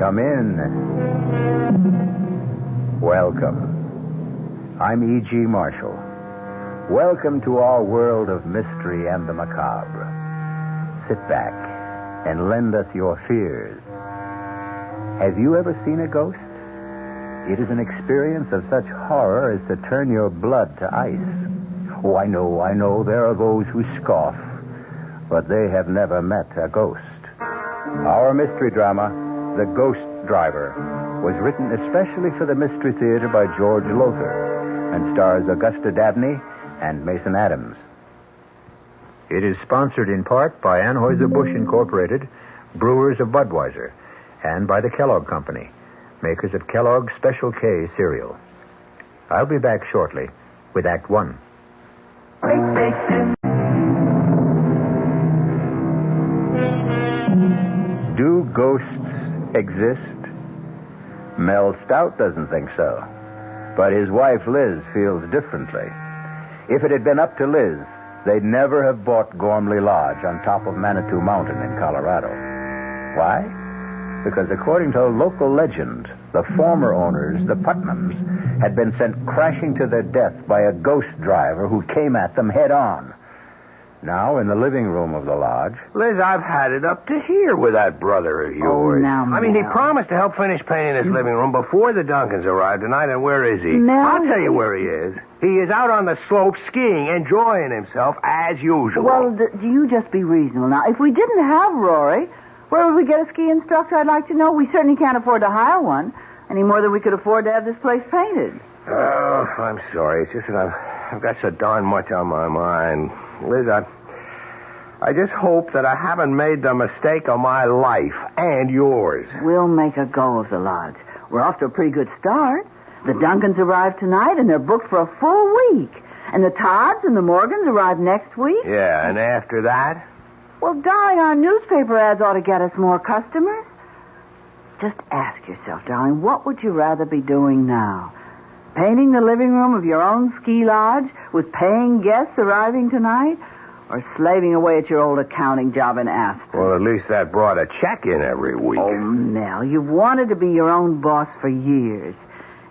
Come in. Welcome. I'm E.G. Marshall. Welcome to our world of mystery and the macabre. Sit back and lend us your fears. Have you ever seen a ghost? It is an experience of such horror as to turn your blood to ice. Oh, I know, there are those who scoff, but they have never met a ghost. Our mystery drama, The Ghost Driver, was written especially for the Mystery Theater by George Lothar and stars Augusta Dabney and Mason Adams. It is sponsored in part by Anheuser-Busch Incorporated, brewers of Budweiser, and by the Kellogg Company, makers of Kellogg's Special K cereal. I'll be back shortly with Act One. Do ghosts exist? Mel Stout doesn't think so, but his wife Liz feels differently. If it had been up to Liz, they'd never have bought Gormley Lodge on top of Manitou Mountain in Colorado. Why? Because according to local legend, the former owners, the Putnams, had been sent crashing to their death by a ghost driver who came at them head on. Now, in the living room of the lodge... Liz, I've had it up to here with that brother of yours. Oh, now, I mean, he promised to help finish painting his living room before the Duncans arrived tonight, and where is he? Mel? I'll tell you where he is. He is out on the slope skiing, enjoying himself as usual. Well, do you just be reasonable now. If we didn't have Rory, where would we get a ski instructor, I'd like to know? We certainly can't afford to hire one, any more than we could afford to have this place painted. Oh, I'm sorry. It's just that I've got so darn much on my mind. Liz, I just hope that I haven't made the mistake of my life and yours. We'll make a go of the lodge. We're off to a pretty good start. The Duncans arrive tonight, and they're booked for a full week. And the Todds and the Morgans arrive next week. Yeah, and after that? Well, darling, our newspaper ads ought to get us more customers. Just ask yourself, darling, what would you rather be doing now? Painting the living room of your own ski lodge with paying guests arriving tonight? Or slaving away at your old accounting job in Aspen? Well, at least that brought a check in every week. Oh, Nell, you've wanted to be your own boss for years.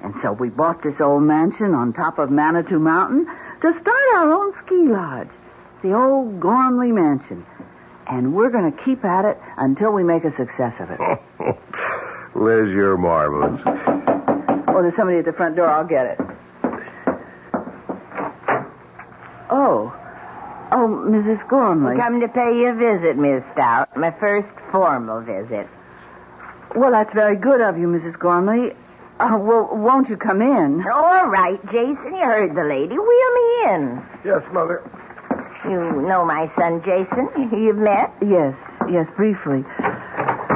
And so we bought this old mansion on top of Manitou Mountain to start our own ski lodge. The old Gormley Mansion. And we're going to keep at it until we make a success of it. Liz, you're marvelous. Oh, there's somebody at the front door. I'll get it. Oh, Mrs. Gormley. Come to pay you a visit, Miss Stout. My first formal visit. Well, that's very good of you, Mrs. Gormley. Well, won't you come in? All right, Jason. You heard the lady. Wheel me in. Yes, Mother. You know my son, Jason? You've met? Yes, briefly.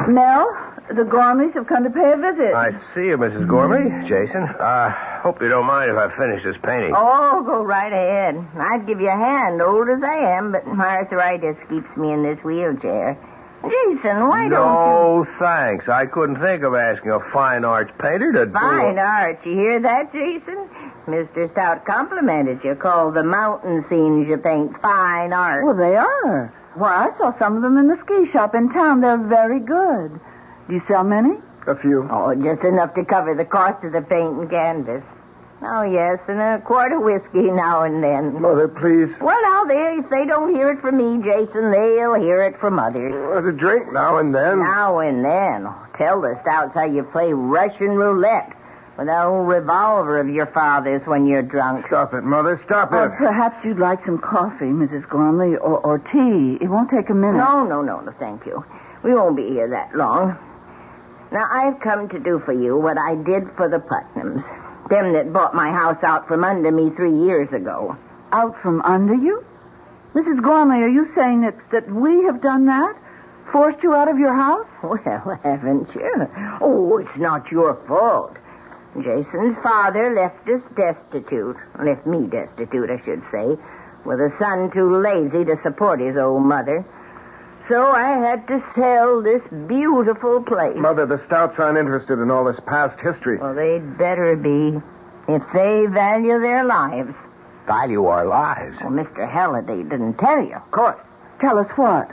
Mel, the Gormleys have come to pay a visit. I see you, Mrs. Gormley. Jason, hope you don't mind if I finish this painting. Oh, go right ahead. I'd give you a hand, old as I am, but my arthritis keeps me in this wheelchair. Jason, why don't you... No, thanks. I couldn't think of asking a fine arts painter to do... Fine arts. You hear that, Jason? Mr. Stout complimented you. Called the mountain scenes you paint fine art. Well, they are. Why, I saw some of them in the ski shop in town. They're very good. Do you sell many? A few. Oh, just enough to cover the cost of the paint and canvas. Oh, yes, and a quart of whiskey now and then. Mother, please. Well, now, if they don't hear it from me, Jason, they'll hear it from others. A drink now and then. Now and then. Tell the Stouts how you play Russian roulette with that old revolver of your father's when you're drunk. Stop it, Mother. Stop it. Perhaps you'd like some coffee, Mrs. Gormley, or tea. It won't take a minute. No, thank you. We won't be here that long. Now, I've come to do for you what I did for the Putnams. Them that bought my house out from under me 3 years ago. Out from under you? Mrs. Gormley, are you saying that we have done that? Forced you out of your house? Well, haven't you? Oh, it's not your fault. Jason's father left us destitute. Left me destitute, I should say. With a son too lazy to support his old mother. So I had to sell this beautiful place. Mother, the Stouts aren't interested in all this past history. Well, they'd better be. If they value their lives. Value our lives? Well, Mr. Halliday didn't tell you, of course. Tell us what?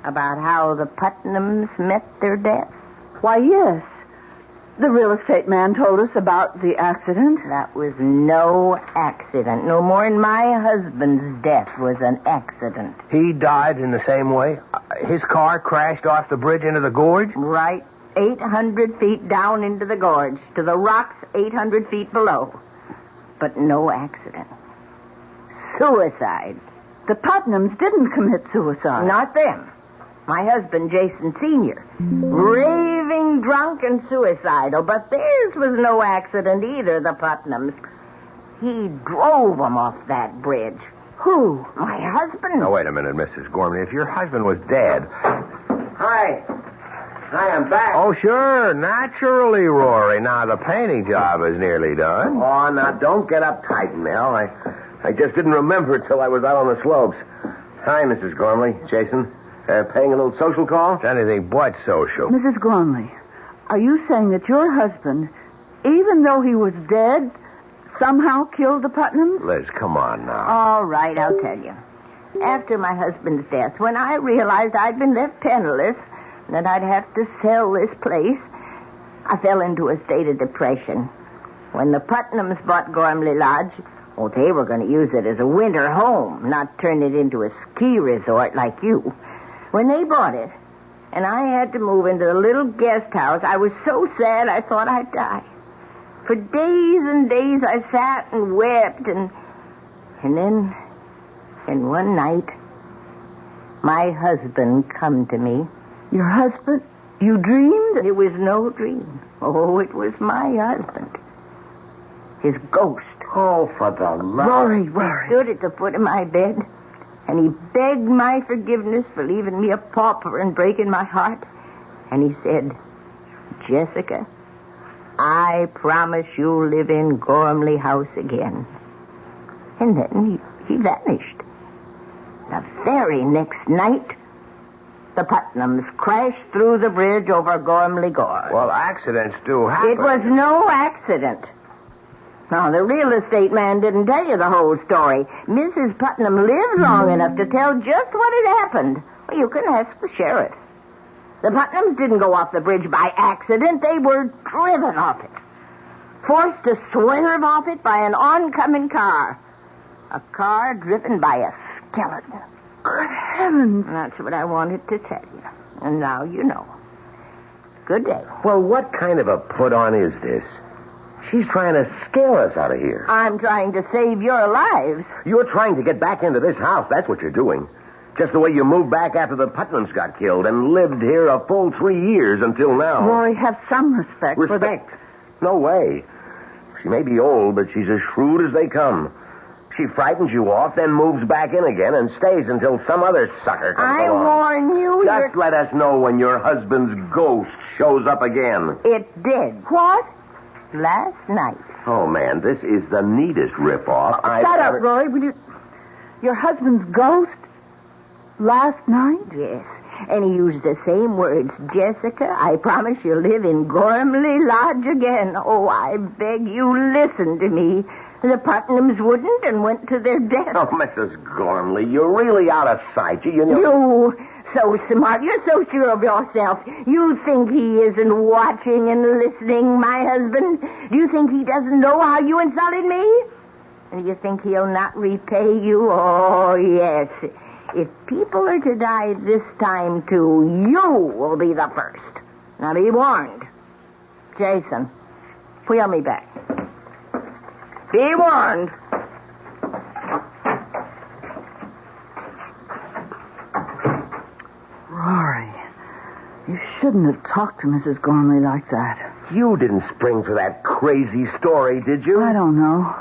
About how the Putnams met their death. Why, yes. The real estate man told us about the accident. That was no accident. No more than my husband's death was an accident. He died in the same way? His car crashed off the bridge into the gorge? Right. 800 feet down into the gorge, to the rocks 800 feet below. But no accident. Suicide. The Putnams didn't commit suicide. Not them. My husband, Jason Sr., raving drunk and suicidal, but theirs was no accident either, the Putnams. He drove them off that bridge. Who? My husband. Now, wait a minute, Mrs. Gormley. If your husband was dead... Hi, I'm back. Oh, sure. Naturally, Rory. Now, the painting job is nearly done. Oh, now, don't get uptight, Mel. I just didn't remember it till I was out on the slopes. Hi, Mrs. Gormley. Jason. Paying a little social call? It's anything but social. Mrs. Gormley, are you saying that your husband, even though he was dead, somehow killed the Putnams? Liz, come on now. All right, I'll tell you. After my husband's death, when I realized I'd been left penniless, that I'd have to sell this place, I fell into a state of depression. When the Putnams bought Gormley Lodge, well, they were going to use it as a winter home, not turn it into a ski resort like you. When they bought it, and I had to move into the little guest house, I was so sad I thought I'd die. For days and days I sat and wept, and then one night, my husband come to me. Your husband? You dreamed? It was no dream. Oh, it was my husband. His ghost. Oh, for the love. Rory. Stood at the foot of my bed, and he begged my forgiveness for leaving me a pauper and breaking my heart. And he said, Jessica, I promise you'll live in Gormley House again. And then he vanished. The very next night, the Putnams crashed through the bridge over Gormley Gorge. Well, accidents do happen. It was no accident. No, the real estate man didn't tell you the whole story. Mrs. Putnam lived long enough to tell just what had happened. Well, you can ask the sheriff. The Putnams didn't go off the bridge by accident. They were driven off it. Forced to swerve off it by an oncoming car. A car driven by a skeleton. Good heavens. That's what I wanted to tell you. And now you know. Good day. Well, what kind of a put-on is this? She's trying to scare us out of here. I'm trying to save your lives. You're trying to get back into this house. That's what you're doing. Just the way you moved back after the Putnams got killed and lived here a full 3 years until now. Rory, have some respect for the... Respect? No way. She may be old, but she's as shrewd as they come. She frightens you off, then moves back in again and stays until some other sucker comes along. I warn you. Just let us know when your husband's ghost shows up again. It did. What? Last night. Oh, man, this is the neatest riff-off Shut up, Rory. Will you... Your husband's ghost? Last night? Yes. And he used the same words. Jessica, I promise you'll live in Gormley Lodge again. Oh, I beg you, listen to me. The Putnams wouldn't and went to their death. Oh, Mrs. Gormley, you're really out of sight. You know... You, so smart. You're so sure of yourself. You think he isn't watching and listening, my husband? Do you think he doesn't know how you insulted me? And do you think he'll not repay you? Oh, yes. If people are to die this time, too, you will be the first. Now, be warned. Jason, wheel me back. Be warned. Rory, you shouldn't have talked to Mrs. Gormley like that. You didn't spring for that crazy story, did you? I don't know.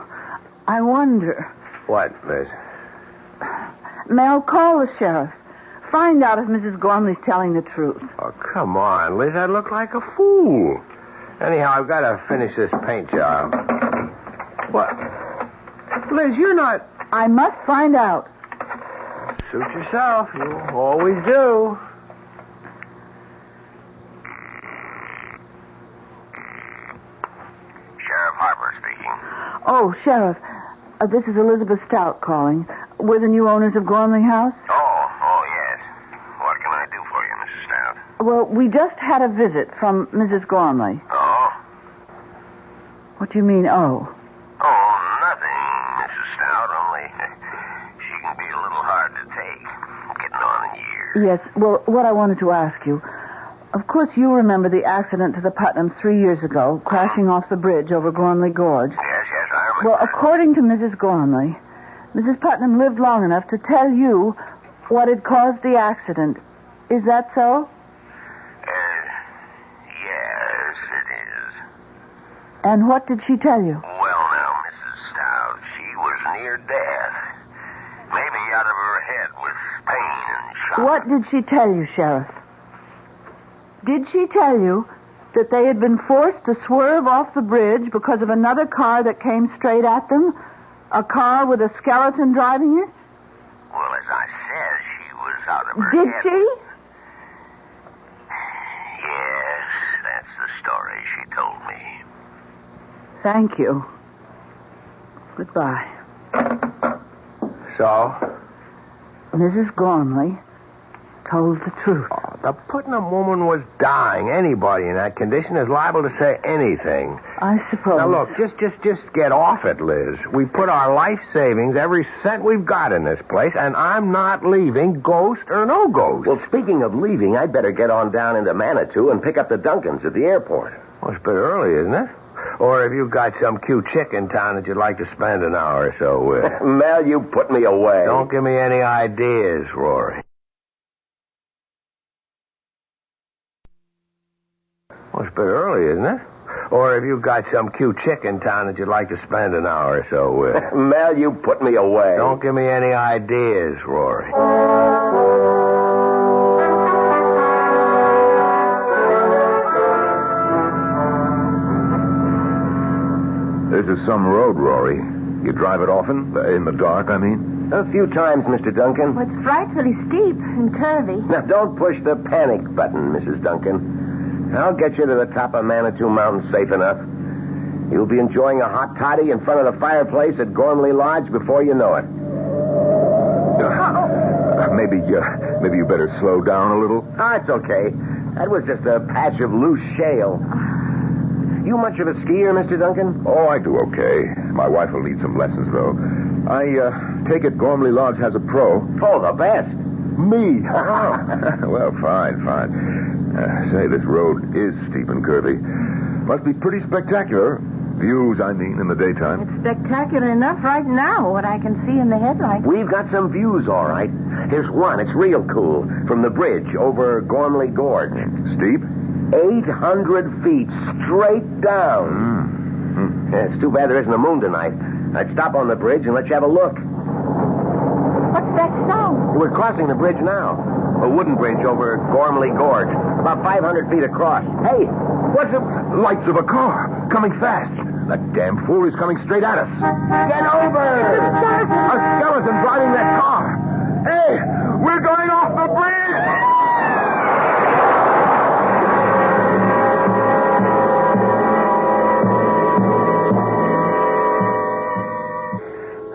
I wonder. What, Liz? Mel, call the sheriff. Find out if Mrs. Gormley's telling the truth. Oh, come on, Liz. I look like a fool. Anyhow, I've got to finish this paint job. What? Liz, you're not... I must find out. Suit yourself. You always do. Sheriff Harper speaking. Oh, Sheriff, this is Elizabeth Stout calling. We're the new owners of Gormley House. Oh, yes. What can I do for you, Mrs. Stout? Well, we just had a visit from Mrs. Gormley. Oh? What do you mean, oh? Oh, nothing, Mrs. Stout, only she can be a little hard to take, getting on in years. Yes, well, what I wanted to ask you... Of course, you remember the accident to the Putnams 3 years ago, crashing off the bridge over Gormley Gorge. Yes, I remember. Well, according to Mrs. Gormley, Mrs. Putnam lived long enough to tell you what had caused the accident. Is that so? Yes, it is. And what did she tell you? Well, now, Mrs. Stout, she was near death. Maybe out of her head with pain and shock. What did she tell you, Sheriff? Did she tell you that they had been forced to swerve off the bridge because of another car that came straight at them? A car with a skeleton driving it? Well, as I said, she was out of her Did head. she? Yes, that's the story she told me. Thank you. Goodbye. So? Mrs. Gormley told the truth. Oh, the Putnam woman was dying. Anybody in that condition is liable to say anything. I suppose. Now, look, just get off it, Liz. We put our life savings, every cent we've got in this place, and I'm not leaving, ghost or no ghost. Well, speaking of leaving, I'd better get on down into Manitou and pick up the Duncans at the airport. Well, it's a bit early, isn't it? Or have you got some cute chick in town that you'd like to spend an hour or so with? Mel, you put me away. Don't give me any ideas, Rory. Well, it's a bit early, isn't it? Or have you got some cute chick in town that you'd like to spend an hour or so with? Mel, you put me away. Don't give me any ideas, Rory. This is some road, Rory. You drive it often? In the dark, I mean? A few times, Mr. Duncan. Well, it's frightfully steep and curvy. Now, don't push the panic button, Mrs. Duncan. I'll get you to the top of Manitou Mountain safe enough. You'll be enjoying a hot toddy in front of the fireplace at Gormley Lodge before you know it. Maybe you better slow down a little. Ah, it's okay. That was just a patch of loose shale. You much of a skier, Mr. Duncan? Oh, I do okay. My wife will need some lessons, though. I take it Gormley Lodge has a pro. Oh, the best. Me? Well, fine. Say, this road is steep and curvy. Must be pretty spectacular. Views, I mean, in the daytime. It's spectacular enough right now, what I can see in the headlights. We've got some views, all right. Here's one. It's real cool. From the bridge over Gormley Gorge. Steep? 800 feet straight down. Yeah, it's too bad there isn't a moon tonight. I'd stop on the bridge and let you have a look. What's that sound? We're crossing the bridge now. A wooden bridge over Gormley Gorge. About 500 feet across. Hey, what's it? Lights of a car. Coming fast. That damn fool is coming straight at us. Get over! A skeleton driving that car. Hey, we're going off the bridge!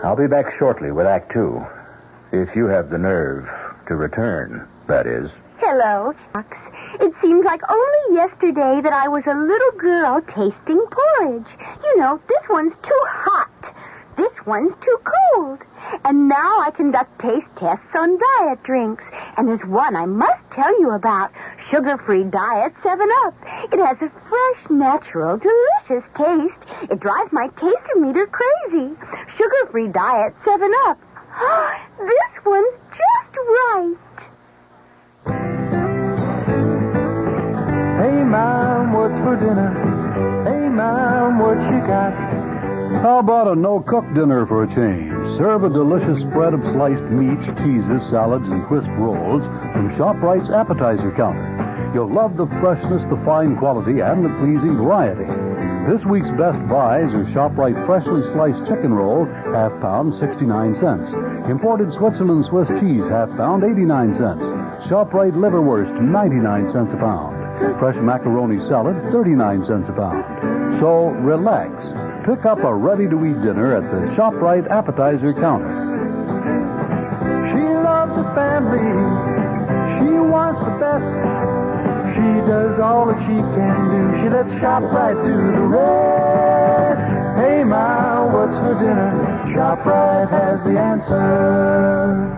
I'll be back shortly with Act Two. If you have the nerve to return, that is. Hello, Fox. It seems like only yesterday that I was a little girl tasting porridge. You know, this one's too hot. This one's too cold. And now I conduct taste tests on diet drinks. And there's one I must tell you about. Sugar-free diet 7-Up. It has a fresh, natural, delicious taste. It drives my taste-o-meter crazy. Sugar-free diet 7-Up. This one's just right. Hey, Mom, what's for dinner? Hey, Mom, what you got? How about a no-cook dinner for a change? Serve a delicious spread of sliced meats, cheeses, salads, and crisp rolls from ShopRite's appetizer counter. You'll love the freshness, the fine quality, and the pleasing variety. This week's best buys are ShopRite freshly sliced chicken roll, half pound, 69 cents. Imported Switzerland Swiss cheese, half pound, 89 cents. ShopRite liverwurst, 99 cents a pound. Fresh macaroni salad, 39 cents a pound. So relax. Pick up a ready-to-eat dinner at the ShopRite appetizer counter. She loves the family. She wants the best. She does all that she can do. She lets ShopRite do the rest. Hey, Ma, what's for dinner? ShopRite has the answer.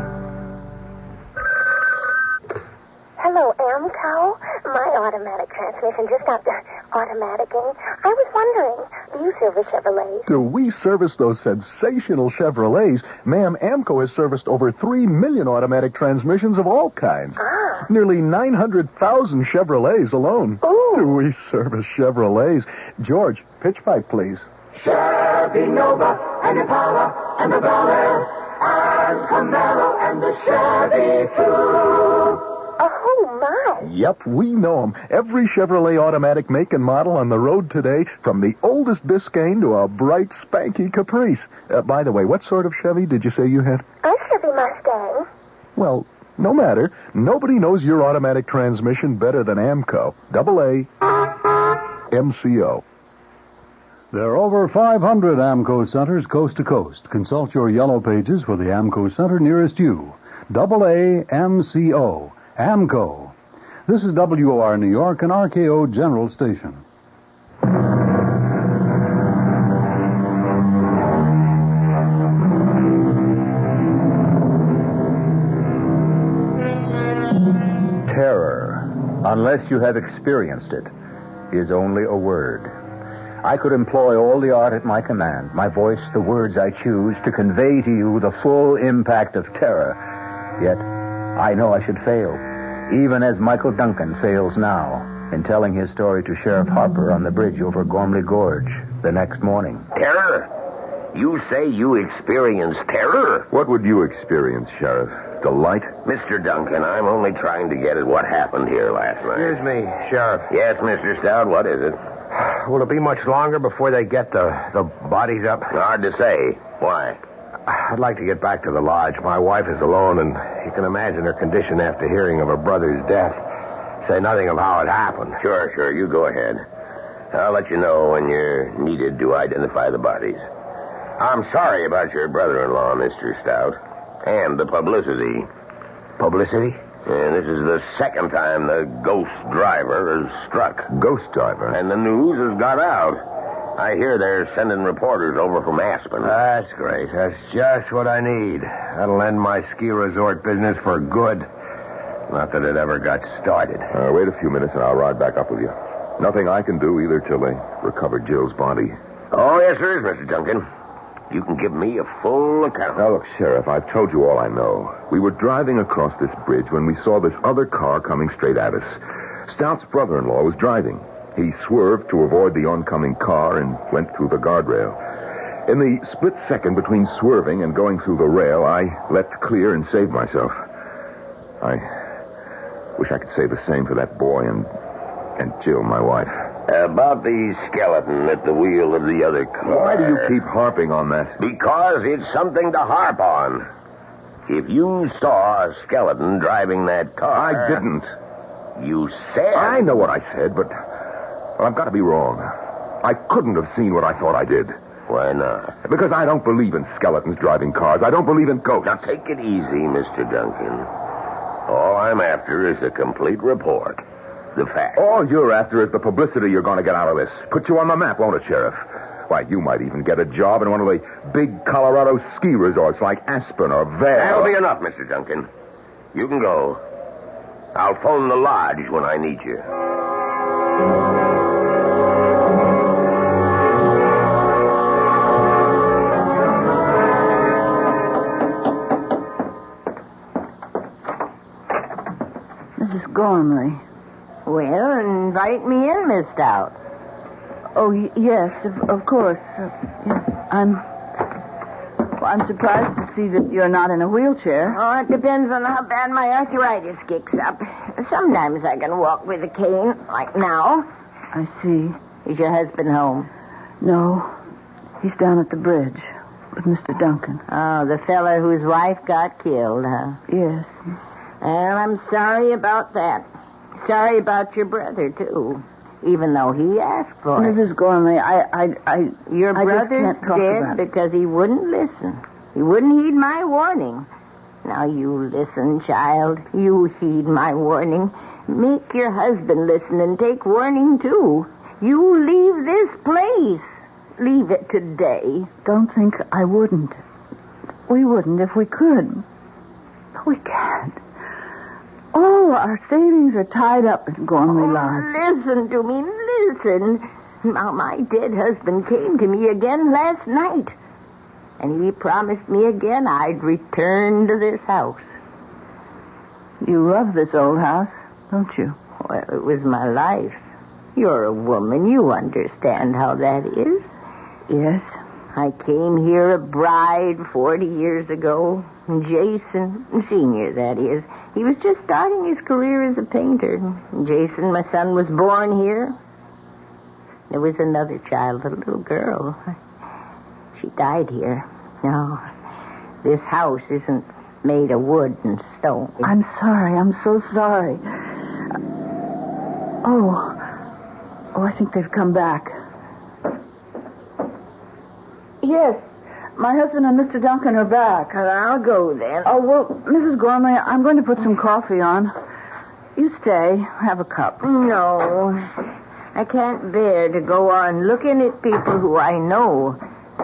Hello, Amco. My automatic transmission just stopped automaticing. I was wondering, do you service Chevrolets? Do we service those sensational Chevrolets? Ma'am, Amco has serviced over 3 million automatic transmissions of all kinds. Ah. Nearly 900,000 Chevrolets alone. Ooh. Do we service Chevrolets? George, pitch pipe, please. Chevy Nova and Impala and the Bel Air and Camaro and the Chevy too. Oh, my. Yep, we know 'em. Every Chevrolet automatic make and model on the road today, from the oldest Biscayne to a bright, spanky Caprice. By the way, what sort of Chevy did you say you had? A Chevy Mustang. Well, no matter. Nobody knows your automatic transmission better than Amco. AA MCO. There are over 500 AMCO centers coast to coast. Consult your yellow pages for the AMCO center nearest you. AA MCO. AMCO. This is WOR New York and RKO General Station. Terror, unless you have experienced it, is only a word. I could employ all the art at my command, my voice, the words I choose, to convey to you the full impact of terror. Yet, I know I should fail, even as Michael Duncan fails now in telling his story to Sheriff Harper on the bridge over Gormley Gorge the next morning. Terror? You say you experienced terror? What would you experience, Sheriff? Delight? Mr. Duncan, I'm only trying to get at what happened here last night. Excuse me, Sheriff. Yes, Mr. Stout, what is it? Will it be much longer before they get the bodies up? Hard to say. Why? I'd like to get back to the lodge. My wife is alone, and you can imagine her condition after hearing of her brother's death. Say nothing of how it happened. Sure, you go ahead. I'll let you know when you're needed to identify the bodies. I'm sorry about your brother-in-law, Mr. Stout, and the publicity. Publicity? And this is the second time the ghost driver has struck. Ghost driver? And the news has got out. I hear they're sending reporters over from Aspen. That's great. That's just what I need. That'll end my ski resort business for good. Not that it ever got started. Wait a few minutes and I'll ride back up with you. Nothing I can do either till they recover Jill's body. Oh, yes, there is, Mr. Duncan. You can give me a full account. Now, look, Sheriff, I've told you all I know. We were driving across this bridge when we saw this other car coming straight at us. Stout's brother-in-law was driving. He swerved to avoid the oncoming car and went through the guardrail. In the split second between swerving and going through the rail, I leapt clear and saved myself. I wish I could say the same for that boy and Jill, my wife. About the skeleton at the wheel of the other car. Why do you keep harping on that? Because it's something to harp on. If you saw a skeleton driving that car... I didn't. You said... I know what I said, but I've got to be wrong. I couldn't have seen what I thought I did. Why not? Because I don't believe in skeletons driving cars. I don't believe in ghosts. Now, take it easy, Mr. Duncan. All I'm after is a complete report. The facts. All you're after is the publicity you're going to get out of this. Put you on the map, won't it, Sheriff? Why, you might even get a job in one of the big Colorado ski resorts like Aspen or Vail. That'll be enough, Mr. Duncan. You can go. I'll phone the lodge when I need you. Mrs. Gormley. Well, invite me in, Miss Stout. Oh, yes, of course. Yes. I'm surprised to see that you're not in a wheelchair. Oh, it depends on how bad my arthritis kicks up. Sometimes I can walk with a cane, like now. I see. Is your husband home? No, he's down at the bridge with Mr. Duncan. Oh, the fella whose wife got killed, huh? Yes. Well, I'm sorry about that. Sorry about your brother, too. Even though he asked for it. Mrs. Gormley, Your I just brother's can't talk dead about it. because he wouldn't listen. He wouldn't heed my warning. Now, you listen, child. You heed my warning. Make your husband listen and take warning, too. You leave this place. Leave it today. Don't think I wouldn't. We wouldn't if we could. But we can't. All our savings are tied up in Gormley Lodge. Listen to me, listen. Now, my dead husband came to me again last night. And he promised me again I'd return to this house. You love this old house, don't you? Well, it was my life. You're a woman. You understand how that is. Yes. I came here a bride 40 years ago. Jason, Senior, that is. He was just starting his career as a painter. Jason, my son, was born here. There was another child, a little girl. She died here. No, this house isn't made of wood and stone. I'm sorry. I'm so sorry. Oh, I think they've come back. Yes, my husband and Mr. Duncan are back. I'll go then. Oh, well, Mrs. Gormley, I'm going to put some coffee on. You stay. Have a cup. No, I can't bear to go on looking at people who I know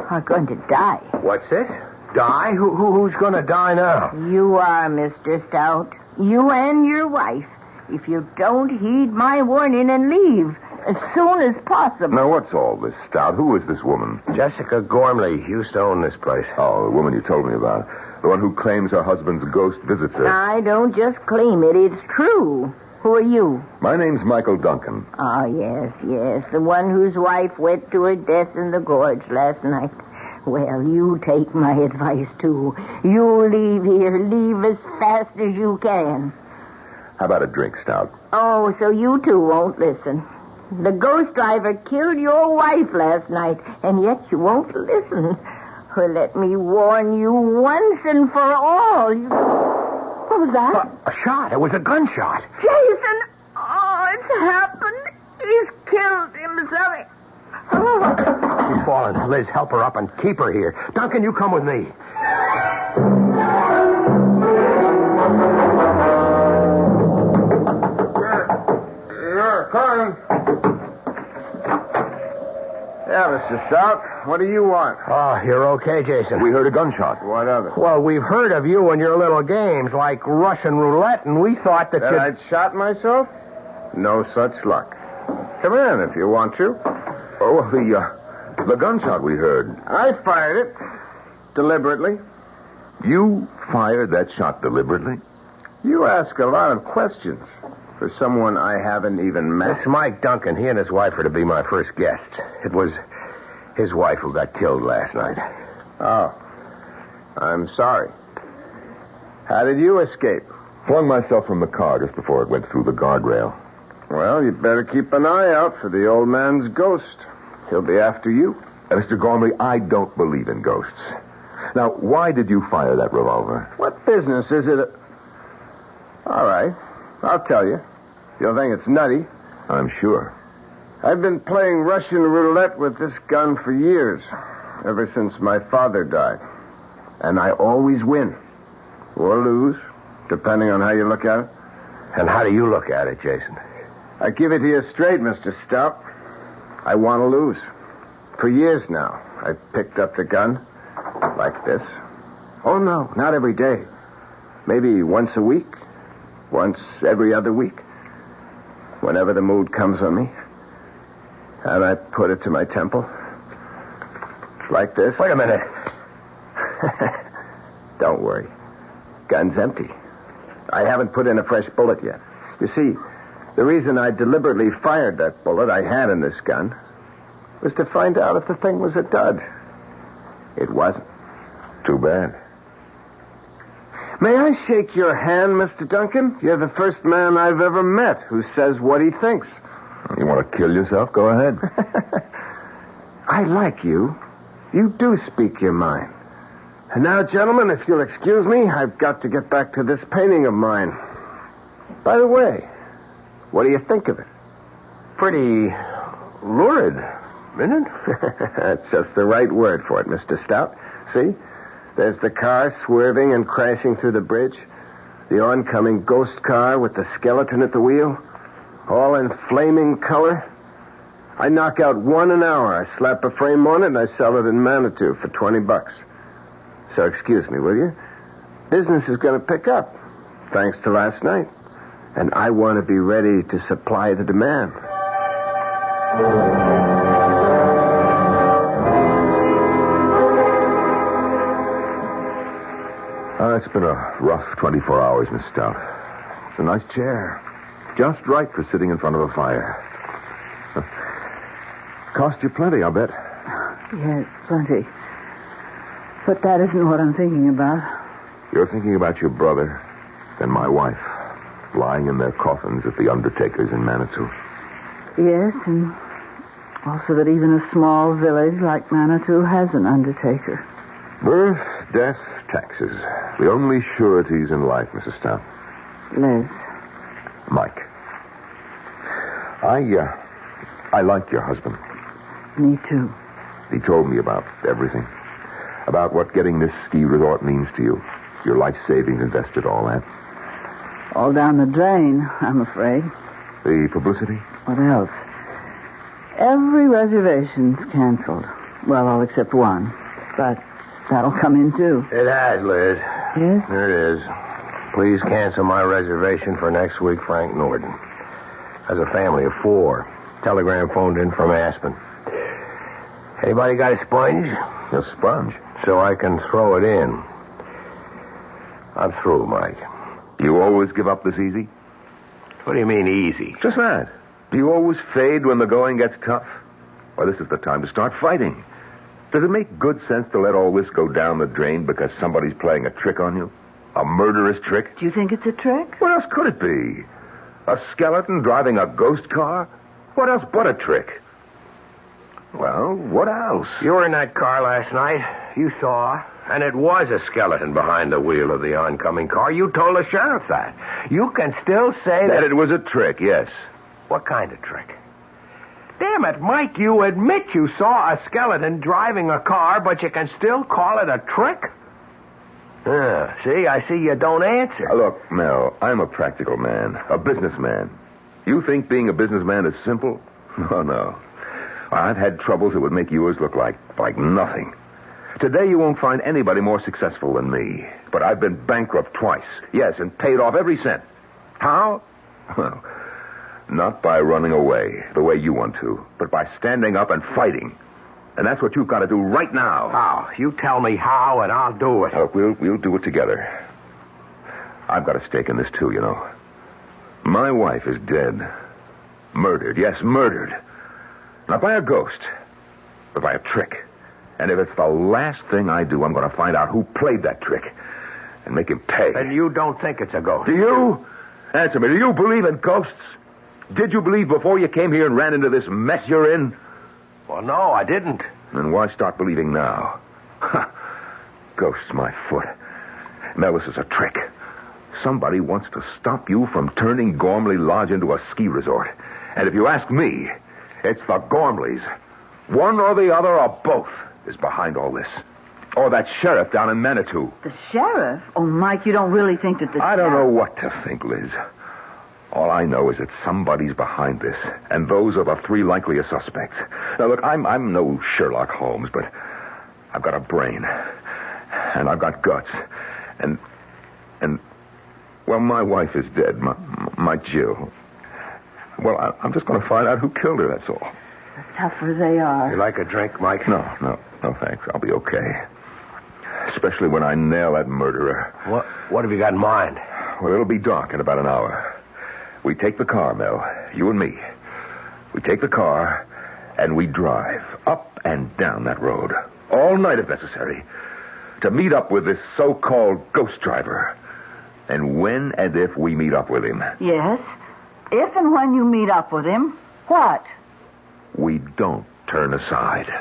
are going to die. What's this? Die? Who's going to die now? You are, Mr. Stout. You and your wife. If you don't heed my warning and leave as soon as possible. Now, what's all this, Stout? Who is this woman? Jessica Gormley used to own this place. Oh, the woman you told me about. The one who claims her husband's ghost visits her. I don't just claim it. It's true. Who are you? My name's Michael Duncan. Oh, yes. The one whose wife went to her death in the gorge last night. Well, you take my advice, too. You leave here. Leave as fast as you can. How about a drink, Stout? Oh, so you two won't listen. The ghost driver killed your wife last night, and yet you won't listen. Well, let me warn you once and for all. What was that? A shot. It was a gunshot. Jason! Oh, it's happened. He's killed himself. Oh. She's fallen. Liz, help her up and keep her here. Duncan, you come with me. Coming. Yeah, Mr. Stout. What do you want? Oh, you're okay, Jason. We heard a gunshot. What of it? Well, we've heard of you and your little games like Russian roulette, and we thought that you... I'd shot myself? No such luck. Come in if you want to. Oh, the gunshot we heard. I fired it. Deliberately. You fired that shot deliberately? You ask a lot of questions for someone I haven't even met. It's Mike Duncan. He and his wife are to be my first guests. It was his wife who got killed last night. Oh. I'm sorry. How did you escape? Flung myself from the car just before it went through the guardrail. Well, you'd better keep an eye out for the old man's ghost. He'll be after you. Mr. Gormley, I don't believe in ghosts. Now, why did you fire that revolver? What business is it? All right. I'll tell you. You'll think it's nutty. I'm sure. I've been playing Russian roulette with this gun for years. Ever since my father died. And I always win. Or lose, depending on how you look at it. And how do you look at it, Jason? I give it to you straight, Mr. Stout. I want to lose. For years now, I've picked up the gun like this. Oh, no, not every day. Maybe once a week. Once every other week. Whenever the mood comes on me. And I put it to my temple. Like this. Wait a minute. Don't worry. Gun's empty. I haven't put in a fresh bullet yet. You see, the reason I deliberately fired that bullet I had in this gun was to find out if the thing was a dud. It wasn't. Too bad. May I shake your hand, Mr. Duncan? You're the first man I've ever met who says what he thinks. You want to kill yourself? Go ahead. I like you. You do speak your mind. And now, gentlemen, if you'll excuse me, I've got to get back to this painting of mine. By the way, what do you think of it? Pretty lurid, isn't it? That's just the right word for it, Mr. Stout. See? There's the car swerving and crashing through the bridge. The oncoming ghost car with the skeleton at the wheel, all in flaming color. I knock out one an hour. I slap a frame on it and I sell it in Manitou for $20. So excuse me, will you? Business is going to pick up, thanks to last night. And I want to be ready to supply the demand. It's been a rough 24 hours, Miss Stout. It's a nice chair. Just right for sitting in front of a fire. Cost you plenty, I'll bet. Yes, plenty. But that isn't what I'm thinking about. You're thinking about your brother and my wife lying in their coffins at the undertaker's in Manitou. Yes, and also that even a small village like Manitou has an undertaker. Birth, death, taxes. The only sureties in life, Mrs. Stout. Liz. Mike. I like your husband. Me too. He told me about everything. About what getting this ski resort means to you. Your life savings invested, all that. All down the drain, I'm afraid. The publicity? What else? Every reservation's canceled. Well, all except one. But that'll come in, too. It has, Liz. Yes? There it is. Please cancel my reservation for next week, Frank Norton. Has a family of 4. Telegram phoned in from Aspen. Anybody got a sponge? A sponge? So I can throw it in. I'm through, Mike. You always give up this easy? What do you mean, easy? Just that. Do you always fade when the going gets tough? Well, this is the time to start fighting. Does it make good sense to let all this go down the drain because somebody's playing a trick on you? A murderous trick? Do you think it's a trick? What else could it be? A skeleton driving a ghost car? What else but a trick? Well, what else? You were in that car last night. You saw. And it was a skeleton behind the wheel of the oncoming car. You told the sheriff that. You can still say that... it was a trick, yes. What kind of trick? Damn it, Mike, you admit you saw a skeleton driving a car, but you can still call it a trick? See, I see you don't answer. Look, Mel, I'm a practical man, a businessman. You think being a businessman is simple? Oh, no. I've had troubles that would make yours look like nothing. Today you won't find anybody more successful than me. But I've been bankrupt twice. Yes, and paid off every cent. How? Well, not by running away, the way you want to, but by standing up and fighting. And that's what you've got to do right now. How? You tell me how, and I'll do it. Look, we'll do it together. I've got a stake in this, too, you know. My wife is dead. Murdered. Yes, murdered. Not by a ghost, but by a trick. And if it's the last thing I do, I'm going to find out who played that trick and make him pay. And you don't think it's a ghost? Do you? Answer me. Do you believe in ghosts? Did you believe before you came here and ran into this mess you're in? Well, no, I didn't. Then why start believing now? Ghosts, my foot. Mel, this is a trick. Somebody wants to stop you from turning Gormley Lodge into a ski resort. And if you ask me, it's the Gormleys. One or the other or both is behind all this. Or that sheriff down in Manitou. The sheriff? Oh, Mike, you don't really think that the I don't know what to think, Liz. All I know is that somebody's behind this, and those are the 3 likeliest suspects. Now, look, I'm no Sherlock Holmes, but I've got a brain, and I've got guts, and well, my wife is dead, my Jill. Well, I'm just going to find out who killed her, that's all. The tougher they are. You like a drink, Mike? No, thanks. I'll be okay. Especially when I nail that murderer. What have you got in mind? Well, it'll be dark in about an hour. We take the car, Mel, you and me. We take the car, and we drive up and down that road, all night if necessary, to meet up with this so-called ghost driver. And when and if we meet up with him... Yes? If and when you meet up with him, what? We don't turn aside.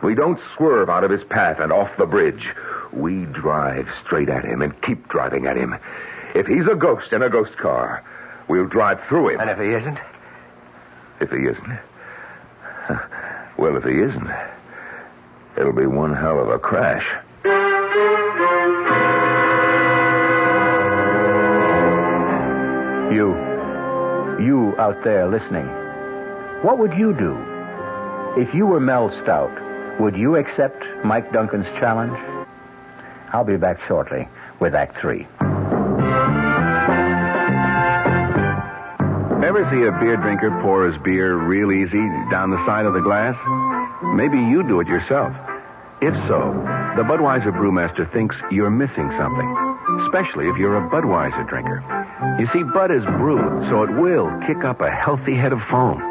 We don't swerve out of his path and off the bridge. We drive straight at him and keep driving at him. If he's a ghost in a ghost car... we'll drive through him. And if he isn't? If he isn't? Well, if he isn't, it'll be one hell of a crash. You out there listening, what would you do? If you were Mel Stout, would you accept Mike Duncan's challenge? I'll be back shortly with Act 3. Ever see a beer drinker pour his beer real easy down the side of the glass? Maybe you do it yourself. If so, the Budweiser brewmaster thinks you're missing something, especially if you're a Budweiser drinker. You see, Bud is brewed, so it will kick up a healthy head of foam.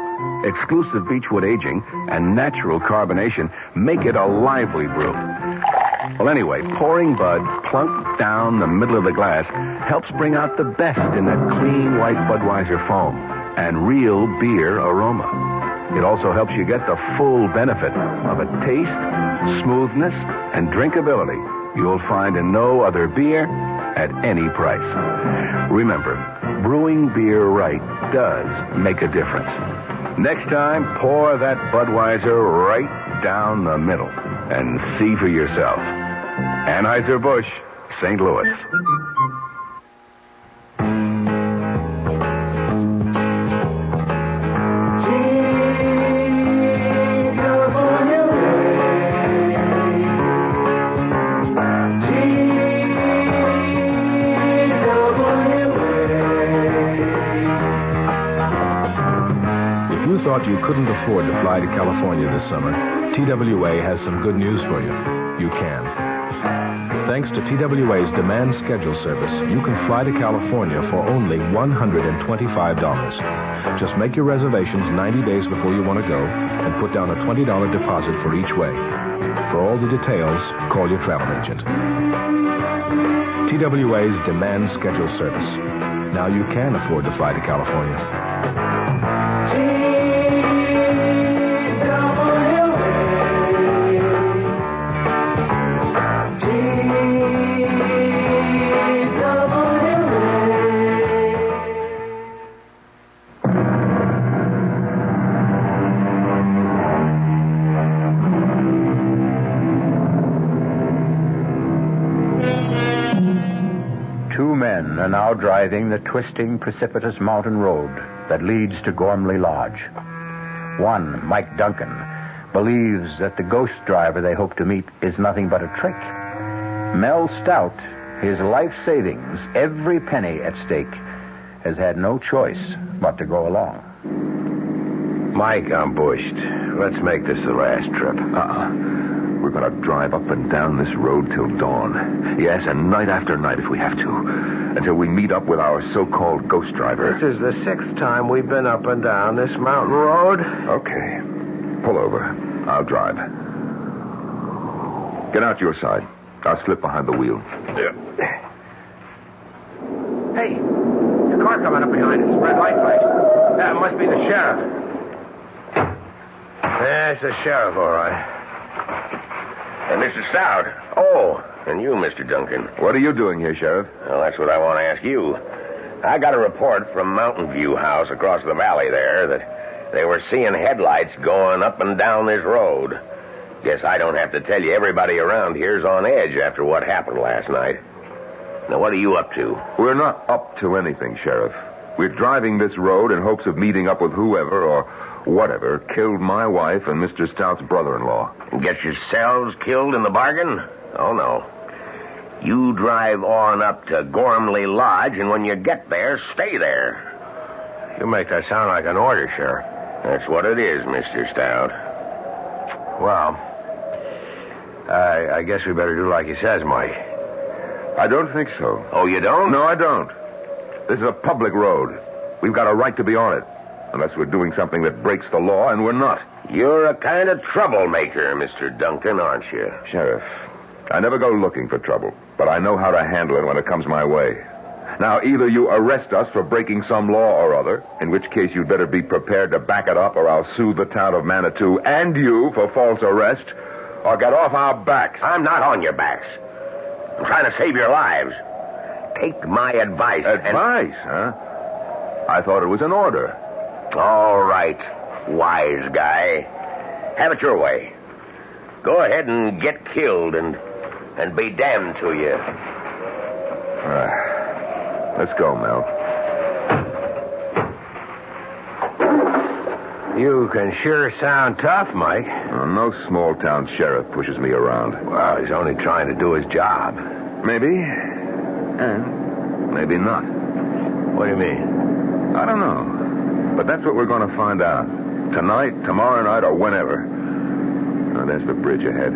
Exclusive beechwood aging and natural carbonation make it a lively brew. Well, anyway, pouring Bud plunk down the middle of the glass helps bring out the best in that clean white Budweiser foam and real beer aroma. It also helps you get the full benefit of a taste, smoothness, and drinkability you'll find in no other beer at any price. Remember, brewing beer right does make a difference. Next time, pour that Budweiser right down the middle and see for yourself. Anheuser-Busch, St. Louis. Thought you couldn't afford to fly to California this summer, TWA has some good news for you. You can. Thanks to TWA's demand schedule service, you can fly to California for only $125. Just make your reservations 90 days before you want to go and put down a $20 deposit for each way. For all the details, call your travel agent. TWA's demand schedule service. Now you can afford to fly to California. Are now driving the twisting, precipitous mountain road that leads to Gormley Lodge. One, Mike Duncan, believes that the ghost driver they hope to meet is nothing but a trick. Mel Stout, his life savings, every penny at stake, has had no choice but to go along. Mike, I'm bushed. Let's make this the last trip. We're going to drive up and down this road till dawn. Yes, and night after night if we have to. Until we meet up with our so-called ghost driver. This is the 6th time we've been up and down this mountain road. Okay. Pull over. I'll drive. Get out your side. I'll slip behind the wheel. Yeah. Hey, there's a car coming up behind us. Red light flash. That must be the sheriff. There's the sheriff, all right. Mr. Stout. Oh, and you, Mr. Duncan. What are you doing here, Sheriff? Well, that's what I want to ask you. I got a report from Mountain View House across the valley there that they were seeing headlights going up and down this road. Guess I don't have to tell you, everybody around here's on edge after what happened last night. Now, what are you up to? We're not up to anything, Sheriff. We're driving this road in hopes of meeting up with whoever or whatever killed my wife and Mr. Stout's brother-in-law. Get yourselves killed in the bargain? Oh, no. You drive on up to Gormley Lodge, and when you get there, stay there. You make that sound like an order, Sheriff. That's what it is, Mr. Stout. Well, I guess we better do like he says, Mike. I don't think so. Oh, you don't? No, I don't. This is a public road. We've got a right to be on it. Unless we're doing something that breaks the law, and we're not. You're a kind of troublemaker, Mr. Duncan, aren't you? Sheriff, I never go looking for trouble, but I know how to handle it when it comes my way. Now, either you arrest us for breaking some law or other, in which case you'd better be prepared to back it up, or I'll sue the town of Manitou and you for false arrest, or get off our backs. I'm not on your backs. I'm trying to save your lives. Take my advice. Advice, huh? I thought it was an order. All right, wise guy. Have it your way. Go ahead and get killed and be damned to you. Let's go, Mel. You can sure sound tough, Mike. No small-town sheriff pushes me around. Well, he's only trying to do his job. Maybe. And maybe not. What do you mean? I don't know. But that's what we're going to find out. Tonight, tomorrow night, or whenever. Oh, there's the bridge ahead.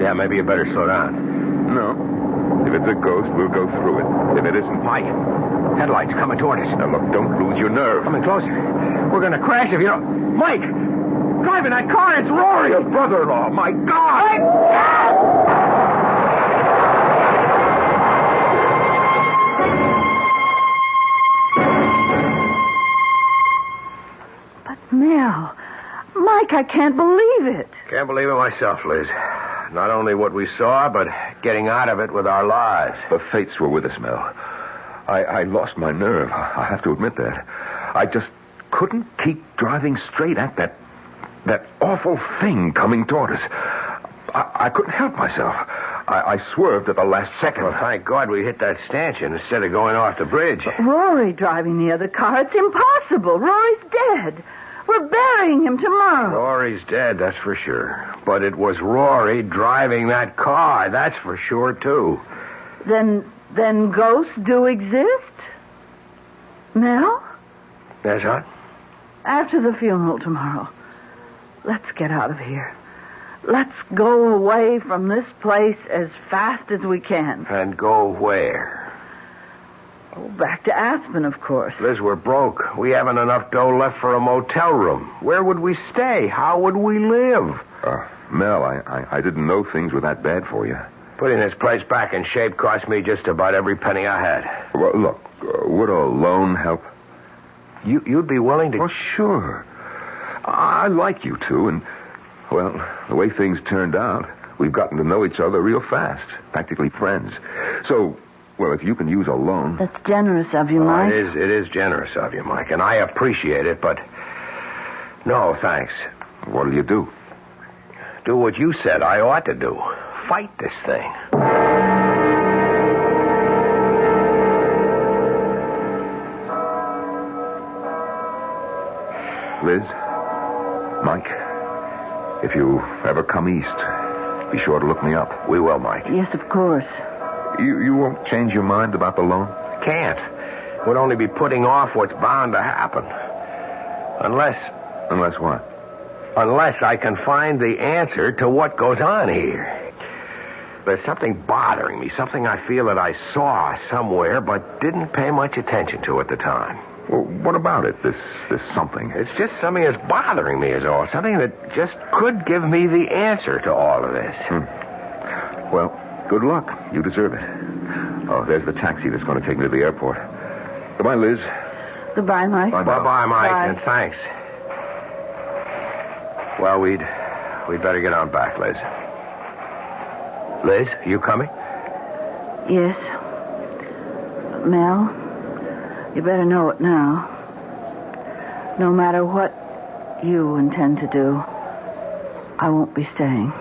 Yeah, maybe you better slow down. No. If it's a ghost, we'll go through it. If it isn't... Mike, headlights coming toward us. Now, look, don't lose your nerve. Coming closer. We're going to crash if you don't... Mike! Driving that car, it's Rory, his brother-in-law. My God! Mel, Mike, I can't believe it. Can't believe it myself, Liz. Not only what we saw, but getting out of it with our lives. The fates were with us, Mel. I lost my nerve. I have to admit that. I just couldn't keep driving straight at that awful thing coming toward us. I couldn't help myself. I swerved at the last second. Well, thank God we hit that stanchion instead of going off the bridge. But Rory driving the other car, it's impossible. Rory's dead. We're burying him tomorrow. Rory's dead, that's for sure. But it was Rory driving that car, that's for sure, too. Then ghosts do exist? Mel? Yes, huh? After the funeral tomorrow, let's get out of here. Let's go away from this place as fast as we can. And go where? Oh, back to Aspen, of course. Liz, we're broke. We haven't enough dough left for a motel room. Where would we stay? How would we live? Mel, I didn't know things were that bad for you. Putting this place back in shape cost me just about every penny I had. Well, look, would a loan help? You'd be willing to... Oh, sure. I like you two, and, well, the way things turned out, we've gotten to know each other real fast. Practically friends. So... well, if you can use a loan... That's generous of you, Mike. It is generous of you, Mike, and I appreciate it, but... no, thanks. What'll you do? Do what you said I ought to do. Fight this thing. Liz, Mike, if you ever come east, be sure to look me up. We will, Mike. Yes, of course. You won't change your mind about the loan? Can't. Would only be putting off what's bound to happen. Unless... Unless what? Unless I can find the answer to what goes on here. There's something bothering me, something I feel that I saw somewhere but didn't pay much attention to at the time. Well, what about it, this something? It's just something that's bothering me is all. Something that just could give me the answer to all of this. Well, good luck. You deserve it. Oh, there's the taxi that's going to take me to the airport. Goodbye, Liz. Goodbye, Mike. Bye-bye, Mike, Bye. and thanks. Well, we'd better get on back, Liz. Liz, you coming? Yes. Mel, you better know it now. No matter what you intend to do, I won't be staying.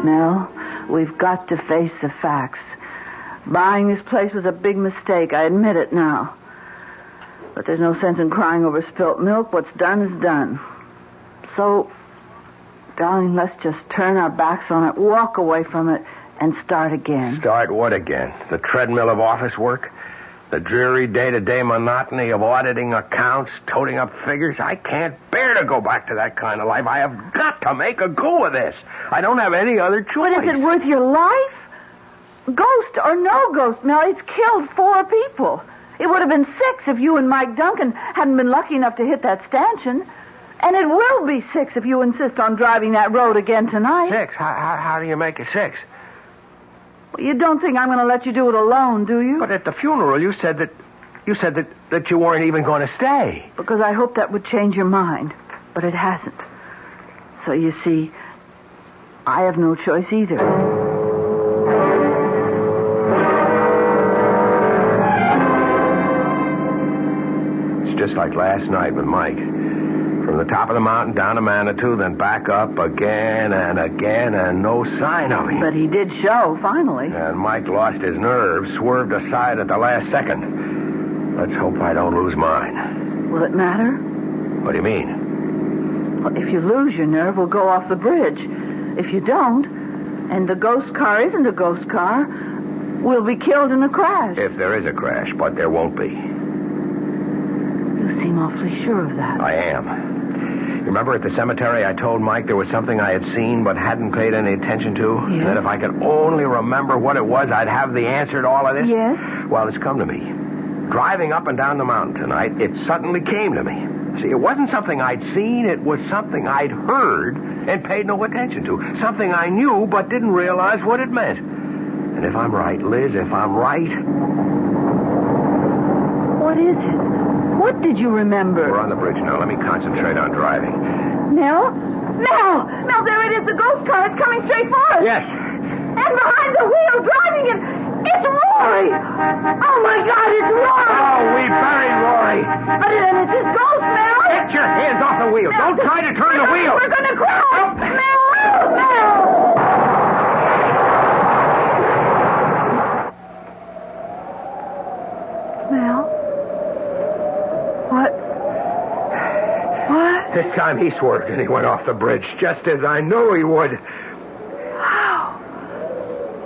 Mel, we've got to face the facts. Buying this place was a big mistake. I admit it now. But there's no sense in crying over spilt milk. What's done is done. So, darling, let's just turn our backs on it, walk away from it, and start again. Start what again? The treadmill of office work? The dreary day-to-day monotony of auditing accounts, toting up figures? I can't bear to go back to that kind of life. I have got to make a go of this. I don't have any other choice. But is it worth your life? Ghost or no ghost, Mel, it's killed 4 people. It would have been 6 if you and Mike Duncan hadn't been lucky enough to hit that stanchion. And it will be 6 if you insist on driving that road again tonight. 6? How do you make it 6? Well, you don't think I'm going to let you do it alone, do you? But at the funeral, you said that you weren't even going to stay. Because I hoped that would change your mind. But it hasn't. So you see, I have no choice either. It's just like last night with Mike. From the top of the mountain down to Manitou, then back up again and again, and no sign of him. But he did show, finally. And Mike lost his nerve, swerved aside at the last second. Let's hope I don't lose mine. Will it matter? What do you mean? Well, if you lose your nerve, we'll go off the bridge. If you don't, and the ghost car isn't a ghost car, we'll be killed in a crash. If there is a crash, but there won't be. You seem awfully sure of that. I am. Remember at the cemetery I told Mike there was something I had seen but hadn't paid any attention to? Yes. And that if I could only remember what it was, I'd have the answer to all of this? Yes. Well, it's come to me. Driving up and down the mountain tonight, it suddenly came to me. See, it wasn't something I'd seen. It was something I'd heard and paid no attention to. Something I knew but didn't realize what it meant. And if I'm right, Liz, if I'm right... What is it? What did you remember? We're on the bridge now. Let me concentrate on driving. Mel? Mel! Mel, there it is, the ghost car. It's coming straight for us. Yes. And behind the wheel, driving it, it's Rory! Oh, my God, it's Rory! Oh, we buried Rory. But it's his ghost, Mel! Get your hands off the wheel. Don't try to turn the wheel. We're going to crash! Mel! Mel! Mel? What? This time he swerved and he went off the bridge, just as I knew he would. How?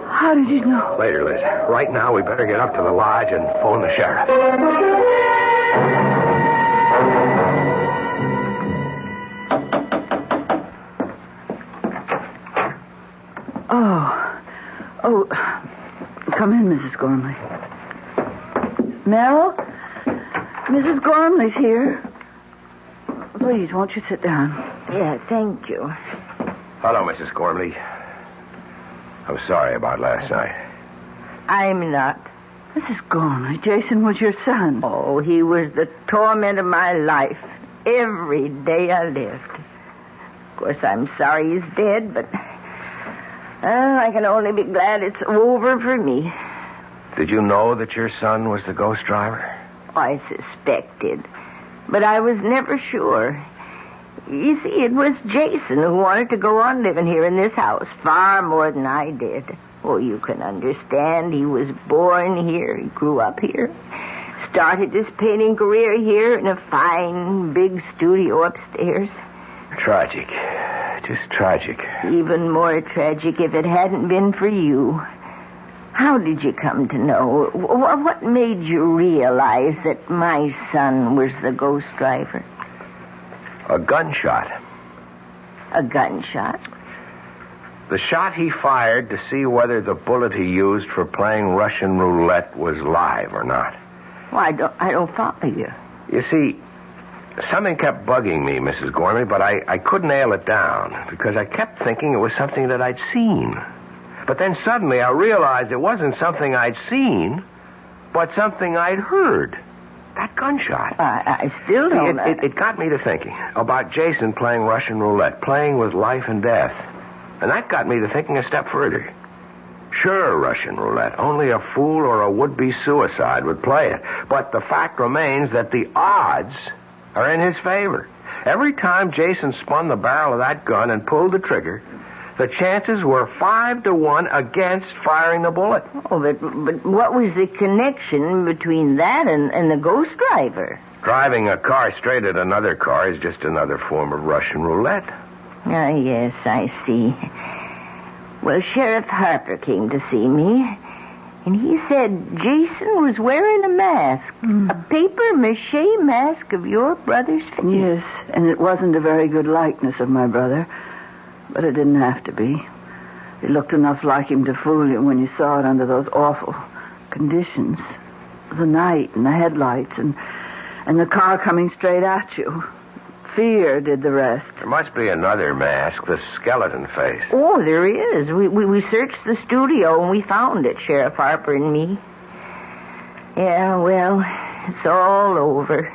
How did you know? Later, Liz. Right now, we better get up to the lodge and phone the sheriff. Oh, come in, Mrs. Gormley. Mel? Mrs. Gormley's here. Please, won't you sit down? Yeah, thank you. Hello, Mrs. Gormley. I'm sorry about last night. I'm not. Mrs. Gormley, Jason was your son. Oh, he was the torment of my life. Every day I lived. Of course, I'm sorry he's dead, but... I can only be glad it's over for me. Did you know that your son was the ghost driver? I suspected, but I was never sure. You see, it was Jason who wanted to go on living here in this house far more than I did. Oh, you can understand. He was born here. He grew up here. Started his painting career here in a fine, big studio upstairs. Tragic. Just tragic. Even more tragic if it hadn't been for you. How did you come to know? What made you realize that my son was the ghost driver? A gunshot. A gunshot? The shot he fired to see whether the bullet he used for playing Russian roulette was live or not. Well, I don't follow you. You see, something kept bugging me, Mrs. Gormley, but I couldn't nail it down because I kept thinking it was something that I'd seen. But then suddenly I realized it wasn't something I'd seen, but something I'd heard. That gunshot. I still don't... It got me to thinking about Jason playing Russian roulette, playing with life and death. And that got me to thinking a step further. Sure, Russian roulette. Only a fool or a would-be suicide would play it. But the fact remains that the odds are in his favor. Every time Jason spun the barrel of that gun and pulled the trigger, the chances were 5-1 against firing the bullet. Oh, but what was the connection between that and the ghost driver? Driving a car straight at another car is just another form of Russian roulette. Ah, yes, I see. Well, Sheriff Harper came to see me, and he said Jason was wearing a mask, a papier-mâché mask of your brother's face. Yes, and it wasn't a very good likeness of my brother. But it didn't have to be. It looked enough like him to fool you when you saw it under those awful conditions. The night and the headlights and the car coming straight at you. Fear did the rest. There must be another mask, the skeleton face. Oh, there is. We searched the studio and we found it, Sheriff Harper and me. Yeah, well, it's all over.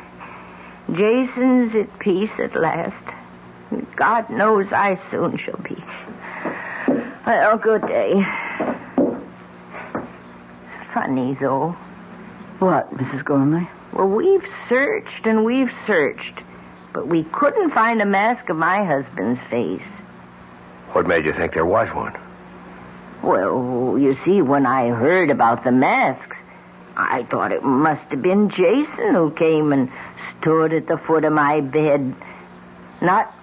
Jason's at peace at last. God knows I soon shall be. Well, good day. Funny, though. What, Mrs. Gormley? Well, we've searched and we've searched, but we couldn't find a mask of my husband's face. What made you think there was one? Well, you see, when I heard about the masks, I thought it must have been Jason who came and stood at the foot of my bed. Not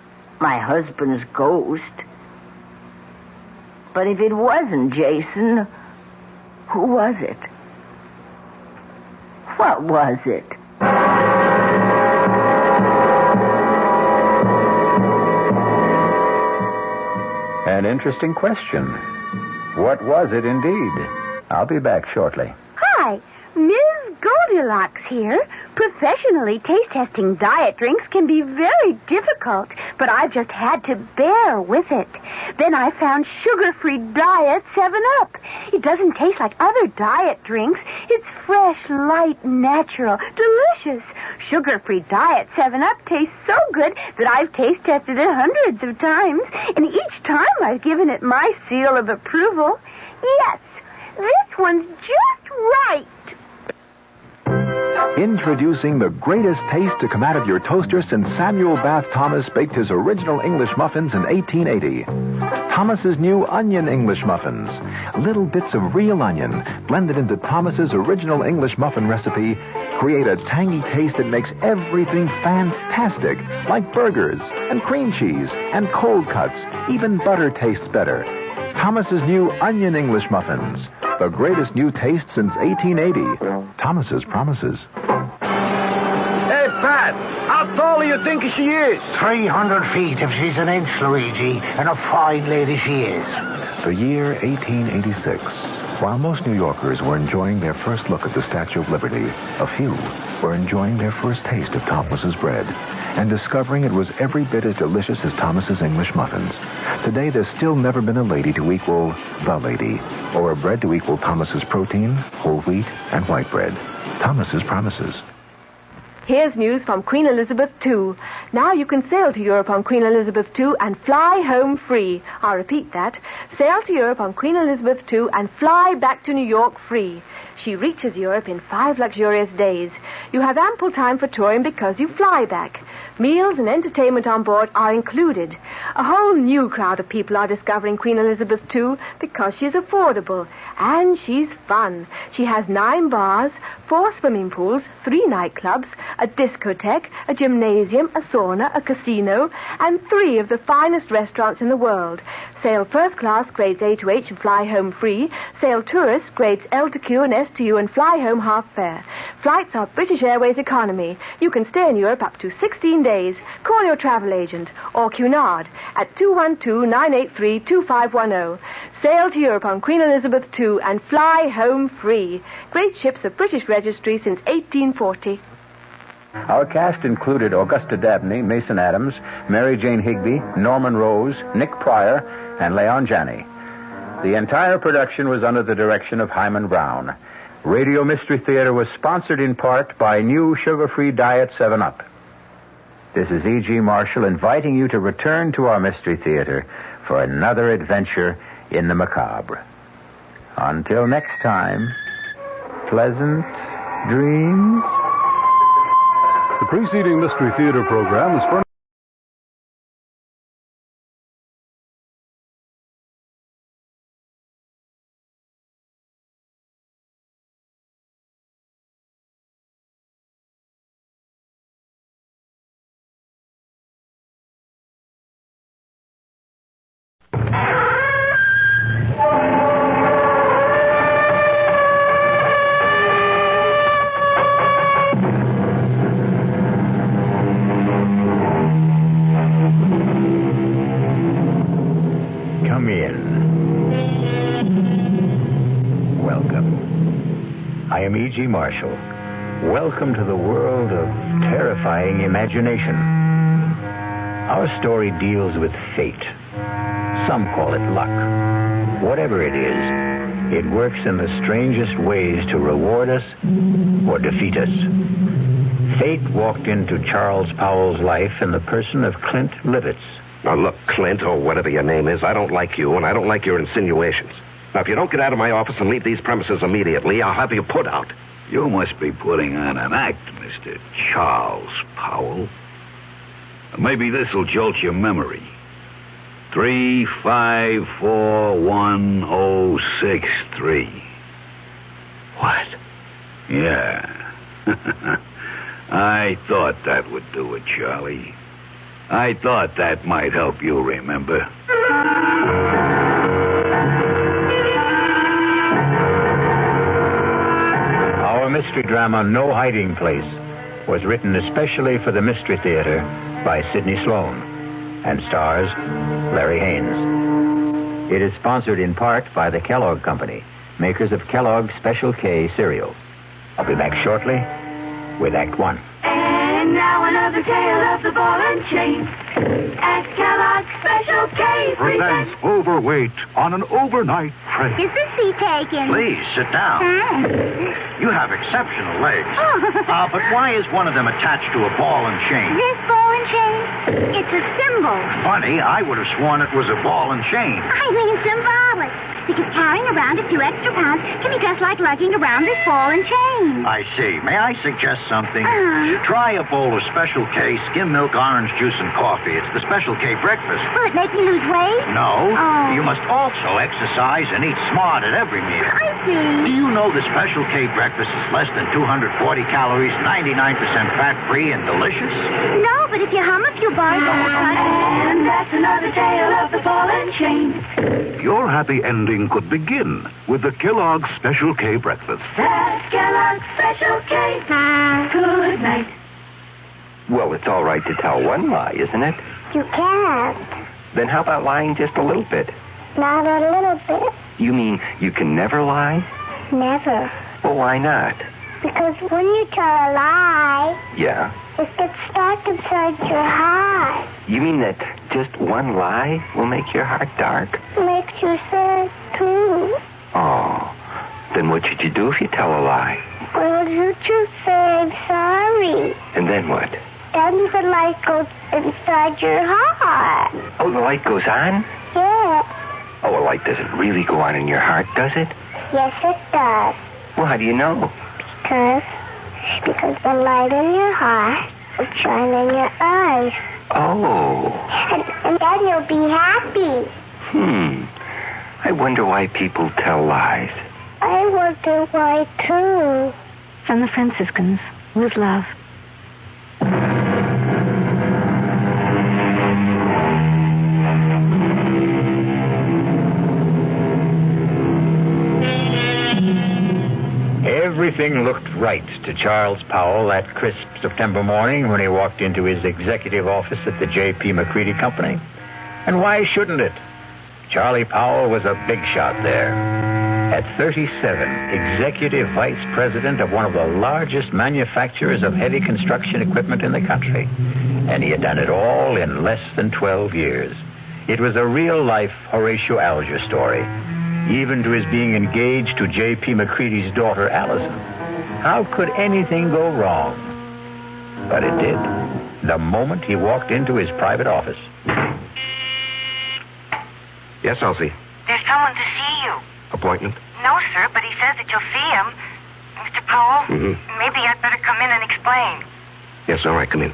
my husband's ghost. But if it wasn't Jason, who was it? What was it? An interesting question. What was it indeed? I'll be back shortly. Hi, Ms. Goldilocks here. Professionally taste-testing diet drinks can be very difficult, but I've just had to bear with it. Then I found sugar-free Diet 7-Up. It doesn't taste like other diet drinks. It's fresh, light, natural, delicious. Sugar-free Diet 7-Up tastes so good that I've taste-tested it hundreds of times, and each time I've given it my seal of approval. Yes, this one's just right. Introducing the greatest taste to come out of your toaster since Samuel Bath Thomas baked his original English muffins in 1880. Thomas's new onion English muffins. Little bits of real onion blended into Thomas's original English muffin recipe create a tangy taste that makes everything fantastic, like burgers and cream cheese and cold cuts. Even butter tastes better. Thomas's new onion English muffins. The greatest new taste since 1880. Thomas's promises. Hey, Pat, how tall do you think she is? 300 feet if she's an inch, Luigi, and a fine lady she is. The year 1886. While most New Yorkers were enjoying their first look at the Statue of Liberty, a few were enjoying their first taste of Thomas's bread and discovering it was every bit as delicious as Thomas's English muffins. Today, there's still never been a lady to equal the lady, or a bread to equal Thomas's protein, whole wheat, and white bread. Thomas's promises. Here's news from Queen Elizabeth II. Now you can sail to Europe on Queen Elizabeth II and fly home free. I'll repeat that. Sail to Europe on Queen Elizabeth II and fly back to New York free. She reaches Europe in 5 luxurious days. You have ample time for touring because you fly back. Meals and entertainment on board are included. A whole new crowd of people are discovering Queen Elizabeth II because she's affordable. And she's fun. She has 9 bars, 4 swimming pools, 3 nightclubs, a discotheque, a gymnasium, a sauna, a casino, and 3 of the finest restaurants in the world. Sail first class grades A to H and fly home free. Sail tourist grades L to Q and S to U and fly home half fare. Flights are British Airways economy. You can stay in Europe up to 16 days. Call your travel agent or Cunard at 212-983-2510. Sail to Europe on Queen Elizabeth II and fly home free. Great ships of British registry since 1840. Our cast included Augusta Dabney, Mason Adams, Mary Jane Higby, Norman Rose, Nick Pryor, and Leon Janney. The entire production was under the direction of Hyman Brown. Radio Mystery Theater was sponsored in part by new sugar-free Diet 7-Up. This is E.G. Marshall inviting you to return to our Mystery Theater for another adventure in the macabre. Until next time, pleasant dreams. The preceding Mystery Theater program is furnished. Come in. Welcome. I am E.G. Marshall. Welcome to the world of terrifying imagination. Our story deals with fate. Some call it luck. Whatever it is, it works in the strangest ways to reward us or defeat us. Fate walked into Charles Powell's life in the person of Clint Livitz. Now, look, Clint, or whatever your name is, I don't like you, and I don't like your insinuations. Now, if you don't get out of my office and leave these premises immediately, I'll have you put out. You must be putting on an act, Mr. Charles Powell. Maybe this'll jolt your memory. 3541063. What? Yeah. I thought that would do it, Charlie. I thought that might help you remember. Our mystery drama, No Hiding Place, was written especially for the Mystery Theater by Sidney Sloan and stars Larry Haynes. It is sponsored in part by the Kellogg Company, makers of Kellogg's Special K cereal. I'll be back shortly with Act One. And now another tale of the ball and chain at Kellogg's Special K. Presents Overweight on an overnight train. Is the seat taken? Please, sit down. You have exceptional legs. But why is one of them attached to a ball and chain? This ball and chain? It's a symbol. Funny, I would have sworn it was a ball and chain. I mean symbolic. Because carrying around a few extra pounds can be just like lugging around this ball and chain. I see. May I suggest something? Try a bowl of Special K skim milk, orange juice, and coffee. It's the Special K breakfast. Will it make me lose weight? No. You must also exercise and eat smart at every meal. I see. Do you know the Special K breakfast is less than 240 calories, 99% fat-free, and delicious? No, but if you hum a few bars... And that's another tale of the ball and chain. Your happy ending could begin with the Kellogg's Special K breakfast. That's Kellogg's Special K. Good night. Well, it's all right to tell one lie, isn't it? You can't. Then how about lying just a little bit? Not a little bit. You mean you can never lie? Never. Well, why not? Because when you tell a lie... Yeah? It gets stuck inside your heart. You mean that just one lie will make your heart dark? Makes you sad, too. Oh, then what should you do if you tell a lie? Well, you just say I'm sorry. And then what? Then the light goes inside your heart. Oh, the light goes on? Yeah. Oh, a light doesn't really go on in your heart, does it? Yes, it does. Well, how do you know? Because the light in your heart will shine in your eyes. Oh. And then you'll be happy. I wonder why people tell lies. I wonder why, too. From the Franciscans, with love. Everything looked right to Charles Powell that crisp September morning when he walked into his executive office at the J.P. McCready Company. And why shouldn't it? Charlie Powell was a big shot there. At 37, executive vice president of one of the largest manufacturers of heavy construction equipment in the country. And he had done it all in less than 12 years. It was a real-life Horatio Alger story, even to his being engaged to J.P. McCready's daughter, Allison. How could anything go wrong? But it did. The moment he walked into his private office. Yes, Elsie. There's someone to see you. Appointment? No, sir, but he says that you'll see him. Mr. Powell, maybe I'd better come in and explain. Yes, all right, come in.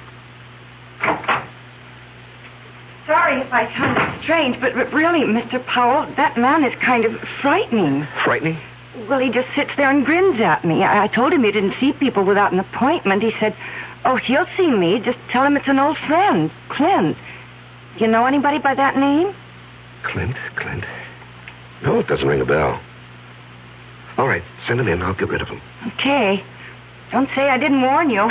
Sorry if I sound strange, but really, Mr. Powell, that man is kind of frightening. Frightening? Well, he just sits there and grins at me. I told him he didn't see people without an appointment. He said, oh, he'll see me. Just tell him it's an old friend, Clint. You know anybody by that name? Clint? No, it doesn't ring a bell. All right, send him in. I'll get rid of him. Okay. Don't say I didn't warn you.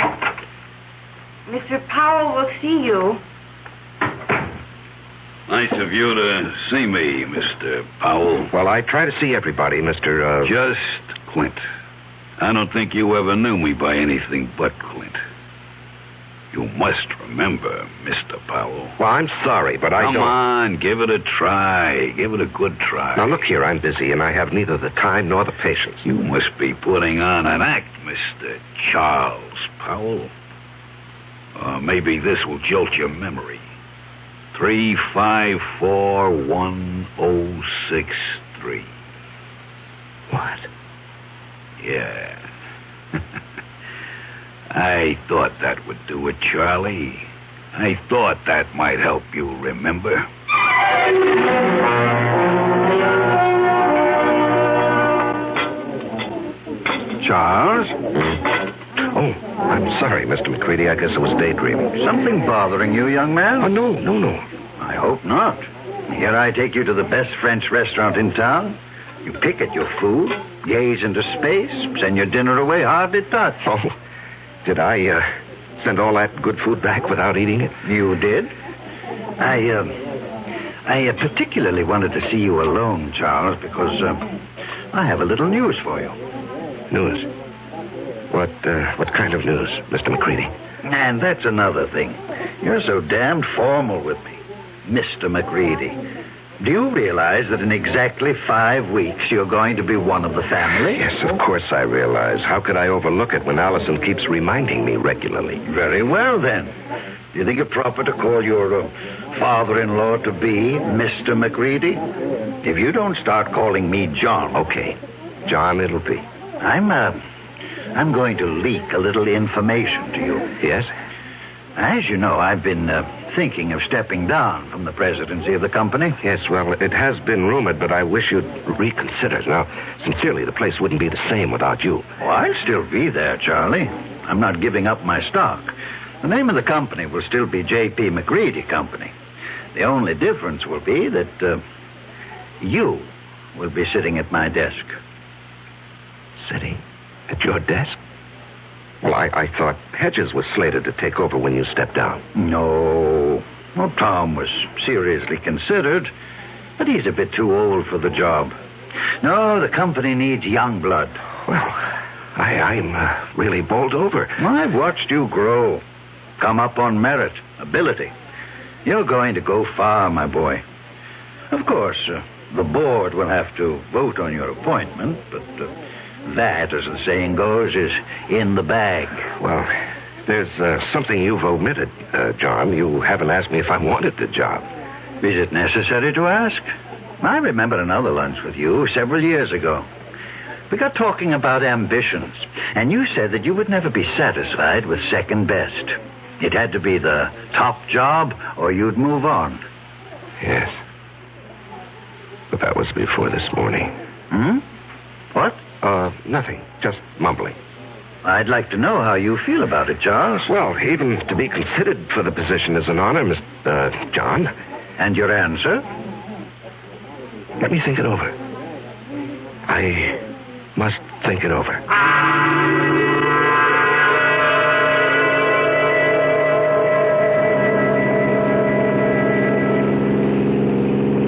Mr. Powell will see you. Nice of you to see me, Mr. Powell. Well, I try to see everybody, Mr. Just Clint. I don't think you ever knew me by anything but Clint. You must remember, Mr. Powell. Well, I'm sorry, but I don't... Come on, give it a try. Give it a good try. Now, look here, I'm busy, and I have neither the time nor the patience. You must be putting on an act, Mr. Charles Powell. Maybe this will jolt your memory. 3541063. What? Yeah. I thought that would do it, Charlie. I thought that might help you remember. Charles. Oh, I'm sorry, Mr. McCready. I guess I was daydreaming. Something bothering you, young man? Oh, no. I hope not. Here I take you to the best French restaurant in town. You pick at your food, gaze into space, send your dinner away hardly touched. Oh, did I send all that good food back without eating it? You did? I particularly wanted to see you alone, Charles, because I have a little news for you. News? What kind of news, Mr. McCready? And that's another thing. You're so damned formal with me, Mr. McCready. Do you realize that in exactly 5 weeks you're going to be one of the family? Yes, of course I realize. How could I overlook it when Allison keeps reminding me regularly? Very well, then. Do you think it proper to call your father-in-law to be Mr. McCready? If you don't start calling me John... Okay. John, it'll be. I'm going to leak a little information to you. Yes? As you know, I've been thinking of stepping down from the presidency of the company. Yes, well, it has been rumored, but I wish you'd reconsider. Now, sincerely, the place wouldn't be the same without you. Oh, I'll still be there, Charlie. I'm not giving up my stock. The name of the company will still be J.P. McCready Company. The only difference will be that you will be sitting at my desk. Sitting at your desk? Well, I thought Hedges was slated to take over when you stepped down. No. Well, Tom was seriously considered, but he's a bit too old for the job. No, the company needs young blood. Well, I'm really bowled over. I've watched you grow. Come up on merit, ability. You're going to go far, my boy. Of course, the board will have to vote on your appointment, but that, as the saying goes, is in the bag. Well, there's something you've omitted, John. You haven't asked me if I wanted the job. Is it necessary to ask? I remember another lunch with you several years ago. We got talking about ambitions, and you said that you would never be satisfied with second best. It had to be the top job, or you'd move on. Yes. But that was before this morning. What? Nothing. Just mumbling. I'd like to know how you feel about it, Charles. Well, even to be considered for the position is an honor, Mr. John. And your answer? Let me think it over. I must think it over.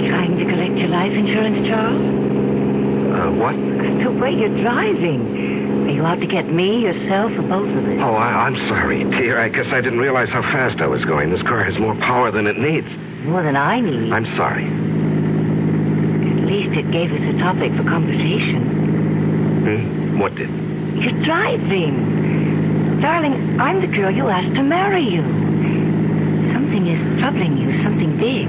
Trying to collect your life insurance, Charles? What? The way you're driving. Are you out to get me, yourself, or both of us? Oh, I'm sorry, dear. I guess I didn't realize how fast I was going. This car has more power than it needs. More than I need. I'm sorry. At least it gave us a topic for conversation. What did? You're driving. Darling, I'm the girl you asked to marry you. Something is troubling you, something big.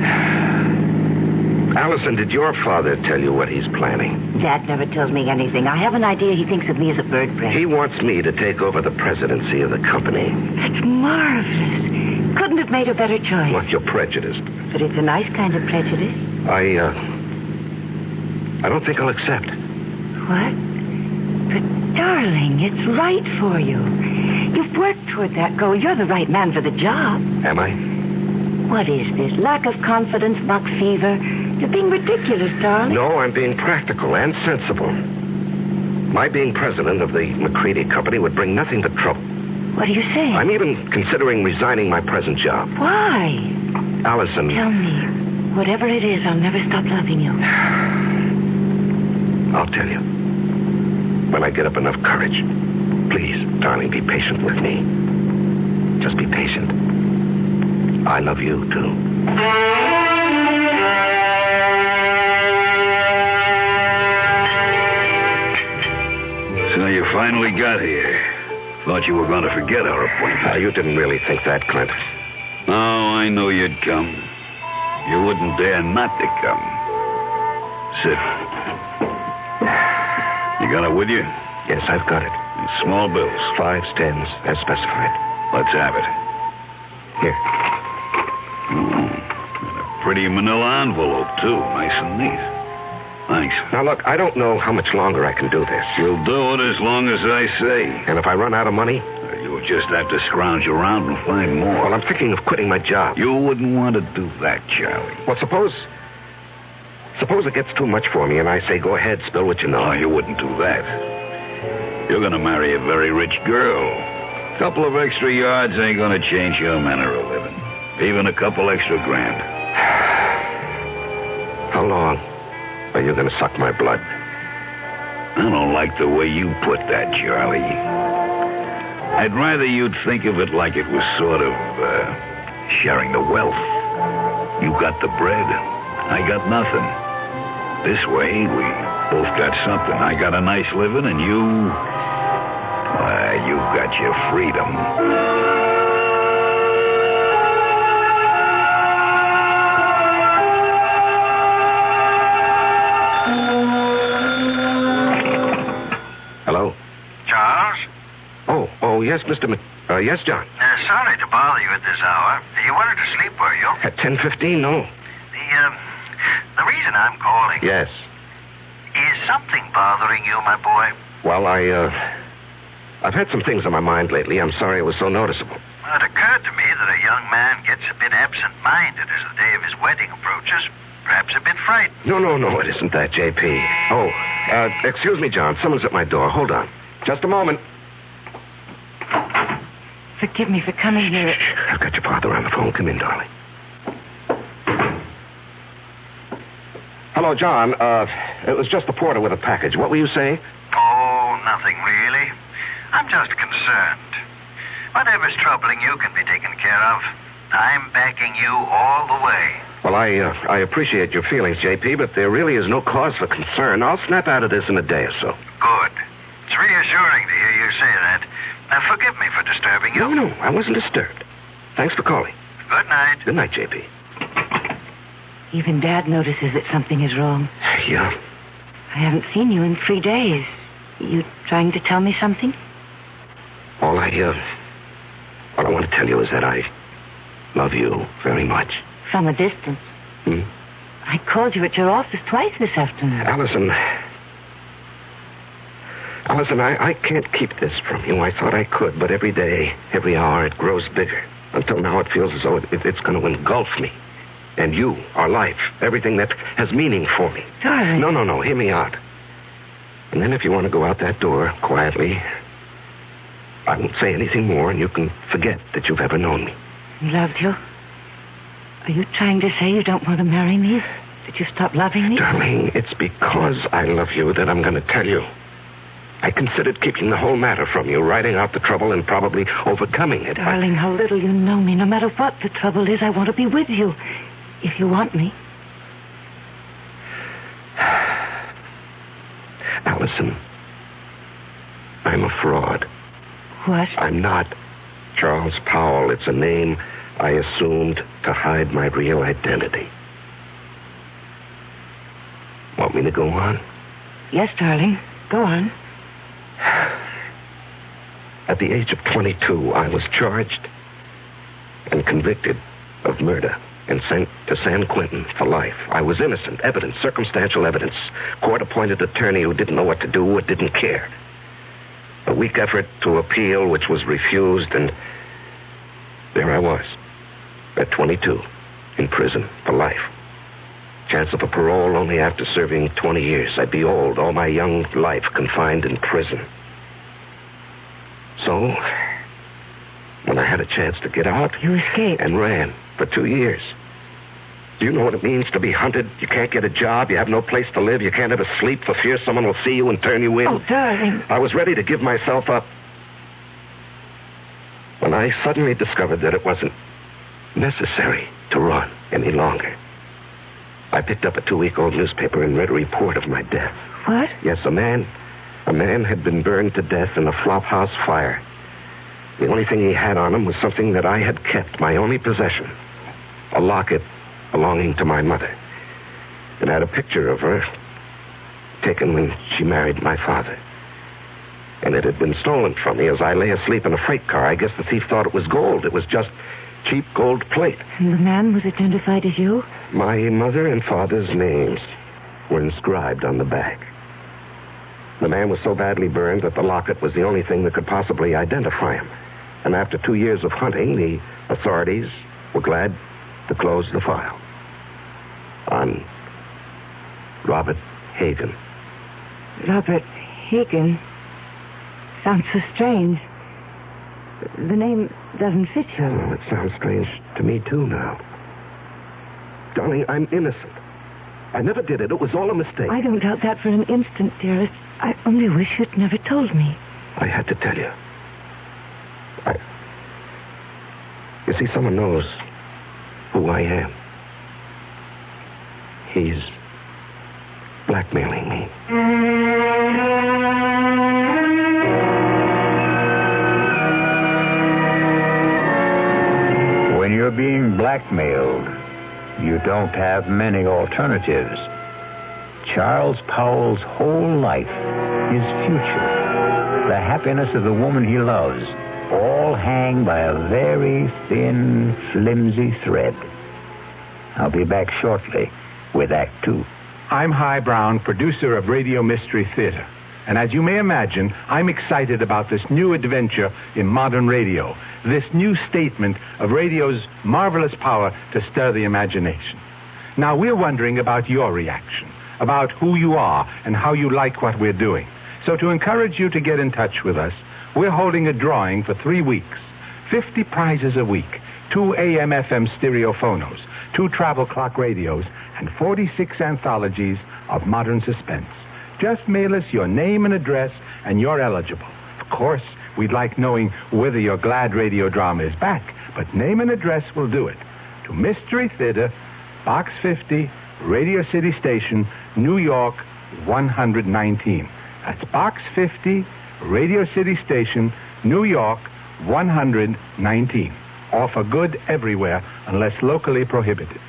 Allison, did your father tell you what he's planning? Dad never tells me anything. I have an idea he thinks of me as a bird brain. He wants me to take over the presidency of the company. That's marvelous. Couldn't have made a better choice. Well, you're prejudiced. But it's a nice kind of prejudice. I don't think I'll accept. What? But, darling, it's right for you. You've worked toward that goal. You're the right man for the job. Am I? What is this? Lack of confidence, muck fever? You're being ridiculous, darling. No, I'm being practical and sensible. My being president of the McCready Company would bring nothing but trouble. What are you saying? I'm even considering resigning my present job. Why? Allison... Tell me. Whatever it is, I'll never stop loving you. I'll tell you. When I get up enough courage. Please, darling, be patient with me. Just be patient. I love you, too. So you finally got here. Thought you were going to forget our appointment. You didn't really think that, Clint. Oh, I knew you'd come. You wouldn't dare not to come. Sit. You got it with you? Yes, I've got it. Small bills. 5s, 10s, as specified. Let's have it. Here. And a pretty manila envelope, too. Nice and neat. Thanks. Now, look, I don't know how much longer I can do this. You'll do it as long as I say. And if I run out of money? You'll just have to scrounge around and find more. Well, I'm thinking of quitting my job. You wouldn't want to do that, Charlie. Well, suppose it gets too much for me and I say, go ahead, spill what you know. No, you wouldn't do that. You're going to marry a very rich girl. A couple of extra yards ain't going to change your manner of living. Even a couple extra grand. How long are you going to suck my blood? I don't like the way you put that, Charlie. I'd rather you'd think of it like it was sort of sharing the wealth. You got the bread. I got nothing. This way, we both got something. I got a nice living, and you got your freedom. Hello? Charles? Oh, yes, Mr. yes, John. Sorry to bother you at this hour. You weren't asleep, were you? At 10:15, no. The reason I'm calling... Yes. Is something bothering you, my boy? Well, I've had some things on my mind lately. I'm sorry it was so noticeable. Well, it occurred to me that a young man gets a bit absent-minded as the day of his wedding approaches. Perhaps a bit frightened. No, it isn't that, J.P. Oh, excuse me, John. Someone's at my door. Hold on. Just a moment. Forgive me for coming here. I've got your father on the phone. Come in, darling. Hello, John. It was just the porter with a package. What were you saying? Oh, nothing really. I'm just concerned. Whatever's troubling you can be taken care of. I'm backing you all the way. Well, I appreciate your feelings, J.P., but there really is no cause for concern. I'll snap out of this in a day or so. Good. It's reassuring to hear you say that. Now, forgive me for disturbing you. No, I wasn't disturbed. Thanks for calling. Good night. Good night, J.P. Even Dad notices that something is wrong. Yeah. I haven't seen you in 3 days. You trying to tell me something? All I want to tell you is that I love you very much. From a distance. I called you at your office twice this afternoon. Allison, I can't keep this from you. I thought I could, but every day, every hour, it grows bigger. Until now, it feels as though it's going to engulf me. And you, our life, everything that has meaning for me. Darling. No, hear me out. And then if you want to go out that door quietly, I won't say anything more, and you can forget that you've ever known me. Loved you? Are you trying to say you don't want to marry me? That you stop loving me? Darling, it's because I love you that I'm going to tell you. I considered keeping the whole matter from you, writing out the trouble and probably overcoming it. Darling, how little you know me. No matter what the trouble is, I want to be with you. If you want me. Allison, I'm a fraud. What? I'm not Charles Powell. It's a name I assumed to hide my real identity. Want me to go on? Yes, darling. Go on. At the age of 22, I was charged and convicted of murder and sent to San Quentin for life. I was innocent. Evidence, circumstantial evidence. Court-appointed attorney who didn't know what to do or didn't care. A weak effort to appeal, which was refused, and there I was, at 22, in prison for life. Chance of a parole only after serving 20 years. I'd be old, all my young life confined in prison. So, when I had a chance to get out... You escaped. And ran for 2 years. Do you know what it means to be hunted? You can't get a job, you have no place to live, you can't ever sleep for fear someone will see you and turn you in. Oh, darling. I was ready to give myself up. When I suddenly discovered that it wasn't necessary to run any longer, I picked up a 2-week-old newspaper and read a report of my death. What? Yes, a man had been burned to death in a flophouse fire. The only thing he had on him was something that I had kept, my only possession. A locket belonging to my mother. It had a picture of her taken when she married my father. And it had been stolen from me as I lay asleep in a freight car. I guess the thief thought it was gold. It was just cheap gold plate. And the man was identified as you? My mother and father's names. were inscribed on the back. The man was so badly burned that the locket was the only thing that could possibly identify him. And after 2 years of hunting, the authorities were glad to close the file on Robert Hagen. Robert Hagen? Sounds so strange. The name doesn't fit you. Well, it sounds strange to me, too, now. Darling, I'm innocent. I never did it. It was all a mistake. I don't doubt that for an instant, dearest. I only wish you'd never told me. I had to tell you. You see, someone knows who I am. He's blackmailing me. When you're being blackmailed, you don't have many alternatives. Charles Powell's whole life, his future, the happiness of the woman he loves, all hang by a very thin, flimsy thread. I'll be back shortly with Act Two. I'm Hy Brown, producer of Radio Mystery Theater. And as you may imagine, I'm excited about this new adventure in modern radio, this new statement of radio's marvelous power to stir the imagination. Now, we're wondering about your reaction, about who you are and how you like what we're doing. So to encourage you to get in touch with us, we're holding a drawing for 3 weeks. 50 prizes a week, 2 AM/FM stereophonos, 2 travel clock radios, and 46 anthologies of modern suspense. Just mail us your name and address, and you're eligible. Of course, we'd like knowing whether your glad radio drama is back, but name and address will do it. To Mystery Theater, Box 50, Radio City Station, New York, 119. That's Box 50, Radio City Station, New York, 119. All for good everywhere, unless locally prohibited.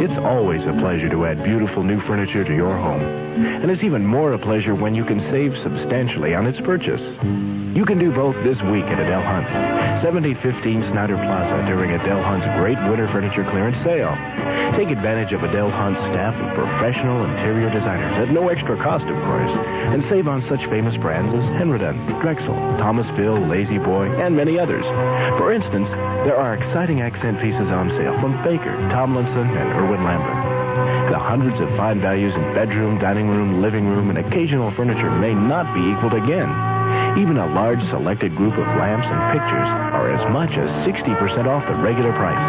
It's always a pleasure to add beautiful new furniture to your home. And it's even more a pleasure when you can save substantially on its purchase. You can do both this week at Adele Hunt's, 7015 Snyder Plaza during Adele Hunt's great winter furniture clearance sale. Take advantage of Adele Hunt's staff of professional interior designers at no extra cost, of course, and save on such famous brands as Henriton, Drexel, Thomasville, Lazy Boy, and many others. For instance, there are exciting accent pieces on sale from Baker, Tomlinson, and Irwin Lambert. The hundreds of fine values in bedroom, dining room, living room, and occasional furniture may not be equaled again. Even a large selected group of lamps and pictures are as much as 60% off the regular price.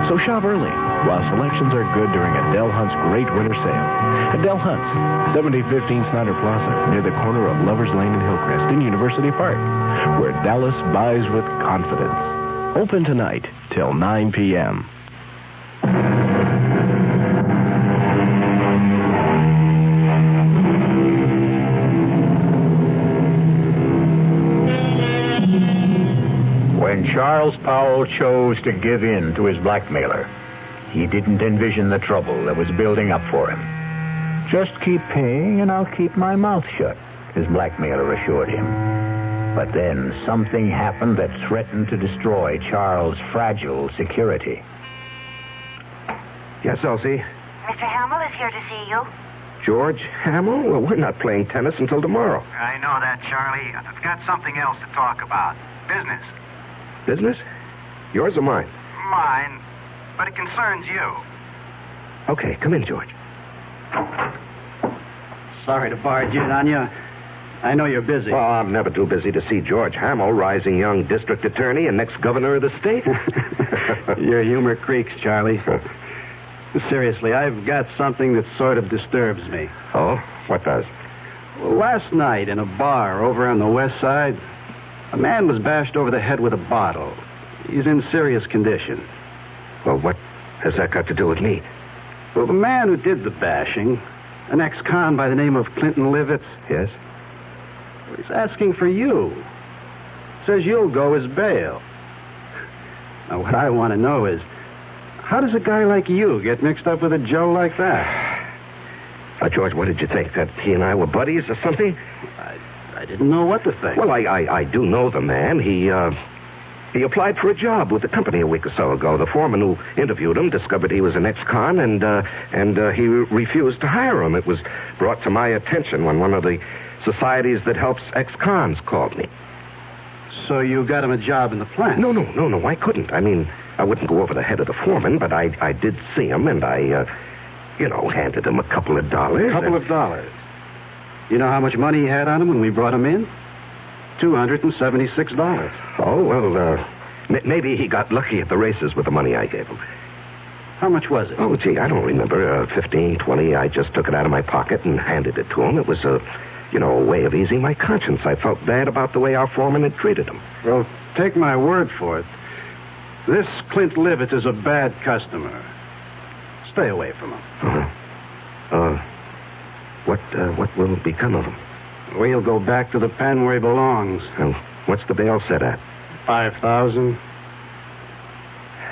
So shop early while selections are good during Adele Hunt's great winter sale. Adele Hunt's, 7015 Snyder Plaza, near the corner of Lovers Lane and Hillcrest in University Park, where Dallas buys with confidence. Open tonight till 9 p.m. When Charles Powell chose to give in to his blackmailer, he didn't envision the trouble that was building up for him. Just keep paying and I'll keep my mouth shut, his blackmailer assured him. But then something happened that threatened to destroy Charles' fragile security. Yes, Elsie? Mr. Hamill is here to see you. George Hamill? Well, we're not playing tennis until tomorrow. I know that, Charlie. I've got something else to talk about. Business. Business? Yours or mine? Mine, but it concerns you. Okay, come in, George. Sorry to barge in on you. I know you're busy. Well, I'm never too busy to see George Hamill, rising young district attorney and next governor of the state. Your humor creaks, Charlie. Seriously, I've got something that sort of disturbs me. Oh? What does? Last night in a bar over on the west side, a man was bashed over the head with a bottle. He's in serious condition. Well, what has that got to do with me? Well, the man who did the bashing, an ex-con by the name of Clinton Livitz. Yes? He's asking for you. Says you'll go as bail. Now, what I want to know is, how does a guy like you get mixed up with a Joe like that? George, what did you think? That he and I were buddies or something? I didn't know what to think. Well, I do know the man. He He applied for a job with the company a week or so ago. The foreman who interviewed him discovered he was an ex-con, and he refused to hire him. It was brought to my attention when one of the societies that helps ex-cons called me. So you got him a job in the plant? No, I couldn't. I mean, I wouldn't go over the head of the foreman, but I did see him, and I handed him a couple of dollars. Of dollars? You know how much money he had on him when we brought him in? $276. Oh, well, maybe he got lucky at the races with the money I gave him. How much was it? Oh, gee, I don't remember. 15, 20. I just took it out of my pocket and handed it to him. It was a way of easing my conscience. I felt bad about the way our foreman had treated him. Well, take my word for it. This Clint Livitz is a bad customer. Stay away from him. What will become of him? Well, he'll go back to the pen where he belongs. What's the bail set at? $5,000.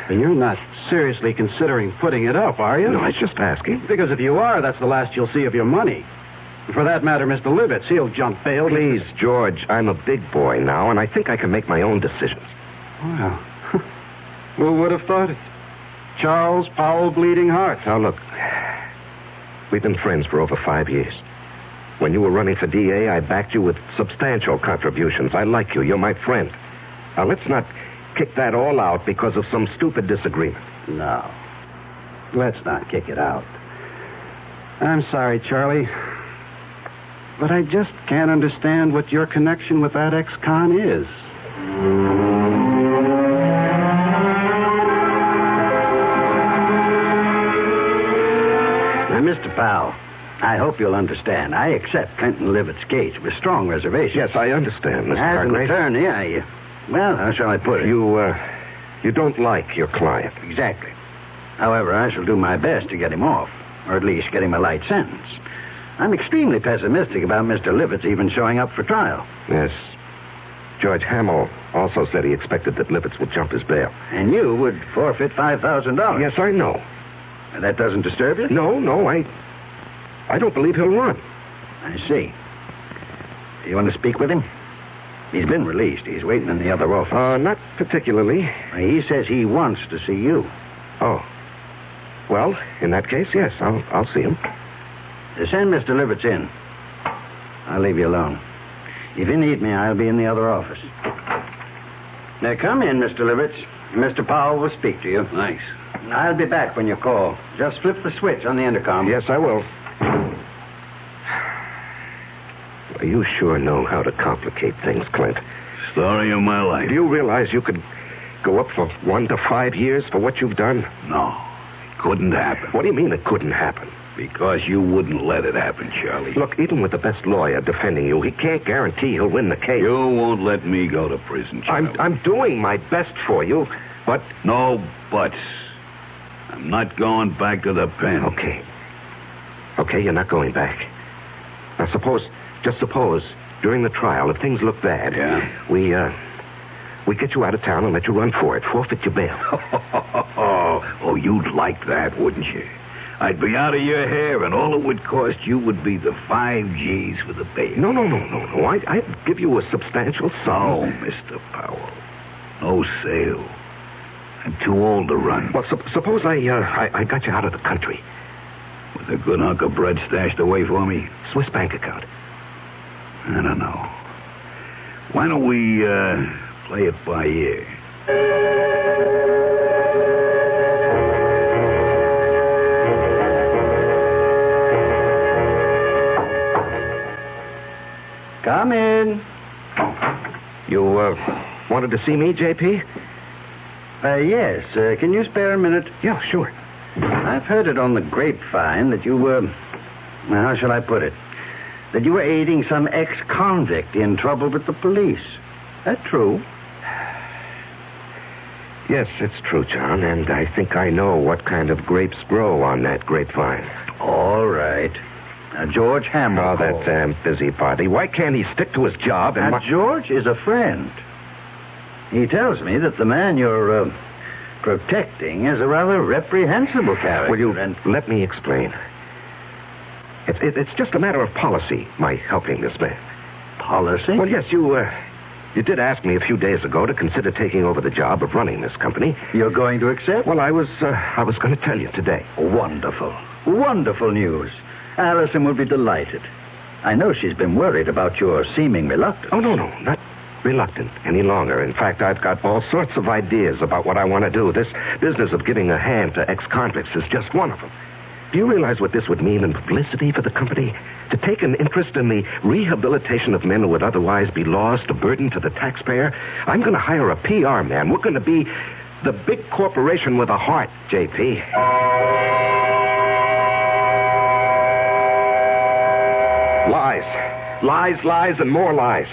And you're not seriously considering putting it up, are you? No, I was just asking. Because if you are, that's the last you'll see of your money. For that matter, Mr. Livitz, he'll jump bail. Please, George, I'm a big boy now, and I think I can make my own decisions. Well, who would have thought it? Charles Powell Bleeding Heart. Now, look, we've been friends for over 5 years. When you were running for DA, I backed you with substantial contributions. I like you. You're my friend. Now, let's not kick that all out because of some stupid disagreement. No. Let's not kick it out. I'm sorry, Charlie. But I just can't understand what your connection with that ex-con is. Now, Mr. Powell, I hope you'll understand. I accept Clinton Livitz's case with strong reservations. Yes, I understand, Mr. As Hargrave. an attorney, well, how shall I put it? You don't like your client. Exactly. However, I shall do my best to get him off, or at least get him a light sentence. I'm extremely pessimistic about Mr. Livitz even showing up for trial. Yes. George Hamill also said he expected that Livitz would jump his bail. And you would forfeit $5,000. Yes, I know. And that doesn't disturb you? No, I don't believe he'll run. I see. Do you want to speak with him? He's been released. He's waiting in the other office. Not particularly. He says he wants to see you. Oh. Well, in that case, yes, I'll see him. Send Mr. Livitz in. I'll leave you alone. If you need me, I'll be in the other office. Now, come in, Mr. Livitz. Mr. Powell will speak to you. Thanks. I'll be back when you call. Just flip the switch on the intercom. Yes, I will. You sure know how to complicate things, Clint. Story of my life. Do you realize you could go up for 1 to 5 years for what you've done? No, it couldn't happen. What do you mean it couldn't happen? Because you wouldn't let it happen, Charlie. Look, even with the best lawyer defending you, he can't guarantee he'll win the case. You won't let me go to prison, Charlie. I'm doing my best for you, but... No buts. I'm not going back to the pen. Okay, you're not going back. Now, just suppose, during the trial, if things look bad... Yeah? We get you out of town and let you run for it. Forfeit your bail. Oh, you'd like that, wouldn't you? I'd be out of your hair, and all it would cost you would be the 5 G's for the bail. No. I'd give you a substantial sum. Oh, Mr. Powell. No sale. I'm too old to run. Well, suppose I got you out of the country. With a good hunk of bread stashed away for me? Swiss bank account. I don't know. Why don't we play it by ear? Come in. You wanted to see me, J.P.? Yes. Can you spare a minute? Yeah, sure. I've heard it on the grapevine that you were... how shall I put it? That you were aiding some ex-convict in trouble with the police. That true? Yes, it's true, John, and I think I know what kind of grapes grow on that grapevine. All right. Now, George Hamill. Oh, that damn busybody. Why can't he stick to his job and... Now, George is a friend. He tells me that the man you're protecting is a rather reprehensible character. Will you let me explain? It's just a matter of policy, my helping this man. Policy? Well, yes, you You did ask me a few days ago to consider taking over the job of running this company. You're going to accept? Well, I was going to tell you today. Wonderful. Wonderful news. Allison will be delighted. I know she's been worried about your seeming reluctance. Oh, no, not reluctant any longer. In fact, I've got all sorts of ideas about what I want to do. This business of giving a hand to ex-convicts is just one of them. Do you realize what this would mean in publicity for the company? To take an interest in the rehabilitation of men who would otherwise be lost, a burden to the taxpayer? I'm going to hire a PR man. We're going to be the big corporation with a heart, JP. Lies, and more lies.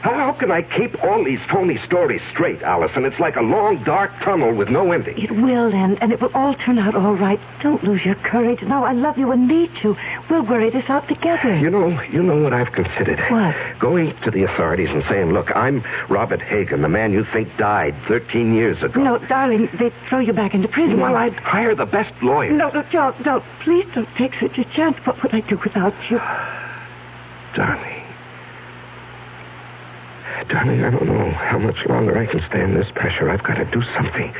How can I keep all these phony stories straight, Allison? It's like a long, dark tunnel with no ending. It will end, and it will all turn out all right. Don't lose your courage. Now, I love you and need you. We'll worry this out together. You know what I've considered? What? Going to the authorities and saying, look, I'm Robert Hagen, the man you think died 13 years ago. No, darling, they'd throw you back into prison. Well, I'd hire the best lawyer. No, don't. Please don't take such a chance. What would I do without you? Darling, I don't know how much longer I can stand this pressure. I've got to do something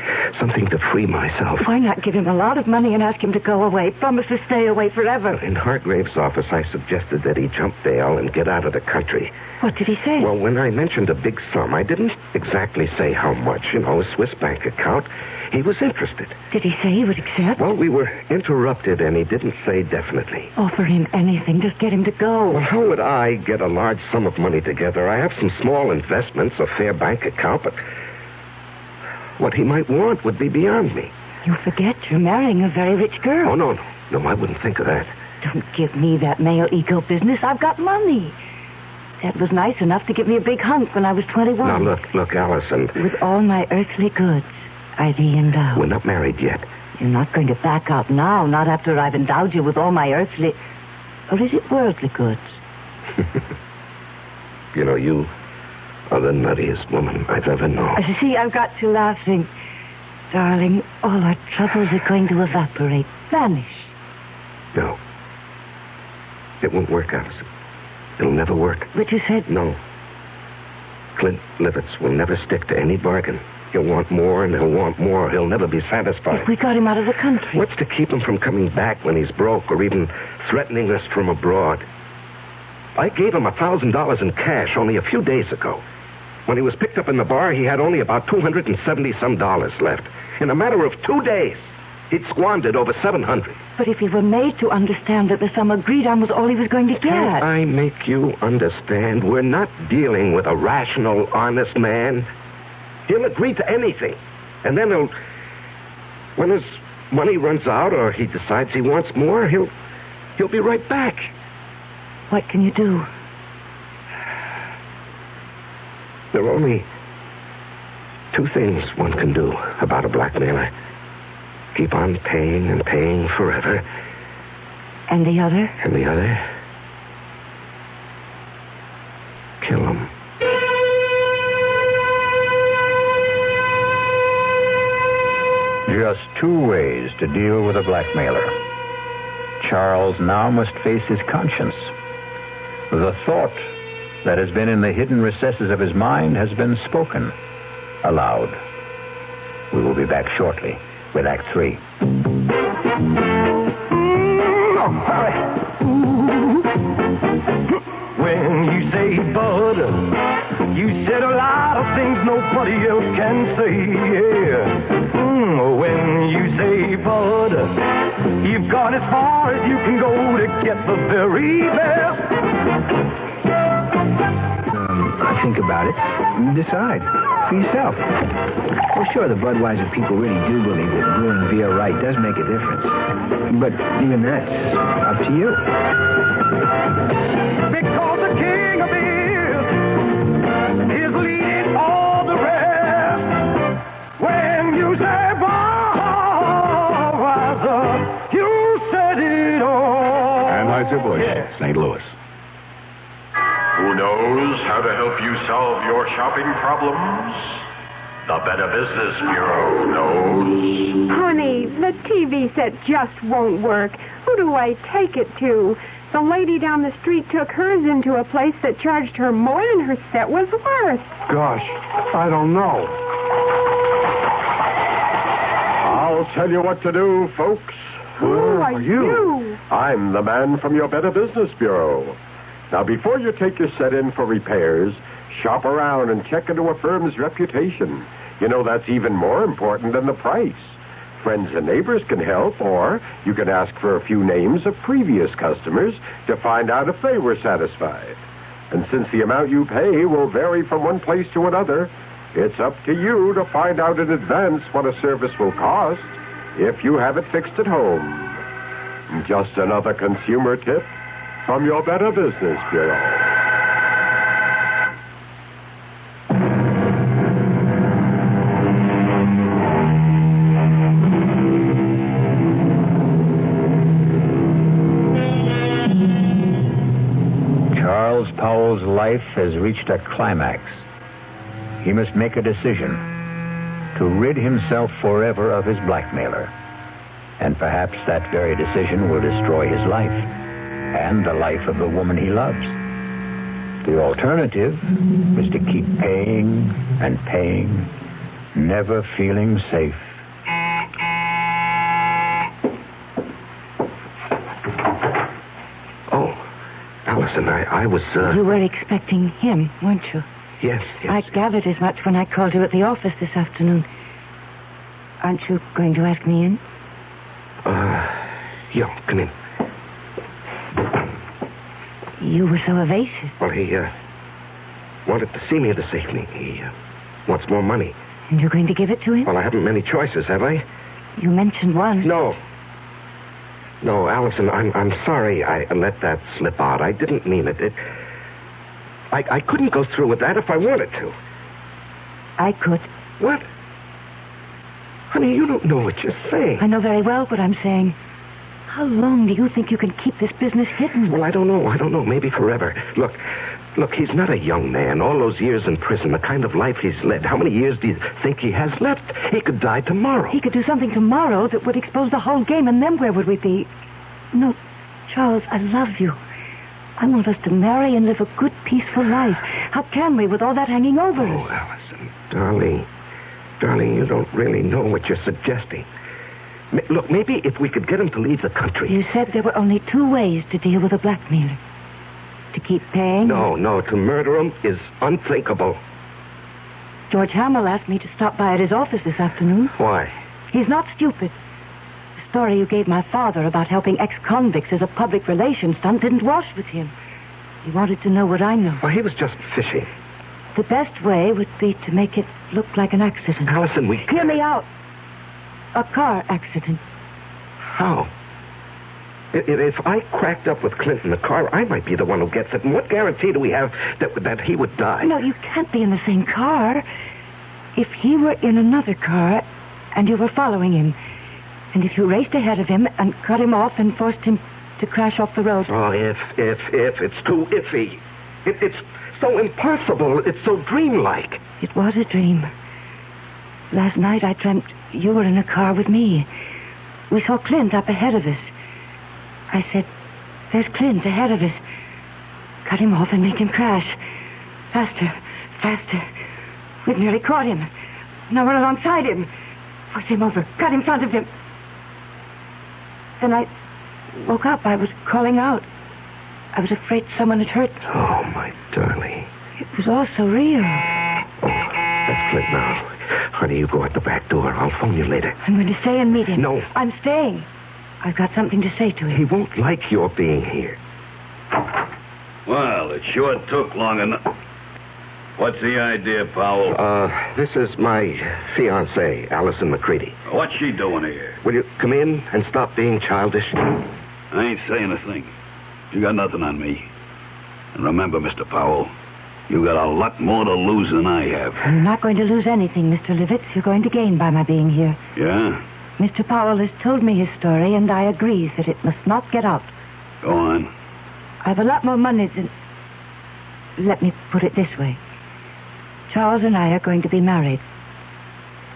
to free myself. Why not give him a lot of money and ask him to go away? Promise to stay away forever. In Hargrave's office, I suggested that he jump bail and get out of the country. What did he say? Well, when I mentioned a big sum, I didn't exactly say how much. A Swiss bank account. He was interested. Did he say he would accept? Well, we were interrupted, and he didn't say definitely. Offer him anything. Just get him to go. Well, how would I get a large sum of money together? I have some small investments, a fair bank account, but what he might want would be beyond me. You forget you're marrying a very rich girl. Oh, no, I wouldn't think of that. Don't give me that male ego business. I've got money. Dad was nice enough to give me a big hunk when I was 21. Now, look, Allison. With all my earthly goods, I thee endow. We're not married yet. You're not going to back out now, not after I've endowed you with all my earthly... Or is it worldly goods? You are the nuttiest woman I've ever known. See, I've got you laughing. Darling, all our troubles are going to evaporate, vanish. No. It won't work, Allison. It'll never work. But you said... No. Clint Livitz will never stick to any bargain. He'll want more, and he'll want more. He'll never be satisfied. If we got him out of the country. What's to keep him from coming back when he's broke or even threatening us from abroad? I gave him $1,000 in cash only a few days ago. When he was picked up in the bar, he had only about $270-some left. In a matter of 2 days, he'd squandered over $700. But if he were made to understand that the sum agreed on was all he was going to get... Can't I make you understand? We're not dealing with a rational, honest man. He'll agree to anything. And then when his money runs out or he decides he wants more, he'll be right back. What can you do? There are only 2 things one can do about a blackmailer. Keep on paying and paying forever. And the other? And the other? Kill him. Just 2 ways to deal with a blackmailer. Charles now must face his conscience. The thought that has been in the hidden recesses of his mind has been spoken aloud. We will be back shortly with Act 3. When you say bud, you said a lot of things nobody else can say, yeah. When you say bud, you've gone as far as you can go to get the very best. Think about it and decide for yourself. Well, sure, the Budweiser people really do believe that brewing beer right does make a difference. But even that's up to you. Because the king of beer is leading all the rest. When you say Budweiser, you said it all. Anheuser-Busch, St. Louis. Who knows how to help you solve your shopping problems? The Better Business Bureau knows. Honey, the TV set just won't work. Who do I take it to? The lady down the street took hers into a place that charged her more than her set was worth. Gosh, I don't know. I'll tell you what to do, folks. Who are you? I'm the man from your Better Business Bureau. Now, before you take your set in for repairs, shop around and check into a firm's reputation. You know, that's even more important than the price. Friends and neighbors can help, or you can ask for a few names of previous customers to find out if they were satisfied. And since the amount you pay will vary from one place to another, it's up to you to find out in advance what a service will cost if you have it fixed at home. Just another consumer tip from your Better Business Bureau. Charles Powell's life has reached a climax. He must make a decision to rid himself forever of his blackmailer. And perhaps that very decision will destroy his life and the life of the woman he loves. The alternative is to keep paying and paying, never feeling safe. Oh, Allison, I was, You were expecting him, weren't you? Yes. I gathered as much when I called you at the office this afternoon. Aren't you going to ask me in? Yeah, come in. You were so evasive. Well, he, wanted to see me this evening. He, wants more money. And you're going to give it to him? Well, I haven't many choices, have I? You mentioned one. No, Allison, I'm sorry I let that slip out. I didn't mean it. I couldn't go through with that if I wanted to. I could. What? Honey, you don't know what you're saying. I know very well what I'm saying. How long do you think you can keep this business hidden? Well, I don't know. Maybe forever. Look, he's not a young man. All those years in prison, the kind of life he's led. How many years do you think he has left? He could die tomorrow. He could do something tomorrow that would expose the whole game, and then where would we be? No, Charles, I love you. I want us to marry and live a good, peaceful life. How can we with all that hanging over us? Oh, Allison, darling, you don't really know what you're suggesting. Look, maybe if we could get him to leave the country. You said there were only two ways to deal with a blackmailer. To keep paying? No, to murder him is unthinkable. George Hamill asked me to stop by at his office this afternoon. Why? He's not stupid. The story you gave my father about helping ex-convicts as a public relations stunt didn't wash with him. He wanted to know what I know. Well, he was just fishing. The best way would be to make it look like an accident. Allison, Hear me out. A car accident. How? If I cracked up with Clint in the car, I might be the one who gets it. And what guarantee do we have that he would die? No, you can't be in the same car. If he were in another car and you were following him, and if you raced ahead of him and cut him off and forced him to crash off the road. Oh, if. It's too iffy. It's so impossible. It's so dreamlike. It was a dream. Last night I dreamt you were in a car with me. We saw Clint up ahead of us. I said, there's Clint ahead of us. Cut him off and make him crash. Faster. We've nearly caught him. Now run alongside him. Push him over. Cut in front of him. Then I woke up. I was calling out. I was afraid someone had hurt me. Oh, my darling. It was all so real. That's Clint now. Honey, you go out the back door. I'll phone you later. I'm going to stay and meet him. No. I'm staying. I've got something to say to him. He won't like your being here. Well, it sure took long enough. What's the idea, Powell? This is my fiancée, Allison McCready. What's she doing here? Will you come in and stop being childish? I ain't saying a thing. You got nothing on me. And remember, Mr. Powell, you got a lot more to lose than I have. I'm not going to lose anything, Mr. Livitz. You're going to gain by my being here. Yeah? Mr. Powell has told me his story, and I agree that it must not get out. Go on. I've a lot more money than... Let me put it this way. Charles and I are going to be married.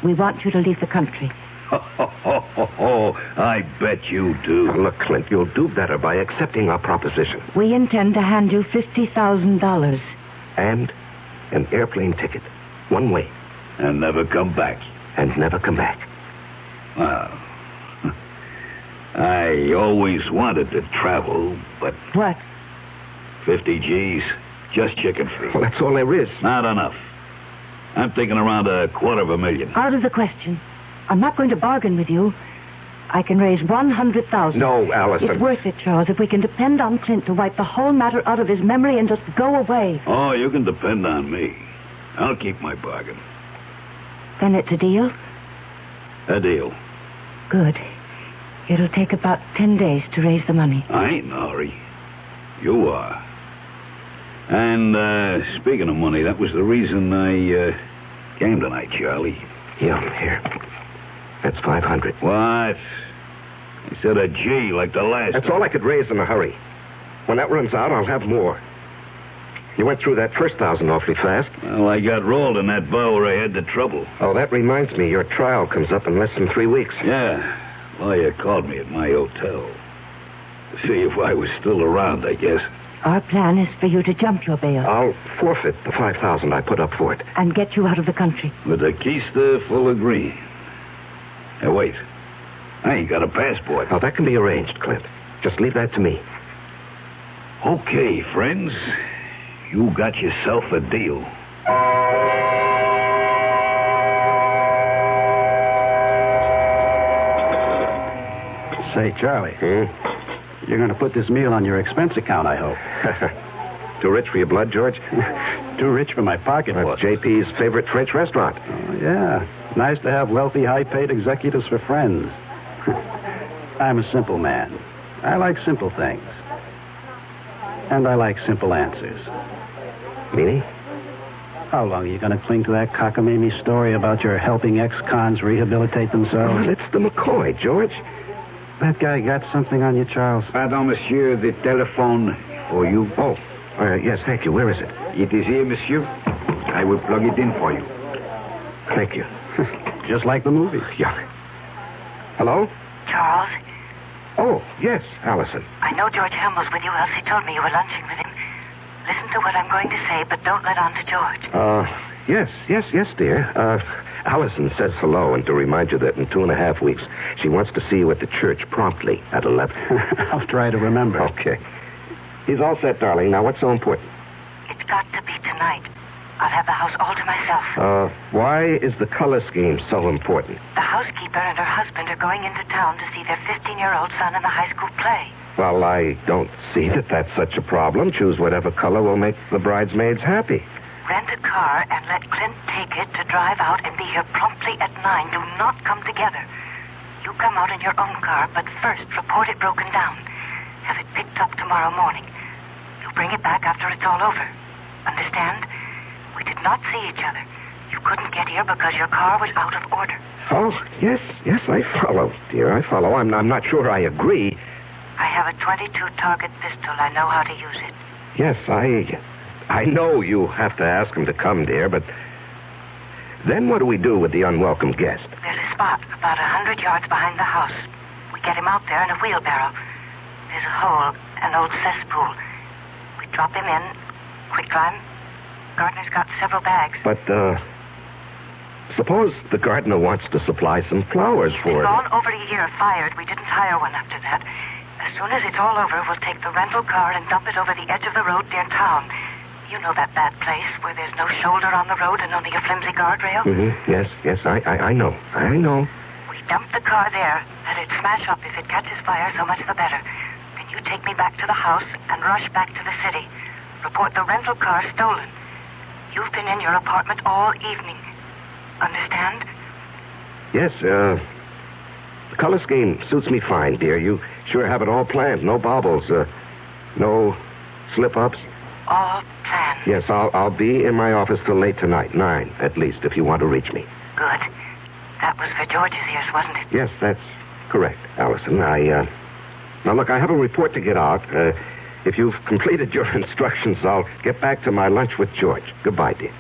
We want you to leave the country. I bet you do. Look, Clint, you'll do better by accepting our proposition. We intend to hand you $50,000. And an airplane ticket. One way. And never come back. And never come back. Well, I always wanted to travel, but... What? 50 G's. Just chicken feed. Well, that's all there is. Not enough. I'm thinking around $250,000. Out of the question. I'm not going to bargain with you. I can raise $100,000. No, Allison. It's worth it, Charles, if we can depend on Clint to wipe the whole matter out of his memory and just go away. Oh, you can depend on me. I'll keep my bargain. Then it's a deal? A deal. Good. It'll take about 10 days to raise the money. I ain't in a hurry. You are. And, speaking of money, that was the reason I came tonight, Charlie. Yeah, here. That's $500. What? You said a G like the last. That's all I could raise in a hurry. When that runs out, I'll have more. You went through that first 1,000 awfully fast. Well, I got rolled in that bar where I had the trouble. Oh, that reminds me. Your trial comes up in less than 3 weeks. Yeah. Lawyer called me at my hotel. To see if I was still around, I guess. Our plan is for you to jump your bail. I'll forfeit the $5,000 I put up for it. And get you out of the country. With a keister full of green. Hey, wait. I ain't got a passport. Oh, that can be arranged, Clint. Just leave that to me. Okay, friends. You got yourself a deal. Say, Charlie. You're going to put this meal on your expense account, I hope. Too rich for your blood, George? Too rich for my pocketbook. That's JP's favorite French restaurant. Oh, yeah. Nice to have wealthy, high-paid executives for friends. I'm a simple man. I like simple things. And I like simple answers. Meaning? How long are you going to cling to that cockamamie story about your helping ex-cons rehabilitate themselves? Well, it's the McCoy, George. That guy got something on you, Charles? Pardon, monsieur, the telephone for you. Oh, yes, thank you. Where is it? It is here, monsieur. I will plug it in for you. Thank you. Just like the movies. Yeah. Hello? Charles? Oh, yes, Allison. I know George Helmel's with you, else he told me you were lunching with him. Listen to what I'm going to say, but don't let on to George. Yes, dear. Allison says hello, and to remind you that in 2.5 weeks, she wants to see you at the church promptly at 11. I'll try to remember. Okay. He's all set, darling. Now, what's so important? It's got to be tonight. I'll have the house all to myself. Why is the color scheme so important? The housekeeper and her husband are going into town to see their 15-year-old son in the high school play. Well, I don't see that that's such a problem. Choose whatever color will make the bridesmaids happy. Rent a car and let Clint take it to drive out and be here promptly at 9. Do not come together. You come out in your own car, but first report it broken down. Have it picked up tomorrow morning. You'll bring it back after it's all over. Understand? We did not see each other. You couldn't get here because your car was out of order. Oh, yes, I follow, dear. I follow. I'm not sure I agree. I have a .22 target pistol. I know how to use it. Yes, I know you have to ask him to come, dear, but then what do we do with the unwelcome guest? There's a spot about 100 yards behind the house. We get him out there in a wheelbarrow. There's a hole, an old cesspool. We drop him in, quick climb. Gardener's got several bags. But, suppose the gardener wants to supply some flowers for it. He's gone over a year fired. We didn't hire one after that. As soon as it's all over, we'll take the rental car and dump it over the edge of the road near town. You know that bad place where there's no shoulder on the road and only a flimsy guardrail? Mm-hmm. Yes, I know. We dump the car there. Let it smash up. If it catches fire, so much the better. Then you take me back to the house and rush back to the city. Report the rental car stolen. You've been in your apartment all evening. Understand? Yes, the color scheme suits me fine, dear. You sure have it all planned. No baubles, no slip-ups. All planned. Yes, I'll be in my office till late tonight, 9 at least, if you want to reach me. Good. That was for George's ears, wasn't it? Yes, that's correct, Allison. Now, look, I have a report to get out. If you've completed your instructions, I'll get back to my lunch with George. Goodbye, dear.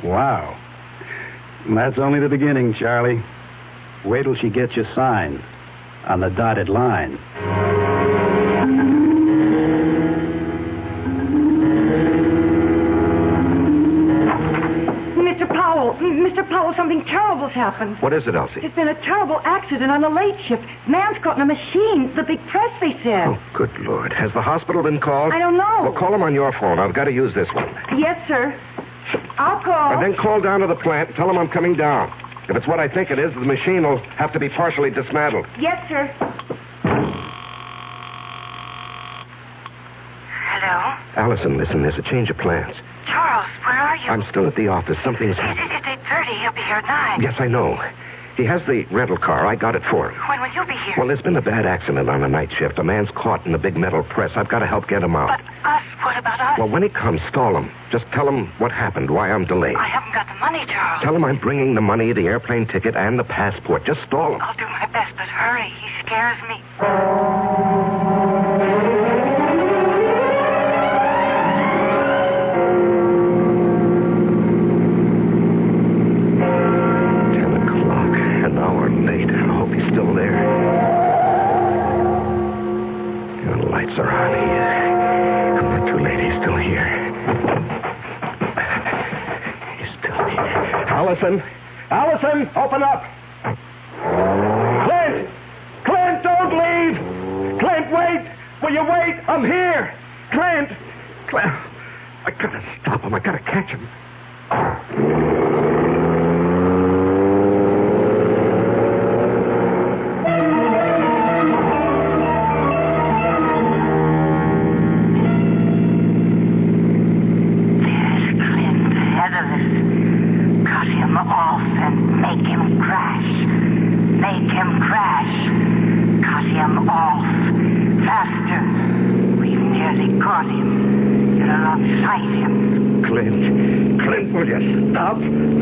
Wow. And that's only the beginning, Charlie. Wait till she gets you signed on the dotted line. Mr. Powell, something terrible's happened. What is it, Elsie? There's been a terrible accident on the late shift. Man's caught in a machine. The big press, they said. Oh, good Lord. Has the hospital been called? I don't know. Well, call him on your phone. I've got to use this one. Yes, sir. I'll call. And then call down to the plant and tell them I'm coming down. If it's what I think it is, the machine will have to be partially dismantled. Yes, sir. Hello? Allison, listen, there's a change of plans. Charles, where are you? I'm still at the office. Something's... It's 8:30. He'll be here at 9. Yes, I know. He has the rental car. I got it for him. When will you be here? Well, there's been a bad accident on the night shift. A man's caught in the big metal press. I've got to help get him out. But us? What about us? Well, when he comes, stall him. Just tell him what happened, why I'm delayed. I haven't got the money, Charles. Tell him I'm bringing the money, the airplane ticket, and the passport. Just stall him. I'll do my best, but hurry. He scares me. Are on. I'm not too late. He's still here. He's still here. Allison, open up. Clint, don't leave. Clint, wait. Will you wait? I'm here. Clint. I gotta stop him. I gotta catch him.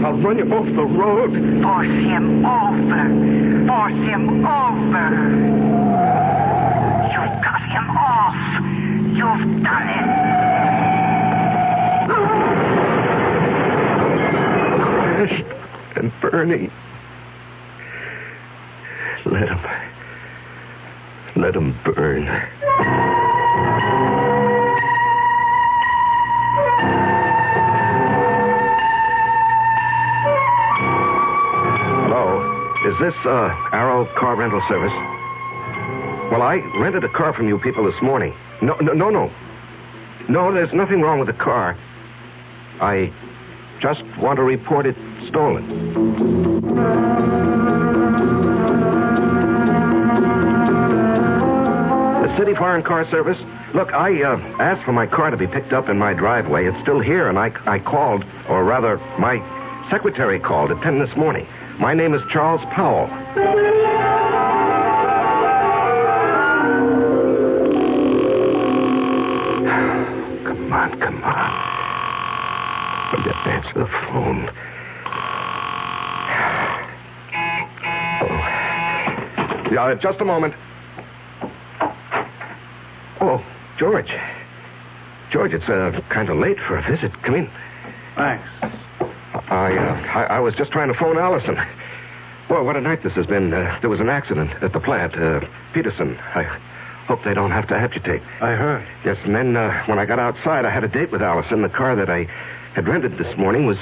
I'll run you off the road. Force him over. Force him over. You've got him off. You've done it. Crashed and burning. Let him burn. Is this, Arrow Car Rental Service? Well, I rented a car from you people this morning. No. No, there's nothing wrong with the car. I just want to report it stolen. The City Foreign Car Service? Look, I asked for my car to be picked up in my driveway. It's still here, and I called, or rather, my secretary called at 10 this morning. My name is Charles Powell. Come on. Will you answer the phone? Oh. Yeah, just a moment. Oh, George. George, it's kind of late for a visit. Come in. Thanks. I was just trying to phone Allison. Well, what a night this has been. There was an accident at the plant. Peterson. I hope they don't have to agitate. I heard. Yes, and then when I got outside, I had a date with Allison. The car that I had rented this morning was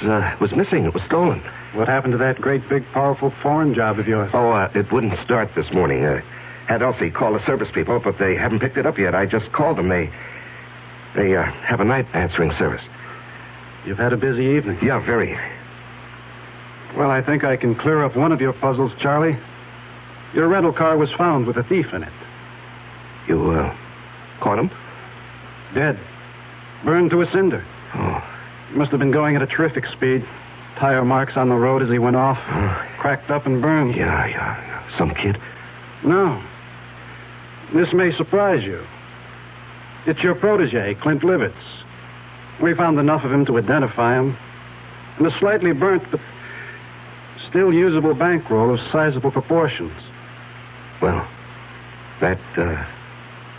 missing. It was stolen. What happened to that great, big, powerful foreign job of yours? Oh, it wouldn't start this morning. Had Elsie call the service people, but they haven't picked it up yet. I just called them. They have a night answering service. You've had a busy evening. Yeah, very. Well, I think I can clear up one of your puzzles, Charlie. Your rental car was found with a thief in it. You, caught him? Dead. Burned to a cinder. Oh. He must have been going at a terrific speed. Tire marks on the road as he went off. Cracked up and burned. Yeah. Some kid? No. This may surprise you. It's your protege, Clint Livitz. We found enough of him to identify him. And a slightly burnt, but still usable bankroll of sizable proportions. Well, that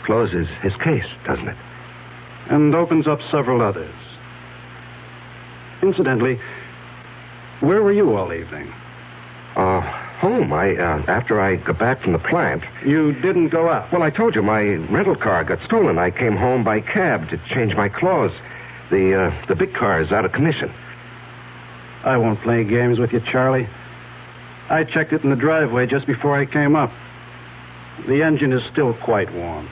closes his case, doesn't it? And opens up several others. Incidentally, Where were you all evening? Home. After I got back from the plant. You didn't go out? Well, I told you my rental car got stolen. I came home by cab to change my clothes. The big car is out of commission. I won't play games with you, Charlie. I checked it in the driveway just before I came up. The engine is still quite warm.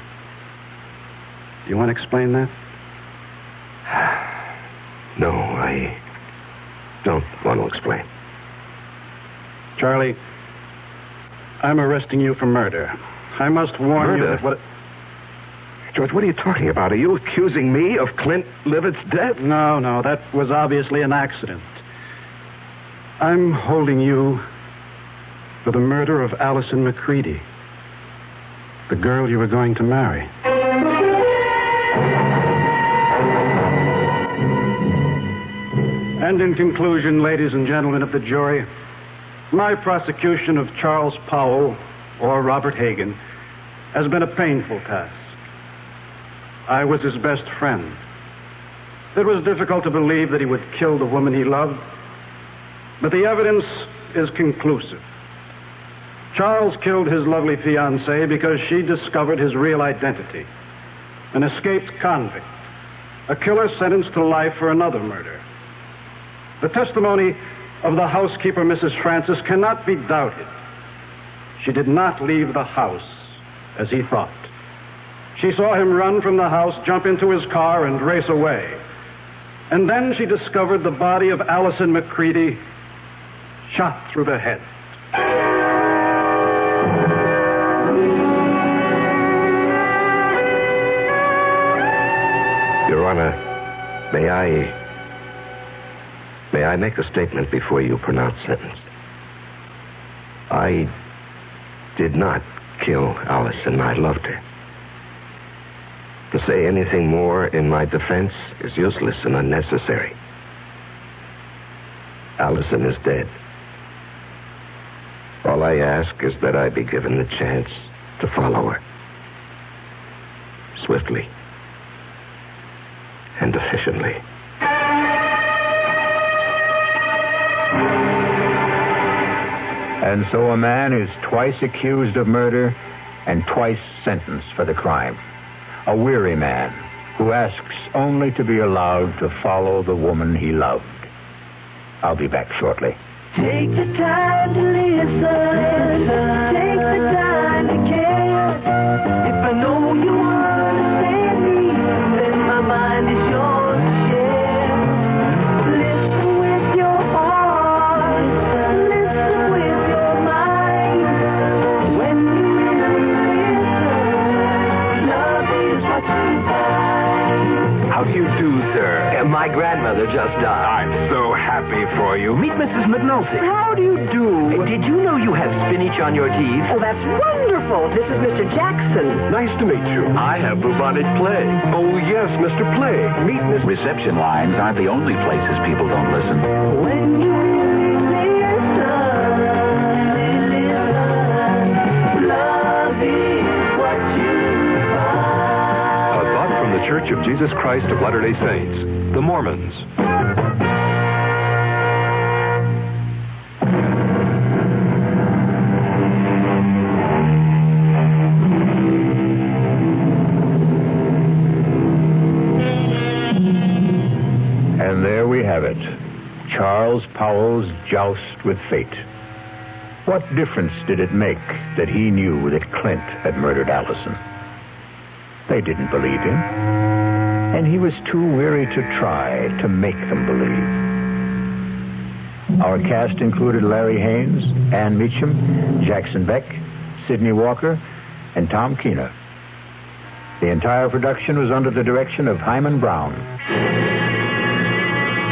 Do you want to explain that? No, I don't want to explain. Charlie, I'm arresting you for murder. I must warn you that George, what are you talking about? Are you accusing me of Clint Livett's death? No, that was obviously an accident. I'm holding you for the murder of Allison McCready, the girl you were going to marry. And in conclusion, ladies and gentlemen of the jury, my prosecution of Charles Powell, or Robert Hagan, has been a painful task. I was his best friend. It was difficult to believe that he would kill the woman he loved, but the evidence is conclusive. Charles killed his lovely fiancée because she discovered his real identity. An escaped convict, a killer sentenced to life for another murder. The testimony of the housekeeper, Mrs. Francis, cannot be doubted. She did not leave the house as he thought. She saw him run from the house, jump into his car, and race away. And then she discovered the body of Allison McCready shot through the head. Your Honor, may I make a statement before you pronounce sentence? I did not kill Allison. I loved her. To say anything more in my defense is useless and unnecessary. Allison is dead. All I ask is that I be given the chance to follow her. Swiftly and efficiently. And so a man is twice accused of murder and twice sentenced for the crime. A weary man who asks only to be allowed to follow the woman he loved. I'll be back shortly. Take the time to listen. Take the time to care. If I know you understand me, then my mind is yours to share. Listen with your heart. Listen with your mind. When you really listen, love is what you find. How do you do, sir? My grandmother just died. I'm so happy for you. Meet Mrs. McNulty. How do you do? Did you know you have spinach on your teeth? Oh, that's wonderful. This is Mr. Jackson. Nice to meet you. I have bubonic plague. Oh, yes, Mr. Plague. Meet Miss... Reception lines aren't the only places people don't listen. When you listen, love is what you find. A thought from the Church of Jesus Christ of Latter-day Saints, the Mormons. And there we have it. Charles Powell's joust with fate. What difference did it make that he knew that Clint had murdered Allison? They didn't believe him, and he was too weary to try to make them believe. Our cast included Larry Haynes, Ann Meacham, Jackson Beck, Sidney Walker, and Tom Keener. The entire production was under the direction of Hyman Brown.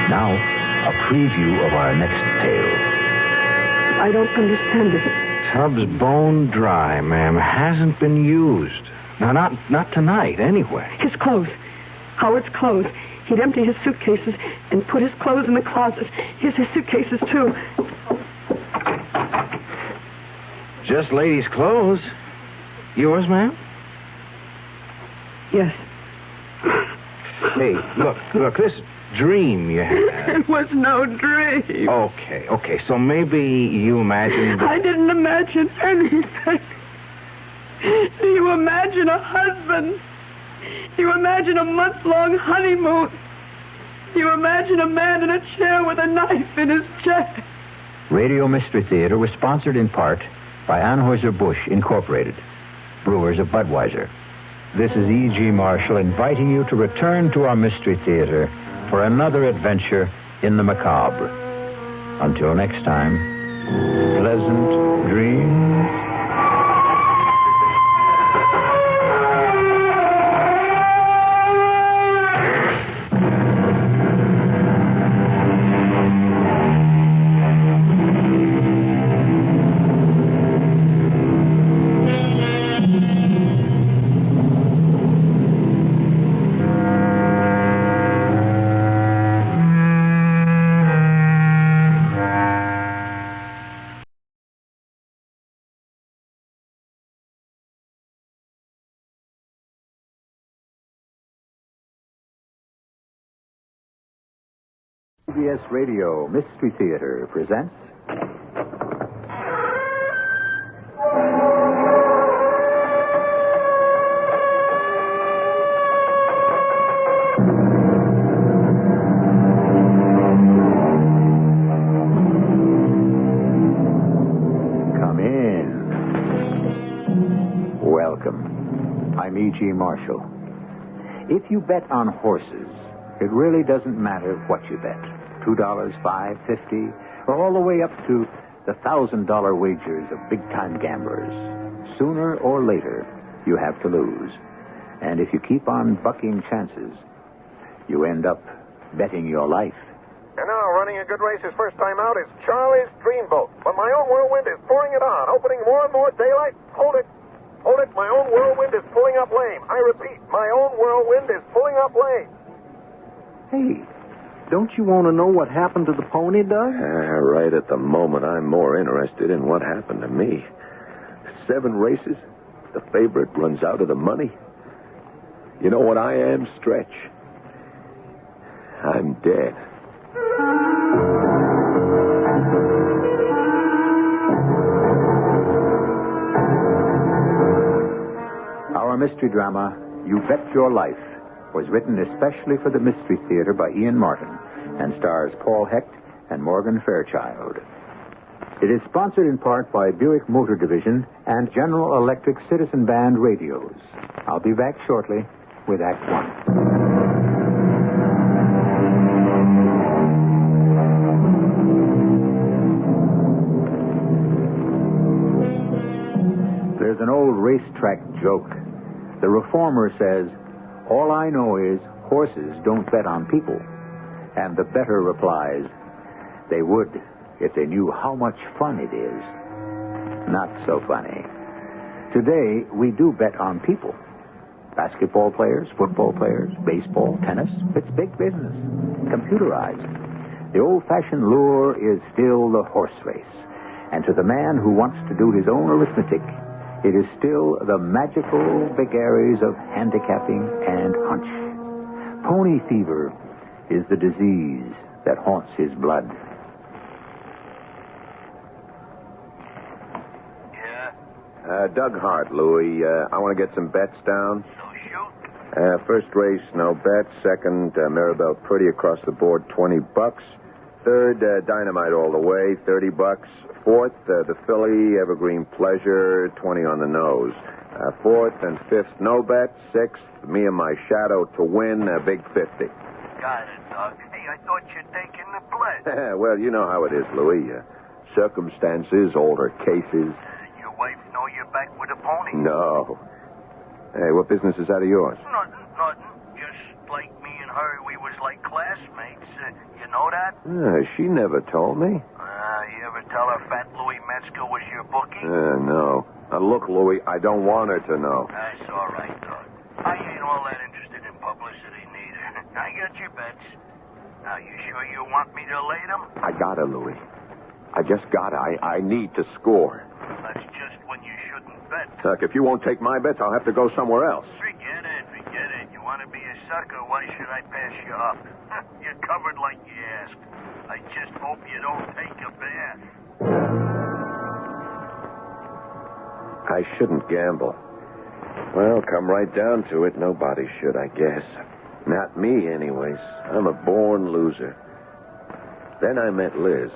Now, a preview of our next tale. I don't understand it. Tub's bone dry, ma'am. Hasn't been used. No, not tonight, anyway. His clothes. Howard's clothes. He'd empty his suitcases and put his clothes in the closet. Here's his suitcases, too. Just ladies' clothes. Yours, ma'am? Yes. Hey, look, this dream you had. It was no dream. Okay, so maybe you imagined... I didn't imagine anything. Do you imagine a husband? Do you imagine a month-long honeymoon? Do you imagine a man in a chair with a knife in his chest? Radio Mystery Theater was sponsored in part by Anheuser-Busch Incorporated, brewers of Budweiser. This is E.G. Marshall inviting you to return to our Mystery Theater for another adventure in the macabre. Until next time, pleasant dreams. CBS Radio Mystery Theater presents... Come in. Welcome. I'm E.G. Marshall. If you bet on horses, it really doesn't matter what you bet. $2, $5, $50, or all the way up to the $1,000 wagers of big-time gamblers. Sooner or later, you have to lose. And if you keep on bucking chances, you end up betting your life. And now, running a good race his first time out is Charlie's Dreamboat. But my own whirlwind is pouring it on, opening more and more daylight. Hold it. My own whirlwind is pulling up lame. I repeat, my own whirlwind is pulling up lame. Hey, don't you want to know what happened to the pony, Doug? Right at the moment, I'm more interested in what happened to me. 7 races, the favorite runs out of the money. You know what I am, Stretch? I'm dead. Our mystery drama, You Bet Your Life, was written especially for the Mystery Theater by Ian Martin and stars Paul Hecht and Morgan Fairchild. It is sponsored in part by Buick Motor Division and General Electric Citizen Band radios. I'll be back shortly with Act One. There's an old racetrack joke. The reformer says, "All I know is horses don't bet on people." And the bettor replies, "They would if they knew how much fun it is." Not so funny. Today, we do bet on people. Basketball players, football players, baseball, tennis. It's big business. Computerized. The old-fashioned lure is still the horse race. And to the man who wants to do his own arithmetic, it is still the magical vagaries of handicapping and hunch. Pony fever is the disease that haunts his blood. Yeah? Doug Hart, Louie. I want to get some bets down. So shoot. First race, no bets. Second, Maribel Pretty across the board, $20. Third, Dynamite all the way, $30. Fourth, the Filly, Evergreen Pleasure, 20 on the nose. Fourth and fifth, no bets. Sixth, me and my shadow to win, big 50. Got it, Doug. Hey, I thought you'd taken the pledge. Well, you know how it is, Louis. Circumstances, older cases. Your wife know you're back with a pony? No. Hey, what business is that of yours? Nothing. Just like me and her, we was like classmates. You know that? She never told me. You ever tell her Fat Louis Metzger was your bookie? No. Now, look, Louis, I don't want her to know. That's all right, Doug. I ain't all that interested in publicity, neither. I got your bets. Now, you sure you want me to lay them? I gotta, Louis. I just gotta. I need to score. That's just when you shouldn't bet. Look, if you won't take my bets, I'll have to go somewhere else. Forget it. You want to be a sucker, why should I pass you up? You're covered like you asked. I just hope you don't take a bath. I shouldn't gamble. Well, come right down to it, nobody should, I guess. Not me, anyways. I'm a born loser. Then I met Liz,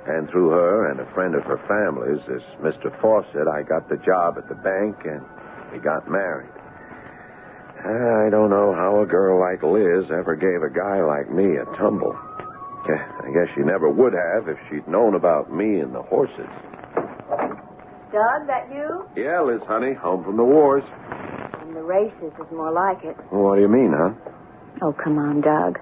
and through her and a friend of her family's, this Mr. Fawcett, I got the job at the bank, and we got married. I don't know how a girl like Liz ever gave a guy like me a tumble. I guess she never would have if she'd known about me and the horses. Doug, that you? Yeah, Liz, honey, home from the wars. From the races is more like it. What do you mean, huh? Oh, come on, Doug.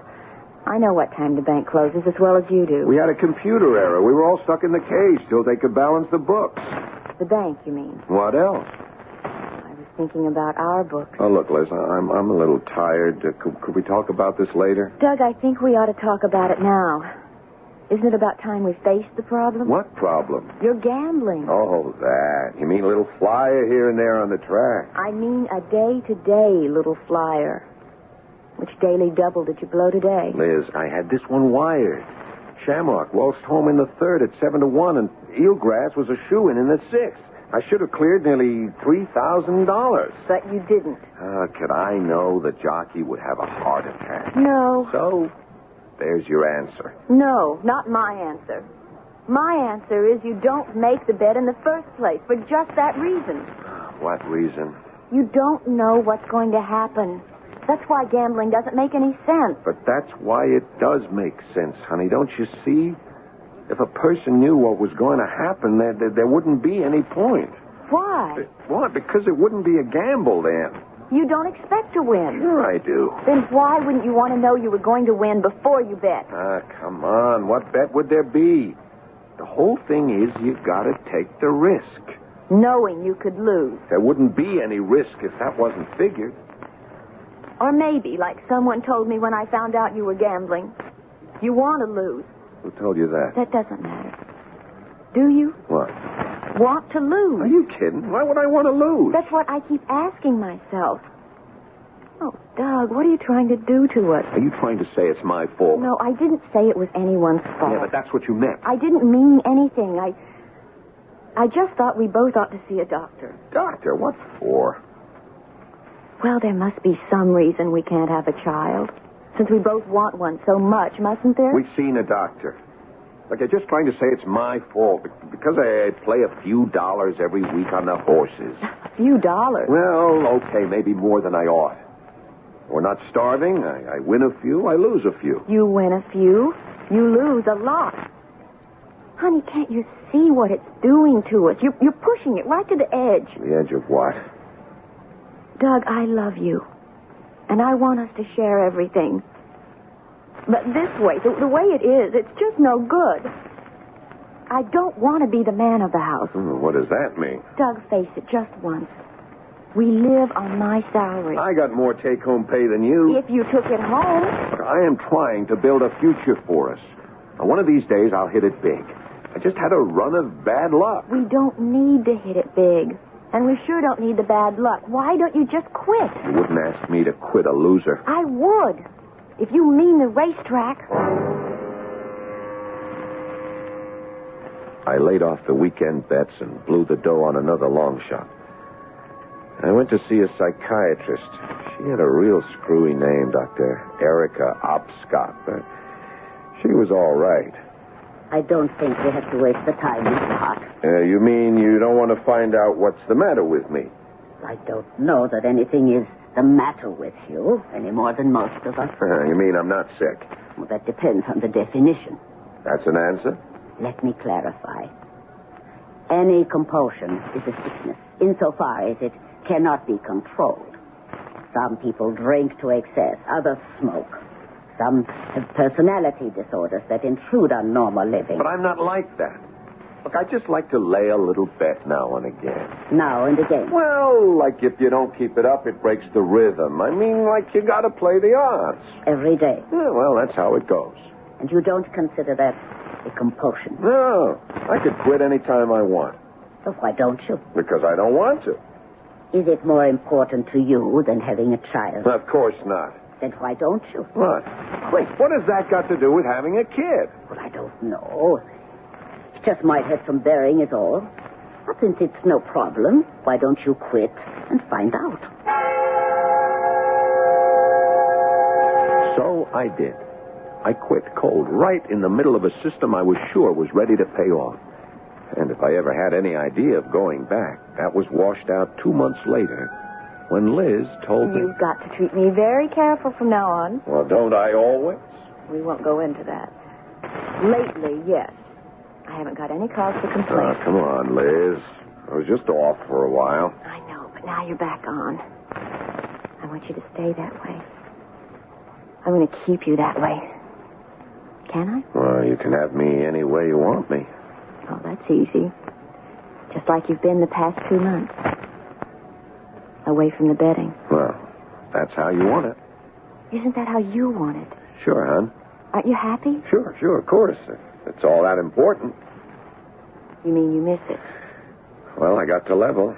I know what time the bank closes as well as you do. We had a computer error. We were all stuck in the cage till they could balance the books. The bank, you mean? What else? I was thinking about our books. Oh, look, Liz, I'm a little tired. Could we talk about this later? Doug, I think we ought to talk about it now. Isn't it about time we faced the problem? What problem? You're gambling. Oh, that. You mean a little flyer here and there on the track? I mean a day-to-day little flyer. Which daily double did you blow today? Liz, I had this one wired. Shamrock waltzed home in the third at 7-1, and Eelgrass was a shoo-in in the sixth. I should have cleared nearly $3,000. But you didn't. Could I know the jockey would have a heart attack? No. So, there's your answer. No, not my answer. My answer is you don't make the bet in the first place for just that reason. What reason? You don't know what's going to happen. That's why gambling doesn't make any sense. But that's why it does make sense, honey. Don't you see? If a person knew what was going to happen, there wouldn't be any point. Why? Why? Because it wouldn't be a gamble then. You don't expect to win. Sure I do. Then why wouldn't you want to know you were going to win before you bet? Come on. What bet would there be? The whole thing is you got to take the risk. Knowing you could lose. There wouldn't be any risk if that wasn't figured. Or maybe, like someone told me when I found out you were gambling, you want to lose. Who told you that? That doesn't matter. Do you? What? Want to lose. Are you kidding? Why would I want to lose? That's what I keep asking myself. Oh, Doug, what are you trying to do to us? Are you trying to say it's my fault? No, I didn't say it was anyone's fault. Yeah, but that's what you meant. I didn't mean anything. I just thought we both ought to see a doctor. Doctor? What for? Well, there must be some reason we can't have a child. Since we both want one so much, mustn't there? We've seen a doctor. Look, you're just trying to say it's my fault because I play a few dollars every week on the horses. A few dollars? Well, okay, maybe more than I ought. We're not starving. I win a few, I lose a few. You win a few, you lose a lot. Honey, can't you see what it's doing to us? You're pushing it right to the edge. The edge of what? Doug, I love you. And I want us to share everything. But this way, the way it is, it's just no good. I don't want to be the man of the house. What does that mean? Doug, face it, just once. We live on my salary. I got more take-home pay than you. If you took it home. Look, I am trying to build a future for us. Now, one of these days, I'll hit it big. I just had a run of bad luck. We don't need to hit it big. And we sure don't need the bad luck. Why don't you just quit? You wouldn't ask me to quit a loser. I would. If you mean the racetrack. I laid off the weekend bets and blew the dough on another long shot. I went to see a psychiatrist. She had a real screwy name, Dr. Erica Opscott, but she was all right. I don't think we have to waste the time, Mr. Hart. You mean you don't want to find out what's the matter with me? I don't know that anything is the matter with you any more than most of us. You mean I'm not sick? Well, that depends on the definition. That's an answer? Let me clarify. Any compulsion is a sickness, insofar as it cannot be controlled. Some people drink to excess, others smoke. Some have personality disorders that intrude on normal living. But I'm not like that. Look, I just like to lay a little bet now and again. Now and again? Well, like if you don't keep it up, it breaks the rhythm. I mean, like you got to play the odds. Every day? Yeah, well, that's how it goes. And you don't consider that a compulsion? No. I could quit any time I want. So why don't you? Because I don't want to. Is it more important to you than having a child? Of course not. Then why don't you? What? Quit. What has that got to do with having a kid? Well, I don't know. It just might have some bearing is all. But since it's no problem, why don't you quit and find out? So I did. I quit cold, right in the middle of a system I was sure was ready to pay off. And if I ever had any idea of going back, that was washed out 2 months later when Liz told me... You've got to treat me very careful from now on. Well, don't I always? We won't go into that. Lately, yes. I haven't got any cause for complaint. Oh, come on, Liz. I was just off for a while. I know, but now you're back on. I want you to stay that way. I'm going to keep you that way. Can I? Well, you can have me any way you want me. Oh, that's easy. Just like you've been the past 2 months. Away from the betting. Well, that's how you want it. Isn't that how you want it? Sure, hon. Aren't you happy? Sure, of course. It's all that important. You mean you miss it? Well, I got to level.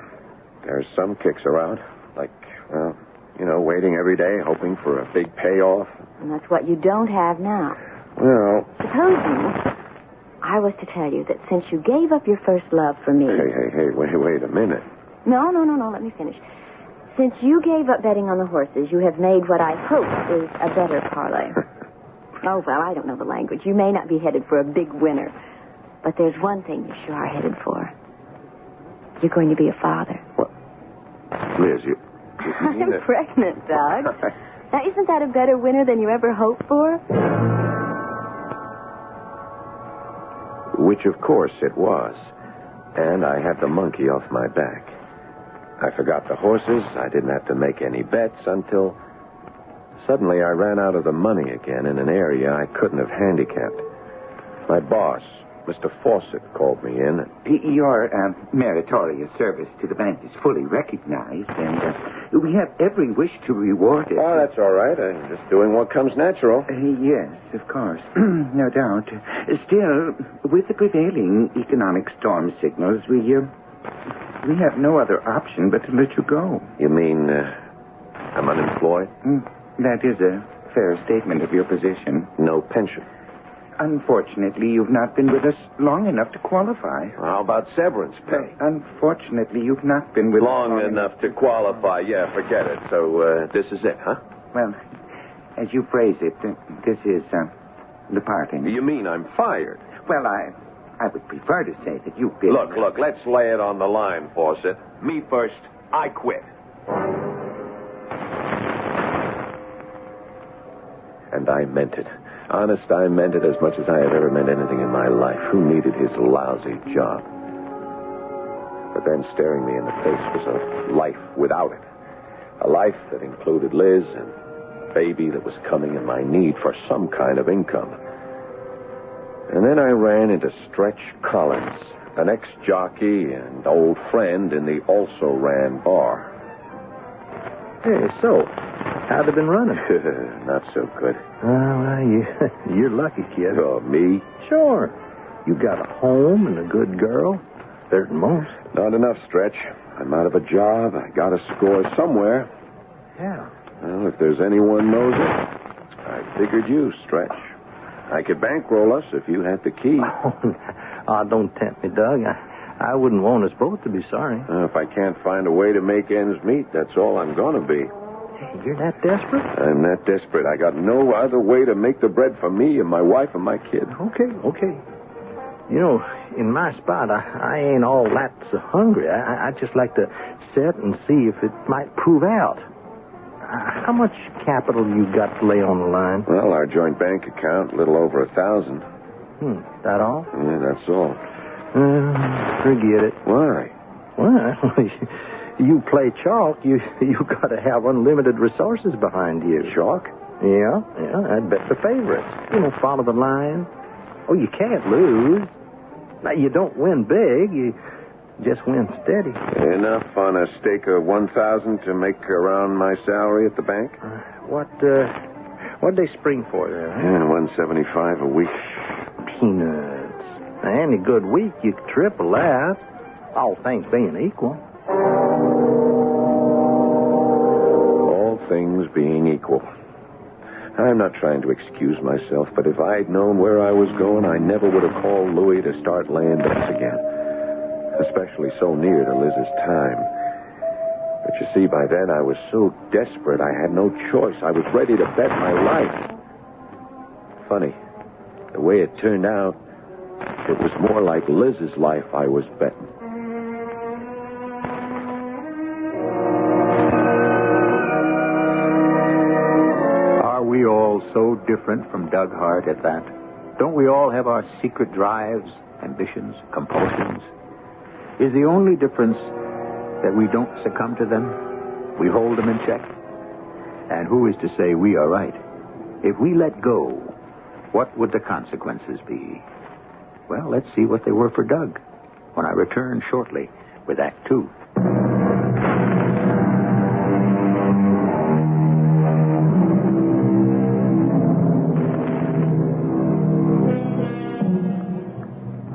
There's some kicks around. Like, well, waiting every day, hoping for a big payoff. And that's what you don't have now. Well... Supposing I was to tell you that since you gave up your first love for me... Hey, wait a minute. No, let me finish. Since you gave up betting on the horses, you have made what I hope is a better parlay. Oh, well, I don't know the language. You may not be headed for a big winner. But there's one thing you sure are headed for. You're going to be a father. What? Liz, you I'm pregnant, Doug. Now, isn't that a better winner than you ever hoped for? Which, of course, it was. And I had the monkey off my back. I forgot the horses. I didn't have to make any bets until... Suddenly, I ran out of the money again in an area I couldn't have handicapped. My boss, Mr. Fawcett, called me in. Your meritorious service to the bank is fully recognized, and we have every wish to reward it. Oh, that's all right. I'm just doing what comes natural. Yes, of course. No doubt. Still, with the prevailing economic storm signals, we have no other option but to let you go. You mean I'm unemployed? That is a fair statement of your position. No pension. Unfortunately, you've not been with us long enough to qualify. How about severance pay? Unfortunately, you've not been with us long enough to qualify. Yeah, forget it. So this is it, huh? Well, as you phrase it, this is the parting. You mean I'm fired? Well, I would prefer to say that you've been... Look, let's lay it on the line, Fawcett. Me first. I quit. And I meant it. Honest, I meant it as much as I have ever meant anything in my life. Who needed his lousy job? But then staring me in the face was a life without it. A life that included Liz and baby that was coming and my need for some kind of income. And then I ran into Stretch Collins, an ex-jockey and old friend in the also-ran bar. Hey, so, how'd it been running? Not so good. Well, you're lucky, kid. Oh, me? Sure. You got a home and a good girl. Better than most. Not enough, Stretch. I'm out of a job. I got to score somewhere. Yeah. Well, if there's anyone knows it, I figured you, Stretch. I could bankroll us if you had the key. Oh, don't tempt me, Doug. I wouldn't want us both to be sorry. If I can't find a way to make ends meet, that's all I'm going to be. Hey, you're that desperate? I'm that desperate. I got no other way to make the bread for me and my wife and my kid. Okay. You know, in my spot, I ain't all that so hungry. I'd just like to sit and see if it might prove out. How much capital you got to lay on the line? Well, our joint bank account, a little over 1,000. That all? Yeah, that's all. Forget it. Why? Well, you play chalk, you got to have unlimited resources behind you. Chalk? Yeah, I'd bet the favorites. Follow the line. Oh, you can't lose. Now, you don't win big, you just win steady. Enough on a stake of 1,000 to make around my salary at the bank? What'd they spring for there? Yeah, $175 a week. Peanuts. Any good week, you could triple that. All things being equal. All things being equal. I'm not trying to excuse myself, but if I'd known where I was going, I never would have called Louis to start laying bets again. Especially so near to Liz's time. But you see, by then I was so desperate I had no choice. I was ready to bet my life. Funny. The way it turned out, it was more like Liz's life I was betting. Are we all so different from Doug Hart at that? Don't we all have our secret drives, ambitions, compulsions? Is the only difference that we don't succumb to them? We hold them in check? And who is to say we are right? If we let go, what would the consequences be? Well, let's see what they were for Doug when I return shortly with Act Two.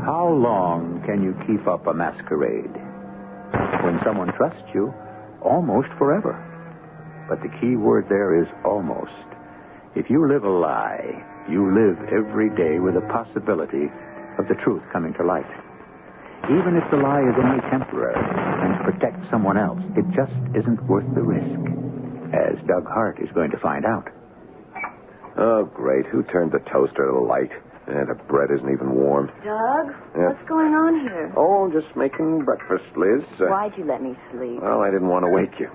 How long can you keep up a masquerade? When someone trusts you, almost forever. But the key word there is almost. If you live a lie, you live every day with a possibility of the truth coming to light. Even if the lie is only temporary and to protect someone else, it just isn't worth the risk, as Doug Hart is going to find out. Oh, great. Who turned the toaster to the light? The bread isn't even warm. Doug, Yeah. what's going on here? Oh, just making breakfast, Liz. Why'd you let me sleep? Well, I didn't want to wake you.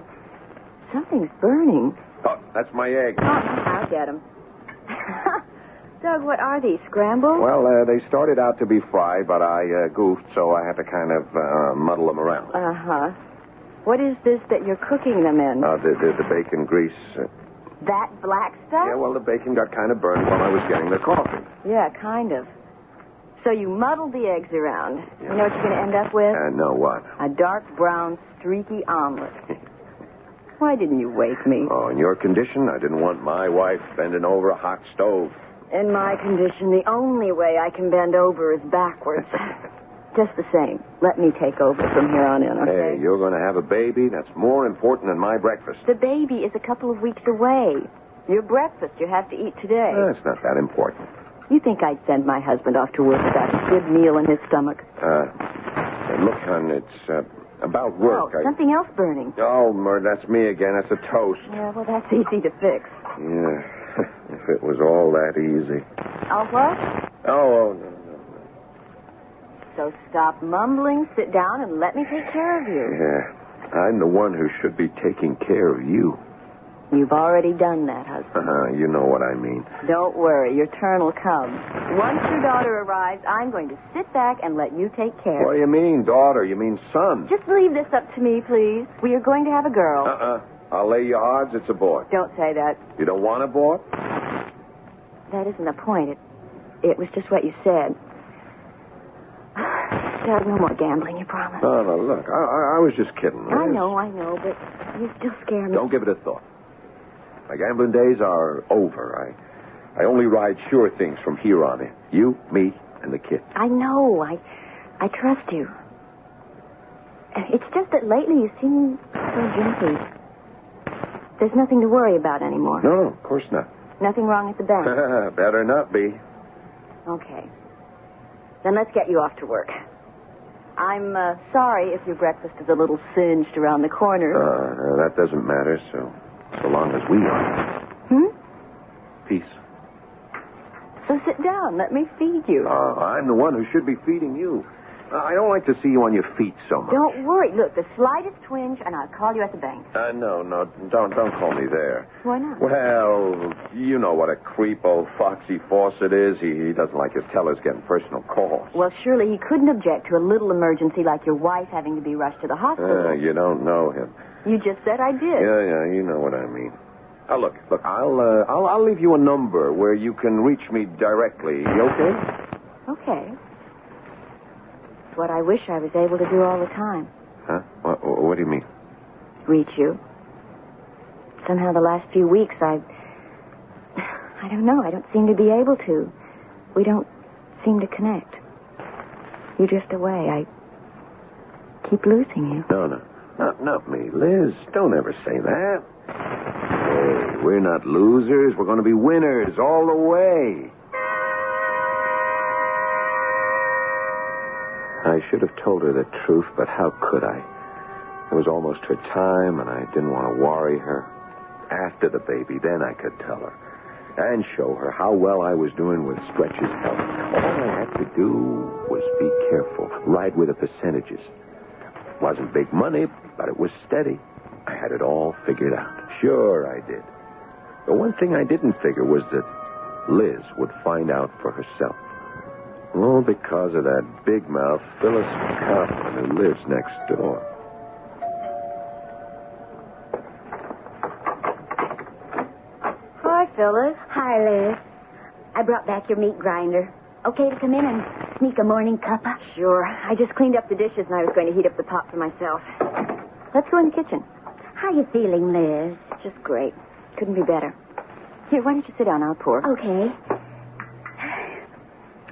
Something's burning. Oh, that's my egg. Oh, I'll get them. Doug, what are these, scrambled? Well, they started out to be fried, but I goofed, so I had to kind of muddle them around. Uh-huh. What is this that you're cooking them in? The bacon grease. That black stuff? Yeah, well, the bacon got kind of burned while I was getting the coffee. Yeah, kind of. So you muddled the eggs around. You know what you're going to end up with? No, what? A dark brown, streaky omelet. Why didn't you wake me? Oh, in your condition, I didn't want my wife bending over a hot stove. In my condition, the only way I can bend over is backwards. Just the same. Let me take over from here on in, okay? Hey, you're going to have a baby. That's more important than my breakfast. The baby is a couple of weeks away. Your breakfast you have to eat today. It's not that important. You think I'd send my husband off to work without a good meal in his stomach? Look, hon, it's about work. Oh, something else burning. Oh, Murd, that's me again. That's a toast. Yeah, well, that's easy to fix. Yeah, if it was all that easy. Oh, what? Oh, no. So stop mumbling, sit down, and let me take care of you. Yeah, I'm the one who should be taking care of you. You've already done that, husband. You know what I mean. Don't worry, your turn will come. Once your daughter arrives, I'm going to sit back and let you take care of her. What do you mean, daughter? You mean son? Just leave this up to me, please. We are going to have a girl. I'll lay you odds it's a boy. Don't say that. You don't want a boy? That isn't the point. It was just what you said. Dad, no more gambling, you promise? No, look, I was just kidding. I know, but you still scare me. Don't give it a thought. My gambling days are over. I only ride sure things from here on in. You, me, and the kid. I know. I trust you. It's just that lately you seem so jumpy. There's nothing to worry about anymore. No, of course not. Nothing wrong at the bank? Better not be. Okay. Then let's get you off to work. I'm sorry if your breakfast is a little singed around the corner. That doesn't matter, so long as we are. Peace. So sit down. Let me feed you. I'm the one who should be feeding you. I don't like to see you on your feet so much. Don't worry. Look, the slightest twinge, and I'll call you at the bank. No, don't call me there. Why not? Well, you know what a creep old Foxy Fawcett is. He doesn't like his tellers getting personal calls. Well, surely he couldn't object to a little emergency like your wife having to be rushed to the hospital. You don't know him. You just said I did. Yeah, you know what I mean. Look, I'll leave you a number where you can reach me directly. You okay? Okay. It's what I wish I was able to do all the time. Huh? What do you mean? Reach you. Somehow the last few weeks I don't know. I don't seem to be able to. We don't seem to connect. You drift away. I keep losing you. No. Not me, Liz. Don't ever say that. Hey, we're not losers. We're going to be winners all the way. I should have told her the truth, but how could I? It was almost her time, and I didn't want to worry her. After the baby, then I could tell her. And show her how well I was doing with Stretch's help. All I had to do was be careful, ride with the percentages. Wasn't big money, but it was steady. I had it all figured out. Sure I did. The one thing I didn't figure was that Liz would find out for herself. All because of that big mouth Phyllis Kaufman who lives next door. Hi, Phyllis. Hi, Liz. I brought back your meat grinder. Okay to come in and sneak a morning cuppa? Sure. I just cleaned up the dishes and I was going to heat up the pot for myself. Let's go in the kitchen. How you feeling, Liz? Just great. Couldn't be better. Here, why don't you sit down? I'll pour. Okay.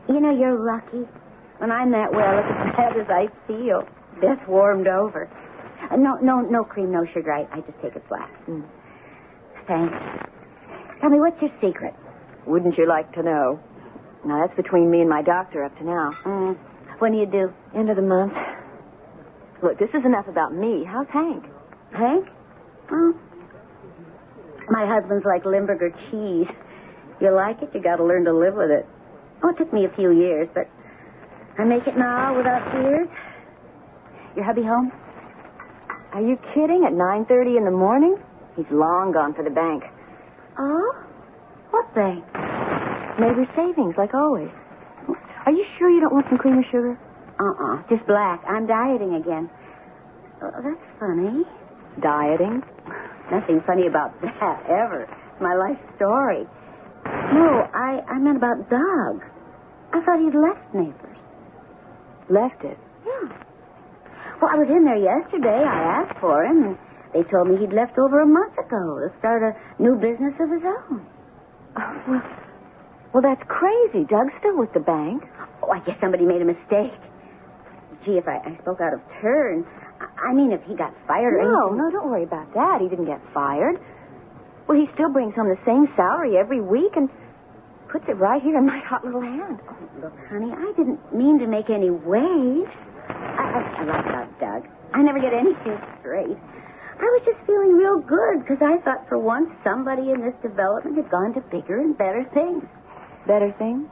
You know, you're lucky. When I'm that well, it's as bad as I feel. Beth warmed over. No cream, no sugar. I just take it flat. Thanks. Tell me, what's your secret? Wouldn't you like to know? Now, that's between me and my doctor up to now. When do you do? End of the month. Look, this is enough about me. How's Hank? Hank? Oh. My husband's like Limburger cheese. You like it, you got to learn to live with it. Oh, it took me a few years, but I make it now without tears. Your hubby home? Are you kidding? At 9:30 in the morning? He's long gone for the bank. Oh? What bank? Neighbor's savings, like always. Are you sure you don't want some cream or sugar? Just black. I'm dieting again. Oh, that's funny. Dieting? Nothing funny about that, ever. It's my life story. No, I meant about Doug. I thought he'd left Neighbors. Left it? Yeah. Well, I was in there yesterday. I asked for him, and they told me he'd left over a month ago to start a new business of his own. Oh, well, that's crazy. Doug's still with the bank. Oh, I guess somebody made a mistake. Gee, if I spoke out of turn, I mean, if he got fired or anything. No, don't worry about that. He didn't get fired. Well, he still brings home the same salary every week and puts it right here in my hot little hand. Oh, look, honey, I didn't mean to make any waves. I like about Doug. I never get anything straight. I was just feeling real good because I thought for once somebody in this development had gone to bigger and better things. Better things?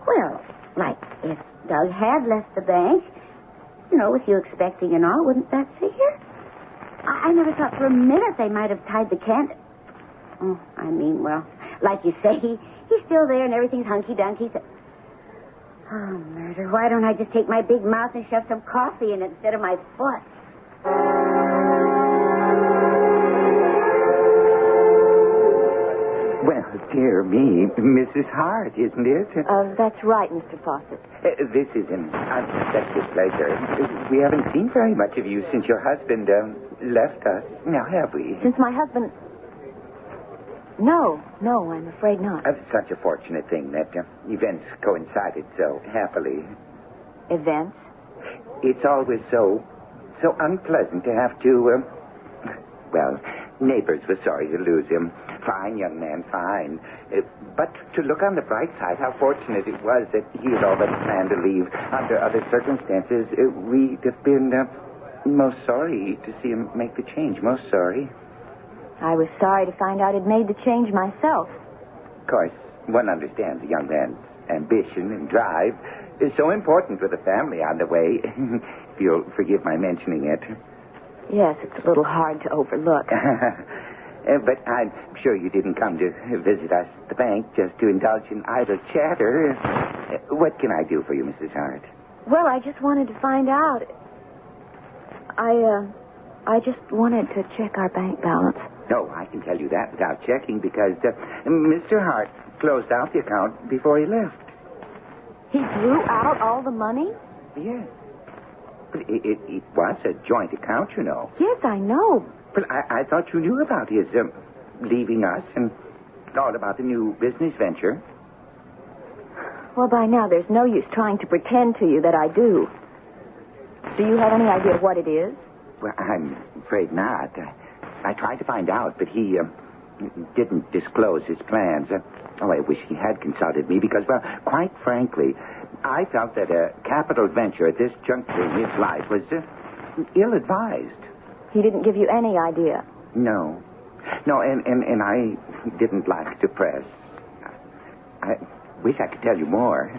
Well, like if Doug had left the bank, you know, with you expecting and all, wouldn't that figure? I never thought for a minute they might have tied the can. Oh, I mean, well, like you say, he's still there and everything's hunky-dunky. Oh, murder. Why don't I just take my big mouth and shove some coffee in it instead of my foot? Well, dear me, Mrs. Hart, isn't it? That's right, Mr. Fawcett. This is an unexpected pleasure. We haven't seen very much of you since your husband left us. Now, have we? Since my husband... No, I'm afraid not. Such a fortunate thing that events coincided so happily. Events? It's always so unpleasant to have to, well, Neighbors was sorry to lose him. Fine young man, fine. But to look on the bright side, how fortunate it was that he had already planned to leave. Under other circumstances, we'd have been most sorry to see him make the change. Most sorry. I was sorry to find out I'd made the change myself. Of course, one understands a young man's ambition and drive is so important with a family on the way. If you'll forgive my mentioning it. Yes, it's a little hard to overlook. But I'm sure you didn't come to visit us at the bank just to indulge in idle chatter. What can I do for you, Mrs. Hart? Well, I just wanted to find out. I just wanted to check our bank balance. No, I can tell you that without checking because Mr. Hart closed out the account before he left. He drew out all the money? Yes. But it was a joint account, you know. Yes, I know. But I thought you knew about his leaving us and all about the new business venture. Well, by now, there's no use trying to pretend to you that I do. Do you have any idea what it is? Well, I'm afraid not. I tried to find out, but he didn't disclose his plans. I wish he had consulted me because, well, quite frankly, I felt that a capital venture at this juncture in his life was ill-advised. He didn't give you any idea? No, and I didn't like to press. I wish I could tell you more.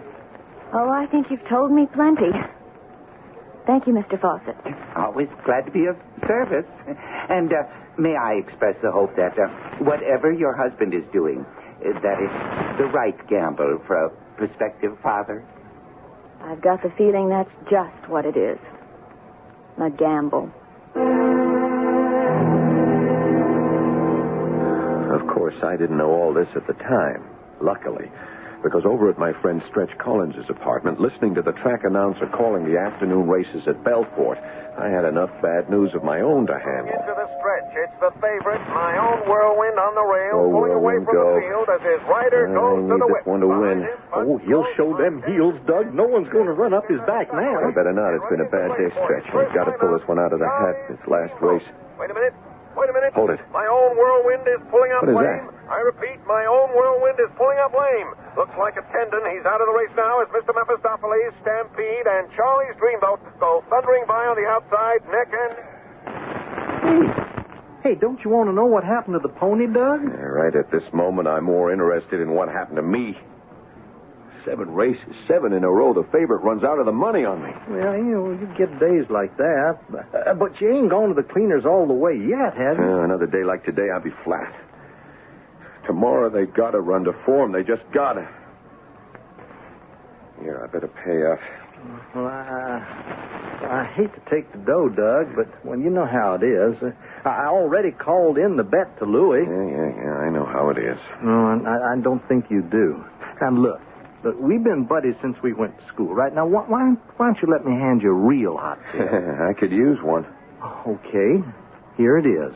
Oh, I think you've told me plenty. Thank you, Mr. Fawcett. Always glad to be of service. And may I express the hope that whatever your husband is doing, that it's the right gamble for a prospective father? I've got the feeling that's just what it is. A gamble. Of course, I didn't know all this at the time, luckily. Because over at my friend Stretch Collins' apartment, listening to the track announcer calling the afternoon races at Belfort, I had enough bad news of my own to handle. Into the stretch. It's the favorite, my own Whirlwind on the rail, pulling away from the field as his rider goes to the whip. One to win. Oh, he'll show them heels, Doug. No one's going to run up his back now. I better not. It's been a bad day, Stretch. We've got to pull this one out of the hat. This last race. Wait a minute. Hold it. My own Whirlwind is pulling up What is lame. that? I repeat, my own Whirlwind is pulling up lame. Looks like a tendon. He's out of the race now as Mr. Mephistopheles, Stampede, and Charlie's Dreamboat go thundering by on the outside, neck and... Hey, don't you want to know what happened to the pony, Doug? Right at this moment, I'm more interested in what happened to me. 7 races, 7 in a row. The favorite runs out of the money on me. Well, you get days like that. But you ain't gone to the cleaners all the way yet, have you? Another day like today, I'll be flat. Tomorrow, they got to run to form. They just got to. Here, I better pay up. Well, I hate to take the dough, Doug, but when you know how it is. I already called in the bet to Louis. Yeah, I know how it is. No, I don't think you do. And look, we've been buddies since we went to school, right? Now, why don't you let me hand you a real hot tip? I could use one. Okay, here it is.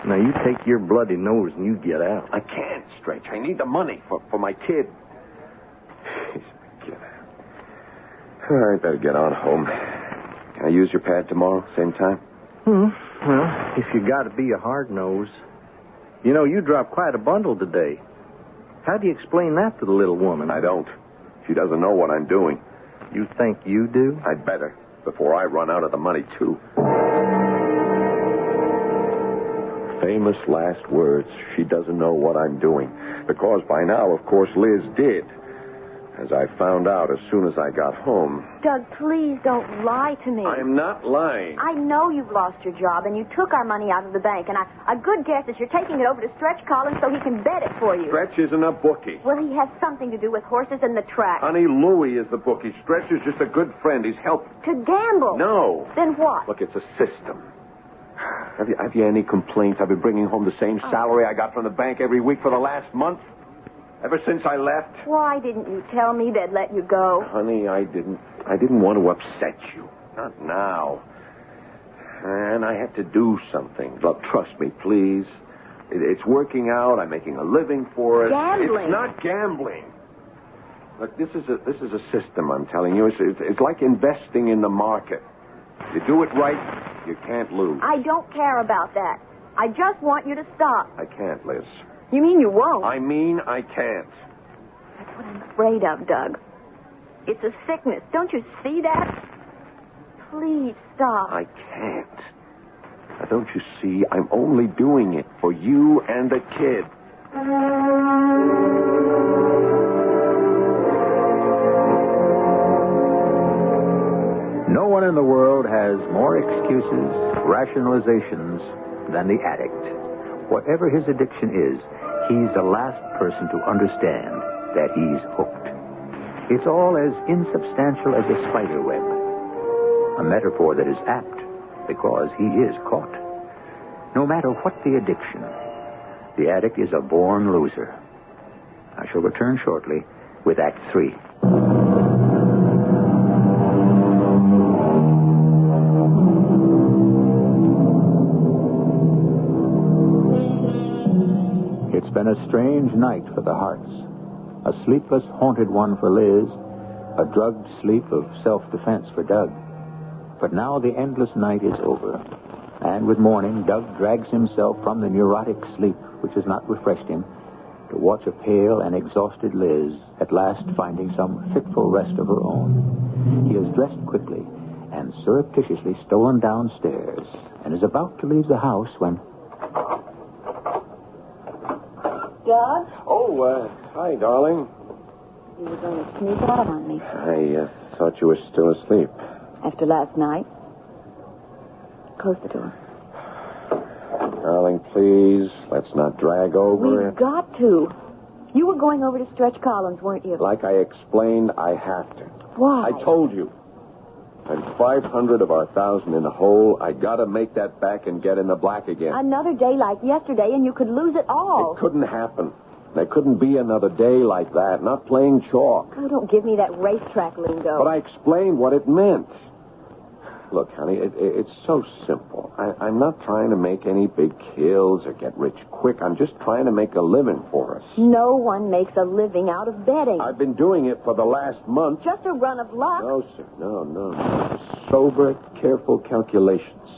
Now, you take your bloody nose and you get out. I can't, Stretch. I need the money for my kid. I better get on home. Can I use your pad tomorrow, same time? Well, if you got to be a hard nose. You know, you dropped quite a bundle today. How do you explain that to the little woman? I don't. She doesn't know what I'm doing. You think you do? I'd better, before I run out of the money, too. Famous last words. She doesn't know what I'm doing. Because by now, of course, Liz did. As I found out as soon as I got home. Doug, please don't lie to me. I'm not lying. I know you've lost your job, and you took our money out of the bank, and a good guess is you're taking it over to Stretch Collins so he can bet it for you. Stretch isn't a bookie. Well, he has something to do with horses and the track. Honey, Louie is the bookie. Stretch is just a good friend. He's helping. To gamble? No. Then what? Look, it's a system. Have you any complaints? I've been bringing home the same salary I got from the bank every week for the last month. Ever since I left. Why didn't you tell me they'd let you go? Honey, I didn't want to upset you. Not now. And I had to do something. Look, trust me, please. It's working out. I'm making a living for it. Gambling? It's not gambling. Look, this is a system, I'm telling you. It's like investing in the market. You do it right, you can't lose. I don't care about that. I just want you to stop. I can't, Liz. You mean you won't? I mean I can't. That's what I'm afraid of, Doug. It's a sickness. Don't you see that? Please stop. I can't. Now, don't you see? I'm only doing it for you and the kid. No one in the world has more excuses, rationalizations than the addict. Whatever his addiction is, he's the last person to understand that he's hooked. It's all as insubstantial as a spider web. A metaphor that is apt because he is caught. No matter what the addiction, the addict is a born loser. I shall return shortly with Act 3. It's been a strange night for the Harts. A sleepless, haunted one for Liz. A drugged sleep of self-defense for Doug. But now the endless night is over. And with morning, Doug drags himself from the neurotic sleep which has not refreshed him, to watch a pale and exhausted Liz at last finding some fitful rest of her own. He has dressed quickly and surreptitiously stolen downstairs and is about to leave the house when... Doug? Oh, hi, darling. You were going to sneak out on me I thought you were still asleep. after last night. Close the door. Darling, please, let's not drag over We've got to. You were going over to Stretch Collins, weren't you? Like I explained, I have to. Why? I told you. I'm 500 of our 1,000 in the hole. I gotta make that back and get in the black again. Another day like yesterday, and you could lose it all. It couldn't happen. There couldn't be another day like that. Not playing chalk. Oh, don't give me that racetrack lingo. But I explained what it meant. Look, honey, it's so simple. I'm not trying to make any big kills or get rich quick. I'm just trying to make a living for us. No one makes a living out of betting. I've been doing it for the last month. Just a run of luck. No, sir. No. Sober, careful calculations.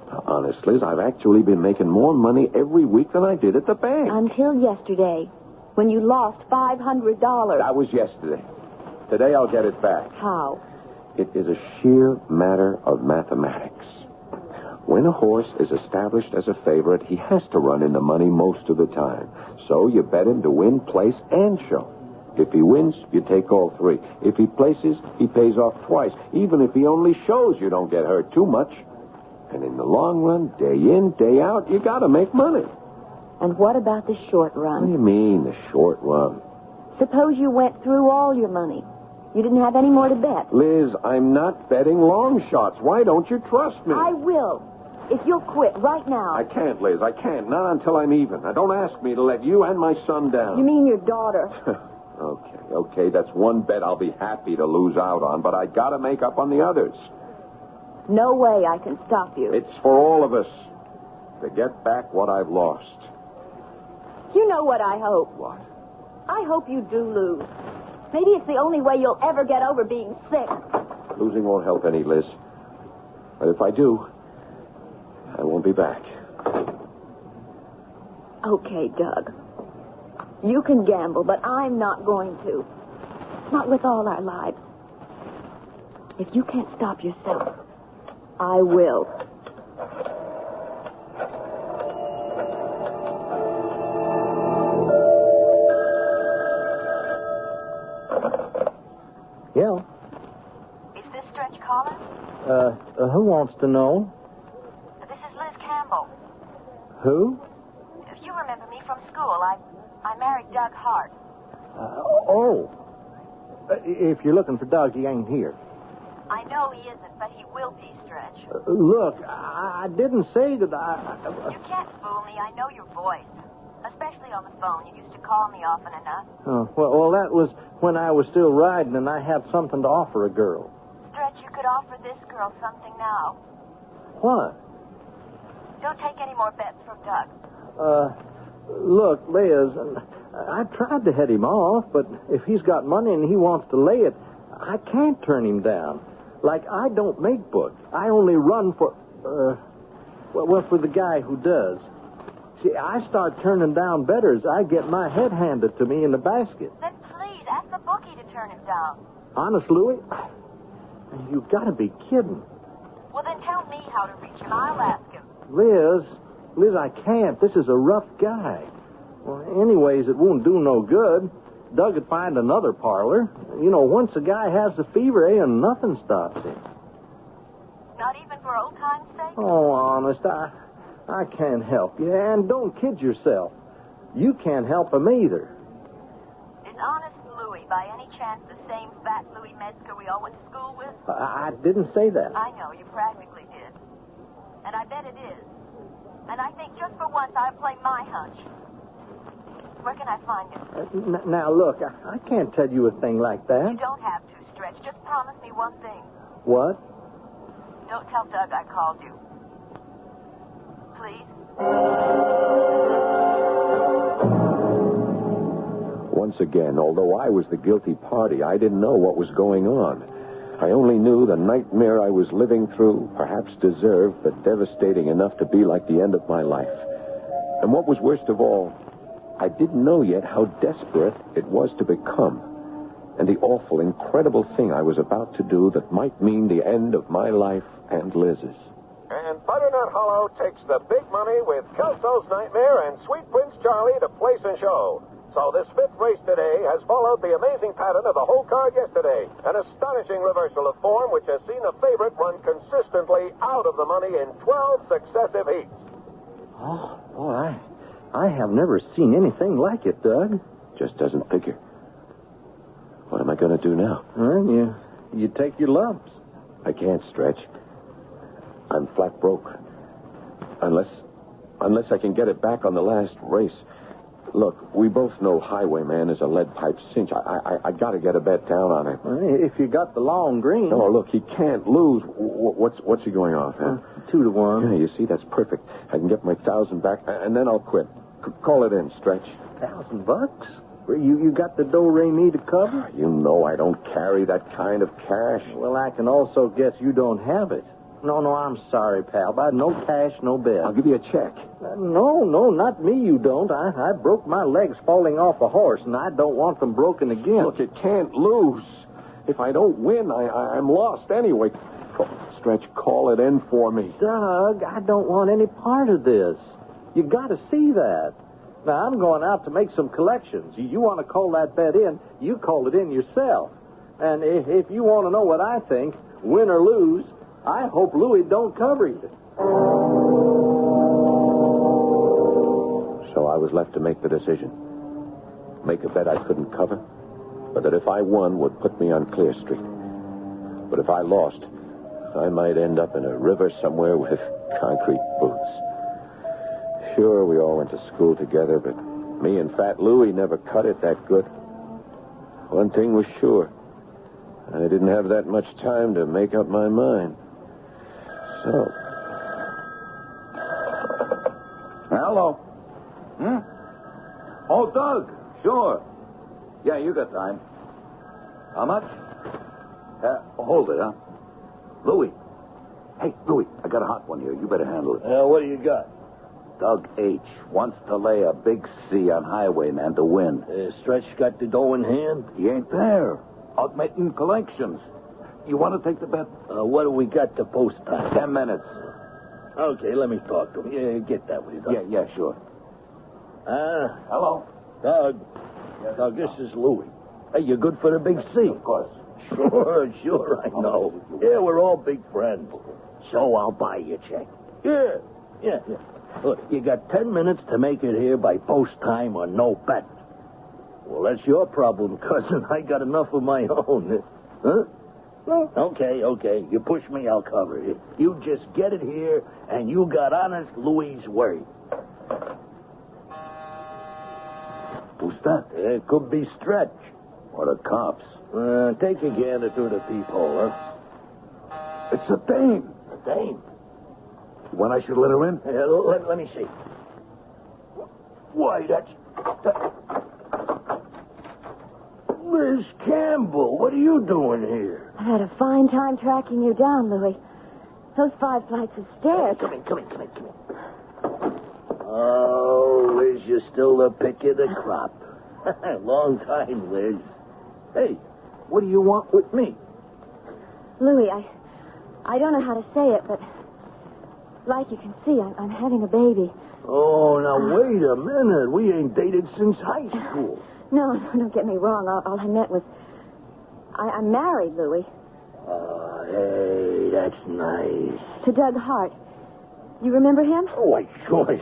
Now, honest, Liz, I've actually been making more money every week than I did at the bank. Until yesterday, when you lost $500. That was yesterday. Today I'll get it back. How? It is a sheer matter of mathematics. When a horse is established as a favorite, he has to run in the money most of the time. So you bet him to win, place, and show. If he wins, you take all three. If he places, he pays off twice. Even if he only shows, you don't get hurt too much. And in the long run, day in, day out, you got to make money. And what about the short What run? do you mean, the short run? Suppose you went through all your money. You didn't have any more to bet. Liz, I'm not betting long shots. Why don't you trust me? I will. If you'll quit right now. I can't, Liz. I can't. Not until I'm even. Now, don't ask me to let you and my son down. You mean your daughter? Okay. That's one bet I'll be happy to lose out on, but I got to make up on the others. No way I can stop you. It's for all of us to get back what I've lost. You know what I hope? What? I hope you do lose. Maybe it's the only way you'll ever get over being sick. Losing won't help any, Liz. But if I do, I won't be back. Okay, Doug. You can gamble, but I'm not going to. Not with all our lives. If you can't stop yourself, I will. Yeah. Is this Stretch Collins? Who wants to know? This is Liz Campbell. Who? You remember me from school. I married Doug Hart. If you're looking for Doug, he ain't here. I know he isn't, but he will be, Stretch. Look, I didn't say that You can't fool me. I know your voice. Especially on the phone. You used to call me often enough. Oh, well, that was when I was still riding and I had something to offer a girl. Stretch, you could offer this girl something now. What? Don't take any more bets from Doug. Look, Liz, I tried to head him off, but if he's got money and he wants to lay it, I can't turn him down. Like, I don't make books. I only run for the guy who does. See, I start turning down betters. I get my head handed to me in the basket. Then please, ask the bookie to turn him down. Honest, Louie? You've got to be kidding. Well, then tell me how to reach him. I'll ask him. Liz, I can't. This is a rough guy. Well, anyways, it won't do no good. Doug would find another parlor. You know, once a guy has the fever, and nothing stops him. Not even for old time's sake? Oh, honest, I can't help you. And don't kid yourself. You can't help him either. Is Honest Louie, by any chance, the same fat Louie Metzger we all went to school with? I didn't say that. I know, you practically did. And I bet it is. And I think just for once I'll play my hunch. Where can I find him? Now, look, I can't tell you a thing like that. You don't have to, Stretch. Just promise me one thing. What? Don't tell Doug I called you. Please? Once again, although I was the guilty party, I didn't know what was going on. I only knew the nightmare I was living through, perhaps deserved, but devastating enough to be like the end of my life. And what was worst of all, I didn't know yet how desperate it was to become, and the awful, incredible thing I was about to do that might mean the end of my life and Liz's. And Butternut Hollow takes the big money with Kelso's Nightmare and Sweet Prince Charlie to place and show. So this fifth race today has followed the amazing pattern of the whole card yesterday. An astonishing reversal of form which has seen the favorite run consistently out of the money in 12 successive heats. Oh, boy, I have never seen anything like it, Doug. Just doesn't figure. What am I going to do now? You take your lumps. I can't, Stretch. I'm flat broke. Unless I can get it back on the last race. Look, we both know Highwayman is a lead pipe cinch. I got to get a bet down on it. If you got the long green. No, look, he can't lose. What's he going off, huh? 2-1. Yeah, you see, that's perfect. I can get my 1,000 back, and then I'll quit. Call it in, Stretch. $1,000? You got the do-re-mi to cover? You know I don't carry that kind of cash. Well, I can also guess you don't have it. No, I'm sorry, pal. But no cash, no bet. I'll give you a check. No, not me, you don't. I broke my legs falling off a horse, and I don't want them broken again. Look, you can't lose. If I don't win, I'm lost anyway. Stretch, call it in for me. Doug, I don't want any part of this. You got to see that. Now, I'm going out to make some collections. You want to call that bet in, you call it in yourself. And if you want to know what I think, win or lose, I hope Louis don't cover you. So I was left to make the decision. Make a bet I couldn't cover, but that if I won would put me on Clear Street. But if I lost, I might end up in a river somewhere with concrete boots. Sure, we all went to school together, but me and Fat Louie never cut it that good. One thing was sure. I didn't have that much time to make up my mind. So. Hello. Oh, Doug. Sure. Yeah, you got time. How much? Hold it, huh? Louie. Hey, Louie, I got a hot one here. You better handle it. What do you got? Doug H. wants to lay a big C on Highwayman to win. Stretch got the dough in hand? He ain't there. Out making collections. You want to take the bet? What do we got to post time? 10 minutes. Okay, let me talk to him. Yeah, get that with you, Doug. Yeah, sure. Hello. Doug. Yes, Doug, this is Louie. Hey, you good for the big C? Of course. Sure, I know. Yeah, we're all big friends. So I'll buy you a check. Yeah. Look, you got 10 minutes to make it here by post time or no bet. Well, that's your problem, cousin. I got enough of my own. Huh? Okay. You push me, I'll cover it. You just get it here, and you got honest Louie's word. Who's that? It could be Stretch. Or the cops. Take a gander through the peephole, huh? It's a dame. A dame? When I should let her in? Let me see. Why, that's... Liz Campbell, what are you doing here? I've had a fine time tracking you down, Louis. Those 5 flights of stairs. Come in. Oh, Liz, you're still the pick of the crop. Long time, Liz. Hey, what do you want with me? Louis, I don't know how to say it, but like you can see, I'm having a baby. Oh, now wait a minute. We ain't dated since high school. No, don't get me wrong. All I meant was I'm married, Louis. Hey, that's nice. To Doug Hart. You remember him? Oh,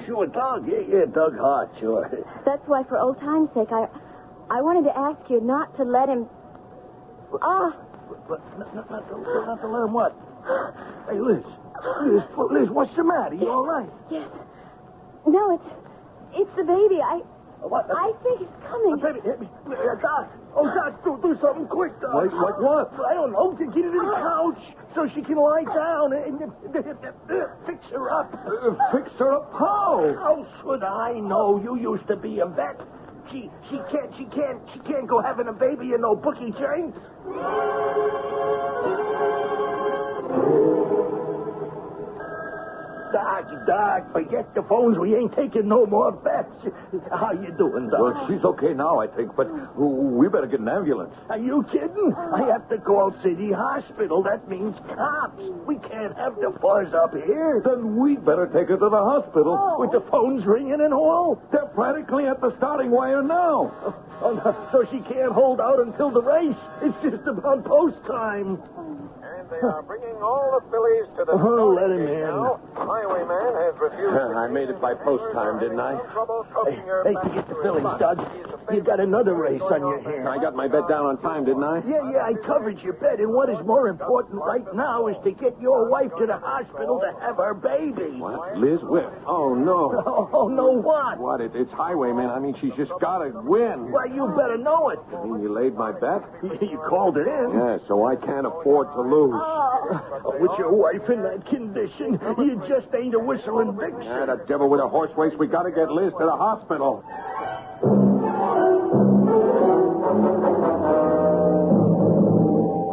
sure, Doug. Yeah, Doug Hart, sure. That's why, for old time's sake, I wanted to ask you not to let him... But not to let him what? Hey, Liz, what's the matter? You all right? Yes. No, it's the baby. What? I think it's coming. Baby, Doc. Oh, Doc, do something quick, Doc. Like what? I don't know. Get her to the couch so she can lie down and fix her up. Fix her up? How? How should I know? You used to be a vet. She can't go having a baby in no bookie chains. Doc, forget the phones. We ain't taking no more bets. How you doing, Doc? Well, she's okay now, I think, but we better get an ambulance. Are you kidding? I have to call City Hospital. That means cops. We can't have the fuzz up here. Then we'd better take her to the hospital. Oh. With the phones ringing and all? They're practically at the starting wire now. Oh, no. So she can't hold out until the race. It's just about post time. And they are bringing all the fillies to the let him in. now. The highwayman has refused I made it by post time, didn't I? Hey, forget the fillies, Doug. You got another race on your hands. I got my bet down on time, didn't I? Yeah, I covered your bet. And what is more important right now is to get your wife to the hospital to have her baby. What? Liz, where? Oh, no. Oh, no what? What? It's highwayman. I mean, she's just got to win. Well, you better know it. You mean you laid my bet? You called it in. Yeah, so I can't afford to lose. With your wife in that condition, you just ain't a whistling vixen. The devil with a horse race. We got to get Liz to the hospital.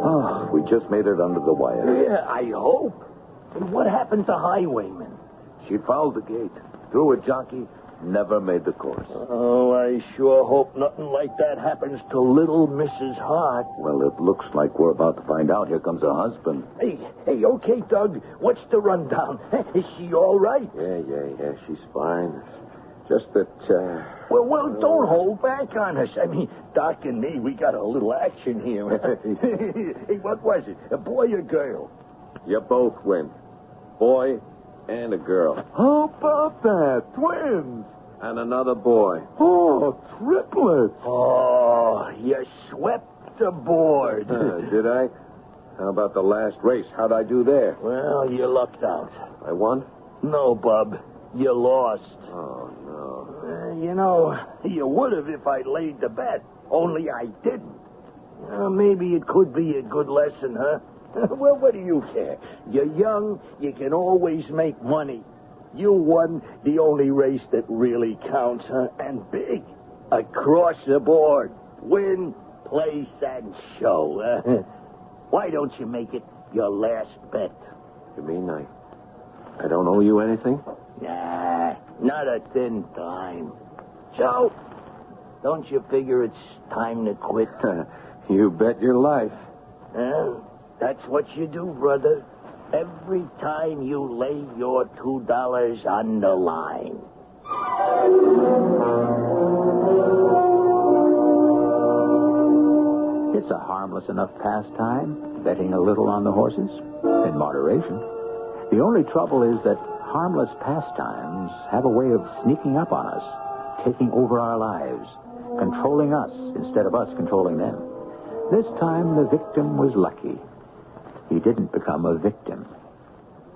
Oh, we just made it under the wire. Yeah, I hope. And what happened to Highwayman? She fouled the gate, threw a jockey, never made the course. Oh, I sure hope nothing like that happens to little Mrs. Hart. Well, it looks like we're about to find out. Here comes her husband. Hey, okay, Doug. What's the rundown? Is she all right? Yeah, she's fine. Just that, Well, don't hold back on us. I mean, Doc and me, we got a little action here. Hey, what was it? A boy or girl? You both win. Boy and a girl. How about that? Twins. And another boy. Oh, triplets. Oh, you swept the board. Did I? How about the last race? How'd I do there? Well, you lucked out. I won? No, Bub. You lost. Oh, no. You would have if I laid the bet. Only I didn't. Maybe it could be a good lesson, huh? Well, what do you care? You're young. You can always make money. You won the only race that really counts, huh? And big. Across the board. Win, place, and show. Why don't you make it your last bet? You mean I don't owe you anything? Nah, not a thin dime. So, don't you figure it's time to quit? You bet your life. That's what you do, brother. Every time you lay your $2 on the line. It's a harmless enough pastime, betting a little on the horses, in moderation. The only trouble is that harmless pastimes have a way of sneaking up on us, taking over our lives, controlling us instead of us controlling them. This time, the victim was lucky. He didn't become a victim.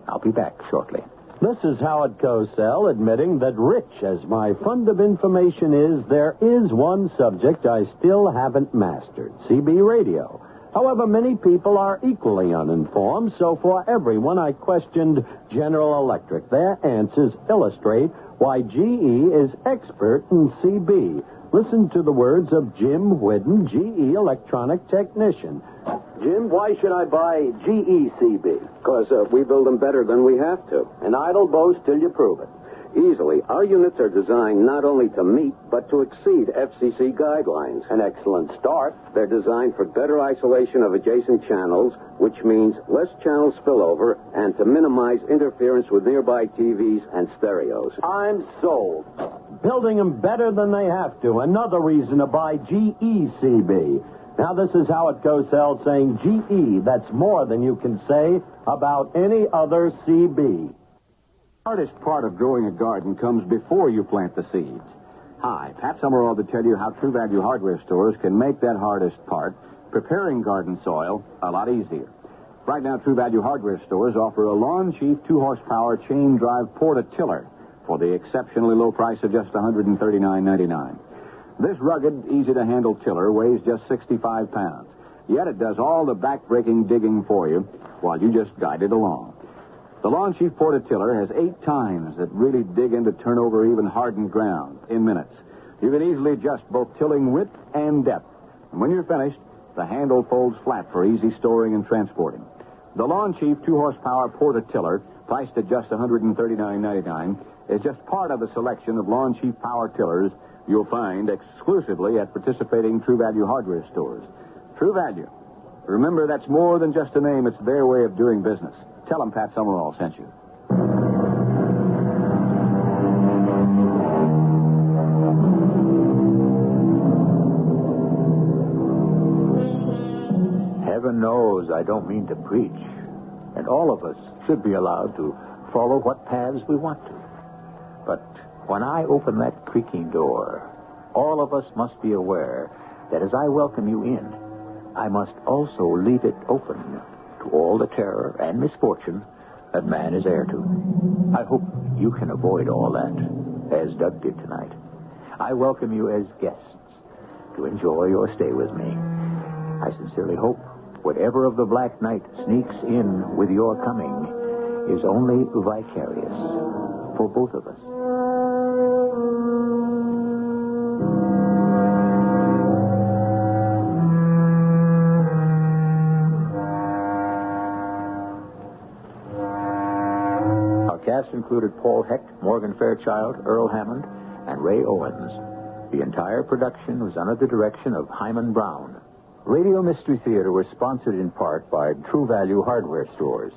I'll be back shortly. This is Howard Cosell admitting that rich as my fund of information is, there is one subject I still haven't mastered, CB radio. However, many people are equally uninformed, so for everyone I questioned General Electric. Their answers illustrate why GE is expert in CB. Listen to the words of Jim Whidden, GE electronic technician. Jim, why should I buy GE CB? Because we build them better than we have to. An idle boast till you prove it. Easily, our units are designed not only to meet, but to exceed FCC guidelines. An excellent start. They're designed for better isolation of adjacent channels, which means less channel spillover, and to minimize interference with nearby TVs and stereos. I'm sold. Building them better than they have to. Another reason to buy GE CB. Now, this is Howard Cosell saying GE. That's more than you can say about any other CB. The hardest part of growing a garden comes before you plant the seeds. Hi, Pat Summerall to tell you how True Value hardware stores can make that hardest part, preparing garden soil, a lot easier. Right now, True Value hardware stores offer a Lawn Chief 2-horsepower chain drive portatiller for the exceptionally low price of just $139.99. This rugged, easy-to-handle tiller weighs just 65 pounds. Yet it does all the back-breaking digging for you while you just guide it along. The Lawn Chief portatiller has 8 tines that really dig into turn over even hardened ground in minutes. You can easily adjust both tilling width and depth. And when you're finished, the handle folds flat for easy storing and transporting. The Lawn Chief 2-horsepower portatiller priced at just $139.99, is just part of the selection of Lawn Chief power tillers you'll find exclusively at participating True Value hardware stores. True Value. Remember, that's more than just a name. It's their way of doing business. Tell them Pat Summerall sent you. Heaven knows I don't mean to preach, and all of us should be allowed to follow what paths we want to. But when I open that creaking door, all of us must be aware that as I welcome you in, I must also leave it open to all the terror and misfortune that man is heir to. I hope you can avoid all that, as Doug did tonight. I welcome you as guests to enjoy your stay with me. I sincerely hope whatever of the black night sneaks in with your coming is only vicarious for both of us. Our cast included Paul Hecht, Morgan Fairchild, Earl Hammond, and Ray Owens. The entire production was under the direction of Hyman Brown. Radio Mystery Theater was sponsored in part by True Value hardware stores.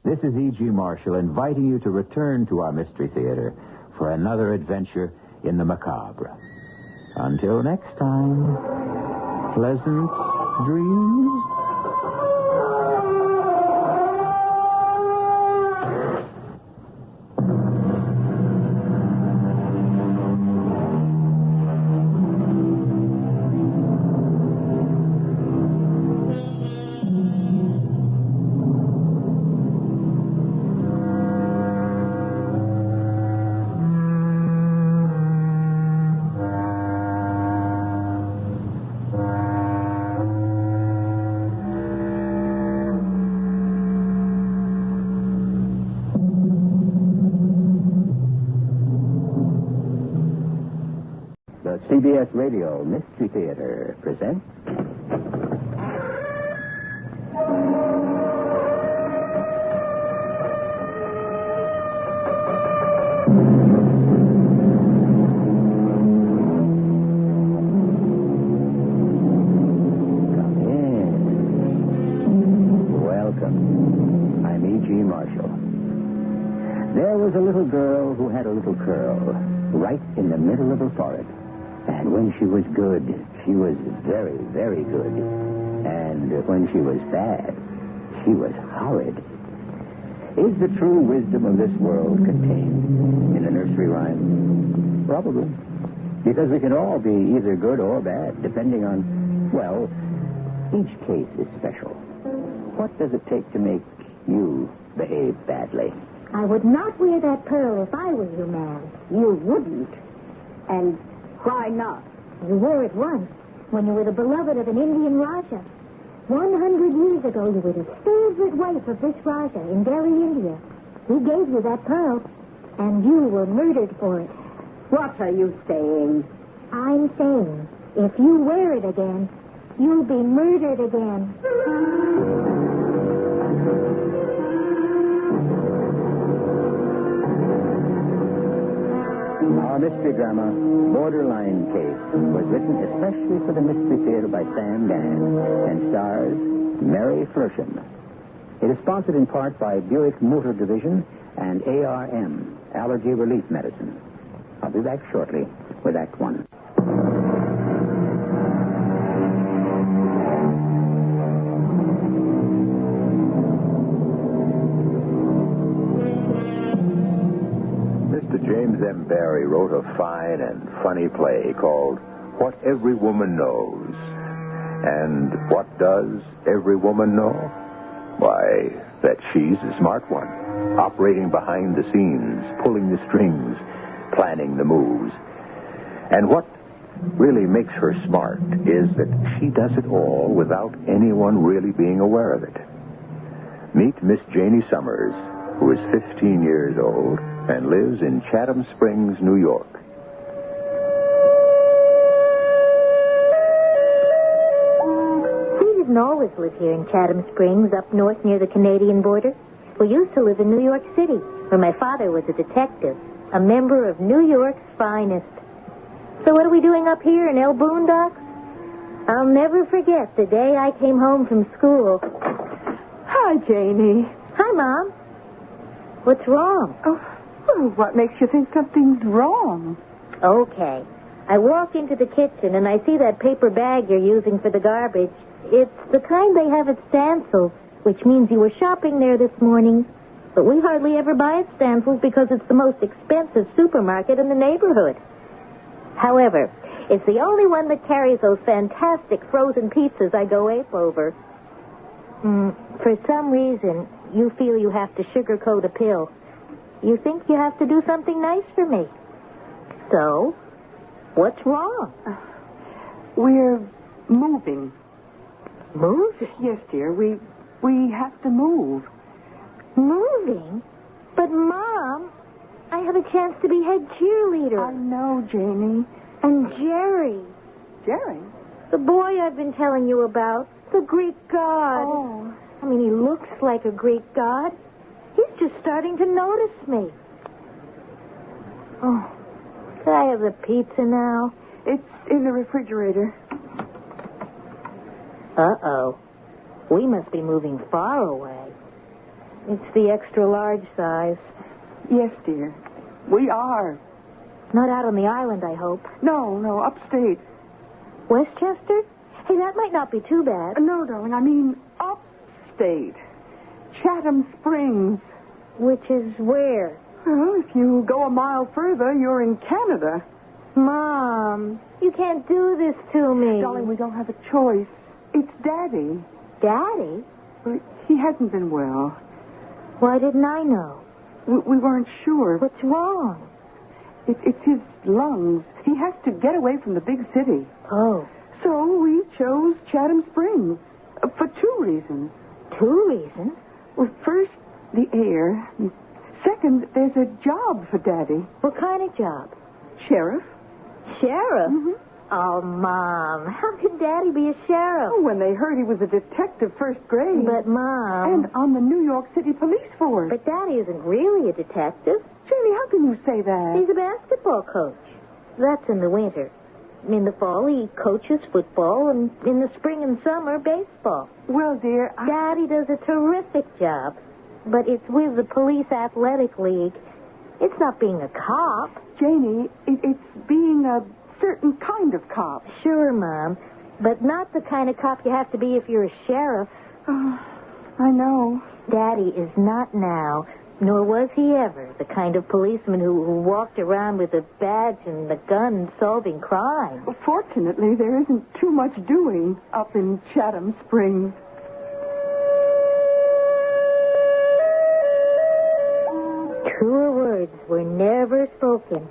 This is E.G. Marshall inviting you to return to our Mystery Theater for another adventure in the macabre. Until next time, pleasant dreams. CBS Radio Mystery Theater presents... Come in. Welcome. I'm E.G. Marshall. There was a little girl who had a little curl right in the middle of a forest. And when she was good, she was very, very good. And when she was bad, she was horrid. Is the true wisdom of this world contained in a nursery rhyme? Probably. Because we can all be either good or bad, depending on, well, each case is special. What does it take to make you behave badly? I would not wear that pearl if I were you, man. You wouldn't. And why not? You wore it once, when you were the beloved of an Indian Raja. 100 years ago, you were the favorite wife of this Raja in Delhi, India. He gave you that pearl, and you were murdered for it. What are you saying? I'm saying, if you wear it again, you'll be murdered again. Our mystery drama, Borderline Case, was written especially for the Mystery Theater by Sam Gann and stars Mary Flersham. It is sponsored in part by Buick Motor Division and ARM, Allergy Relief Medicine. I'll be back shortly with Act One. James M. Barrie wrote a fine and funny play called What Every Woman Knows. And what does every woman know? Why, that she's the smart one, operating behind the scenes, pulling the strings, planning the moves. And what really makes her smart is that she does it all without anyone really being aware of it. Meet Miss Janie Summers, who is 15 years old and lives in Chatham Springs, New York. Where did didn't always live here in Chatham Springs, up north near the Canadian border. We used to live in New York City, where my father was a detective, a member of New York's finest. So what are we doing up here in El Boondocks? I'll never forget the day I came home from school. Hi, Janie. Hi, Mom. What's wrong? Oh, well, what makes you think something's wrong? Okay. I walk into the kitchen and I see that paper bag you're using for the garbage. It's the kind they have at Stansel's, which means you were shopping there this morning. But we hardly ever buy at Stansel's because it's the most expensive supermarket in the neighborhood. However, it's the only one that carries those fantastic frozen pizzas I go ape over. For some reason, you feel you have to sugarcoat a pill. You think you have to do something nice for me. So, what's wrong? We're moving. Moving? Yes, dear. We have to move. Moving? But, Mom, I have a chance to be head cheerleader. I know, Janie. And Jerry. Jerry? The boy I've been telling you about. The Greek god. Oh. I mean, he looks like a Greek god. He's just starting to notice me. Oh, could I have the pizza now? It's in the refrigerator. Uh-oh. We must be moving far away. It's the extra large size. Yes, dear. We are. Not out on the island, I hope. No, upstate. Westchester? Hey, that might not be too bad. No, darling, I mean upstate. Chatham Springs. Which is where? Well, if you go a mile further, you're in Canada. Mom, you can't do this to me. Darling, we don't have a choice. It's Daddy. Daddy? Well, he hasn't been well. Why didn't I know? We weren't sure. What's wrong? It's his lungs. He has to get away from the big city. Oh. So we chose Chatham Springs for 2 reasons. 2 reasons? Well, first, the air. Second, there's a job for Daddy. What kind of job? Sheriff. Sheriff? Mm-hmm. Oh, Mom, how could Daddy be a sheriff? Oh, when they heard he was a detective first grade. But, Mom... And on the New York City Police Force. But Daddy isn't really a detective. Jenny, how can you say that? He's a basketball coach. That's in the winter. In the fall, he coaches football, and in the spring and summer, baseball. Well, dear, Daddy does a terrific job, but it's with the Police Athletic League. It's not being a cop. Janie, it's being a certain kind of cop. Sure, Mom, but not the kind of cop you have to be if you're a sheriff. Oh, I know. Daddy is not now, nor was he ever, the kind of policeman who walked around with a badge and a gun solving crime. Well, fortunately, there isn't too much doing up in Chatham Springs. Truer words were never spoken.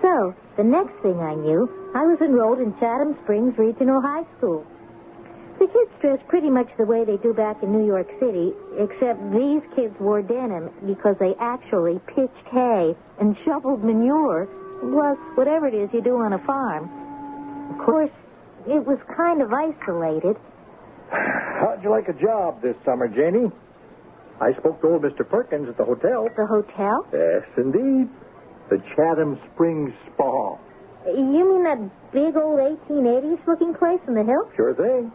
So, the next thing I knew, I was enrolled in Chatham Springs Regional High School. The kids dressed pretty much the way they do back in New York City, except these kids wore denim because they actually pitched hay and shoveled manure, plus whatever it is you do on a farm. Of course, it was kind of isolated. How'd you like a job this summer, Janie? I spoke to old Mr. Perkins at the hotel. The hotel? Yes, indeed. The Chatham Springs Spa. You mean that big old 1880s-looking place in the hills? Sure thing.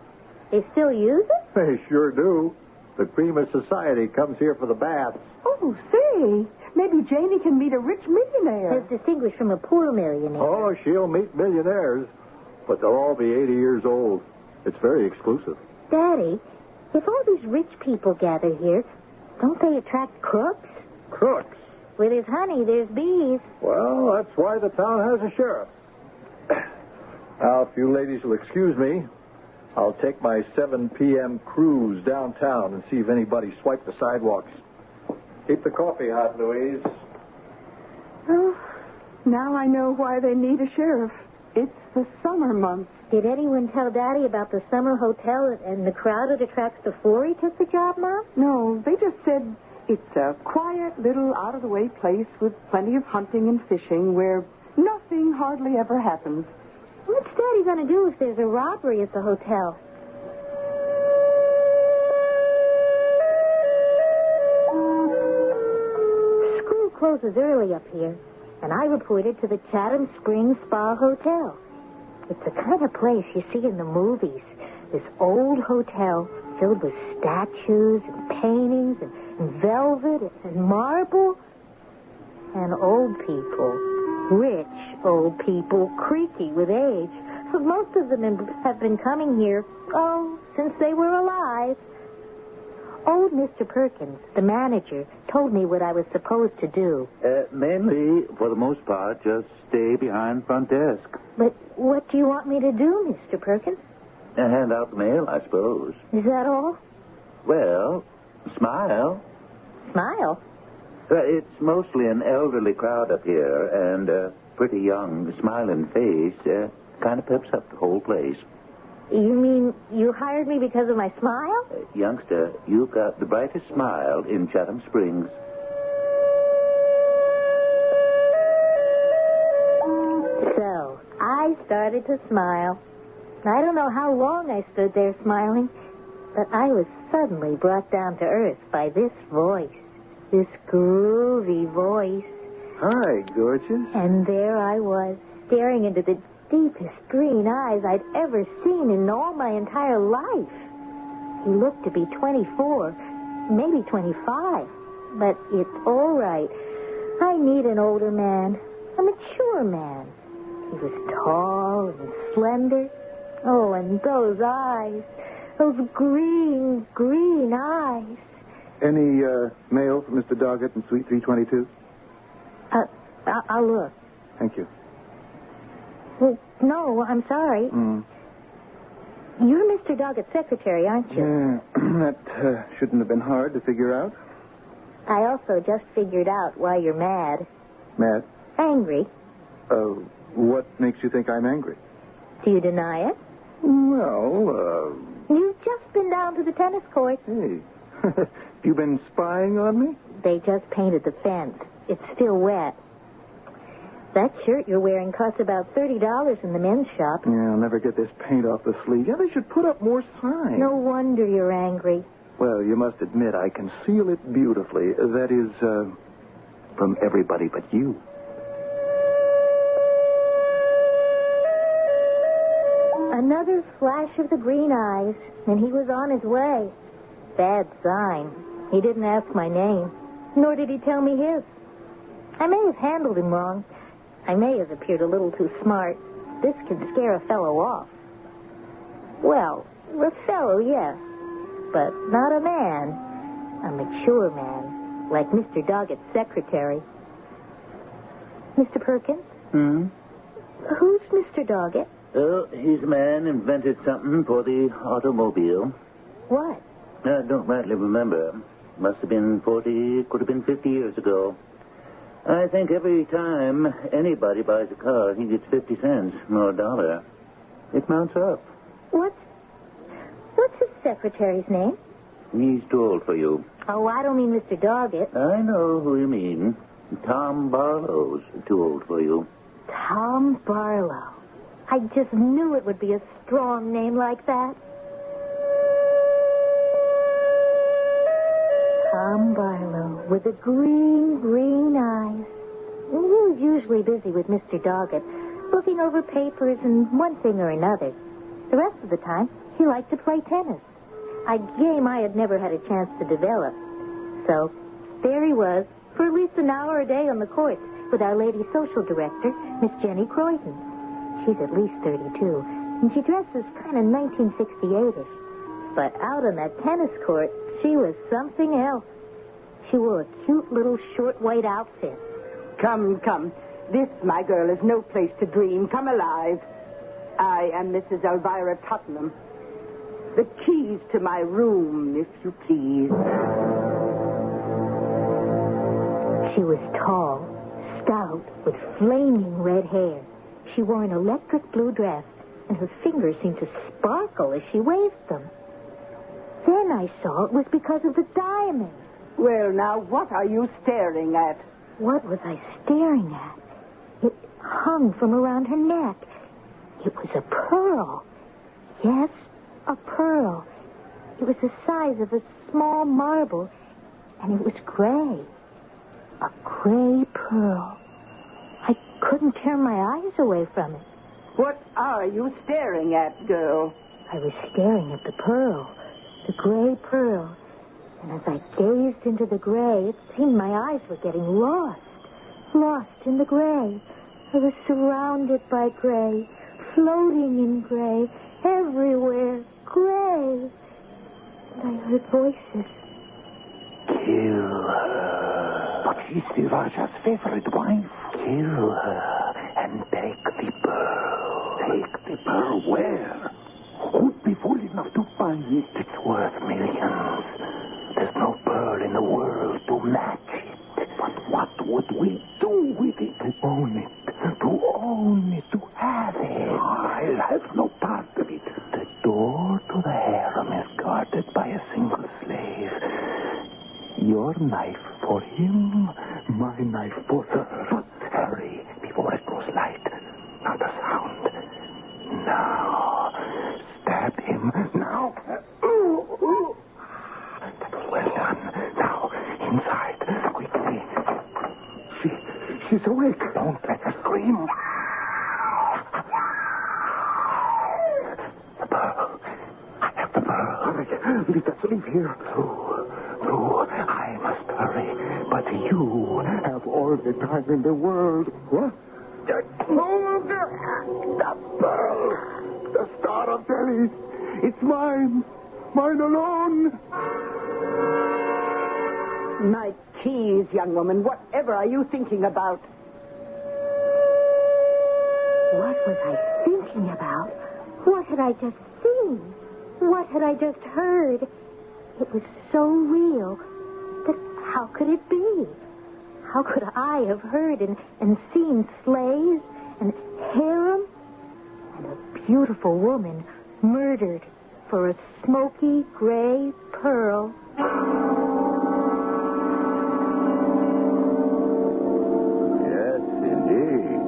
They still use it? They sure do. The cream of society comes here for the baths. Oh, say, maybe Janie can meet a rich millionaire. As distinguished from a poor millionaire. Oh, she'll meet millionaires, but they'll all be 80 years old. It's very exclusive. Daddy, if all these rich people gather here, don't they attract crooks? Crooks? Where there's honey, there's bees. Well, that's why the town has a sheriff. Now, if you ladies will excuse me, I'll take my 7 p.m. cruise downtown and see if anybody swiped the sidewalks. Keep the coffee hot, Louise. Oh, now I know why they need a sheriff. It's the summer months. Did anyone tell Daddy about the summer hotel and the crowd it attracts before he took the job, Mom? No, they just said it's a quiet little out-of-the-way place with plenty of hunting and fishing where nothing hardly ever happens. What's Daddy going to do if there's a robbery at the hotel? closes early up here, and I reported to the Chatham Springs Spa Hotel. It's the kind of place you see in the movies. This old hotel filled with statues and paintings and velvet and marble. And old people. Rich old people, creaky with age. So most of them have been coming here, since they were alive. Old Mr. Perkins, the manager, told me what I was supposed to do. Mainly, for the most part, just stay behind front desk. But what do you want me to do, Mr. Perkins? Hand out the mail, I suppose. Is that all? Well, smile. Smile? It's mostly an elderly crowd up here, and a pretty young, smiling face kind of peps up the whole place. You mean you hired me because of my smile? Youngster, you've got the brightest smile in Chatham Springs. So, I started to smile. I don't know how long I stood there smiling, but I was suddenly brought down to earth by this voice. This groovy voice. Hi, gorgeous. And there I was, staring into the deepest green eyes I'd ever seen in all my entire life. He looked to be 24, maybe 25. But it's all right. I need an older man, a mature man. He was tall and slender. Oh, and those eyes, those green, green eyes. Any mail from Mr. Doggett in Suite 322? I'll look. Thank you. Well, no, I'm sorry. You're Mr. Doggett's secretary, aren't you? That shouldn't have been hard to figure out. I also just figured out why you're mad. Mad? Angry. What makes you think I'm angry? Do you deny it? Well, You've just been down to the tennis court. Hey. You been spying on me? They just painted the fence. It's still wet. That shirt you're wearing costs about $30 in the men's shop. Yeah, I'll never get this paint off the sleeve. Yeah, they should put up more signs. No wonder you're angry. Well, you must admit I conceal it beautifully. That is, from everybody but you. Another flash of the green eyes, and he was on his way. Bad sign. He didn't ask my name, nor did he tell me his. I may have handled him wrong. I may have appeared a little too smart. This can scare a fellow off. Well, a fellow, yes, but not a man. A mature man, like Mr. Doggett's secretary. Mr. Perkins? Who's Mr. Doggett? Oh, he's a man invented something for the automobile. What? I don't rightly remember. Must have been 40, could have been 50 years ago. I think every time anybody buys a car, he gets 50 cents or $1. It mounts up. What's his secretary's name? He's too old for you. Oh, I don't mean Mr. Doggett. I know who you mean. Tom Barlow's too old for you. Tom Barlow. I just knew it would be a strong name like that. Tom Barlow, with the green, green eyes. He was usually busy with Mr. Doggett, looking over papers and one thing or another. The rest of the time, he liked to play tennis, a game I had never had a chance to develop. So, there he was, for at least an hour a day on the courts, with our lady social director, Miss Jenny Croydon. She's at least 32, and she dresses kind of 1968-ish. But out on that tennis court, she was something else. She wore a cute little short white outfit. Come. This, my girl, is no place to dream. Come alive. I am Mrs. Elvira Tottenham. The keys to my room, if you please. She was tall, stout, with flaming red hair. She wore an electric blue dress, and her fingers seemed to sparkle as she waved them. Then I saw it was because of the diamond. Well, now, what are you staring at? What was I staring at? It hung from around her neck. It was a pearl. Yes, a pearl. It was the size of a small marble, and it was gray. A gray pearl. I couldn't tear my eyes away from it. What are you staring at, girl? I was staring at the pearl, the gray pearl. And as I gazed into the gray, it seemed my eyes were getting lost in the gray. I was surrounded by gray, floating in gray, everywhere, gray. And I heard voices. Kill her. But she's the Raja's favorite wife. Kill her and take the pearl. Take the pearl where? Who'd be fool enough to find it? It's worth millions. There's no pearl in the world to match it. But what would we do with it? To own it. To own it. To have it. I'll have no part of it. The door to the harem is guarded by a single slave. Your knife for him, my knife for her. Hurry before it grows light. Not a sound. Now. Stab him. Now. That was well done. Now, inside. Quickly. She's awake. Don't let her scream. The pearl. I have the pearl. Hurry. Let us leave here. Lou, I must hurry. But you have all the time in the world. What? The pearl. The Star of Delhi. It's mine. Mine alone. My keys, young woman. Whatever are you thinking about? What was I thinking about? What had I just seen? What had I just heard? It was so real that how could it be? How could I have heard and seen slaves and harem and a beautiful woman murdered for a smoky gray pearl? Yes, indeed.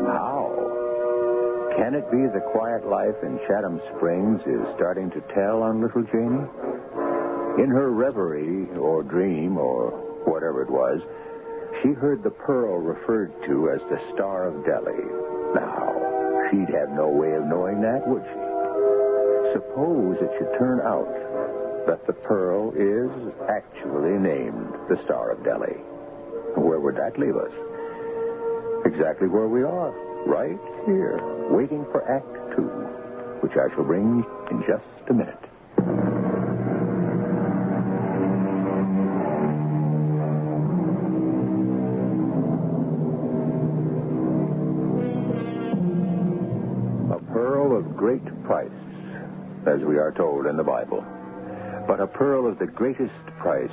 How? Can it be the quiet life in Chatham Springs is starting to tell on little Janie? In her reverie or dream or whatever it was, she heard the pearl referred to as the Star of Delhi. Now, she'd have no way of knowing that, would she? Suppose it should turn out that the pearl is actually named the Star of Delhi. Where would that leave us? Exactly where we are, right here, waiting for Act 2, which I shall bring in just a minute. A pearl of great price, as we are told in the Bible. But a pearl of the greatest price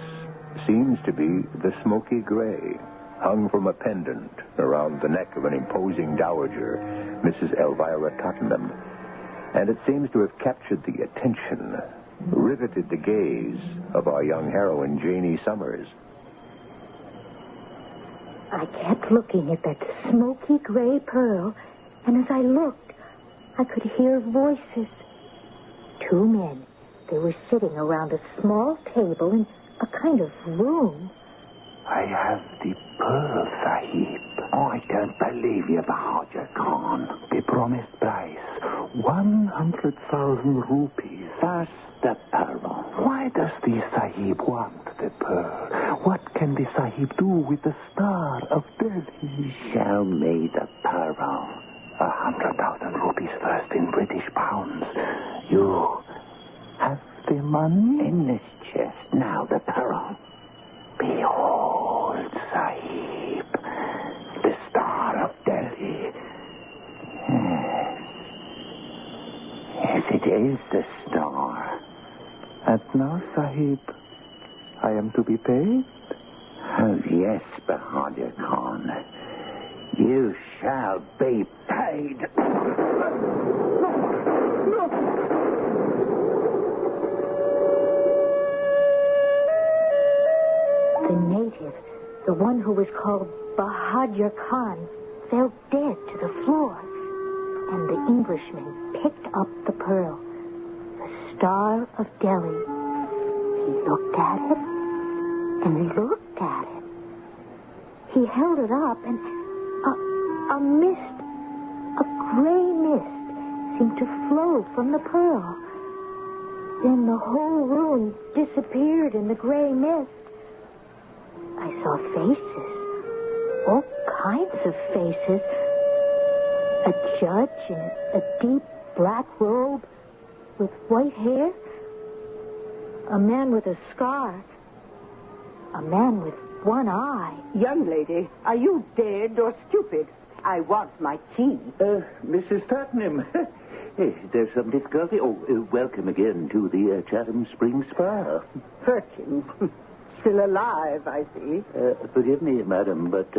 seems to be the smoky gray, hung from a pendant around the neck of an imposing dowager, Mrs. Elvira Tottenham. And it seems to have captured the attention, riveted the gaze of our young heroine, Janie Summers. I kept looking at that smoky gray pearl, and as I looked, I could hear voices. 2 men. They were sitting around a small table in a kind of room. I have the pearl, Sahib. Oh, I don't believe you, Bahadur Khan. The promised price, 100,000 rupees. That's the pearl. Why does the Sahib want the pearl? What can the Sahib do with the Star of Delhi? Show me the pearl. 100,000 rupees first in British pounds. You have the money? In this chest. Now the pearl. Behold, Sahib, the Star of Delhi. Yes, it is the star. And now, Sahib, I am to be paid? Oh, yes, Bahadur Khan. You shall be paid. No. The native, the one who was called Bahadur Khan, fell dead to the floor. And the Englishman picked up the pearl, the Star of Delhi. He looked at it, and he looked at it. He held it up, and a mist, a gray mist, seemed to flow from the pearl. Then the whole room disappeared in the gray mist. I saw faces, all kinds of faces. A judge in a deep black robe with white hair. A man with a scar. A man with one eye. Young lady, are you dead or stupid? I want my key. Mrs. Tottenham. There's some difficulty. Welcome again to the Chatham Springs Spa. Perkins. Still alive, I see. Forgive me, madam, but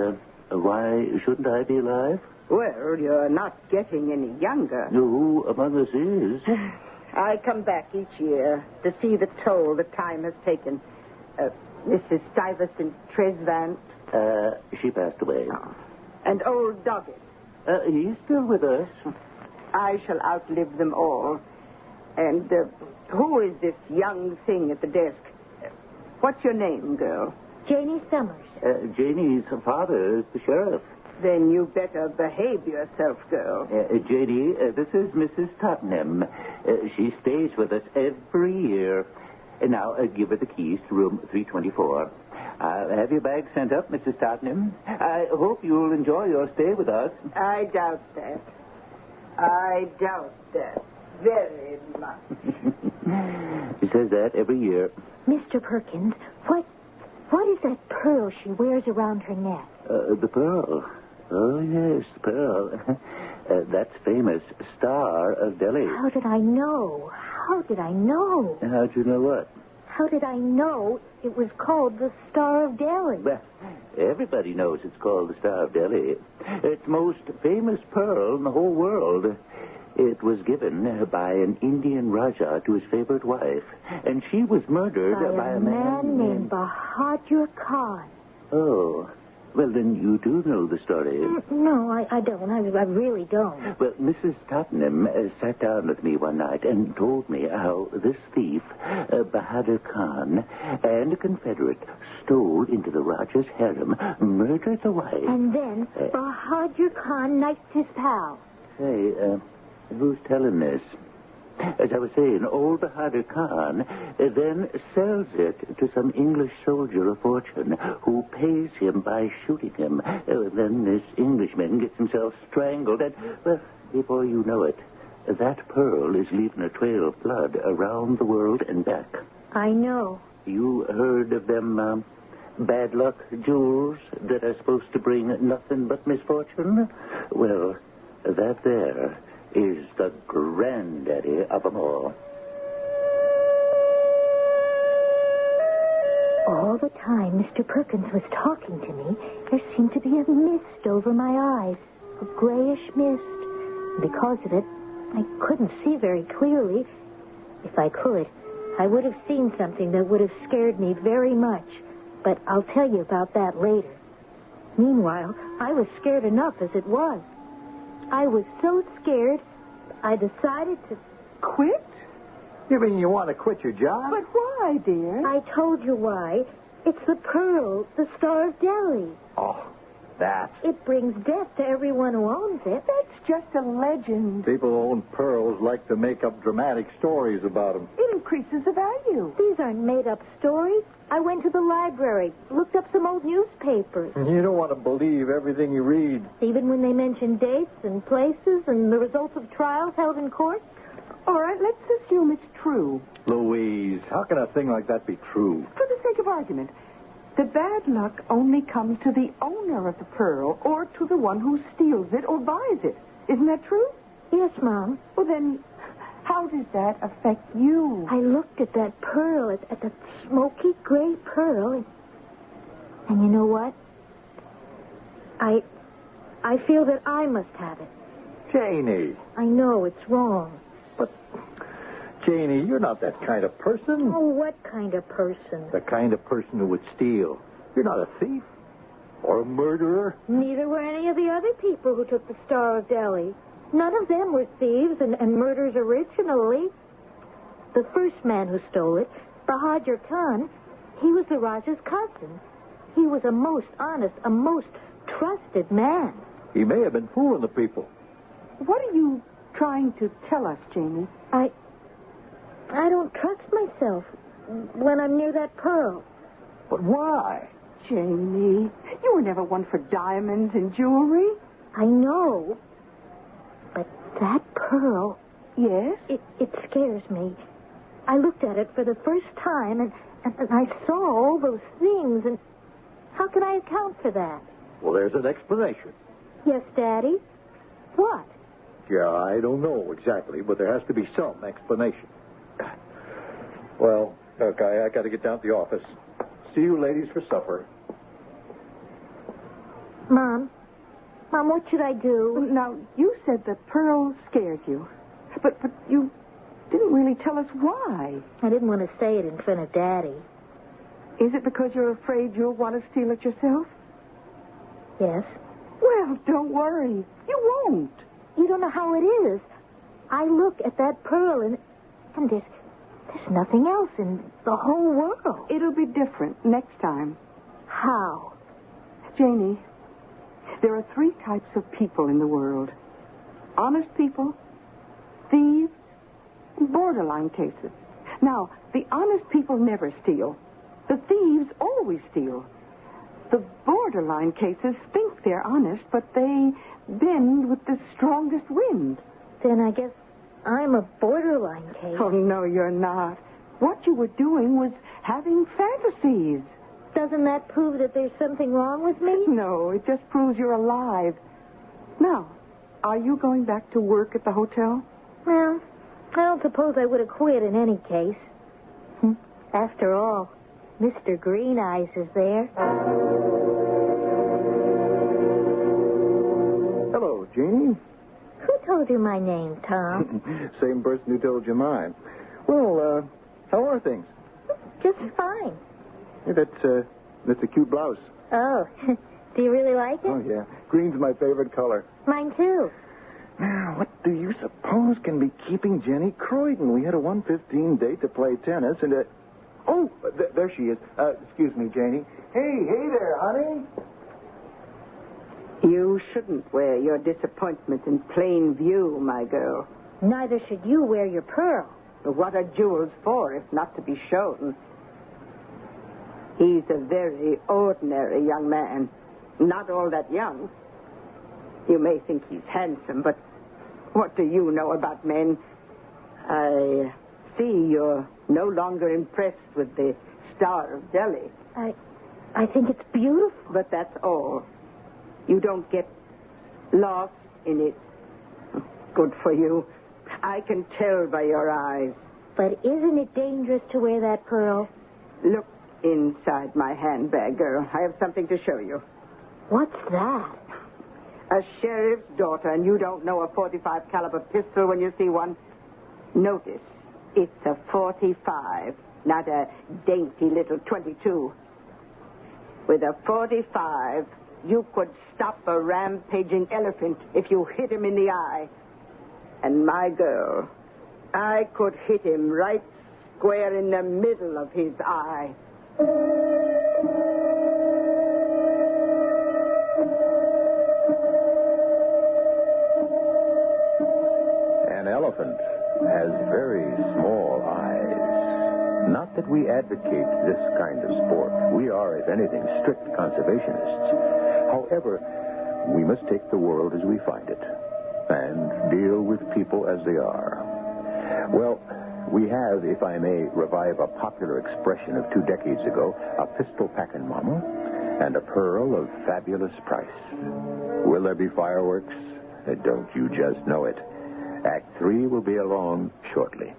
why shouldn't I be alive? Well, you're not getting any younger. No, among us is. I come back each year to see the toll the time has taken. Mrs. Stuyvesant Tresvant. She passed away. Oh. And old Doggett. He's still with us. I shall outlive them all. And who is this young thing at the desk? What's your name, girl? Janie Summers. Janie's father is the sheriff. Then you better behave yourself, girl. Janie, this is Mrs. Tottenham. She stays with us every year. Now, give her the keys to room 324. I'll have your bag sent up, Mrs. Tottenham. I hope you'll enjoy your stay with us. I doubt that. I doubt that very much. She says that every year. Mr. Perkins, what is that pearl she wears around her neck? The pearl. Oh, yes, the pearl. That's famous Star of Delhi. How did I know? How'd you know what? How did I know it was called the Star of Delhi? Well, everybody knows it's called the Star of Delhi. It's the most famous pearl in the whole world. It was given by an Indian Raja to his favorite wife, and she was murdered by a man named Bahadur Khan. Oh. Well, then you do know the story. No, I don't. I really don't. Well, Mrs. Tottenham sat down with me one night and told me how this thief, Bahadur Khan, and a Confederate stole into the Raja's harem, murdered the wife. And then Bahadur Khan knifed his pal. Say, who's telling this? As I was saying, old Bahadur Khan then sells it to some English soldier of fortune who pays him by shooting him. Then this Englishman gets himself strangled, and, well, before you know it, that pearl is leaving a trail of blood around the world and back. I know. You heard of them bad luck jewels that are supposed to bring nothing but misfortune? Well, that there is the granddaddy of them all. All the time Mr. Perkins was talking to me, there seemed to be a mist over my eyes, a grayish mist. Because of it, I couldn't see very clearly. If I could, I would have seen something that would have scared me very much. But I'll tell you about that later. Meanwhile, I was scared enough as it was. I was so scared, I decided to quit. You mean you want to quit your job? But why, dear? I told you why. It's the pearl, the Star of Delhi. Oh, that. It brings death to everyone who owns it. That's just a legend. People who own pearls like to make up dramatic stories about them. It increases the value. These aren't made-up stories. I went to the library, looked up some old newspapers. You don't want to believe everything you read. Even when they mention dates and places and the results of trials held in court. All right, let's assume it's true. Louise, how can a thing like that be true? For the sake of argument, the bad luck only comes to the owner of the pearl or to the one who steals it or buys it. Isn't that true? Yes, Mom. Well, then, how does that affect you? I looked at that pearl, at the smoky gray pearl, and you know what? I feel that I must have it. Janie. I know it's wrong. But, Janie, you're not that kind of person. Oh, what kind of person? The kind of person who would steal. You're not a thief or a murderer. Neither were any of the other people who took the Star of Delhi. None of them were thieves and murderers originally. The first man who stole it, Bahadur Khan, he was the Raja's cousin. He was a most honest, a most trusted man. He may have been fooling the people. What are you trying to tell us, Janie? I don't trust myself when I'm near that pearl. But why? Janie, you were never one for diamonds and jewelry. I know. But that pearl... Yes? It scares me. I looked at it for the first time, and I saw all those things, and how can I account for that? Well, there's an explanation. Yes, Daddy? What? Yeah, I don't know exactly, but there has to be some explanation. Well, okay, I got to get down to the office. See you ladies for supper. Mom, what should I do? Now, you said the pearl scared you, but you didn't really tell us why. I didn't want to say it in front of Daddy. Is it because you're afraid you'll want to steal it yourself? Yes. Well, don't worry. You won't. You don't know how it is. I look at that pearl and there's nothing else in the whole world. It'll be different next time. How? Janie, there are 3 types of people in the world. Honest people, thieves, and borderline cases. Now, the honest people never steal. The thieves always steal. The borderline cases think they're honest, but they bend with the strongest wind. Then I guess I'm a borderline case. Oh, no, you're not. What you were doing was having fantasies. Doesn't that prove that there's something wrong with me? No, it just proves you're alive. Now, are you going back to work at the hotel? Well, I don't suppose I would have quit in any case. After all, Mr. Green Eyes is there. Hello, Jeanie. Who told you my name, Tom? Same person who told you mine. Well, how are things? Just fine. Hey, that's a cute blouse. Oh, do you really like it? Oh, yeah. Green's my favorite color. Mine, too. Now, what do you suppose can be keeping Jenny Croydon? We had a 1:15 date to play tennis, and oh, there she is. Excuse me, Janie. Hey there, honey. You shouldn't wear your disappointment in plain view, my girl. Neither should you wear your pearl. But what are jewels for if not to be shown? He's a very ordinary young man. Not all that young. You may think he's handsome, but what do you know about men? I see you're no longer impressed with the Star of Delhi. I think it's beautiful. But that's all. You don't get lost in it. Good for you. I can tell by your eyes. But isn't it dangerous to wear that pearl? Look inside my handbag, girl. I have something to show you. What's that? A sheriff's daughter, and you don't know a .45 caliber pistol when you see one? Notice, it's a .45, not a dainty little .22. With a .45, you could stop a rampaging elephant if you hit him in the eye. And my girl, I could hit him right square in the middle of his eye. An elephant has very small eyes. Not that we advocate this kind of sport. We are, if anything, strict conservationists. However, we must take the world as we find it and deal with people as they are. Well, we have, if I may revive a popular expression of 2 decades ago, a pistol packing mama and a pearl of fabulous price. Will there be fireworks? Don't you just know it. Act 3 will be along shortly.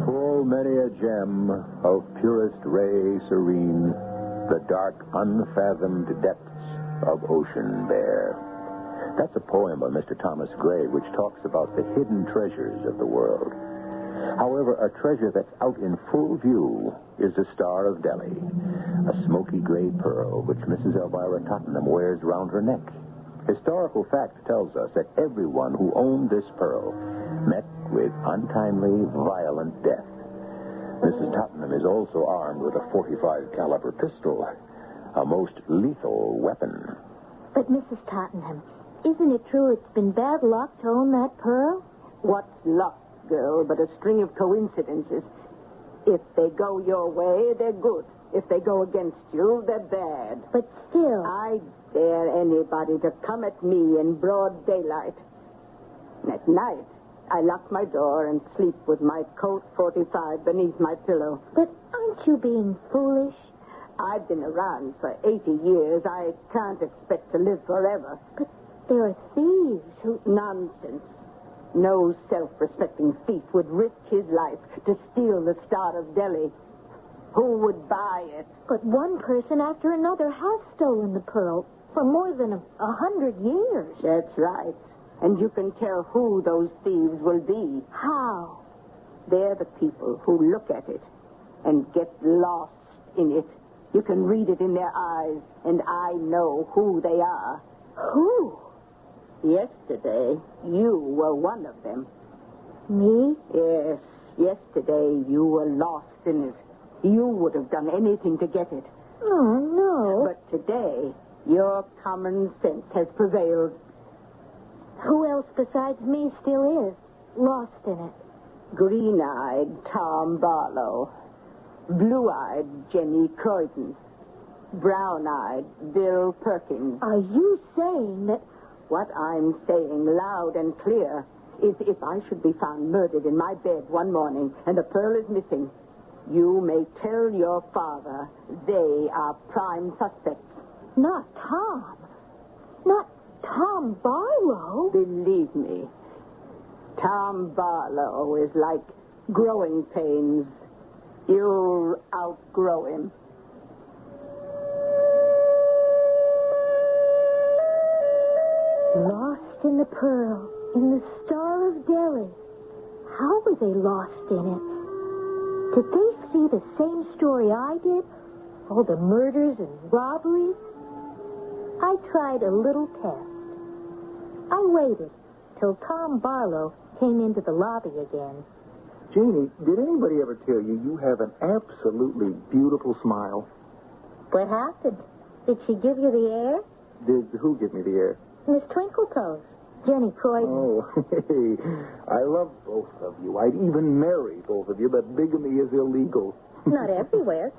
Full many a gem of purest ray serene, the dark, unfathomed depths of ocean bear. That's a poem by Mr. Thomas Gray, which talks about the hidden treasures of the world. However, a treasure that's out in full view is the Star of Delhi, a smoky gray pearl which Mrs. Elvira Tottenham wears round her neck. Historical fact tells us that everyone who owned this pearl met with untimely, violent death. Mrs. Tottenham is also armed with a .45 caliber pistol, a most lethal weapon. But, Mrs. Tottenham, isn't it true it's been bad luck to own that pearl? What's luck, girl, but a string of coincidences? If they go your way, they're good. If they go against you, they're bad. But still... I dare anybody to come at me in broad daylight. At night, I lock my door and sleep with my Colt 45 beneath my pillow. But aren't you being foolish? I've been around for 80 years. I can't expect to live forever. But there are thieves who... Nonsense. No self-respecting thief would risk his life to steal the Star of Delhi. Who would buy it? But one person after another has stolen the pearl for more than 100 years. That's right. And you can tell who those thieves will be. How? They're the people who look at it and get lost in it. You can read it in their eyes, and I know who they are. Who? Yesterday, you were one of them. Me? Yes. Yesterday, you were lost in it. You would have done anything to get it. Oh, no. But today, your common sense has prevailed. Who else besides me still is lost in it? Green-eyed Tom Barlow. Blue-eyed Jenny Croydon. Brown-eyed Bill Perkins. Are you saying that... What I'm saying loud and clear is if I should be found murdered in my bed one morning and the pearl is missing, you may tell your father they are prime suspects. Not Tom. Not Tom Barlow. Believe me, Tom Barlow is like growing pains. You'll outgrow him. Lost in the pearl, in the Star of Delhi. How were they lost in it? Did they see the same story I did? All the murders and robberies? I tried a little test. I waited till Tom Barlow came into the lobby again. Janie, did anybody ever tell you you have an absolutely beautiful smile? What happened? Did she give you the air? Did who give me the air? Miss Twinkletoes. Jenny Croydon. Oh, hey, I love both of you. I'd even marry both of you, but bigamy is illegal. Not everywhere.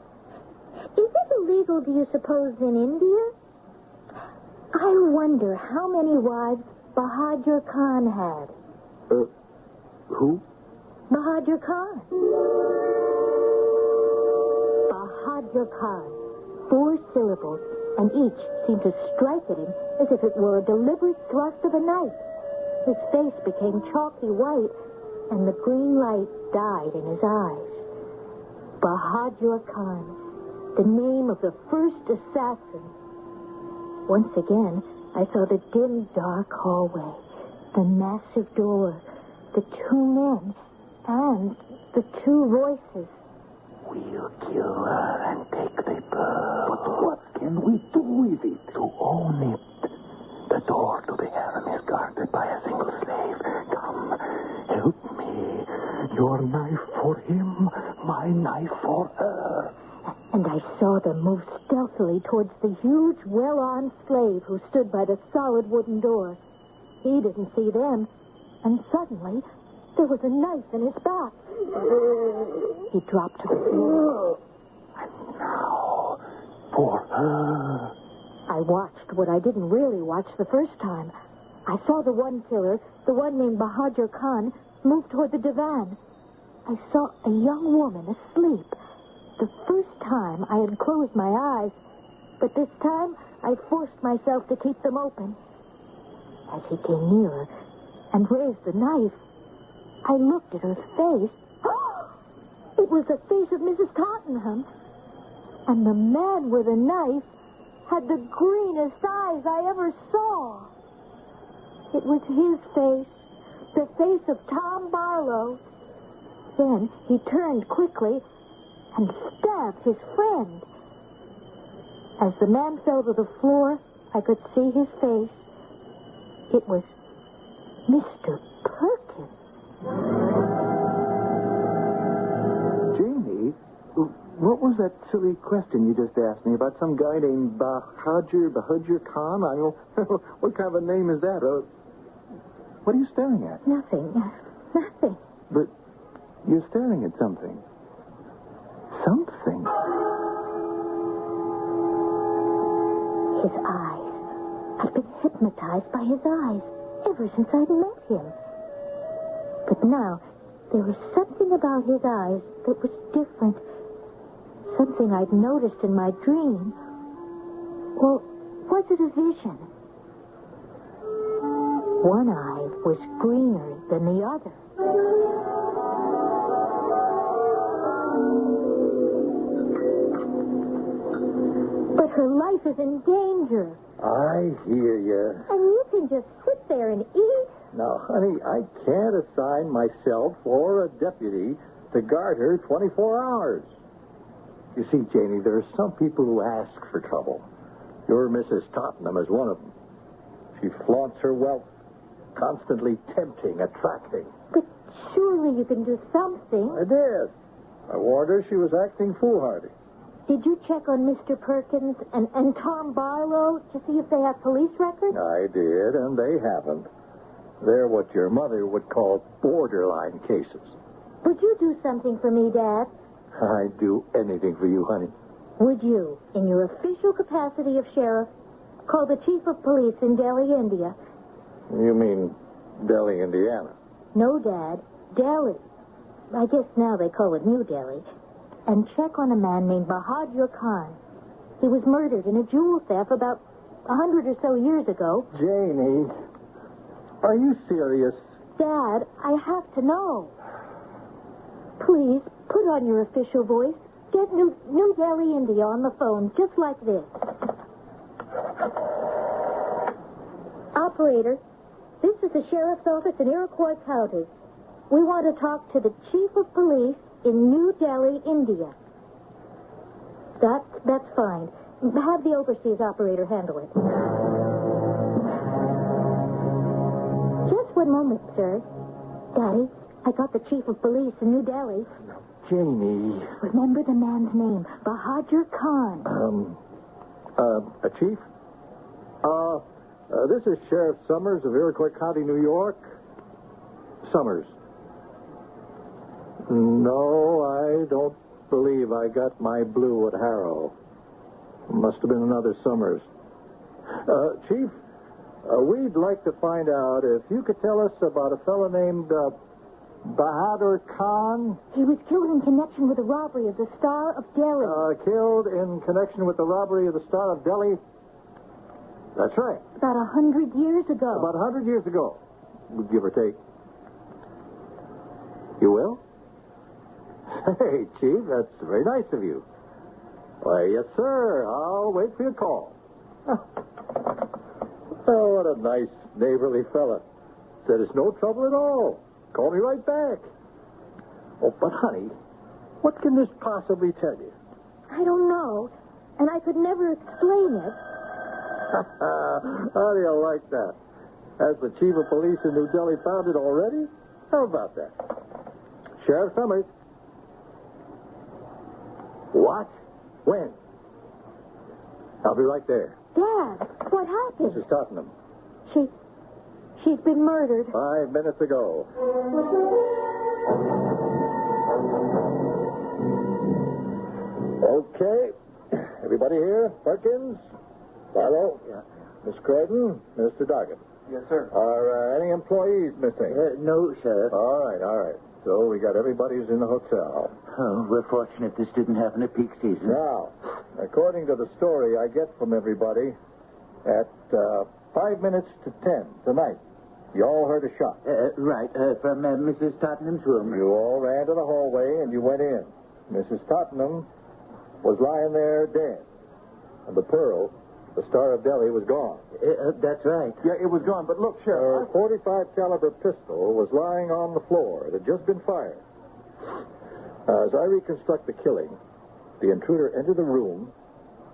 Is it illegal, do you suppose, in India? I wonder how many wives Bahadur Khan had. Who? Bahadur Khan. Bahadur Khan. 4 syllables, and each seemed to strike at him as if it were a deliberate thrust of a knife. His face became chalky white, and the green light died in his eyes. Bahadur Khan, the name of the first assassin. Once again, I saw the dim, dark hallway, the massive door, the 2 men, and the 2 voices. We'll kill her and take the pearl. But what can we do with it? To own it. The door to the harem is guarded by a single slave. Come, help me. Your knife for him, my knife for her. And I saw them move stealthily towards the huge, well-armed slave who stood by the solid wooden door. He didn't see them, and suddenly there was a knife in his back. He dropped to the floor. And now, for her. I watched what I didn't really watch the first time. I saw the one killer, the one named Bahadur Khan, move toward the divan. I saw a young woman asleep. The first time I had closed my eyes, but this time I forced myself to keep them open. As he came nearer and raised the knife, I looked at her face. It was the face of Mrs. Tottenham. And the man with the knife had the greenest eyes I ever saw. It was his face, the face of Tom Barlow. Then he turned quickly and stabbed his friend. As the man fell to the floor, I could see his face, It was Mr. Perkins. Janie, what was that silly question you just asked me about some guy named Bahadur Khan? I don't know. What kind of a name is that? What are you staring at? Nothing. Nothing. But you're staring at something. Something. His eyes. I've been hypnotized by his eyes ever since I met him. But now, there was something about his eyes that was different. Something I'd noticed in my dream. Or was it a vision? One eye was greener than the other. But her life is in danger. I hear you. And you can just sit there and eat. Now, honey, I can't assign myself or a deputy to guard her 24 hours. You see, Janie, there are some people who ask for trouble. Your Mrs. Tottenham is one of them. She flaunts her wealth, constantly tempting, attracting. But surely you can do something. I did. I warned her she was acting foolhardy. Did you check on Mr. Perkins and Tom Barlow to see if they have police records? I did, and they haven't. They're what your mother would call borderline cases. Would you do something for me, Dad? I'd do anything for you, honey. Would you, in your official capacity of sheriff, call the chief of police in Delhi, India? You mean Delhi, Indiana? No, Dad. Delhi. I guess now they call it New Delhi. And check on a man named Bahadur Khan. He was murdered in a jewel theft about 100 or so years ago. Janie, are you serious? Dad, I have to know. Please, put on your official voice. Get New Delhi, India on the phone, just like this. Operator, this is the sheriff's office in Iroquois County. We want to talk to the chief of police in New Delhi, India. That's fine. Have the overseas operator handle it. Just one moment, sir. Daddy, I got the chief of police in New Delhi. Janie. Remember the man's name, Bahadur Khan. A chief? This is Sheriff Summers of Iroquois County, New York. Summers. No, I don't believe I got my blue at Harrow. Must have been another Summers. Chief, we'd like to find out if you could tell us about a fellow named Bahadur Khan. He was killed in connection with the robbery of the Star of Delhi. Killed in connection with the robbery of the Star of Delhi? That's right. About 100 years ago. About 100 years ago, give or take. You will? Hey, Chief, that's very nice of you. Why, yes, sir. I'll wait for your call. Oh, what a nice, neighborly fella. Said it's no trouble at all. Call me right back. Oh, but, honey, what can this possibly tell you? I don't know, and I could never explain it. How do you like that? Has the chief of police in New Delhi found it already? How about that? Sheriff Summers. What? When? I'll be right there. Dad, what happened? Mrs. Tottenham. She's been murdered. 5 minutes ago. Okay. Everybody here? Perkins? Barlow? Yeah. Miss Croydon? Mr. Doggett? Yes, sir. Are any employees missing? No, Sheriff. All right. So we got everybody's in the hotel. Oh, we're fortunate this didn't happen at peak season. Now, according to the story I get from everybody, at 5 minutes to 10 tonight, you all heard a shot. Right, from Mrs. Tottenham's room. You all ran to the hallway and you went in. Mrs. Tottenham was lying there dead. And the pearl, the Star of Delhi, was gone. That's right. Yeah, it was gone. But look, Sheriff, her .45 caliber pistol was lying on the floor. It had just been fired. As I reconstruct the killing, the intruder entered the room.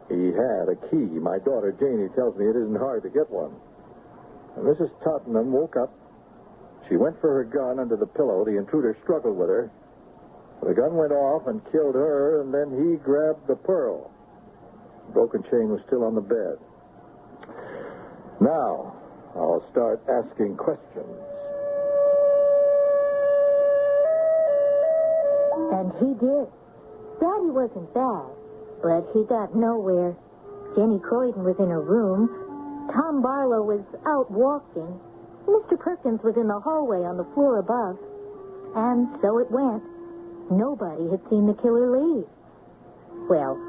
He had a key. My daughter, Janie, tells me it isn't hard to get one. When Mrs. Tottenham woke up, she went for her gun under the pillow. The intruder struggled with her. The gun went off and killed her, and then he grabbed the pearl. The broken chain was still on the bed. Now, I'll start asking questions. And he did. Daddy wasn't bad, but he got nowhere. Jenny Croydon was in her room. Tom Barlow was out walking. Mr. Perkins was in the hallway on the floor above. And so it went. Nobody had seen the killer leave. Well,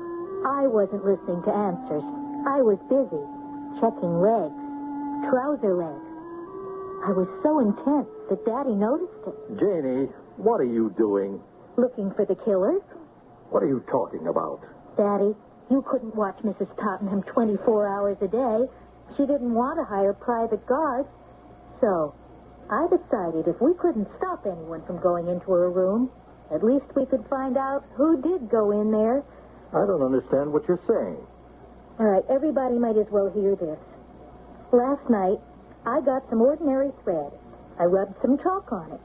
I wasn't listening to answers. I was busy checking legs, trouser legs. I was so intense that Daddy noticed it. Janie, what are you doing? Looking for the killer? What are you talking about? Daddy, you couldn't watch Mrs. Tottenham 24 hours a day. She didn't want to hire private guards. So, I decided if we couldn't stop anyone from going into her room, at least we could find out who did go in there. I don't understand what you're saying. All right, everybody might as well hear this. Last night, I got some ordinary thread. I rubbed some chalk on it.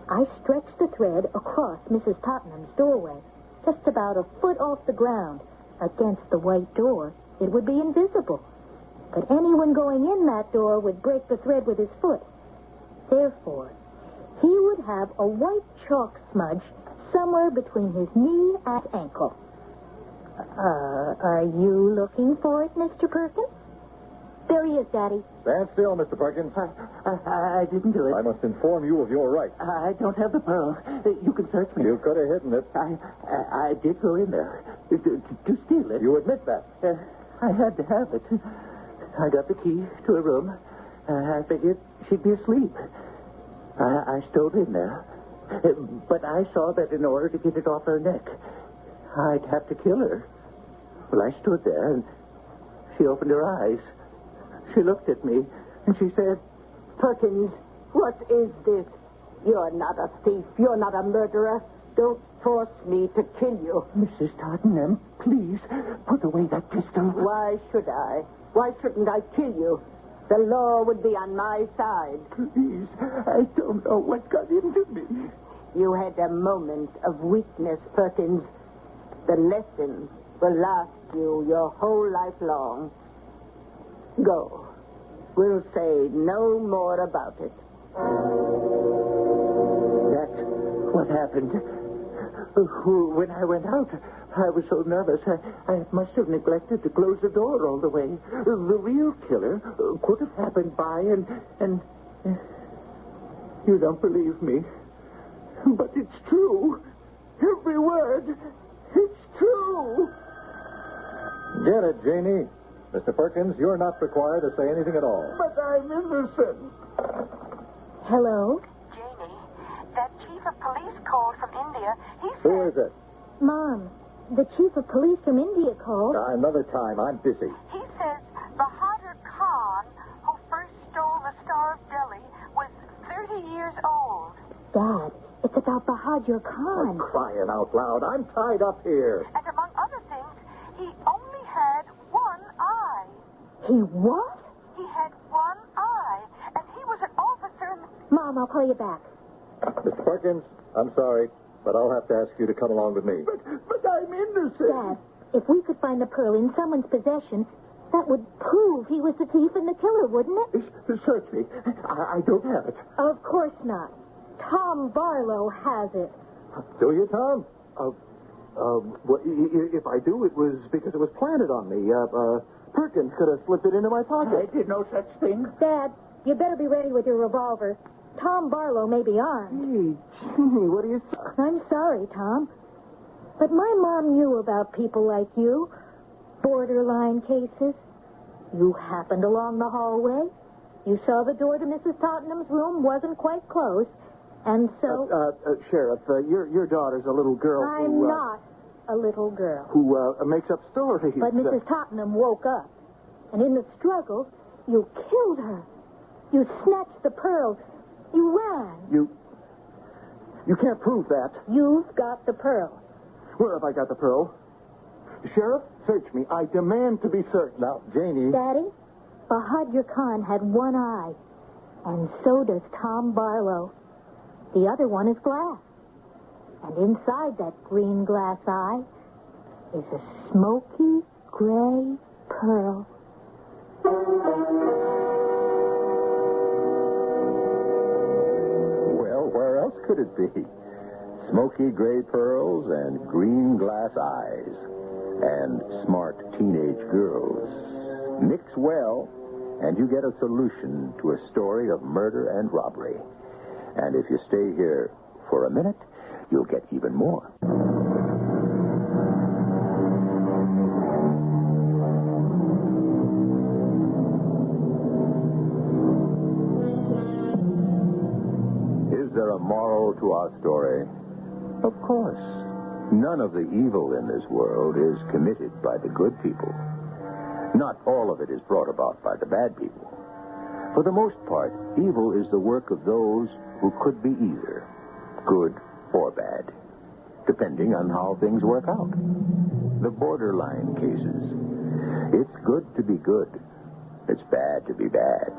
I stretched the thread across Mrs. Tottenham's doorway, just about a foot off the ground. Against the white door, it would be invisible. But anyone going in that door would break the thread with his foot. Therefore, he would have a white chalk smudge somewhere between his knee and ankle. Are you looking for it, Mr. Perkins? There he is, Daddy. Stand still, Mr. Perkins. I didn't do it. I must inform you of your rights. I don't have the pearl. You can search me. You could have hidden it. I did go in there to steal it. You admit that? I had to have it. I got the key to her room. I figured she'd be asleep. I stole in there. But I saw that in order to get it off her neck, I'd have to kill her. Well, I stood there, and she opened her eyes. She looked at me, and she said, Perkins, what is this? You're not a thief. You're not a murderer. Don't force me to kill you. Mrs. Tottenham, please, put away that pistol. Why should I? Why shouldn't I kill you? The law would be on my side. Please, I don't know what got into me. You had a moment of weakness, Perkins. The lesson will last you your whole life long. Go. We'll say no more about it. That's what happened. When I went out, I was so nervous, I must have neglected to close the door all the way. The real killer could have happened by and you don't believe me. But it's true. Every word. It's true. Get it, Janie. Mr. Perkins, you're not required to say anything at all. But I'm innocent. Hello? Janie, that chief of police called from India. He said... Who is it? Mom, the chief of police from India called. Another time. I'm busy. He says Bahadur Khan, who first stole the Star of Delhi, was 30 years old. Dad, it's about Bahadur Khan. I'm crying out loud. I'm tied up here. And among other things, he only had one eye. He what? He had one eye, and he was an officer in... Mom, I'll call you back. Mr. Perkins, I'm sorry, but I'll have to ask you to come along with me. But I'm innocent. Dad, if we could find the pearl in someone's possession, that would prove he was the thief and the killer, wouldn't it? Search me. I don't have it. Of course not. Tom Barlow has it. Do you, Tom? Well, if I do, it was because it was planted on me. Perkins could have slipped it into my pocket. I did no such thing. Dad, you better be ready with your revolver. Tom Barlow may be armed. Hey, Jimmy, what do you say? I'm sorry, Tom. But my mom knew about people like you. Borderline cases. You happened along the hallway. You saw the door to Mrs. Tottenham's room wasn't quite closed. And so... Sheriff, your daughter's a little girl I'm not a little girl. Who makes up stories. But Mrs. Tottenham woke up. And in the struggle, you killed her. You snatched the pearl. You ran. You can't prove that. You've got the pearl. Where have I got the pearl? Sheriff, search me. I demand to be searched. Now, Janie... Daddy, Bahadur Khan had one eye. And so does Tom Barlow. The other one is glass. And inside that green glass eye is a smoky gray pearl. Well, where else could it be? Smoky gray pearls and green glass eyes. And smart teenage girls. Mix well, and you get a solution to a story of murder and robbery. And if you stay here for a minute, you'll get even more. Is there a moral to our story? Of course. None of the evil in this world is committed by the good people. Not all of it is brought about by the bad people. For the most part, evil is the work of those who could be either good or bad, depending on how things work out. The borderline cases. It's good to be good. It's bad to be bad.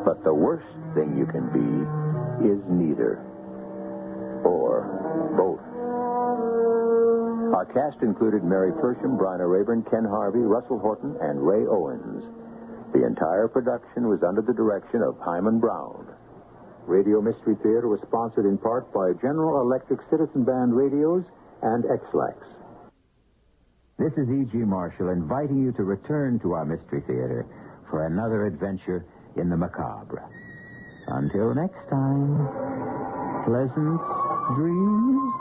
But the worst thing you can be is neither. Or both. Our cast included Mary Persham, Bryna Rayburn, Ken Harvey, Russell Horton, and Ray Owens. The entire production was under the direction of Hyman Brown. Radio Mystery Theater was sponsored in part by General Electric Citizen Band Radios and X-Lax. This is E.G. Marshall inviting you to return to our Mystery Theater for another adventure in the macabre. Until next time, pleasant dreams.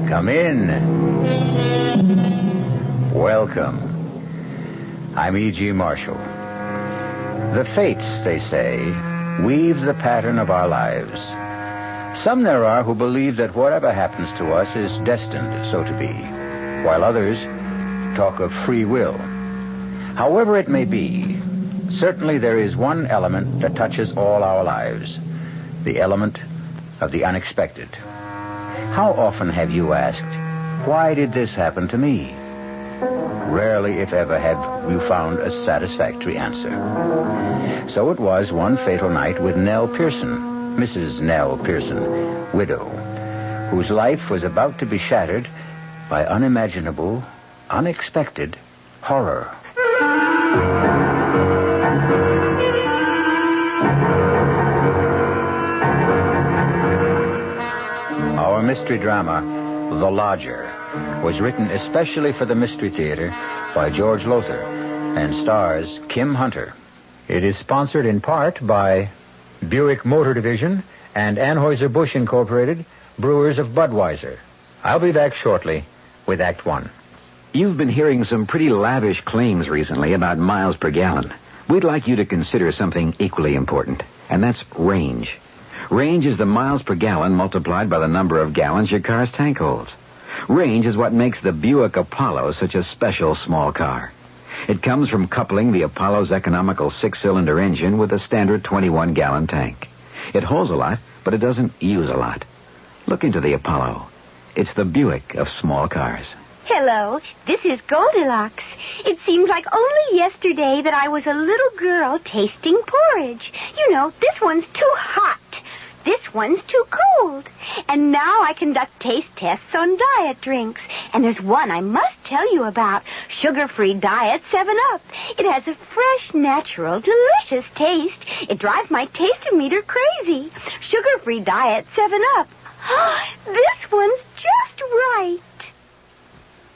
Come in. Welcome. I'm E.G. Marshall. The fates, they say, weave the pattern of our lives. Some there are who believe that whatever happens to us is destined so to be, while others talk of free will. However it may be, certainly there is one element that touches all our lives, the element of the unexpected. How often have you asked, why did this happen to me? Rarely, if ever, have you found a satisfactory answer. So it was one fatal night with Nell Pearson, Mrs. Nell Pearson, widow, whose life was about to be shattered by unimaginable, unexpected horror. Our mystery drama, The Lodger, was written especially for the Mystery Theater by George Lothar and stars Kim Hunter. It is sponsored in part by Buick Motor Division and Anheuser-Busch Incorporated, brewers of Budweiser. I'll be back shortly with Act One. You've been hearing some pretty lavish claims recently about miles per gallon. We'd like you to consider something equally important, and that's range. Range is the miles per gallon multiplied by the number of gallons your car's tank holds. Range is what makes the Buick Apollo such a special small car. It comes from coupling the Apollo's economical 6-cylinder engine with a standard 21-gallon tank. It holds a lot, but it doesn't use a lot. Look into the Apollo. It's the Buick of small cars. Hello, this is Goldilocks. It seems like only yesterday that I was a little girl tasting porridge. You know, this one's too hot. This one's too cold. And now I conduct taste tests on diet drinks. And there's one I must tell you about. Sugar-free diet 7-Up. It has a fresh, natural, delicious taste. It drives my taste-o-meter crazy. Sugar-free diet 7-Up. This one's just right.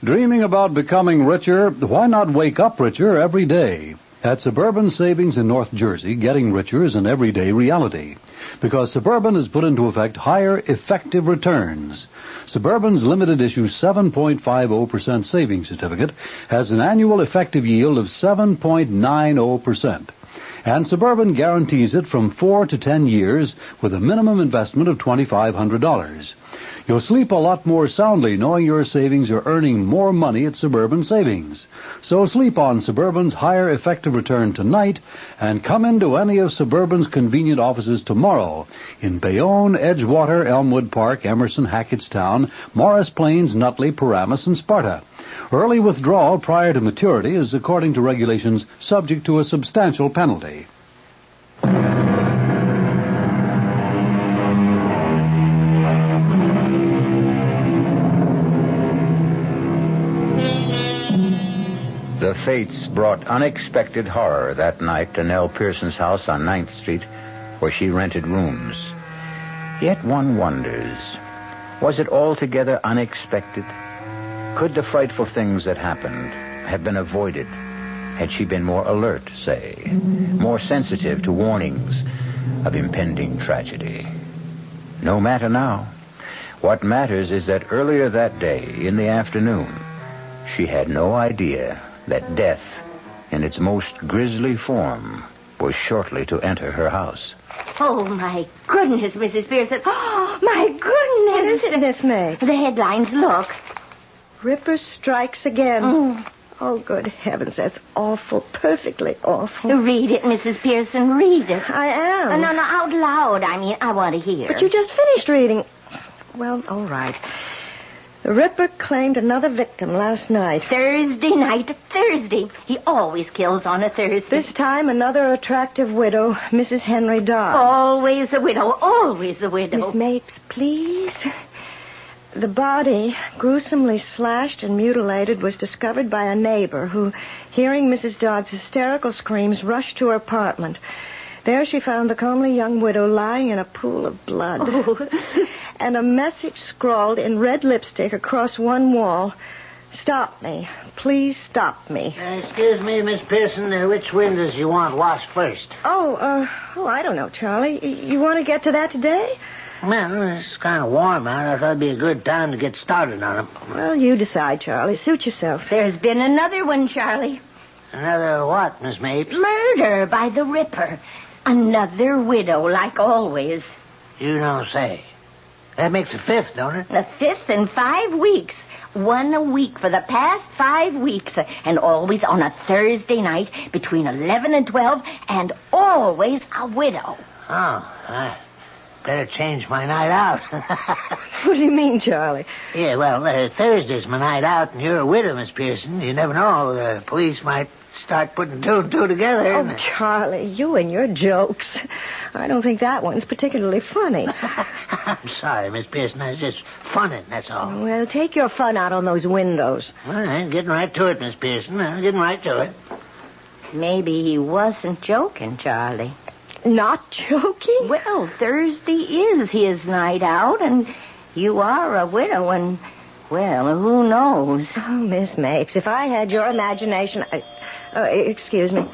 Dreaming about becoming richer? Why not wake up richer every day? At Suburban Savings in North Jersey, getting richer is an everyday reality. Because Suburban has put into effect higher effective returns. Suburban's limited issue 7.50% savings certificate has an annual effective yield of 7.90%. And Suburban guarantees it from 4 to 10 years with a minimum investment of $2,500. You'll sleep a lot more soundly knowing your savings are earning more money at Suburban Savings. So sleep on Suburban's higher effective return tonight and come into any of Suburban's convenient offices tomorrow in Bayonne, Edgewater, Elmwood Park, Emerson, Hackettstown, Morris Plains, Nutley, Paramus, and Sparta. Early withdrawal prior to maturity is, according to regulations, subject to a substantial penalty. The fates brought unexpected horror that night to Nell Pearson's house on 9th Street, where she rented rooms. Yet one wonders, was it altogether unexpected? Could the frightful things that happened have been avoided had she been more alert, say, more sensitive to warnings of impending tragedy? No matter now. What matters is that earlier that day, in the afternoon, she had no idea that death, in its most grisly form, was shortly to enter her house. Oh, my goodness, Mrs. Pearson. Oh, my goodness. What is it, Miss May? The headlines, look. Ripper strikes again. Oh, good heavens, that's awful, perfectly awful. Read it, Mrs. Pearson, read it. I am. No, out loud. I want to hear. But you just finished reading. Well, all right. The Ripper claimed another victim last night. Thursday night. He always kills on a Thursday. This time, another attractive widow, Mrs. Henry Dodd. Always a widow, always a widow. Miss Mapes, please. The body, gruesomely slashed and mutilated, was discovered by a neighbor who, hearing Mrs. Dodd's hysterical screams, rushed to her apartment. There she found the comely young widow lying in a pool of blood. Oh. And a message scrawled in red lipstick across one wall. Stop me. Please stop me. Excuse me, Miss Pearson. Which windows you want washed first? I don't know, Charlie. You want to get to that today? Well, it's kind of warm out. I thought it'd be a good time to get started on them. Well, you decide, Charlie. Suit yourself. There's been another one, Charlie. Another what, Miss Mapes? Murder by the Ripper. Another widow, like always. You don't say. That makes a fifth, don't it? The fifth in 5 weeks. One a week for the past 5 weeks. And always on a Thursday night between 11 and 12. And always a widow. Oh, I better change my night out. What do you mean, Charlie? Yeah, well, Thursday's my night out, and you're a widow, Miss Pearson. You never know. The police might start putting two and two together. Oh, Charlie, you and your jokes. I don't think that one's particularly funny. I'm sorry, Miss Pearson. I was just funning, that's all. Well, take your fun out on those windows. All right, getting right to it, Miss Pearson. Getting right to it. Maybe he wasn't joking, Charlie. Not joking? Well, Thursday is his night out, and you are a widow, and, well, who knows? Oh, Miss Mapes, if I had your imagination... excuse me.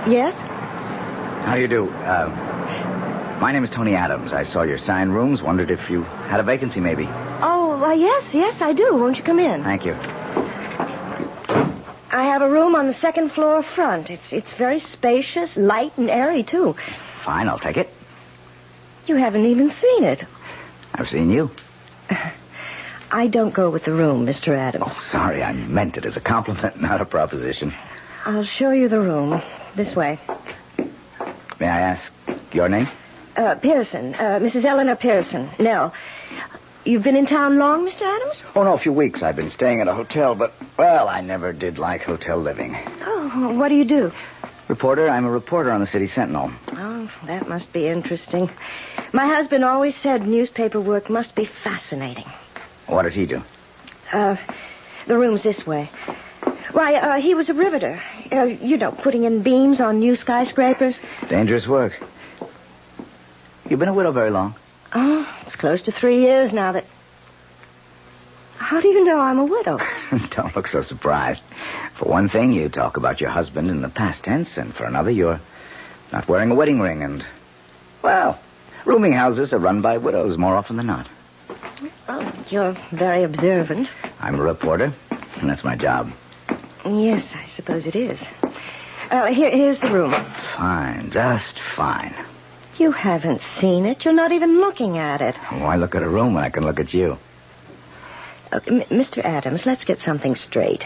Yes? How do you do? My name is Tony Adams. I saw your sign rooms. Wondered if you had a vacancy, maybe. Oh, yes, I do. Won't you come in? Thank you. I have a room on the second floor front. It's very spacious, light, and airy, too. Fine, I'll take it. You haven't even seen it. I've seen you. I don't go with the room, Mr. Adams. Oh, sorry. I meant it as a compliment, not a proposition. I'll show you the room. This way. May I ask your name? Pearson. Mrs. Eleanor Pearson. Nell. You've been in town long, Mr. Adams? Oh, no, a few weeks. I've been staying at a hotel, but, well, I never did like hotel living. Oh, what do you do? Reporter? I'm a reporter on the City Sentinel. Oh, that must be interesting. My husband always said newspaper work must be fascinating. What did he do? The room's this way. Why, he was a riveter. Putting in beams on new skyscrapers. Dangerous work. You been a widow very long? Oh, it's close to 3 years now that... How do you know I'm a widow? Don't look so surprised. For one thing, you talk about your husband in the past tense, and for another, you're not wearing a wedding ring, and, well, rooming houses are run by widows more often than not. Oh, you're very observant. I'm a reporter, and that's my job. Yes, I suppose it is. Here's the room. Fine, just fine. You haven't seen it. You're not even looking at it. Why look at a room when I can look at you? Mr. Adams, let's get something straight.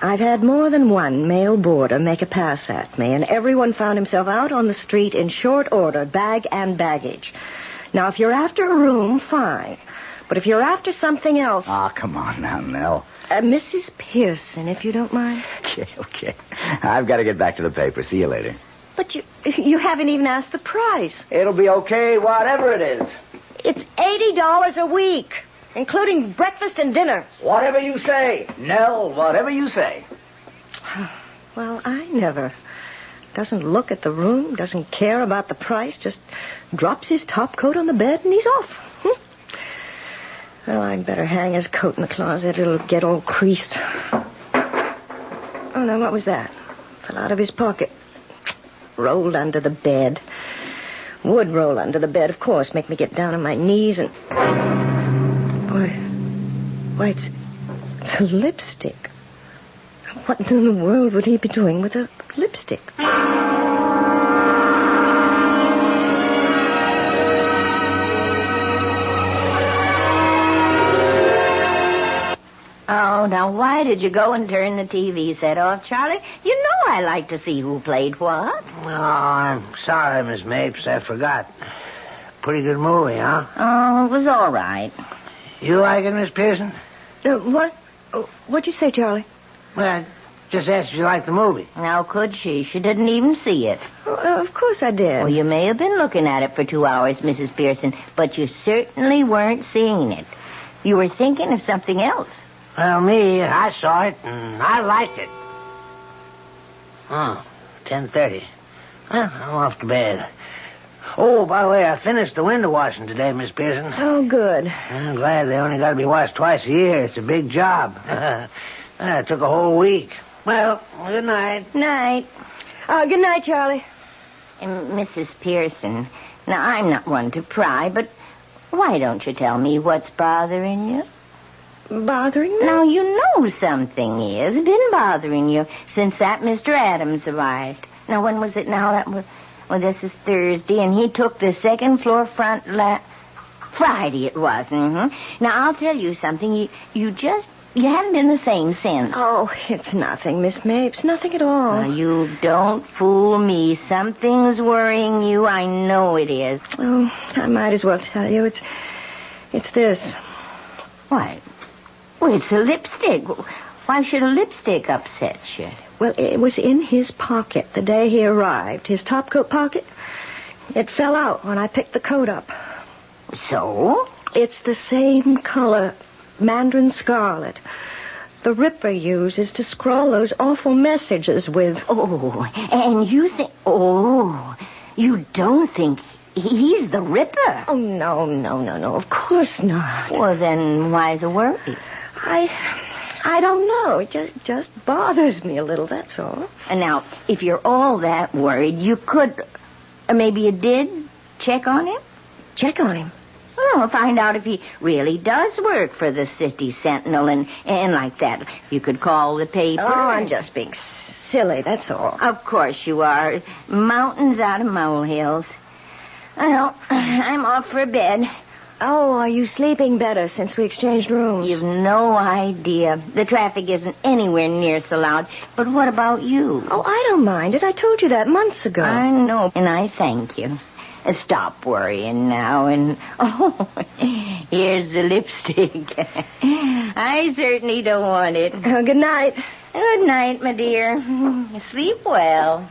I've had more than one male boarder make a pass at me, and everyone found himself out on the street in short order, bag and baggage. Now, if you're after a room, fine. But if you're after something else... Oh, come on now, Nell. Mrs. Pearson, if you don't mind. Okay. I've got to get back to the paper. See you later. But you haven't even asked the price. It'll be okay, whatever it is. It's $80 a week, including breakfast and dinner. Whatever you say, Nell, whatever you say. Well, I never. Doesn't look at the room, doesn't care about the price, just drops his top coat on the bed and he's off. Well, I'd better hang his coat in the closet. It'll get all creased. Oh, no, what was that? Fell out of his pocket. Rolled under the bed. Would roll under the bed, of course. Make me get down on my knees and... Why, it's a lipstick. What in the world would he be doing with a lipstick? Oh, now why did you go and turn the TV set off, Charlie? You know I like to see who played what. Oh, I'm sorry, Miss Mapes. I forgot. Pretty good movie, huh? Oh, it was all right. You like it, Miss Pearson? What? What'd you say, Charlie? Well, I just asked if you liked the movie. How could she? She didn't even see it. Of course I did. Well, you may have been looking at it for 2 hours, Mrs. Pearson, but you certainly weren't seeing it. You were thinking of something else. Well, me, I saw it, and I liked it. Oh, 10:30. Well, I'm off to bed. Oh, by the way, I finished the window washing today, Miss Pearson. Oh, good. I'm glad they only got to be washed twice a year. It's a big job. It took a whole week. Well, good night. Night. Good night, Charlie. Mrs. Pearson, now I'm not one to pry, but why don't you tell me what's bothering you? Bothering me? Now, you know something is been bothering you since that Mr. Adams arrived. Now, when was it now? This is Thursday, and he took the second floor front Friday it was. Mm-hmm. Now, I'll tell you something. You haven't been the same since. Oh, it's nothing, Miss Mapes. Nothing at all. Now, you don't fool me. Something's worrying you. I know it is. Oh, I might as well tell you. It's this. What? Well, it's a lipstick. Why should a lipstick upset you? Well, it was in his pocket the day he arrived. His topcoat pocket. It fell out when I picked the coat up. So? It's the same color, mandarin scarlet. The Ripper uses to scrawl those awful messages with. Oh, and you think... Oh, you don't think he's the Ripper? Oh, no. Of course not. Well, then why the worry? I don't know. It just bothers me a little, that's all. And now, if you're all that worried, you could, or maybe you did, check on him? Check on him? Well, find out if he really does work for the City Sentinel and like that. You could call the paper. Oh, I'm just being silly, that's all. Of course you are. Mountains out of molehills. Well, I'm off for bed. Oh, are you sleeping better since we exchanged rooms? You've no idea. The traffic isn't anywhere near so loud. But what about you? Oh, I don't mind it. I told you that months ago. I know, and I thank you. Stop worrying now, and... Oh, here's the lipstick. I certainly don't want it. Good night. Good night, my dear. Sleep well.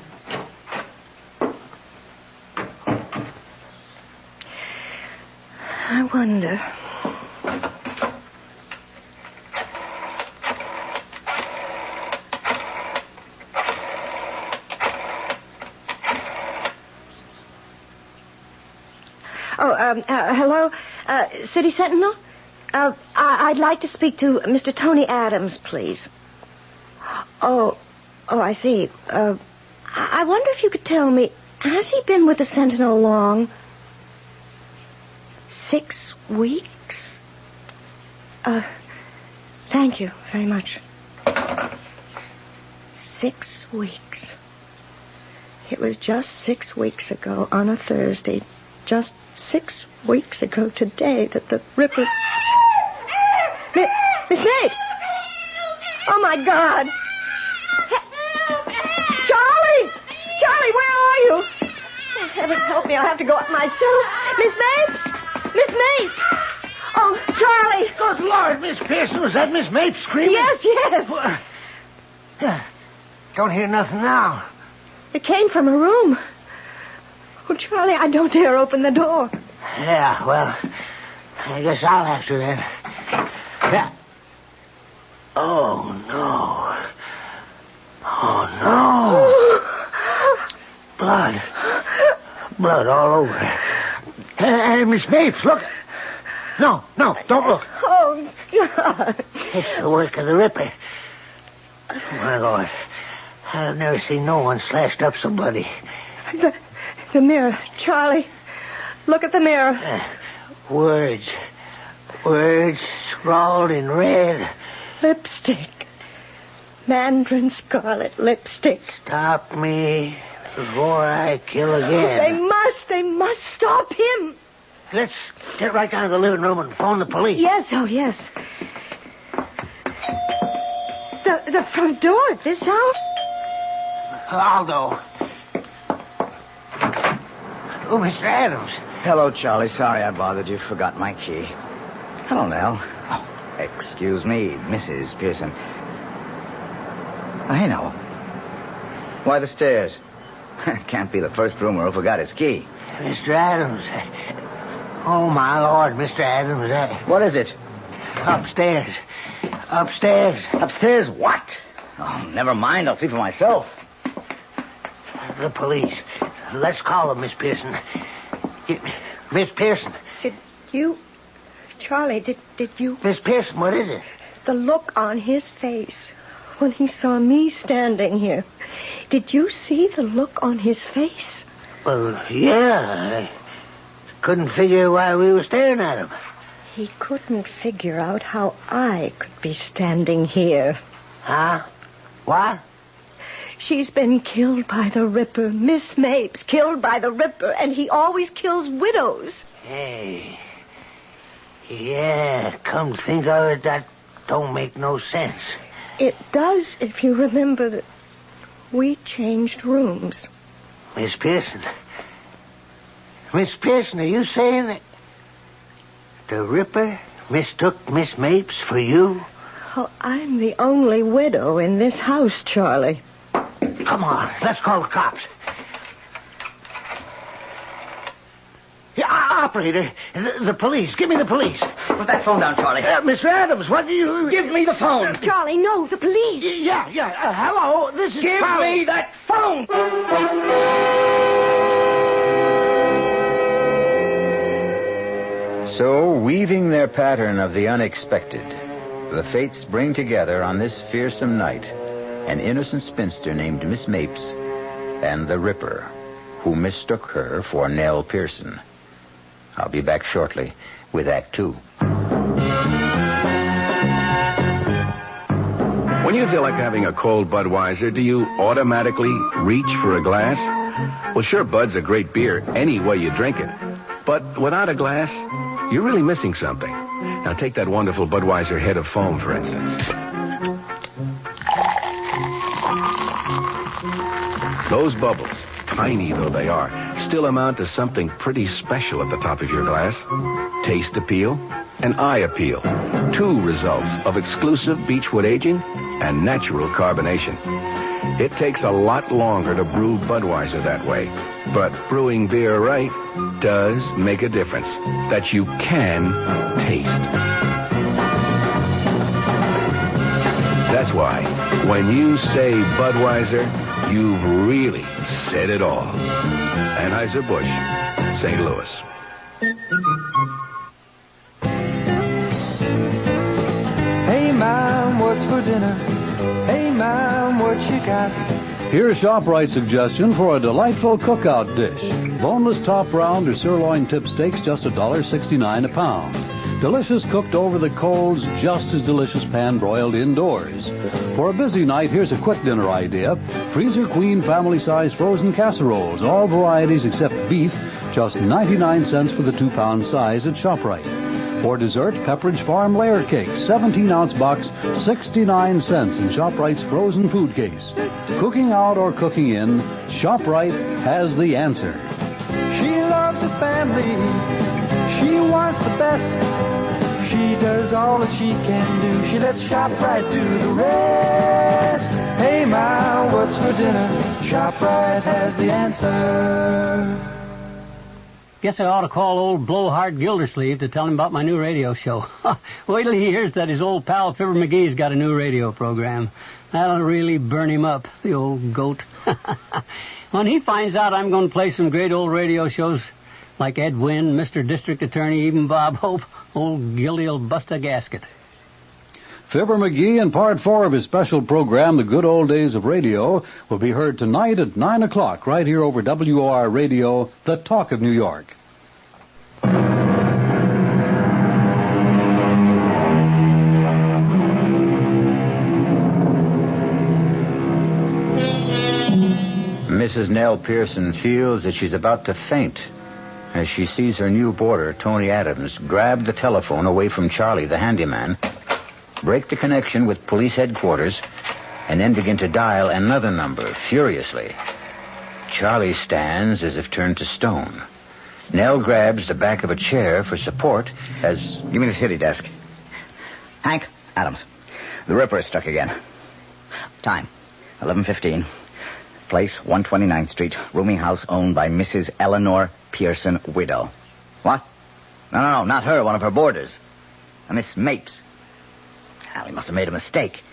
wonder. Hello? City Sentinel? I'd like to speak to Mr. Tony Adams, please. Oh, I see. I wonder if you could tell me, has he been with the Sentinel long? 6 weeks? Thank you very much. 6 weeks. It was just 6 weeks ago on a Thursday. Just 6 weeks ago today that the Ripper... Miss Mapes! Oh, my God! Charlie! Charlie, where are you? Oh, heaven help me, I'll have to go up myself. Miss Mapes! Miss Mapes! Oh, Charlie! Good Lord, Miss Pearson, was that Miss Mapes screaming? Yes. Don't hear nothing now. It came from her room. Oh, Charlie, I don't dare open the door. Yeah, well, I guess I'll have to then. Yeah. Oh, no. Oh, no. Blood. Blood all over. Hey, Miss Mapes, look. No, don't look. Oh, God. It's the work of the Ripper. My Lord. I've never seen no one slashed up so bloody. The mirror. Charlie, look at the mirror. Words scrawled in red. Lipstick. Mandarin scarlet lipstick. Stop me before I kill again. They must stop him. Let's get right down to the living room and phone the police. Yes, yes. The front door at this house? I'll go. Oh, Mr. Adams. Hello, Charlie. Sorry I bothered you. Forgot my key. Hello, Nell. Oh, excuse me, Mrs. Pearson. I know. Why the stairs? Can't be the first roomer who forgot his key. Mr. Adams. Oh, my Lord, Mr. Adams. What is it? Upstairs. Upstairs what? Oh, never mind. I'll see for myself. The police. Let's call them, Miss Pearson. Miss Pearson. Did you... Charlie, did you... Miss Pearson, what is it? The look on his face when he saw me standing here. Did you see the look on his face? Well, yeah. I couldn't figure why we were staring at him. He couldn't figure out how I could be standing here. Huh? What? She's been killed by the Ripper. Miss Mapes killed by the Ripper, and he always kills widows. Hey. Yeah, come to think of it, that don't make no sense. It does if you remember that we changed rooms. Miss Pearson. Miss Pearson, are you saying that the Ripper mistook Miss Mapes for you? Oh, I'm the only widow in this house, Charlie. Come on, let's call the cops. Yeah, operator, the police. Give me the police. Put that phone down, Charlie. Mr. Adams, what do you... Give me the phone. Charlie, no, the police. Yeah. Hello, this is Give Charlie. me that phone. So, weaving their pattern of the unexpected, the fates bring together on this fearsome night an innocent spinster named Miss Mapes and the Ripper, who mistook her for Nell Pearson. I'll be back shortly with Act 2. When you feel like having a cold Budweiser, do you automatically reach for a glass? Well, sure, Bud's a great beer any way you drink it. But without a glass, you're really missing something. Now, take that wonderful Budweiser head of foam, for instance. Those bubbles, tiny though they are, still amount to something pretty special at the top of your glass. Taste appeal, and eye appeal. 2 results of exclusive beechwood aging and natural carbonation. It takes a lot longer to brew Budweiser that way, but brewing beer right does make a difference that you can taste. That's why when you say Budweiser, you've really said it all. Anheuser-Busch, St. Louis. Hey, Mom, what's for dinner? Hey, Mom, what you got? Here's ShopRite's suggestion for a delightful cookout dish. Boneless top round or sirloin tip steaks, just $1.69 a pound. Delicious cooked over the coals, just as delicious pan-broiled indoors. For a busy night, here's a quick dinner idea. Freezer Queen family-size frozen casseroles, all varieties except beef, just 99 cents for the 2-pound size at ShopRite. For dessert, Pepperidge Farm Layer Cake, 17-ounce box, 69 cents in ShopRite's frozen food case. Cooking out or cooking in, ShopRite has the answer. She loves the family. She wants the best. She does all that she can do. She lets ShopRite do the rest. Hey, Ma, what's for dinner? ShopRite has the answer. Guess I ought to call old Blowhard Gildersleeve to tell him about my new radio show. Wait till he hears that his old pal Fibber McGee's got a new radio program. That'll really burn him up, the old goat. When he finds out I'm going to play some great old radio shows like Ed Wynn, Mr. District Attorney, even Bob Hope, old Gildy'll bust a gasket. Fibber McGee in Part 4 of his special program, The Good Old Days of Radio, will be heard tonight at 9 o'clock right here over WOR Radio, the talk of New York. Mrs. Nell Pearson feels that she's about to faint as she sees her new boarder, Tony Adams, grab the telephone away from Charlie, the handyman, break the connection with police headquarters, and then begin to dial another number furiously. Charlie stands as if turned to stone. Nell grabs the back of a chair for support as... Give me the city desk. Hank, Adams. The Ripper is struck again. Time, 11:15. Place, 129th Street. Rooming house owned by Mrs. Eleanor Pearson, widow. What? No, not her. One of her boarders. Miss Mapes. Well, he must have made a mistake.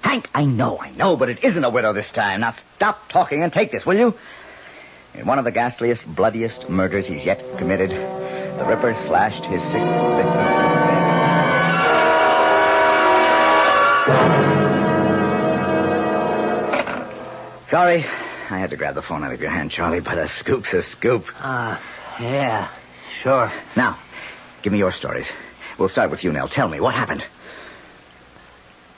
Hank, I know, but it isn't a widow this time. Now stop talking and take this, will you? In one of the ghastliest, bloodiest murders he's yet committed, the Ripper slashed his 6th victim. Sorry, I had to grab the phone out of your hand, Charlie, but a scoop's a scoop. Yeah, sure. Now, give me your stories. We'll start with you, Nell. Tell me, what happened?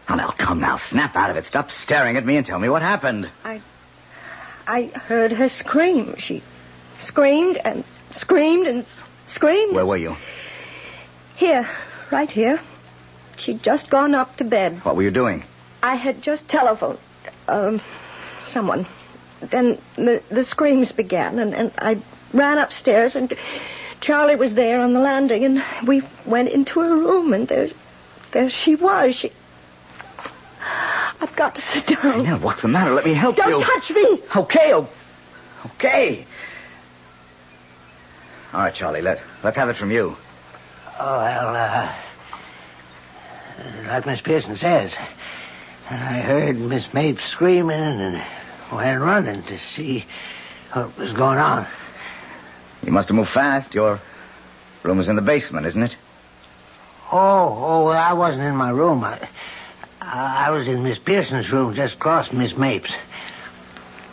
Oh, Nell, come now. Snap out of it. Stop staring at me and tell me what happened. I heard her scream. She screamed and screamed and screamed. Where were you? Here, right here. She'd just gone up to bed. What were you doing? I had just telephoned someone. Then the screams began, and I ran upstairs, and Charlie was there on the landing, and we went into her room, and there she was. I've got to sit down. Nell, what's the matter? Let me help you. Don't touch me. Okay. All right, Charlie, let's have it from you. Oh, well, like Miss Pearson says, I heard Miss Mapes screaming and went running to see what was going on. You must have moved fast. Your room was in the basement, isn't it? Oh, well, I wasn't in my room. I was in Miss Pearson's room, just across Miss Mapes.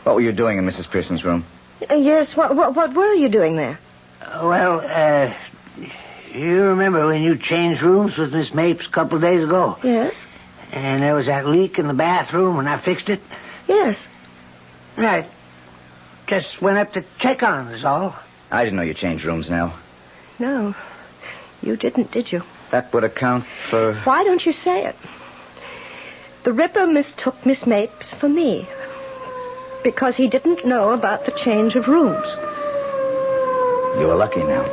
What were you doing in Mrs. Pearson's room? Yes, what were you doing there? Well, you remember when you changed rooms with Miss Mapes a couple of days ago? Yes. And there was that leak in the bathroom and I fixed it? Yes. Right. Just went up to check on it, is all. I didn't know you changed rooms, Nell. No. You didn't, did you? That would account for... Why don't you say it? The Ripper mistook Miss Mapes for me because he didn't know about the change of rooms. You were lucky, Nell.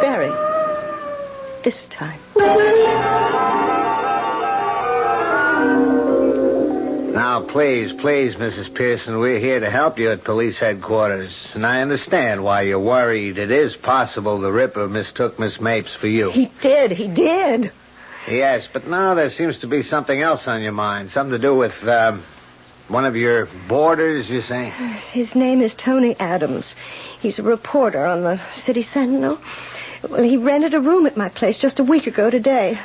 Very. this time. Now, please, Mrs. Pearson, we're here to help you at police headquarters. And I understand why you're worried. It is possible the Ripper mistook Miss Mapes for you. He did. Yes, but now there seems to be something else on your mind. Something to do with, one of your boarders, you say? His name is Tony Adams. He's a reporter on the City Sentinel. Well, he rented a room at my place just a week ago today.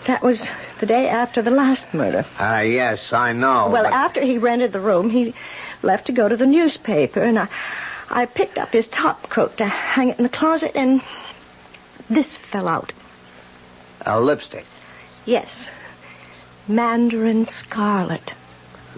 That was the day after the last murder. Yes, I know. Well, after he rented the room, he left to go to the newspaper, and I picked up his top coat to hang it in the closet, and this fell out. A lipstick? Yes. Mandarin scarlet.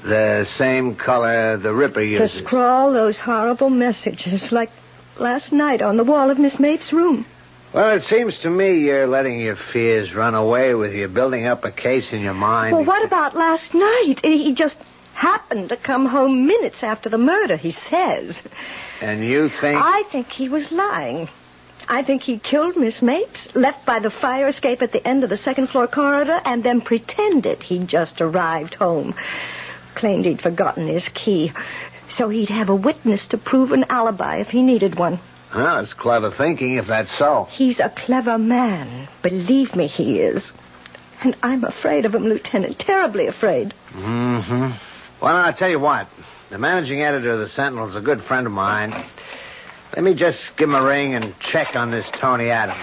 The same color the Ripper uses. To scrawl those horrible messages like last night on the wall of Miss Mapes' room. Well, it seems to me you're letting your fears run away with you, building up a case in your mind. Well, what about last night? He just happened to come home minutes after the murder, he says. And you think... I think he was lying. I think he killed Miss Mapes, left by the fire escape at the end of the second-floor corridor, and then pretended he'd just arrived home. Claimed he'd forgotten his key, so he'd have a witness to prove an alibi if he needed one. Well, it's clever thinking, if that's so. He's a clever man. Believe me, he is. And I'm afraid of him, Lieutenant. Terribly afraid. Mm-hmm. Well, I'll tell you what. The managing editor of the Sentinel's a good friend of mine. Let me just give him a ring and check on this Tony Adams.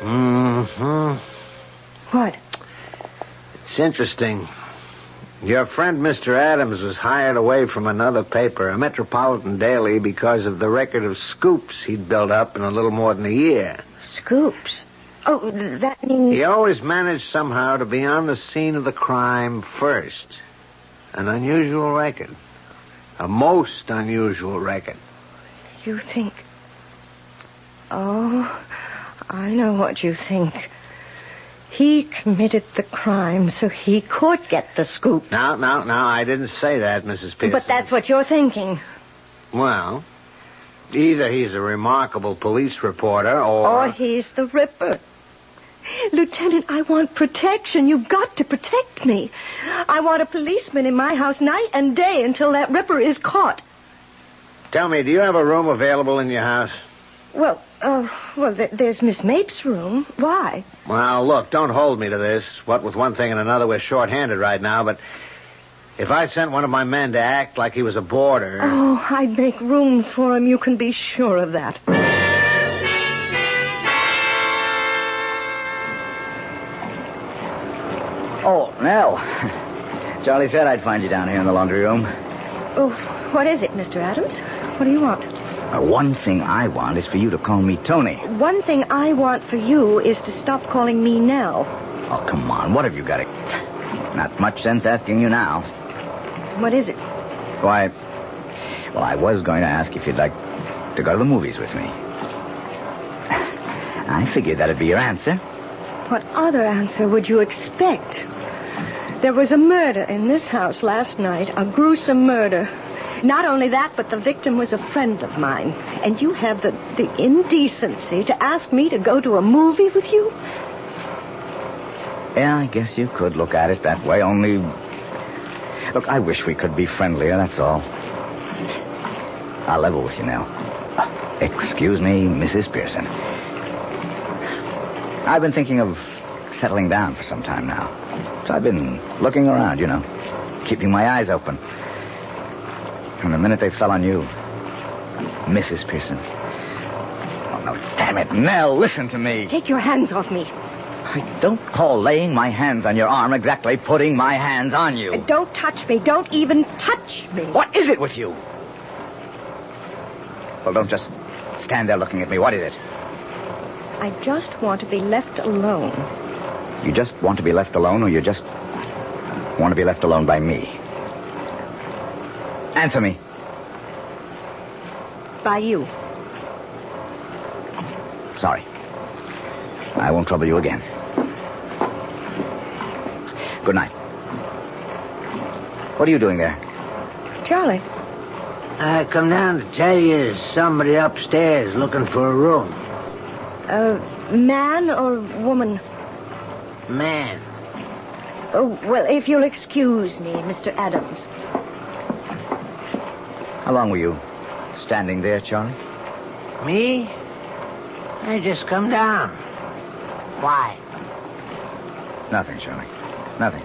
Mm-hmm. What? It's interesting. Your friend Mr. Adams was hired away from another paper, a metropolitan daily, because of the record of scoops he'd built up in a little more than a year. Scoops? Oh, that means... He always managed somehow to be on the scene of the crime first. An unusual record. A most unusual record. You think... Oh, I know what you think. He committed the crime so he could get the scoop. No, I didn't say that, Mrs. Pearson. But that's what you're thinking. Well, either he's a remarkable police reporter or he's the Ripper. Lieutenant, I want protection. You've got to protect me. I want a policeman in my house night and day until that Ripper is caught. Tell me, do you have a room available in your house? Well, there's Miss Mapes' room. Why? Well, look, don't hold me to this. What with one thing and another, we're short-handed right now, but if I sent one of my men to act like he was a boarder... Oh, I'd make room for him. You can be sure of that. Oh, Nell. Charlie said I'd find you down here in the laundry room. Oh, what is it, Mr. Adams? What do you want? One thing I want is for you to call me Tony. One thing I want for you is to stop calling me Nell. Oh, come on. What have you got? Not much sense asking you now. What is it? Why, well, I was going to ask if you'd like to go to the movies with me. I figured that'd be your answer. What other answer would you expect? There was a murder in this house last night, a gruesome murder. Not only that, but the victim was a friend of mine. And you have the indecency to ask me to go to a movie with you? Yeah, I guess you could look at it that way, only... Look, I wish we could be friendlier, that's all. I'll level with you now. Excuse me, Mrs. Pearson. I've been thinking of settling down for some time now. So I've been looking around, you know, keeping my eyes open. From the minute they fell on you, Mrs. Pearson. Oh, no, damn it, Nell, listen to me. Take your hands off me. I don't call laying my hands on your arm exactly putting my hands on you. Don't touch me. Don't even touch me. What is it with you? Well, don't just stand there looking at me. What is it? I just want to be left alone. You just want to be left alone, or you just want to be left alone by me? Answer me. By you. Sorry. I won't trouble you again. Good night. What are you doing there? Charlie. I come down to tell you there's somebody upstairs looking for a room. Man or woman? Man. Oh, well, if you'll excuse me, Mr. Adams. How long were you standing there, Charlie? Me? I just come down. Why? Nothing, Charlie. Nothing.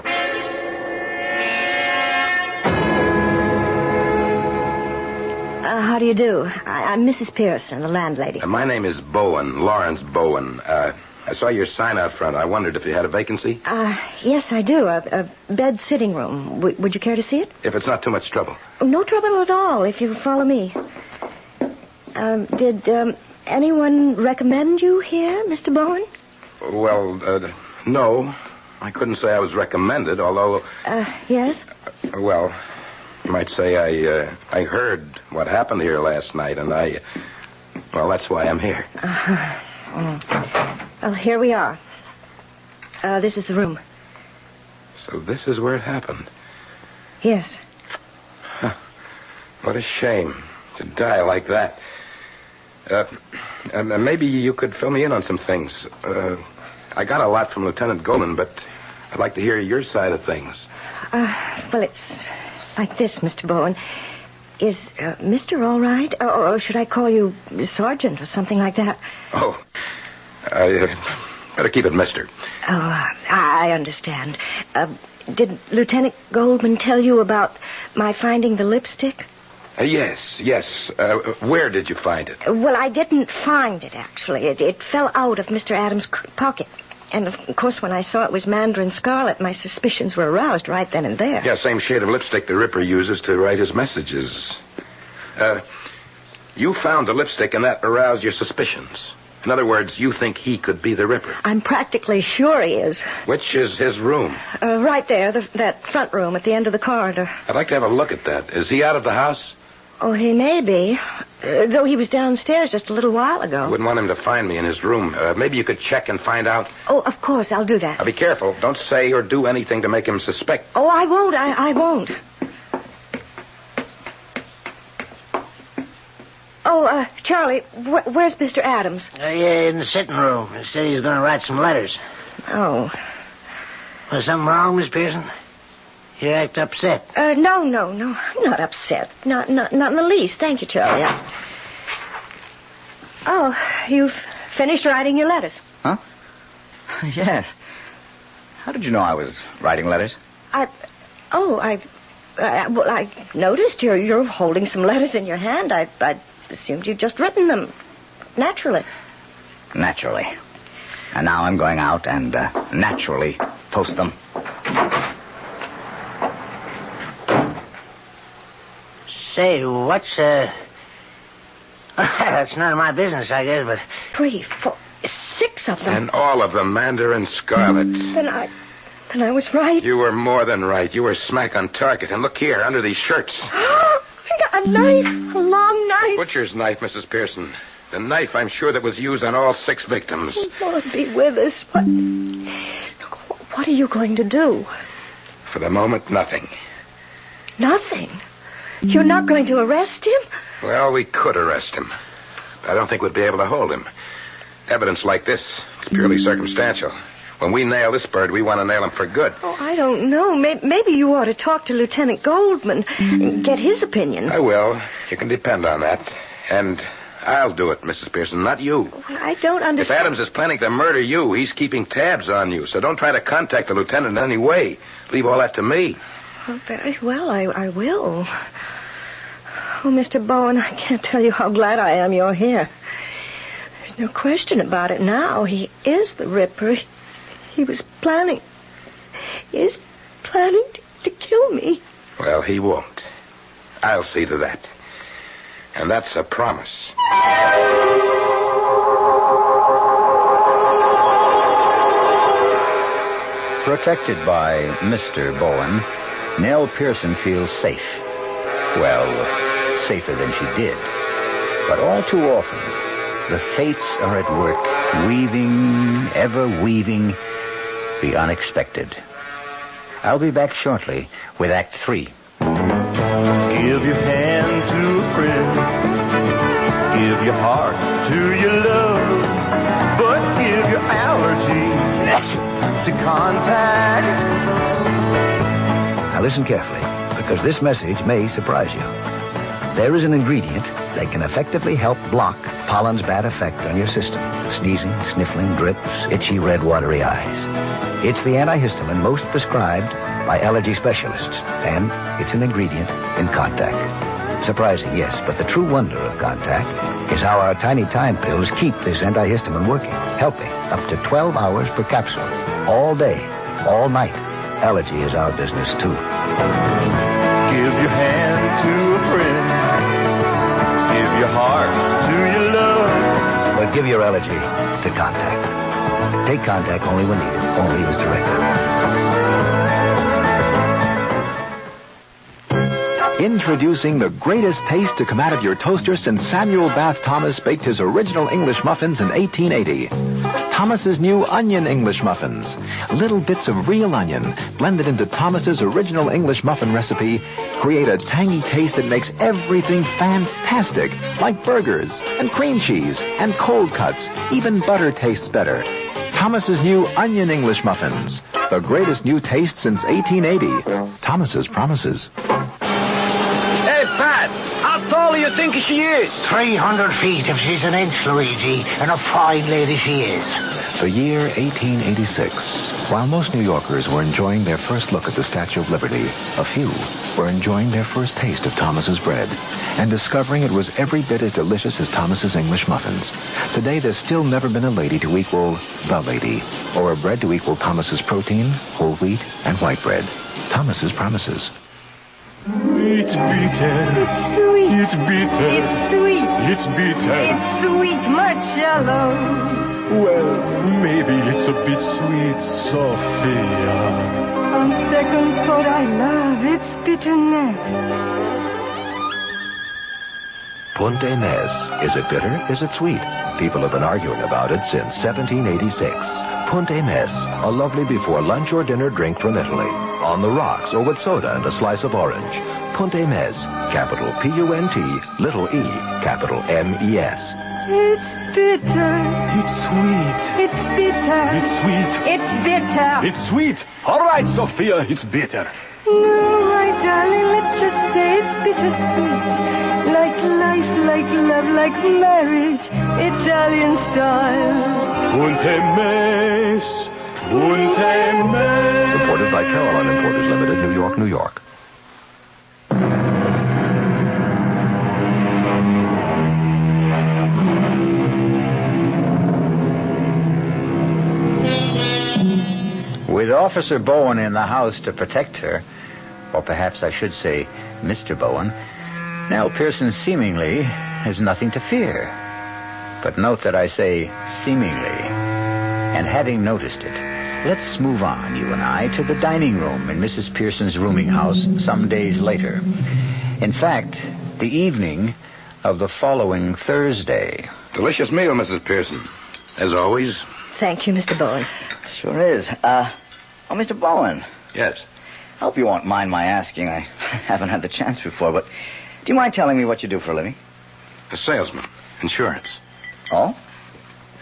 How do you do? I'm Mrs. Pearson, the landlady. My name is Bowen, Lawrence Bowen. I saw your sign out front. I wondered if you had a vacancy. Yes, I do. A bed sitting room. Would you care to see it? If it's not too much trouble. No trouble at all, if you follow me. Did anyone recommend you here, Mr. Bowen? Well, no. I couldn't say I was recommended, although... Yes? Well, you might say I heard what happened here last night, and well, that's why I'm here. Well, here we are. This is the room. So this is where it happened? Yes. Huh. What a shame to die like that. Maybe you could fill me in on some things. I got a lot from Lieutenant Goldman, but I'd like to hear your side of things. Well, it's like this, Mr. Bowen. Is Mr. all right? Or should I call you Sergeant or something like that? Oh, I better keep it Mister. Oh, I understand. Did Lieutenant Goldman tell you about my finding the lipstick? Yes. Where did you find it? Well, I didn't find it, actually. It fell out of Mr. Adams' pocket. And, of course, when I saw it was mandarin scarlet, my suspicions were aroused right then and there. Yeah, same shade of lipstick the Ripper uses to write his messages. You found the lipstick and that aroused your suspicions. In other words, you think he could be the Ripper. I'm practically sure he is. Which is his room? Right there, that front room at the end of the corridor. I'd like to have a look at that. Is he out of the house? Oh, he may be. Though he was downstairs just a little while ago. I wouldn't want him to find me in his room. Maybe you could check and find out. Oh, of course, I'll do that. Now, be careful. Don't say or do anything to make him suspect. Oh, I won't. I won't. Oh, Charlie, where's Mr. Adams? In the sitting room. He said he was going to write some letters. Oh. Was something wrong, Miss Pearson? You act upset. No. I'm not upset. Not in the least. Thank you, Charlie. Oh, you've finished writing your letters. Huh? Yes. How did you know I was writing letters? I noticed you're holding some letters in your hand. I assumed you'd just written them. Naturally. Naturally. And now I'm going out and naturally post them. Say, what's, that's none of my business, I guess, but... 3, 4, 6 of them. And all of them mandarin scarlet. Then I was right. You were more than right. You were smack on target. And look here, under these shirts. I got a knife, a long knife. Butcher's knife, Mrs. Pearson. The knife, I'm sure, that was used on all 6 victims. Oh, Lord, be with us. What are you going to do? For the moment, nothing. Nothing? You're not going to arrest him? Well, we could arrest him. I don't think we'd be able to hold him. Evidence like this, it's purely circumstantial. When we nail this bird, we want to nail him for good. Oh, I don't know. Maybe you ought to talk to Lieutenant Goldman and get his opinion. I will. You can depend on that. And I'll do it, Mrs. Pearson, not you. Well, I don't understand. If Adams is planning to murder you, he's keeping tabs on you. So don't try to contact the lieutenant in any way. Leave all that to me. Oh, very well, I will. Oh, Mr. Bowen, I can't tell you how glad I am you're here. There's no question about it now. He is the Ripper. He is planning to kill me. Well, he won't. I'll see to that. And that's a promise. Protected by Mr. Bowen, Nell Pearson feels safe. Well, safer than she did. But all too often, the fates are at work, weaving, ever weaving, the unexpected. I'll be back shortly with Act 3. Give your hand to a friend. Give your heart to your love. But give your allergy to contact. Now listen carefully, because this message may surprise you. There is an ingredient that can effectively help block pollen's bad effect on your system. Sneezing, sniffling, drips, itchy, red, watery eyes. It's the antihistamine most prescribed by allergy specialists, and it's an ingredient in Contact. Surprising, yes, but the true wonder of Contact is how our tiny time pills keep this antihistamine working, helping up to 12 hours per capsule, all day, all night. Allergy is our business, too. Give your hand to a friend. Give your heart to your love. But give your allergy to Contact. Take Contact only when needed, only as directed. Introducing the greatest taste to come out of your toaster since Samuel Bath Thomas baked his original English muffins in 1880. Thomas's new onion English muffins. Little bits of real onion blended into Thomas's original English muffin recipe create a tangy taste that makes everything fantastic, like burgers and cream cheese and cold cuts. Even butter tastes better. Thomas's new onion English muffins. The greatest new taste since 1880. Thomas's promises. Hey, Pat, how tall do you think she is? 300 feet if she's an inch, Luigi, and a fine lady she is. The year 1886. While most New Yorkers were enjoying their first look at the Statue of Liberty, a few were enjoying their first taste of Thomas's bread and discovering it was every bit as delicious as Thomas's English muffins. Today, there's still never been a lady to equal the lady, or a bread to equal Thomas's protein, whole wheat, and white bread. Thomas's promises. It's bitter. It's sweet. It's bitter. It's sweet. It's bitter. It's sweet, Marcello. Well, maybe it's a bit sweet, Sophia. On second thought, I love its bitterness. Punta Inés. Is it bitter? Is it sweet? People have been arguing about it since 1786. Punta Inés, a lovely before lunch or dinner drink from Italy. On the rocks or with soda and a slice of orange. Punta Inés, capital P-U-N-T, little e, capital M-E-S. It's bitter. It's sweet. It's bitter. It's sweet. It's bitter. It's sweet. All right, Sophia, it's bitter. No, my darling, let's just say it's bittersweet. Like life, like love, like marriage, Italian style. Punta Inés. Punta Inés. Reported by Caroline Importers Limited, New York, New York. With Officer Bowen in the house to protect her, or perhaps I should say Mr. Bowen, Nell Pearson seemingly has nothing to fear. But note that I say seemingly. And having noticed it, let's move on, you and I, to the dining room in Mrs. Pearson's rooming house some days later. In fact, the evening of the following Thursday. Delicious meal, Mrs. Pearson. As always. Thank you, Mr. Bowen. Sure is. Oh, Mr. Bowen. Yes. I hope you won't mind my asking. I haven't had the chance before, but do you mind telling me what you do for a living? A salesman. Insurance. Oh?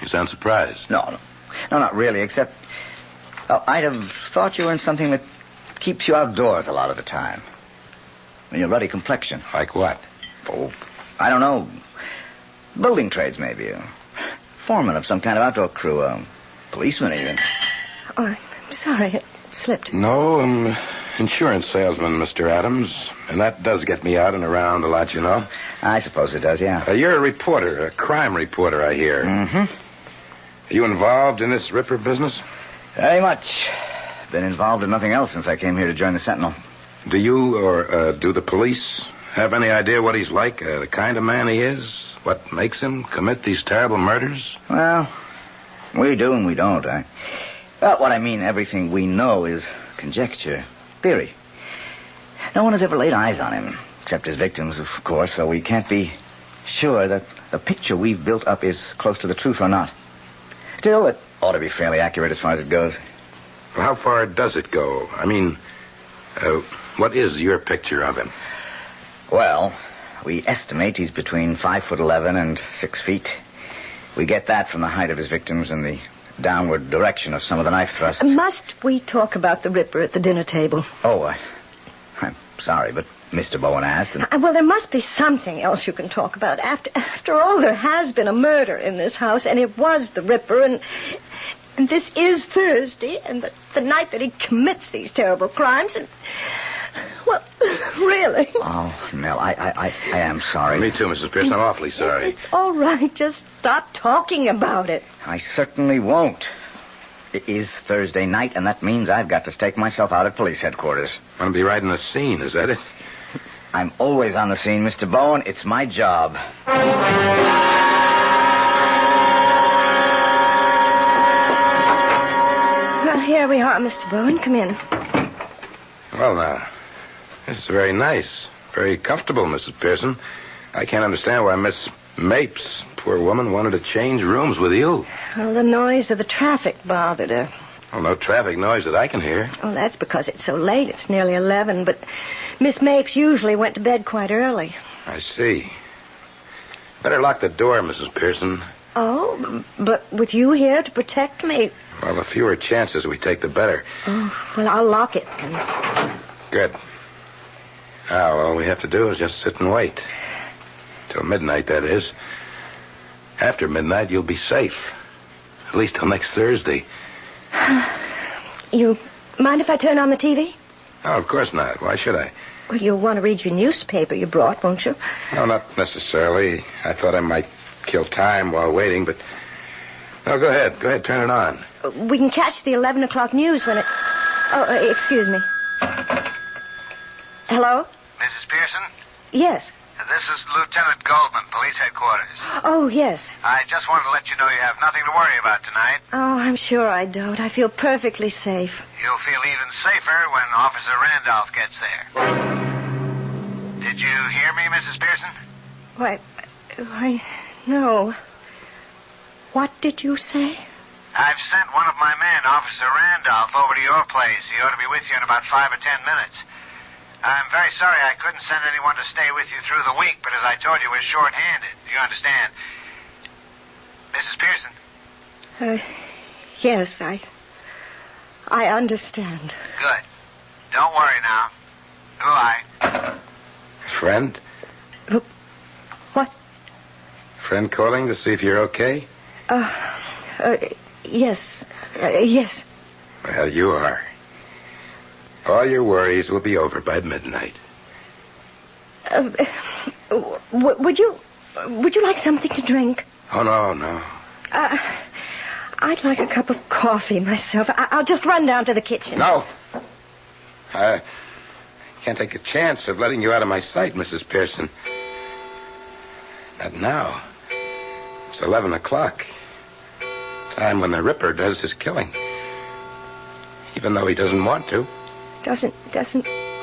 You sound surprised. No, not really, except I'd have thought you were in something that keeps you outdoors a lot of the time. Your ruddy complexion. Like what? Oh, I don't know. Building trades, maybe. Foreman of some kind of outdoor crew. Policeman, even. Oh, I'm sorry. It slipped. No, I'm insurance salesman, Mr. Adams. And that does get me out and around a lot, you know. I suppose it does, yeah. You're a reporter, a crime reporter, I hear. Mm-hmm. Are you involved in this Ripper business? Very much. Been involved in nothing else since I came here to join the Sentinel. Do you or do the police have any idea what he's like, the kind of man he is? What makes him commit these terrible murders? Well, we do and we don't. Well, what I mean, everything we know is conjecture, theory. No one has ever laid eyes on him, except his victims, of course, so we can't be sure that the picture we've built up is close to the truth or not. Still, it ought to be fairly accurate as far as it goes. Well, how far does it go? I mean, what is your picture of him? Well, we estimate he's between 5'11" and 6 feet. We get that from the height of his victims and the downward direction of some of the knife thrusts. Must we talk about the Ripper at the dinner table? Oh, I'm sorry, but Mr. Bowen asked. And... Well, there must be something else you can talk about. After all, there has been a murder in this house, and it was the Ripper, and this is Thursday, and the night that he commits these terrible crimes, and... Well, really. Oh, Nell, I am sorry. Me too, Mrs. Pierce. I'm awfully sorry. It's all right. Just stop talking about it. I certainly won't. It is Thursday night, and that means I've got to stake myself out at police headquarters. Want to be right in the scene, is that it? I'm always on the scene, Mr. Bowen. It's my job. Well, here we are, Mr. Bowen. Come in. Well, now, this is very nice. Very comfortable, Mrs. Pearson. I can't understand why Miss Mapes, poor woman, wanted to change rooms with you. Well, the noise of the traffic bothered her. Well, no traffic noise that I can hear. Oh, that's because it's so late. It's nearly 11, but Miss Mapes usually went to bed quite early. I see. Better lock the door, Mrs. Pearson. Oh, but with you here to protect me... Well, the fewer chances we take, the better. Oh, well, I'll lock it then. Good. Now, all we have to do is just sit and wait. Till midnight, that is. After midnight, you'll be safe. At least till next Thursday. You mind if I turn on the TV? Oh, of course not. Why should I? Well, you'll want to read your newspaper you brought, won't you? No, not necessarily. I thought I might kill time while waiting, but... No, go ahead. Go ahead, turn it on. We can catch the 11 o'clock news when it... Oh, excuse me. Hello? Mrs. Pearson? Yes. This is Lieutenant Goldman, police headquarters. Oh, yes. I just wanted to let you know you have nothing to worry about tonight. Oh, I'm sure I don't. I feel perfectly safe. You'll feel even safer when Officer Randolph gets there. Did you hear me, Mrs. Pearson? Why, no. What did you say? I've sent one of my men, Officer Randolph, over to your place. He ought to be with you in about 5 or 10 minutes. I'm very sorry I couldn't send anyone to stay with you through the week, but as I told you, we're short-handed. You understand? Mrs. Pearson? Yes, I understand. Good. Don't worry now. Goodbye. Friend? What? Friend calling to see if you're okay? Yes. Yes. Well, you are. All your worries will be over by midnight. Would you like something to drink? Oh, no. I'd like a cup of coffee myself. I'll just run down to the kitchen. No. I can't take a chance of letting you out of my sight, Mrs. Pearson. Not now. It's 11 o'clock. Time when the Ripper does his killing. Even though he doesn't want to. Doesn't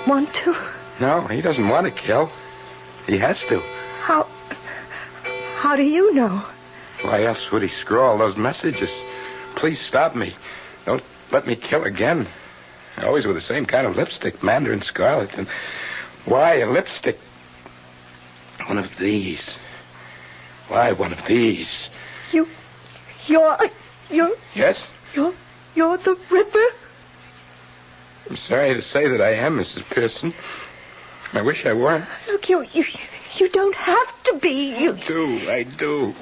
want to? No, he doesn't want to kill. He has to. How do you know? Why else would he scrawl those messages? Please stop me. Don't let me kill again. Always with the same kind of lipstick, Mandarin Scarlet. And why a lipstick? One of these. Why one of these? You're... Yes? You're the Ripper? I'm sorry to say that I am, Mrs. Pearson. I wish I weren't. Look, you don't have to be. I do.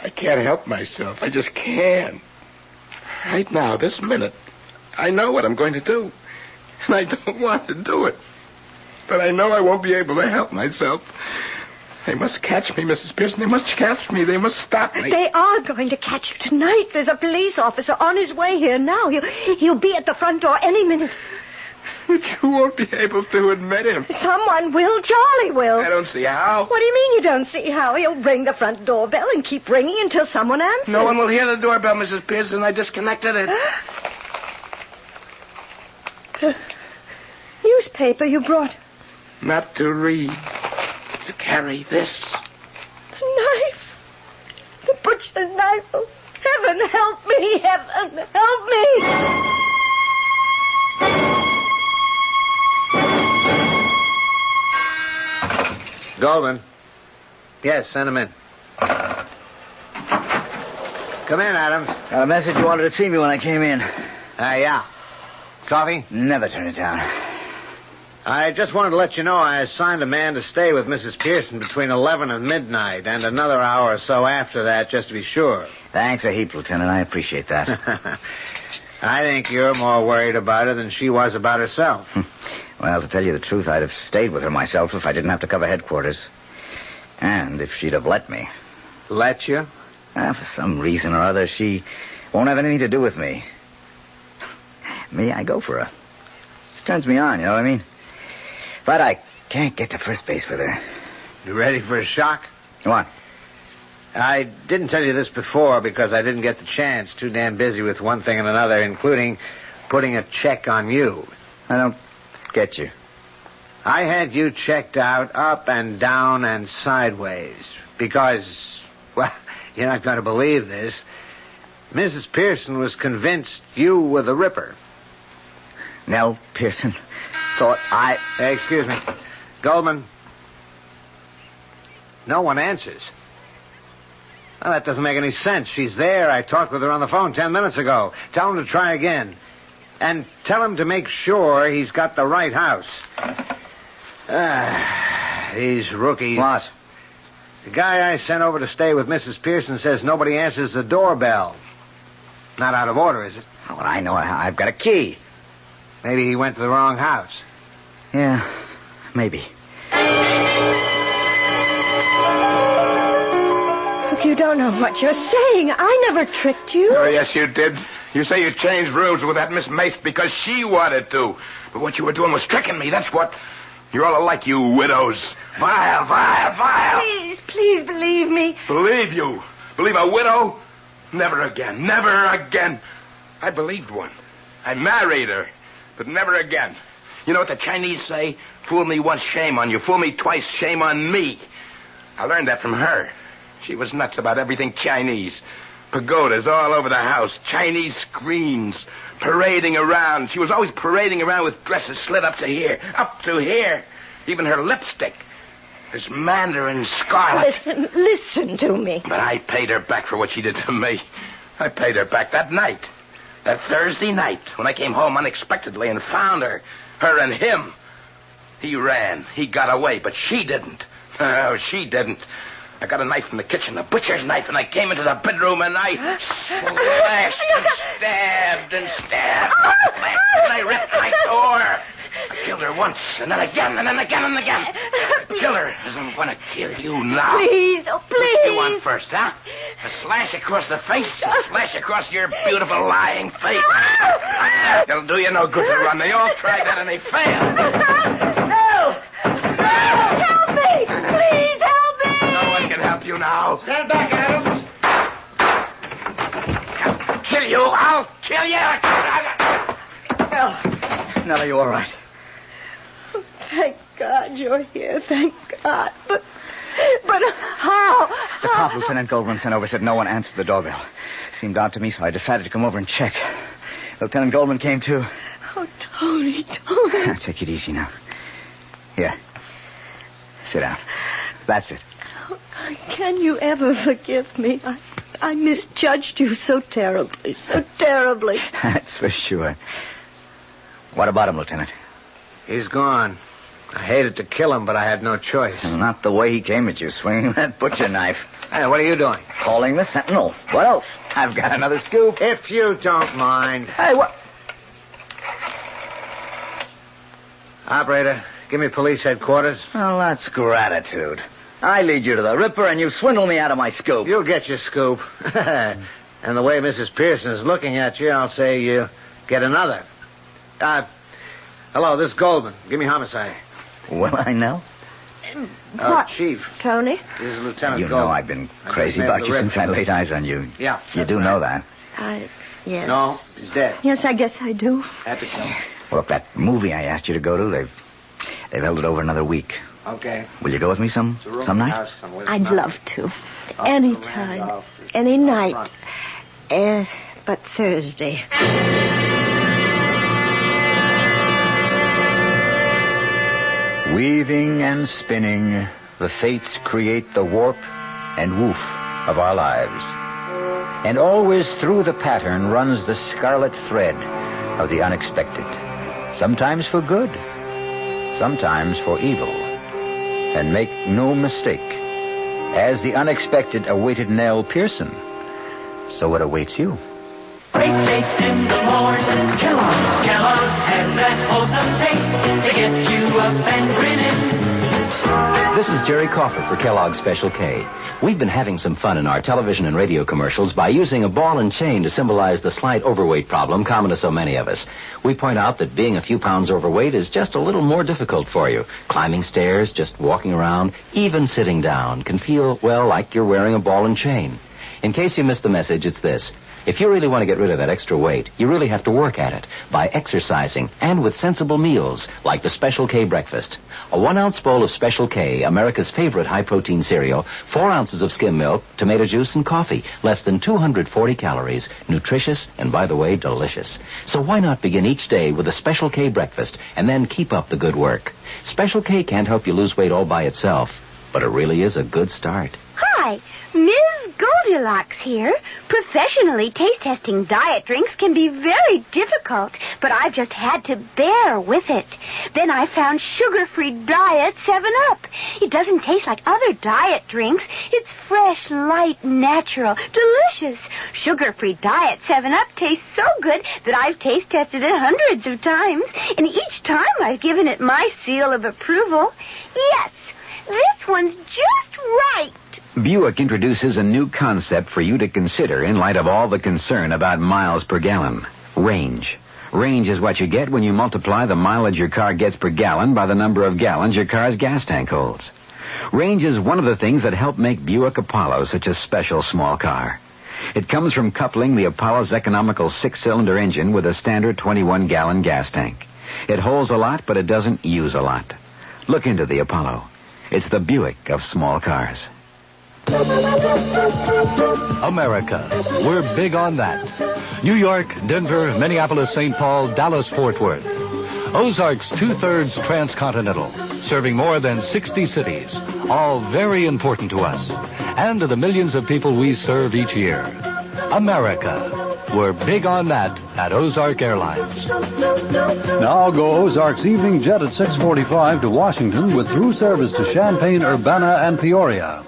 I can't help myself. I just can't. Right now, this minute, I know what I'm going to do. And I don't want to do it. But I know I won't be able to help myself. They must catch me, Mrs. Pearson. They must catch me. They must stop me. They are going to catch you tonight. There's a police officer on his way here now. He'll be at the front door any minute. But you won't be able to admit him. Someone will. Charlie will. I don't see how. What do you mean you don't see how? He'll ring the front doorbell and keep ringing until someone answers. No one will hear the doorbell, Mrs. Pearson. I disconnected it. Newspaper you brought. Not to read. To carry this. The knife. The butcher's knife. Oh, heaven help me. Heaven help me. Goldman. Yes, send him in. Come in, Adams. Got a message you wanted to see me when I came in. Yeah. Coffee? Never turn it down. I just wanted to let you know I assigned a man to stay with Mrs. Pearson between 11 and midnight, and another hour or so after that, just to be sure. Thanks a heap, Lieutenant. I appreciate that. I think you're more worried about her than she was about herself. Well, to tell you the truth, I'd have stayed with her myself if I didn't have to cover headquarters. And if she'd have let me. Let you? For some reason or other, she won't have anything to do with me. Me, I go for her. She turns me on, you know what I mean? But I can't get to first base with her. You ready for a shock? What? I didn't tell you this before because I didn't get the chance. Too damn busy with one thing and another, including putting a check on you. I don't get you. I had you checked out up and down and sideways because, well, you're not going to believe this. Mrs. Pearson was convinced you were the Ripper. Nell Pearson thought I... Excuse me. Goldman. No one answers. Well, that doesn't make any sense. She's there. I talked with her on the phone 10 minutes ago. Tell him to try again. And tell him to make sure he's got the right house. These rookies. What? The guy I sent over to stay with Mrs. Pearson says nobody answers the doorbell. Not out of order, is it? Oh, well, I know. I've got a key. Maybe he went to the wrong house. Yeah, maybe. Look, you don't know what you're saying. I never tricked you. Oh, yes, you did. You say you changed rooms with that Miss Mace because she wanted to. But what you were doing was tricking me, that's what. You're all alike, you widows. Vile, vile, vile. Please believe me. Believe you? Believe a widow? Never again, never again. I believed one. I married her, but never again. You know what the Chinese say? Fool me once, shame on you. Fool me twice, shame on me. I learned that from her. She was nuts about everything Chinese. Pagodas all over the house, Chinese screens, parading around. She was always parading around with dresses slit up to here, up to here. Even her lipstick. This Mandarin scarlet. Listen to me. But I paid her back for what she did to me. I paid her back that night. That Thursday night when I came home unexpectedly and found her. Her and him. He ran. He got away, but she didn't. Oh, she didn't. I got a knife from the kitchen, a butcher's knife, and I came into the bedroom and I slashed and stabbed and stabbed. And I ripped my door. I killed her once, and then again, and then again, and again. I kill her as I'm going to kill you now. Please, oh, please. What do you want first, huh? A slash across the face, a slash across your beautiful lying face. It'll do you no good to run. They all tried that and they failed. No! Help me! Please help me! No one can help you now. Stand back, Adams. I'll kill you. I'll kill you. Nell, are you all right? Thank God you're here. Thank God. But how? The cop Lieutenant Goldman sent over said no one answered the doorbell. Seemed odd to me, so I decided to come over and check. Lieutenant Goldman came too. Oh, Tony. Now, take it easy now. Here. Sit down. That's it. Can you ever forgive me? I misjudged you so terribly, so terribly. That's for sure. What about him, Lieutenant? He's gone. I hated to kill him, but I had no choice. Not the way he came at you, swinging that butcher knife. Hey, what are you doing? Calling the Sentinel. What else? I've got another scoop. If you don't mind. Hey, what? Operator, give me police headquarters. Well, that's gratitude. I lead you to the Ripper, and you swindle me out of my scoop. You'll get your scoop. And the way Mrs. Pearson is looking at you, I'll say you get another. Hello, this is Goldman. Give me homicide. Well, I know. What? Chief. Tony? This is Lieutenant You Goldman. know I've been crazy about you since I laid eyes on you. Yeah. You do know that. Yes. No, he's dead. Yes, I guess I do. Had to kill him. Well, look, that movie I asked you to go to, they've held it over another week. Okay. Will you go with me some night? I'd love to. Anytime. Any night. But Thursday. Weaving and spinning, the fates create the warp and woof of our lives. And always through the pattern runs the scarlet thread of the unexpected. Sometimes for good, sometimes for evil. And make no mistake, as the unexpected awaited Nell Pearson, so it awaits you. Great taste in the morning. Kellogg's has that wholesome taste to get you up and grinning. This is Jerry Crawford for Kellogg's Special K. We've been having some fun in our television and radio commercials by using a ball and chain to symbolize the slight overweight problem common to so many of us. We point out that being a few pounds overweight is just a little more difficult for you. Climbing stairs, just walking around, even sitting down can feel, well, like you're wearing a ball and chain. In case you missed the message, it's this. If you really want to get rid of that extra weight, you really have to work at it by exercising and with sensible meals like the Special K breakfast. A 1-ounce bowl of Special K, America's favorite high-protein cereal, 4 ounces of skim milk, tomato juice, and coffee. Less than 240 calories. Nutritious and, by the way, delicious. So why not begin each day with a Special K breakfast and then keep up the good work? Special K can't help you lose weight all by itself, but it really is a good start. Hi, Ms. Goldilocks here. Professionally taste-testing diet drinks can be very difficult, but I've just had to bear with it. Then I found sugar-free Diet 7-Up. It doesn't taste like other diet drinks. It's fresh, light, natural, delicious. Sugar-free Diet 7-Up tastes so good that I've taste-tested it hundreds of times, and each time I've given it my seal of approval. Yes, this one's just right. Buick introduces a new concept for you to consider in light of all the concern about miles per gallon. Range. Range is what you get when you multiply the mileage your car gets per gallon by the number of gallons your car's gas tank holds. Range is one of the things that help make Buick Apollo such a special small car. It comes from coupling the Apollo's economical 6-cylinder engine with a standard 21-gallon gas tank. It holds a lot, but it doesn't use a lot. Look into the Apollo. It's the Buick of small cars. America. We're big on that. New York, Denver, Minneapolis, St. Paul, Dallas, Fort Worth. Ozarks 2/3 transcontinental, serving more than 60 cities, all very important to us, and to the millions of people we serve each year. America. We're big on that at Ozark Airlines. Now go Ozark's evening jet at 6:45 to Washington with through service to Champaign, Urbana, and Peoria.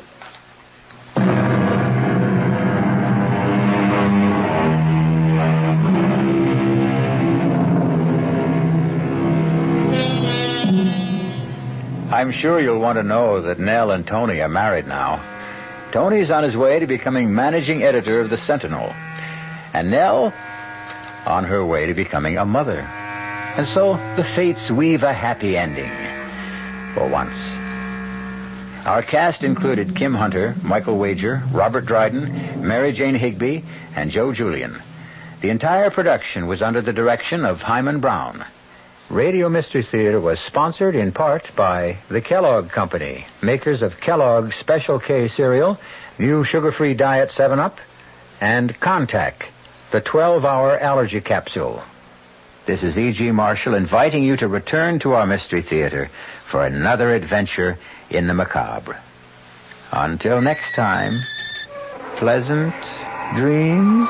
I'm sure you'll want to know that Nell and Tony are married now. Tony's on his way to becoming managing editor of the Sentinel. And Nell on her way to becoming a mother. And so the fates weave a happy ending. For once. Our cast included Kim Hunter, Michael Wager, Robert Dryden, Mary Jane Higby, and Joe Julian. The entire production was under the direction of Hyman Brown. Radio Mystery Theater was sponsored in part by the Kellogg Company, makers of Kellogg's Special K cereal, new sugar-free Diet 7-Up, and Contact, the 12-hour allergy capsule. This is E.G. Marshall inviting you to return to our Mystery Theater for another adventure in the macabre. Until next time, pleasant dreams.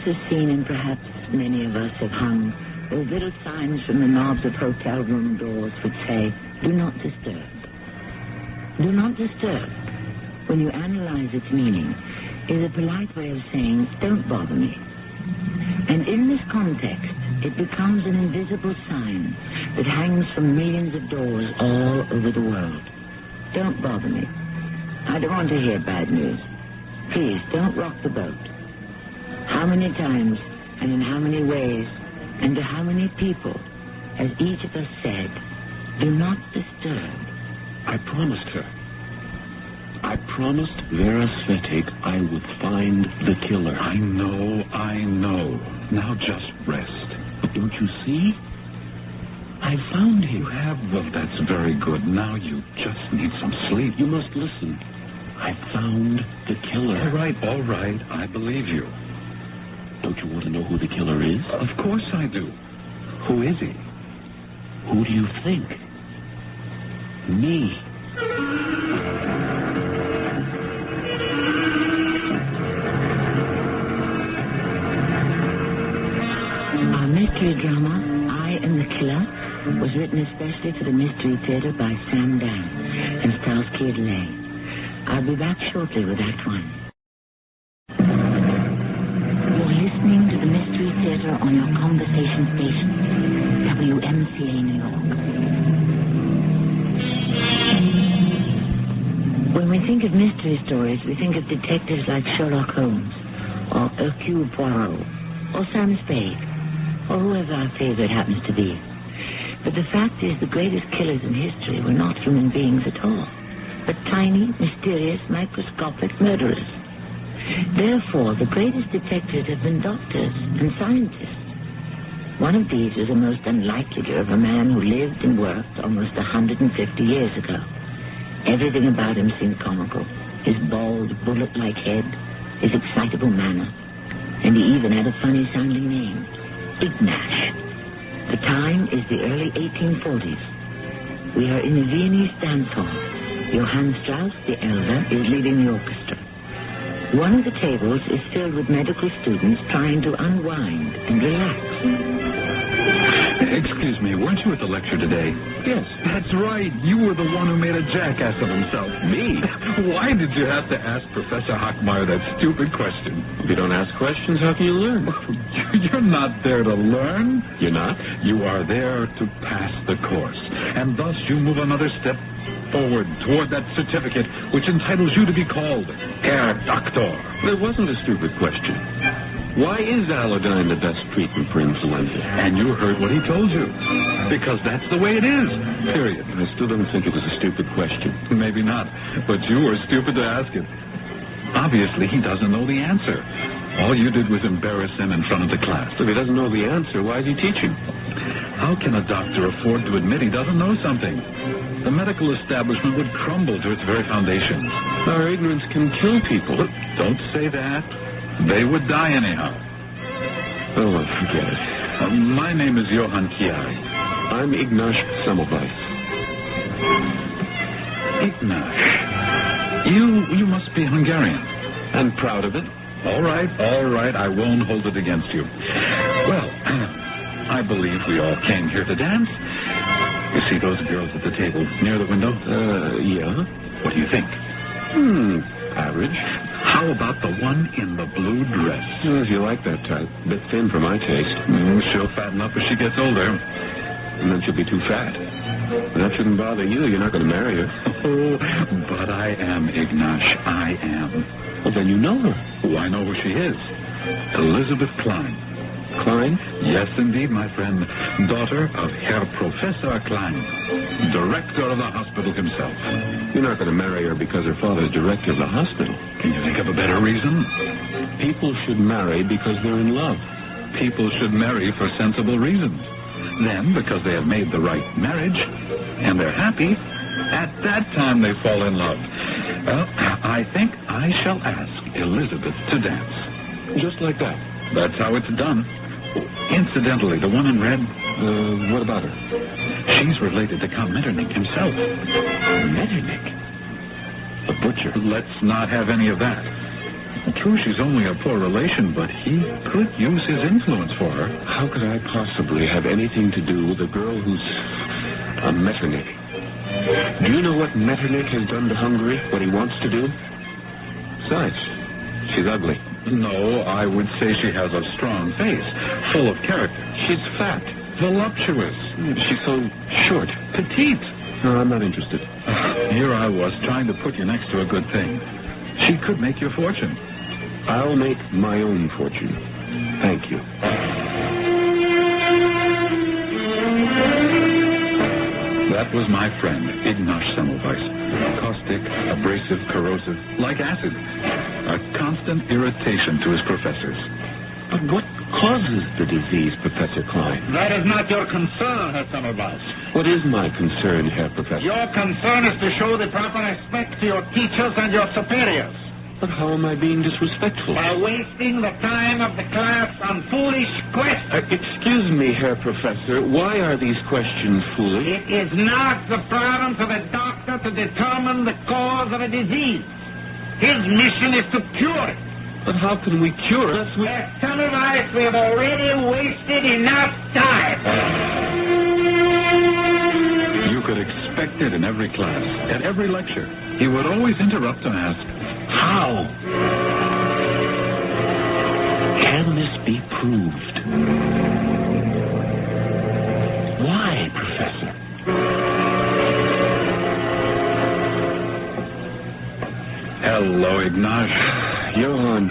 Has seen, and perhaps many of us have hung, those little signs from the knobs of hotel room doors which say, "Do not disturb." Do not disturb, when you analyze its meaning, is a polite way of saying, "Don't bother me." And in this context, it becomes an invisible sign that hangs from millions of doors all over the world. Don't bother me. I don't want to hear bad news. Please, don't rock the boat. How many times and in how many ways and to how many people has each of us said, do not disturb? I promised her. I promised Vera Svetig I would find the killer. I know. Now just rest. But don't you see? I found him. You have? Well, that's very good. Now you just need some sleep. You must listen. I found the killer. All right. I believe you. Don't you want to know who the killer is? Of course I do. Who is he? Who do you think? Me. Our mystery drama, I Am the Killer, was written especially for the Mystery Theater by Sam Dan and stars Kid Lay. I'll be back shortly with Act One. You're listening to the Mystery Theater on your conversation station, WMCA New York. When we think of mystery stories, we think of detectives like Sherlock Holmes, or Hercule Poirot, or Sam Spade, or whoever our favorite happens to be. But the fact is, the greatest killers in history were not human beings at all, but tiny, mysterious, microscopic murderers. Therefore, the greatest detectives have been doctors and scientists. One of these was a most unlikely of a man who lived and worked almost 150 years ago. Everything about him seemed comical. His bald, bullet-like head, his excitable manner, and he even had a funny-sounding name, Ignash. The time is the early 1840s. We are in the Viennese dance hall. Johann Strauss, the elder, is leading the orchestra. One of the tables is filled with medical students trying to unwind and relax. Excuse me, weren't you at the lecture today? Yes. That's right. You were the one who made a jackass of himself. Me? Why did you have to ask Professor Hockmeyer that stupid question? If you don't ask questions, how can you learn? You're not there to learn. You're not? You are there to pass the course. And thus you move another step forward toward that certificate which entitles you to be called Herr Doctor. There wasn't a stupid question. Why is iodine the best treatment for influenza? And you heard what he told you. Because that's the way it is. Period. I still don't think it was a stupid question. Maybe not. But you were stupid to ask it. Obviously, he doesn't know the answer. All you did was embarrass him in front of the class. If he doesn't know the answer, why is he teaching? How can a doctor afford to admit he doesn't know something? The medical establishment would crumble to its very foundations. Our ignorance can kill people. But don't say that. They would die anyhow. Oh, well, forget it. My name is Johann Kiai. I'm Ignash Semmelweis. Ignash. You must be Hungarian. And proud of it. All right. I won't hold it against you. Well, I believe we all came here to dance. You see those girls at the table near the window? Yeah. What do you think? Average. How about the one in the blue dress? If you like that type. Bit thin for my taste. She'll fatten up as she gets older. And then she'll be too fat. That shouldn't bother you. You're not going to marry her. Oh, but I am, Ignash. I am. Well, then you know her. Oh, I know who she is. Elizabeth Klein. Klein? Yes, indeed, my friend. Daughter of Herr Professor Klein, director of the hospital himself. You're not going to marry her because her father's director of the hospital. Can you think of a better reason? People should marry because they're in love. People should marry for sensible reasons. Then, because they have made the right marriage, and they're happy, at that time they fall in love. Well, I think I shall ask Elizabeth to dance. Just like that? That's how it's done. Incidentally, the one in red... what about her? She's related to Count Metternich himself. Metternich? The butcher? Let's not have any of that. True, she's only a poor relation, but he could use his influence for her. How could I possibly have anything to do with a girl who's a Metternich? Do you know what Metternich has done to Hungary, what he wants to do? Besides, she's ugly. No, I would say she has a strong face, full of character. She's fat, voluptuous. She's so short, petite. No, I'm not interested. Here I was trying to put you next to a good thing. She could make your fortune. I'll make my own fortune. Thank you. That was my friend, Ignaz Semmelweis. Caustic, abrasive, corrosive, like acid. A constant irritation to his professors. But what causes the disease, Professor Klein? That is not your concern, Herr Semmelweis. What is my concern, Herr Professor? Your concern is to show the proper respect to your teachers and your superiors. But how am I being disrespectful? By wasting the time of the class on foolish questions. Excuse me, Herr Professor. Why are these questions foolish? It is not the province of a doctor to determine the cause of a disease. His mission is to cure it. But how can we cure it? Herr Semmelweis, we have already wasted enough time. You could expect it in every class, at every lecture. He would always interrupt and ask, how? Can this be proved? Why, Professor? Hello, Ignaz. Johann,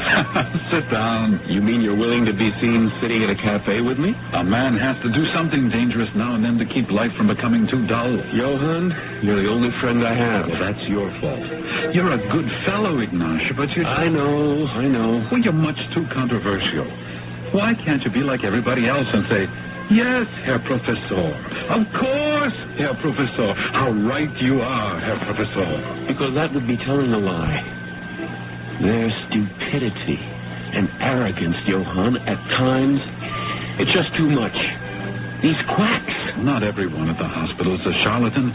sit down. You mean you're willing to be seen sitting at a cafe with me? A man has to do something dangerous now and then to keep life from becoming too dull. Johann, you're the only friend I have. Well, that's your fault. You're a good fellow, Ignaz, but you... I know. Well, you're much too controversial. Why can't you be like everybody else and say, yes, Herr Professor. Of course, Herr Professor. How right you are, Herr Professor. Because that would be telling a lie. Their stupidity and arrogance, Johann, at times, it's just too much. These quacks. Not everyone at the hospital is a charlatan.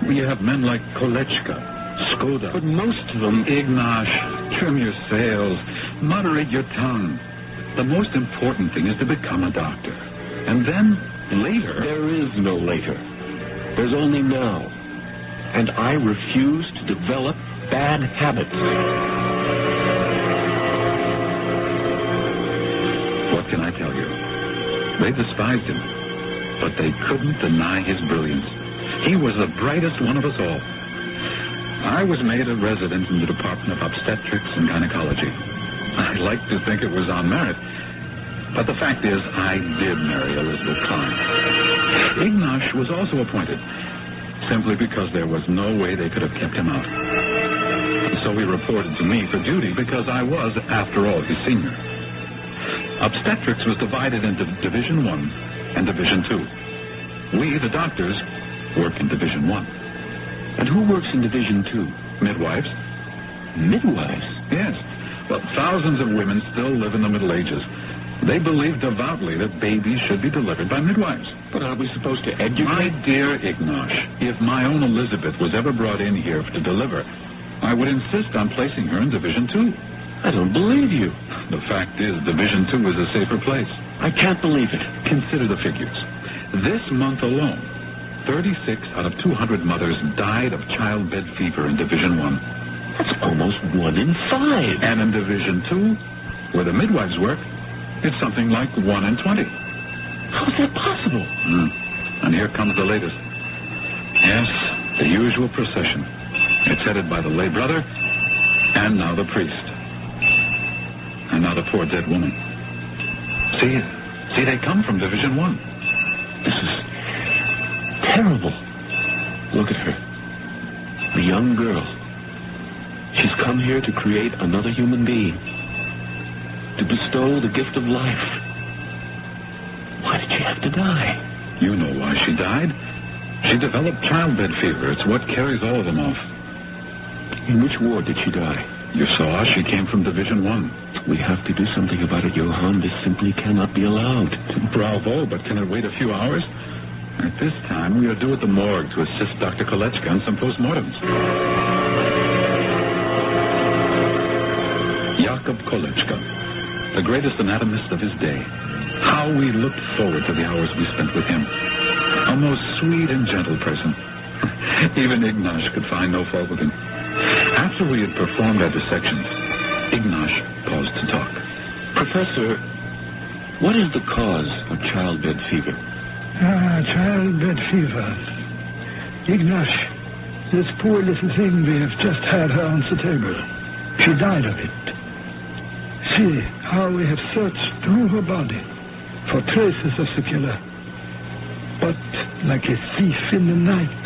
We have men like Kolechka, Skoda. But most of them... Ignaz, trim your sails. Moderate your tongue. The most important thing is to become a doctor. And then, later... There is no later. There's only now. And I refuse to develop bad habits. What can I tell you? They despised him, but they couldn't deny his brilliance. He was the brightest one of us all. I was made a resident in the Department of Obstetrics and Gynecology. I like to think it was on merit, but the fact is I did marry Elizabeth Klein. Ignaz was also appointed, simply because there was no way they could have kept him out. So he reported to me for duty because I was, after all, his senior. Obstetrics was divided into Division 1 and Division 2. We, the doctors, work in Division 1. And who works in Division 2? Midwives. Midwives? Yes. Well, thousands of women still live in the Middle Ages. They believe devoutly that babies should be delivered by midwives. But aren't we supposed to educate? My dear Ignaz, if my own Elizabeth was ever brought in here to deliver, I would insist on placing her in Division 2. I don't believe you. The fact is, Division 2 is a safer place. I can't believe it. Consider the figures. This month alone, 36 out of 200 mothers died of childbed fever in Division 1. That's almost 1 in 5. And in Division 2, where the midwives work, it's something like 1 in 20. How is that possible? And here comes the latest. Yes, the usual procession. It's headed by the lay brother, and now the priest. And now the poor dead woman. See, they come from Division 1. This is terrible. Look at her. The young girl. She's come here to create another human being. To bestow the gift of life. Why did she have to die? You know why she died. She developed childbed fever. It's what carries all of them off. In which ward did she die? You saw she came from Division 1. We have to do something about it, Johann. This simply cannot be allowed. Bravo, but can it wait a few hours? At this time, we are due at the morgue to assist Dr. Kolechka on some postmortems. Jakob Kolechka, the greatest anatomist of his day. How we looked forward to the hours we spent with him. A most sweet and gentle person. Even Ignaz could find no fault with him. After we had performed our dissections, Ignaz paused to talk. Professor, What is the cause of childbed fever? Childbed fever. Ignash, this poor little thing we have just had her on the table. She died of it. See how we have searched through her body for traces of the killer. But like a thief in the night,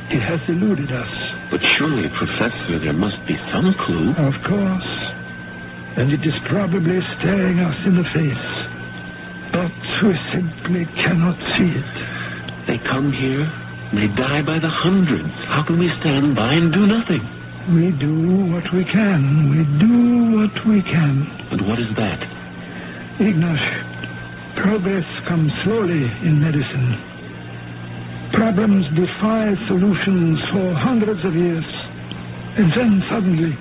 he has eluded us. But surely, Professor, there must be some clue. Of course. And it is probably staring us in the face. But we simply cannot see it. They come here, and they die by the hundreds. How can we stand by and do nothing? We do what we can. We do what we can. And what is that? Ignash, progress comes slowly in medicine. Problems defy solutions for hundreds of years. And then suddenly,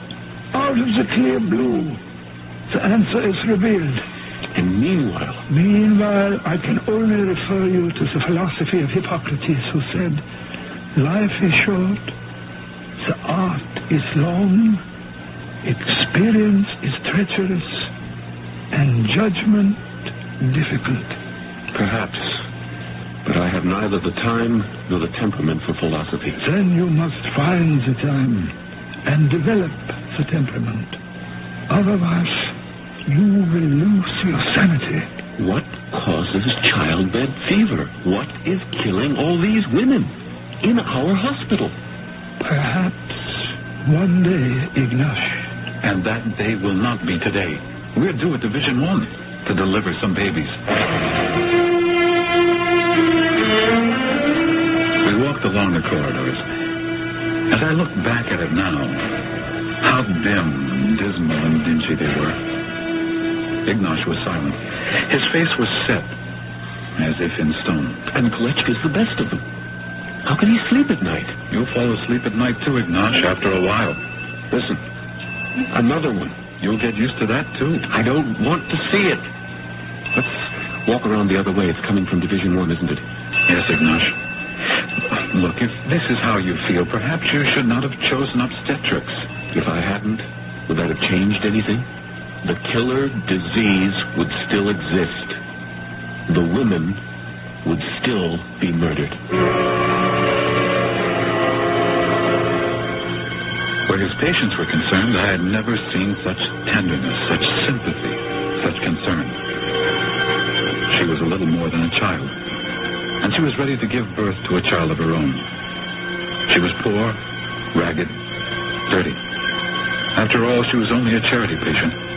out of the clear blue, the answer is revealed. And meanwhile? Meanwhile, I can only refer you to the philosophy of Hippocrates, who said, life is short, the art is long, experience is treacherous, and judgment difficult. Perhaps. But I have neither the time nor the temperament for philosophy. Then you must find the time and develop the temperament. Otherwise, you will lose your sanity. What causes childbed fever? What is killing all these women in our hospital? Perhaps one day, Ignash. And that day will not be today. We're due at Division 1 to deliver some babies. We walked along the corridors. As I look back at it now, how dim and dismal and dingy they were. Ignash was silent. His face was set, as if in stone. And Kolechka's the best of them. How can he sleep at night? You'll fall asleep at night too, Ignash, after a while. Listen, another one. You'll get used to that too. I don't want to see it. Let's walk around the other way. It's coming from Division 1, isn't it? Yes, Ignash. Look, if this is how you feel, perhaps you should not have chosen obstetrics. If I hadn't, would that have changed anything? The killer disease would still exist. The women would still be murdered. Where his patients were concerned, I had never seen such tenderness, such sympathy, such concern. She was a little more than a child, and she was ready to give birth to a child of her own. She was poor, ragged, dirty. After all, she was only a charity patient.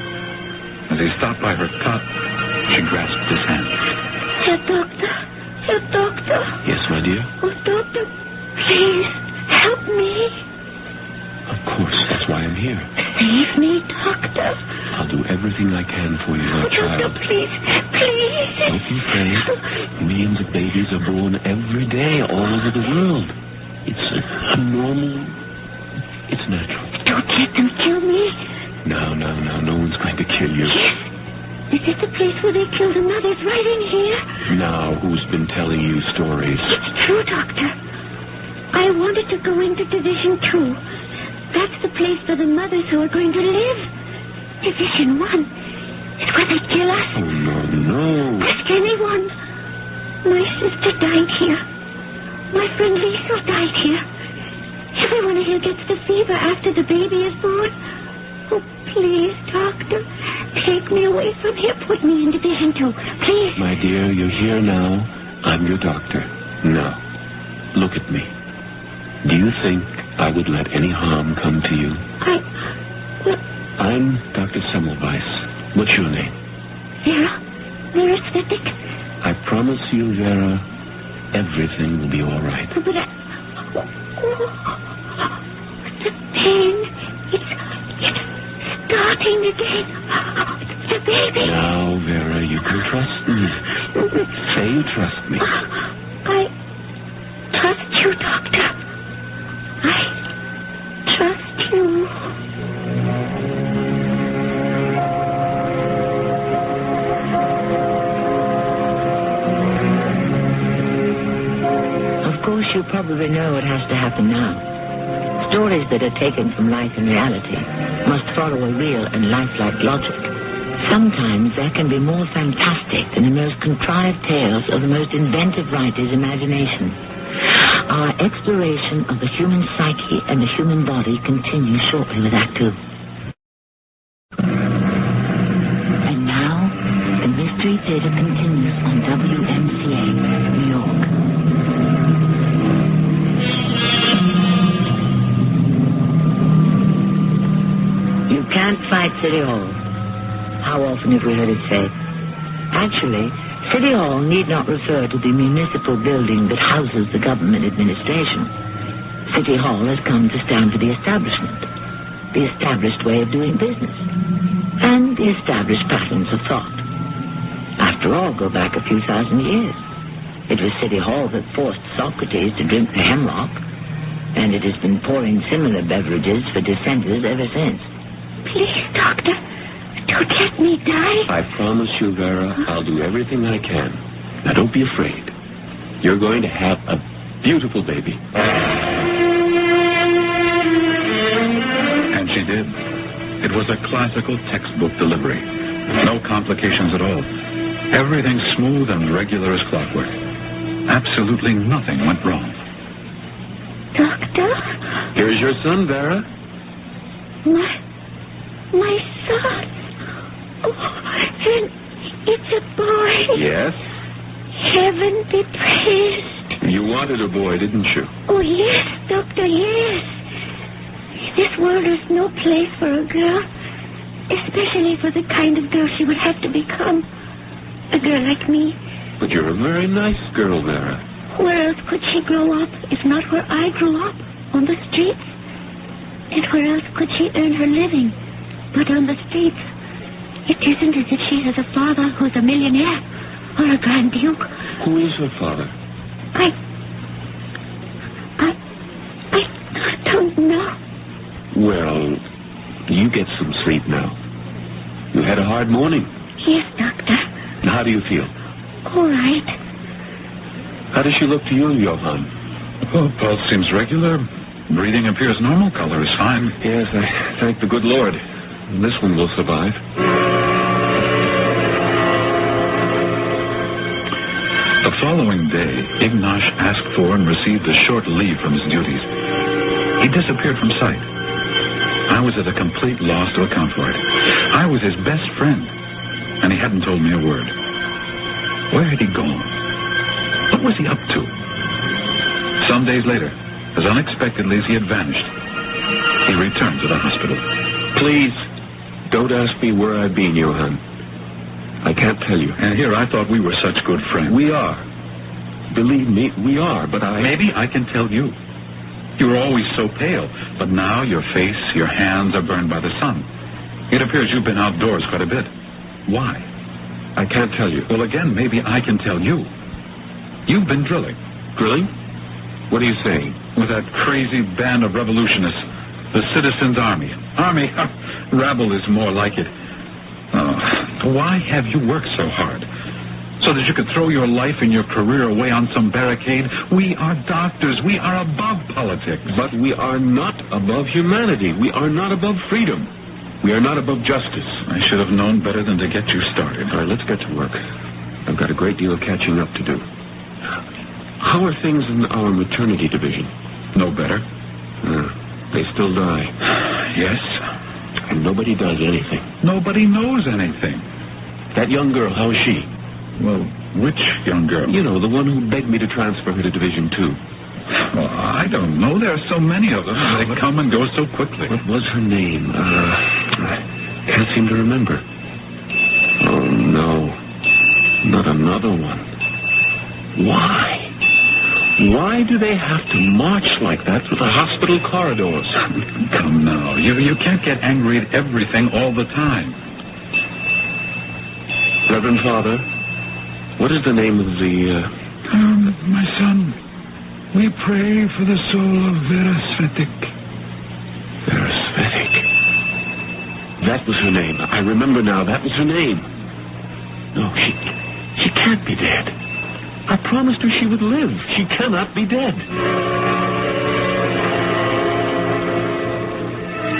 As he stopped by her cot, she grasped his hand. Herr Doctor. Herr Doctor. Yes, my dear? Oh, Doctor, please, help me. Of course, that's why I'm here. Save me, Doctor. I'll do everything I can for you, my child. Doctor, please, please. Don't be afraid. Millions of babies are born every day all over the world. It's a normal... It's natural. Don't let them kill me. No. No one's going to kill you. Yes. Is this the place where they killed the mothers right in here? Now, who's been telling you stories? It's true, Doctor. I wanted to go into Division 2. That's the place for the mothers who are going to live. Division 1 is where they kill us. Oh, no. Ask anyone. My sister died here. My friend Liesel died here. Everyone here gets the fever after the baby is born. Oh, please, Doctor, take me away from here. Put me in Division 2, please. My dear, you're here now. I'm your doctor. Now, look at me. Do you think I would let any harm come to you? I'm Dr. Semmelweis. What's your name? Vera Svetic. I promise you, Vera, everything will be all right. But the pain, it's starting again. The baby. Now, Vera, you can trust me. Say you trust me. I trust you, Doctor. I trust you. Of course, you probably know what has to happen now. Stories that are taken from life and reality must follow a real and lifelike logic. Sometimes there can be more fantastic than the most contrived tales of the most inventive writer's imagination. Our exploration of the human psyche and the human body continues shortly with Act Two. And now, the Mystery Theater continues on WMCA, New York. You can't fight City Hall. How often have we heard it said? Actually, City Hall need not refer to the municipal building that houses the government administration. City Hall has come to stand for the establishment, the established way of doing business, and the established patterns of thought. After all, go back a few thousand years. It was City Hall that forced Socrates to drink the hemlock, and it has been pouring similar beverages for dissenters ever since. Please, Doctor, don't let me die. I promise you, Vera, I'll do everything I can. Now, don't be afraid. You're going to have a beautiful baby. And she did. It was a classical textbook delivery. No complications at all. Everything smooth and regular as clockwork. Absolutely nothing went wrong. Doctor? Here's your son, Vera. My son. Oh, and it's a boy. Yes? Heaven be praised. You wanted a boy, didn't you? Oh, yes, Doctor, yes. This world is no place for a girl, especially for the kind of girl she would have to become. A girl like me. But you're a very nice girl, Vera. Where else could she grow up if not where I grew up, on the streets? And where else could she earn her living but on the streets? It isn't as if she has a father who's a millionaire or a Grand Duke. Who is her father? I don't know. Well, you get some sleep now. You had a hard morning. Yes, Doctor. And how do you feel? All right. How does she look to you, Johann? Oh, pulse seems regular. Breathing appears normal. Color is fine. Yes, I thank the good Lord. This one will survive. The following day, Ignash asked for and received a short leave from his duties. He disappeared from sight. I was at a complete loss to account for it. I was his best friend, and he hadn't told me a word. Where had he gone? What was he up to? Some days later, as unexpectedly as he had vanished, he returned to the hospital. Please, don't ask me where I've been, Johann. I can't tell you. And here I thought we were such good friends. We are. Believe me, we are, but Maybe I can tell you. You were always so pale, but now your face, your hands are burned by the sun. It appears you've been outdoors quite a bit. Why? I can't tell you. Well, again, maybe I can tell you. You've been drilling. Drilling? What are you saying? With that crazy band of revolutionists. The Citizens' Army. Army? Rabble is more like it. Why have you worked so hard? So that you could throw your life and your career away on some barricade? We are doctors. We are above politics. But we are not above humanity. We are not above freedom. We are not above justice. I should have known better than to get you started. All right, let's get to work. I've got a great deal of catching up to do. How are things in our maternity division? No better. They still die. Yes. And nobody does anything. Nobody knows anything. That young girl, how is she? Well, which young girl? You know, the one who begged me to transfer her to Division 2. Well, I don't know. There are so many of them. They come and go so quickly. What was her name? I can't seem to remember. Oh, no. Not another one. Why? Why do they have to march like that through the hospital corridors? Come now. You can't get angry at everything all the time. Reverend Father, what is the name of the... My son, we pray for the soul of Vera Svetic. Vera Svetic. That was her name. I remember now. That was her name. No, she can't be dead. I promised her she would live. She cannot be dead.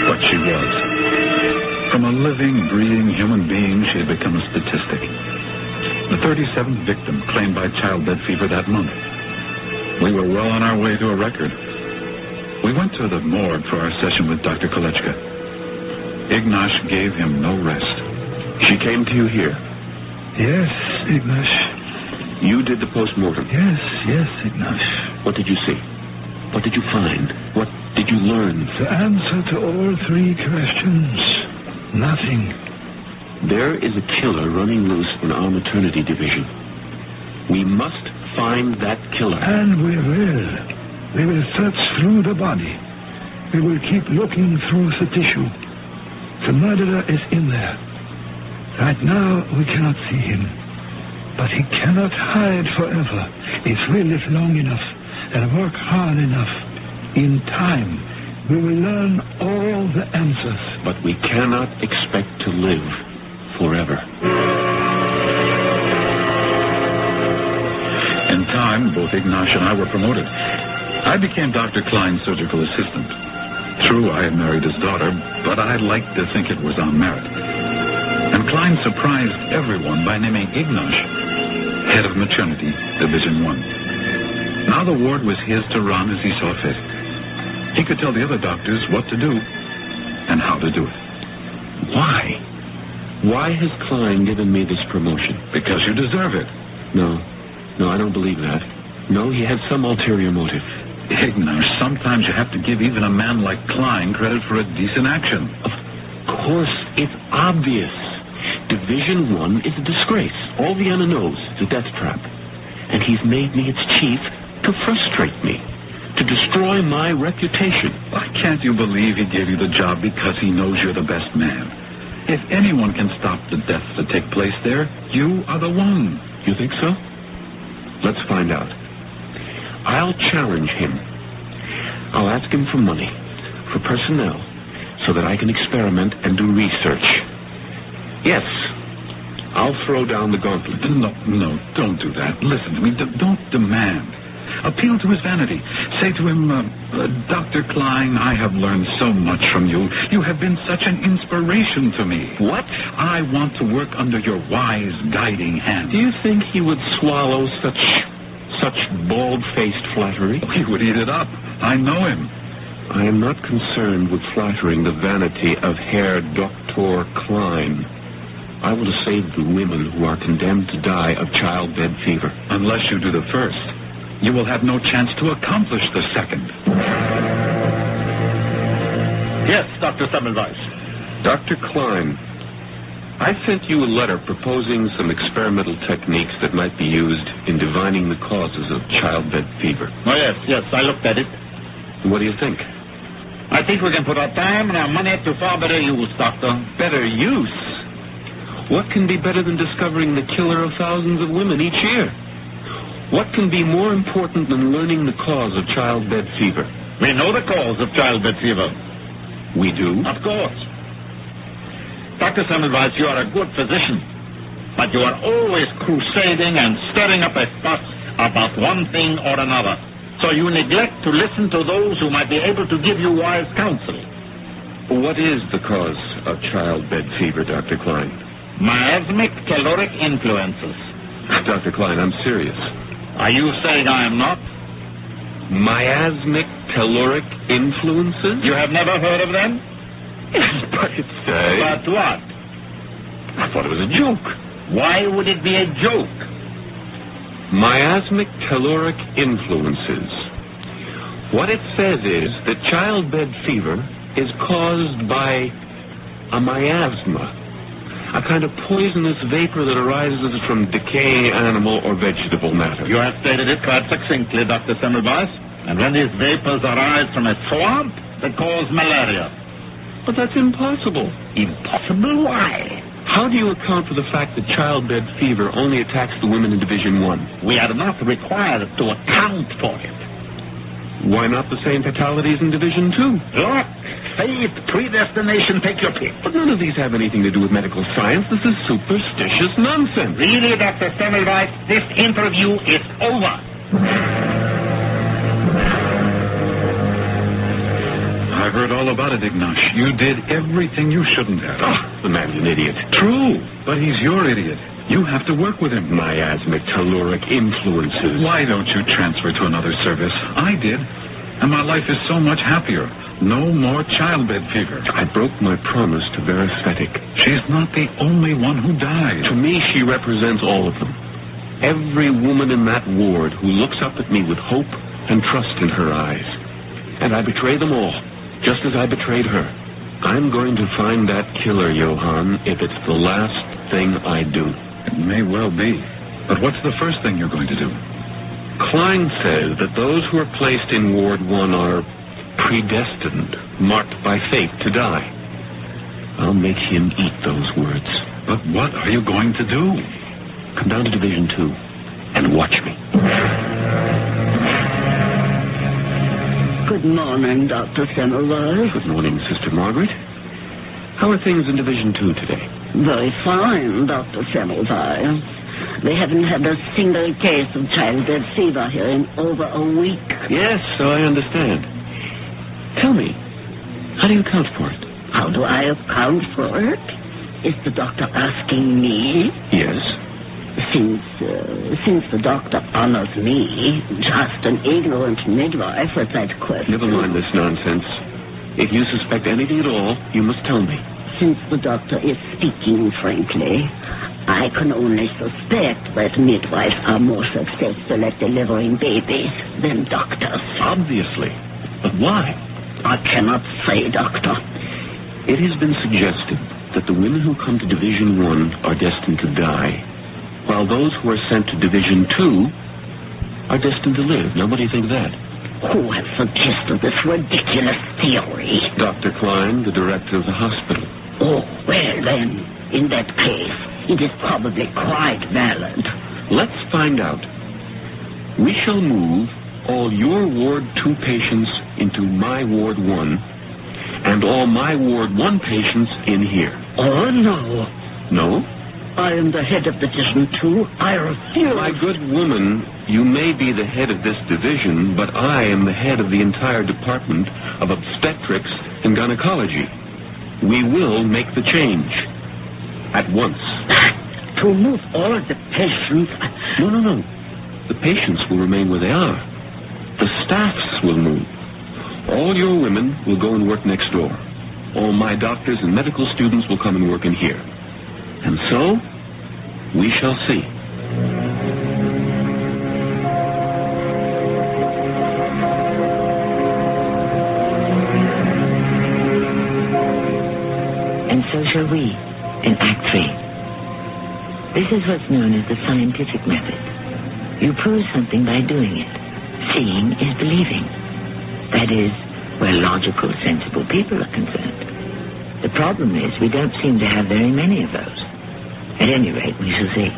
But she was. From a living, breathing human being, she had become a statistic. The 37th victim claimed by childbed fever that month. We were well on our way to a record. We went to the morgue for our session with Dr. Kolechka. Ignash gave him no rest. She came to you here? Yes, Ignash. You did the post-mortem? Yes, Ignash. What did you see? What did you find? What did you learn? The answer to all three questions. Nothing. There is a killer running loose in our maternity division. We must find that killer. And we will. We will search through the body. We will keep looking through the tissue. The murderer is in there. Right now, we cannot see him. But he cannot hide forever if we live long enough and work hard enough. In time, we will learn all the answers. But we cannot expect to live forever. In time, both Ignash and I were promoted. I became Dr. Klein's surgical assistant. True, I had married his daughter, but I liked to think it was on merit. And Klein surprised everyone by naming Ignash head of maternity, Division 1. Now the ward was his to run as he saw fit. He could tell the other doctors what to do and how to do it. Why? Why has Klein given me this promotion? Because you deserve it. No, I don't believe that. No, he had some ulterior motive. Ignash, sometimes you have to give even a man like Klein credit for a decent action. Of course, it's obvious. Division 1 is a disgrace. All Vienna knows is a death trap. And he's made me its chief to frustrate me, to destroy my reputation. Why can't you believe he gave you the job because he knows you're the best man? If anyone can stop the deaths that take place there, you are the one. You think so? Let's find out. I'll challenge him. I'll ask him for money, for personnel, so that I can experiment and do research. Yes, I'll throw down the gauntlet. No, don't do that. Listen to me. Don't demand. Appeal to his vanity. Say to him, Dr. Klein, I have learned so much from you. You have been such an inspiration to me. What? I want to work under your wise, guiding hand. Do you think he would swallow such bald-faced flattery? He would eat it up. I know him. I am not concerned with flattering the vanity of Herr Dr. Klein. I will save the women who are condemned to die of childbed fever. Unless you do the first, you will have no chance to accomplish the second. Yes, Dr. Semmelweis. Dr. Klein, I sent you a letter proposing some experimental techniques that might be used in divining the causes of childbed fever. Oh, yes, I looked at it. What do you think? I think we can put our time and our money to far better use, Doctor. Better use? What can be better than discovering the killer of thousands of women each year? What can be more important than learning the cause of childbed fever? We know the cause of childbed fever. We do? Of course. Dr. Semmelweis, you are a good physician, but you are always crusading and stirring up a fuss about one thing or another. So you neglect to listen to those who might be able to give you wise counsel. What is the cause of childbed fever, Dr. Klein? Miasmic caloric influences. Dr. Klein, I'm serious. Are you saying I am not? Miasmic caloric influences? You have never heard of them? Yes, but it's But what? I thought it was a joke. Why would it be a joke? Miasmic caloric influences. What it says is that childbed fever is caused by a miasma, a kind of poisonous vapor that arises from decaying animal or vegetable matter. You have stated it quite succinctly, Dr. Semmelweis. And when these vapors arise from a swamp, they cause malaria. But that's impossible. Impossible? Why? How do you account for the fact that childbed fever only attacks the women in Division 1? We are not required to account for it. Why not the same fatalities in Division 2? Look, faith, predestination, take your pick. But none of these have anything to do with medical science. This is superstitious nonsense. Really, Dr. Semmelweis, this interview is over. I've heard all about it, Ignash. You did everything you shouldn't have. Oh, the man's an idiot. True, but he's your idiot. You have to work with him. Miasmic, telluric influences. Why don't you transfer to another service? I did, and my life is so much happier. No more childbed fever. I broke my promise to their aesthetic. She's not the only one who died. To me, she represents all of them. Every woman in that ward who looks up at me with hope and trust in her eyes. And I betray them all, just as I betrayed her. I'm going to find that killer, Johann, if it's the last thing I do. It may well be. But what's the first thing you're going to do? Klein says that those who are placed in Ward 1 are predestined, marked by fate to die. I'll make him eat those words. But what are you going to do? Come down to Division 2 and watch me. Good morning, Dr. Semmelweis. Good morning, Sister Margaret. How are things in Division 2 today? Very fine, Dr. Semmelweis. They haven't had a single case of childbed fever here in over a week. Yes, so I understand. Tell me, how do you account for it? How do I account for it? Is the doctor asking me? Yes. Since the doctor honors me, just an ignorant midwife with that question. Never mind this nonsense. If you suspect anything at all, you must tell me. Since the doctor is speaking frankly, I can only suspect that midwives are more successful at delivering babies than doctors. Obviously. But why? I cannot say, doctor. It has been suggested that the women who come to Division 1 are destined to die, while those who are sent to Division 2 are destined to live. Now, what do you think of that? Who has suggested this ridiculous theory? Dr. Klein, the director of the hospital. Oh, well then, in that case, it is probably quite valid. Let's find out. We shall move all your Ward 2 patients into my Ward 1, and all my Ward 1 patients in here. Oh, no. No? I am the head of Division 2. I refuse. My good woman, you may be the head of this division, but I am the head of the entire department of obstetrics and gynecology. We will make the change. At once. To move all of the patients? No. The patients will remain where they are. The staffs will move. All your women will go and work next door. All my doctors and medical students will come and work in here. And so, we shall see. And so shall we, in Act 3. This is what's known as the scientific method. You prove something by doing it. Seeing is believing. That is, where logical, sensible people are concerned. The problem is we don't seem to have very many of those. At any rate, we shall see.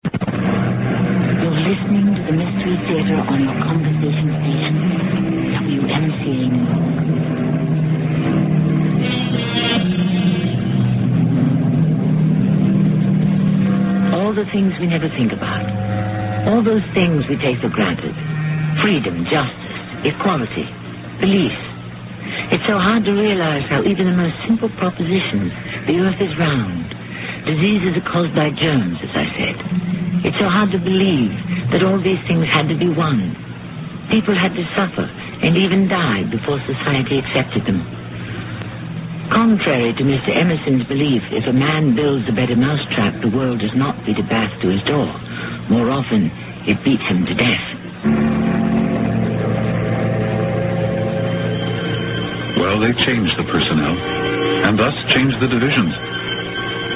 You're listening to the Mystery Theater on your conversation station, WMCA New York. All the things we never think about. All those things we take for granted. Freedom, justice, equality, beliefs. It's so hard to realize how even the most simple propositions, the earth is round, diseases are caused by germs, as I said. It's so hard to believe that all these things had to be won. People had to suffer and even die before society accepted them. Contrary to Mr. Emerson's belief, if a man builds a better mousetrap, the world does not beat a bath to his door. More often, it beats him to death. Well, they changed the personnel, and thus changed the divisions.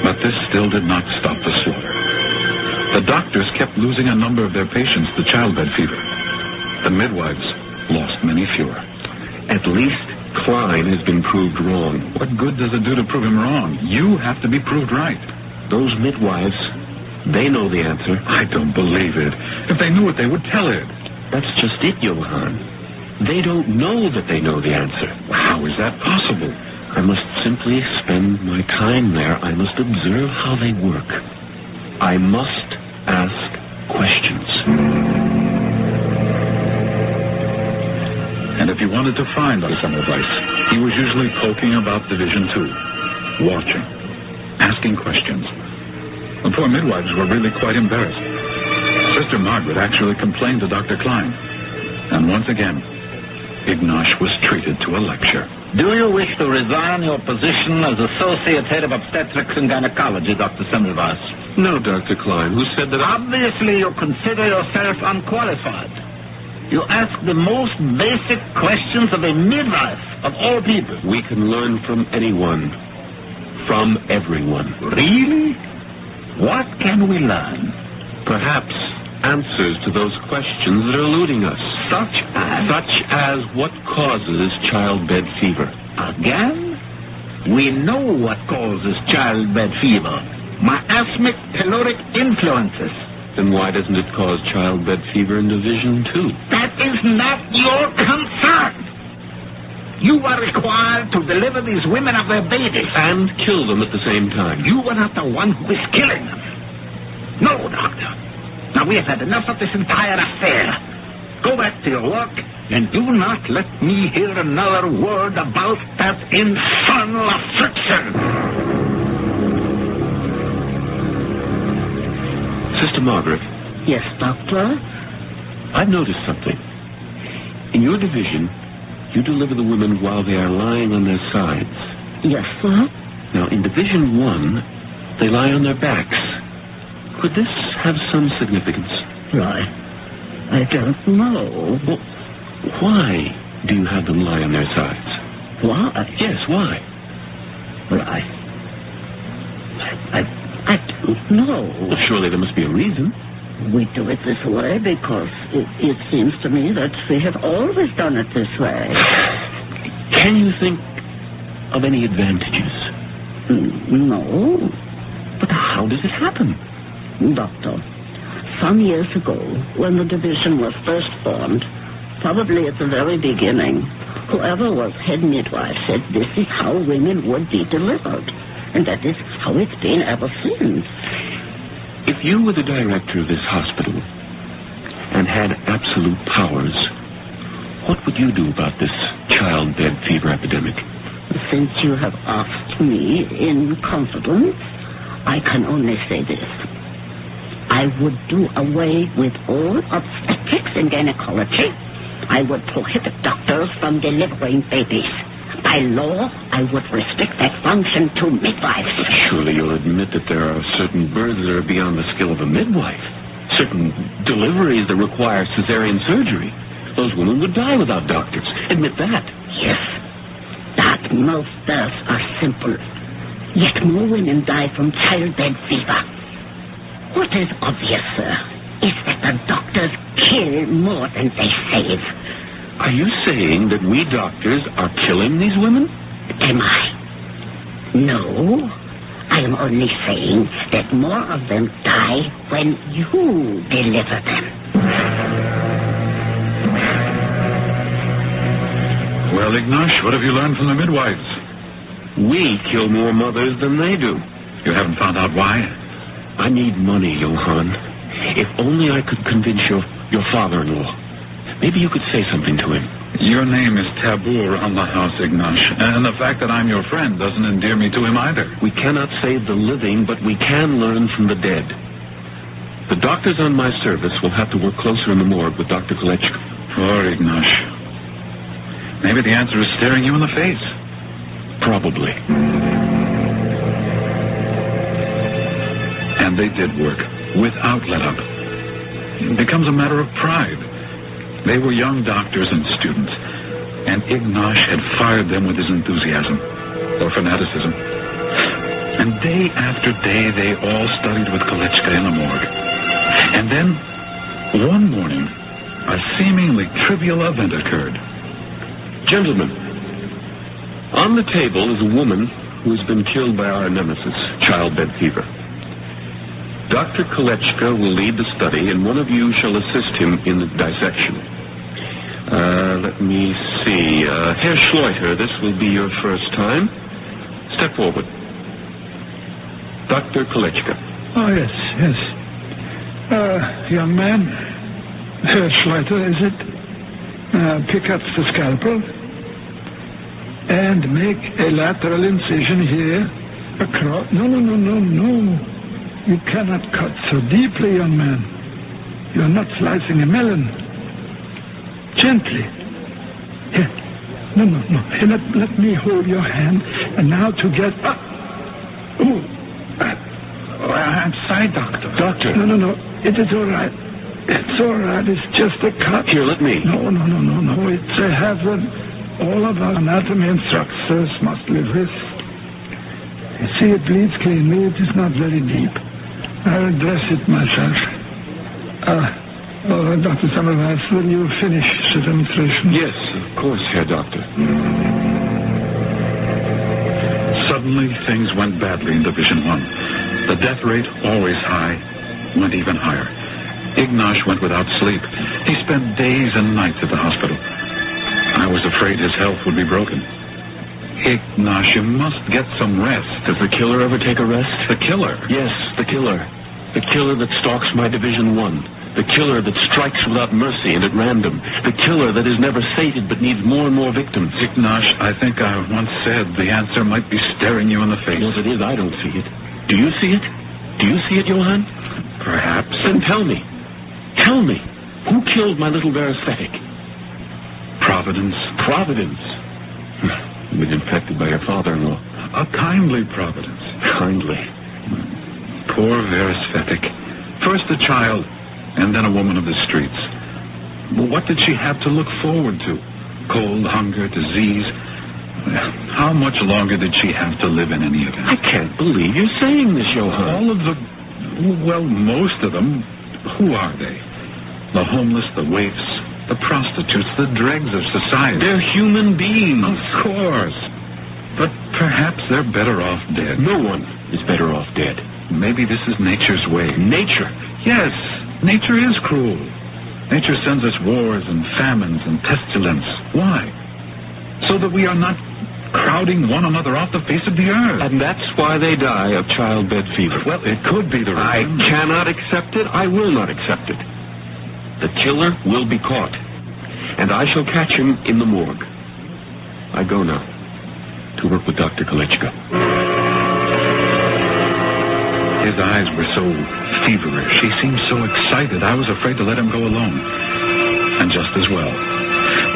But this still did not stop the slaughter. The doctors kept losing a number of their patients to childbed fever. The midwives lost many fewer. At least Klein has been proved wrong. What good does it do to prove him wrong? You have to be proved right. Those midwives, they know the answer. I don't believe it. If they knew it, they would tell it. That's just it, Johann. They don't know that they know the answer. How is that possible? I must simply spend my time there. I must observe how they work. I must ask questions. And if he wanted to find Semmelweis, he was usually poking about Division 2, watching, asking questions. The poor midwives were really quite embarrassed. Sister Margaret actually complained to Dr. Klein. And once again, Ignash was treated to a lecture. Do you wish to resign your position as Associate Head of Obstetrics and Gynecology, Dr. Semmelweis? No, Dr. Klein. Who said that? Obviously, you consider yourself unqualified. You ask the most basic questions of a midwife, of all people. We can learn from anyone. From everyone. Really? What can we learn? Perhaps answers to those questions that are eluding us. Such as what causes childbed fever. Again? We know what causes childbed fever. Miasmic caloric influences. Then why doesn't it cause childbed fever in Division 2? That is not your concern. You are required to deliver these women of their babies. And kill them at the same time. You are not the one who is killing them. No, Doctor. Now, we have had enough of this entire affair. Go back to your work, and do not let me hear another word about that infernal affliction. Sister Margaret. Yes, Doctor? I've noticed something. In your division, you deliver the women while they are lying on their sides. Yes, sir. Now, in Division 1, they lie on their backs. Could this have some significance? I don't know. Well, why do you have them lie on their sides? Why? Yes, why? Well, I don't know. Well, surely there must be a reason. We do it this way because it seems to me that we have always done it this way. Can you think of any advantages? No. But how does it happen? Doctor, some years ago, when the division was first formed, probably at the very beginning, whoever was head midwife said this is how women would be delivered. And that is how it's been ever since. If you were the director of this hospital and had absolute powers, what would you do about this childbed fever epidemic? Since you have asked me in confidence, I can only say this. I would do away with all obstetrics and gynecology. I would prohibit doctors from delivering babies. By law, I would restrict that function to midwives. Surely you'll admit that there are certain births that are beyond the skill of a midwife. Certain deliveries that require cesarean surgery. Those women would die without doctors. Admit that. Yes. That most births are simple. Yet more women die from childbed fever. What is obvious, sir, is that the doctors kill more than they save. Are you saying that we doctors are killing these women? Am I? No. I am only saying that more of them die when you deliver them. Well, Ignash, what have you learned from the midwives? We kill more mothers than they do. You haven't found out why? I need money, Johann. If only I could convince your father-in-law. Maybe you could say something to him. Your name is taboo around the house, Ignash. And the fact that I'm your friend doesn't endear me to him either. We cannot save the living, but we can learn from the dead. The doctors on my service will have to work closer in the morgue with Dr. Kolechka. Poor Ignash. Maybe the answer is staring you in the face. Probably. And they did work, without let-up. It becomes a matter of pride. They were young doctors and students, and Ignash had fired them with his enthusiasm, or fanaticism. And day after day, they all studied with Kolechka in the morgue. And then, one morning, a seemingly trivial event occurred. Gentlemen, on the table is a woman who has been killed by our nemesis, childbed fever. Dr. Kolechka will lead the study, and one of you shall assist him in the dissection. Let me see. Herr Schleuter, this will be your first time. Step forward. Dr. Kolechka. Oh, yes. Young man. Herr Schleuter, is it? Now pick up the scalpel and make a lateral incision here across. No. You cannot cut so deeply, young man. You're not slicing a melon. Gently. Here. No. Here, let me hold your hand. And now to get up. I'm sorry, Doctor. Doctor. No. It is all right. It's all right. It's just a cut. Here, let me. No. It's a hazard. All of our anatomy instructors must live with. You see, it bleeds cleanly. It is not very deep. I'll dress it myself. Dr. Semmelweis, will you finish the demonstration? Yes, of course, Herr Doctor. Suddenly, things went badly in Division 1. The death rate, always high, went even higher. Ignash went without sleep. He spent days and nights at the hospital. I was afraid his health would be broken. Ignash, you must get some rest. Does the killer ever take a rest? The killer? Yes, the killer. The killer that stalks my Division 1. The killer that strikes without mercy and at random. The killer that is never sated but needs more and more victims. Ignash, I think I once said the answer might be staring you in the face. Well, if it is, I don't see it. Do you see it? Do you see it, Johann? Perhaps. Then tell me. Tell me. Who killed my little Veresthetic? Providence. Providence? You've been infected by your father-in-law. A kindly Providence. Kindly. Poor Veresthetic. First a child, and then a woman of the streets. What did she have to look forward to? Cold, hunger, disease. How much longer did she have to live in any event? I can't believe you're saying this, Johann. All of most of them, who are they? The homeless, the waifs, the prostitutes, the dregs of society. They're human beings. Of course. But perhaps they're better off dead. No one is better off dead. Maybe this is nature's way. Nature? Yes, nature is cruel. Nature sends us wars and famines and pestilence. Why? So that we are not crowding one another off the face of the earth. And that's why they die of childbed fever. Well, it could be the reason. I cannot accept it. I will not accept it. The killer will be caught. And I shall catch him in the morgue. I go now to work with Dr. Kolechka. His eyes were so feverish. He seemed so excited. I was afraid to let him go alone. And just as well.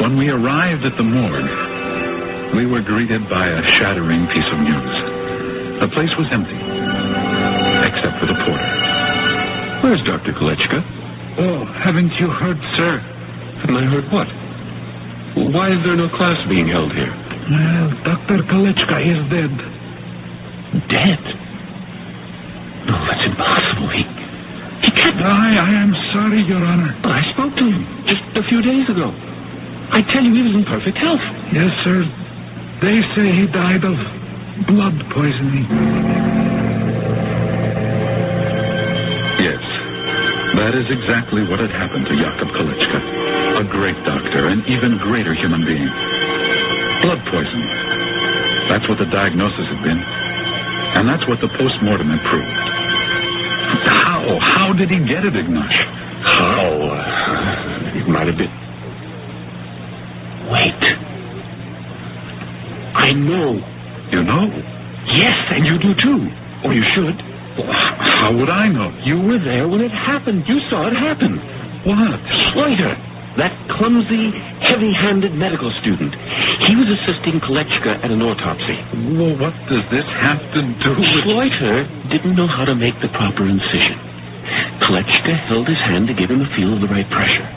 When we arrived at the morgue, we were greeted by a shattering piece of news. The place was empty, except for the porter. Where's Dr. Kolechka? Oh, haven't you heard, sir? Haven't I heard what? Why is there no class being held here? Well, Dr. Kolechka is dead. Dead? No, that's impossible. He can't... I am sorry, Your Honor. I spoke to him just a few days ago. I tell you, he was in perfect health. Yes, sir. They say he died of blood poisoning. Yes, that is exactly what had happened to Jakob Kolechka. A great doctor, an even greater human being. Blood poisoning. That's what the diagnosis had been. And that's what the post-mortem had proved. How did he get it, Ignash? How? It might have been... Wait. I know. You know? Yes, and you do too. Or you should. Well, how would I know? You were there when it happened. You saw it happen. What? Schleiter, that clumsy, heavy-handed medical student. He was assisting Kolechka at an autopsy. Well, what does this have to do with... Schleiter didn't know how to make the proper incision. Kolechka held his hand to give him a feel of the right pressure.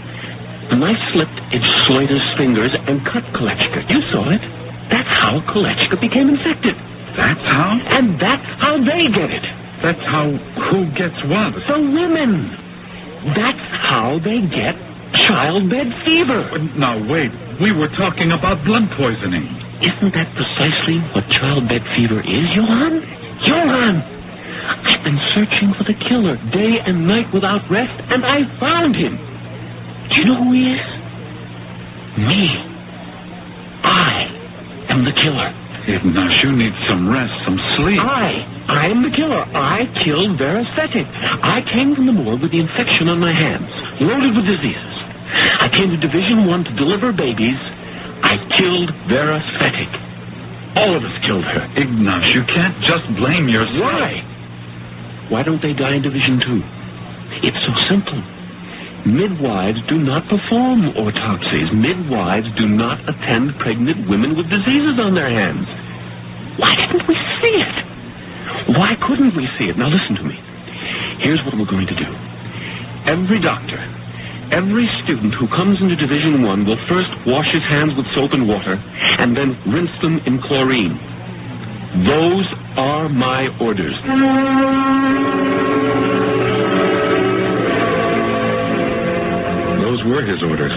The knife slipped in Schleiter's fingers and cut Kolechka. You saw it. That's how Kolechka became infected. That's how? And that's how they get it. That's how... Who gets what? The women. That's how they get childbed fever. Now, wait. We were talking about blood poisoning. Isn't that precisely what childbed fever is, Johann? Johann! I've been searching for the killer day and night without rest, and I found him. Do you know who he is? Me. I am the killer. Ignash, you need some rest, some sleep. I am the killer. I killed Veresthetic. I came from the morgue with the infection on my hands, loaded with diseases. I I came to Division I to deliver babies. I killed Vera Fettig. All of us killed her. Ignash, you can't just blame yourself. Why? Why don't they die in Division II? It's so simple. Midwives do not perform autopsies. Midwives do not attend pregnant women with diseases on their hands. Why didn't we see it? Why couldn't we see it? Now listen to me. Here's what we're going to do. Every doctor, every student who comes into Division I will first wash his hands with soap and water and then rinse them in chlorine. Those are my orders. Those were his orders,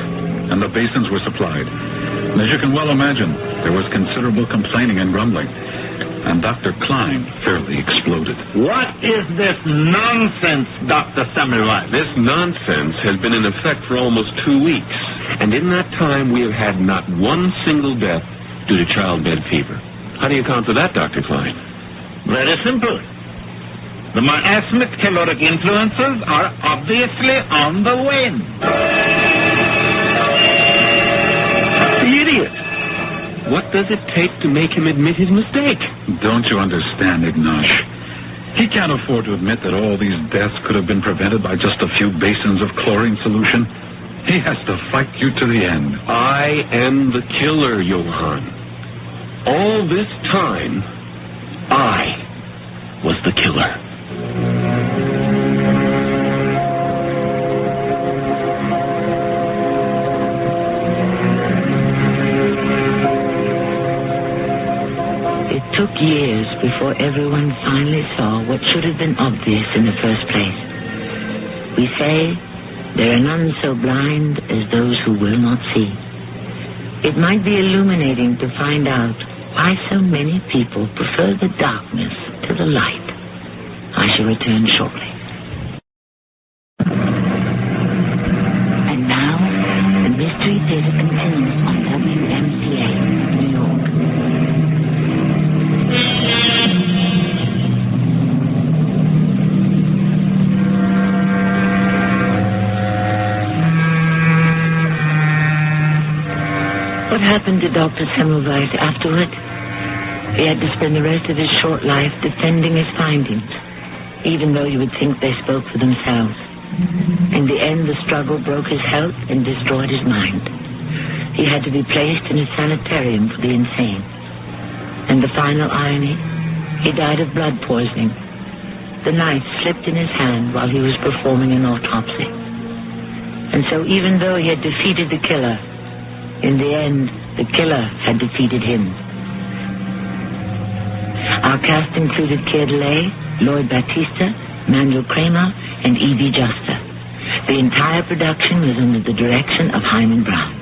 and the basins were supplied. And as you can well imagine, there was considerable complaining and grumbling, and Dr. Klein fairly exploded. What is this nonsense, Dr. Semmelweis? This nonsense has been in effect for almost 2 weeks, and in that time we have had not one single death due to childbed fever. How do you account for that, Dr. Klein? Very simple. The miasmic caloric influences are obviously on the wane. The idiot! What does it take to make him admit his mistake? Don't you understand, Ignash? He can't afford to admit that all these deaths could have been prevented by just a few basins of chlorine solution. He has to fight you to the end. I am the killer, Johann. All this time, I was the killer. It took years before everyone finally saw what should have been obvious in the first place. We say there are none so blind as those who will not see. It might be illuminating to find out why so many people prefer the darkness to the light. I shall return shortly. And now, the Mystery Theater continues on WMCA, New York. What happened to Dr. Semmelweis afterward? He had to spend the rest of his short life defending his findings, even though you would think they spoke for themselves. In the end, the struggle broke his health and destroyed his mind. He had to be placed in a sanitarium for the insane. And the final irony, he died of blood poisoning. The knife slipped in his hand while he was performing an autopsy. And so even though he had defeated the killer, in the end, the killer had defeated him. Our cast included Keir Delay, Lloyd Battista, Manuel Kramer, and Evie Juster. The entire production was under the direction of Hyman Brown.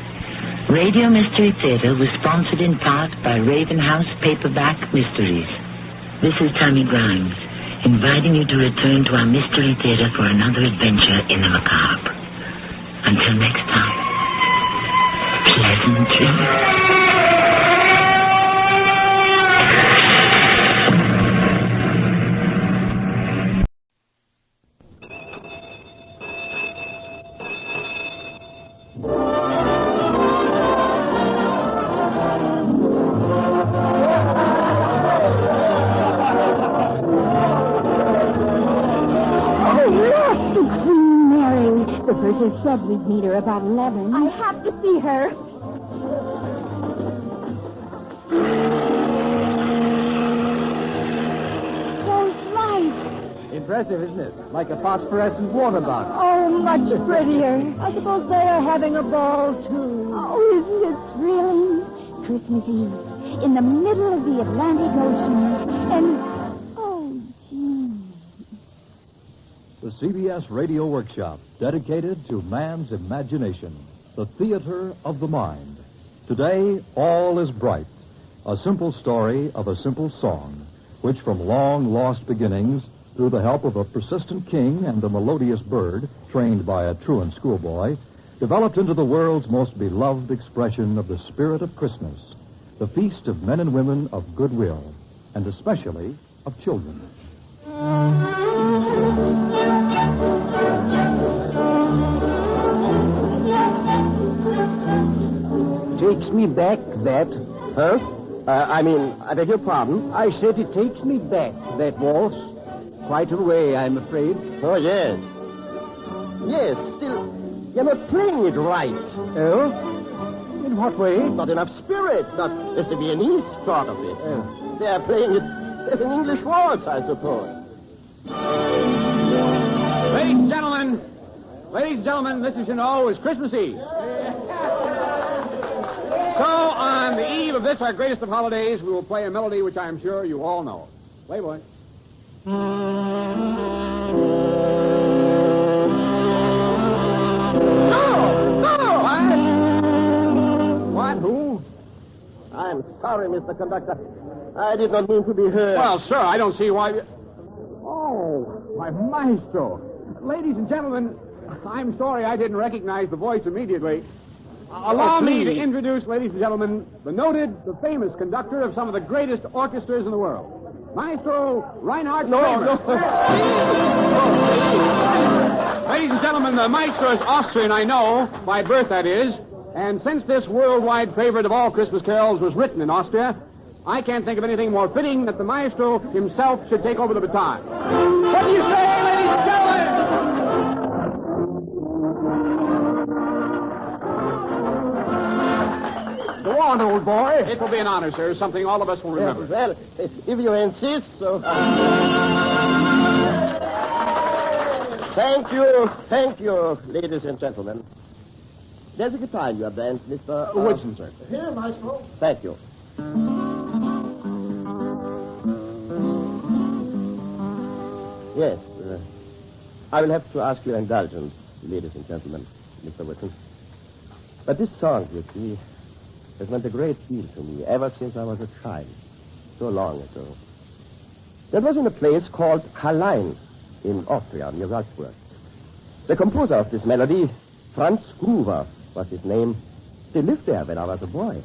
Radio Mystery Theater was sponsored in part by Raven House Paperback Mysteries. This is Tammy Grimes, inviting you to return to our Mystery Theater for another adventure in the macabre. Until next time, pleasant dreams. Said we'd meet her about 11. I have to see her. Those lights. Impressive, isn't it? Like a phosphorescent water bottle. Oh, much prettier. I suppose they are having a ball, too. Oh, isn't it thrilling? Christmas Eve, in the middle of the Atlantic Ocean, and... The CBS Radio Workshop, dedicated to man's imagination, the theater of the mind. Today, all is bright. A simple story of a simple song, which from long lost beginnings, through the help of a persistent king and a melodious bird, trained by a truant schoolboy, developed into the world's most beloved expression of the spirit of Christmas, the feast of men and women of goodwill, and especially of children. takes me back, that. Huh? I beg your pardon? I said it takes me back, that waltz. Quite a way, I'm afraid. Oh, yes. Yes, still, you're not playing it right. Oh? In what way? Not enough spirit. Not as to be an East sort of it. They are playing it as an English waltz, I suppose. Ladies and gentlemen, this, as you know, is Christmas Eve. So, on the eve of this, our greatest of holidays, we will play a melody which I am sure you all know. Play, boy. What? Who? I'm sorry, Mr. Conductor. I did not mean to be heard. Well, sir, I don't see why... Oh, my maestro. Ladies and gentlemen, I'm sorry I didn't recognize the voice immediately. Allow me to introduce, ladies and gentlemen, the noted, the famous conductor of some of the greatest orchestras in the world. Maestro Reinhard Kramer. Ladies and gentlemen, the maestro is Austrian, I know, by birth, that is. And since this worldwide favorite of all Christmas carols was written in Austria, I can't think of anything more fitting that the maestro himself should take over the baton. What do you say, ladies and gentlemen? Go on, old boy. It will be an honor, sir. Something all of us will remember. Well, if you insist, so... Thank you, ladies and gentlemen. There's a guitar in your band, Mr. Woodson, sir. Here, Maestro. Thank you. Yes, I will have to ask your indulgence, ladies and gentlemen, Mr. Woodson. But this song, you see, has meant a great deal to me ever since I was a child, so long ago. That was in a place called Hallein in Austria, near Salzburg. The composer of this melody, Franz Gruber, was his name. He lived there when I was a boy.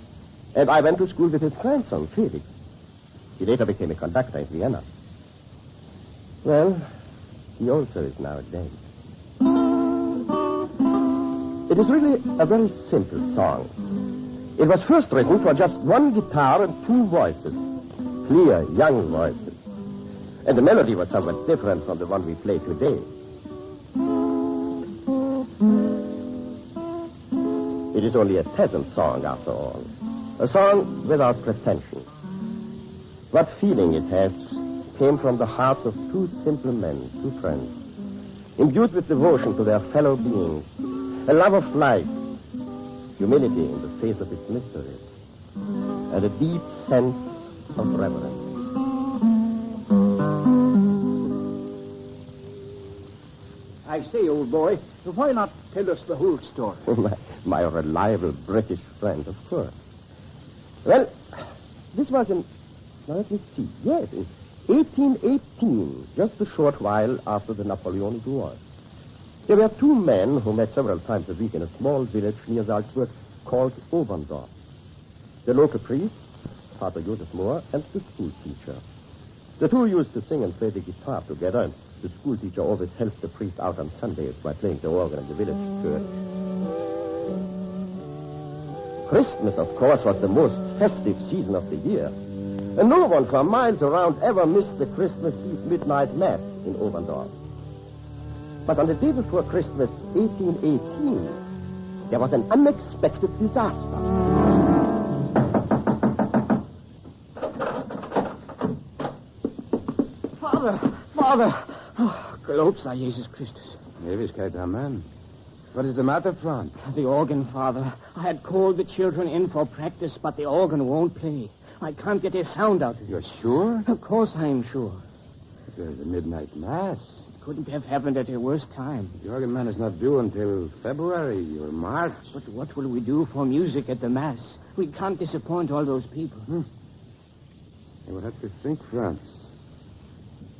And I went to school with his grandson, Felix. He later became a conductor in Vienna. Well, he also is now dead. It is really a very simple song. It was first written for just one guitar and two voices. Clear, young voices. And the melody was somewhat different from the one we play today. It is only a peasant song, after all. A song without pretension. What feeling it has came from the hearts of two simple men, two friends, imbued with devotion to their fellow beings, a love of life, humility in the face of its mysteries, and a deep sense of reverence. I say, old boy, why not tell us the whole story? My reliable British friend, of course. Well, this was in, now let me see, yes, in 1818, just a short while after the Napoleonic War. There were two men who met several times a week in a small village near Salzburg called Oberndorf. The local priest, Father Joseph Mohr, and the school teacher. The two used to sing and play the guitar together, and the school teacher always helped the priest out on Sundays by playing the organ in the village church. Christmas, of course, was the most festive season of the year. And no one for miles around ever missed the Christmas Eve midnight mass in Oberndorf. But on the day before Christmas, 1818, there was an unexpected disaster. Father. Oh, gelobt sei Jesus Christus. Ewigkeit, Amen. What is the matter, Franz? The organ, Father. I had called the children in for practice, but the organ won't play. I can't get a sound out of it. You're sure? Of course I'm sure. But there's a midnight mass. Couldn't have happened at a worse time. The organ man is not due until February or March. But what will we do for music at the Mass? We can't disappoint all those people. I will have to think, Franz.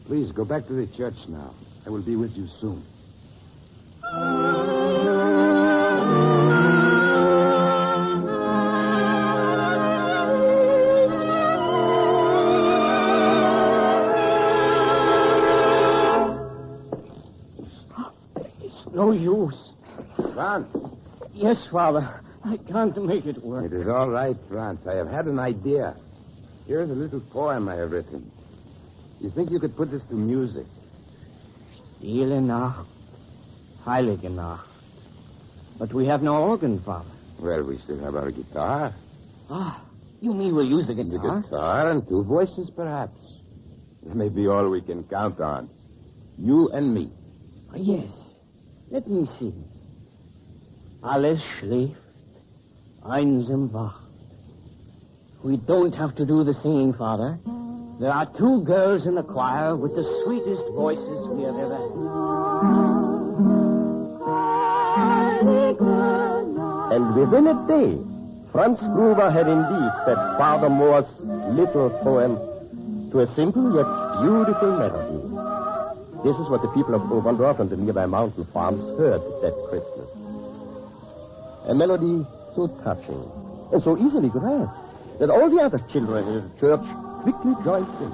Please, go back to the church now. I will be with you soon. No use. Franz. Yes, Father. I can't make it work. It is all right, Franz. I have had an idea. Here's a little poem I have written. You think you could put this to music? Stille Nacht, heilige Nacht. But we have no organ, Father. Well, we still have our guitar. Ah, you mean we'll use the guitar? The guitar and two voices, perhaps. That may be all we can count on. You and me. Yes. Let me sing. Alles schläft, einsam wacht. We don't have to do the singing, Father. There are two girls in the choir with the sweetest voices we have ever had. And within a day, Franz Gruber had indeed set Father Moore's little poem to a simple yet beautiful melody. This is what the people of Oberndorf and the nearby mountain farms heard that Christmas. A melody so touching and so easily grasped that all the other children in the church quickly joined in.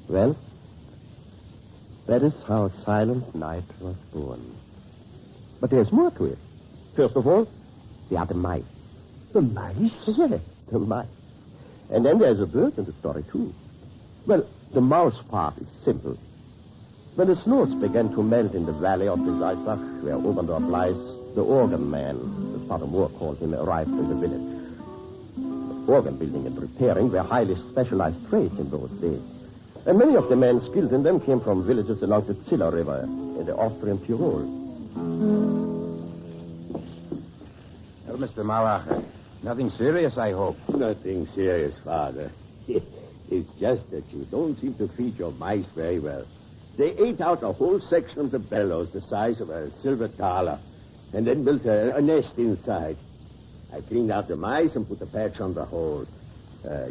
Well, that is how Silent Night was born. But there's more to it. First of all, there are the mice. The mice? Yes, the mice. And then there's a bird in the story, too. Well, the mouse part is simple. When the snows began to melt in the valley of the Salzach, where Oberndorf lies, the organ man, as Father Moore called him, arrived in the village. Organ building and repairing were highly specialized trades in those days. And many of the men skilled in them came from villages along the Ziller River in the Austrian Tyrol. Well, Mr. Mauer, nothing serious, I hope. Nothing serious, Father. It's just that you don't seem to feed your mice very well. They ate out a whole section of the bellows the size of a silver thaler, and then built a nest inside. I cleaned out the mice and put a patch on the hole.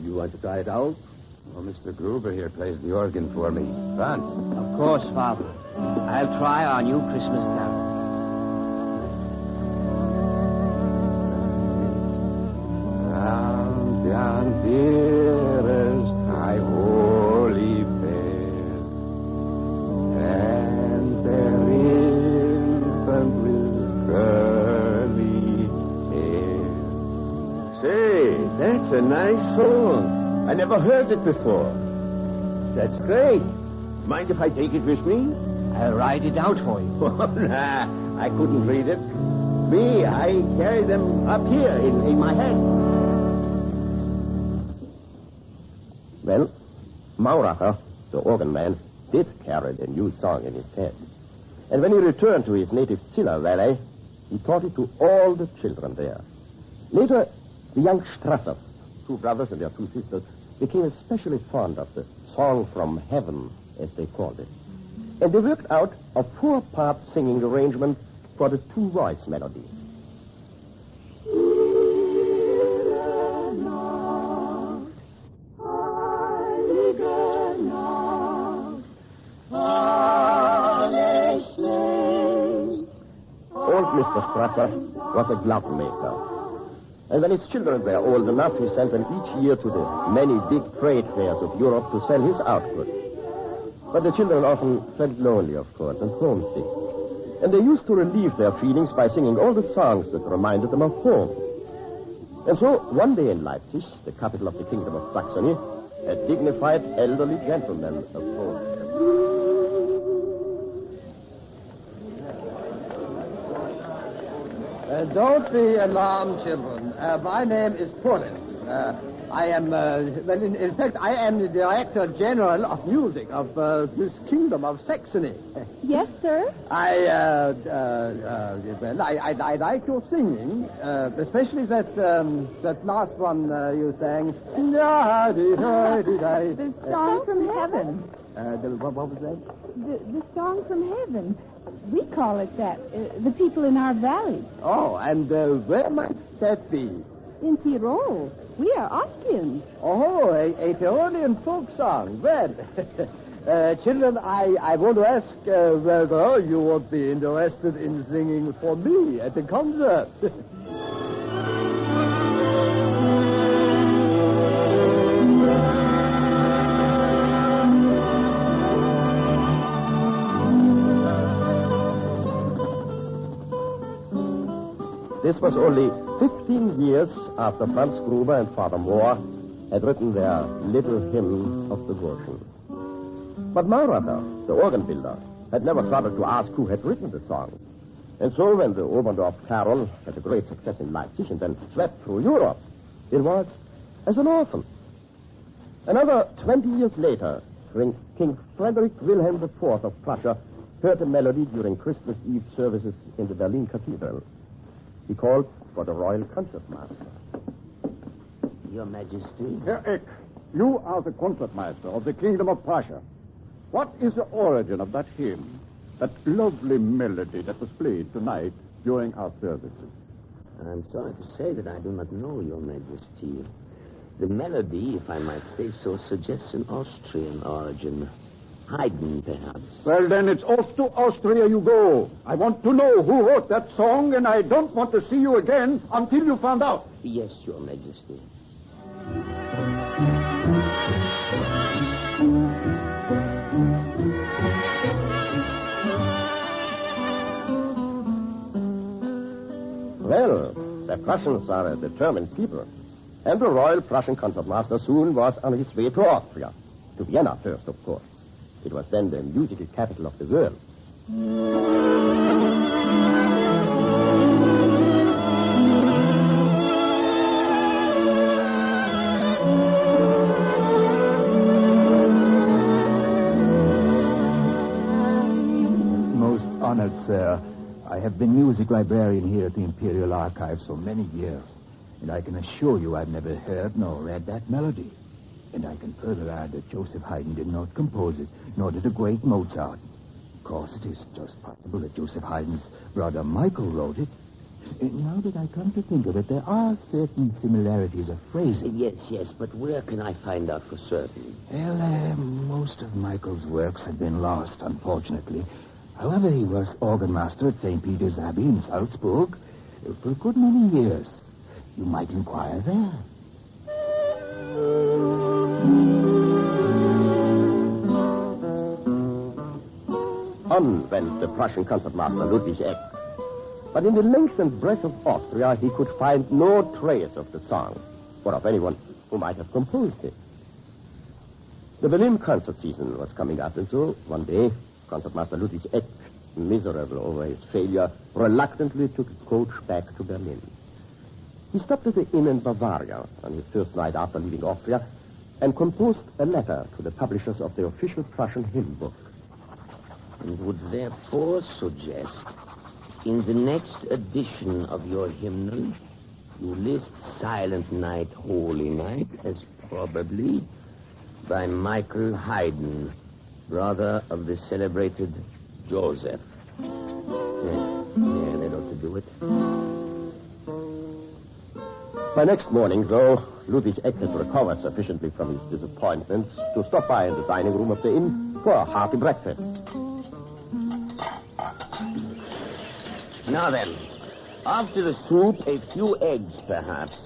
You want to try it out? Oh, Mr. Gruber here plays the organ for me. Franz. Of course, Father. I'll try our new Christmas carol. Down, down, dearest, high holy fair, and their infant with curly hair. Say, that's a nice song. I never heard it before. That's great. Mind if I take it with me? I'll write it out for you. Oh, nah, I couldn't read it. Me, I carry them up here in my head. Well, Mauracher, the organ man, did carry the new song in his head. And when he returned to his native Ziller Valley, he taught it to all the children there. Later, the young Strassers, two brothers and their two sisters, became especially fond of the Song from Heaven, as they called it. And they worked out a 4-part singing arrangement for the two-voice melody. Old Mr. Strasser was a glove maker. And when his children were old enough, he sent them each year to the many big trade fairs of Europe to sell his output. But the children often felt lonely, of course, and homesick. And they used to relieve their feelings by singing all the songs that reminded them of home. And so, one day in Leipzig, the capital of the Kingdom of Saxony, a dignified elderly gentleman approached them. Don't be alarmed, children. My name is Pullins. I am, in fact, I am the Director General of Music of this Kingdom of Saxony. Yes, sir? I like your singing, especially that last one you sang. The Song from Heaven. What was that? The song from heaven. We call it that. The people in our valley. Oh, and where might that be? In Tyrol. We are Austrians. Oh, a Tyrolian folk song. Well, children, I want to ask whether you would be interested in singing for me at the concert. This was only 15 years after Franz Gruber and Father Moore had written their little hymn of devotion. But Maurer, the organ builder, had never troubled to ask who had written the song. And so when the Oberndorf Carol had a great success in Leipzig and then swept through Europe, it was as an orphan. Another 20 years later, King Frederick Wilhelm IV of Prussia heard a melody during Christmas Eve services in the Berlin Cathedral. He called for the royal concertmaster. Your Majesty. Herr Eck, you are the concertmaster of the Kingdom of Prussia. What is the origin of that hymn, that lovely melody that was played tonight during our services? I'm sorry to say that I do not know, Your Majesty. The melody, if I might say so, suggests an Austrian origin. Haydn, perhaps. Well, then it's off to Austria you go. I want to know who wrote that song, and I don't want to see you again until you find out. Yes, Your Majesty. Well, the Prussians are a determined people. And the royal Prussian concertmaster soon was on his way to Austria. To Vienna first, of course. It was then the musical capital of the world. Most honored, sir. I have been music librarian here at the Imperial Archives for many years. And I can assure you I've never heard nor read that melody. And I can further add that Joseph Haydn did not compose it, nor did the great Mozart. Of course, it is just possible that Joseph Haydn's brother Michael wrote it. Now that I come to think of it, there are certain similarities of phrasing. Yes, but where can I find out for certain? Well, most of Michael's works have been lost, unfortunately. However, he was organ master at St. Peter's Abbey in Salzburg for a good many years. You might inquire there. On went the Prussian concertmaster Ludwig Eck. But in the length and breadth of Austria, he could find no trace of the song, or of anyone who might have composed it. The Berlin concert season was coming up, and so one day, concertmaster Ludwig Eck, miserable over his failure, reluctantly took a coach back to Berlin. He stopped at the inn in Bavaria on his first night after leaving Austria and composed a letter to the publishers of the official Prussian hymn book. And would therefore suggest, in the next edition of your hymnal, you list Silent Night, Holy Night as probably by Michael Haydn, brother of the celebrated Joseph. Yeah, that ought to do it. By next morning, though, Ludwig Eck had recovered sufficiently from his disappointment to stop by in the dining room of the inn for a hearty breakfast. Now then, after the soup, a few eggs, perhaps,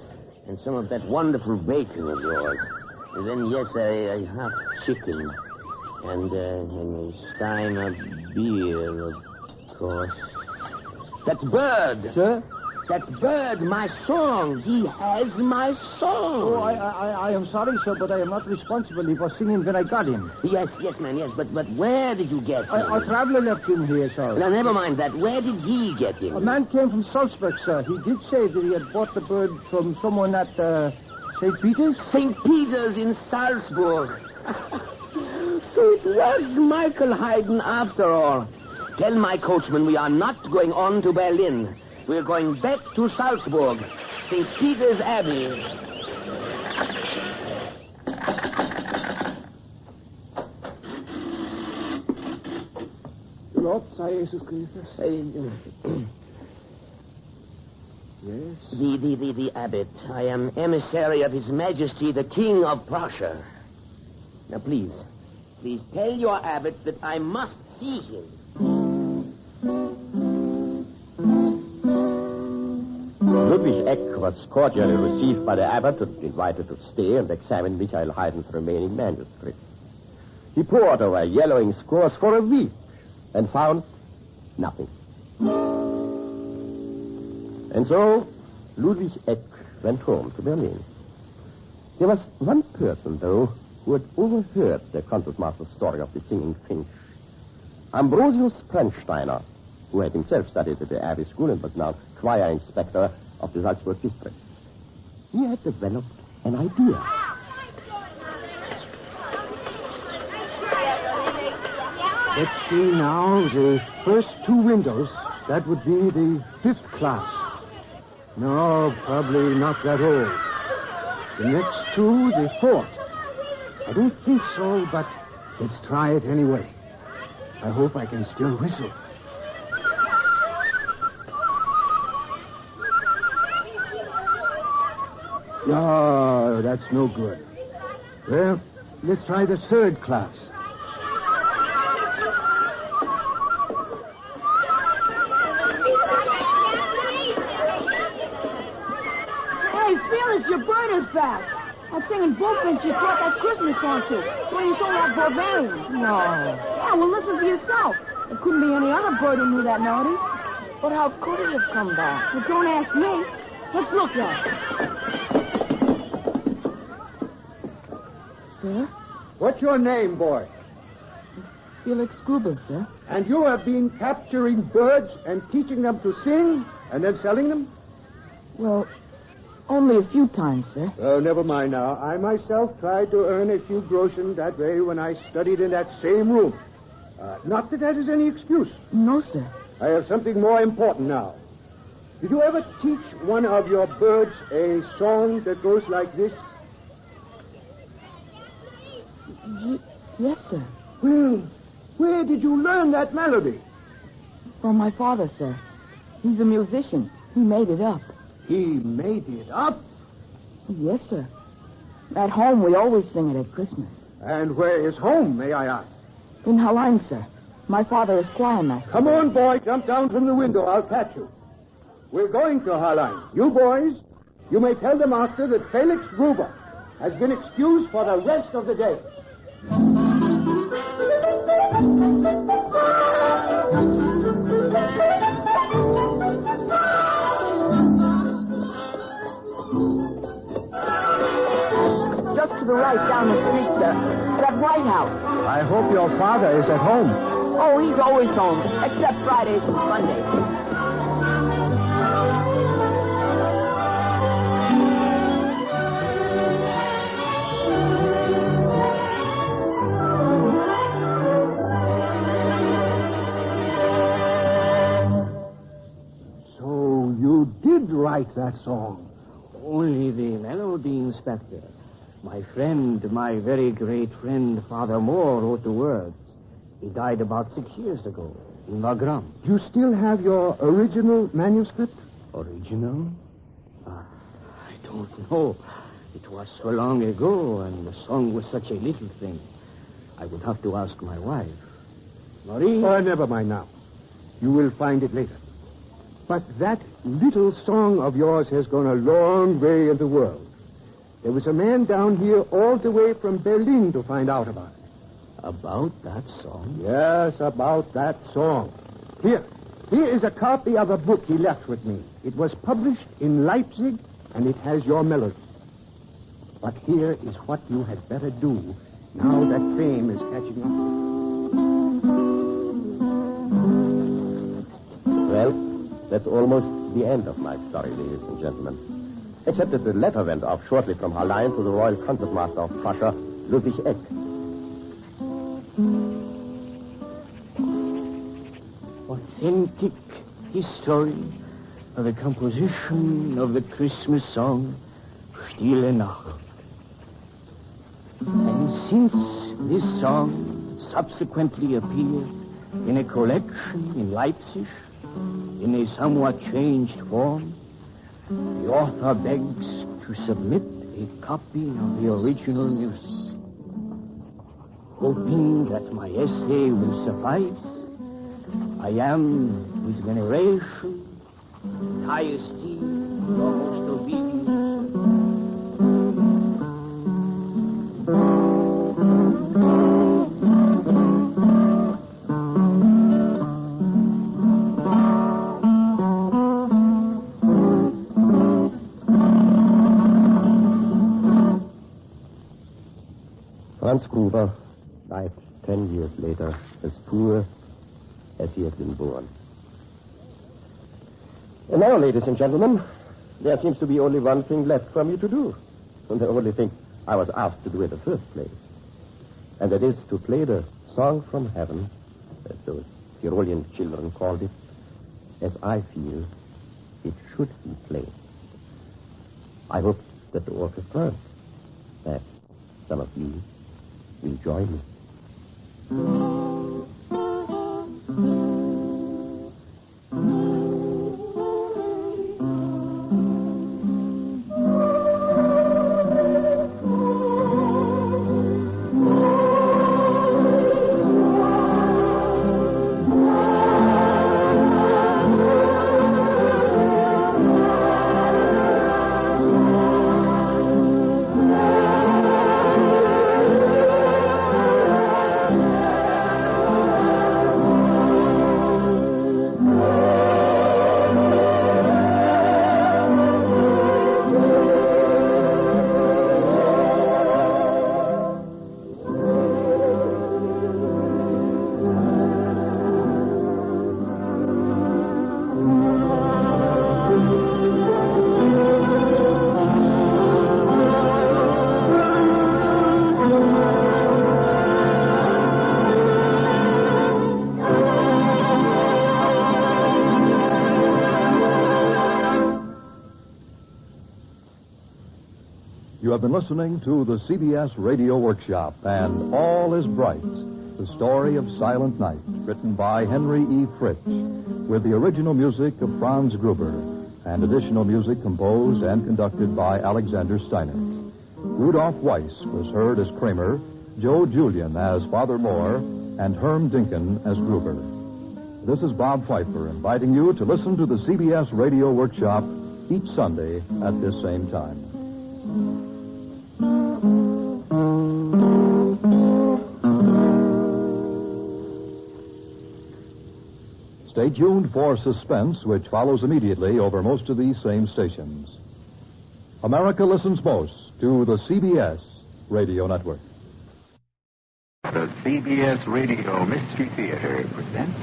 and some of that wonderful bacon of yours. And then, yes, a half chicken, and a stein of beer, of course. That bird! Sir? That bird, my song. He has my song. Oh, I am sorry, sir, but I am not responsible. He was singing when I got him. Yes, man, yes. But where did you get him? A traveler left him here, sir. Now, never mind that. Where did he get him? A man came from Salzburg, sir. He did say that he had bought the bird from someone at St. Peter's. St. Peter's in Salzburg. So it was Michael Haydn after all. Tell my coachman we are not going on to Berlin. We're going back to Salzburg, St. Peter's Abbey. Gott sei Jesus Christus. Yes? The abbot. I am emissary of His Majesty, the King of Prussia. Now, please tell your abbot that I must see him. Ludwig Eck was cordially received by the abbot and invited to stay and examine Michael Haydn's remaining manuscript. He pored over yellowing scores for a week and found nothing. And so Ludwig Eck went home to Berlin. There was one person, though, who had overheard the concertmaster's story of the singing finch. Ambrosius Prensteiner, who had himself studied at the Abbey School and was now choir inspector of the Salzburg district. He had developed an idea. Let's see now, the first two windows, that would be the 5th class. No, probably not that old. The next two, the 4th. I don't think so, but let's try it anyway. I hope I can still whistle. No, that's no good. Well, let's try the 3rd class. Hey, Felix, your bird is back. I'm singing bullfinch you taught that Christmas song to when you saw that Bavarian. No. Yeah, well, listen for yourself. There couldn't be any other bird who knew that melody. But how could it have come back? Well, don't ask me. Let's look, y'all. Sir? What's your name, boy? Felix Gruber, sir. And you have been capturing birds and teaching them to sing and then selling them? Well, only a few times, sir. Oh, never mind now. I myself tried to earn a few groschen that way when I studied in that same room. Not that that is any excuse. No, sir. I have something more important now. Did you ever teach one of your birds a song that goes like this? Yes, sir. Well, where did you learn that melody? From my father, sir. He's a musician. He made it up. He made it up? Yes, sir. At home, we always sing it at Christmas. And where is home, may I ask? In Hallein, sir. My father is choir master. Come on, boy. Jump down from the window. I'll catch you. We're going to Hallein. You boys, you may tell the master that Felix Gruber has been excused for the rest of the day. Just to the right down the street, sir. That White House. I hope your father is at home. Oh, he's always home, except Fridays and Sundays. So you did write that song? Only the melody, Inspector. My friend, my very great friend, Father Moore, wrote the words. He died about 6 years ago in Wagram. You still have your original manuscript? Original? I don't know. It was so long ago, and the song was such a little thing. I would have to ask my wife. Marie? Never mind now. You will find it later. But that little song of yours has gone a long way in the world. There was a man down here all the way from Berlin to find out about it. About that song? Yes, about that song. Here is a copy of a book he left with me. It was published in Leipzig, and it has your melody. But here is what you had better do now that fame is catching up. Well, that's almost the end of my story, ladies and gentlemen. Except that the letter went off shortly from Hallein to the Royal Concertmaster of Prussia, Ludwig Eck. Authentic history of the composition of the Christmas song, Stille Nacht. And since this song subsequently appeared in a collection in Leipzig, in a somewhat changed form, the author begs to submit a copy of the original music. Hoping that my essay will suffice, I am, with veneration, high esteem, and almost obedience. Franz Gruber died 10 years later, as poor as he had been born. And now, ladies and gentlemen, there seems to be only one thing left for me to do. And the only thing I was asked to do in the first place. And that is to play the Song from Heaven, as those Tyrolean children called it, as I feel it should be played. I hope that the orchestra, that some of you will join me. You have been listening to the CBS Radio Workshop and All is Bright, the story of Silent Night, written by Henry E. Fritz, with the original music of Franz Gruber and additional music composed and conducted by Alexander Steiner. Rudolph Weiss was heard as Kramer, Joe Julian as Father Moore, and Herm Dinkin as Gruber. This is Bob Pfeiffer inviting you to listen to the CBS Radio Workshop each Sunday at this same time. Stay tuned for Suspense, which follows immediately over most of these same stations. America listens most to the CBS Radio Network. The CBS Radio Mystery Theater presents...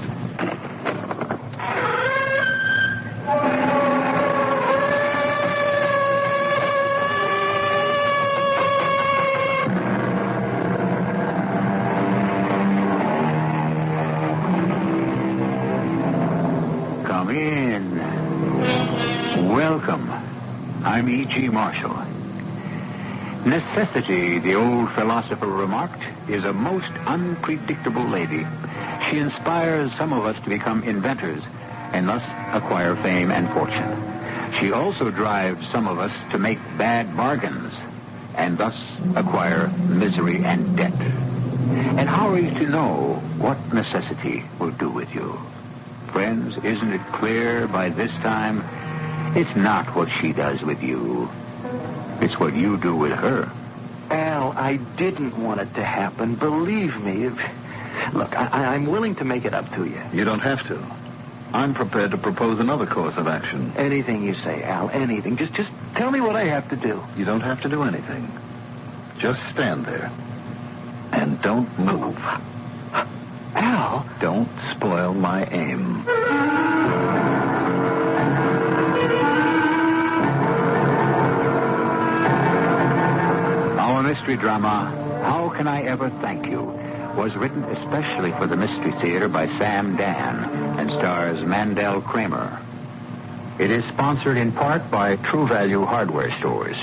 Come in. Welcome. I'm E.G. Marshall. Necessity, the old philosopher remarked, is a most unpredictable lady. She inspires some of us to become inventors and thus acquire fame and fortune. She also drives some of us to make bad bargains and thus acquire misery and debt. And how are you to know what necessity will do with you? Friends, isn't it clear by this time? It's not what she does with you. It's what you do with her. Al, I didn't want it to happen. Believe me. Look, I'm willing to make it up to you. You don't have to. I'm prepared to propose another course of action. Anything you say, Al, anything. Just tell me what I have to do. You don't have to do anything. Just stand there. And don't move. Al? Don't spoil my aim. Our mystery drama, How Can I Ever Thank You, was written especially for the Mystery Theater by Sam Dan and stars Mandel Kramer. It is sponsored in part by True Value Hardware Stores.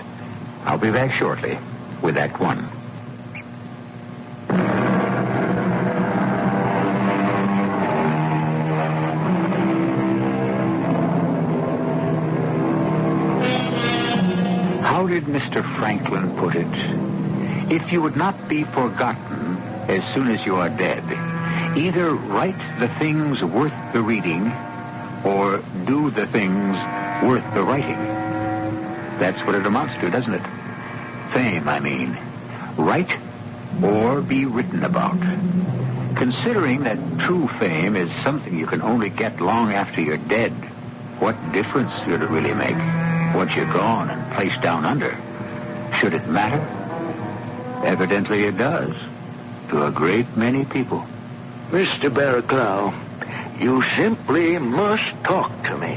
I'll be back shortly with Act One. Mr. Franklin put it, if you would not be forgotten as soon as you are dead, either write the things worth the reading or do the things worth the writing. That's what it amounts to, doesn't it? Fame, I mean. Write or be written about. Considering that true fame is something you can only get long after you're dead, what difference should it really make once you're gone and placed down under? Should it matter? Evidently it does, to a great many people. Mr. Barraclough, you simply must talk to me.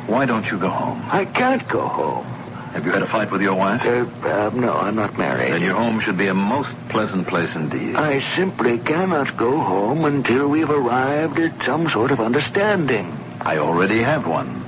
Why don't you go home? I can't go home. Have you had a fight with your wife? No, I'm not married. Then your home should be a most pleasant place indeed. I simply cannot go home until we've arrived at some sort of understanding. I already have one.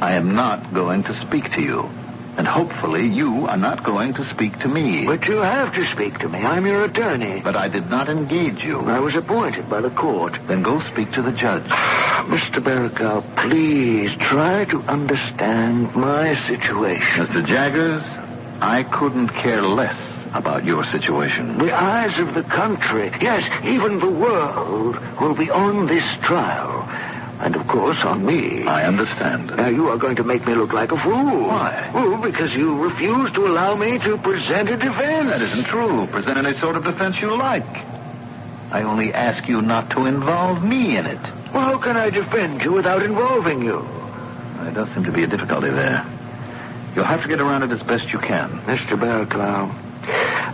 I am not going to speak to you. And hopefully you are not going to speak to me. But you have to speak to me. I'm your attorney. But I did not engage you. I was appointed by the court. Then go speak to the judge. Mr. Barraclough, please try to understand my situation. Mr. Jaggers, I couldn't care less about your situation. The eyes of the country, yes, even the world, will be on this trial. And, of course, on me. I understand. Now, you are going to make me look like a fool. Why? Oh, because you refuse to allow me to present a defense. That isn't true. Present any sort of defense you like. I only ask you not to involve me in it. Well, how can I defend you without involving you? There does seem to be a difficulty there. You'll have to get around it as best you can. Mr. Barraclough,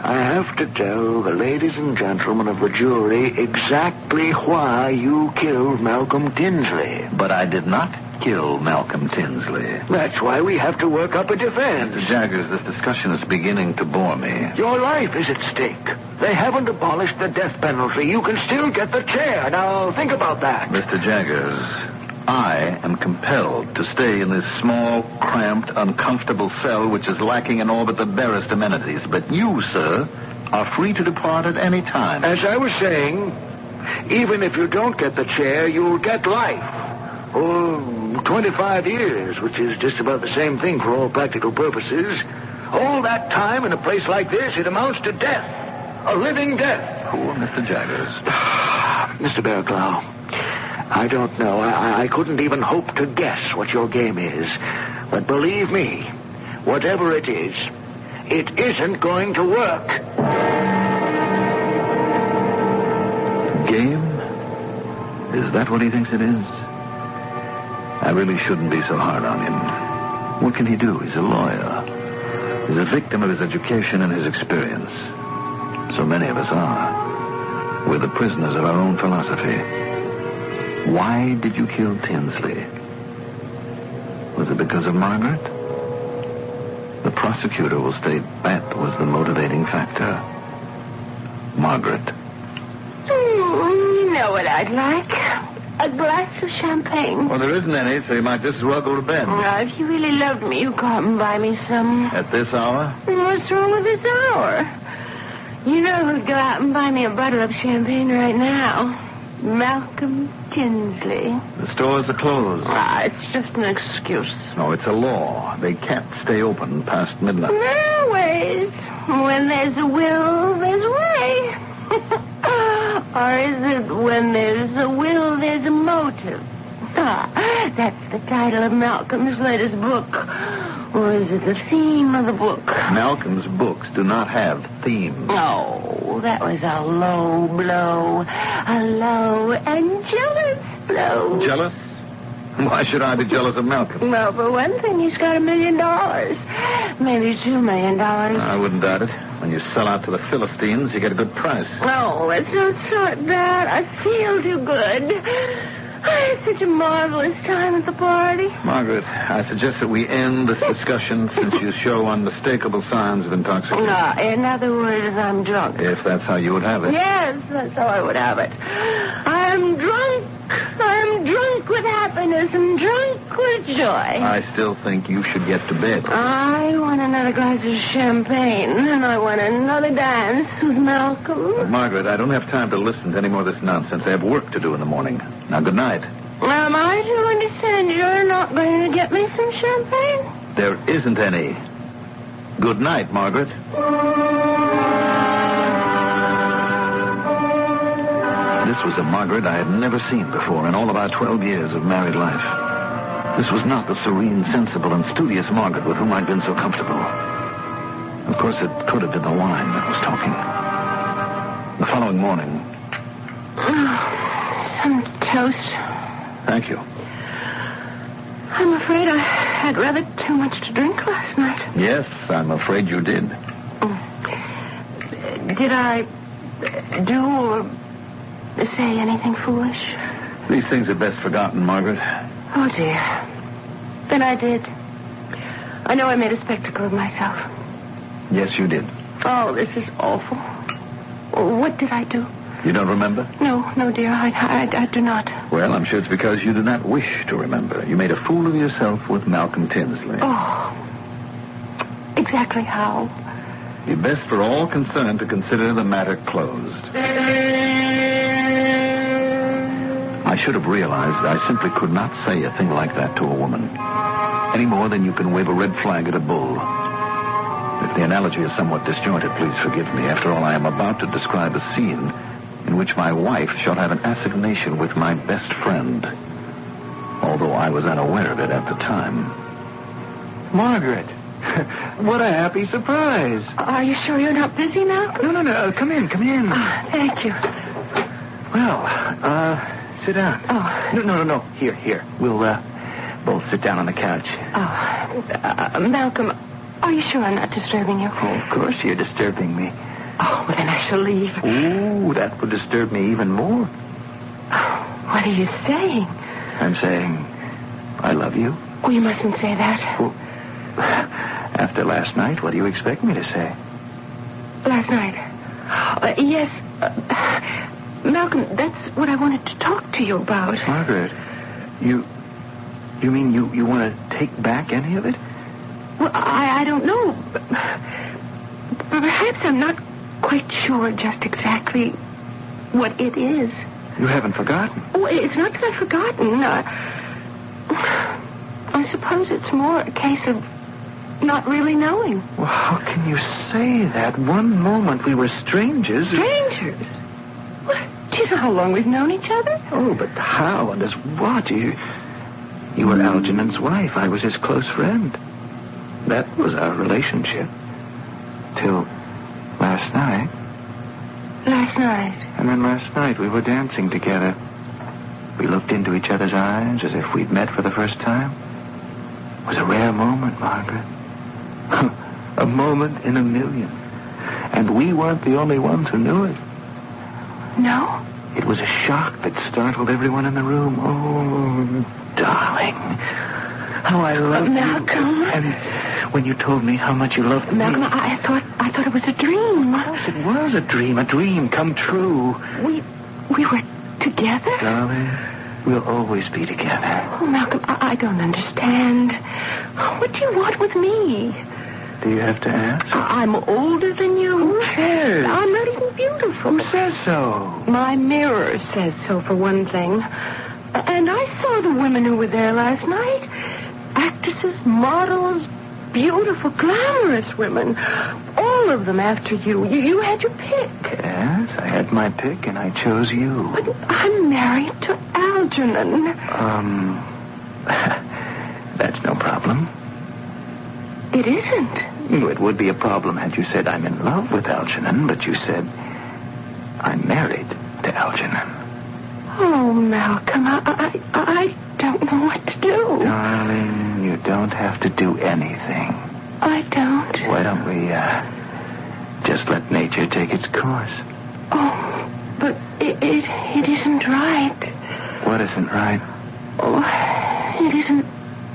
I have to tell the ladies and gentlemen of the jury exactly why you killed Malcolm Tinsley. But I did not kill Malcolm Tinsley. That's why we have to work up a defense. Mr. Jaggers, this discussion is beginning to bore me. Your life is at stake. They haven't abolished the death penalty. You can still get the chair. Now, think about that. Mr. Jaggers, I am compelled to stay in this small, cramped, uncomfortable cell which is lacking in all but the barest amenities. But you, sir, are free to depart at any time. As I was saying, even if you don't get the chair, you'll get life. 25 years, which is just about the same thing for all practical purposes. All that time in a place like this, it amounts to death. A living death. Poor Mr. Jaggers. Mr. Barraclough, I don't know. I couldn't even hope to guess what your game is. But believe me, whatever it is, it isn't going to work. Game? Is that what he thinks it is? I really shouldn't be so hard on him. What can he do? He's a lawyer. He's a victim of his education and his experience. So many of us are. We're the prisoners of our own philosophy. Why did you kill Tinsley? Was it because of Margaret? The prosecutor will state that was the motivating factor. Margaret. You know what I'd like? A glass of champagne. Well, there isn't any, so you might just as well go to bed. If you really loved me, you'd come and buy me some. At this hour? What's wrong with this hour? You know who'd go out and buy me a bottle of champagne right now? Malcolm Tinsley. The stores are closed. It's just an excuse. No, it's a law. They can't stay open past midnight. There are ways. When there's a will, there's a way. Or is it when there's a will, there's a motive? That's the title of Malcolm's latest book. Or is it the theme of the book? Malcolm's books do not have themes. Oh, that was a low blow. A low and jealous blow. Jealous? Why should I be jealous of Malcolm? Well, for one thing, he's got $1 million. Maybe $2 million. I wouldn't doubt it. When you sell out to the Philistines, you get a good price. Oh, let's not start that. I feel too good. I had such a marvelous time at the party. Margaret, I suggest that we end this discussion since you show unmistakable signs of intoxication. In other words, I'm drunk. If that's how you would have it. Yes, that's how I would have it. I'm drunk. I'm drunk with happiness and drunk with joy. I still think you should get to bed. I want another glass of champagne, and I want another dance with Malcolm. But Margaret, I don't have time to listen to any more of this nonsense. I have work to do in the morning. Now, good night. Am I to understand you're not going to get me some champagne? There isn't any. Good night, Margaret. This was a Margaret I had never seen before in all of our 12 years of married life. This was not the serene, sensible, and studious Margaret with whom I'd been so comfortable. Of course, it could have been the wine that was talking. The following morning... Some toast. Thank you. I'm afraid I had rather too much to drink last night. Yes, I'm afraid you did. Did I do or say anything foolish? These things are best forgotten, Margaret. Oh, dear. Then I did. I know I made a spectacle of myself. Yes, you did. Oh, this is awful. What did I do? You don't remember? No, dear, I do not. Well, I'm sure it's because you do not wish to remember. You made a fool of yourself with Malcolm Tinsley. Oh. Exactly how? It's best for all concerned to consider the matter closed. I should have realized I simply could not say a thing like that to a woman. Any more than you can wave a red flag at a bull. If the analogy is somewhat disjointed, please forgive me. After all, I am about to describe a scene in which my wife shall have an assignation with my best friend, although I was unaware of it at the time. Margaret, what a happy surprise. Are you sure you're not busy now? No. Come in. Thank you. Well, sit down. Oh. No. Here. We'll both sit down on the couch. Oh. Malcolm, are you sure I'm not disturbing you? Oh, of course you're disturbing me. Oh, well, then I shall leave. Ooh, that would disturb me even more. Oh, what are you saying? I'm saying I love you. Oh, you mustn't say that. Well, after last night, what do you expect me to say? Last night? Yes. Malcolm, that's what I wanted to talk to you about. Margaret, you mean you want to take back any of it? Well, I don't know. Perhaps I'm not quite sure just exactly what it is. You haven't forgotten? Oh, it's not that I've forgotten. I suppose it's more a case of not really knowing. Well, how can you say that? One moment we were strangers. Strangers? What? Do you know how long we've known each other? Oh, but how and as what? You were Algernon's wife. I was his close friend. That was our relationship. Till last night. Last night? And then last night we were dancing together. We looked into each other's eyes as if we'd met for the first time. It was a rare moment, Margaret. A moment in a million. And we weren't the only ones who knew it. No? It was a shock that startled everyone in the room. Oh, darling. How I loved you. Malcolm. And when you told me how much you loved me. Malcolm, I thought it was a dream. Of course it was a dream come true. We were together? Darling, we'll always be together. Oh, Malcolm, I don't understand. What do you want with me? Do you have to ask? I'm older than you. Who cares? I'm not even beautiful. Who says so? My mirror says so, for one thing. And I saw the women who were there last night. Actresses, models, beautiful, glamorous women. All of them after you. You had your pick. Yes, I had my pick, and I chose you. But I'm married to Algernon. That's no problem. It isn't. It would be a problem had you said I'm in love with Algernon, but you said I'm married to Algernon. Oh, Malcolm, I don't know what to do. Darling, you don't have to do anything. I don't. Why don't we, just let nature take its course? Oh, but it isn't right. What isn't right? Oh, it isn't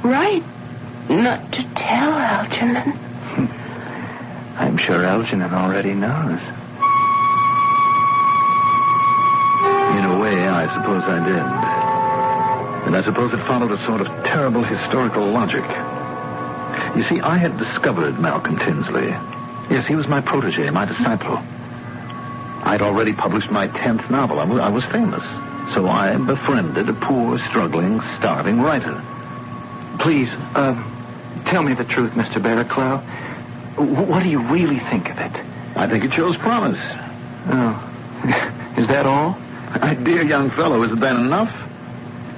right not to tell Algernon. I'm sure Algernon already knows. In a way, I suppose I did. And I suppose it followed a sort of terrible historical logic. You see, I had discovered Malcolm Tinsley. Yes, he was my protege, my disciple. I'd already published my 10th novel. I was famous. So I befriended a poor, struggling, starving writer. Please, tell me the truth, Mr. Barraclough. what do you really think of it? I think it shows promise. Oh. Is that all? My dear young fellow, isn't that enough?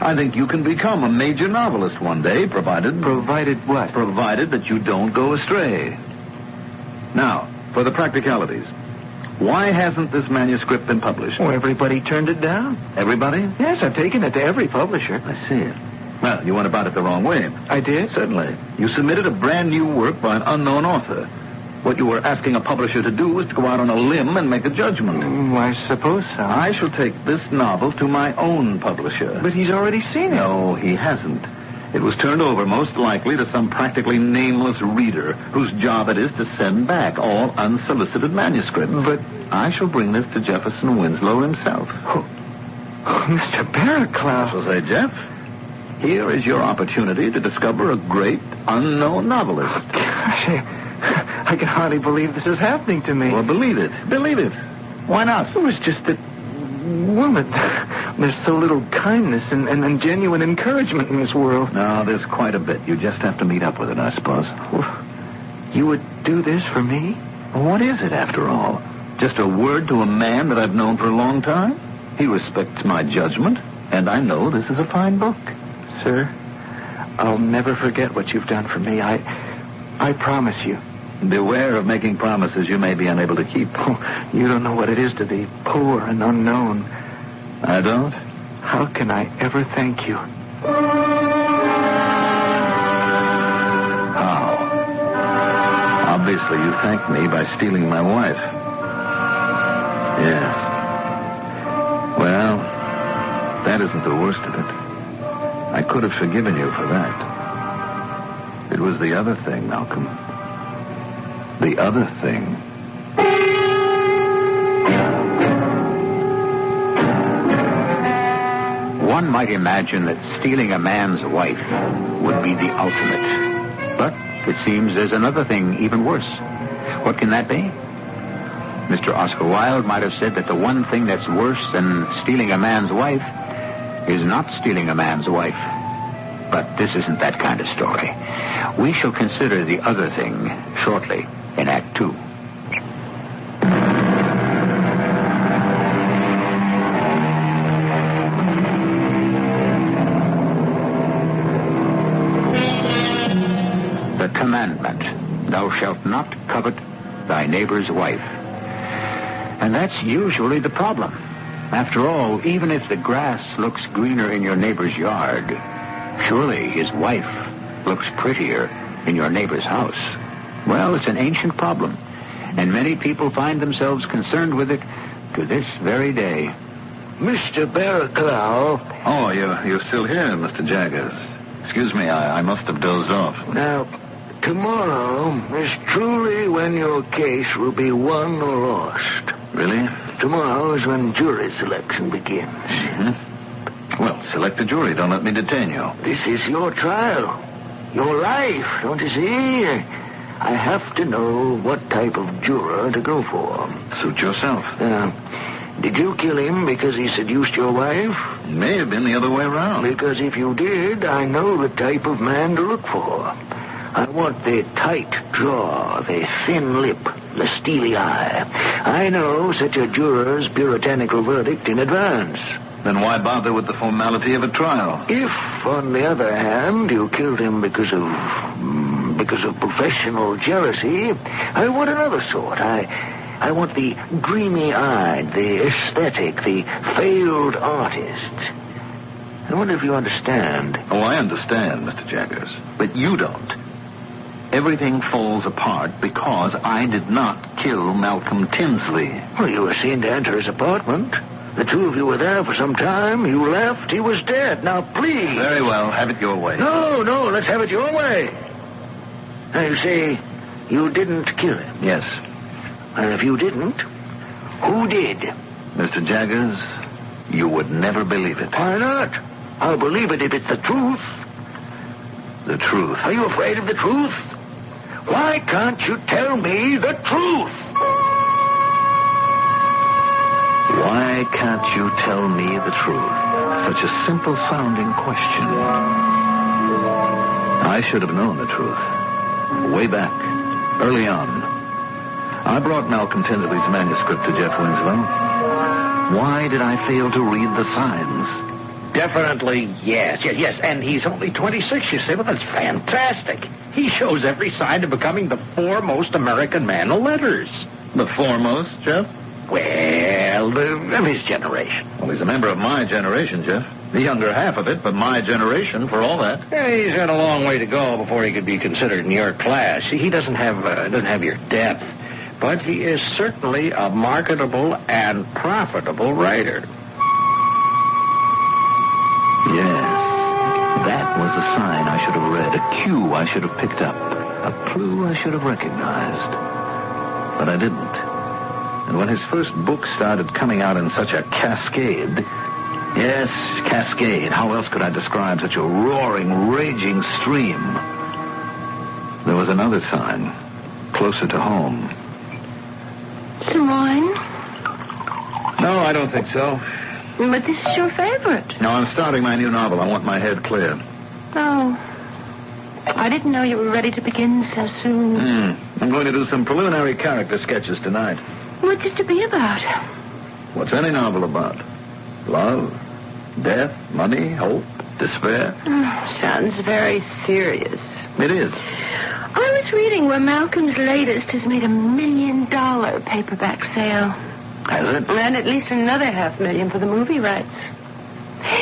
I think you can become a major novelist one day, provided... Provided what? Provided that you don't go astray. Now, for the practicalities. Why hasn't this manuscript been published? Oh, everybody turned it down. Everybody? Yes, I've taken it to every publisher. I see. Well, you went about it the wrong way. I did? Certainly. You submitted a brand new work by an unknown author. What you were asking a publisher to do was to go out on a limb and make a judgment. I suppose so. I shall take this novel to my own publisher. But he's already seen it. No, he hasn't. It was turned over most likely to some practically nameless reader whose job it is to send back all unsolicited manuscripts. But I shall bring this to Jefferson Winslow himself. Oh, Mr. Barraclough. I shall say, Jeff, here is your opportunity to discover a great unknown novelist. Gosh, I can hardly believe this is happening to me. Well, believe it. Believe it. Why not? It was just that, woman, there's so little kindness and genuine encouragement in this world. No, there's quite a bit. You just have to meet up with it, I suppose. Well, you would do this for me? What is it, after all? Just a word to a man that I've known for a long time? He respects my judgment, and I know this is a fine book. Sir, I'll never forget what you've done for me. I promise you. Beware of making promises you may be unable to keep. Oh, you don't know what it is to be poor and unknown. I don't? How can I ever thank you? How? Obviously, you thanked me by stealing my wife. Yes. Well, that isn't the worst of it. I could have forgiven you for that. It was the other thing, Malcolm. The other thing. One might imagine that stealing a man's wife would be the ultimate. But it seems there's another thing even worse. What can that be? Mr. Oscar Wilde might have said that the one thing that's worse than stealing a man's wife is not stealing a man's wife. But this isn't that kind of story. We shall consider the other thing shortly in Act 2. The commandment, thou shalt not covet thy neighbor's wife. And that's usually the problem. After all, even if the grass looks greener in your neighbor's yard, surely his wife looks prettier in your neighbor's house. Well, it's an ancient problem, and many people find themselves concerned with it to this very day. Mr. Barraclough. Oh, you're still here, Mr. Jaggers. Excuse me, I must have dozed off. Now, tomorrow is truly when your case will be won or lost. Really? Tomorrow is when jury selection begins. Mm-hmm. Well, select a jury. Don't let me detain you. This is your trial. Your life, don't you see? I have to know what type of juror to go for. Suit yourself. Did you kill him because he seduced your wife? It may have been the other way around. Because if you did, I know the type of man to look for. I want the tight jaw, the thin lip, the steely eye. I know such a juror's puritanical verdict in advance. Then why bother with the formality of a trial? If, on the other hand, you killed him because of professional jealousy, I want another sort. I want the dreamy-eyed, the aesthetic, the failed artist. I wonder if you understand. Oh, I understand, Mr. Jaggers. But you don't. Everything falls apart because I did not kill Malcolm Tinsley. Well, you were seen to enter his apartment. The two of you were there for some time. You left. He was dead. Now, please. Very well. Have it your way. No. Let's have it your way. Now, you say you didn't kill him. Yes. And if you didn't, who did? Mr. Jaggers, you would never believe it. Why not? I'll believe it if it's the truth. The truth. Are you afraid of the truth? Why can't you tell me the truth? Why can't you tell me the truth? Such a simple-sounding question. I should have known the truth. Way back, early on. I brought Malcolm Tinsley's manuscript to Jeff Winslow. Why did I fail to read the signs? Definitely, yes. And he's only 26, you say. Well, that's fantastic. He shows every sign of becoming the foremost American man of letters. The foremost, Jeff? Well, of his generation. Well, he's a member of my generation, Jeff. The younger half of it, but my generation for all that. Yeah, he's got a long way to go before he could be considered in your class. He doesn't have your depth, but he is certainly a marketable and profitable writer. Yes, that was a sign I should have read, a cue I should have picked up, a clue I should have recognized. But I didn't. And when his first book started coming out in such a cascade, yes, cascade, how else could I describe such a roaring, raging stream? There was another sign, closer to home. Some wine? No, I don't think so. But this is your favorite. No, I'm starting my new novel. I want my head clear. Oh. I didn't know you were ready to begin so soon. I'm going to do some preliminary character sketches tonight. What's it to be about? What's any novel about? Love, death, money, hope, despair. Sounds very serious. It is. I was reading where Malcolm's latest has made $1 million paperback sale. Has it? And at least another $500,000 for the movie rights.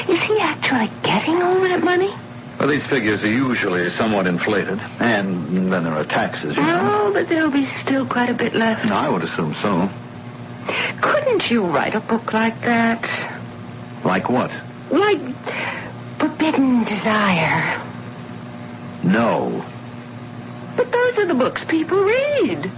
Is he actually getting all that money? Well, these figures are usually somewhat inflated. And then there are taxes, you know. Oh, but there'll be still quite a bit left. No, I would assume so. Couldn't you write a book like that? Like what? Like Forbidden Desire. No. But those are the books people read.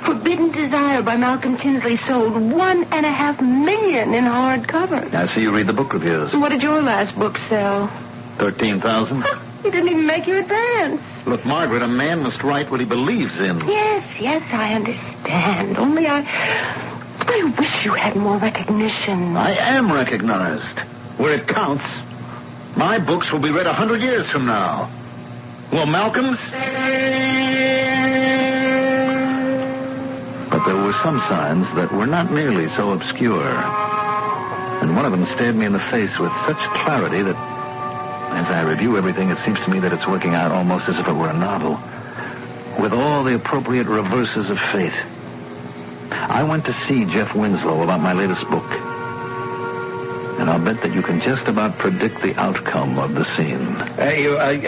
Forbidden Desire by Malcolm Tinsley sold $1.5 million in hardcover. I see you read the book reviews. What did your last book sell? 13,000. You didn't even make your advance. Look, Margaret, a man must write what he believes in. Yes, I understand. Only I wish you had more recognition. I am recognized. Where it counts. My books will be read 100 years from now. Well, Malcolm's? But there were some signs that were not nearly so obscure. And one of them stared me in the face with such clarity that as I review everything, it seems to me that it's working out almost as if it were a novel, with all the appropriate reverses of fate. I went to see Jeff Winslow about my latest book, and I'll bet that you can just about predict the outcome of the scene.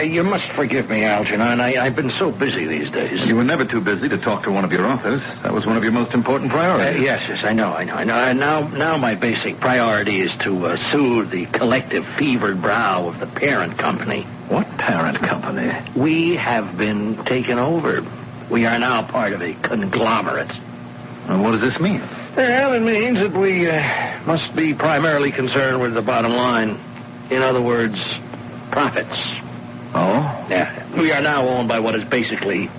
You must forgive me, Algernon. I've been so busy these days. You were never too busy to talk to one of your authors. That was one of your most important priorities. Yes, I know. And now my basic priority is to soothe the collective fevered brow of the parent company. What parent company? We have been taken over. We are now part of a conglomerate. And what does this mean? Well, it means that we must be primarily concerned with the bottom line. In other words, profits. Oh? Yeah. We are now owned by what is basically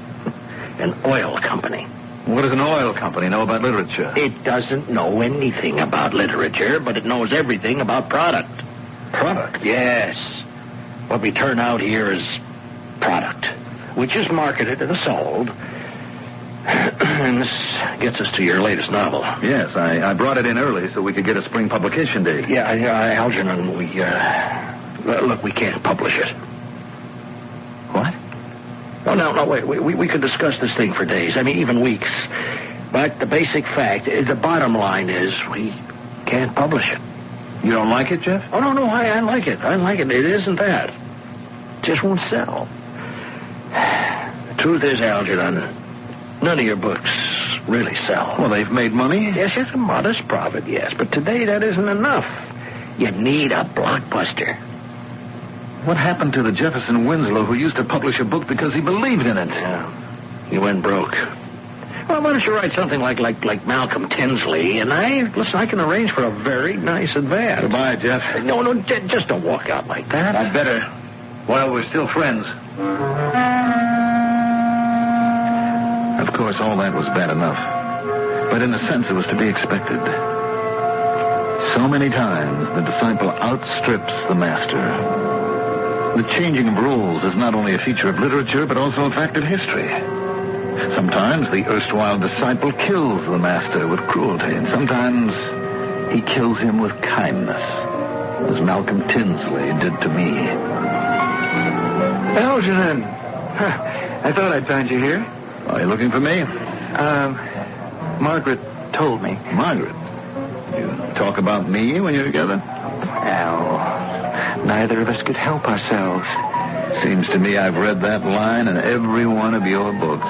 an oil company. What does an oil company know about literature? It doesn't know anything about literature, but it knows everything about product. Product? Yes. What we turn out here is product, which is marketed and sold. And this gets us to your latest novel. Yes, I brought it in early so we could get a spring publication date. Yeah, Algernon, look, we can't publish it. What? Oh, no, wait. We could discuss this thing for days. I mean, even weeks. But the basic fact, the bottom line is we can't publish it. You don't like it, Jeff? Oh, no, I like it. I like it. It isn't that. It just won't sell. The truth is, Algernon, none of your books really sell. Well, they've made money? Yes, it's a modest profit, yes. But today that isn't enough. You need a blockbuster. What happened to the Jefferson Winslow who used to publish a book because he believed in it? Yeah. He went broke. Well, why don't you write something like Malcolm Tinsley, and I can arrange for a very nice advance. Goodbye, Jeff. No, just don't walk out like that. I'd better. While we're still friends. Of course, all that was bad enough. But in a sense, it was to be expected. So many times, the disciple outstrips the master. The changing of rules is not only a feature of literature, but also a fact of history. Sometimes the erstwhile disciple kills the master with cruelty, and sometimes he kills him with kindness, as Malcolm Tinsley did to me. Algernon, I thought I'd find you here. Are you looking for me? Margaret told me. Margaret? You talk about me when you're together? Al, neither of us could help ourselves. Seems to me I've read that line in every one of your books.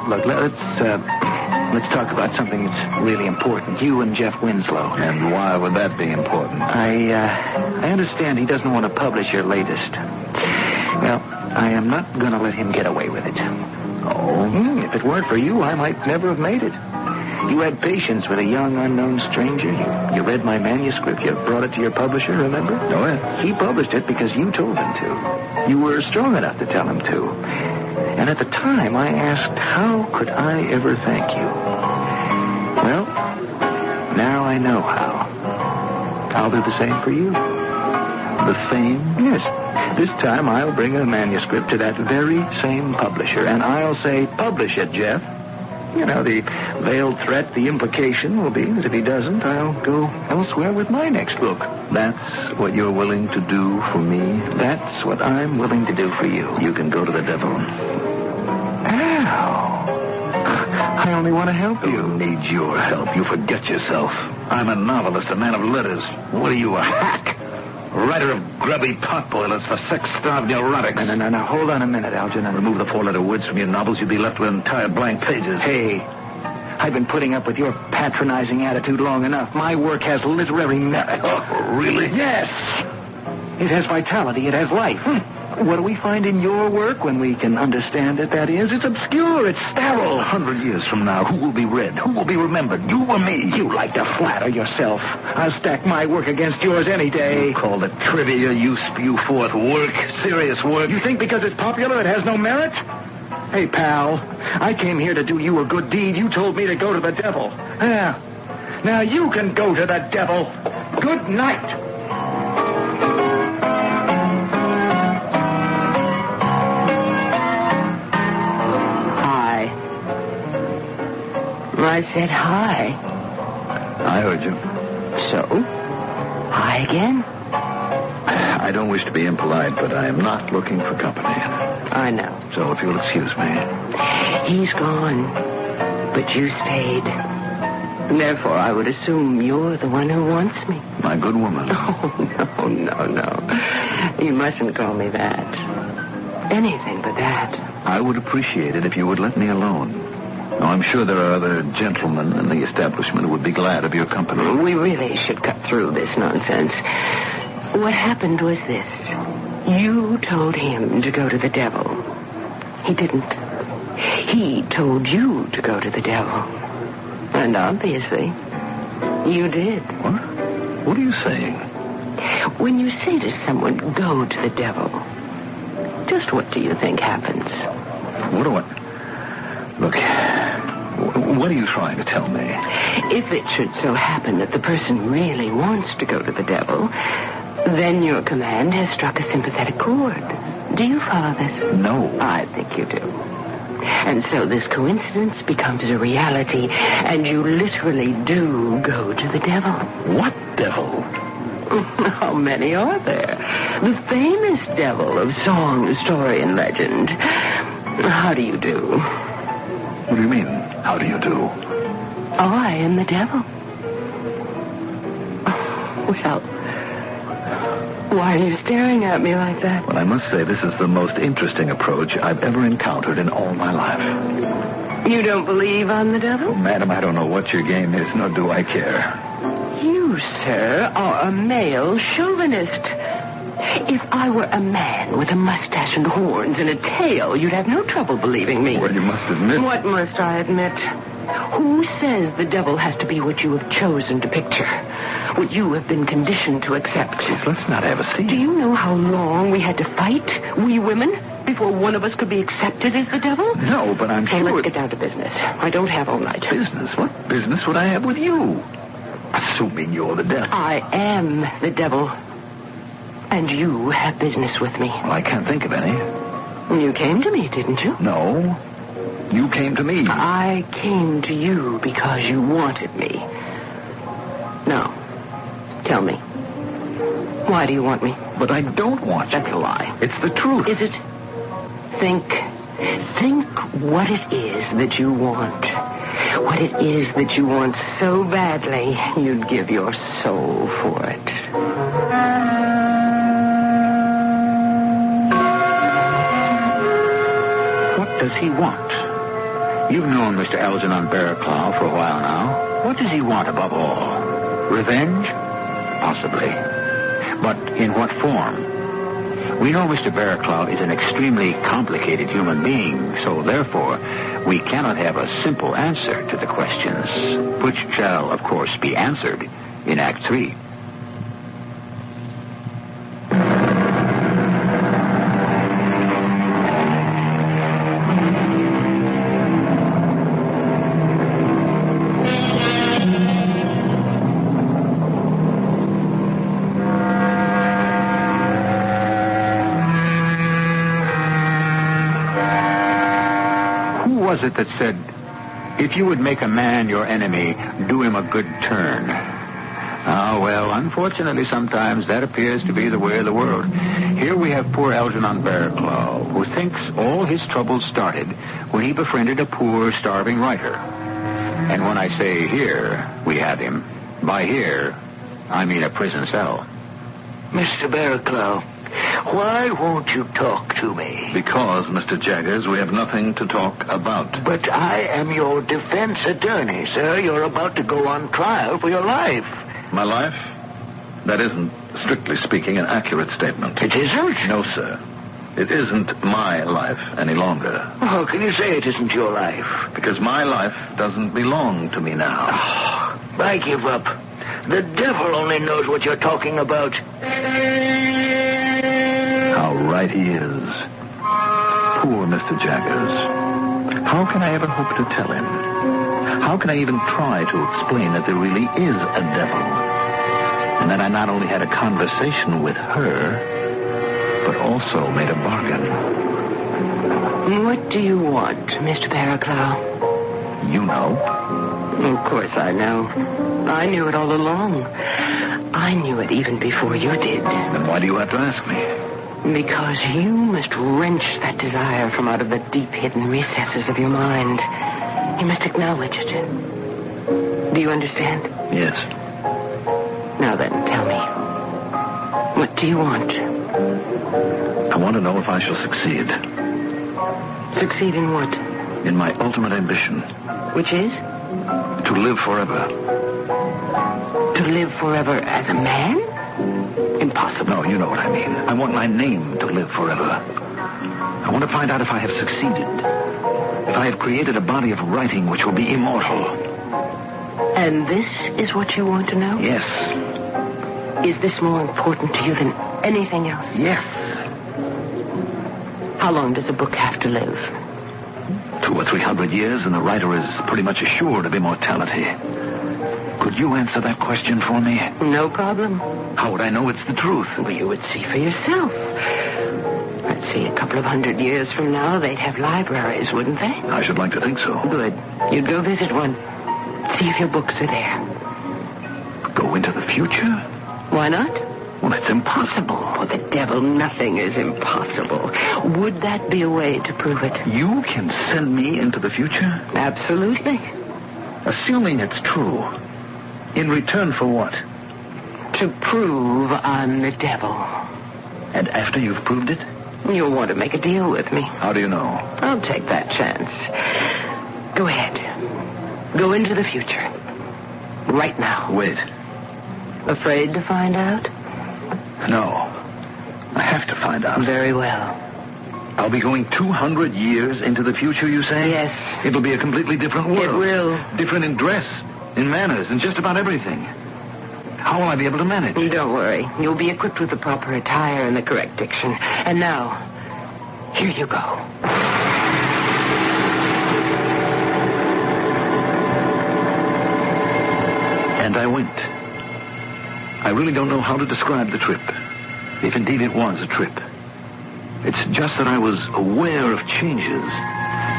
Look, let's talk about something that's really important. You and Jeff Winslow. And why would that be important? I understand he doesn't want to publish your latest. Well, I am not going to let him get away with it. Oh? If it weren't for you, I might never have made it. You had patience with a young, unknown stranger. You read my manuscript. You brought it to your publisher, remember? Oh, yeah. He published it because you told him to. You were strong enough to tell him to. And at the time, I asked, how could I ever thank you? Well, now I know how. I'll do the same for you. The same? Yes. This time, I'll bring a manuscript to that very same publisher, and I'll say, publish it, Jeff. You know, the veiled threat, the implication will be that if he doesn't, I'll go elsewhere with my next book. That's what you're willing to do for me? That's what I'm willing to do for you. You can go to the devil. Al, I only want to help you. Don't need your help. You forget yourself. I'm a novelist, a man of letters. What are you, a hack? Writer of grubby potboilers for sex-starved neurotics. No. Hold on a minute, Algernon. Remove the four-letter words from your novels, you'd be left with entire blank pages. Hey, I've been putting up with your patronizing attitude long enough. My work has literary merit. Oh, really? Yes. It has vitality. It has life. What do we find in your work when we can understand it, that is? It's obscure. It's sterile. 100 years from now, who will be read? Who will be remembered? You or me? You like to flatter yourself. I'll stack my work against yours any day. You call it trivia. You spew forth work. Serious work. You think because it's popular it has no merit? Hey, pal, I came here to do you a good deed. You told me to go to the devil. Yeah. Now you can go to the devil. Good night. I said hi. I heard you. So? Hi again? I don't wish to be impolite, but I am not looking for company. I know. So if you'll excuse me. He's gone, but you stayed. Therefore, I would assume you're the one who wants me. My good woman. Oh, no. You mustn't call me that. Anything but that. I would appreciate it if you would let me alone. Now, I'm sure there are other gentlemen in the establishment who would be glad of your company. We really should cut through this nonsense. What happened was this. You told him to go to the devil. He didn't. He told you to go to the devil. And obviously, you did. What? What are you saying? When you say to someone, go to the devil, just what do you think happens? What do I... Look, what are you trying to tell me? If it should so happen that the person really wants to go to the devil, then your command has struck a sympathetic chord. Do you follow this? No. I think you do. And so this coincidence becomes a reality, and you literally do go to the devil. What devil? How many are there? The famous devil of song, story, and legend. How do you do? What do you mean, how do you do? I am the devil. Well, why are you staring at me like that? Well, I must say this is the most interesting approach I've ever encountered in all my life. You don't believe I'm the devil? Oh, madam, I don't know what your game is, nor do I care. You, sir, are a male chauvinist. If I were a man with a mustache and horns and a tail, you'd have no trouble believing me. Well, you must admit... What must I admit? Who says the devil has to be what you have chosen to picture? What you have been conditioned to accept? Please, let's not have a scene. Do you know how long we had to fight, we women, before one of us could be accepted as the devil? No, but I'm sure... So let's get down to business. I don't have all night. Business? What business would I have with you? Assuming you're the devil. I am the devil. And you have business with me. Well, I can't think of any. You came to me, didn't you? No. You came to me. I came to you because you wanted me. Now, tell me. Why do you want me? But I don't want you. That's a lie. It's the truth. Is it? Think what it is that you want. What it is that you want so badly, you'd give your soul for it. What does he want? You've known Mr. Algernon Barraclough for a while now. What does he want above all? Revenge? Possibly. But in what form? We know Mr. Barraclough is an extremely complicated human being, so therefore we cannot have a simple answer to the questions, which shall, of course, be answered in Act 3. Was it that said, if you would make a man your enemy, do him a good turn? Ah, well, unfortunately, sometimes that appears to be the way of the world. Here we have poor Algernon Barraclough, who thinks all his troubles started when he befriended a poor, starving writer. And when I say here we have him, by here, I mean a prison cell. Mr. Barraclough, why won't you talk to me? Because, Mr. Jaggers, we have nothing to talk about. But I am your defense attorney, sir. You're about to go on trial for your life. My life? That isn't, strictly speaking, an accurate statement. It isn't? No, sir. It isn't my life any longer. How can you say it isn't your life? Because my life doesn't belong to me now. Oh, I give up. The devil only knows what you're talking about. How right he is. Poor Mr. Jaggers. How can I ever hope to tell him? How can I even try to explain that there really is a devil? And that I not only had a conversation with her, but also made a bargain. What do you want, Mr. Barraclough? You know. Of course I know. I knew it all along. I knew it even before you did. Then why do you have to ask me? Because you must wrench that desire from out of the deep hidden recesses of your mind. You must acknowledge it. Do you understand? Yes. Now then, tell me. What do you want? I want to know if I shall succeed. Succeed in what? In my ultimate ambition. Which is? To live forever. To live forever as a man? Impossible. No, you know what I mean. I want my name to live forever. I want to find out if I have succeeded. If I have created a body of writing which will be immortal. And this is what you want to know? Yes. Is this more important to you than anything else? Yes. How long does a book have to live? 200 or 300 years, and the writer is pretty much assured of immortality. Could you answer that question for me? No problem. How would I know it's the truth? Well, you would see for yourself. Let's see, a couple of 100 years from now, they'd have libraries, wouldn't they? I should like to think so. Good. You'd go visit one. See if your books are there. Go into the future? Why not? Well, it's impossible. Oh, the devil, nothing is impossible. Would that be a way to prove it? You can send me into the future? Absolutely. Assuming it's true. In return for what? To prove I'm the devil. And after you've proved it? You'll want to make a deal with me. How do you know? I'll take that chance. Go ahead. Go into the future. Right now. Wait. Afraid to find out? No. I have to find out. Very well. I'll be going 200 years into the future, you say? Yes. It'll be a completely different world. It will. Different in dress, in manners, in just about everything. How will I be able to manage? Don't worry. You'll be equipped with the proper attire and the correct diction. And now, here you go. And I went. I really don't know how to describe the trip, if indeed it was a trip. It's just that I was aware of changes,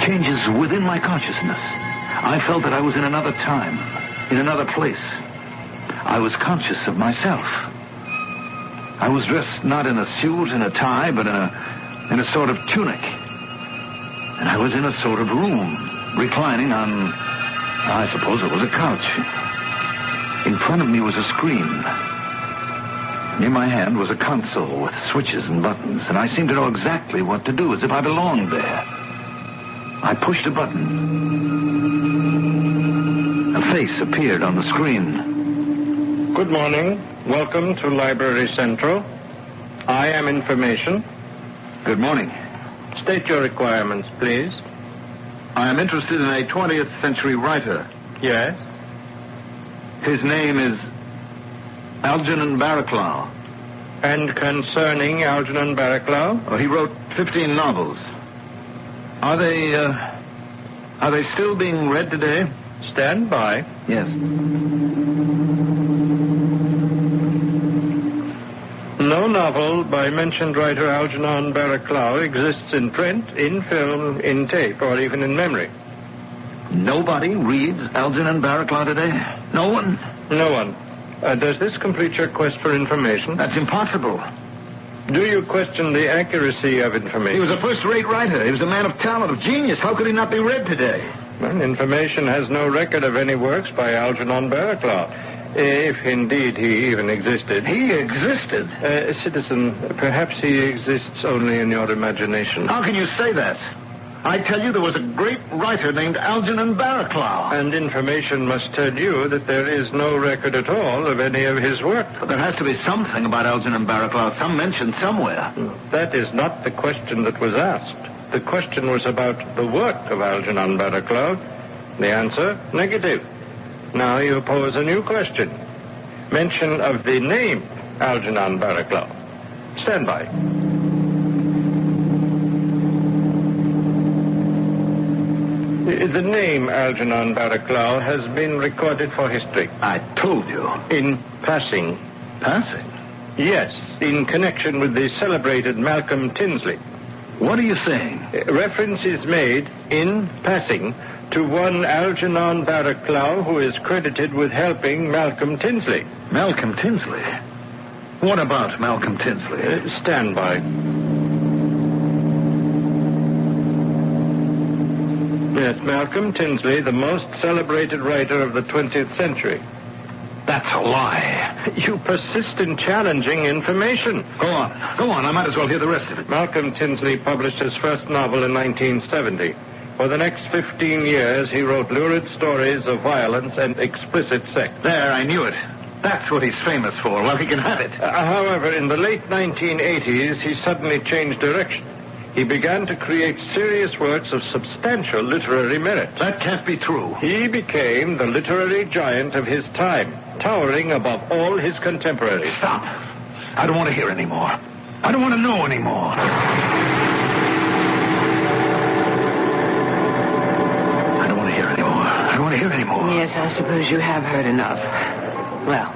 Changes within my consciousness. I felt that I was in another time, in another place. I was conscious of myself. I was dressed not in a suit and a tie, but in a sort of tunic. And I was in a sort of room, reclining on, I suppose it was a couch. In front of me was a screen. Near my hand was a console with switches and buttons, and I seemed to know exactly what to do, as if I belonged there. I pushed a button. A face appeared on the screen. Good morning. Welcome to Library Central. I am Information. Good morning. State your requirements, please. I am interested in a 20th century writer. Yes? His name is Algernon Barraclough. And concerning Algernon Barraclough? Oh, he wrote 15 novels. Are they still being read today? Stand by. Yes. No novel by mentioned writer Algernon Barraclough exists in print, in film, in tape, or even in memory. Nobody reads Algernon Barraclough today? No one? No one. Does this complete your quest for information? That's impossible. Do you question the accuracy of information? He was a first-rate writer. He was a man of talent, of genius. How could he not be read today? Well, Information has no record of any works by Algernon Barraclough, if indeed he even existed. He existed? Citizen, perhaps he exists only in your imagination. How can you say that? I tell you there was a great writer named Algernon Barraclough. And Information must tell you that there is no record at all of any of his work. But there has to be something about Algernon Barraclough, some mention somewhere. That is not the question that was asked. The question was about the work of Algernon Barraclough. The answer, negative. Now you pose a new question. Mention of the name Algernon Barraclough. Stand by. The name Algernon Barraclough has been recorded for history. I told you. In passing. Passing? Yes, in connection with the celebrated Malcolm Tinsley. What are you saying? Reference is made, in passing, to one Algernon Barraclough who is credited with helping Malcolm Tinsley. Malcolm Tinsley? What about Malcolm Tinsley? Stand by. Yes, Malcolm Tinsley, the most celebrated writer of the 20th century. That's a lie. You persist in challenging Information. Go on. Go on. I might as well hear the rest of it. Malcolm Tinsley published his first novel in 1970. For the next 15 years, he wrote lurid stories of violence and explicit sex. There, I knew it. That's what he's famous for. Well, he can have it. However, in the late 1980s, he suddenly changed direction. He began to create serious works of substantial literary merit. That can't be true. He became the literary giant of his time, towering above all his contemporaries. Stop. I don't want to hear anymore. I don't want to know anymore. I don't want to hear anymore. I don't want to hear anymore. Yes, I suppose you have heard enough. Well,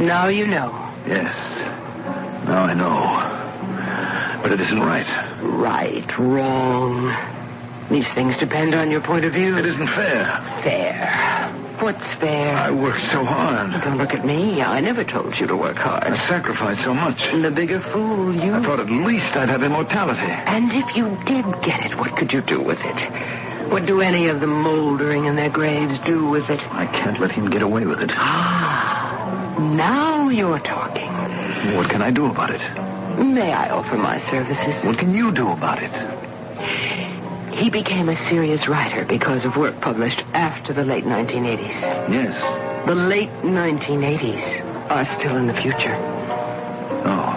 now you know. Yes. Now I know. But it isn't right. Right, wrong. These things depend on your point of view. It isn't fair. Fair? What's fair? I worked so hard. Don't look at me. I never told you to work hard. I sacrificed so much. The bigger fool you. I thought at least I'd have immortality. And if you did get it, what could you do with it? What do any of them moldering in their graves do with it? I can't let him get away with it. Ah, now you're talking. What can I do about it? May I offer my services? What can you do about it? He became a serious writer because of work published after the late 1980s. Yes. The late 1980s are still in the future. Oh.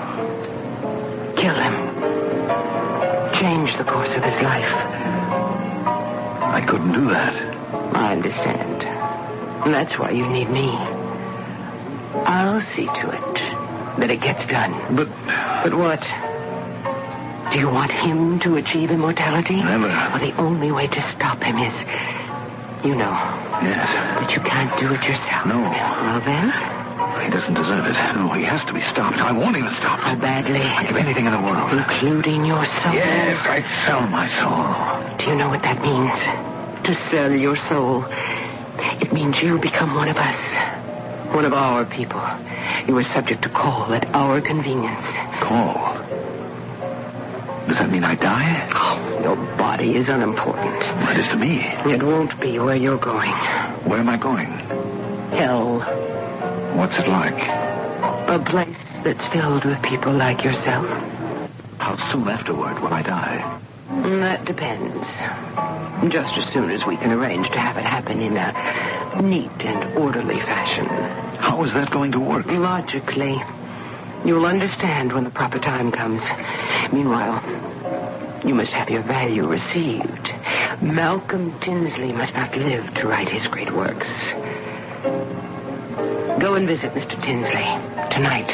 Kill him. Change the course of his life. I couldn't do that. I understand. That's why you need me. I'll see to it that it gets done. But what? Do you want him to achieve immortality? Never. Well, the only way to stop him is, you know. Yes. But you can't do it yourself. No. Well, then, He doesn't deserve it. No, he has to be stopped. I want him to stop. How badly? I'd give anything in the world. Including your soul? Yes, I'd sell my soul. Do you know what that means? To sell your soul. It means you become one of us. One of our people. You are subject to call at our convenience. Call? Does that mean I die? Oh, your body is unimportant. What is to me? It won't be where you're going. Where am I going? Hell. What's it like? A place that's filled with people like yourself. How soon afterward will I die? That depends. Just as soon as we can arrange to have it happen in a neat and orderly fashion. How is that going to work? Logically. You'll understand when the proper time comes. Meanwhile, you must have your value received. Malcolm Tinsley must not live to write his great works. Go and visit Mr. Tinsley tonight.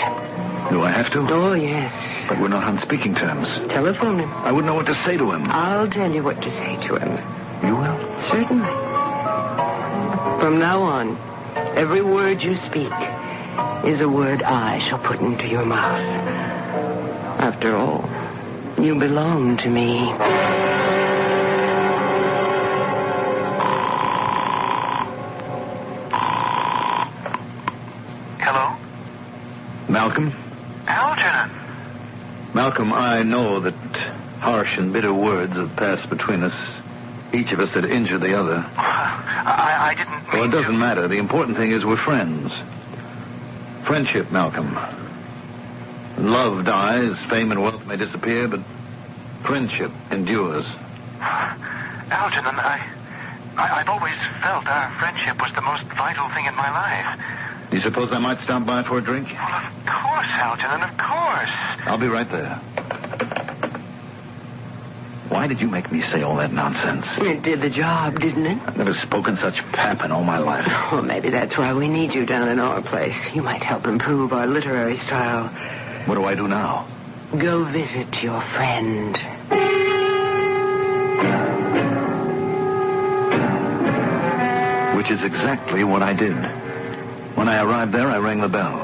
Do I have to? Oh, yes. But we're not on speaking terms. Telephone him. I wouldn't know what to say to him. I'll tell you what to say to him. You will? Certainly. From now on, every word you speak is a word I shall put into your mouth. After all, you belong to me. Hello? Malcolm? Algernon. Malcolm, I know that harsh and bitter words have passed between us. Each of us had injured the other. I didn't mean Well, it doesn't matter. The important thing is we're friends. Friendship, Malcolm. Love dies, fame and wealth may disappear, but friendship endures. Algernon, I've always felt our friendship was the most vital thing in my life. Do you suppose I might stop by for a drink? Well, of course, Algernon, of course. I'll be right there. Why did you make me say all that nonsense? It did the job, didn't it? I've never spoken such pap in all my life. Well, maybe that's why we need you down in our place. You might help improve our literary style. What do I do now? Go visit your friend. Which is exactly what I did. When I arrived there, I rang the bell.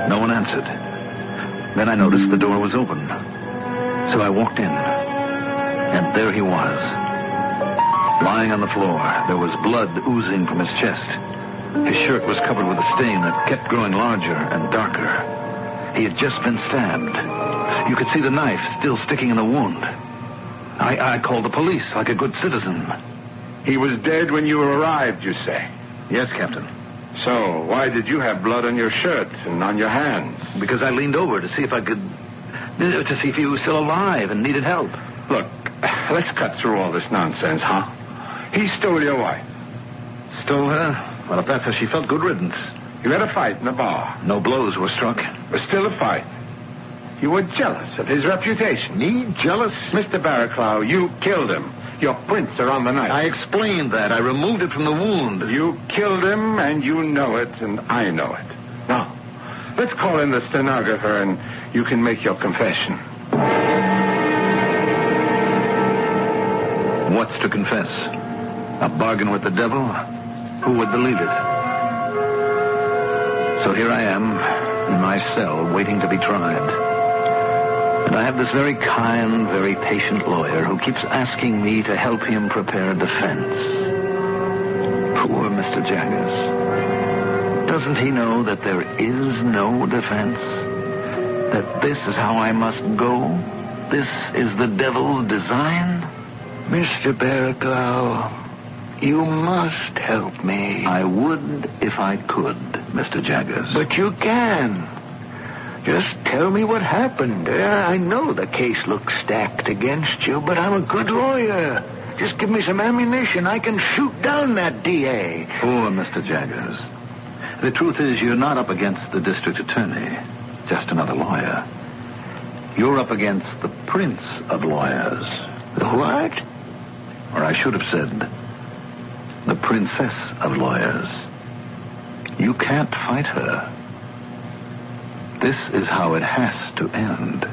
No one answered. Then I noticed the door was open. So I walked in. And there he was. Lying on the floor. There was blood oozing from his chest. His shirt was covered with a stain that kept growing larger and darker. He had just been stabbed. You could see the knife still sticking in the wound. I called the police like a good citizen. He was dead when you arrived, you say? Yes, Captain. So, why did you have blood on your shirt and on your hands? Because I leaned over to see if I could... to see if he was still alive and needed help. Look, let's cut through all this nonsense, huh? He stole your wife. Stole her? Well, if that's how she felt, good riddance. You had a fight in the bar. No blows were struck. But still a fight. You were jealous of his reputation. Me? Jealous? Mr. Barraclough, you killed him. Your prints are on the knife. I explained that. I removed it from the wound. You killed him, and you know it, and I know it. Now, let's call in the stenographer, and you can make your confession. What's to confess? A bargain with the devil? Who would believe it? So here I am, in my cell, waiting to be tried. And I have this very kind, very patient lawyer who keeps asking me to help him prepare a defense. Poor Mr. Jaggers. Doesn't he know that there is no defense? That this is how I must go? This is the devil's design? Mr. Barraclough, you must help me. I would if I could, Mr. Jaggers. But you can. Just tell me what happened. I know the case looks stacked against you, but I'm a good lawyer. Just give me some ammunition. I can shoot down that DA. Poor Mr. Jaggers. The truth is, you're not up against the district attorney, just another lawyer. You're up against the prince of lawyers. The what? Or I should have said, the princess of lawyers. You can't fight her. This is how it has to end.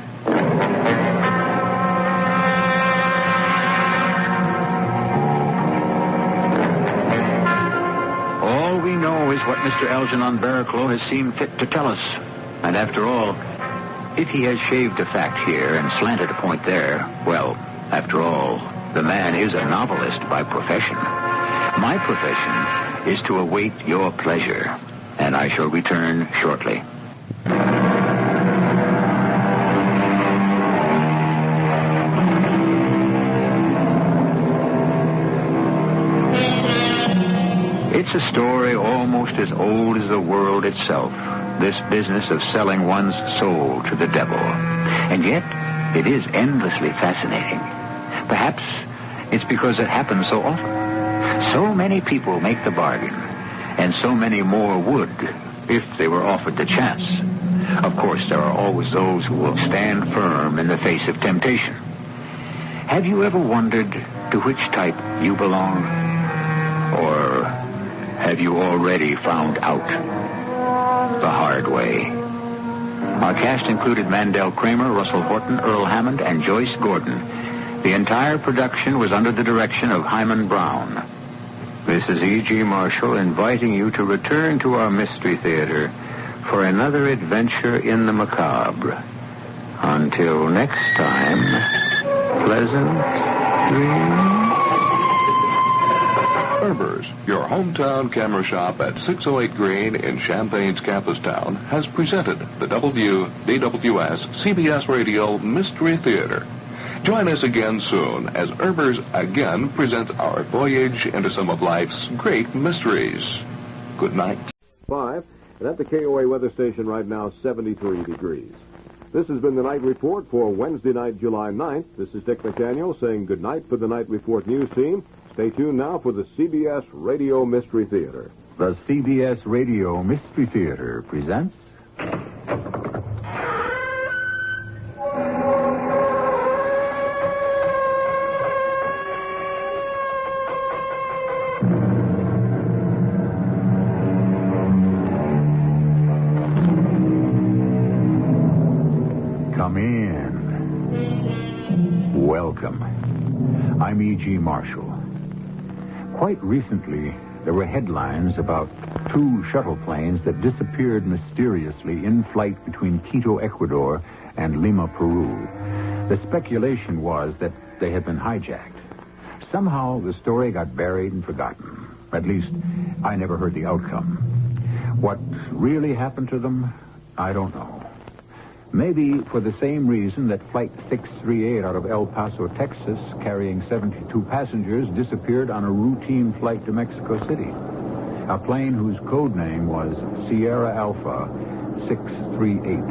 All we know is what Mr. Algernon Barraclough has seen fit to tell us. And after all, if he has shaved a fact here and slanted a point there, well, after all, the man is a novelist by profession. My profession is to await your pleasure, and I shall return shortly. It's a story almost as old as the world itself, this business of selling one's soul to the devil. And yet, it is endlessly fascinating. Perhaps it's because it happens so often. So many people make the bargain, and so many more would if they were offered the chance. Of course, there are always those who will stand firm in the face of temptation. Have you ever wondered to which type you belong? Or have you already found out the hard way? Our cast included Mandel Kramer, Russell Horton, Earl Hammond, and Joyce Gordon. The entire production was under the direction of Hyman Brown. This is E.G. Marshall inviting you to return to our Mystery Theater for another adventure in the macabre. Until next time, pleasant dreams. Herber's, your hometown camera shop at 608 Green in Champaign's campus town, has presented the WDWS CBS Radio Mystery Theater. Join us again soon as Herber's again presents our voyage into some of life's great mysteries. Good night. 5, and at the KOA weather station right now, 73 degrees. This has been the Night Report for Wednesday night, July 9th. This is Dick McDaniel saying good night for the Night Report news team. Stay tuned now for the CBS Radio Mystery Theater. The CBS Radio Mystery Theater presents... Come in. Welcome. I'm E.G. Marshall. Quite recently, there were headlines about 2 shuttle planes that disappeared mysteriously in flight between Quito, Ecuador, and Lima, Peru. The speculation was that they had been hijacked. Somehow, the story got buried and forgotten. At least, I never heard the outcome. What really happened to them, I don't know. Maybe for the same reason that Flight 638 out of El Paso, Texas, carrying 72 passengers, disappeared on a routine flight to Mexico City. A plane whose code name was Sierra Alpha 638.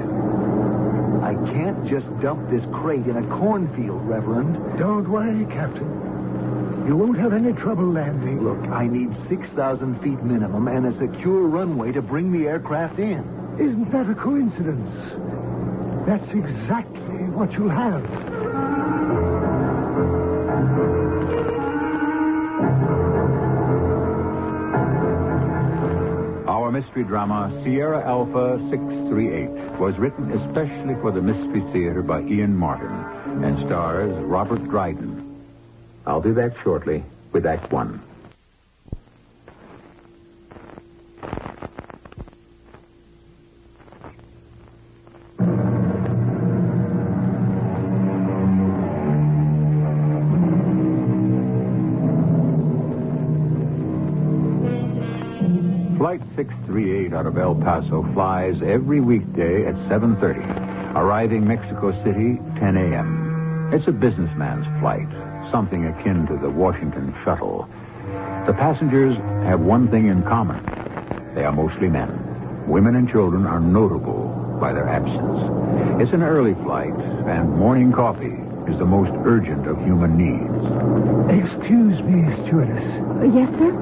I can't just dump this crate in a cornfield, Reverend. Don't worry, Captain. You won't have any trouble landing. Look, I need 6,000 feet minimum and a secure runway to bring the aircraft in. Isn't that a coincidence? That's exactly what you'll have. Our mystery drama, Sierra Alpha 638, was written especially for the Mystery Theater by Ian Martin and stars Robert Dryden. I'll do that shortly with Act 1. Flight 638 out of El Paso flies every weekday at 7:30, arriving Mexico City 10 a.m. It's a businessman's flight, something akin to the Washington shuttle. The passengers have one thing in common. They are mostly men. Women and children are notable by their absence. It's an early flight, and morning coffee is the most urgent of human needs. Excuse me, stewardess. Yes, sir?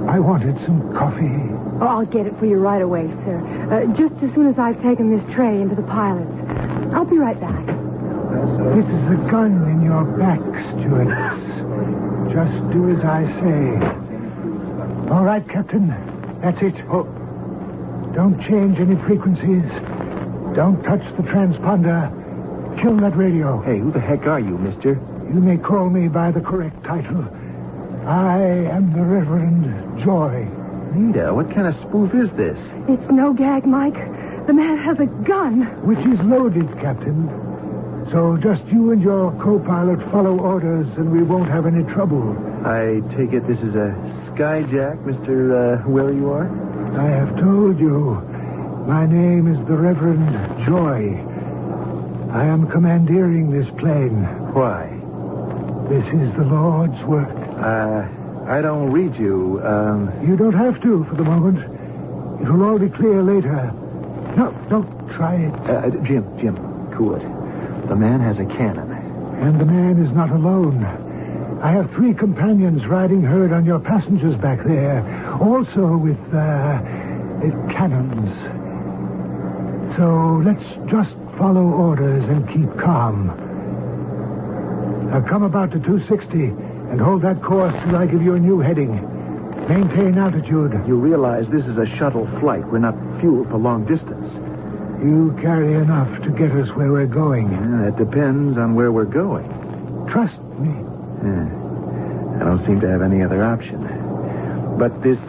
I wanted some coffee. Oh, I'll get it for you right away, sir. Just as soon as I've taken this tray into the pilots. I'll be right back. This is a gun in your back, stewardess. Just do as I say. All right, Captain. That's it. Oh. Don't change any frequencies. Don't touch the transponder. Kill that radio. Hey, who the heck are you, mister? You may call me by the correct title. I am the Reverend Joy. Nita, what kind of spoof is this? It's no gag, Mike. The man has a gun. Which is loaded, Captain. So just you and your co-pilot follow orders, and we won't have any trouble. I take it this is a skyjack, Mr. Where you are? I have told you. My name is the Reverend Joy. I am commandeering this plane. Why? This is the Lord's work. I don't read you. You don't have to for the moment. It will all be clear later. No, don't try it. Jim, cool it. The man has a cannon. And the man is not alone. I have 3 companions riding herd on your passengers back there. Also with, cannons. So let's just follow orders and keep calm. Now come about to 260 and hold that course till I give you a new heading. Maintain altitude. You realize this is a shuttle flight. We're not fueled for long distance. You carry enough to get us where we're going. Yeah, it depends on where we're going. Trust me. I don't seem to have any other option. But this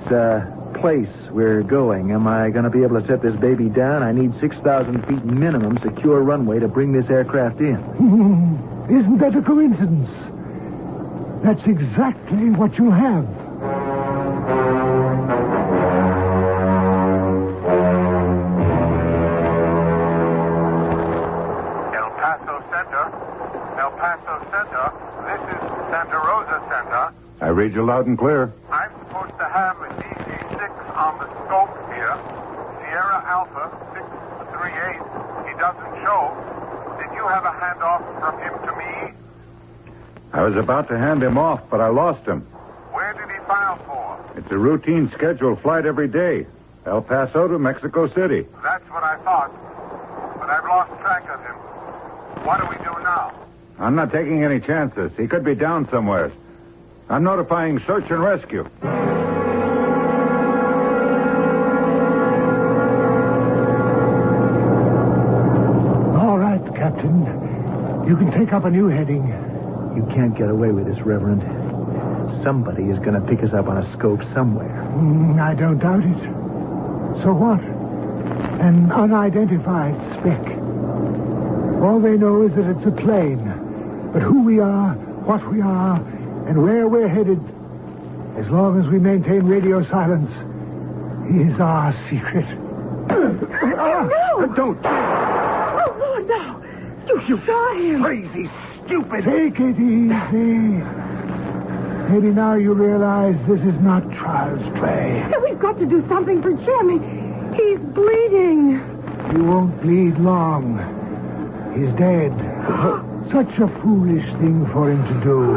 place we're going, am I going to be able to set this baby down? I need 6,000 feet minimum secure runway to bring this aircraft in. Isn't that a coincidence? That's exactly what you'll have. I read you loud and clear. I'm supposed to have a DC-6 on the scope here. Sierra Alpha 638. He doesn't show. Did you have a handoff from him to me? I was about to hand him off, but I lost him. Where did he file for? It's a routine scheduled flight every day. El Paso to Mexico City. That's what I thought. But I've lost track of him. What do we do now? I'm not taking any chances. He could be down somewhere. I'm notifying search and rescue. All right, Captain. You can take up a new heading. You can't get away with this, Reverend. Somebody is going to pick us up on a scope somewhere. I don't doubt it. So what? An unidentified speck. All they know is that it's a plane. But who we are, what we are, and where we're headed, as long as we maintain radio silence, is our secret. No! Don't. Oh, Lord, no. You saw him. Crazy, stupid. Take it easy. Maybe now you realize this is not child's play. We've got to do something for Jim. He's bleeding. You won't bleed long. He's dead. Such a foolish thing for him to do.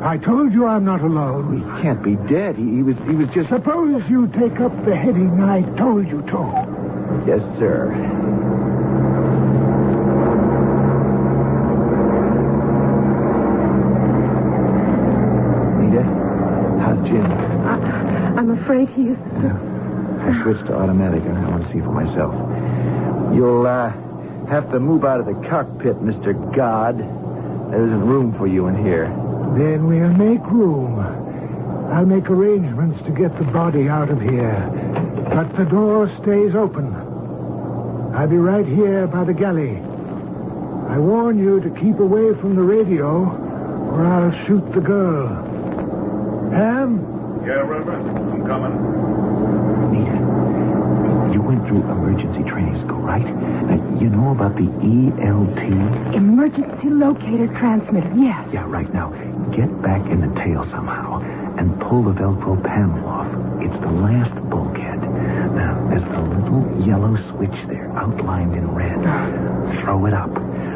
I told you I'm not alone. He can't be dead. He was just... Suppose you take up the heading I told you to. Yes, sir. Nita, how's Jim? I'm afraid he is... I switched to automatic, and I want to see for myself. You'll have to move out of the cockpit, Mr. God. There isn't room for you in here. Then we'll make room. I'll make arrangements to get the body out of here. But the door stays open. I'll be right here by the galley. I warn you to keep away from the radio, or I'll shoot the girl. Ham? Yeah, Reverend. I'm coming. Nita, you went through emergency training school, right? You know about the ELT? Emergency locator transmitter, yes. Yeah, right. Now, get back in the tail somehow and pull the Velcro panel off. It's the last bulkhead. Now, there's a little yellow switch there, outlined in red. Throw it up.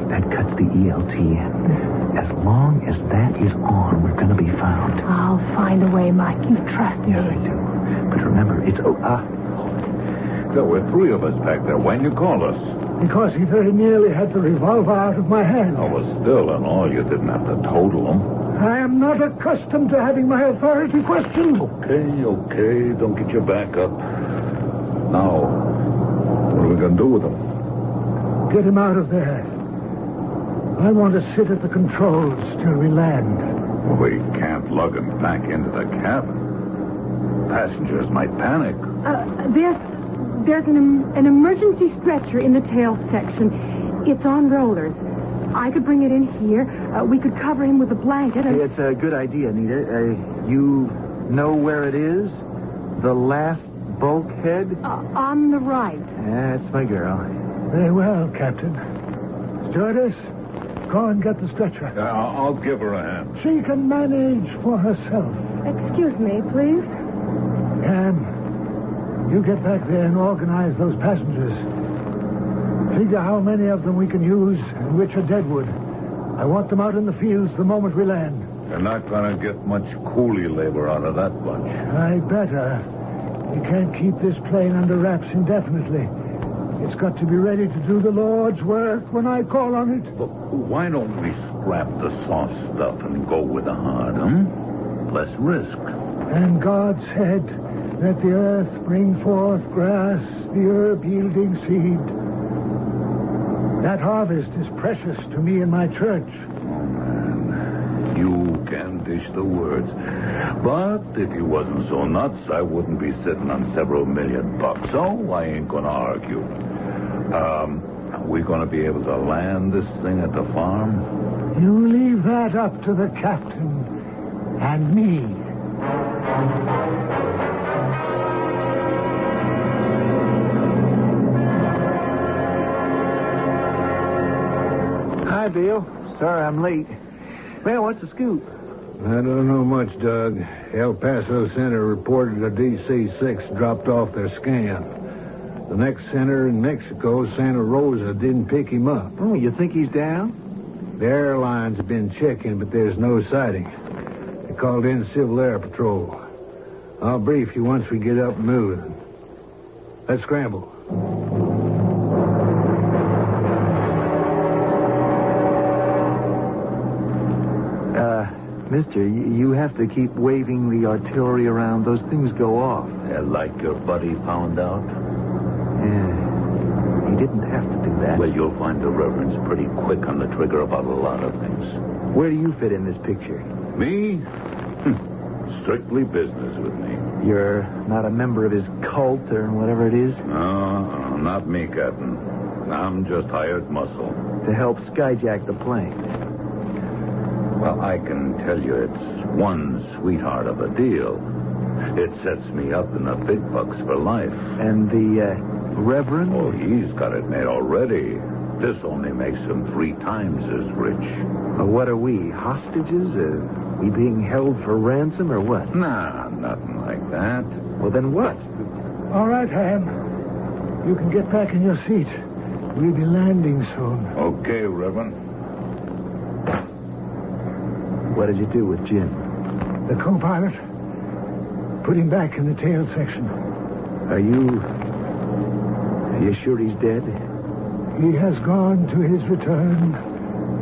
That cuts the ELT in. As long as that is on, we're going to be found. I'll find a way, Mike. You trust me. Yes, I do. But remember, it's... There were 3 of us back there. Why'd you call us? Because he very nearly had the revolver out of my hand. Oh, well, still, and all, you didn't have to total him. I am not accustomed to having my authority questioned. Okay. Don't get your back up. Now, what are we going to do with him? Get him out of there. I want to sit at the controls till we land. We can't lug him back into the cabin. Passengers might panic. There's an emergency stretcher in the tail section. It's on rollers. I could bring it in here. We could cover him with a blanket. It's a good idea, Anita. You know where it is? The last bulkhead? On the right. That's my girl. Very well, Captain. Stewardess, go and get the stretcher. I'll give her a hand. She can manage for herself. Excuse me, please. Cam, you get back there and organize those passengers. Figure how many of them we can use and which are deadwood. I want them out in the fields the moment we land. You're not going to get much coolie labor out of that bunch. I better. We can't keep this plane under wraps indefinitely. It's got to be ready to do the Lord's work when I call on it. Look, why don't we scrap the soft stuff and go with the hard, Less risk. And God said, let the earth bring forth grass, the herb yielding seed. That harvest is precious to me and my church. Oh, man. You can dish the words. But if you wasn't so nuts, I wouldn't be sitting on several $1 million. So I ain't going to argue. Are we going to be able to land this thing at the farm? You leave that up to the captain and me. Hi, Bill. Sorry I'm late. Well, what's the scoop? I don't know much, Doug. El Paso Center reported a DC-6 dropped off their scan. The next center in Mexico, Santa Rosa, didn't pick him up. Oh, you think he's down? The airline's been checking, but there's no sighting. They called in Civil Air Patrol. I'll brief you once we get up and moving. Let's scramble. Mister, you have to keep waving the artillery around. Those things go off. Like your buddy found out? Yeah. He didn't have to do that. Well, you'll find the Reverend's pretty quick on the trigger about a lot of things. Where do you fit in this picture? Me? Strictly business with me. You're not a member of his cult or whatever it is? No, not me, Captain. I'm just hired muscle. To help skyjack the plane. Well, I can tell you it's one sweetheart of a deal. It sets me up in the big bucks for life. And the Reverend? Oh, he's got it made already. This only makes him 3 times as rich. What are we, hostages? We being held for ransom or what? Nah, nothing like that. Well, then what? All right, Ham. You can get back in your seat. We'll be landing soon. Okay, Reverend. What did you do with Jim? The co-pilot. Put him back in the tail section. Are you sure he's dead? He has gone to his return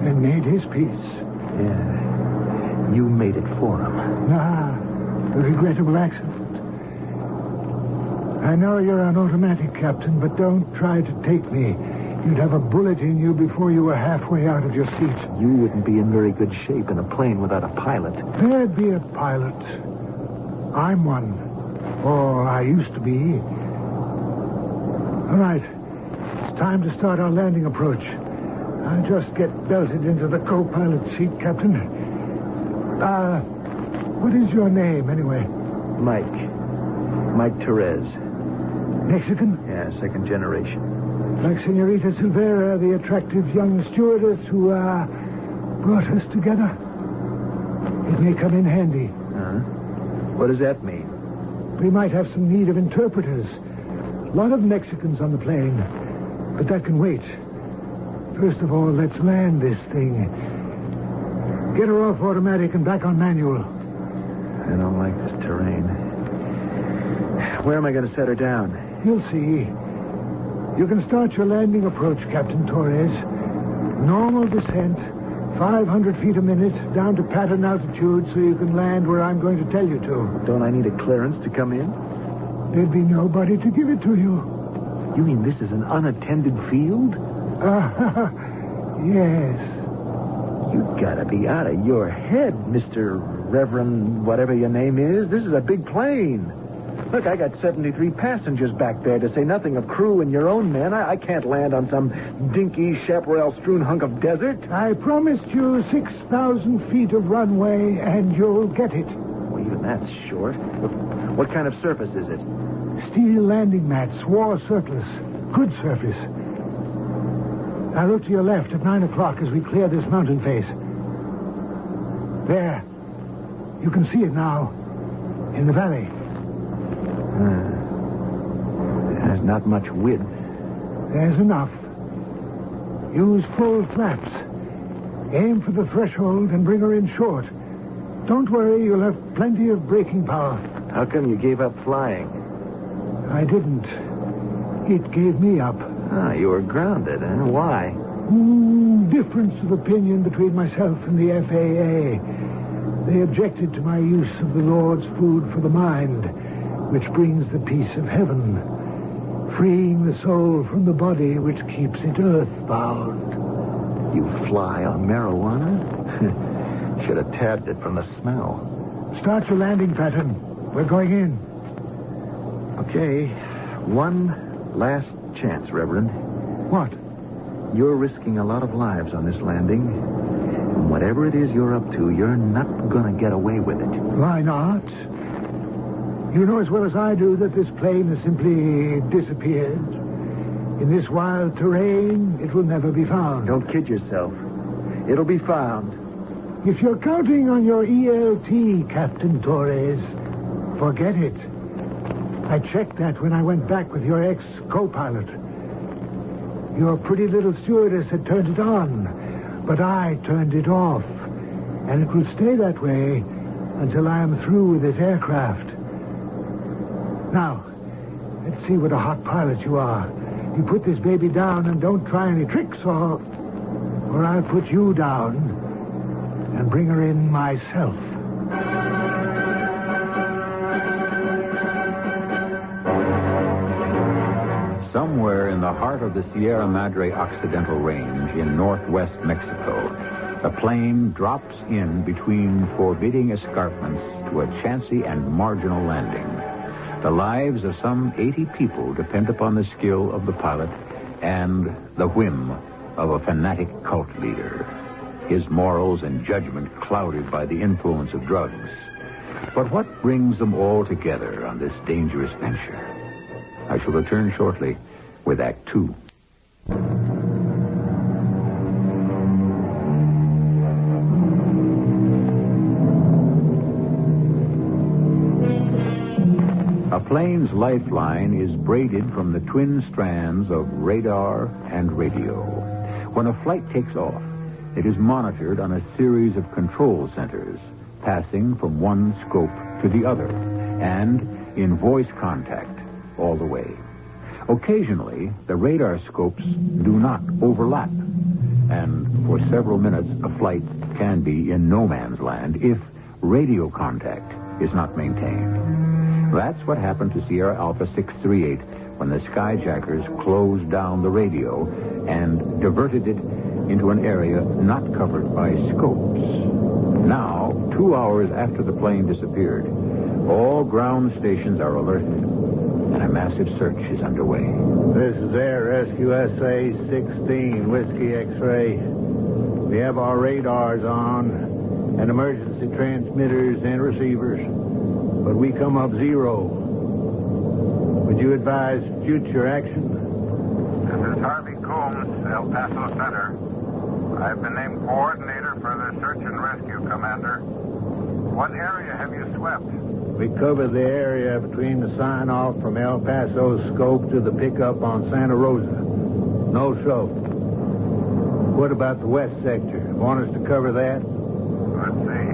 and made his peace. Yeah. You made it for him. Nah, a regrettable accident. I know you're on automatic, Captain, but don't try to take me. You'd have a bullet in you before you were halfway out of your seat. You wouldn't be in very good shape in a plane without a pilot. There'd be a pilot. I'm one. Or I used to be. All right. It's time to start our landing approach. I'll just get belted into the co-pilot seat, Captain. What is your name, anyway? Mike Therese. Mexican? Yeah, 2nd generation. Like Senorita Silvera, the attractive young stewardess who, brought us together. It may come in handy. What does that mean? We might have some need of interpreters. A lot of Mexicans on the plane. But that can wait. First of all, let's land this thing. Get her off automatic and back on manual. I don't like this terrain. Where am I going to set her down? You'll see. You can start your landing approach, Captain Torres. Normal descent, 500 feet a minute, down to pattern altitude so you can land where I'm going to tell you to. Don't I need a clearance to come in? There'd be nobody to give it to you. You mean this is an unattended field? Yes. You gotta be out of your head, Mr. Reverend, whatever your name is. This is a big plane. Look, I got 73 passengers back there, to say nothing of crew and your own men. I can't land on some dinky, chaparral-strewn hunk of desert. I promised you 6,000 feet of runway, and you'll get it. Well, even that's short. What kind of surface is it? Steel landing mats, war surplus. Good surface. Now look to your left at 9 o'clock as we clear this mountain face. There. You can see it now. In the valley. There's not much width. There's enough. Use full flaps. Aim for the threshold and bring her in short. Don't worry, you'll have plenty of braking power. How come you gave up flying? I didn't. It gave me up. You were grounded, huh? Why? Difference of opinion between myself and the FAA. They objected to my use of the Lord's food for the mind, which brings the peace of heaven, freeing the soul from the body which keeps it earthbound. You fly on marijuana? Should have tabbed it from the smell. Start your landing pattern. We're going in. Okay. One last chance, Reverend. What? You're risking a lot of lives on this landing. And whatever it is you're up to, you're not going to get away with it. Why not? You know as well as I do that this plane has simply disappeared. In this wild terrain, it will never be found. Don't kid yourself. It'll be found. If you're counting on your ELT, Captain Torres, forget it. I checked that when I went back with your ex-co-pilot. Your pretty little stewardess had turned it on, but I turned it off. And it will stay that way until I am through with this aircraft. Now, let's see what a hot pilot you are. You put this baby down and don't try any tricks, or I'll put you down and bring her in myself. Somewhere in the heart of the Sierra Madre Occidental Range in northwest Mexico, a plane drops in between forbidding escarpments to a chancy and marginal landing. The lives of some 80 people depend upon the skill of the pilot and the whim of a fanatic cult leader, his morals and judgment clouded by the influence of drugs. But what brings them all together on this dangerous venture? I shall return shortly with Act Two. A plane's lifeline is braided from the twin strands of radar and radio. When a flight takes off, it is monitored on a series of control centers, passing from one scope to the other, and in voice contact all the way. Occasionally, the radar scopes do not overlap, and for several minutes, a flight can be in no man's land if radio contact is not maintained. That's what happened to Sierra Alpha 638 when the skyjackers closed down the radio and diverted it into an area not covered by scopes. Now, 2 hours after the plane disappeared, all ground stations are alerted, and a massive search is underway. This is Air Rescue SA-16, Whiskey X-Ray. We have our radars on and emergency transmitters and receivers, but we come up zero. Would you advise future action? This is Harvey Coombs, El Paso Center. I've been named coordinator for the search and rescue, Commander. What area have you swept? We cover the area between the sign-off from El Paso scope to the pickup on Santa Rosa. No show. What about the west sector? Want us to cover that? Let's see.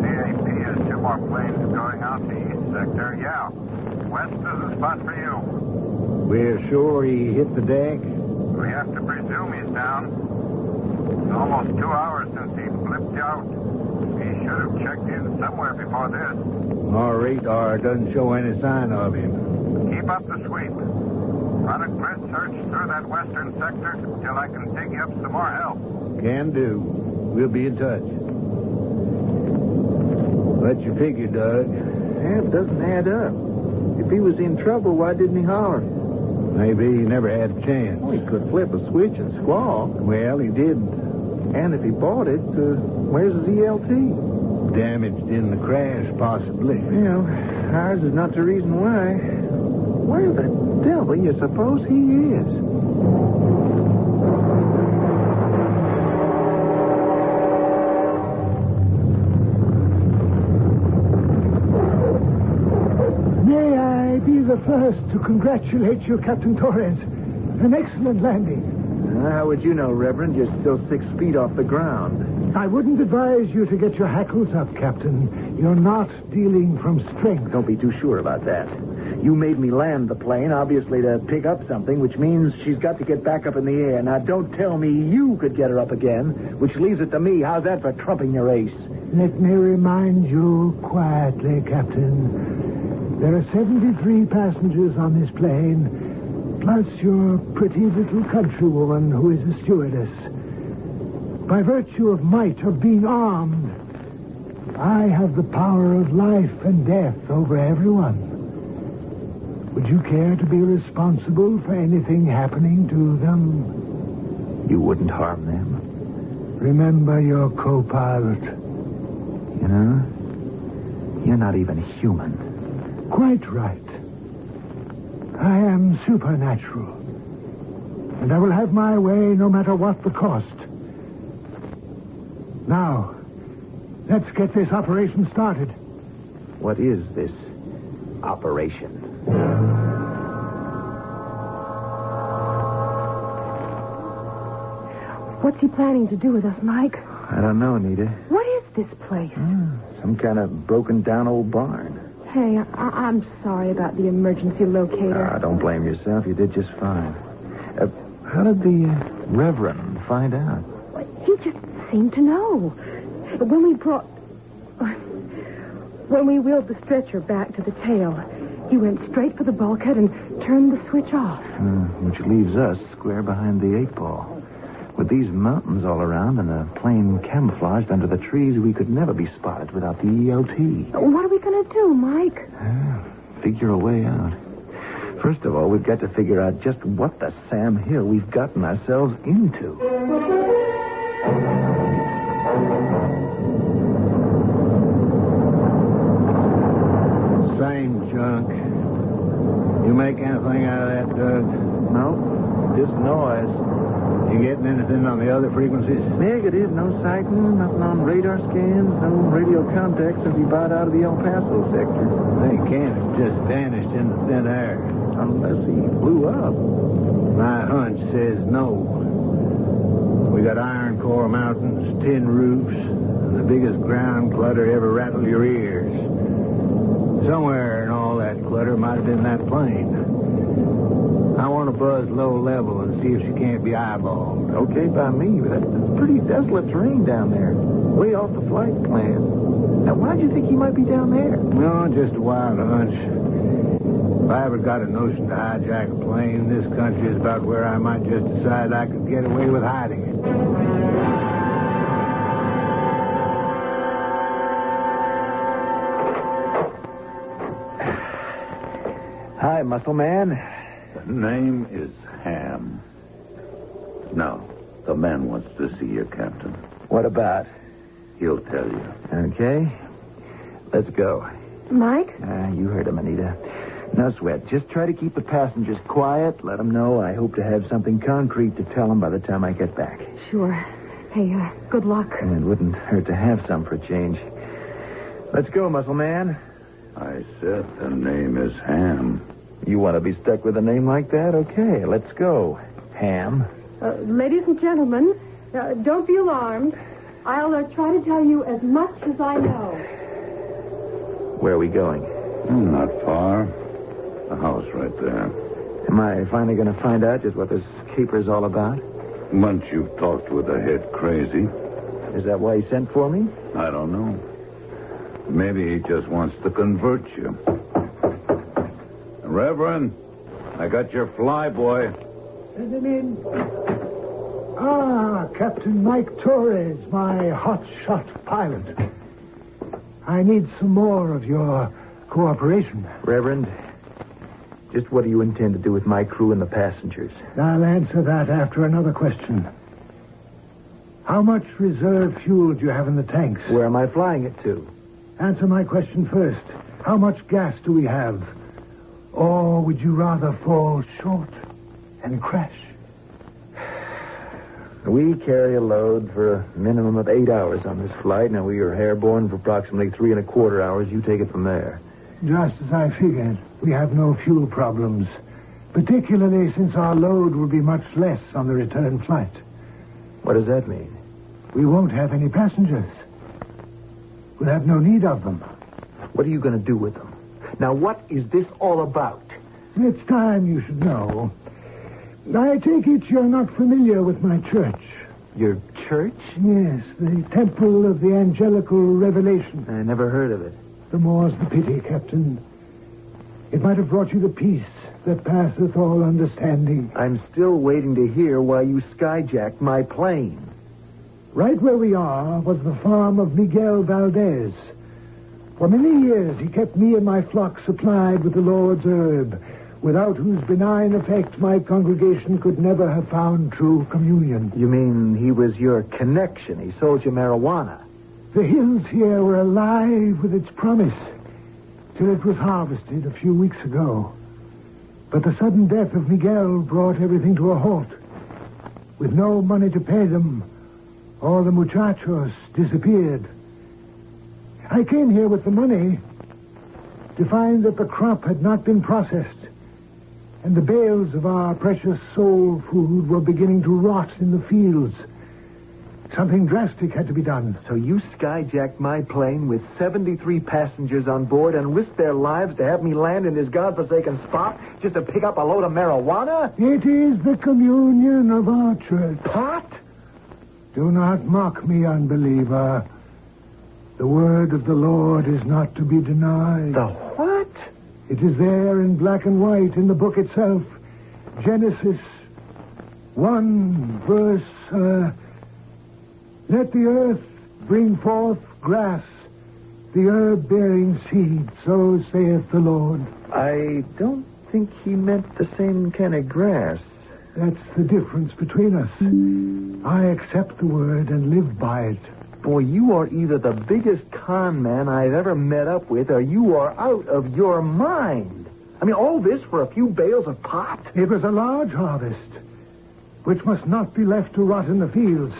CAP has 2 more planes going out the east sector. Yeah. West is a spot for you. We're sure he hit the deck? We have to presume he's down. It's almost 2 hours since he flipped out. He should have checked in somewhere before this. Our radar doesn't show any sign of him. Keep up the sweep. Run a grid search through that western sector till I can dig you up some more help. Can do. We'll be in touch. What's your figure, Doug? It doesn't add up. If If he was in trouble, why didn't he holler? Maybe he never had a chance. Well, he could flip a switch and squawk. Well, he didn't. And if he bought it, where's his ELT? Damaged in the crash, possibly. Well, ours is not the reason why. Where the devil you suppose he is? May I be the first to congratulate you, Captain Torres. An excellent landing. How would you know, Reverend? You're still 6 feet off the ground. I wouldn't advise you to get your hackles up, Captain. You're not dealing from strength. Don't be too sure about that. You made me land the plane, obviously to pick up something, which means she's got to get back up in the air. Now, don't tell me you could get her up again, which leaves it to me. How's that for trumping your ace? Let me remind you quietly, Captain. There are 73 passengers on this plane, plus your pretty little countrywoman who is a stewardess. By virtue of might, of being armed, I have the power of life and death over everyone. Would you care to be responsible for anything happening to them? You wouldn't harm them? Remember your co-pilot. You know, you're not even human. Quite right. I am supernatural. And I will have my way no matter what the cost. Now, let's get this operation started. What is this operation? What's he planning to do with us, Mike? I don't know, Anita. What is this place? Some kind of broken-down old barn. Hey, I'm sorry about the emergency locator. Don't blame yourself. You did just fine. How did the Reverend find out? He just seemed to know. When we wheeled the stretcher back to the tail, he went straight for the bulkhead and turned the switch off. Which leaves us square behind the 8 ball. With these mountains all around and the plane camouflaged under the trees, we could never be spotted without the ELT. What are we going to do, Mike? Figure a way out. First of all, we've got to figure out just what the Sam Hill we've gotten ourselves into. Same junk. You make anything out of that, Doug? No, just noise. You getting anything on the other frequencies? Negative. No sighting, nothing on radar scans, no radio contact since we bought out of the El Paso sector. They can't have just vanished in the thin air. Unless he blew up. My hunch says no. We got iron core mountains, tin roofs, and the biggest ground clutter ever rattled your ears. Somewhere in all that clutter might have been that plane. I want to buzz low level and see if she can't be eyeballed. Okay by me, but that's pretty desolate terrain down there. Way off the flight plan. Now, why'd you think he might be down there? No, just a wild hunch. If I ever got a notion to hijack a plane, this country is about where I might just decide I could get away with hiding it. Hi, muscle man. The name is Ham. Now, the man wants to see you, Captain. What about? He'll tell you. Okay. Let's go. Mike? You heard him, Anita. No sweat. Just try to keep the passengers quiet. Let them know I hope to have something concrete to tell them by the time I get back. Sure. Hey, good luck. And it wouldn't hurt to have some for a change. Let's go, muscle man. I said the name is Ham. You want to be stuck with a name like that? Okay, let's go. Ham. Ladies and gentlemen, don't be alarmed. I'll try to tell you as much as I know. Where are we going? Not far. The house right there. Am I finally going to find out just what this caper's all about? Once you've talked with the head crazy. Is that why he sent for me? I don't know. Maybe he just wants to convert you. Reverend, I got your fly, boy. Send him in. Captain Mike Torres, my hotshot pilot. I need some more of your cooperation. Reverend, Just what do you intend to do with my crew and the passengers? I'll answer that after another question. How much reserve fuel do you have in the tanks? Where am I flying it to? Answer my question first. How much gas do we have? Or would you rather fall short and crash? We carry a load for a minimum of 8 hours on this flight. Now, we are airborne for approximately 3.25 hours. You take it from there. Just as I figured. We have no fuel problems, particularly since our load will be much less on the return flight. What does that mean? We won't have any passengers. We'll have no need of them. What are you going to do with them? Now, what is this all about? It's time you should know. I take it you're not familiar with my church. Your church? Yes, the Temple of the Angelical Revelation. I never heard of it. The more's the pity, Captain. It might have brought you the peace that passeth all understanding. I'm still waiting to hear why you skyjacked my plane. Right where we are was the farm of Miguel Valdez. For many years, he kept me and my flock supplied with the Lord's herb, without whose benign effect my congregation could never have found true communion. You mean he was your connection? He sold you marijuana? The hills here were alive with its promise, till it was harvested a few weeks ago. But the sudden death of Miguel brought everything to a halt. With no money to pay them, all the muchachos disappeared. I came here with the money to find that the crop had not been processed, and the bales of our precious soul food were beginning to rot in the fields. Something drastic had to be done. So you skyjacked my plane with 73 passengers on board and risked their lives to have me land in this godforsaken spot just to pick up a load of marijuana? It is the communion of our church. Pot? Do not mock me, unbeliever. The word of the Lord is not to be denied. The what? It is there in black and white in the book itself. Genesis 1, verse... Let the earth bring forth grass, the herb bearing seed, so saith the Lord. I don't think he meant the same kind of grass. That's the difference between us. I accept the word and live by it. Boy, you are either the biggest con man I've ever met up with, or you are out of your mind. I mean, all this for a few bales of pot? It was a large harvest, which must not be left to rot in the fields.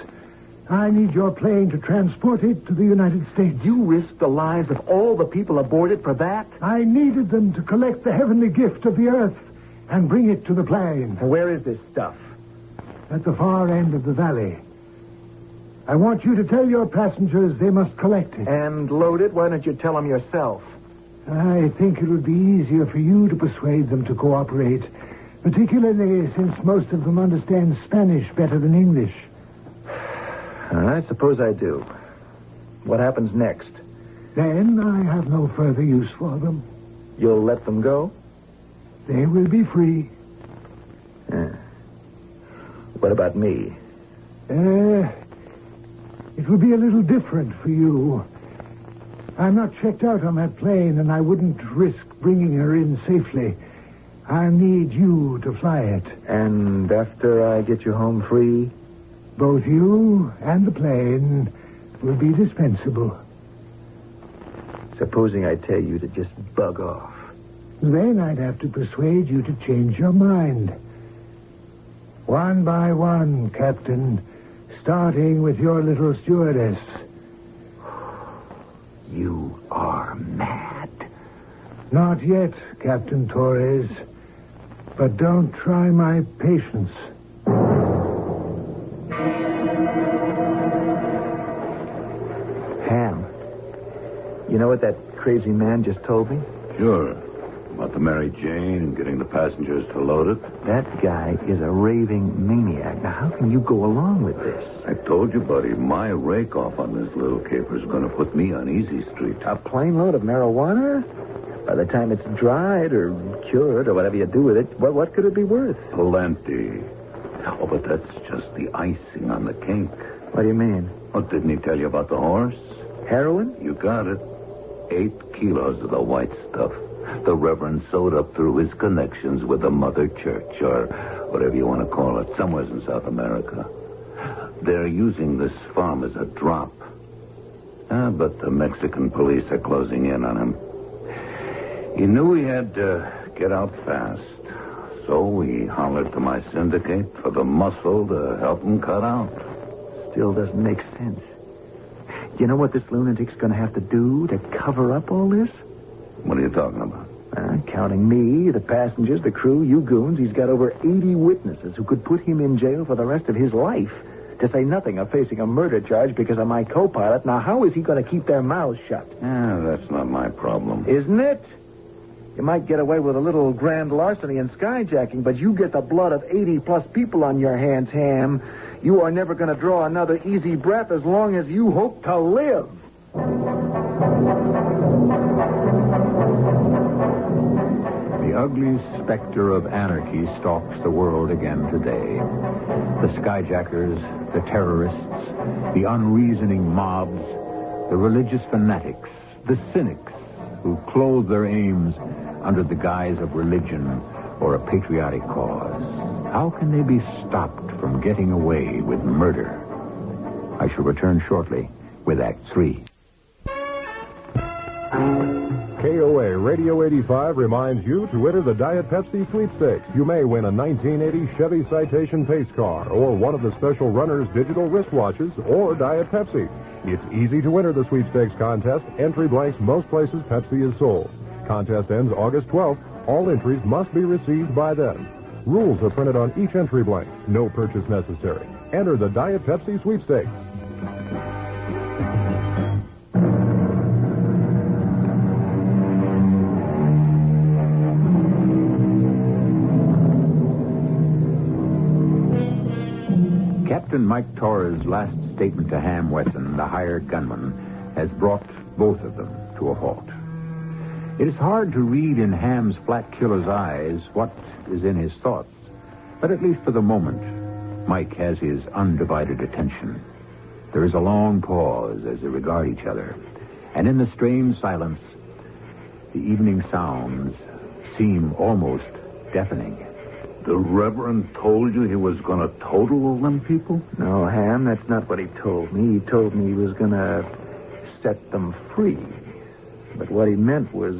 I need your plane to transport it to the United States. You risked the lives of all the people aboard it for that? I needed them to collect the heavenly gift of the earth and bring it to the plane. And where is this stuff? At the far end of the valley. I want you to tell your passengers they must collect it. And load it? Why don't you tell them yourself? I think it would be easier for you to persuade them to cooperate, particularly since most of them understand Spanish better than English. I suppose I do. What happens next? Then I have no further use for them. You'll let them go? They will be free. What about me? It will be a little different for you. I'm not checked out on that plane, and I wouldn't risk bringing her in safely. I need you to fly it. And after I get you home free? Both you and the plane will be dispensable. Supposing I tell you to just bug off. Then I'd have to persuade you to change your mind. One by one, Captain, starting with your little stewardess. You are mad. Not yet, Captain Torres. But don't try my patience. Ham, you know what that crazy man just told me? Sure. About the Mary Jane and getting the passengers to load it. That guy is a raving maniac. Now, how can you go along with this? I told you, buddy, my rake-off on this little caper is going to put me on easy street. A plane load of marijuana? By the time it's dried or cured or whatever you do with it, what could it be worth? Plenty. Oh, but that's just the icing on the cake. What do you mean? Oh, didn't he tell you about the horse? Heroin? You got it. 8 kilos of the white stuff. The Reverend sewed up through his connections with the Mother Church, or whatever you want to call it, somewhere in South America. They're using this farm as a drop. But the Mexican police are closing in on him. He knew he had to get out fast, so he hollered to my syndicate for the muscle to help him cut out. Still doesn't make sense. You know what this lunatic's going to have to do to cover up all this? What are you talking about? Counting me, the passengers, the crew, you goons, he's got over 80 witnesses who could put him in jail for the rest of his life. To say nothing of facing a murder charge because of my co-pilot. Now, how is he going to keep their mouths shut? That's not my problem. Isn't it? You might get away with a little grand larceny and skyjacking, but you get the blood of 80-plus people on your hands, Ham. You are never going to draw another easy breath as long as you hope to live. The ugly specter of anarchy stalks the world again today. The skyjackers, the terrorists, the unreasoning mobs, the religious fanatics, the cynics who clothe their aims under the guise of religion or a patriotic cause. How can they be stopped from getting away with murder? I shall return shortly with Act 3. KOA Radio 85 reminds you to enter the Diet Pepsi sweepstakes. You may win a 1980 Chevy Citation pace car or one of the special Runner's digital wristwatches or Diet Pepsi. It's easy to enter the sweepstakes contest. Entry blanks most places Pepsi is sold. Contest ends August 12th. All entries must be received by then. Rules are printed on each entry blank. No purchase necessary. Enter the Diet Pepsi sweepstakes. Captain Mike Torres' last statement to Ham Wesson, the hired gunman, has brought both of them to a halt. It is hard to read in Ham's flat killer's eyes what is in his thoughts, but at least for the moment, Mike has his undivided attention. There is a long pause as they regard each other, and in the strange silence, the evening sounds seem almost deafening. The Reverend told you he was going to total all them people? No, Ham, that's not what he told me. He told me he was going to set them free. But what he meant was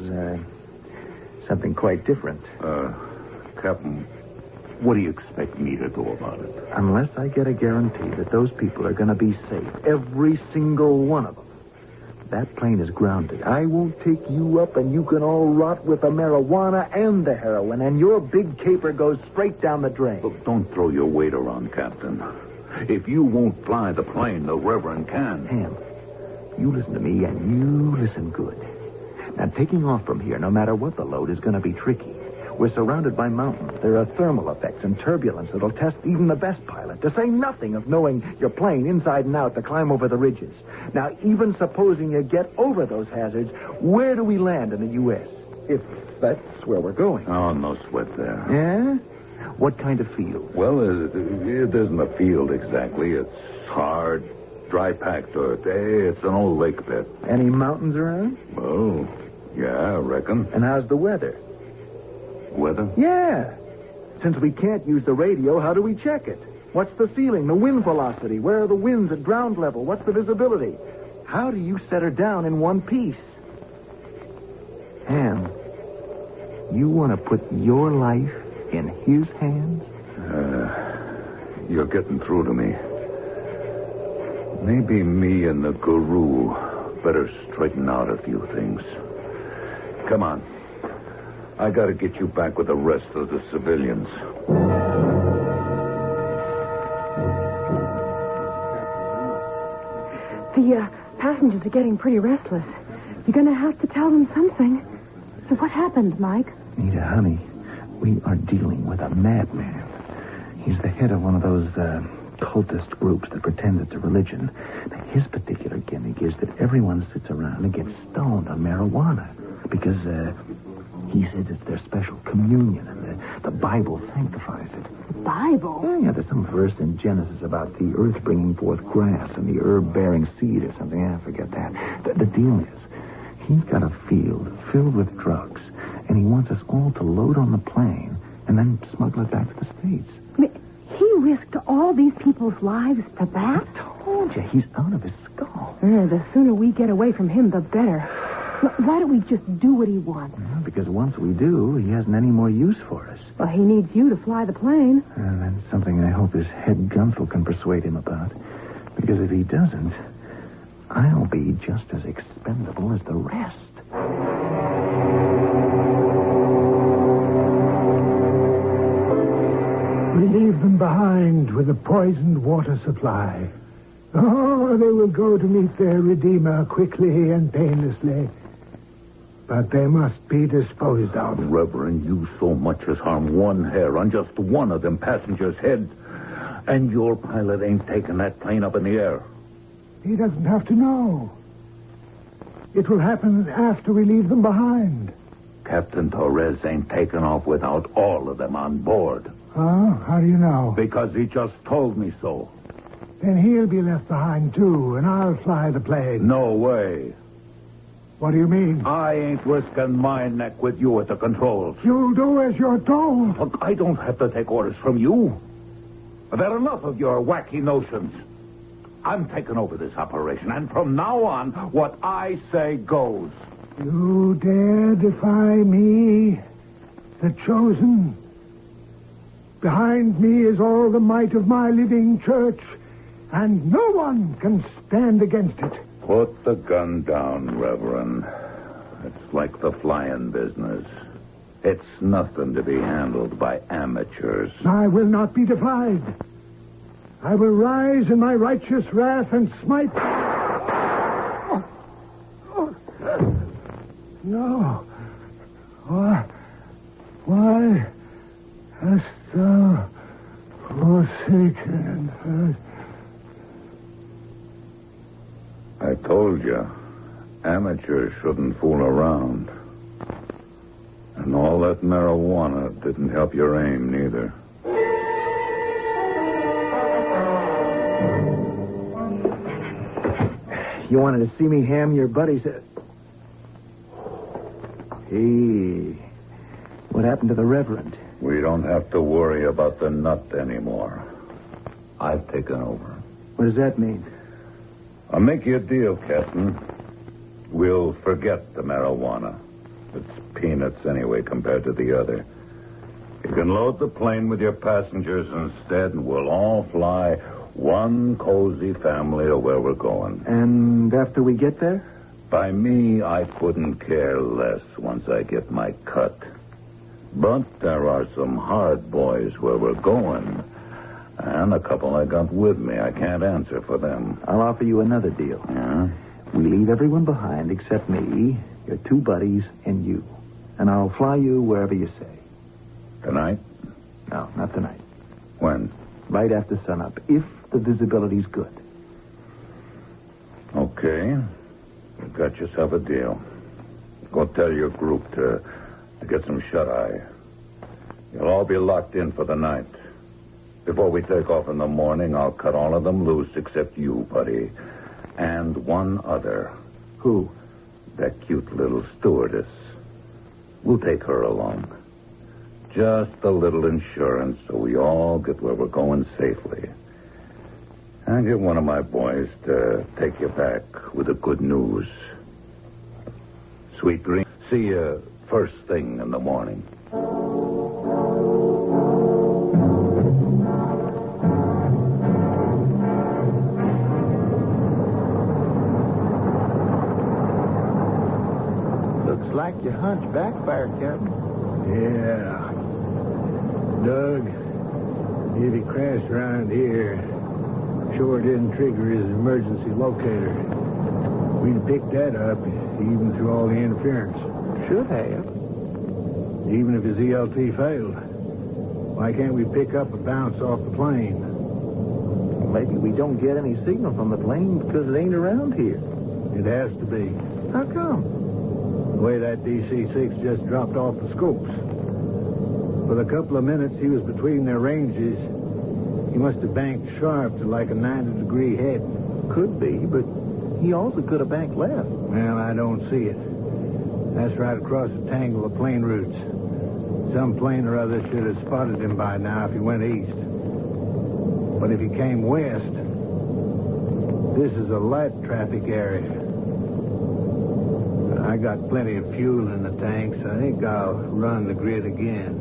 something quite different. Captain, what do you expect me to do about it? Unless I get a guarantee that those people are going to be safe, every single one of them. That plane is grounded. I won't take you up, and you can all rot with the marijuana and the heroin, and your big caper goes straight down the drain. Look, don't throw your weight around, Captain. If you won't fly the plane, the Reverend can. Ham, you listen to me, and you listen good. Now, taking off from here, no matter what the load, is going to be tricky. We're surrounded by mountains. There are thermal effects and turbulence that'll test even the best pilot, to say nothing of knowing your plane inside and out to climb over the ridges. Now, even supposing you get over those hazards, where do we land in the U.S.? If that's where we're going. Oh, no sweat there. Yeah? What kind of field? Well, it isn't a field exactly. It's hard, dry-packed dirt. It's an old lake bed. Any mountains around? Oh, yeah, I reckon. And how's the weather? Weather? Yeah. Since we can't use the radio, how do we check it? What's the ceiling, the wind velocity? Where are the winds at ground level? What's the visibility? How do you set her down in one piece? Ham, you want to put your life in his hands? You're getting through to me. Maybe me and the guru better straighten out a few things. Come on. I got to get you back with the rest of the civilians. The passengers are getting pretty restless. You're going to have to tell them something. So what happened, Mike? Nita, honey, we are dealing with a madman. He's the head of one of those cultist groups that pretend it's a religion. Now, his particular gimmick is that everyone sits around and gets stoned on marijuana because he says it's their special communion and the Bible sanctifies it. Bible? Yeah, there's some verse in Genesis about the earth bringing forth grass and the herb bearing seed or something. I forget that. The deal is, he's got a field filled with drugs, and and he wants us all to load on the plane and then smuggle it back to the States. He risked all these people's lives for that? I told you, he's out of his skull. The sooner we get away from him, the better. Why don't we just do what he wants? Well, because once we do, he hasn't any more use for us. Well, he needs you to fly the plane. And that's something I hope his head gunsel can persuade him about. Because if he doesn't, I'll be just as expendable as the rest. We leave them behind with a poisoned water supply. Oh, they will go to meet their Redeemer quickly and painlessly. But they must be disposed of. Reverend, you so much as harm one hair on just one of them passengers' heads. And your pilot ain't taking that plane up in the air. He doesn't have to know. It will happen after we leave them behind. Captain Torres ain't taken off without all of them on board. Oh, how do you know? Because he just told me so. Then he'll be left behind, too, and I'll fly the plane. No way. What do you mean? I ain't risking my neck with you at the controls. You'll do as you're told. Look, I don't have to take orders from you. I've had enough of your wacky notions. I'm taking over this operation, and from now on, what I say goes. You dare defy me, the chosen? Behind me is all the might of my living church, and no one can stand against it. Put the gun down, Reverend. It's like the flying business. It's nothing to be handled by amateurs. I will not be defied. I will rise in my righteous wrath and smite... No. Why hast thou forsaken us? I told you, amateurs shouldn't fool around. And all that marijuana didn't help your aim, neither. You wanted to see me ham your buddies? Hey, what happened to the Reverend? We don't have to worry about the nut anymore. I've taken over. What does that mean? I'll make you a deal, Captain. We'll forget the marijuana. It's peanuts anyway compared to the other. You can load the plane with your passengers instead, and we'll all fly one cozy family to where we're going. And after we get there? By me, I couldn't care less once I get my cut. But there are some hard boys where we're going. And a couple I got with me. I can't answer for them. I'll offer you another deal. Yeah? We leave everyone behind except me, your two buddies, and you. And I'll fly you wherever you say. Tonight? No, not tonight. When? Right after sunup, if the visibility's good. Okay. You got yourself a deal. Go tell your group to get some shut-eye. You'll all be locked in for the night. Before we take off in the morning, I'll cut all of them loose except you, buddy. And one other. Who? That cute little stewardess. We'll take her along. Just a little insurance so we all get where we're going safely. I'll get one of my boys to take you back with the good news. Sweet dreams. See you first thing in the morning. Looks like you hunched backfire, Captain. Yeah. Doug, if he crashed around here, sure didn't trigger his emergency locator. We'd have picked that up, even through all the interference. Should have. Even if his ELT failed. Why can't we pick up a bounce off the plane? Maybe we don't get any signal from the plane because it ain't around here. It has to be. How come? The way that DC-6 just dropped off the scopes. For a couple of minutes, he was between their ranges. He must have banked sharp to like a 90-degree head. Could be, but he also could have banked left. Well, I don't see it. That's right across the tangle of plane routes. Some plane or other should have spotted him by now if he went east. But if he came west, this is a light traffic area. I got plenty of fuel in the tanks. I think I'll run the grid again.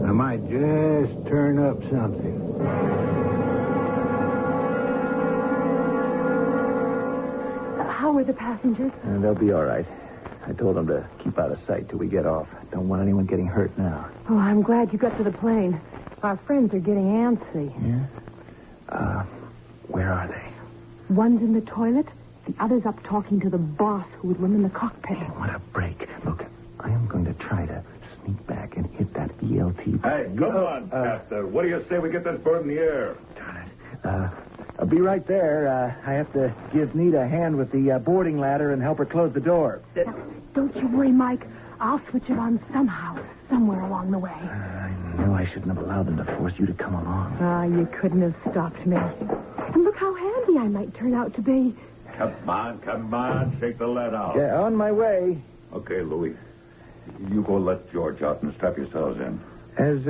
I might just turn up something. How are the passengers? They'll be all right. I told them to keep out of sight till we get off. Don't want anyone getting hurt now. Oh, I'm glad you got to the plane. Our friends are getting antsy. Yeah? Where are they? One's in the toilet. The other's up talking to the boss who would win in the cockpit. What a break. Look, I am going to try to sneak back and hit that ELT. Hey, come on, Chester. What do you say we get this bird in the air? Darn it. I'll be right there. I have to give Nita a hand with the boarding ladder and help her close the door. Now, don't you worry, Mike. I'll switch it on somehow, somewhere along the way. I knew I shouldn't have allowed them to force you to come along. You couldn't have stopped me. And look how handy I might turn out to be. Come on. Shake the lead out. Yeah, on my way. Okay, Louis. You go let George out and strap yourselves in. As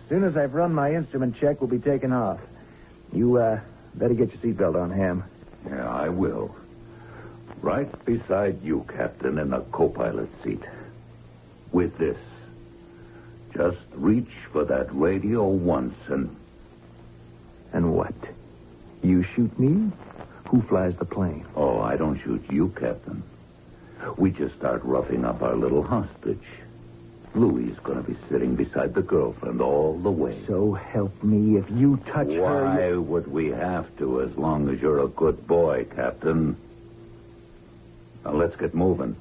soon as I've run my instrument check, we'll be taking off. You, better get your seatbelt on, Ham. Yeah, I will. Right beside you, Captain, in the co-pilot seat. With this. Just reach for that radio once and... And what? You shoot me? Who flies the plane? Oh, I don't shoot you, Captain. We just start roughing up our little hostage. Louis is going to be sitting beside the girlfriend all the way. So help me, if you touch her... Why would we have to, as long as you're a good boy, Captain? Now, let's get moving.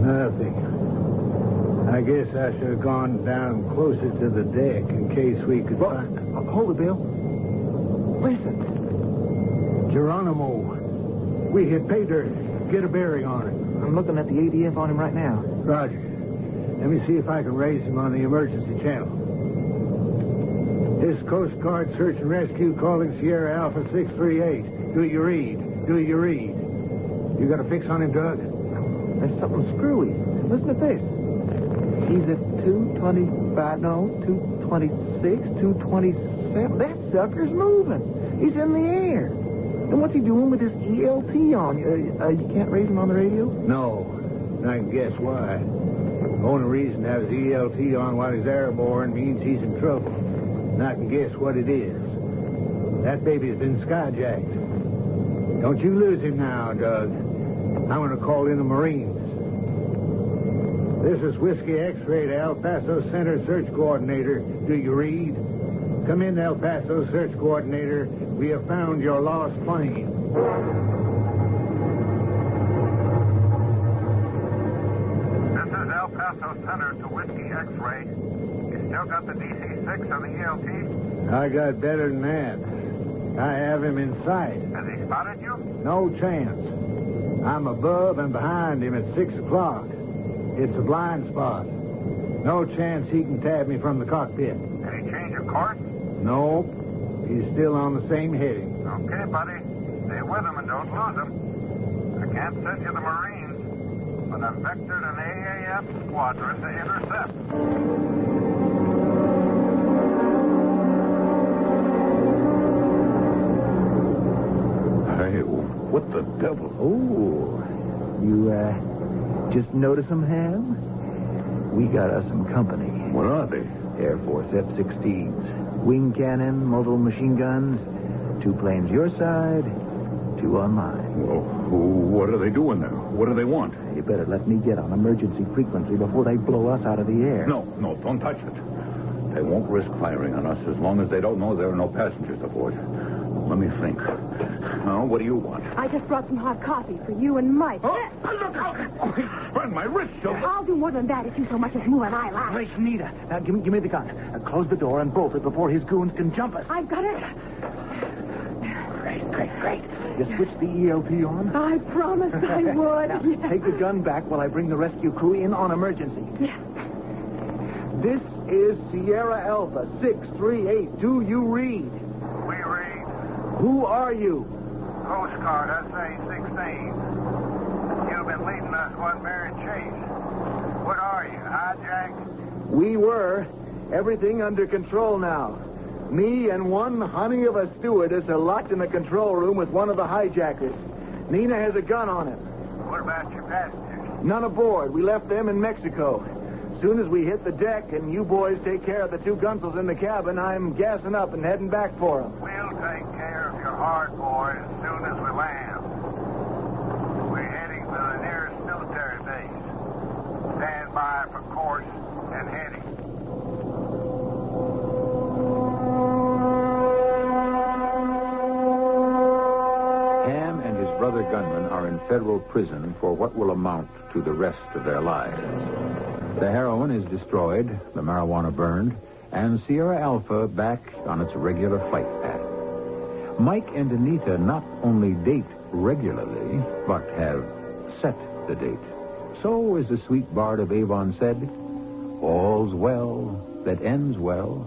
Nothing. I guess I should have gone down closer to the deck in case we could find... Hold it, Bill. Listen. Geronimo. We hit pay dirt. Get a bearing on it. I'm looking at the ADF on him right now. Roger. Let me see if I can raise him on the emergency channel. This Coast Guard Search and Rescue calling Sierra Alpha 638. Do you read? You got a fix on him, Doug? There's something screwy. Listen to this. He's at 225, no, 226, 227. That sucker's moving. He's in the air. And what's he doing with his ELT on? You can't raise him on the radio? No. I can guess why. The only reason to have his ELT on while he's airborne means he's in trouble. And I can guess what it is. That baby's been skyjacked. Don't you lose him now, Doug. I'm going to call in the Marines. This is Whiskey X-Ray to El Paso Center Search Coordinator. Do you read? Come in, El Paso Search Coordinator. We have found your lost plane. This is El Paso Center to Whiskey X-Ray. You still got the DC-6 on the ELT? I got better than that. I have him in sight. Has he spotted you? No chance. I'm above and behind him at 6 o'clock. It's a blind spot. No chance he can tab me from the cockpit. Did he change your course? Nope. He's still on the same heading. Okay, buddy. Stay with him and don't lose him. I can't send you the Marines, but I've vectored an AAF squadron to intercept. Hey, what the devil? Oh, you, just notice them, Ham? We got us some company. What are they? Air Force F-16s. Wing cannon, multiple machine guns. 2 planes your side, 2 on mine. Well, what are they doing there? What do they want? You better let me get on emergency frequency before they blow us out of the air. No, don't touch it. They won't risk firing on us as long as they don't know there are no passengers aboard. Let me think. Now, what do you want? I just brought some hot coffee for you and Mike. Oh, look out! Burn my wrist, Silver. I'll do more than that if you so much as move an eyelash. Race, Nita. Now, give me the gun. Close the door and bolt it before his goons can jump us. I've got it. Great. You switch the ELT on? I promised I would. Now, take the gun back while I bring the rescue crew in on emergency. Yeah. This is Sierra Alpha 638. Do you read? We read. Who are you? Coast Guard SA-16. You've been leading us one merry chase. What are you, hijack? We were. Everything under control now. Me and one honey of a stewardess are locked in the control room with one of the hijackers. Nina has a gun on him. What about your passengers? None aboard. We left them in Mexico. As soon as we hit the deck and you boys take care of the two gunsels in the cabin, I'm gassing up and heading back for them. We'll take care of your hard boy as soon as we land. We're heading for the nearest military base. Stand by for course and heading. Ham and his brother gunman are in federal prison for what will amount to the rest of their lives. The heroin is destroyed, the marijuana burned, and Sierra Alpha back on its regular flight path. Mike and Anita not only date regularly, but have set the date. So, as the sweet bard of Avon said, all's well that ends well.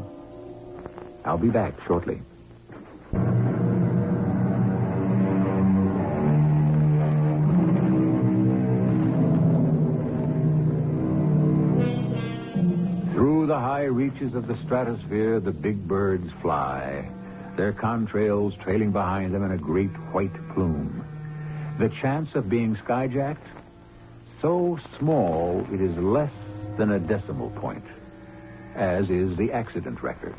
I'll be back shortly. Through the high reaches of the stratosphere, the big birds fly, their contrails trailing behind them in a great white plume. The chance of being skyjacked? So small it is less than a decimal point, as is the accident record.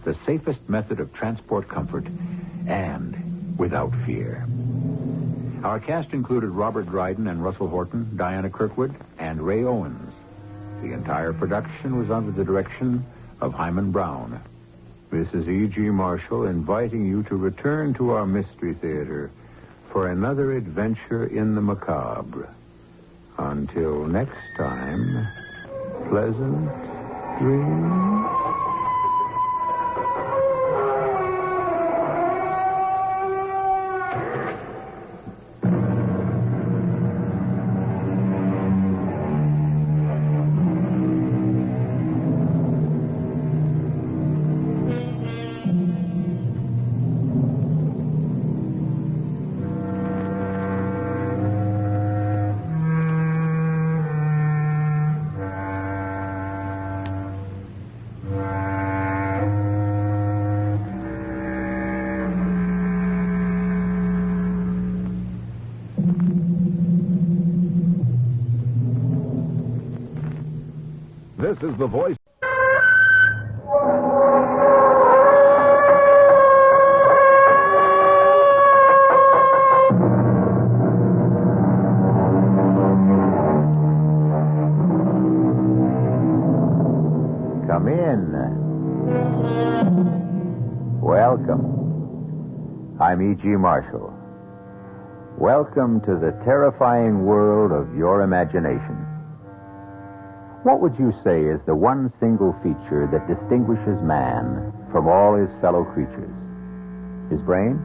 The safest method of transport comfort and without fear. Our cast included Robert Dryden and Russell Horton, Diana Kirkwood, and Ray Owens. The entire production was under the direction of Hyman Brown. This is E.G. Marshall inviting you to return to our Mystery Theater for another adventure in the macabre. Until next time, pleasant dreams. This is the voice. Come in. Welcome. I'm E.G. Marshall. Welcome to the terrifying world of your imagination. What would you say is the one single feature that distinguishes man from all his fellow creatures? His brain?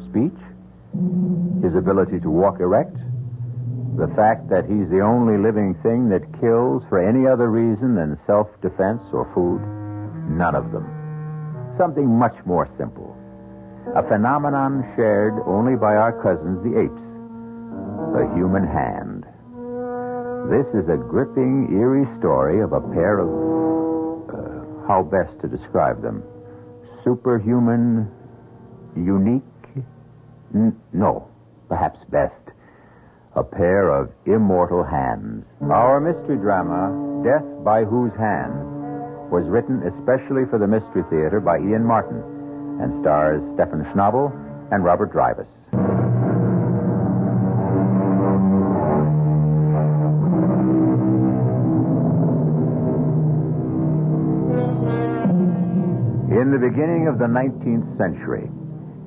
Speech? His ability to walk erect? The fact that he's the only living thing that kills for any other reason than self-defense or food? None of them. Something much more simple. A phenomenon shared only by our cousins, the apes. The human hand. This is a gripping, eerie story of a pair of, how best to describe them? Superhuman, unique? No, perhaps best. A pair of immortal hands. Our mystery drama, Death by Whose Hands, was written especially for the Mystery Theater by Ian Martin and stars Stephen Schnabel and Robert Dreyfuss. In the beginning of the 19th century,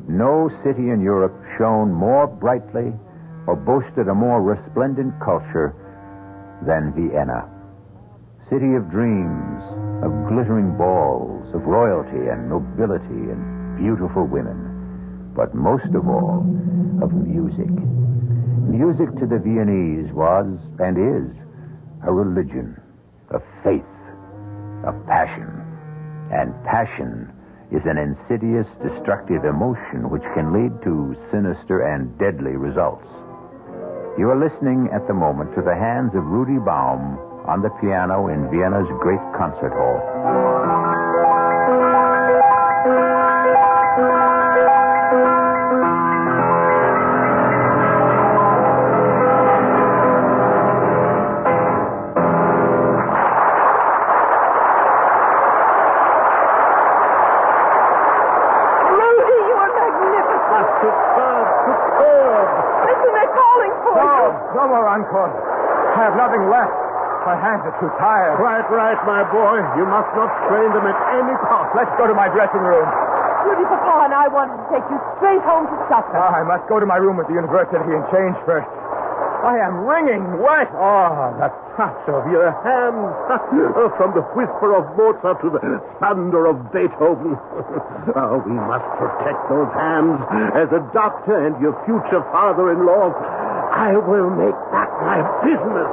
no city in Europe shone more brightly or boasted a more resplendent culture than Vienna. City of dreams, of glittering balls, of royalty and nobility and beautiful women, but most of all, of music. Music to the Viennese was, and is, a religion, a faith, of passion. And passion is an insidious, destructive emotion which can lead to sinister and deadly results. You are listening at the moment to the hands of Rudy Baum on the piano in Vienna's great concert hall. No more encore. I have nothing left. My hands are too tired. Right, my boy. You must not strain them at any cost. Let's go to my dressing room. Rudy, Papa and I wanted to take you straight home to supper. I must go to my room at the university and change first. I am wringing wet. Oh, the touch of your hands. From the whisper of Mozart to the thunder of Beethoven. Oh, we must protect those hands. As a doctor and your future father-in-law, I will make that my business.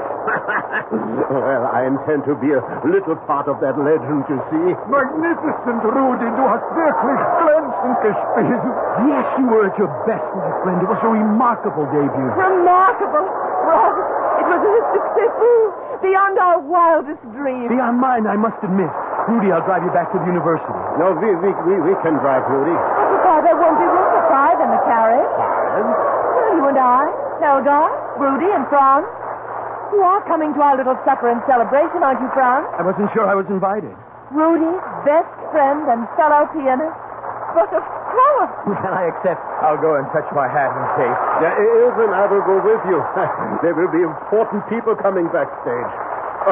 Well, I intend to be a little part of that legend, you see. Magnificent, Rudy. Du hast wirklich glänzend gespielt. Yes, you were at your best, my friend. It was a remarkable debut. Remarkable? Well, it was a successful, beyond our wildest dreams. Beyond mine, I must admit. Rudy, I'll drive you back to the university. No, we can drive, Rudy. Oh, Papa, there won't be room for five in the carriage. Well, you and I, Helga, Rudy, and Franz. You are coming to our little supper and celebration, aren't you, Franz? I wasn't sure I was invited. Rudy's best friend and fellow pianist. But of course. Well, I accept. I'll go and fetch my hat and cape. Yeah, even I will go with you. There will be important people coming backstage.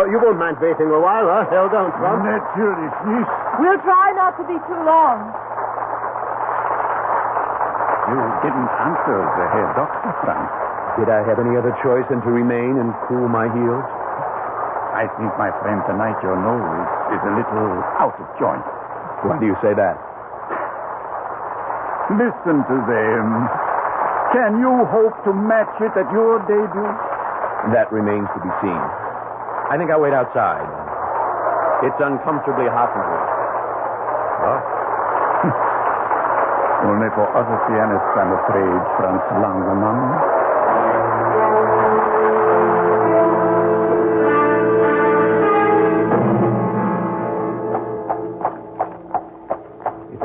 You won't mind waiting a while, huh? Helga and Franz? Natürlich nicht. We'll try not to be too long. You didn't answer the Herr Doctor, Franz. Did I have any other choice than to remain and cool my heels? I think, my friend, tonight your nose is a little out of joint. Why do you say that? Listen to them. Can you hope to match it at your debut? That remains to be seen. I think I'll wait outside. It's uncomfortably hot in here. What? Only for other pianists, I'm afraid, Franz Langemann.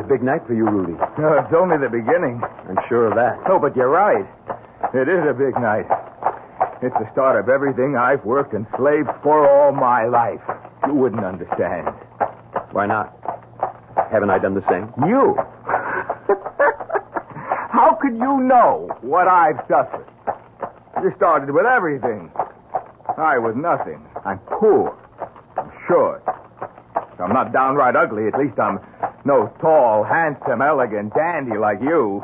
Big night for you, Rudy. No, it's only the beginning. I'm sure of that. Oh, but you're right. It is a big night. It's the start of everything I've worked and slaved for all my life. You wouldn't understand. Why not? Haven't I done the same? You? How could you know what I've suffered? You started with everything. I was nothing. I'm poor. I'm short. If I'm not downright ugly, at least I'm no tall, handsome, elegant dandy like you.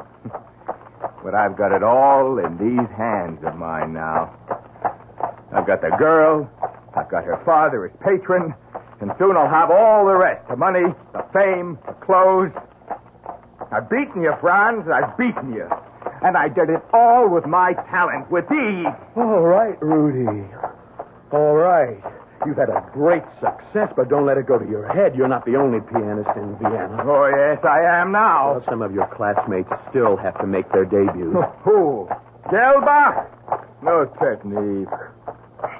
But I've got it all in these hands of mine now. I've got the girl, I've got her father as patron, and soon I'll have all the rest. The money, the fame, the clothes. I've beaten you, Franz. I've beaten you. And I did it all with my talent, with these. All right, Rudy. All right. You've had a great success, but don't let it go to your head. You're not the only pianist in Vienna. Oh, yes, I am now. Well, some of your classmates still have to make their debuts. Who? Gelbach? No technique.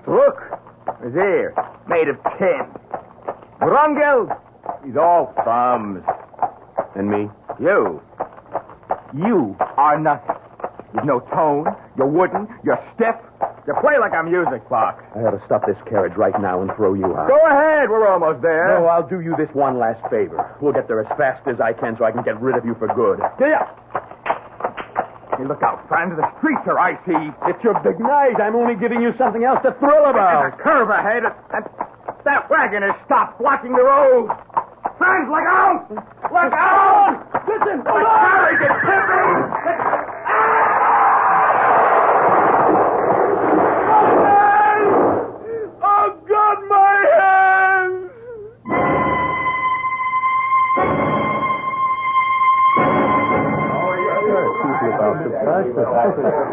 Struck is here, made of tin. Brungel, he's all thumbs. And me? You are nothing. You've no tone, you're wooden, you're stiff. You play like a music box. I ought to stop this carriage right now and throw you out. Go ahead, we're almost there. No, I'll do you this one last favor. We'll get there as fast as I can so I can get rid of you for good. Yeah. Hey, look out, Franz. The streets are icy. It's your big night. I'm only giving you something else to thrill about. There's a curve ahead, and that wagon is stopped blocking the road. Franz, look out! Look out! Listen, the carriage is tipping!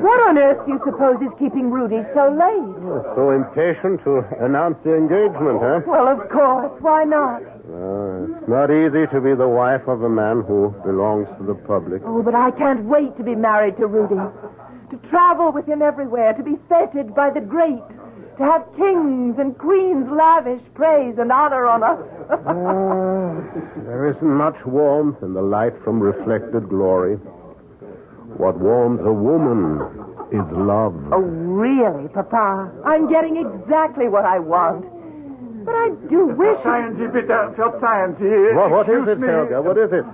What on earth do you suppose is keeping Rudy so late? So impatient to announce the engagement, huh? Well, of course. Why not? It's not easy to be the wife of a man who belongs to the public. Oh, but I can't wait to be married to Rudy. To travel with him everywhere, to be feted by the great, to have kings and queens lavish praise and honor on us. There isn't much warmth in the light from reflected glory. What warms a woman is love. Oh, really, Papa? I'm getting exactly what I want. But I do wish... Verzeihen bitte, verzeihen What is it, Helga? What is it?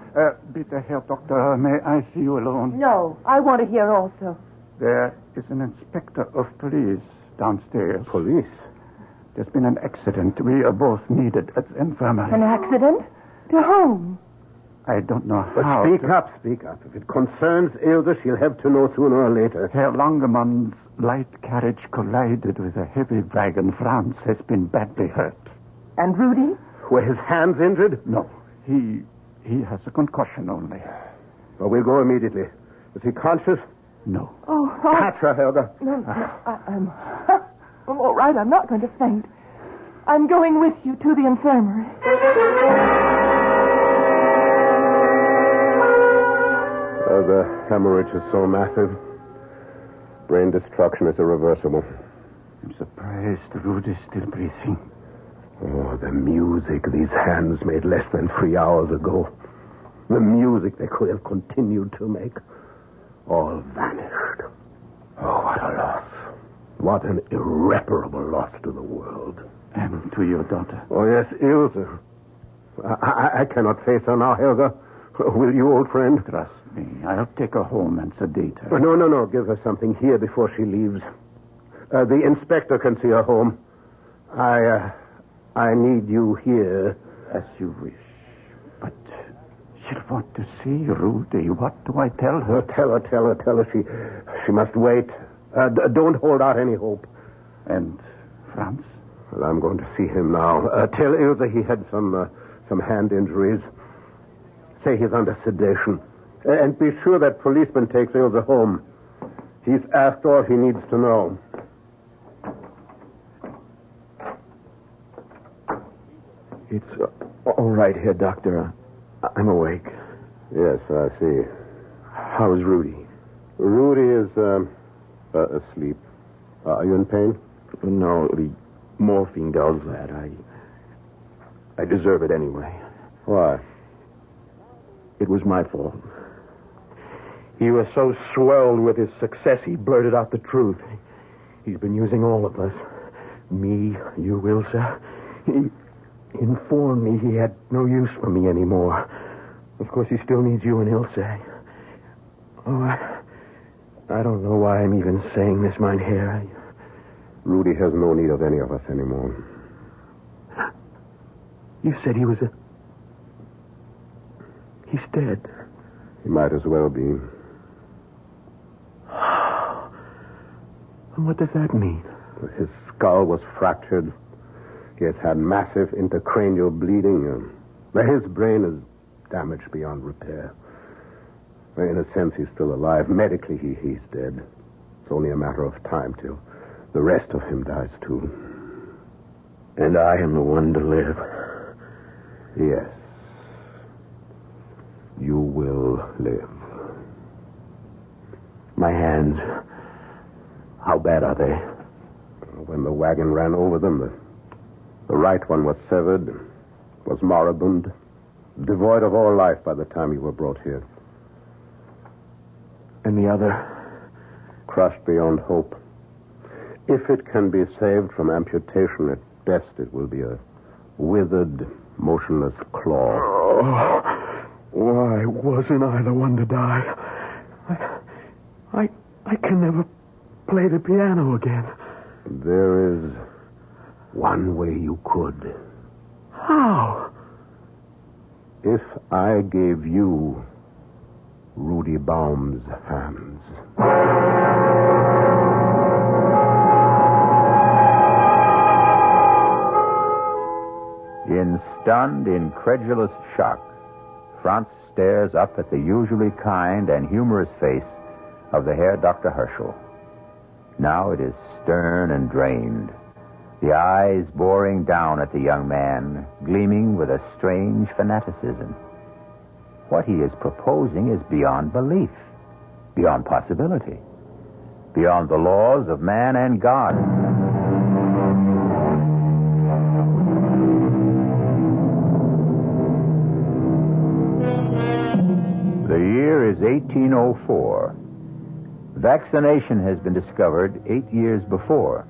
Bitte, Herr Doctor, may I see you alone? No, I want to hear also. There is an inspector of police downstairs. Police? There's been an accident. We are both needed at the infirmary. An accident? To whom? I don't know but how. Speak up. If it concerns Ilse, she'll have to know sooner or later. Herr Langemann's light carriage collided with a heavy wagon. Franz has been badly hurt. And Rudy? Were his hands injured? No. He has a concussion only. Well, we'll go immediately. Is he conscious? No. Oh, Catch her, Helga. No, I'm all right. I'm not going to faint. I'm going with you to the infirmary. The hemorrhage is so massive. Brain destruction is irreversible. I'm surprised Rudy's still breathing. Oh, the music these hands made less than 3 hours ago. The music they could have continued to make. All vanished. Oh, what a loss. What an irreparable loss to the world. And to your daughter. Oh, yes, Ilse. I cannot face her now, Helga. Will you, old friend? Trust me. I'll take her home and sedate her. No. Give her something here before she leaves. The inspector can see her home. I need you here. As you wish. But she'll want to see Rudy. What do I tell her? Tell her. She must wait. Don't hold out any hope. And Franz? Well, I'm going to see him now. Tell Ilse he had some hand injuries. Say he's under sedation. And be sure that policeman takes Ilse home. He's asked all he needs to know. It's all right, Herr Doctor. I'm awake. Yes, I see. How is Rudy? Rudy is asleep. Are you in pain? No, the morphine does that. I deserve it anyway. Why? It was my fault. He was so swelled with his success, he blurted out the truth. He's been using all of us. Me, you, Ilse. He informed me he had no use for me anymore. Of course, he still needs you and Ilse. Oh, I don't know why I'm even saying this, mein Herr. Rudy has no need of any of us anymore. You said he was He's dead. He might as well be. And what does that mean? His skull was fractured. He has had massive intracranial bleeding. His brain is damaged beyond repair. In a sense, he's still alive. Medically, he's dead. It's only a matter of time till the rest of him dies, too. And I am the one to live. Yes. You will live. My hands, how bad are they? When the wagon ran over them, the right one was severed, was moribund, devoid of all life by the time you were brought here. And the other? Crushed beyond hope. If it can be saved from amputation, at best it will be a withered, motionless claw. Oh, why wasn't I the one to die? I can never play the piano again. There is one way you could. How? If I gave you Rudy Baum's hands. In stunned, incredulous shock, Franz stares up at the usually kind and humorous face of the Herr Dr. Herschel. Now it is stern and drained, the eyes boring down at the young man, gleaming with a strange fanaticism. What he is proposing is beyond belief, beyond possibility, beyond the laws of man and God. The year is 1804. Vaccination has been discovered 8 years before,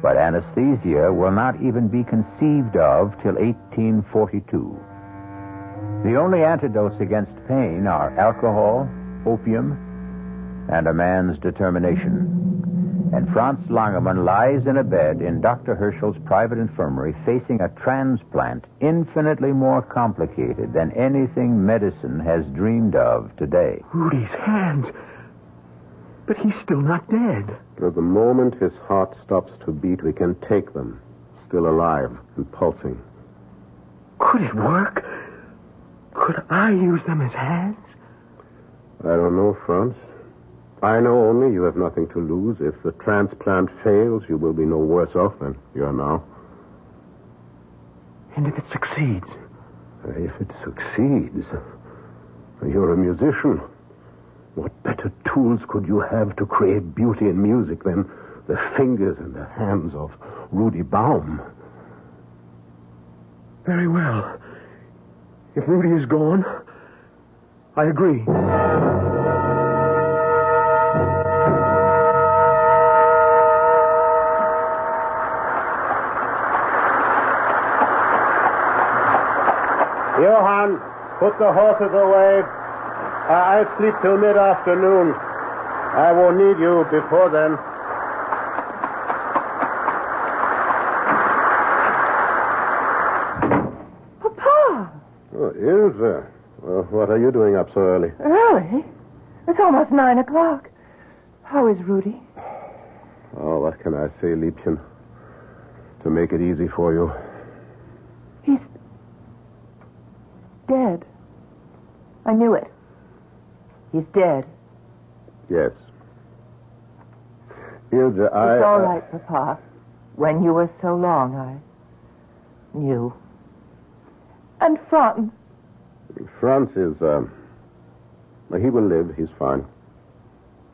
but anesthesia will not even be conceived of till 1842. The only antidotes against pain are alcohol, opium, and a man's determination. And Franz Langemann lies in a bed in Dr. Herschel's private infirmary facing a transplant infinitely more complicated than anything medicine has dreamed of today. Rudy's hands. But he's still not dead. But the moment his heart stops to beat, we can take them, still alive and pulsing. Could it work? Could I use them as hands? I don't know, Franz. I know only you have nothing to lose. If the transplant fails, you will be no worse off than you are now. And if it succeeds? If it succeeds, you're a musician. What better tools could you have to create beauty in music than the fingers and the hands of Rudy Baum? Very well. If Rudy is gone, I agree. Johann, put the horses away. I'll sleep till mid-afternoon. I won't need you before then. Papa! Oh, Ilse. Well, what are you doing up so early? Early? It's almost 9 o'clock. How is Rudy? Oh, what can I say, Liebchen? To make it easy for you. He's dead. I knew it. He's dead. Yes. Ilse, It's all right, Papa. When you were so long, I knew. And Franz? Franz is, he will live. He's fine.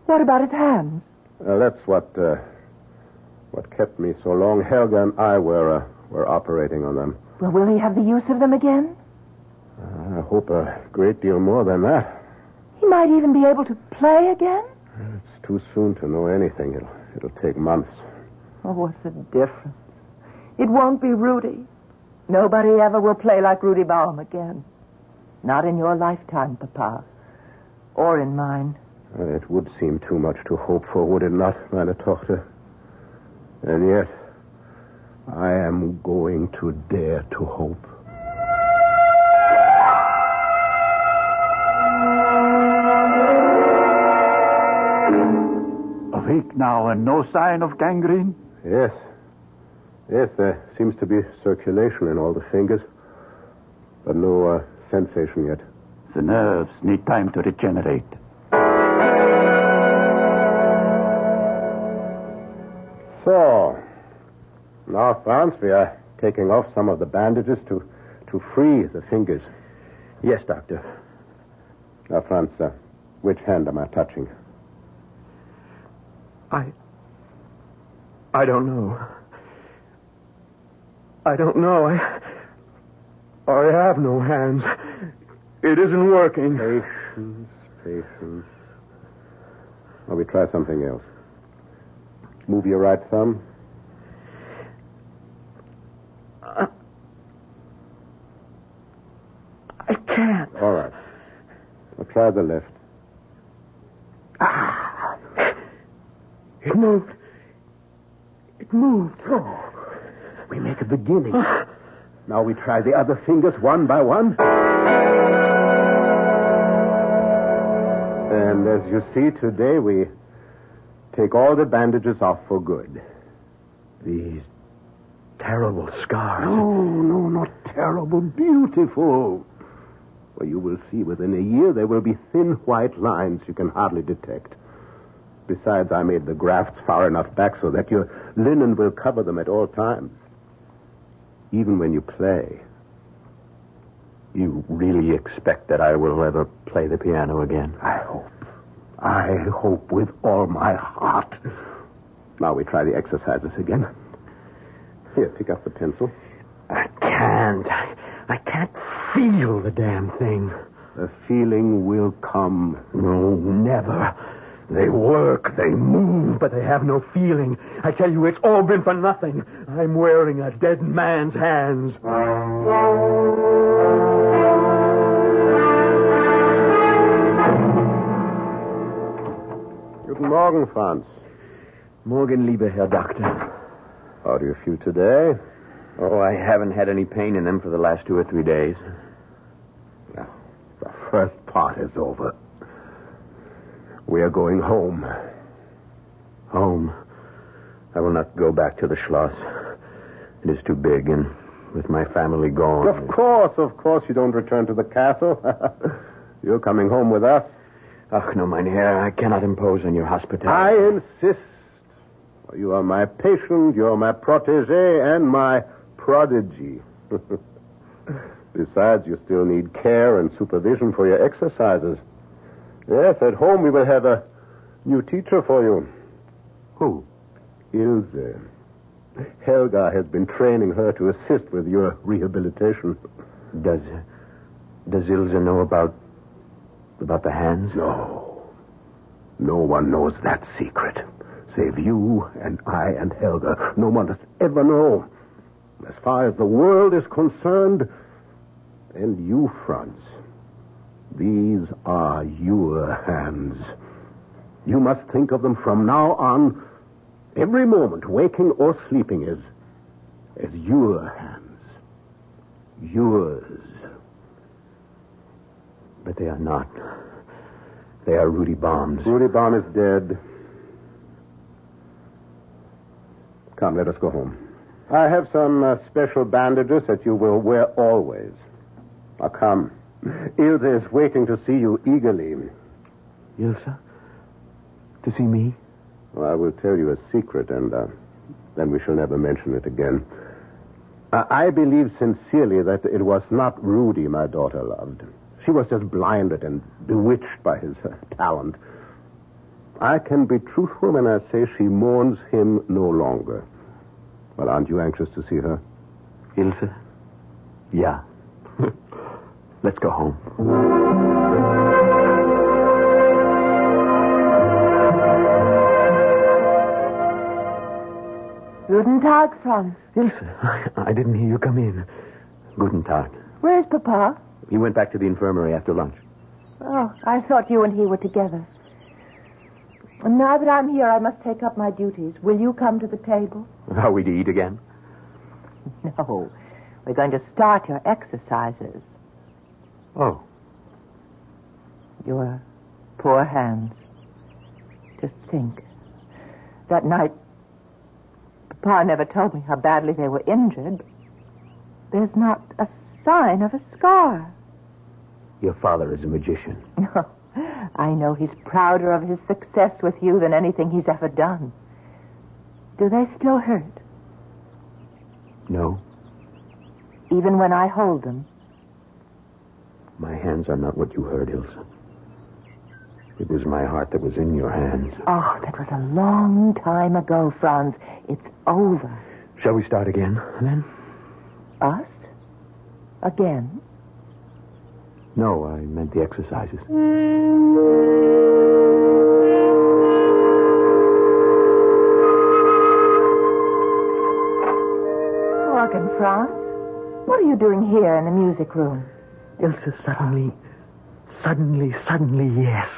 What about his hands? That's what kept me so long. Helga and I were operating on them. Well, will he have the use of them again? I hope a great deal more than that. He might even be able to play again? It's too soon to know anything. It'll take months. Oh, what's the difference? It won't be Rudy. Nobody ever will play like Rudy Baum again. Not in your lifetime, Papa. Or in mine. It would seem too much to hope for, would it not, meine Tochter? And yet, I am going to dare to hope. Awake now and no sign of gangrene? Yes. Yes, there seems to be circulation in all the fingers, but no sensation yet. The nerves need time to regenerate. So, now, Franz, we are taking off some of the bandages to free the fingers. Yes, Doctor. Now, Franz, which hand am I touching? I don't know. I don't know. I have no hands. It isn't working. Patience. Well, we try something else. Move your right thumb. I can't. All right. Now try the left. It moved. It moved. Oh. We make a beginning. Now we try the other fingers one by one. And as you see, today we take all the bandages off for good. These terrible scars. No, not terrible. Beautiful. Well, you will see within a year there will be thin white lines you can hardly detect. Besides, I made the grafts far enough back so that your linen will cover them at all times. Even when you play. You really expect that I will ever play the piano again? I hope with all my heart. Now we try the exercises again. Here, pick up the pencil. I can't. I can't feel the damn thing. The feeling will come. No, never. They work, they move, but they have no feeling. I tell you, it's all been for nothing. I'm wearing a dead man's hands. Guten Morgen, Franz. Morgen, lieber Herr Doctor. How do you feel today? Oh, I haven't had any pain in them for the last 2 or 3 days. Now, the first part is over. We are going home. Home? I will not go back to the Schloss. It is too big, and with my family gone... Of course you don't return to the castle. You're coming home with us. Ach, no, mein Herr, I cannot impose on your hospitality. I insist. You are my patient, you're my protege, and my prodigy. Besides, you still need care and supervision for your exercises. Yes, at home we will have a new teacher for you. Who? Ilse. Helga has been training her to assist with your rehabilitation. Does Ilse know about the hands? No. No one knows that secret. Save you and I and Helga. No one does ever know. As far as the world is concerned, and you, Franz, these are your hands. You must think of them from now on, every moment, waking or sleeping, as your hands. Yours. But they are not. They are Rudy Baum's. Rudy Baum is dead. Come, let us go home. I have some special bandages that you will wear always. Now, come. Ilse is waiting to see you eagerly. Ilse? To see me? Well, I will tell you a secret, and then we shall never mention it again. I believe sincerely that it was not Rudy my daughter loved. She was just blinded and bewitched by his talent. I can be truthful when I say she mourns him no longer. Well, aren't you anxious to see her? Ilse? Yeah. Let's go home. Guten Tag, Franz. Ilse, I didn't hear you come in. Guten Tag. Where's Papa? He went back to the infirmary after lunch. Oh, I thought you and he were together. And now that I'm here, I must take up my duties. Will you come to the table? Are we to eat again? No. We're going to start your exercises. Oh. Your poor hands. Just think. That night, Papa never told me how badly they were injured. There's not a sign of a scar. Your father is a magician. No. I know he's prouder of his success with you than anything he's ever done. Do they still hurt? No. Even when I hold them? My hands are not what you heard, Ilse. It was my heart that was in your hands. Oh, that was a long time ago, Franz. It's over. Shall we start again, then? Us? Again? No, I meant the exercises. Morgen, Franz. What are you doing here in the music room? Ilse, suddenly, yes.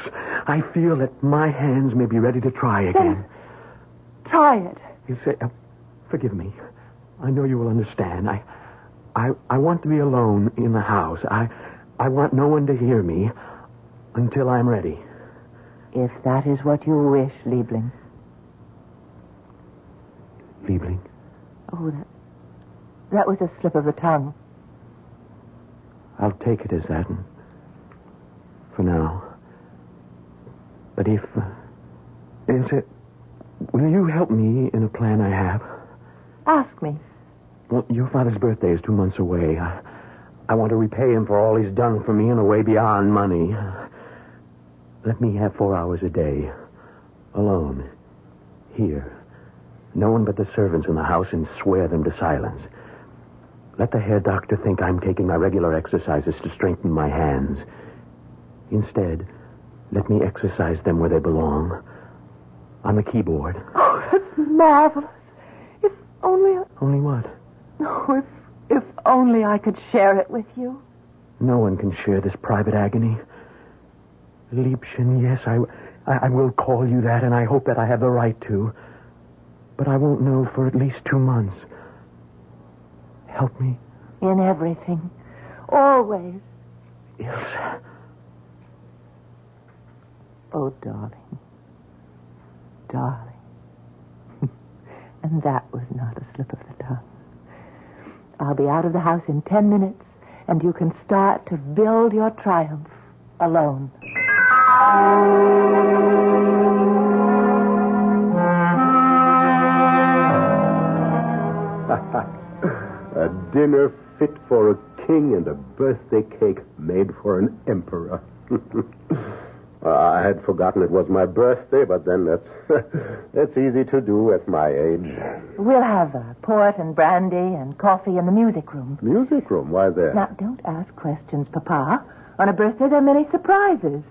I feel that my hands may be ready to try again. Then try it. Ilse, forgive me. I know you will understand. I want to be alone in the house. I want no one to hear me until I'm ready. If that is what you wish, Liebling. Liebling? Oh, that was a slip of the tongue. I'll take it as that for now. But Ilse, will you help me in a plan I have? Ask me. Well, your father's birthday is 2 months away. I want to repay him for all he's done for me in a way beyond money. Let me have 4 hours a day. Alone. Here. No one but the servants in the house, and swear them to silence. Let the hair doctor think I'm taking my regular exercises to strengthen my hands. Instead, let me exercise them where they belong. On the keyboard. Oh, that's marvelous. If only... Only what? No, if only I could share it with you. No one can share this private agony. Liebchen, yes, I will call you that, and I hope that I have the right to. But I won't know for at least 2 months. Help me. In everything. Always. Ilse. Oh, darling. Darling. And that was not a slip of the tongue. I'll be out of the house in 10 minutes, and you can start to build your triumph alone. A dinner fit for a king and a birthday cake made for an emperor. I had forgotten it was my birthday, but then that's easy to do at my age. We'll have port and brandy and coffee in the music room. Music room? Why there? Now, don't ask questions, Papa. On a birthday, there are many surprises.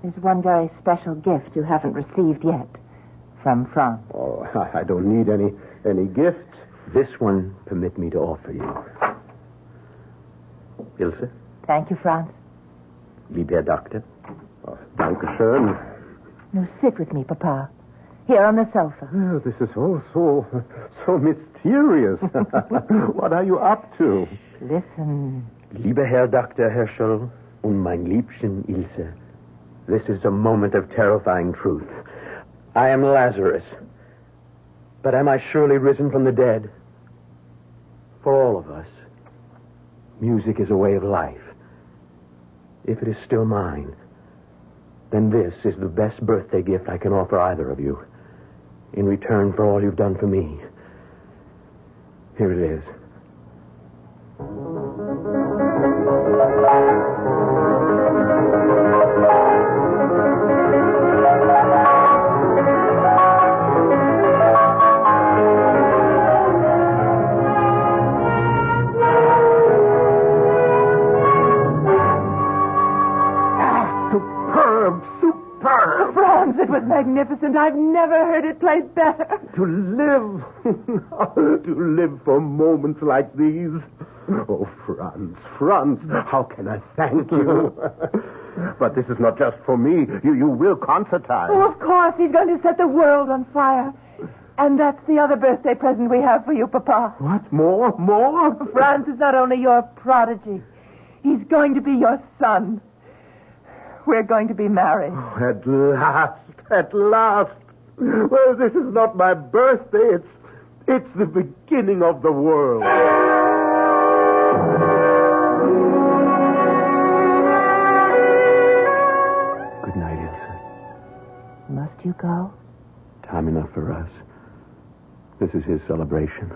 There's one very special gift you haven't received yet. From France. Oh, I don't need any gift. This one, permit me to offer you. Ilse? Thank you, Franz. Lieber Doctor. Oh, danke schön. Now, sit with me, Papa. Here on the sofa. Oh, this is all so mysterious. What are you up to? Listen. Lieber Herr Dr. Herschel und mein Liebchen Ilse, this is a moment of terrifying truth. I am Lazarus, but am I surely risen from the dead? For all of us, music is a way of life. If it is still mine, then this is the best birthday gift I can offer either of you. In return for all you've done for me. Here it is. It was magnificent. I've never heard it played better. To live for moments like these. Oh, Franz, how can I thank you? But this is not just for me. You will concertize. Oh, of course. He's going to set the world on fire. And that's the other birthday present we have for you, Papa. What? More? Franz is not only your prodigy. He's going to be your son. We're going to be married. Oh, at last. Well, this is not my birthday. It's the beginning of the world. Good night, Ilse. Must you go? Time enough for us. This is his celebration.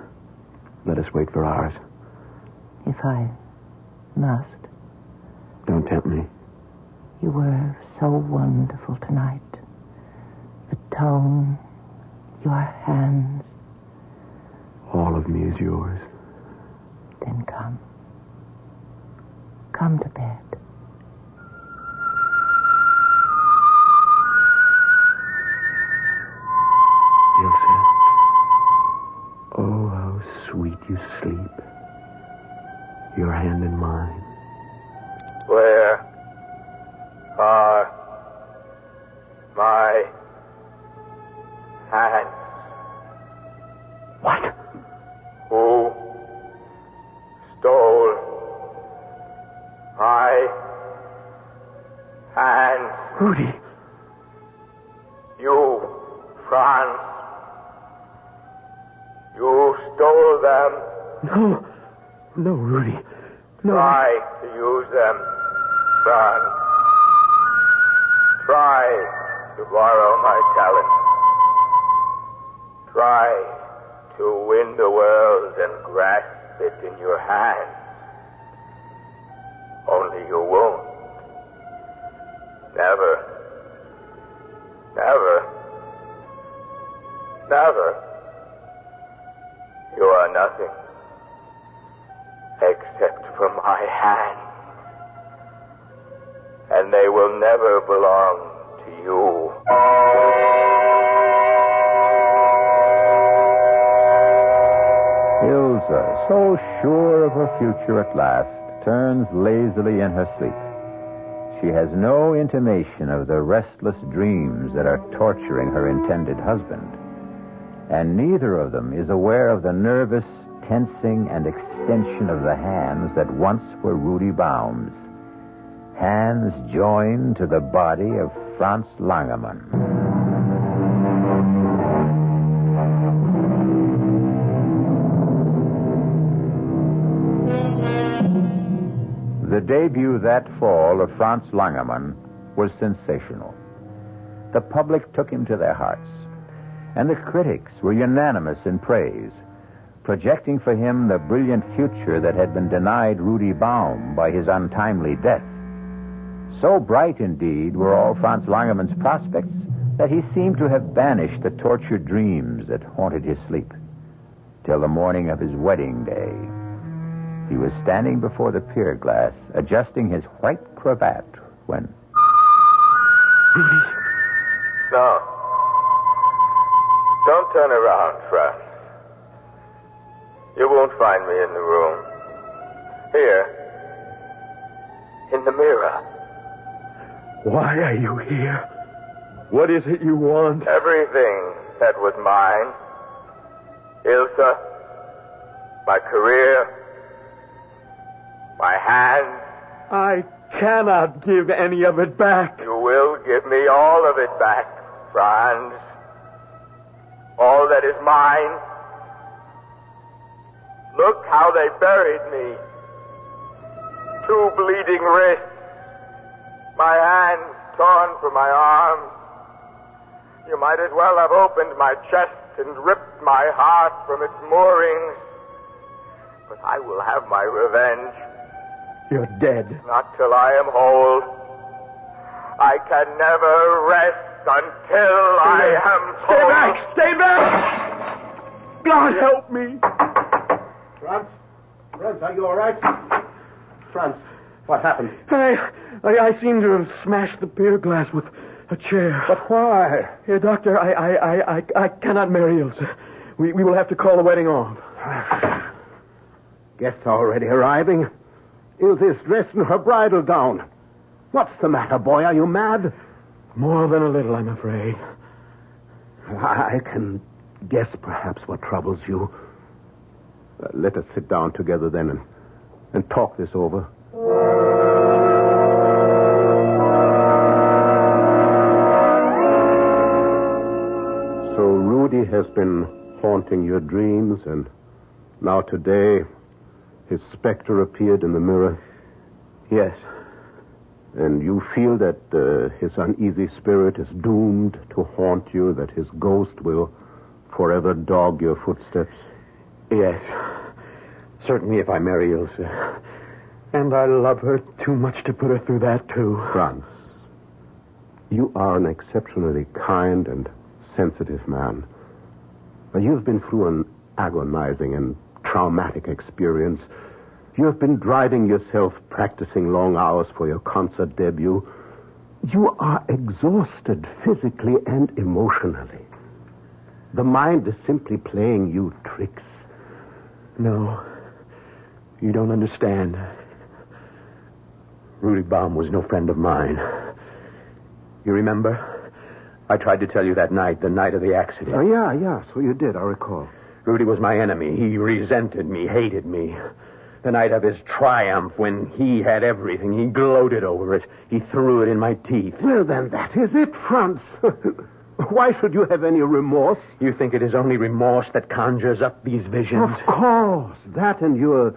Let us wait for ours. If I must. Don't tempt me. You were so wonderful tonight. The tone, your hands. All of me is yours. Then come. Come to bed. Ilse. Oh, how sweet you sleep. Your hand in mine. Where are my hands? What? Who stole my hands? Rudy. You, Franz. You stole them. No, Rudy. No. Try to use them, Franz. Try to borrow my talent. Try to win the world and grasp it in your hand. Only you won't. Never. Never. Never. You are nothing except for my hand. And they will never belong to you. Ilsa, so sure of her future at last, turns lazily in her sleep. She has no intimation of the restless dreams that are torturing her intended husband. And neither of them is aware of the nervous tensing and extension of the hands that once were Rudy Baum's. Hands joined to the body of Franz Langemann. The debut that fall of Franz Langemann was sensational. The public took him to their hearts, and the critics were unanimous in praise, projecting for him the brilliant future that had been denied Rudy Baum by his untimely death. So bright, indeed, were all Franz Langemann's prospects that he seemed to have banished the tortured dreams that haunted his sleep, till the morning of his wedding day. He was standing before the pier glass, adjusting his white cravat, when... Rudy? No. Don't turn around, Franz. You won't find me in the room. Here. In the mirror. Why are you here? What is it you want? Everything that was mine. Ilsa. My career. My hand. I cannot give any of it back. You will give me all of it back, Franz. All that is mine. Look how they buried me. 2 bleeding wrists. My hands torn from my arms. You might as well have opened my chest and ripped my heart from its moorings. But I will have my revenge. You're dead. Not till I am whole. I can never rest until I am whole. Stay back! Stay back! God help me! Franz? Franz, are you all right? Franz, what happened? I seem to have smashed the pier glass with a chair. But why? Here, Doctor, I cannot marry Ilsa. We will have to call the wedding off. Guests already arriving. Ilsa is dressed in her bridal gown. What's the matter, boy? Are you mad? More than a little, I'm afraid. I can guess perhaps what troubles you. Let us sit down together then and talk this over. So Rudy has been haunting your dreams, and now today his specter appeared in the mirror? Yes. And you feel that his uneasy spirit is doomed to haunt you, that his ghost will forever dog your footsteps? Yes. Certainly if I marry Ilsa. And I love her too much to put her through that, too. Franz, you are an exceptionally kind and sensitive man. You've been through an agonizing and traumatic experience. You have been driving yourself, practicing long hours for your concert debut. You are exhausted physically and emotionally. The mind is simply playing you tricks. No. You don't understand. Rudy Baum was no friend of mine. You remember? I tried to tell you that night, the night of the accident. Oh, yeah, so you did, I recall. Rudy was my enemy. He resented me, hated me. The night of his triumph, when he had everything, he gloated over it. He threw it in my teeth. Well, then, that is it, Franz. Why should you have any remorse? You think it is only remorse that conjures up these visions? Of course. That and your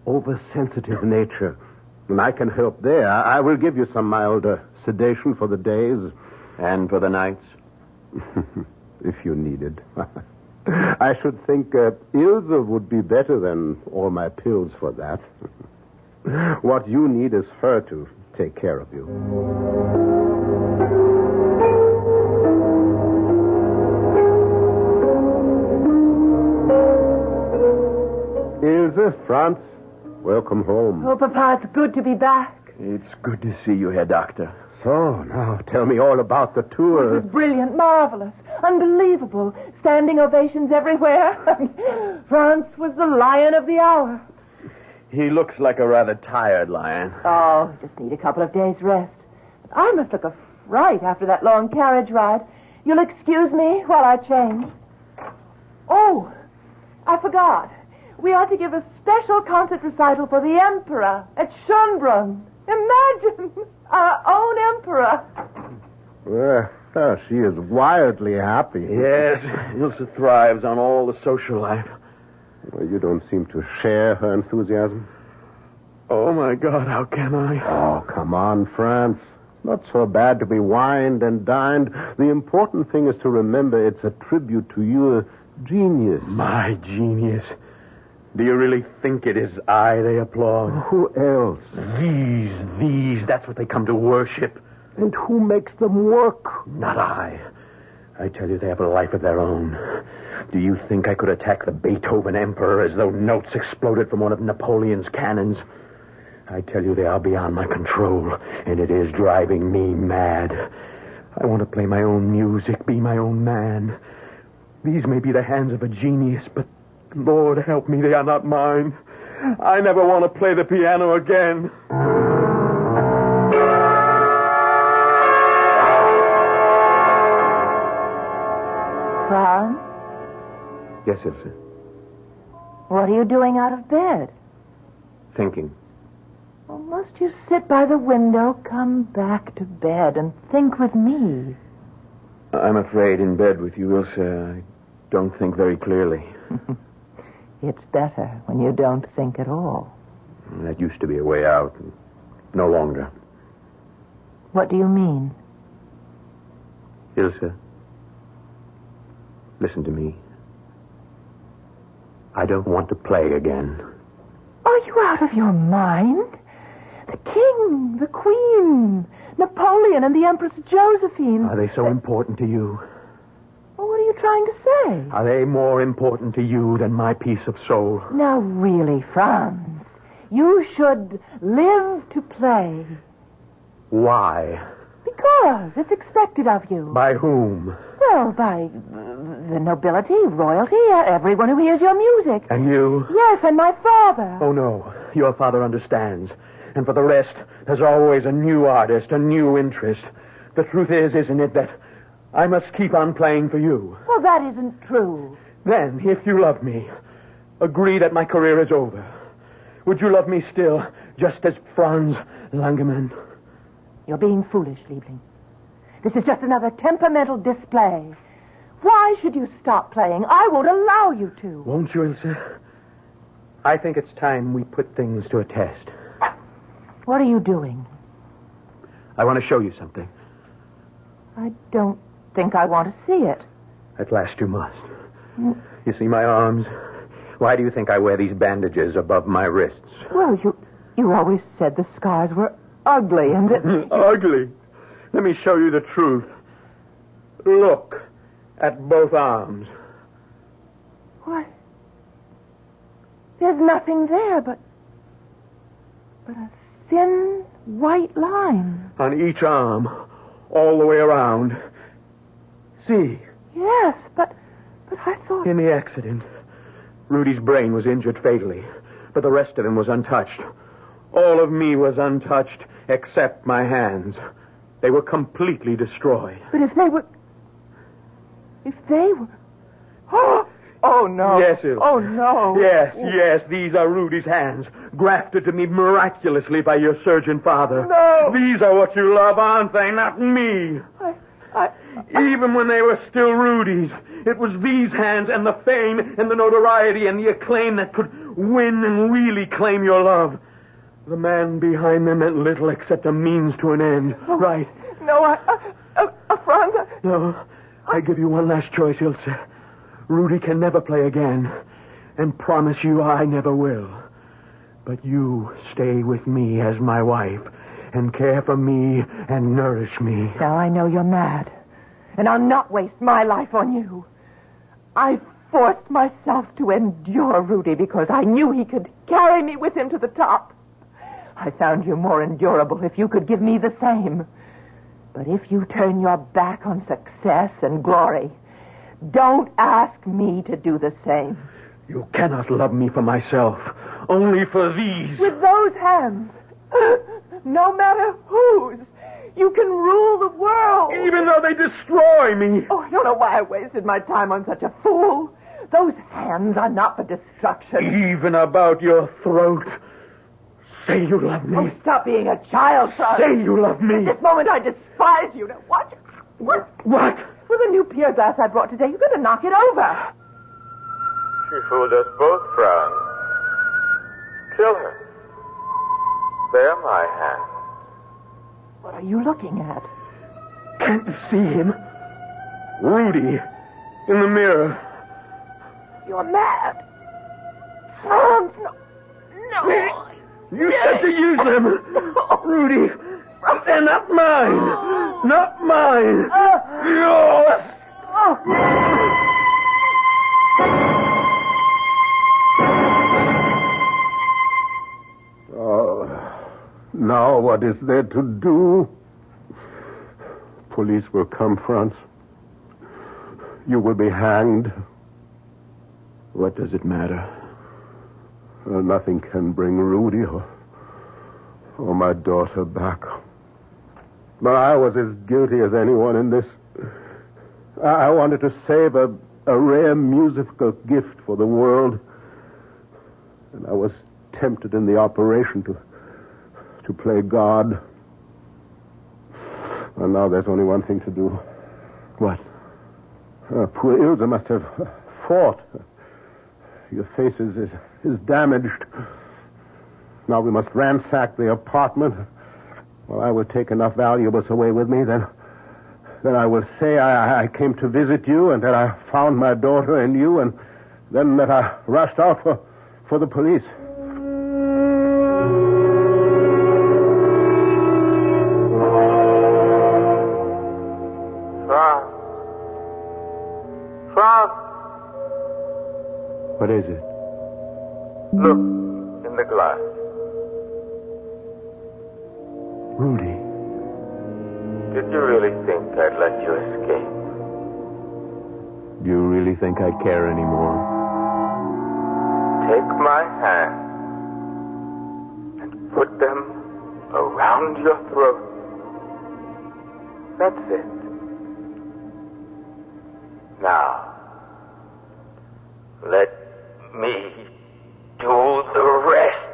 oversensitive nature. And I can help there. I will give you some mild sedation for the days. And for the nights? If you need it. I should think Ilse would be better than all my pills for that. What you need is her to take care of you. Ilse, Franz, welcome home. Oh, Papa, it's good to be back. It's good to see you here, Doctor. So, now tell me all about the tour. It was brilliant, marvelous, unbelievable. Standing ovations everywhere. France was the lion of the hour. He looks like a rather tired lion. Oh, just need a couple of days' rest. I must look a fright after that long carriage ride. You'll excuse me while I change. Oh, I forgot. We ought to give a special concert recital for the Emperor at Schönbrunn. Imagine, our own Emperor. Well, she is wildly happy. Yes, Ilse thrives on all the social life. Well, you don't seem to share her enthusiasm. Oh, my God, how can I? Oh, come on, Franz. Not so bad to be wined and dined. The important thing is to remember it's a tribute to your genius. My genius. Do you really think it is I they applaud? Who else? These. That's what they come to worship. And who makes them work? Not I. I tell you, they have a life of their own. Do you think I could attack the Beethoven Emperor as though notes exploded from one of Napoleon's cannons? I tell you, they are beyond my control, and it is driving me mad. I want to play my own music, be my own man. These may be the hands of a genius, but Lord help me, they are not mine. I never want to play the piano again. Franz? Yes, Ilse. What are you doing out of bed? Thinking. Well, must you sit by the window, come back to bed, and think with me? I'm afraid in bed with you, Ilse, I don't think very clearly. It's better when you don't think at all. That used to be a way out. No longer. What do you mean? Ilse, listen to me. I don't want to play again. Are you out of your mind? The king, the queen, Napoleon, and the Empress Josephine. Are they so important to you? Well, what are you trying to say? Are they more important to you than my peace of soul? Now, really, Franz, you should live to play. Why? Because it's expected of you. By whom? Well, by the nobility, royalty, everyone who hears your music. And you? Yes, and my father. Oh, no. Your father understands. And for the rest, there's always a new artist, a new interest. The truth is, isn't it, that I must keep on playing for you? Well, that isn't true. Then, if you love me, agree that my career is over. Would you love me still, just as Franz Langemann? You're being foolish, Liebling. This is just another temperamental display. Why should you stop playing? I won't allow you to. Won't you, Ilse? I think it's time we put things to a test. What are you doing? I want to show you something. I don't think I want to see it. At last you must. You see my arms? Why do you think I wear these bandages above my wrists? Well, you always said the scars were ugly and... Ugly? Let me show you the truth. Look at both arms. Why? There's nothing there but a thin white line. On each arm, all the way around. See? Yes, but I thought... In the accident, Rudy's brain was injured fatally, but the rest of him was untouched. All of me was untouched, except my hands. They were completely destroyed. But if they were... Oh, no. Yes, Ilse. Oh, no. Yes, these are Rudy's hands, grafted to me miraculously by your surgeon father. No. These are what you love, aren't they? Not me. Even when they were still Rudy's, it was these hands and the fame and the notoriety and the acclaim that could win and really claim your love. The man behind them meant little except a means to an end. Oh, right. No, Franz. No, I give you one last choice, Ilse. Rudy can never play again. And promise you I never will. But you stay with me as my wife and care for me and nourish me. Now I know you're mad. And I'll not waste my life on you. I forced myself to endure Rudy because I knew he could carry me with him to the top. I found you more endurable if you could give me the same. But if you turn your back on success and glory, don't ask me to do the same. You cannot love me for myself, only for these. With those hands, no matter whose, you can rule the world. Even though they destroy me. Oh, I don't know why I wasted my time on such a fool. Those hands are not for destruction. Even about your throat. Say you love me. Oh, stop being a child, son. Say you love me. At this moment, I despise you. Now, watch. What? With the new pier glass I brought today, you better knock it over. She fooled us both, Franz. Kill her. They're my hands. What are you looking at? Can't you see him? Rudy. In the mirror. You're mad. Franz, no. You said to use them. Rudy. They're not mine. Not mine. Yours. Now what is there to do? Police will come, Franz. You will be hanged. What does it matter? Nothing can bring Rudy or my daughter back. But I was as guilty as anyone in this. I wanted to save a rare musical gift for the world. And I was tempted in the operation to play God. And now there's only one thing to do. What? Poor Ilse must have fought. Your face is damaged. Now we must ransack the apartment. Well, I will take enough valuables away with me, then I will say I came to visit you and that I found my daughter and you, and then that I rushed out for the police. Franz! What is it? Look in the glass. Rudy. Did you really think I'd let you escape? Do you really think I care anymore? Take my hand and put them around your throat. That's it. Now, let me do the rest.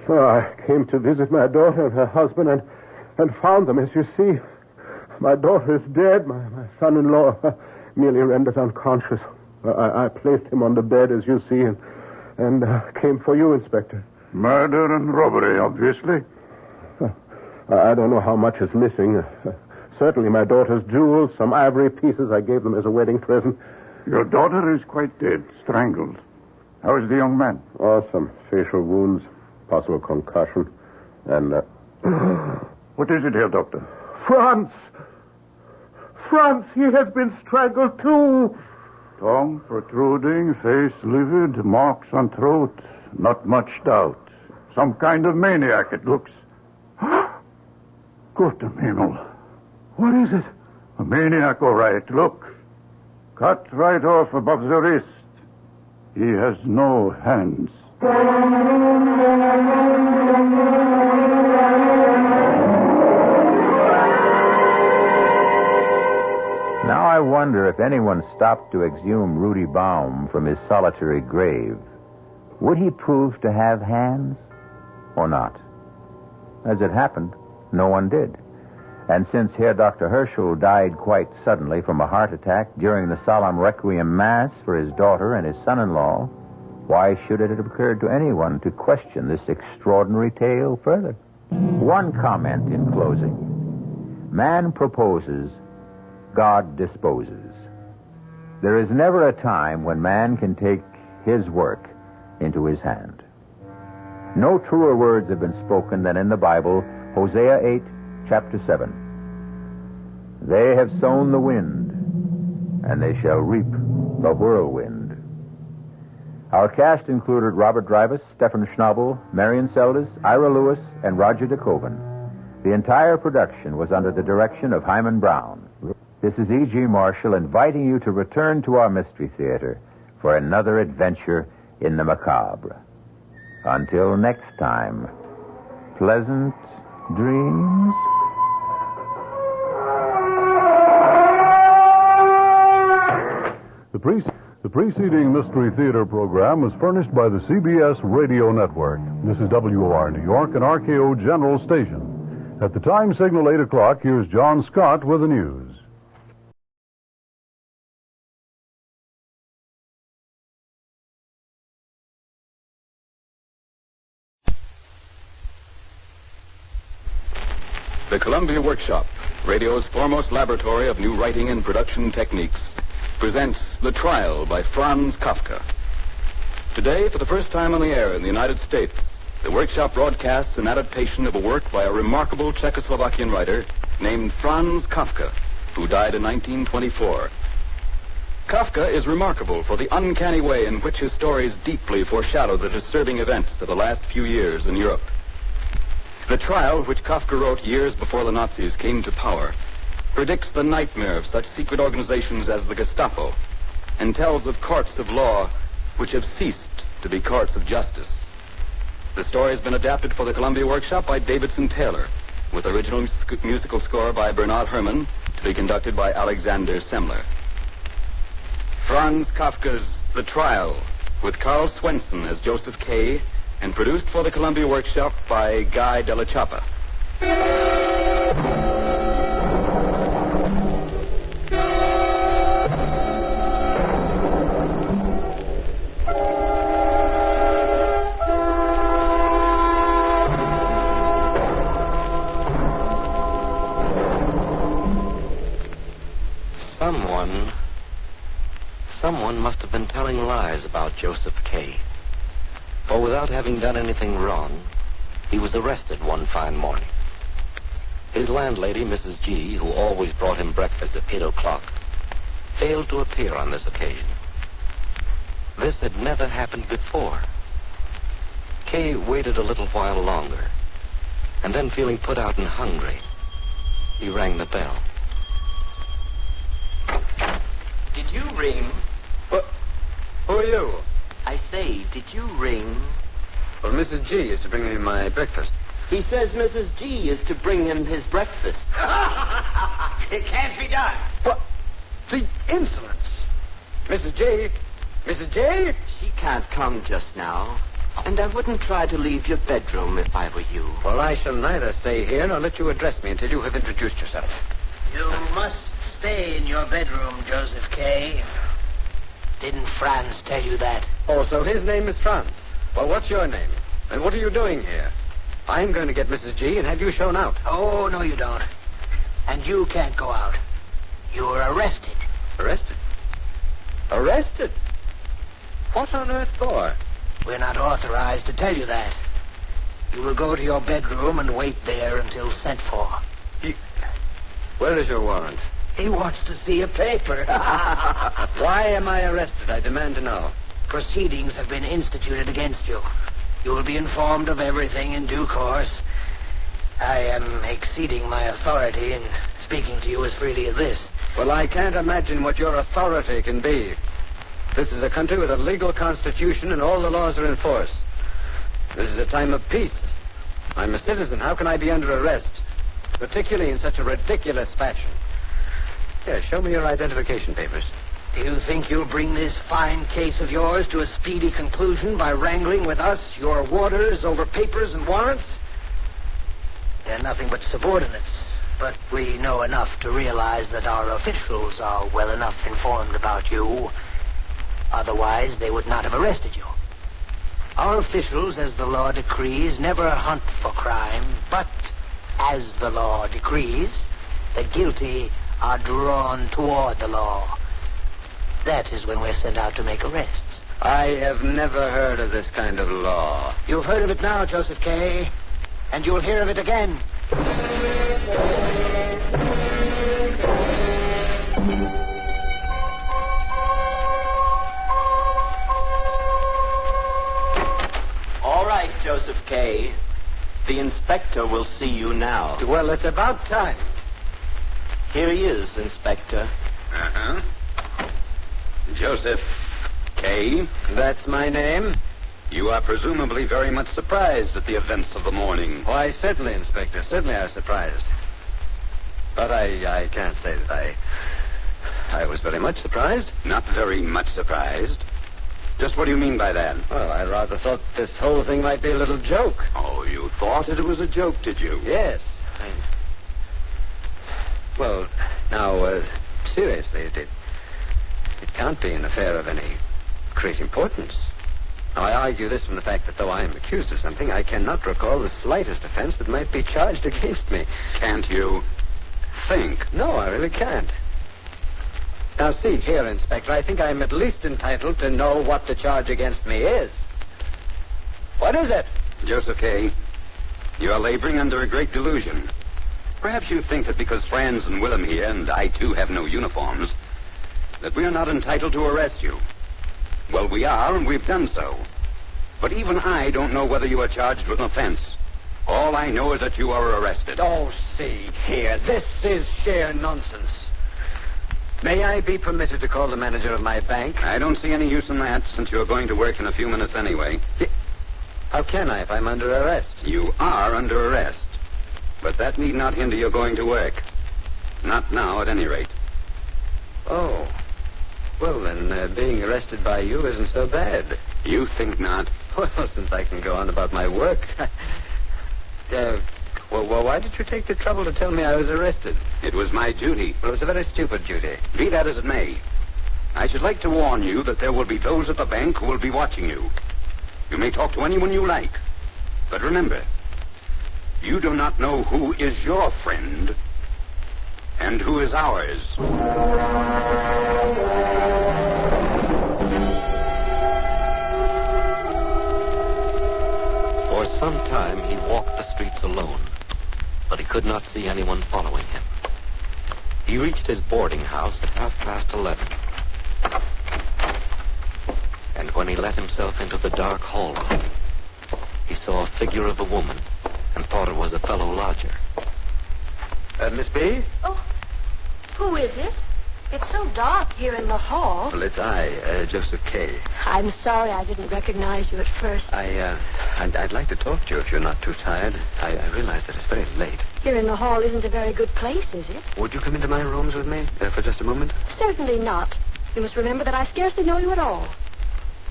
So I came to visit my daughter and her husband and found them, as you see. My daughter is dead. My son-in-law merely rendered unconscious. I placed him on the bed, as you see, and came for you, Inspector. Murder and robbery, obviously. I don't know how much is missing. Certainly my daughter's jewels, some ivory pieces I gave them as a wedding present. Your daughter is quite dead, strangled. How is the young man? Oh, some facial wounds, possible concussion, and... What is it here, Doctor? Franz! Franz, he has been strangled too! Tongue protruding, face livid, marks on throat. Not much doubt. Some kind of maniac, it looks. Gott im Himmel. What is it? A maniac, all right. Look. Cut right off above the wrist. He has no hands. Now I wonder if anyone stopped to exhume Rudy Baum from his solitary grave. Would he prove to have hands or not? As it happened, no one did. And since Herr Dr. Herschel died quite suddenly from a heart attack during the solemn requiem mass for his daughter and his son-in-law, why should it have occurred to anyone to question this extraordinary tale further? One comment in closing. Man proposes, God disposes. There is never a time when man can take his work into his hand. No truer words have been spoken than in the Bible, Hosea 8, chapter 7. They have sown the wind, and they shall reap the whirlwind. Our cast included Robert Drivas, Stephen Schnabel, Marion Seldes, Ira Lewis, and Roger DeKoven. The entire production was under the direction of Hyman Brown. This is E.G. Marshall inviting you to return to our Mystery Theater for another adventure in the macabre. Until next time, pleasant dreams. The preceding Mystery Theater program was furnished by the CBS Radio Network. This is WOR New York and RKO General Station. At the time signal 8 o'clock, here's John Scott with the news. The Columbia Workshop, radio's foremost laboratory of new writing and production techniques, presents The Trial by Franz Kafka. Today, for the first time on the air in the United States, the Workshop broadcasts an adaptation of a work by a remarkable Czechoslovakian writer named Franz Kafka, who died in 1924. Kafka is remarkable for the uncanny way in which his stories deeply foreshadow the disturbing events of the last few years in Europe. The Trial, which Kafka wrote years before the Nazis came to power, predicts the nightmare of such secret organizations as the Gestapo, and tells of courts of law which have ceased to be courts of justice. The story has been adapted for the Columbia Workshop by Davidson Taylor, with original musical score by Bernard Herrmann, to be conducted by Alexander Semler. Franz Kafka's The Trial, with Carl Swenson as Joseph K., and produced for the Columbia Workshop by Guy Della Chappa. Someone must have been telling lies about Joseph K. For without having done anything wrong, he was arrested one fine morning. His landlady, Mrs. G., who always brought him breakfast at 8 o'clock, failed to appear on this occasion. This had never happened before. K. waited a little while longer, and then feeling put out and hungry, he rang the bell. Did you ring? What? Who are you? I say, did you ring? Well, Mrs. G. is to bring me my breakfast. He says Mrs. G. is to bring him his breakfast. It can't be done. What? The insolence. Mrs. G. Mrs. G. She can't come just now. And I wouldn't try to leave your bedroom if I were you. Well, I shall neither stay here nor let you address me until you have introduced yourself. You must stay in your bedroom, Joseph K. Didn't Franz tell you that? Oh, so his name is Franz. Well, what's your name? And what are you doing here? I'm going to get Mrs. G. and have you shown out. Oh, no, you don't. And you can't go out. You're arrested. Arrested? Arrested? What on earth for? We're not authorized to tell you that. You will go to your bedroom and wait there until sent for. Where is your warrant? He wants to see a paper. Why am I arrested? I demand to know. Proceedings have been instituted against you. You will be informed of everything in due course. I am exceeding my authority in speaking to you as freely as this. Well, I can't imagine what your authority can be. This is a country with a legal constitution and all the laws are in force. This is a time of peace. I'm a citizen. How can I be under arrest? Particularly in such a ridiculous fashion. Here, show me your identification papers. Do you think you'll bring this fine case of yours to a speedy conclusion by wrangling with us, your warders, over papers and warrants? They're nothing but subordinates, but we know enough to realize that our officials are well enough informed about you. Otherwise, they would not have arrested you. Our officials, as the law decrees, never hunt for crime, but as the law decrees, the guilty are drawn toward the law. That is when we're sent out to make arrests. I have never heard of this kind of law. You've heard of it now, Joseph K., and you'll hear of it again. All right, Joseph K. The inspector will see you now. Well, it's about time. Here he is, Inspector. Uh-huh. Joseph K. That's my name. You are presumably very much surprised at the events of the morning. Why, certainly, Inspector. Certainly I was surprised. But I can't say that I was very much surprised. Not very much surprised. Just what do you mean by that? Well, I rather thought this whole thing might be a little joke. Oh, you thought it was a joke, did you? Yes. Well, now, seriously, it can't be an affair of any great importance. Now, I argue this from the fact that though I am accused of something, I cannot recall the slightest offense that might be charged against me. Can't you think? No, I really can't. Now, see here, Inspector, I think I'm at least entitled to know what the charge against me is. What is it? Joseph K., you are laboring under a great delusion. Perhaps you think that because Franz and Willem here, and I too have no uniforms, that we are not entitled to arrest you. Well, we are, and we've done so. But even I don't know whether you are charged with an offense. All I know is that you are arrested. Oh, see here, this is sheer nonsense. May I be permitted to call the manager of my bank? I don't see any use in that, since you're going to work in a few minutes anyway. How can I if I'm under arrest? You are under arrest. But that need not hinder your going to work. Not now, at any rate. Oh. Well, then, being arrested by you isn't so bad. You think not? Well, since I can go on about my work. Well, why did you take the trouble to tell me I was arrested? It was my duty. Well, it was a very stupid duty. Be that as it may, I should like to warn you that there will be those at the bank who will be watching you. You may talk to anyone you like. But remember, you do not know who is your friend and who is ours. For some time, he walked the streets alone, but he could not see anyone following him. He reached his boarding house at 11:30. And when he let himself into the dark hallway, he saw a figure of a woman and thought it was a fellow lodger. Miss B? Oh, who is it? It's so dark here in the hall. Well, it's I, Joseph K. I'm sorry I didn't recognize you at first. I'd like to talk to you if you're not too tired. I realize that it's very late. Here in the hall isn't a very good place, is it? Would you come into my rooms with me for just a moment? Certainly not. You must remember that I scarcely know you at all.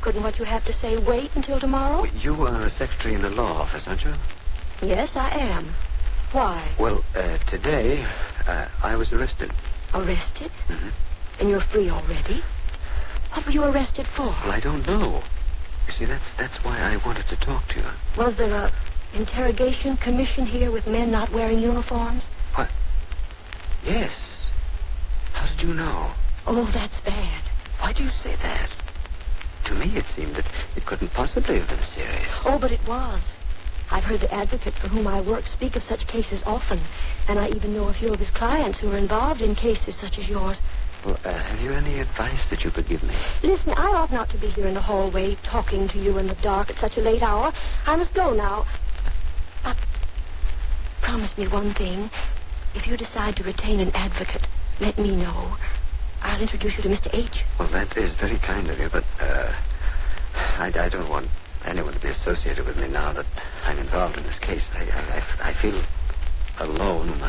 Couldn't what you have to say wait until tomorrow? Well, you are a secretary in the law office, aren't you? Yes, I am. Why? Well, today, I was arrested. Arrested? Mm-hmm. And you're free already? What were you arrested for? Well, I don't know. You see, that's why I wanted to talk to you. Was there a interrogation commission here with men not wearing uniforms? What? Yes. How did you know? Oh, that's bad. Why do you say that? To me, it seemed that it couldn't possibly have been serious. Oh, but it was. I've heard the advocate for whom I work speak of such cases often, and I even know a few of his clients who are involved in cases such as yours. Well, have you any advice that you could give me? Listen, I ought not to be here in the hallway talking to you in the dark at such a late hour. I must go now. But promise me one thing. If you decide to retain an advocate, let me know. I'll introduce you to Mr. H. Well, that is very kind of you, but I don't want anyone to be associated with me now that I'm involved in this case. I feel alone, and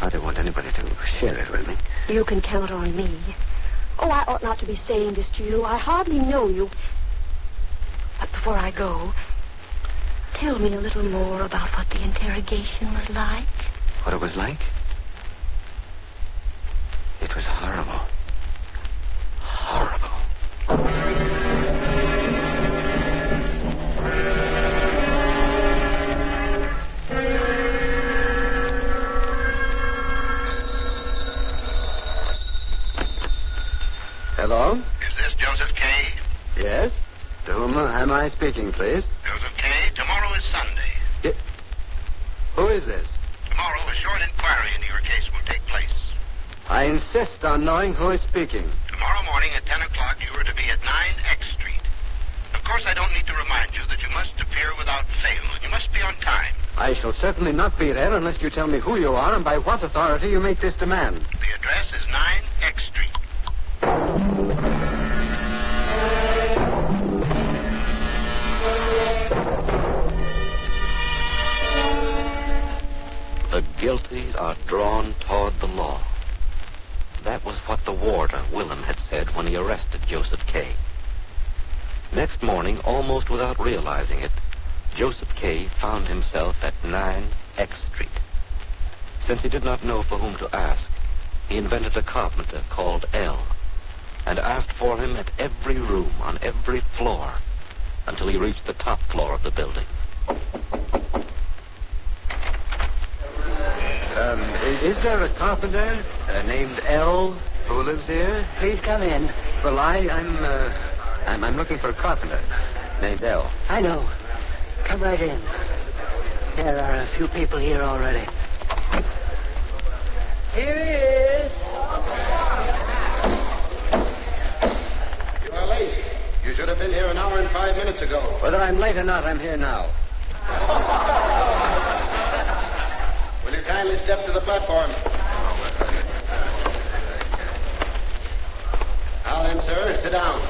I don't want anybody to share it with me. You can count on me. Oh, I ought not to be saying this to you. I hardly know you. But before I go, tell me a little more about what the interrogation was like. What it was like? It was horrible. Horrible. Hello? Is this Joseph K.? Yes? To whom am I speaking, please? Joseph K., tomorrow is Sunday. Who is this? Tomorrow, a short inquiry into your case will take place. I insist on knowing who is speaking. Tomorrow morning at 10 o'clock, you are to be at 9 X Street. Of course, I don't need to remind you that you must appear without fail, and you must be on time. I shall certainly not be there unless you tell me who you are and by what authority you make this demand. The address is 9 X Street. The guilty are drawn toward the law. That was what the warder, Willem, had said when he arrested Joseph K. Next morning, almost without realizing it, Joseph K. found himself at 9 X Street. Since he did not know for whom to ask, he invented a carpenter called L and asked for him at every room on every floor until he reached the top floor of the building. Is there a carpenter named L who lives here? Please come in. Well, I'm looking for a carpenter named L. I know. Come right in. There are a few people here already. Here he is. You are late. You should have been here an hour and 5 minutes ago. Whether I'm late or not, I'm here now. Will you kindly step to the platform? Now then, sir, sit down.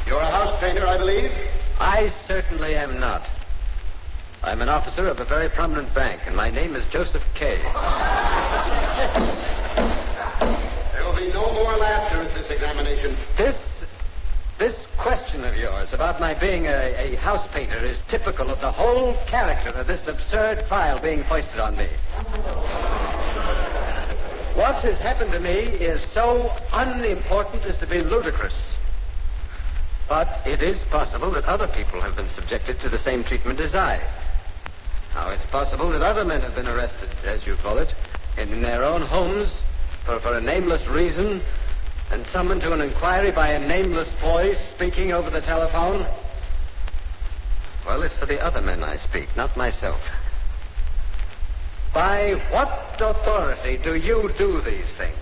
You're a house painter, I believe? I certainly am not. I'm an officer of a very prominent bank, and my name is Joseph K. There will be no more laughter at this examination. This question of yours about my being a house painter is typical of the whole character of this absurd file being foisted on me. What has happened to me is so unimportant as to be ludicrous. But it is possible that other people have been subjected to the same treatment as I. Now, it's possible that other men have been arrested, as you call it, in their own homes for a nameless reason and summoned to an inquiry by a nameless voice speaking over the telephone. Well, it's for the other men I speak, not myself. By what authority do you do these things?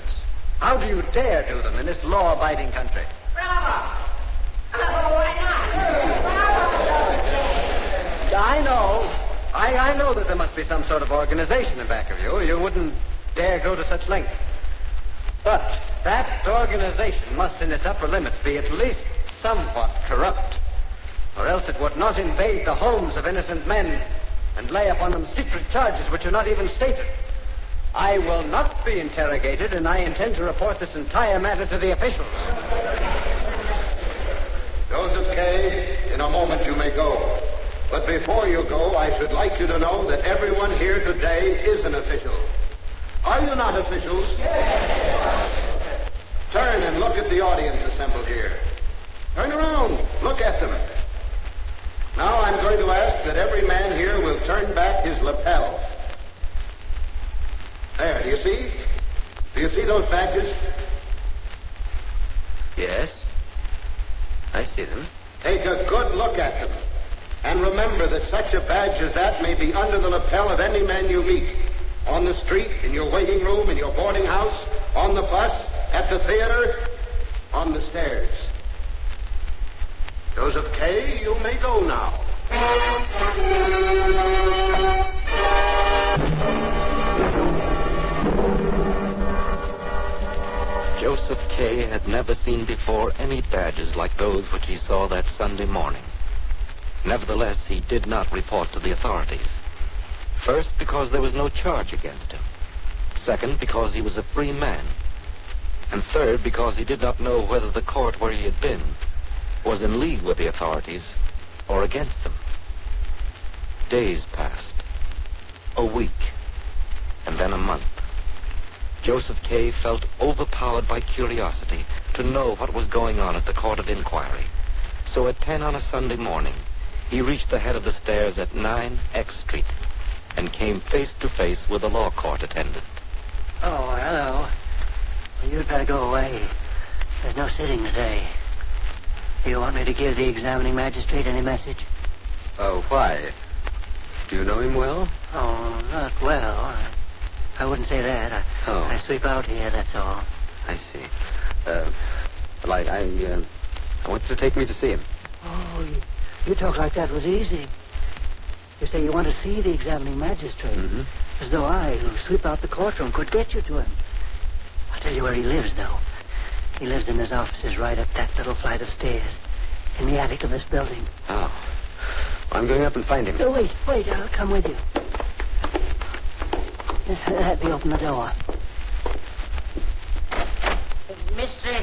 How do you dare do them in this law-abiding country? Bravo! I know that there must be some sort of organization in back of you. You wouldn't dare go to such lengths. But that organization must, in its upper limits, be at least somewhat corrupt, or else it would not invade the homes of innocent men and lay upon them secret charges which are not even stated. I will not be interrogated, and I intend to report this entire matter to the officials. Joseph K., in a moment you may go. But before you go, I should like you to know that everyone here today is an official. Are you not officials? Yes. Turn and look at the audience assembled here. Turn around. Look at them. Now I'm going to ask that every man here will turn back his lapel. There, do you see? Do you see those badges? Yes. I see them. Take a good look at them. And remember that such a badge as that may be under the lapel of any man you meet. On the street, in your waiting room, in your boarding house, on the bus, at the theater, on the stairs. Joseph K., you may go now. Joseph K. had never seen before any badges like those which he saw that Sunday morning. Nevertheless, he did not report to the authorities. First, because there was no charge against him. Second, because he was a free man. And third, because he did not know whether the court where he had been was in league with the authorities or against them. Days passed. A week. And then a month. Joseph K. felt overpowered by curiosity to know what was going on at the Court of Inquiry. So at 10 on a Sunday morning, he reached the head of the stairs at 9 X Street and came face to face with a law court attendant. Oh, hello. You'd better go away. There's no sitting today. Do you want me to give the examining magistrate any message? Oh, why? Do you know him well? Oh, not well. I wouldn't say that. I sweep out here, that's all. I see. Well, I want you to take me to see him. Oh, you talk like that was easy. You say you want to see the examining magistrate. Mm-hmm. As though I, who sweep out the courtroom, could get you to him. I'll tell you where he lives, though. He lives in his offices right up that little flight of stairs. In the attic of this building. Oh. I'm going up and find him. Oh, wait. I'll come with you. Let me open the door. Mr.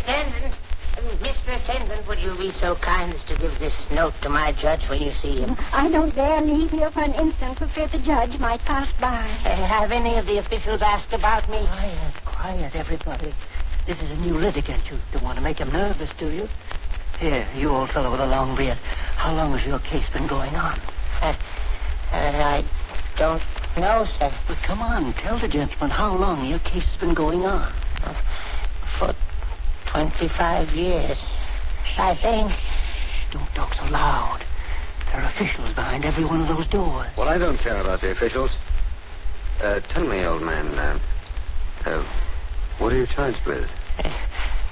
Attendant, would you be so kind as to give this note to my judge when you see him? I don't dare leave here for an instant for fear the judge might pass by. Have any of the officials asked about me? Quiet, everybody. This is a new litigant. You don't want to make him nervous, do you? Here, you old fellow with a long beard. How long has your case been going on? I don't know, sir. But come on, tell the gentleman how long your case has been going on. For 25 years, I think. Don't talk so loud. There are officials behind every one of those doors. Well, I don't care about the officials. Tell me, old man, what are you charged with?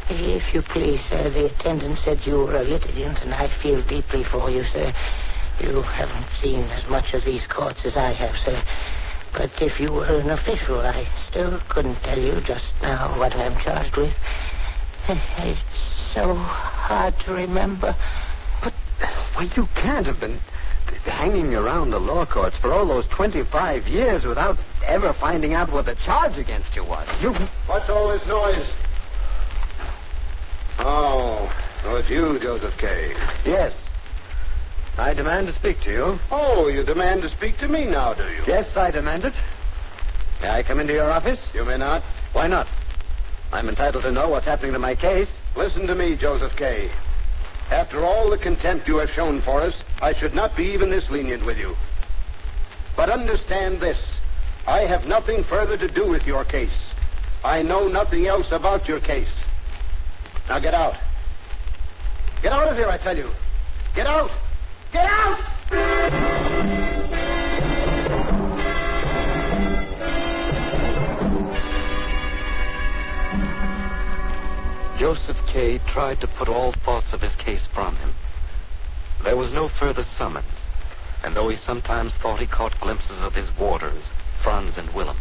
If you please, sir, the attendant said you were a litigant, and I feel deeply for you, sir. You haven't seen as much of these courts as I have, sir. But if you were an official, I still couldn't tell you just now what I'm charged with. It's so hard to remember. But, why, you can't have been hanging around the law courts for all those 25 years without ever finding out what the charge against you was. What's all this noise? Oh, it's you, Joseph K. Yes. I demand to speak to you. Oh, you demand to speak to me now, do you? Yes, I demand it. May I come into your office? You may not. Why not? I'm entitled to know what's happening to my case. Listen to me, Joseph K. After all the contempt you have shown for us, I should not be even this lenient with you. But understand this. I have nothing further to do with your case. I know nothing else about your case. Now get out. Get out of here, I tell you. Get out! Get out! Joseph K. tried to put all thoughts of his case from him. There was no further summons, and though he sometimes thought he caught glimpses of his warders, Franz and Willem,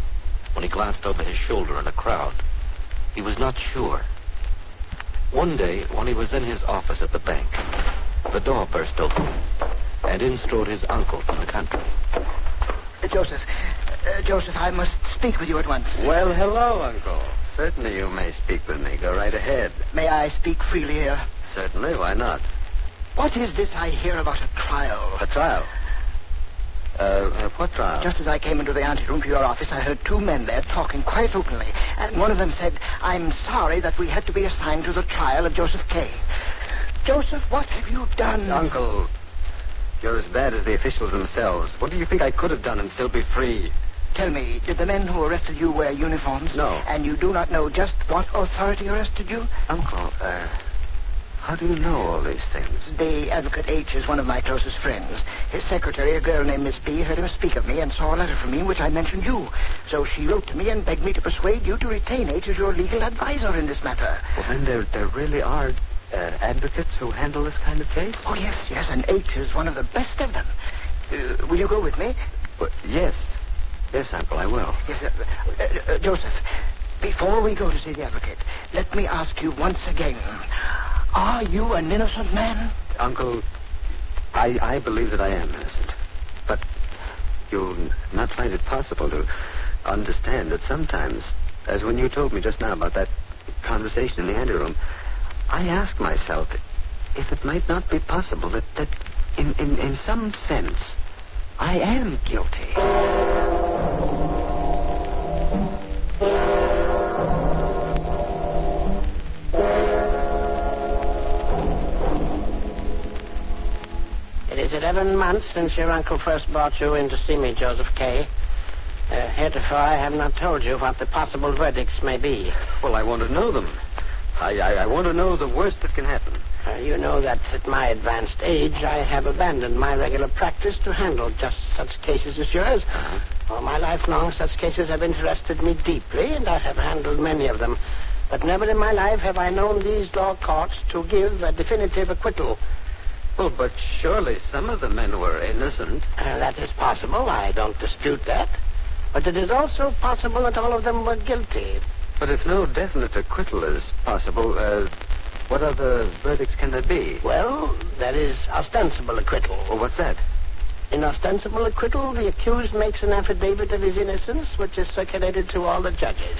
when he glanced over his shoulder in a crowd, he was not sure. One day, when he was in his office at the bank, the door burst open, and in strode his uncle from the country. Joseph, I must speak with you at once. Well, hello, Uncle. Certainly you may speak with me. Go right ahead. May I speak freely here? Certainly, why not? What is this I hear about a trial? A trial? What trial? Just as I came into the anteroom to your office, I heard two men there talking quite openly. And one of them said, I'm sorry that we had to be assigned to the trial of Joseph K. Joseph, what have you done? Uncle, you're as bad as the officials themselves. What do you think I could have done and still be free? Tell me, did the men who arrested you wear uniforms? No. And you do not know just what authority arrested you? Uncle, how do you know all these things? The Advocate H is one of my closest friends. His secretary, a girl named Miss B, heard him speak of me and saw a letter from me in which I mentioned you. So she wrote to me and begged me to persuade you to retain H as your legal advisor in this matter. Well, then there really are advocates who handle this kind of case? Oh, yes, and H is one of the best of them. Will you go with me? Yes. Yes, Uncle, I will. Yes, Joseph, before we go to see the advocate, let me ask you once again, are you an innocent man? Uncle, I believe that I am innocent. But you'll not find it possible to understand that sometimes, as when you told me just now about that conversation in the anteroom, I asked myself if it might not be possible that in some sense, I am guilty. It is 11 months since your uncle first brought you in to see me, Joseph K. Heretofore, I have not told you what the possible verdicts may be. Well, I want to know them. I want to know the worst that can happen. You know that at my advanced age, I have abandoned my regular practice to handle just such cases as yours. All my life long, such cases have interested me deeply, and I have handled many of them. But never in my life have I known these law courts to give a definitive acquittal. Well, but surely some of the men were innocent. That is possible. I don't dispute that. But it is also possible that all of them were guilty. But if no definite acquittal is possible, what other verdicts can there be? Well, there is ostensible acquittal. Well, what's that? In ostensible acquittal, the accused makes an affidavit of his innocence, which is circulated to all the judges.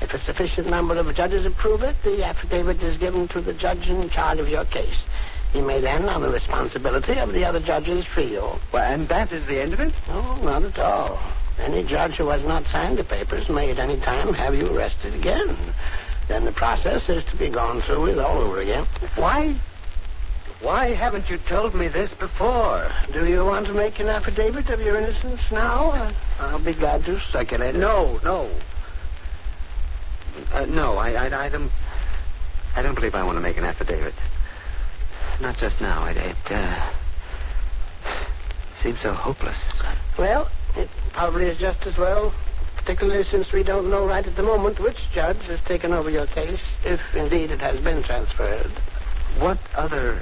If a sufficient number of judges approve it, the affidavit is given to the judge in charge of your case. He may then, on the responsibility of the other judges, free you. Well, and that is the end of it? No, not at all. Any judge who has not signed the papers may at any time have you arrested again. Then the process is to be gone through with all over again. Why haven't you told me this before? Do you want to make an affidavit of your innocence now? I'll be glad to circulate it. No. No, I don't believe I want to make an affidavit. Not just now. It seems so hopeless. Well, it probably is just as well, particularly since we don't know right at the moment which judge has taken over your case, if indeed it has been transferred. What other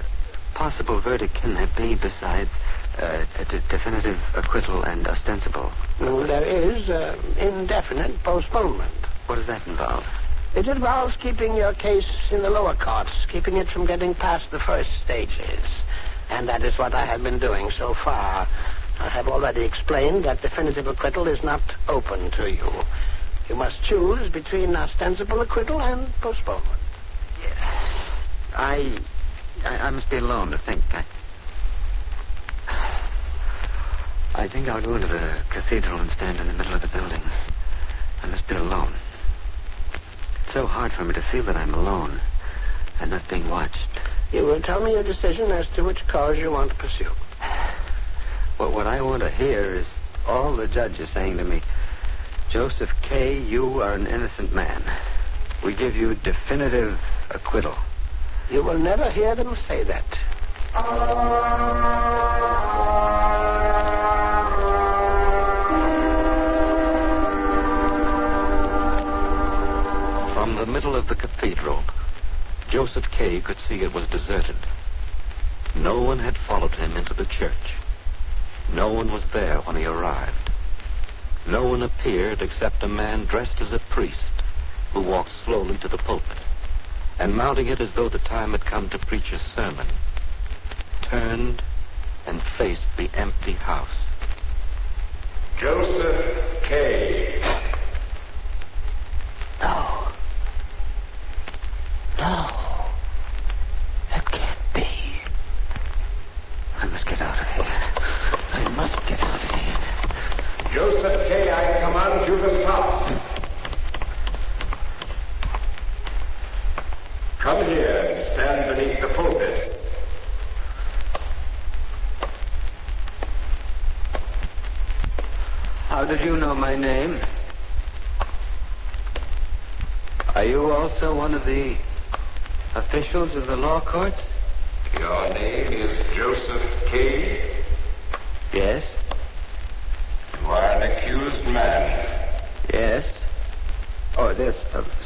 possible verdict can there be besides a definitive acquittal and ostensible? Well, there is indefinite postponement. What does that involve? It involves keeping your case in the lower courts, keeping it from getting past the first stages. And that is what I have been doing so far. I have already explained that definitive acquittal is not open to you. You must choose between ostensible acquittal and postponement. I must be alone to think. I think I'll go into the cathedral and stand in the middle of the building. I must be alone. It's so hard for me to feel that I'm alone and not being watched. You will tell me your decision as to which cause you want to pursue. But what I want to hear is all the judges saying to me, Joseph K., you are an innocent man. We give you definitive acquittal. You will never hear them say that. From the middle of the cathedral, Joseph K. could see it was deserted. No one had followed him into the church. No one was there when he arrived. No one appeared except a man dressed as a priest who walked slowly to the pulpit and, mounting it as though the time had come to preach a sermon, turned and faced the empty house. Joseph K. No. That can't be. I must get out of here. I must get out of here. Joseph K., I command you to stop. Come here and stand beneath the pulpit. How did you know my name? Are you also one of the officials of the law courts? Your name is Joseph K.? Yes. You are an accused man. Yes. Oh, this.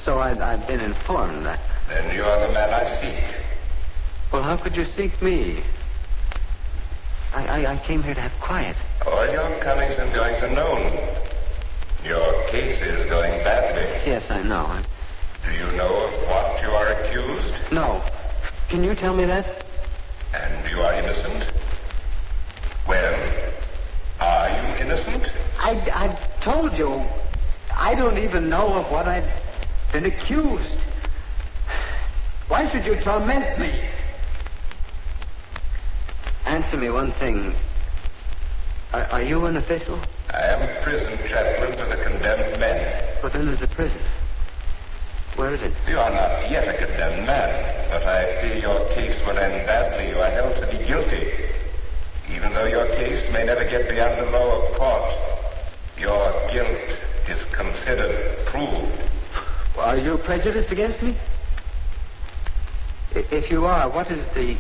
So I've been informed that. Then you are the man I seek. Well, how could you seek me? I came here to have quiet. All your comings and goings are known. Your case is going badly. Yes, I know. Do you know of what you are accused? No. Can you tell me that? And you are innocent? Well, are you innocent? I've told you. I don't even know of what I've been accused. Why should you torment me? Answer me one thing. Are you an official? I am prison chaplain to the condemned men. But then there's a prison. Where is it? You are not yet a condemned man, but I fear your case will end badly. You are held to be guilty. Even though your case may never get beyond the lower court, your guilt is considered proved. Are you prejudiced against me? If you are, what is the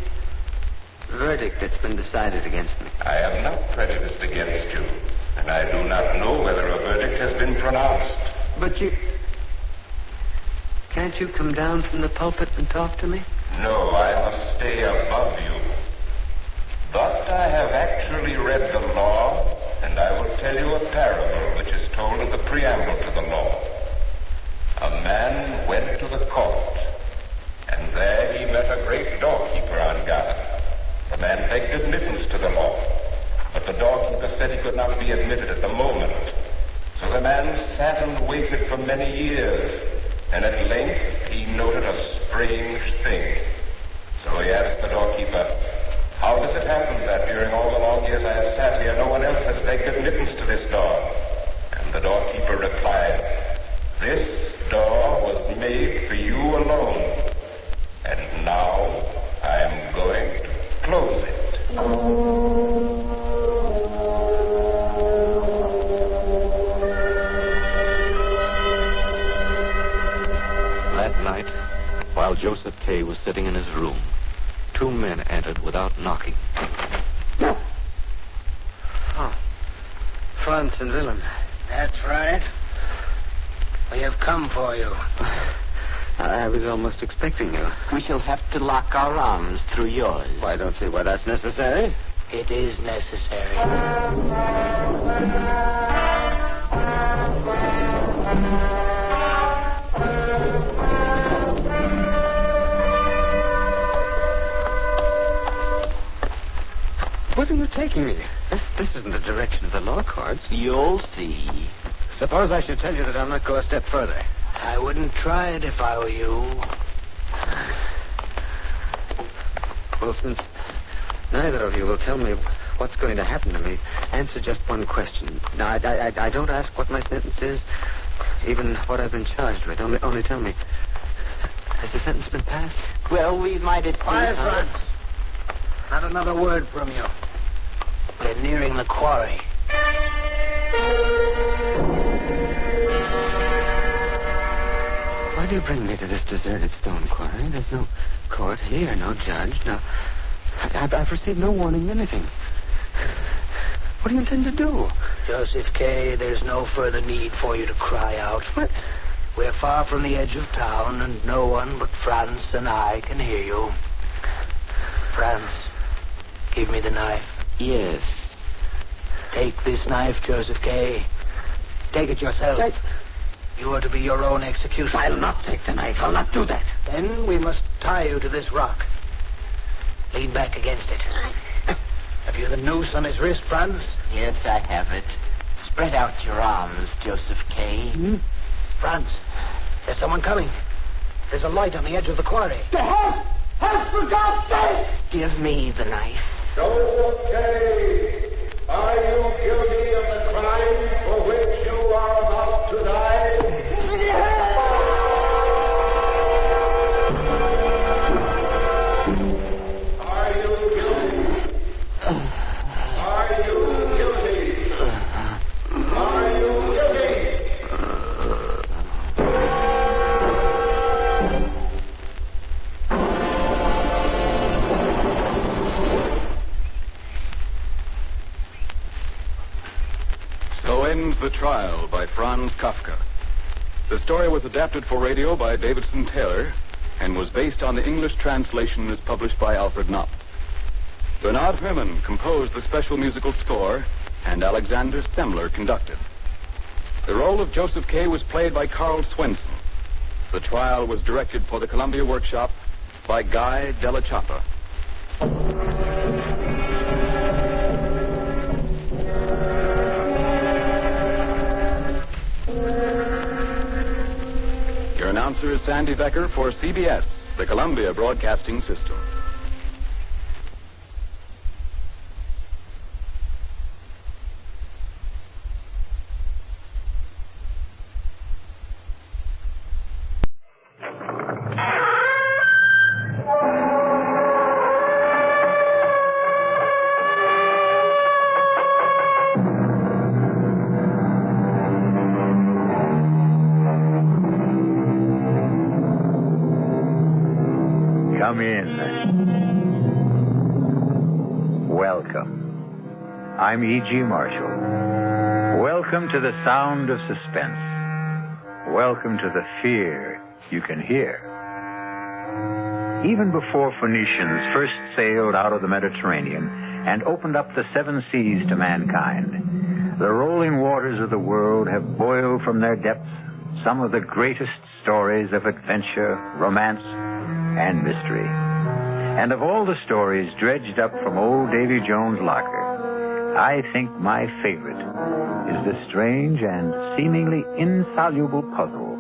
verdict that's been decided against me? I am not prejudiced against you, and I do not know whether a verdict has been pronounced. But you... Can't you come down from the pulpit and talk to me? No, I must stay above you. But I have actually read the law, and I will tell you a parable which is told in the preamble to the law. A man went to the court, and there he met a great doorkeeper on guard. The man begged admittance to the law, but the doorkeeper said he could not be admitted at the moment. So the man sat and waited for many years, and at length he noted a strange thing. So he asked the doorkeeper, "How does it happen that during all the long years I have sat here, no one else has begged admittance to this door?" And the doorkeeper replied, "This door was made for you alone, and now I am going to close it." That night, while Joseph K. was sitting in his room, 2 men entered without knocking. Oh, Franz and Willem. That's right. We have come for you. I was almost expecting you. We shall have to lock our arms through yours. I don't see why that's necessary. It is necessary. Where are you taking me? This isn't the direction of the law courts. You'll see. Suppose I should tell you that I'll not go a step further. I wouldn't try it if I were you. Well, since neither of you will tell me what's going to happen to me, answer just one question. Now, I don't ask what my sentence is, even what I've been charged with. Only tell me, has the sentence been passed? Well, we might have... Quiet, Franz. Not another word from you. We're nearing the quarry. Why do you bring me to this deserted stone quarry? There's no court here, no judge, no... I've received no warning of anything. What do you intend to do? Joseph K., there's no further need for you to cry out. What? We're far from the edge of town, and no one but Franz and I can hear you. Franz, give me the knife. Yes. Take this knife, Joseph K. Take it yourself. You are to be your own executioner. I'll not take the knife. I'll not do that. Then we must tie you to this rock. Lean back against it. Have you the noose on his wrist, Franz? Yes, I have it. Spread out your arms, Joseph K. Franz, there's someone coming. There's a light on the edge of the quarry. Help! Help, for God's sake! Give me the knife. Joseph K., are you guilty of the crime for which you are about to die? Are you guilty? Are you guilty? Are you guilty? So ends The Trial by Franz Kafka. The story was adapted for radio by Davidson Taylor and was based on the English translation as published by Alfred Knopf. Bernard Herrmann composed the special musical score, and Alexander Stemler conducted. The role of Joseph K. was played by Carl Swenson. The Trial was directed for the Columbia Workshop by Guy Della Chapa. Your announcer is Sandy Becker for CBS, the Columbia Broadcasting System. Come in. Welcome. I'm E.G. Marshall. Welcome to the sound of suspense. Welcome to the fear you can hear. Even before Phoenicians first sailed out of the Mediterranean and opened up the seven seas to mankind, the rolling waters of the world have boiled from their depths some of the greatest stories of adventure, romance, and mystery. And of all the stories dredged up from old Davy Jones' locker, I think my favorite is the strange and seemingly insoluble puzzle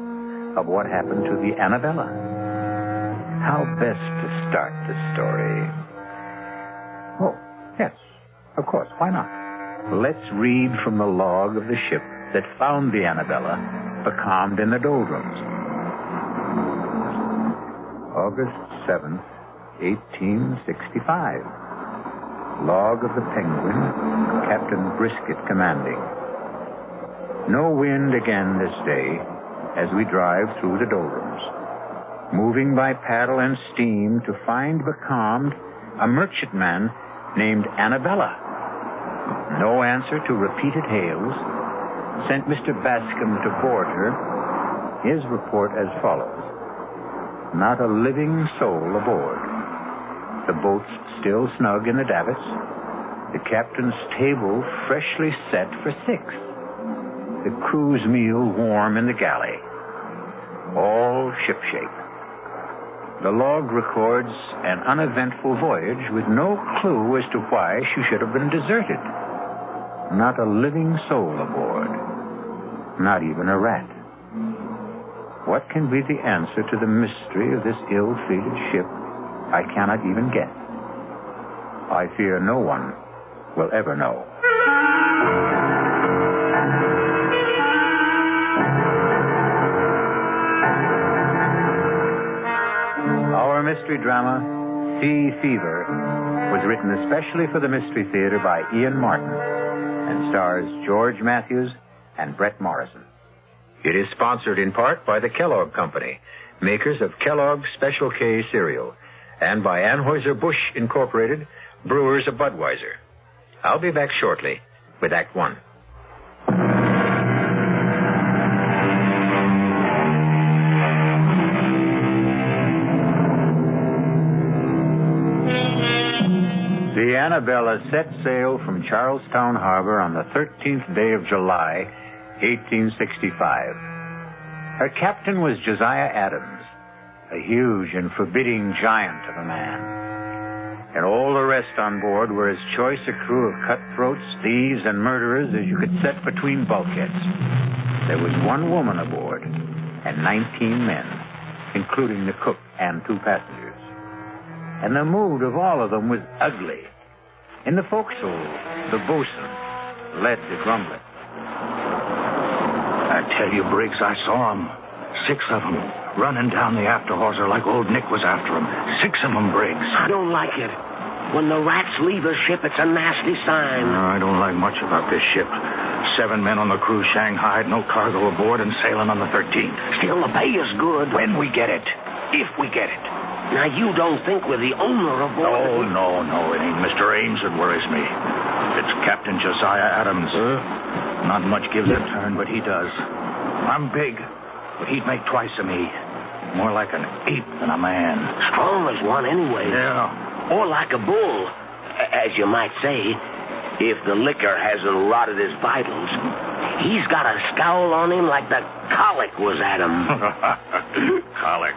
of what happened to the Annabella. How best to start the story? Oh, yes, of course, why not? Let's read from the log of the ship that found the Annabella becalmed in the doldrums. August 7th, 1865. Log of the Penguin, Captain Brisket commanding. No wind again this day as we drive through the doldrums, moving by paddle and steam to find becalmed a merchantman named Annabella. No answer to repeated hails sent Mr. Bascom to board her. His report as follows. Not a living soul aboard. The boat's still snug in the davits. The captain's table freshly set for 6. The crew's meal warm in the galley. All shipshape. The log records an uneventful voyage with no clue as to why she should have been deserted. Not a living soul aboard. Not even a rat. What can be the answer to the mystery of this ill-fated ship? I cannot even guess. I fear no one will ever know. Our mystery drama, Sea Fever, was written especially for the Mystery Theater by Ian Martin and stars George Matthews and Brett Morrison. It is sponsored in part by the Kellogg Company, makers of Kellogg's Special K cereal, and by Anheuser-Busch Incorporated, brewers of Budweiser. I'll be back shortly with Act One. The Annabella set sail from Charlestown Harbor on the 13th day of July, 1865. Her captain was Josiah Adams, a huge and forbidding giant of a man. And all the rest on board were as choice a crew of cutthroats, thieves, and murderers as you could set between bulkheads. There was one woman aboard and 19 men, including the cook and 2 passengers. And the mood of all of them was ugly. In the forecastle, the boatswain led the grumbling. I tell you, Briggs, I saw them. 6 of them, running down the after hawser like old Nick was after them. 6 of them, Briggs. I don't like it. When the rats leave a ship, it's a nasty sign. No, I don't like much about this ship. 7 men on the crew shanghaied, no cargo aboard, and sailing on the 13th. Still, the pay is good. When we get it. If we get it. Now, you don't think we're the owner of board? No. It ain't Mr. Ames that worries me. It's Captain Josiah Adams. Not much gives a turn, but he does. I'm big, but he'd make twice of me. More like an ape than a man. Strong as one, anyway. Yeah. Or like a bull, as you might say, if the liquor hasn't rotted his vitals. He's got a scowl on him like the colic was at him. Colic?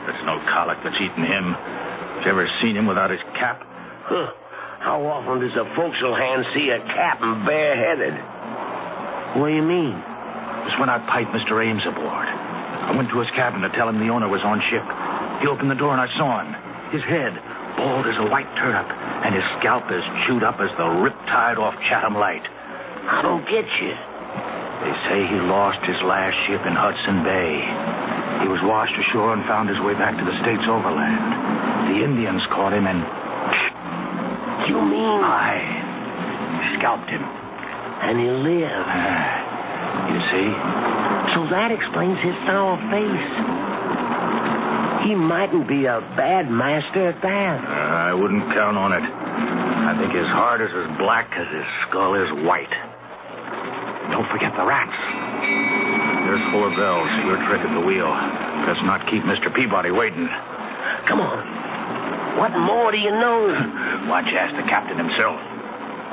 There's no colic that's eaten him. Have you ever seen him without his cap? Huh. How often does a forecastle hand see a captain bareheaded? What do you mean? It's when I piped Mr. Ames aboard. I went to his cabin to tell him the owner was on ship. He opened the door and I saw him. His head, bald as a white turnip, and his scalp as chewed up as the riptide off Chatham Light. I don't get you. They say he lost his last ship in Hudson Bay. He was washed ashore and found his way back to the States overland. The Indians caught him and... You mean... I scalped him. And he lived. You see? So that explains his sour face. He mightn't be a bad master at that. I wouldn't count on it. I think his heart is as black as his skull is white. Don't forget the rats. There's 4 bells. Your trick at the wheel. Let's not keep Mr. Peabody waiting. Come on. What more do you know? Why don't you ask the captain himself?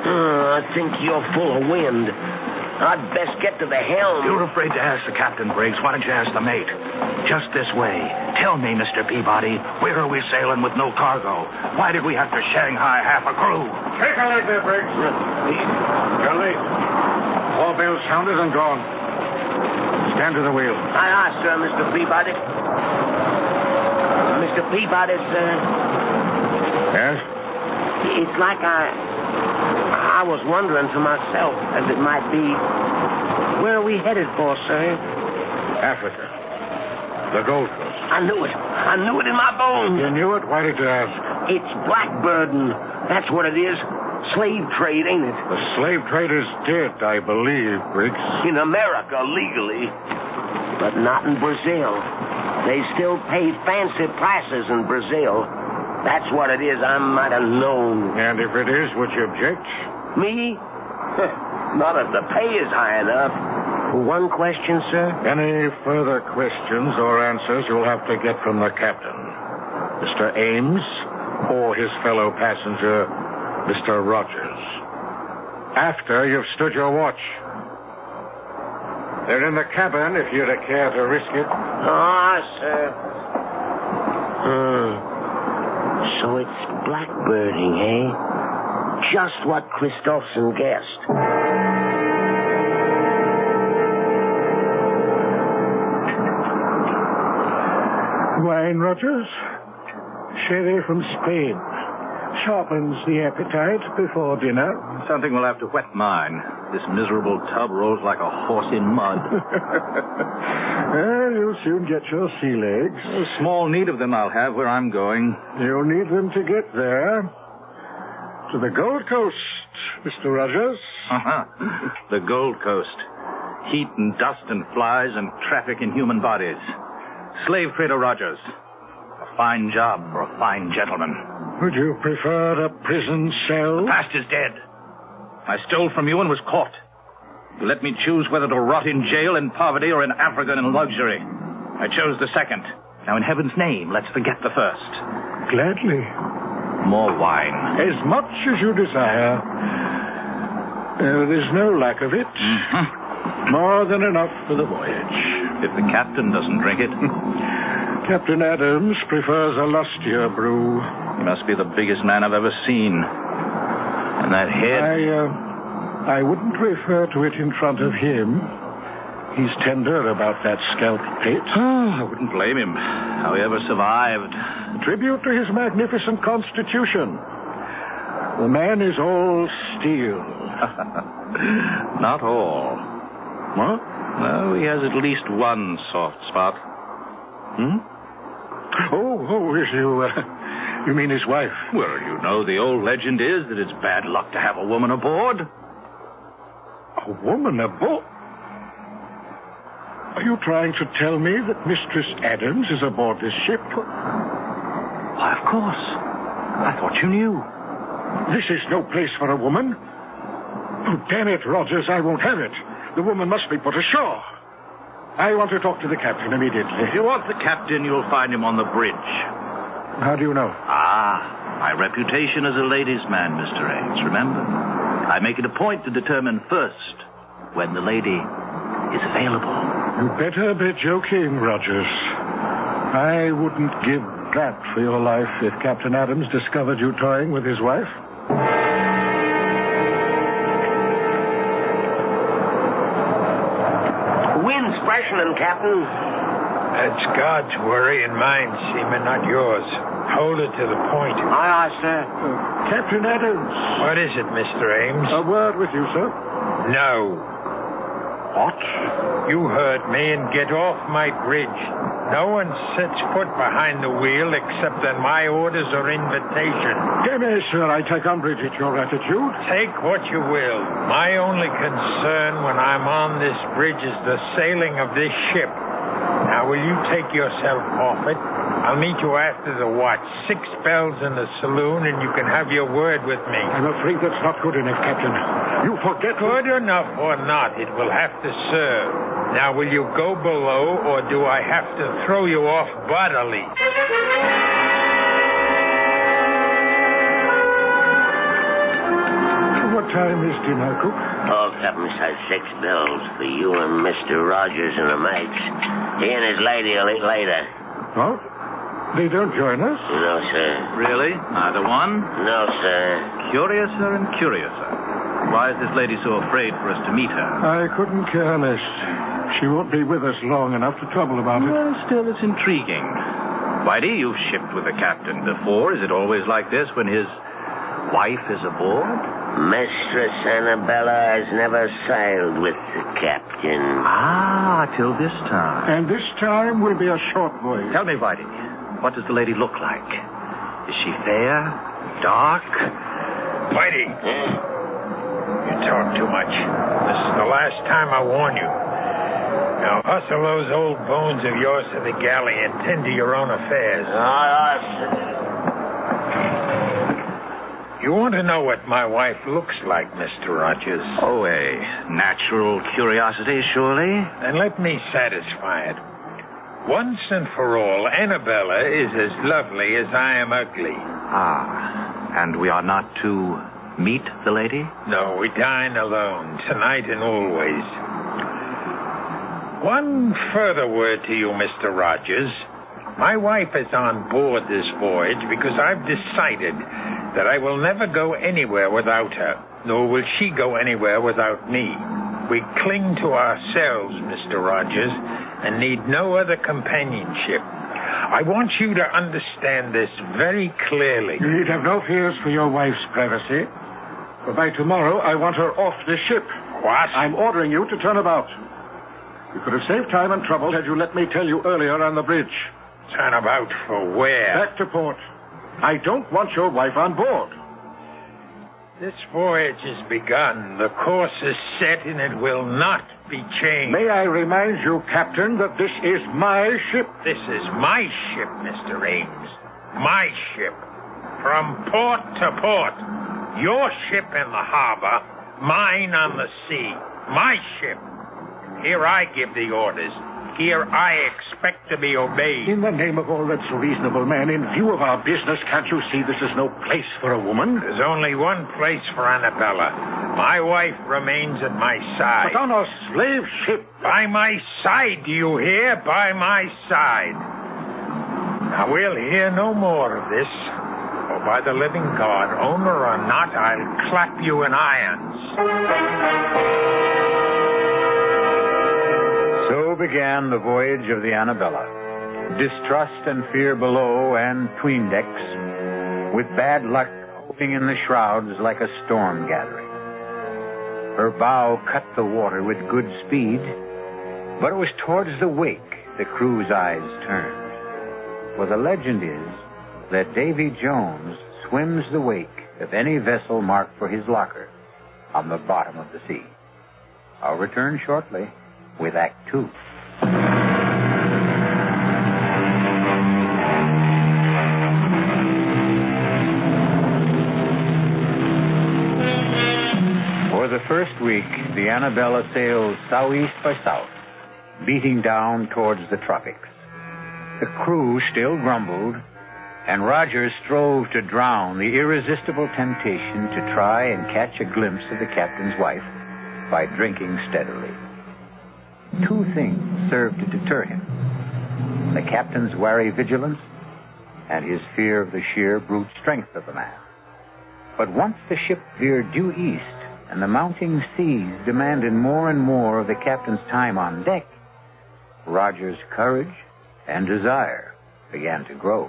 I think you're full of wind. I'd best get to the helm. You're afraid to ask the captain, Briggs. Why don't you ask the mate? Just this way. Tell me, Mr. Peabody, where are we sailing with no cargo? Why did we have to Shanghai half a crew? Take a leg there, Briggs. You're late. 4 bells sounded and gone. Stand to the wheel. Aye, sir, Mr. Peabody. Mr. Peabody, sir. Yes? It's like I was wondering to myself, as it might be, where are we headed for, sir? Africa. The Gold Coast. I knew it. I knew it in my bones. You knew it? Why did you ask? It's blackbirding. That's what it is. Slave trade, ain't it? The slave trade is dead, I believe, Briggs. In America, legally. But not in Brazil. They still pay fancy prices in Brazil. That's what it is. I might have known. And if it is, would you object? Me? Not if the pay is high enough. One question, sir? Any further questions or answers you'll have to get from the captain. Mr. Ames or his fellow passenger, Mr. Rogers. After you've stood your watch. They're in the cabin if you'd care to risk it. Sir. So it's blackbirding, eh? Just what Christopherson guessed. Wine, Rogers? Sherry from Spain. Sharpens the appetite before dinner. Something will have to wet mine. This miserable tub rolls like a horse in mud. Well, you'll soon get your sea legs. Small need of them I'll have where I'm going. You'll need them to get there. To the Gold Coast, Mr. Rogers. The Gold Coast. Heat and dust and flies and traffic in human bodies. Slave trader Rogers. A fine job for a fine gentleman. Would you prefer a prison cell? The past is dead. I stole from you and was caught. You let me choose whether to rot in jail in poverty or in Africa in luxury. I chose the second. Now, in heaven's name, let's forget the first. Gladly. More wine. As much as you desire. There's no lack of it. Mm-hmm. More than enough for the voyage. If the captain doesn't drink it. Captain Adams prefers a lustier brew. He must be the biggest man I've ever seen. And that head... I wouldn't refer to it in front of him. He's tender about that scalp pit. I wouldn't blame him. How he ever survived. Tribute to his magnificent constitution. The man is all steel. Not all. What? No, he has at least one soft spot. You mean his wife? Well, you know, the old legend is that it's bad luck to have a woman aboard. A woman aboard? Are you trying to tell me that Mistress Adams is aboard this ship? Why, of course. I thought you knew. This is no place for a woman. Oh, damn it, Rogers, I won't have it. The woman must be put ashore. I want to talk to the captain immediately. If you want the captain, you'll find him on the bridge. How do you know? My reputation as a ladies' man, Mr. Ames, remember? I make it a point to determine first when the lady is available. You better be joking, Rogers. I wouldn't give that for your life if Captain Adams discovered you toying with his wife. Wind's freshening, Captain. That's God's worry and mine, Seaman, not yours. Hold it to the point. Aye, sir. Captain Adams. What is it, Mr. Ames? A word with you, sir. No. What? You heard me and get off my bridge. No one sets foot behind the wheel except on my orders or invitation. Dear sir, I take umbrage at your attitude. Take what you will. My only concern when I'm on this bridge is the sailing of this ship. Now, will you take yourself off it? I'll meet you after the watch. 6 bells in the saloon, and you can have your word with me. I'm afraid that's not good enough, Captain. You forget... Good enough or not, it will have to serve. Now, will you go below, or do I have to throw you off bodily? What time is dinner, Cook? Oh, Captain said 6 bells for you and Mr. Rogers and the mates. He and his lady will eat later. Oh? They don't join us? No, sir. Really? Neither one? No, sir. Curiouser and curiouser. Why is this lady so afraid for us to meet her? I couldn't care less. She won't be with us long enough to trouble about it. Well, still, it's intriguing. Whitey, you've shipped with the captain before. Is it always like this when his wife is aboard? Mistress Annabella has never sailed with the captain. Ah, till this time. And this time will be a short voyage. Tell me, Whitey, what does the lady look like? Is she fair? Dark? Whitey, you talk too much. This is the last time I warn you. Now, hustle those old bones of yours to the galley and tend to your own affairs. You want to know what my wife looks like, Mr. Rogers? Oh, a natural curiosity, surely? Then let me satisfy it. Once and for all, Annabella is as lovely as I am ugly. Ah, and we are not to meet the lady? No, we dine alone, tonight and always. One further word to you, Mr. Rogers. My wife is on board this voyage because I've decided that I will never go anywhere without her, nor will she go anywhere without me. We cling to ourselves, Mr. Rogers, and need no other companionship. I want you to understand this very clearly. You need have no fears for your wife's privacy. For by tomorrow, I want her off this ship. What? I'm ordering you to turn about. You could have saved time and trouble had you let me tell you earlier on the bridge. Turn about for where? Back to port. I don't want your wife on board. This voyage has begun. The course is set, and it will not be changed. May I remind you, Captain, that this is my ship? This is my ship, Mr. Ames. My ship. From port to port. Your ship in the harbor, mine on the sea. My ship. Here I give the orders. Here I expect to be obeyed. In the name of all that's reasonable, man, in view of our business, can't you see this is no place for a woman? There's only one place for Annabella. My wife remains at my side. But on a slave ship. By my side, do you hear? By my side. Now, we'll hear no more of this. For by the living God, owner or not, I'll clap you in irons. So began the voyage of the Annabella. Distrust and fear below and 'tween decks, with bad luck hoping in the shrouds like a storm gathering. Her bow cut the water with good speed, but it was towards the wake the crew's eyes turned. For the legend is that Davy Jones swims the wake of any vessel marked for his locker on the bottom of the sea. I'll return shortly with Act 2. For the first week, the Annabella sailed southeast by south, beating down towards the tropics. The crew still grumbled, and Rogers strove to drown the irresistible temptation to try and catch a glimpse of the captain's wife by drinking steadily. 2 things served to deter him: the captain's wary vigilance and his fear of the sheer brute strength of the man. But once the ship veered due east and the mounting seas demanded more and more of the captain's time on deck, Roger's courage and desire began to grow.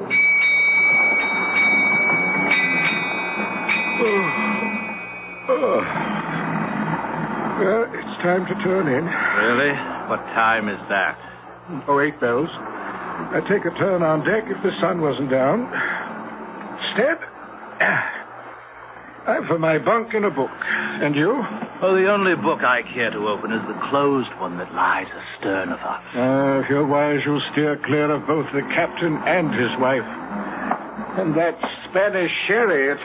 Well, it's time to turn in. Really? What time is that? 8 bells. I'd take a turn on deck if the sun wasn't down. Step. I'm for my bunk and a book. And you? Oh, the only book I care to open is the closed one that lies astern of us. If you're wise, you'll steer clear of both the captain and his wife. And that Spanish sherry, it's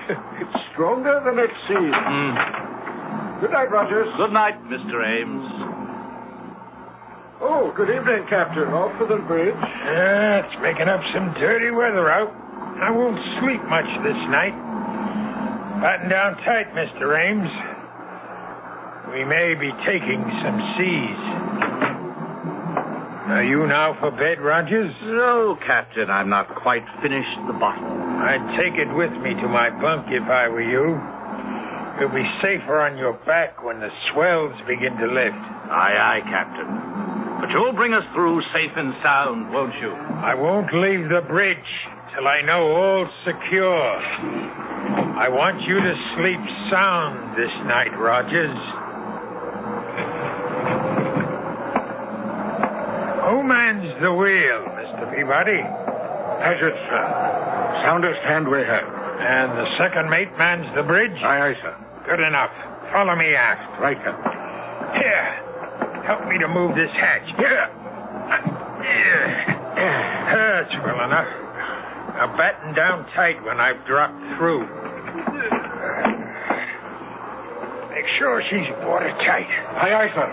stronger than it seems. Good night, Rogers. Good night, Mr. Ames. Oh, good evening, Captain. Off for the bridge? It's making up some dirty weather out. I won't sleep much this night. Batten down tight, Mr. Ames. We may be taking some seas. Are you now for bed, Rogers? No, Captain, I'm not quite finished the bottle. I'd take it with me to my bunk if I were you. You'll be safer on your back when the swells begin to lift. Aye, aye, Captain. But you'll bring us through safe and sound, won't you? I won't leave the bridge till I know all's secure. I want you to sleep sound this night, Rogers. Who mans the wheel, Mr. Peabody? Paget, sir. Soundest hand we have. And the second mate mans the bridge? Aye, aye, sir. Good enough. Follow me aft. Right, Captain. Here. Help me to move this hatch. Here. That's well enough. Now batten down tight when I've dropped through. Make sure she's watertight. Aye, aye, sir.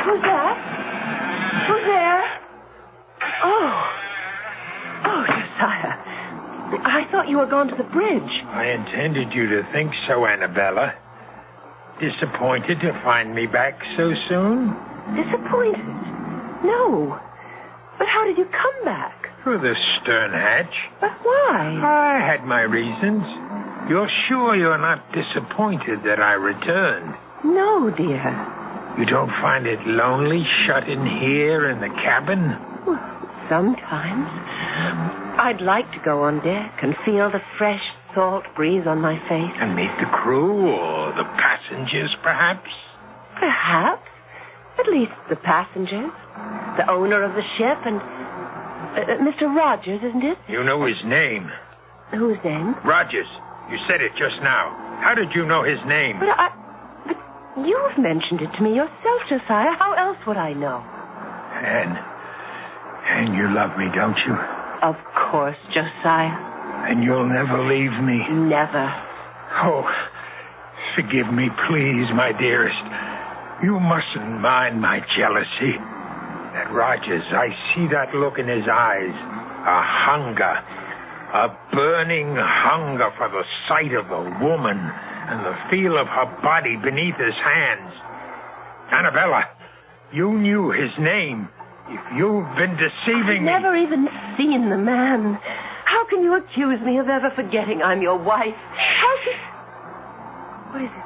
Who's that? Who's there? Oh, Josiah. I thought you were gone to the bridge. I intended you to think so, Annabella. Disappointed to find me back so soon? Disappointed? No. But how did you come back? Through the stern hatch. But why? I had my reasons. You're sure you're not disappointed that I returned? No, dear. You don't find it lonely shut in here in the cabin? Well, sometimes. I'd like to go on deck and feel the fresh, salt breeze on my face. And meet the crew or the passengers, perhaps? Perhaps. At least the passengers. The owner of the ship and... Mr. Rogers, isn't it? You know his name. Whose name? Rogers. You said it just now. How did you know his name? But you've mentioned it to me yourself, Josiah. How else would I know? And you love me, don't you? Of course, Josiah. And you'll never leave me? Never. Oh, forgive me, please, my dearest. You mustn't mind my jealousy. That Rogers, I see that look in his eyes. A hunger. A burning hunger for the sight of a woman and the feel of her body beneath his hands. Annabella, you knew his name. If you've been deceiving me... I've never even seen the man. How can you accuse me of ever forgetting I'm your wife? How can... What is it?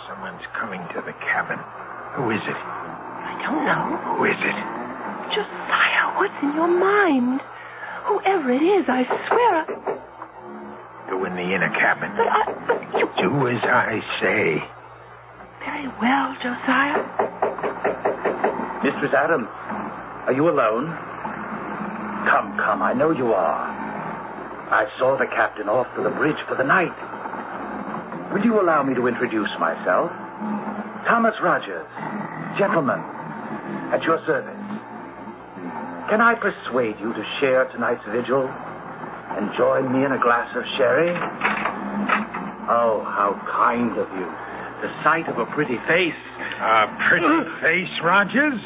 Someone's coming to the cabin. Who is it? I don't know. Who is it? Josiah, what's in your mind? Whoever it is, I swear Go in the inner cabin. But you... Do as I say. Very well, Josiah. Mistress Adams, are you alone? Come, I know you are. I saw the captain off to the bridge for the night. Will you allow me to introduce myself? Thomas Rogers, gentleman, at your service. Can I persuade you to share tonight's vigil and join me in a glass of sherry? Oh, how kind of you. The sight of a pretty face. A pretty face, Rogers?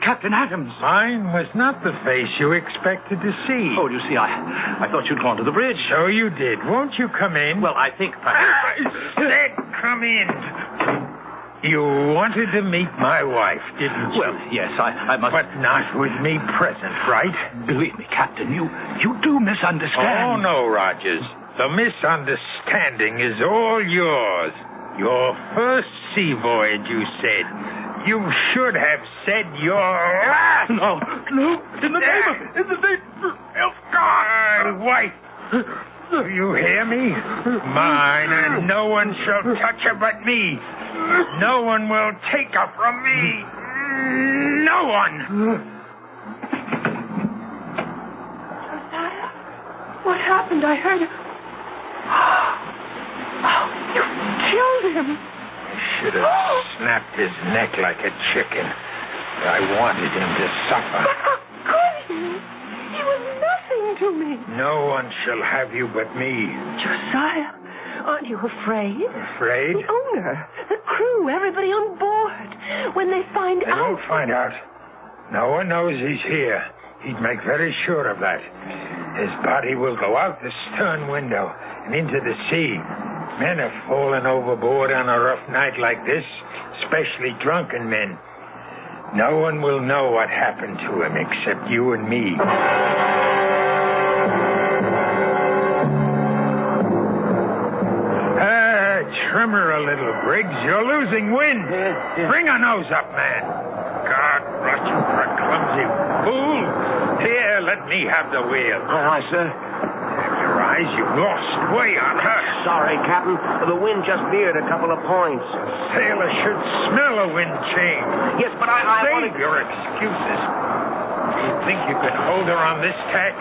Captain Adams. Mine was not the face you expected to see. Oh, you see, I thought you'd gone to the bridge. So you did. Won't you come in? Well, I think perhaps... Come in. You wanted to meet my wife, didn't you? Well, yes, I must... But not with me present, right? Believe me, Captain, you do misunderstand. Oh, no, Rogers. The misunderstanding is all yours. Your first sea voyage, you said. You should have said your last. No. In the name of God. My wife. Do you hear me? Mine, and no one shall touch her but me. No one will take her from me. No one. happened. I heard... Oh, you killed him. I should have snapped his neck like a chicken. I wanted him to suffer. But how could you? He was nothing to me. No one shall have you but me. Josiah, aren't you afraid? Afraid? The owner, the crew, everybody on board. When they find They out... won't find out. No one knows he's here. He'd make very sure of that. His body will go out the stern window and into the sea. Men have fallen overboard on a rough night like this, especially drunken men. No one will know what happened to him except you and me. Trim her a little, Briggs. You're losing wind. Bring her nose up, man. God, rot you for a clumsy fool. Here, let me have the wheel. Aye, sir. Your eyes, you've lost way on her. Sorry, Captain. The wind just veered a couple of points. Sailor should smell a wind change. Yes, but I Save your excuses. Do you think you can hold her on this tack?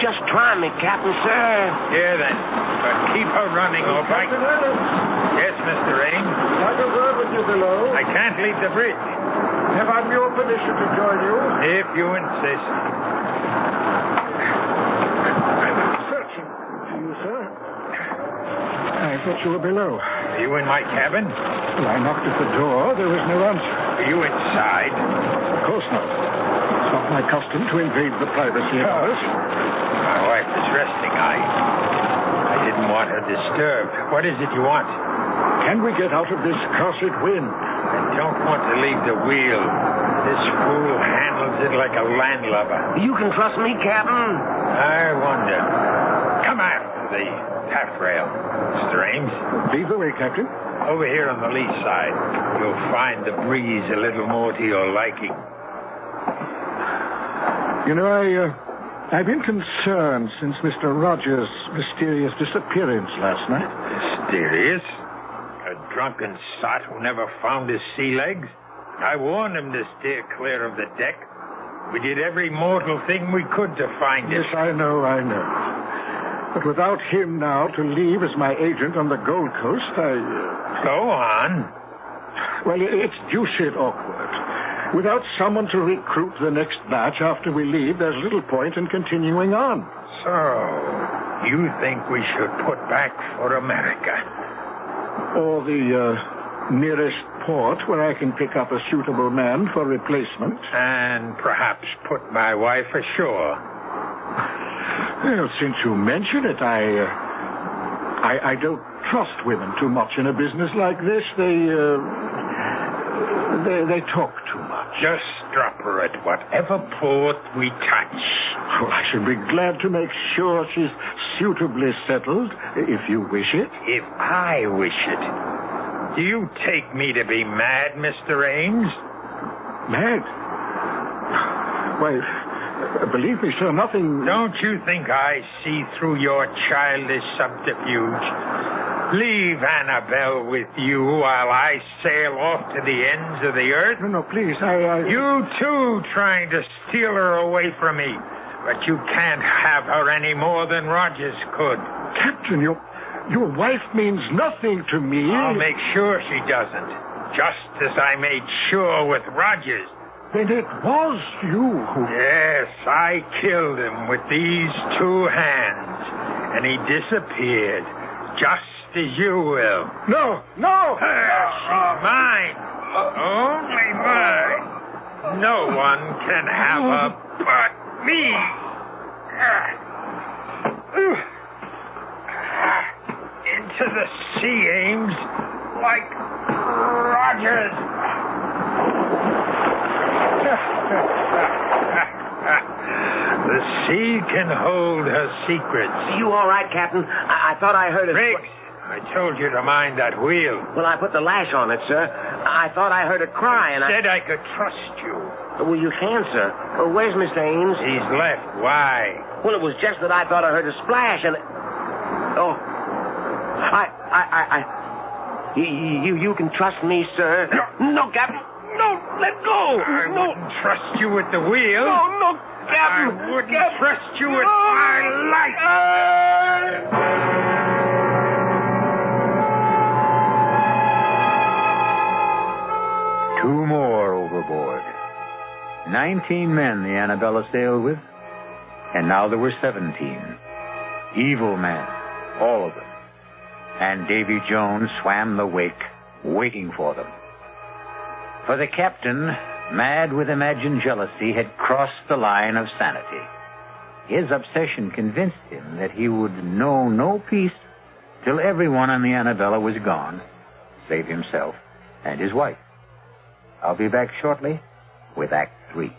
Just try me, Captain, sir. Here, then. But keep her running, all right? Yes, Mr. Ames. Like a word with you below. I can't leave the bridge. Have I your permission to join you? If you insist. I'm searching for you, sir. I thought you were below. Are you in my cabin? Well, I knocked at the door. There was no answer. Are you inside? Of course not. It's not my custom to invade the privacy of others. My wife is resting. I didn't want her disturbed. What is it you want? Can we get out of this cursed wind? I don't want to leave the wheel. This fool handles it like a landlubber. You can trust me, Captain. I wonder. Come after the taffrail, Mr. Ames. Lead the way, Captain. Over here on the lee side. You'll find the breeze a little more to your liking. You know, I've been concerned since Mr. Rogers' mysterious disappearance last night. Mysterious? A drunken sot who never found his sea legs? I warned him to steer clear of the deck. We did every mortal thing we could to find him. Yes, I know. But without him now to leave as my agent on the Gold Coast, Go on. Well, it's deuced awkward. Without someone to recruit the next batch after we leave, there's little point in continuing on. So, you think we should put back for America? Or the nearest port where I can pick up a suitable man for replacement. And perhaps put my wife ashore. Well, since you mention it, I don't trust women too much in a business like this. They talk too much. Just drop her at whatever port we touch. Oh, I should be glad to make sure she's suitably settled, if you wish it. If I wish it. Do you take me to be mad, Mr. Ames? Mad? Why, believe me, sir, nothing... Don't you think I see through your childish subterfuge? Leave Annabelle with you while I sail off to the ends of the earth? No, please, You, too, trying to steal her away from me. But you can't have her any more than Rogers could. Captain, your wife means nothing to me. I'll make sure she doesn't. Just as I made sure with Rogers. Then it was you who... Yes, I killed him with these two hands. And he disappeared. Just as you will. No! She's mine. Only mine. No one can have her but me. Into the sea, Ames, like Rogers. The sea can hold her secrets. Are you all right, Captain? I thought I heard it. Briggs, I told you to mind that wheel. Well, I put the lash on it, sir. I thought I heard a cry, and Said I could trust you. Well, you can, sir. Where's Mr. Ames? He's left. Why? Well, it was just that I thought I heard a splash, and... Oh. You can trust me, sir. No, Captain. No, let go. I wouldn't trust you with the wheel. No. Captain! I wouldn't trust you with my life! Two more overboard. 19 men the Annabella sailed with, and now there were 17. Evil men, all of them. And Davy Jones swam the wake, waiting for them. For the captain, mad with imagined jealousy, had crossed the line of sanity. His obsession convinced him that he would know no peace till everyone on the Annabella was gone, save himself and his wife. I'll be back shortly with Act 3.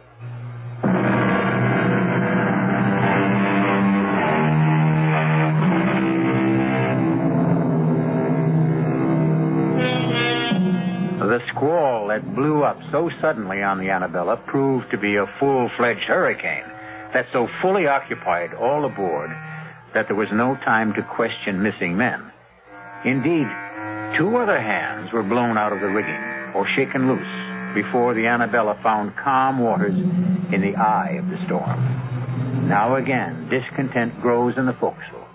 The squall that blew up so suddenly on the Annabella proved to be a full-fledged hurricane that so fully occupied all aboard that there was no time to question missing men. Indeed, 2 other hands were blown out of the rigging or shaken loose before the Annabella found calm waters in the eye of the storm. Now again, discontent grows in the forecastle.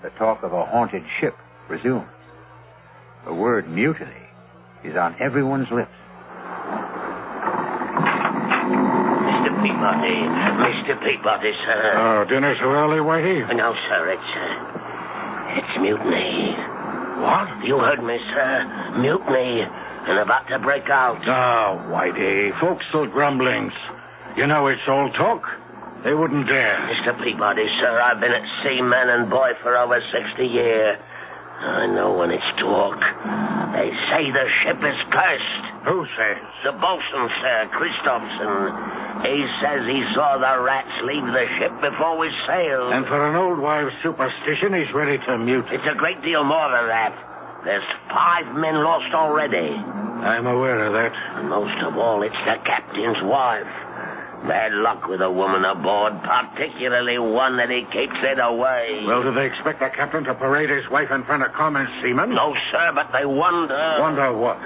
The talk of a haunted ship resumes. The word mutiny is on everyone's lips. Mr. Peabody, sir. Oh, dinner so early, Whitey? No, sir, it's mutiny. What? You heard me, sir. Mutiny, and about to break out. Oh, Whitey, forecastle grumblings. You know it's all talk. They wouldn't dare. Mr. Peabody, sir, I've been at sea, man and boy, for over 60 years. I know when it's talk. They say the ship is cursed. Who says? The bosun, sir, Christopherson. He says he saw the rats leave the ship before we sailed. And for an old wives' superstition, he's ready to mute. It's a great deal more than that. There's 5 men lost already. I'm aware of that. And most of all, it's the captain's wife. Bad luck with a woman aboard, particularly one that he keeps it away. Well, do they expect the captain to parade his wife in front of common seamen? No, sir, but they wonder. Wonder what?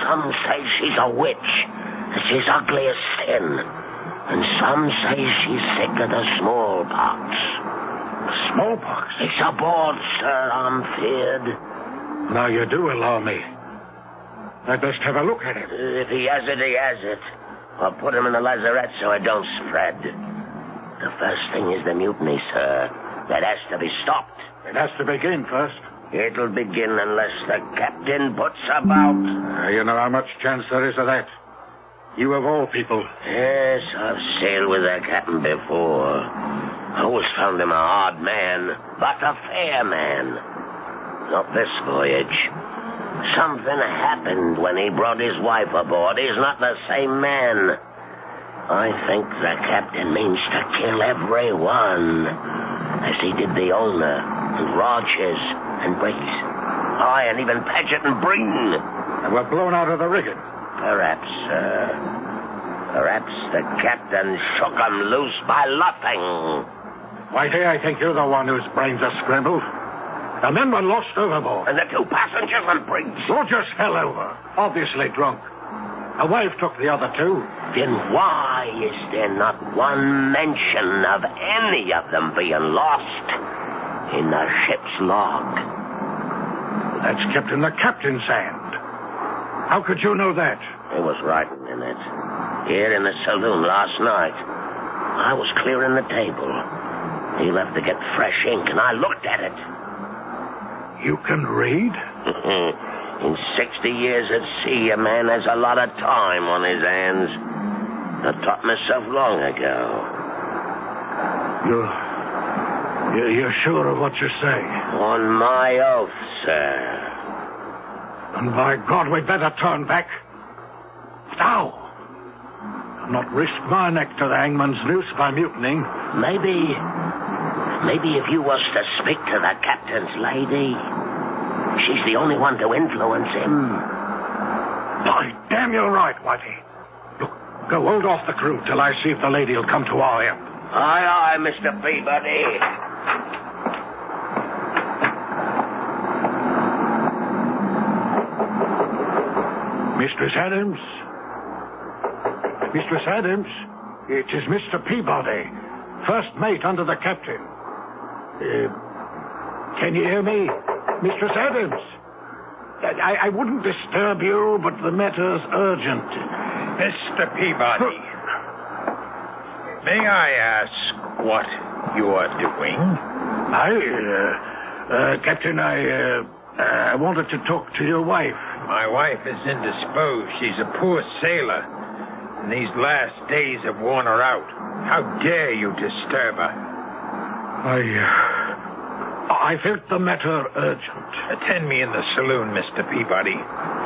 Some say she's a witch, that she's ugly as sin. And some say she's sick of the smallpox. Smallpox? It's aboard, sir, I'm feared. Now you do allow me. I'd best have a look at him. If he has it, he has it. I'll put him in the lazarette so it don't spread. The first thing is the mutiny, sir. That has to be stopped. It has to begin first. It'll begin unless the captain puts about. You know how much chance there is of that. You of all people. Yes, I've sailed with the captain before. I always found him a hard man, but a fair man. Not this voyage. Something happened when he brought his wife aboard. He's not the same man. I think the captain means to kill everyone, as he did the owner, and Rogers, and Briggs. Aye, and even Paget and Breen. And we're blown out of the rigging. Perhaps, sir. Perhaps the captain shook 'em loose by luffing. Whitey, I think you're the one whose brains are scrambled. The men were lost overboard. And the 2 passengers and Briggs. Rogers fell over, obviously drunk. A wife took the other 2. Then why is there not one mention of any of them being lost in the ship's log? That's kept in the captain's hand. How could you know that? It was writing in it. Here in the saloon last night. I was clearing the table. He left to get fresh ink, and I looked at it. You can read? In 60 years at sea, a man has a lot of time on his hands. I taught myself long ago. You're sure of what you say? On my oath, sir. And by God, we'd better turn back. Now. I'll not risk my neck to the hangman's noose by mutinying. Maybe if you was to speak to the captain's lady, she's the only one to influence him. By damn, you're right, Whitey. Look, go hold off the crew till I see if the lady will come to our help. Aye, aye, Mr. Peabody. Mistress Adams? Mistress Adams? It is Mr. Peabody, first mate under the captain. Can you hear me, Mistress Adams? I wouldn't disturb you, but the matter's urgent. Mr. Peabody, may I ask what you are doing? Captain, I wanted to talk to your wife. My wife is indisposed. She's a poor sailor. And these last days have worn her out. How dare you disturb her? I felt the matter urgent. Attend me in the saloon, Mr. Peabody.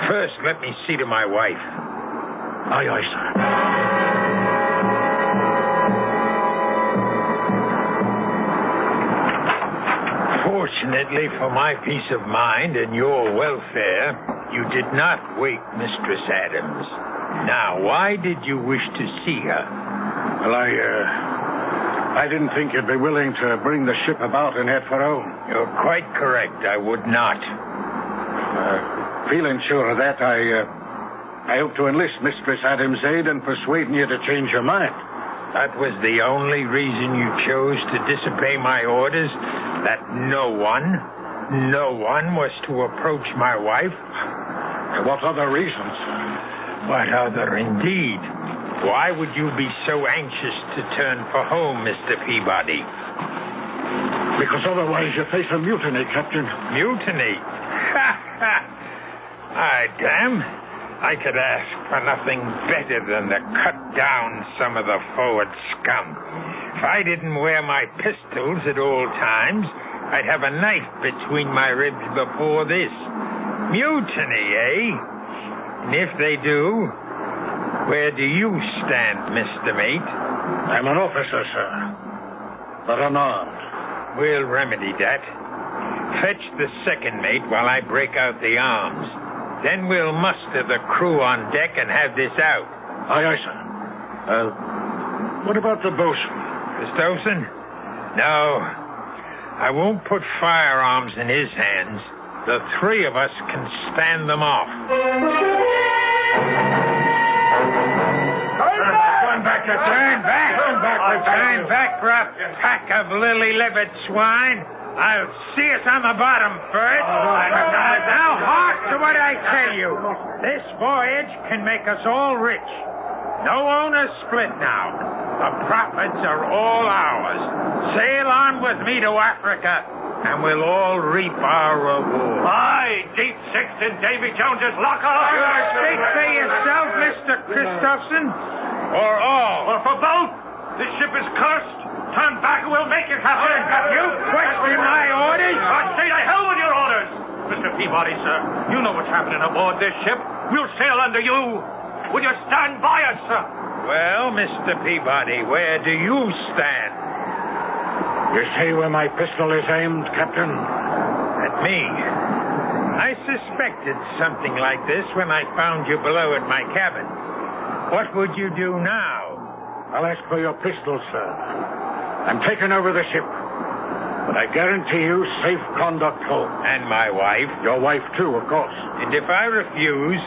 First, let me see to my wife. Aye, aye, sir. Fortunately for my peace of mind and your welfare, you did not wake Mistress Adams. Now, why did you wish to see her? Well, I didn't think you'd be willing to bring the ship about and head for home. You're quite correct. I would not. Feeling sure of that, I hope to enlist Mistress Adams' aid in persuading you to change your mind. That was the only reason you chose to disobey my orders? That no one was to approach my wife? What other reasons? What other, indeed? Why would you be so anxious to turn for home, Mr. Peabody? Because otherwise you face a mutiny, Captain. Mutiny? Damn. I could ask for nothing better than to cut down some of the forward scum. If I didn't wear my pistols at all times, I'd have a knife between my ribs before this. Mutiny, eh? And if they do, where do you stand, Mr. Mate? I'm an officer, sir, but unarmed. We'll remedy that. Fetch the second mate while I break out the arms. Then we'll muster the crew on deck and have this out. Aye, aye, sir. What about the bosun? The bosun? No. I won't put firearms in his hands. The three of us can stand them off. Turn back, Turn back, rough pack of lily-livered swine. I'll see us on the bottom first. Now hark to what I tell you. This voyage can make us all rich. No owners split now. The profits are all ours. Sail on with me to Africa, and we'll all reap our reward. Aye, Deep Sixth in Davy Jones's locker. Speak for yourself, Mr. Christopherson, or all. Or for both. This ship is cursed. Turn back and we'll make you captain. You question my orders? I say to hell with your orders. Mr. Peabody, sir, you know what's happening aboard this ship. We'll sail under you. Will you stand by us, sir? Well, Mr. Peabody, where do you stand? You see where my pistol is aimed, Captain? At me. I suspected something like this when I found you below at my cabin. What would you do now? I'll ask for your pistol, sir. I'm taking over the ship. But I guarantee you safe conduct home. And my wife? Your wife, too, of course. And if I refuse?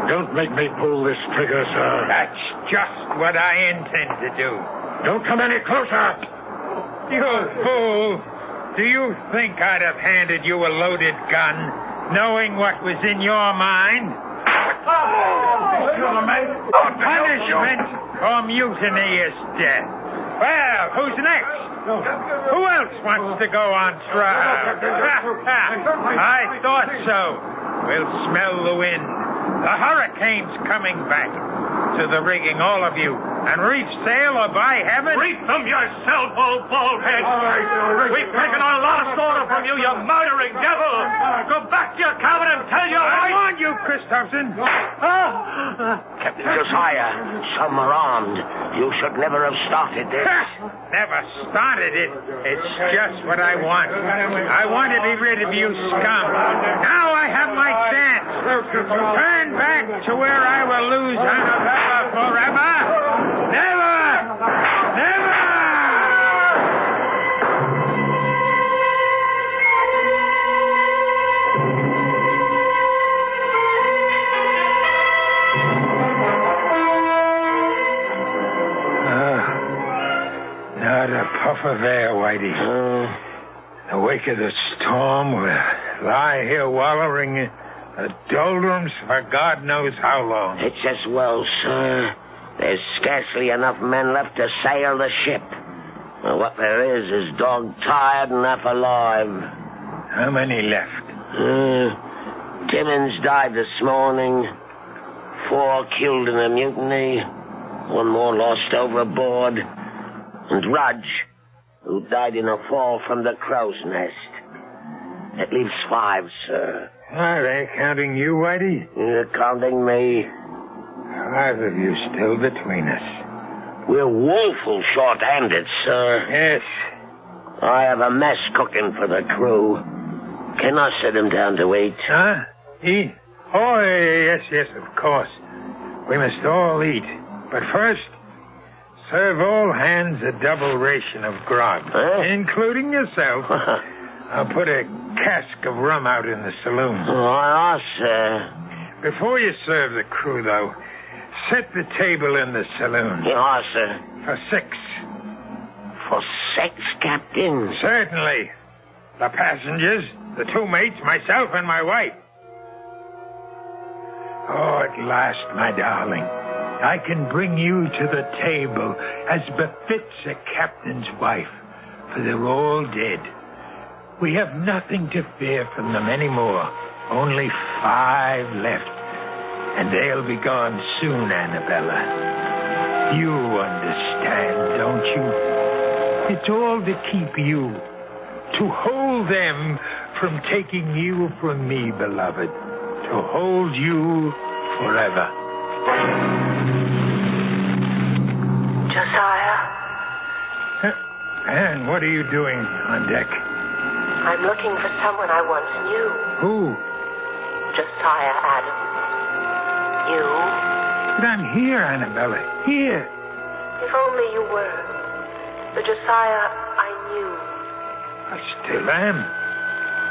Don't make me pull this trigger, sir. That's just what I intend to do. Don't come any closer. You fool. Do you think I'd have handed you a loaded gun, knowing what was in your mind? Punishment for mutiny is death. Well, who's next? Who else wants to go on trial? I thought so. We'll smell the wind. The hurricane's coming back. To the rigging, all of you. And reef sail, or by heaven... Reef them yourself, old baldhead. We've taken our last order from you, you murdering devil. Go back to your cabin and tell your wife... I warned you, Christopherson. Captain Josiah, some are armed. You should never have started this. Never started it. It's just what I want. I want to be rid of you scum. Now I have my chance. Turn back to where I will lose Annabella forever. Never! Never! tougher there, Whitey. In the wake of the storm, we'll lie here wallowing in the doldrums for God knows how long. It's as well, sir. There's scarcely enough men left to sail the ship. Well, what there is dog-tired and half alive. How many left? Timmins died this morning. 4 killed in a mutiny. 1 more lost overboard. And Rudge, who died in a fall from the crow's nest. That leaves 5, sir. Are they counting you, Whitey? You're counting me. 5 of you still between us. We're woeful short-handed, sir. Yes. I have a mess cooking for the crew. Can I sit him down to eat? Huh? Eat? Oh, yes, of course. We must all eat. But first, serve all hands a double ration of grog, including yourself. I'll put a cask of rum out in the saloon. Oh, sir. Before you serve the crew, though, set the table in the saloon. Yes, sir. For 6. For 6, Captain? Certainly. The passengers, the 2 mates, myself, and my wife. Oh, at last, my darling, I can bring you to the table as befits a captain's wife, for they're all dead. We have nothing to fear from them anymore. Only 5 left, and they'll be gone soon, Annabella. You understand, don't you? It's all to keep you, to hold them from taking you from me, beloved, to hold you forever. Josiah? Anne, what are you doing on deck? I'm looking for someone I once knew. Who? Josiah Adams. You? But I'm here, Annabella. Here. If only you were. The Josiah I knew. I still am.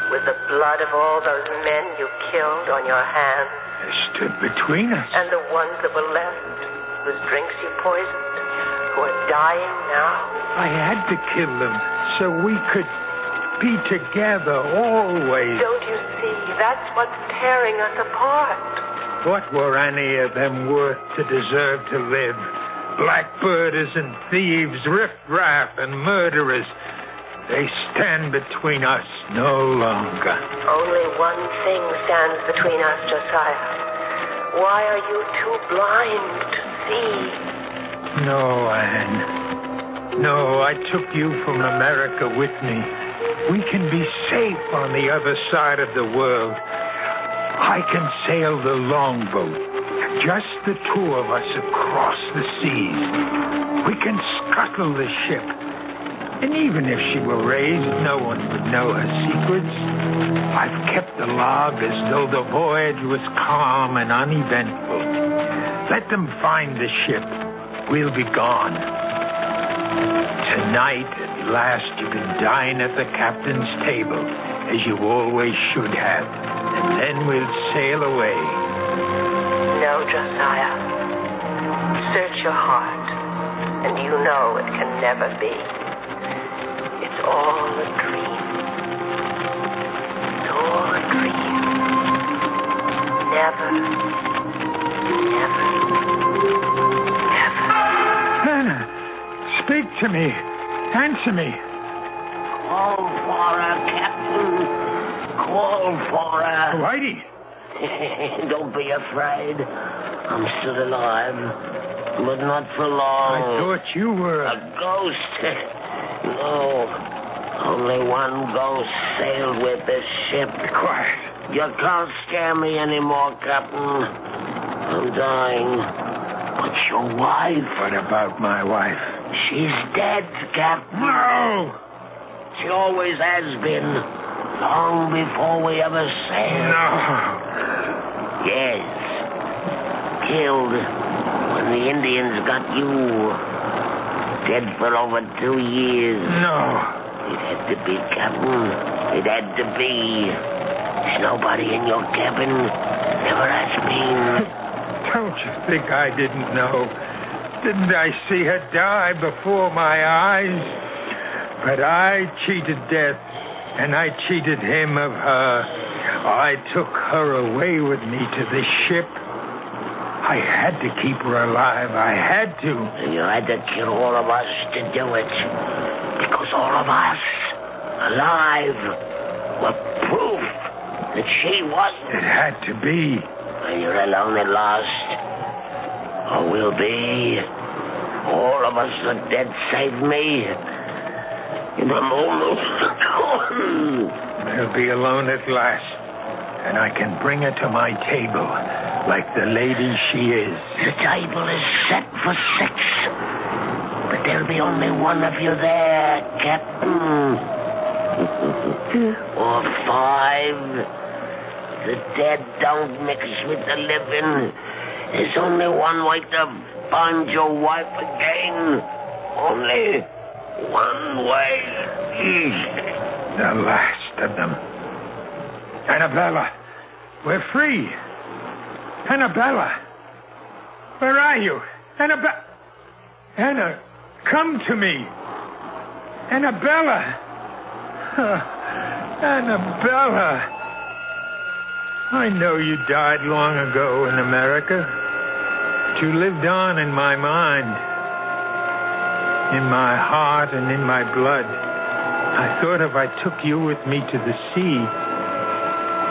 With the blood of all those men you killed on your hands. They stood between us. And the ones that were left, whose drinks you poisoned, who are dying now. I had to kill them so we could be together always. Don't you see? That's what's tearing us apart. What were any of them worth to deserve to live? Blackbirders and thieves, riffraff and murderers. They stand between us no longer. Only one thing stands between us, Josiah. Why are you too blind to see? No, Anne. No, I took you from America with me. We can be safe on the other side of the world. I can sail the longboat. Just the 2 of us across the seas. We can scuttle the ship. And even if she were raised, no one would know her secrets. I've kept the log as though the voyage was calm and uneventful. Let them find the ship. We'll be gone. Tonight, at last, you can dine at the captain's table, as you always should have. And then we'll sail away. No, Josiah. Search your heart, and you know it can never be. It's all a dream. It's all a dream. Never. Anna, speak to me. Answer me. Call for her, Captain. Call for her. Whitey. Don't be afraid. I'm still alive, but not for long. I thought you were a ghost. No, only one ghost sailed with this ship. Be quiet. You can't scare me anymore, Captain. I'm dying. But your wife? What about my wife? She's dead, Captain. No! She always has been. Long before we ever sailed. No. Yes. Killed when the Indians got you. Dead for over 2 years. No. It had to be, Captain. It had to be. There's nobody in your cabin. Never has been. Don't you think I didn't know? Didn't I see her die before my eyes? But I cheated death, and I cheated him of her. I took her away with me to this ship. I had to keep her alive. I had to. And you had to kill all of us to do it. Because all of us, alive, were proof that she wasn't. It had to be. And you're alone at last. Or will be. All of us are dead save me. In a moment. I'll be alone at last. And I can bring her to my table like the lady she is. The table is set for 6. But there'll be only one of you there, Captain. Or 5. The dead don't mix with the living. There's only one way to find your wife again. Only one way. The last of them. Annabella, we're free. Annabella, where are you? Anna, come to me. Annabella. Annabella. I know you died long ago in America, but you lived on in my mind, in my heart and in my blood. I thought if I took you with me to the sea,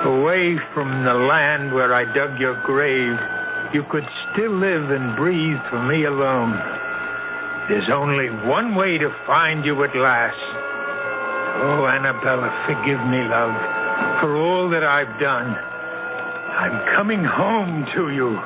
away from the land where I dug your grave, you could still live and breathe for me alone. There's only one way to find you at last. Oh, Annabella, forgive me, love, for all that I've done. I'm coming home to you.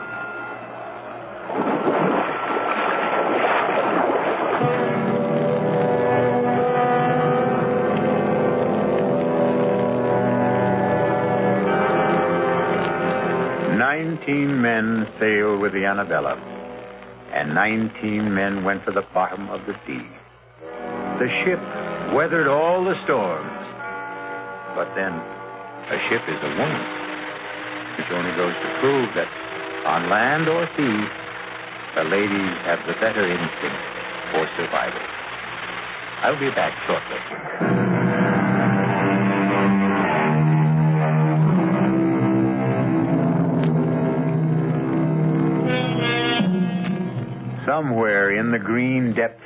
Men sailed with the Annabella, and 19 men went to the bottom of the sea. The ship weathered all the storms. But then, a ship is a woman, which only goes to prove that on land or sea, the ladies have the better instinct for survival. I'll be back shortly. Somewhere in the green depths,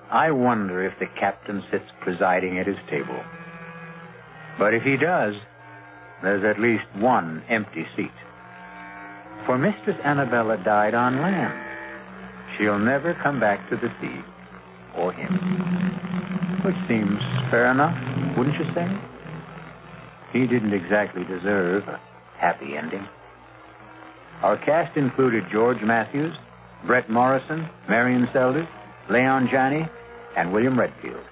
I wonder if the captain sits presiding at his table. But if he does, there's at least one empty seat. For Mistress Annabella died on land. She'll never come back to the sea, or him. Which seems fair enough, wouldn't you say? He didn't exactly deserve a happy ending. Our cast included George Matthews, Brett Morrison, Marion Seldes, Leon Janney, and William Redfield.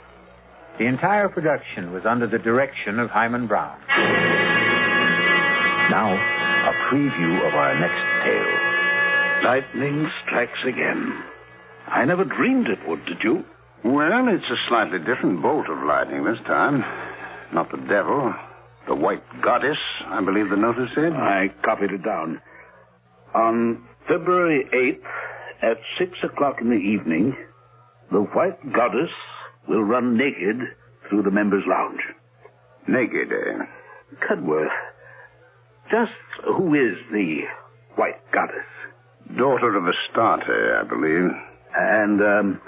The entire production was under the direction of Hyman Brown. Now, a preview of our next tale. Lightning strikes again. I never dreamed it would, did you? Well, it's a slightly different bolt of lightning this time. Not the devil, the white goddess, I believe the notice said. I copied it down. On February 8th, at 6 o'clock in the evening, the white goddess will run naked through the members' lounge. Naked, eh? Cudworth, just who is the white goddess? Daughter of Astarte, I believe. And,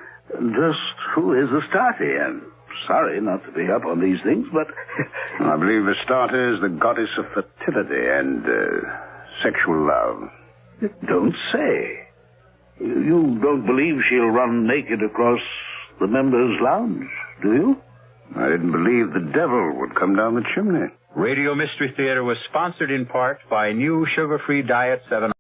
just who is Astarte? I'm sorry not to be up on these things, but... I believe Astarte is the goddess of fertility and sexual love. Don't say. You don't believe she'll run naked across the members' lounge, do you? I didn't believe the devil would come down the chimney. Radio Mystery Theater was sponsored in part by new sugar-free Diet 7.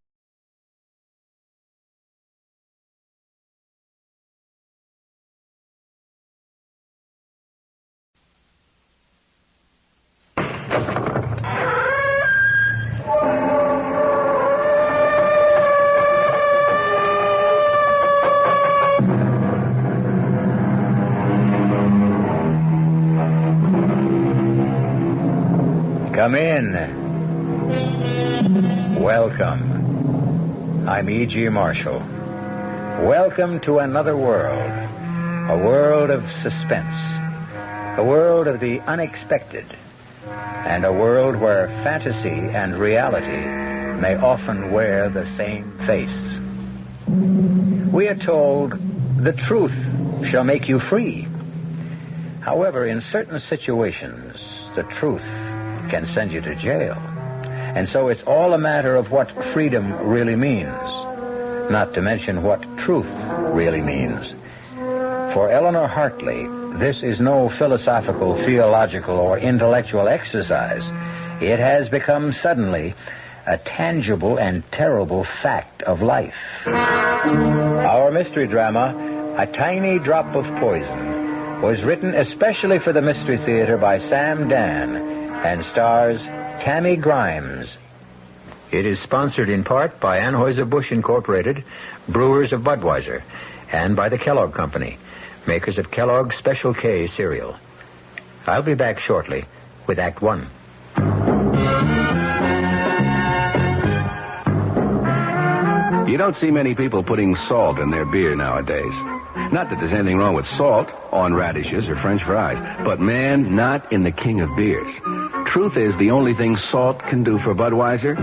Come in. Welcome. I'm E.G. Marshall. Welcome to another world. A world of suspense. A world of the unexpected. And a world where fantasy and reality may often wear the same face. We are told, the truth shall make you free. However, in certain situations, the truth can send you to jail. And so it's all a matter of what freedom really means, not to mention what truth really means. For Eleanor Hartley, this is no philosophical, theological, or intellectual exercise. It has become suddenly a tangible and terrible fact of life. Our mystery drama, A Tiny Drop of Poison, was written especially for the Mystery Theater by Sam Dan and stars Tammy Grimes. It is sponsored in part by Anheuser-Busch Incorporated, brewers of Budweiser, and by the Kellogg Company, makers of Kellogg's Special K cereal. I'll be back shortly with Act One. You don't see many people putting salt in their beer nowadays. Not that there's anything wrong with salt on radishes or French fries, but, man, not in the king of beers. Truth is, the only thing salt can do for Budweiser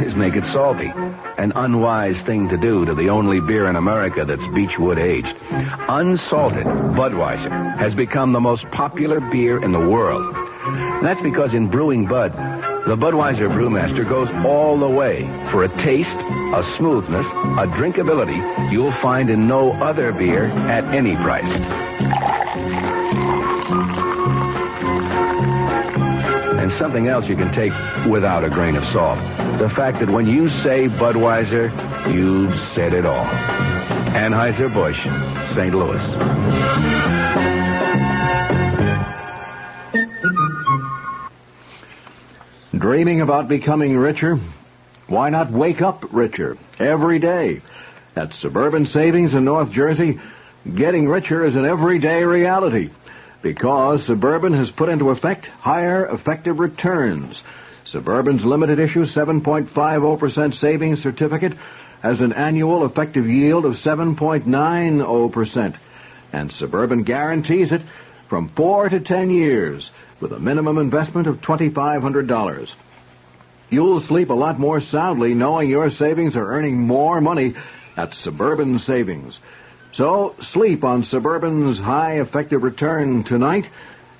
is make it salty. An unwise thing to do to the only beer in America that's Beechwood aged. Unsalted Budweiser has become the most popular beer in the world. That's because in brewing Bud, the Budweiser brewmaster goes all the way for a taste, a smoothness, a drinkability you'll find in no other beer at any price. And something else you can take without a grain of salt. The fact that when you say Budweiser, you've said it all. Anheuser-Busch, St. Louis. Dreaming about becoming richer? Why not wake up richer every day? At Suburban Savings in North Jersey, getting richer is an everyday reality because Suburban has put into effect higher effective returns. Suburban's limited issue 7.50% savings certificate has an annual effective yield of 7.90%, and Suburban guarantees it from 4 to 10 years with a minimum investment of $2,500. You'll sleep a lot more soundly knowing your savings are earning more money at Suburban Savings. So sleep on Suburban's high effective return tonight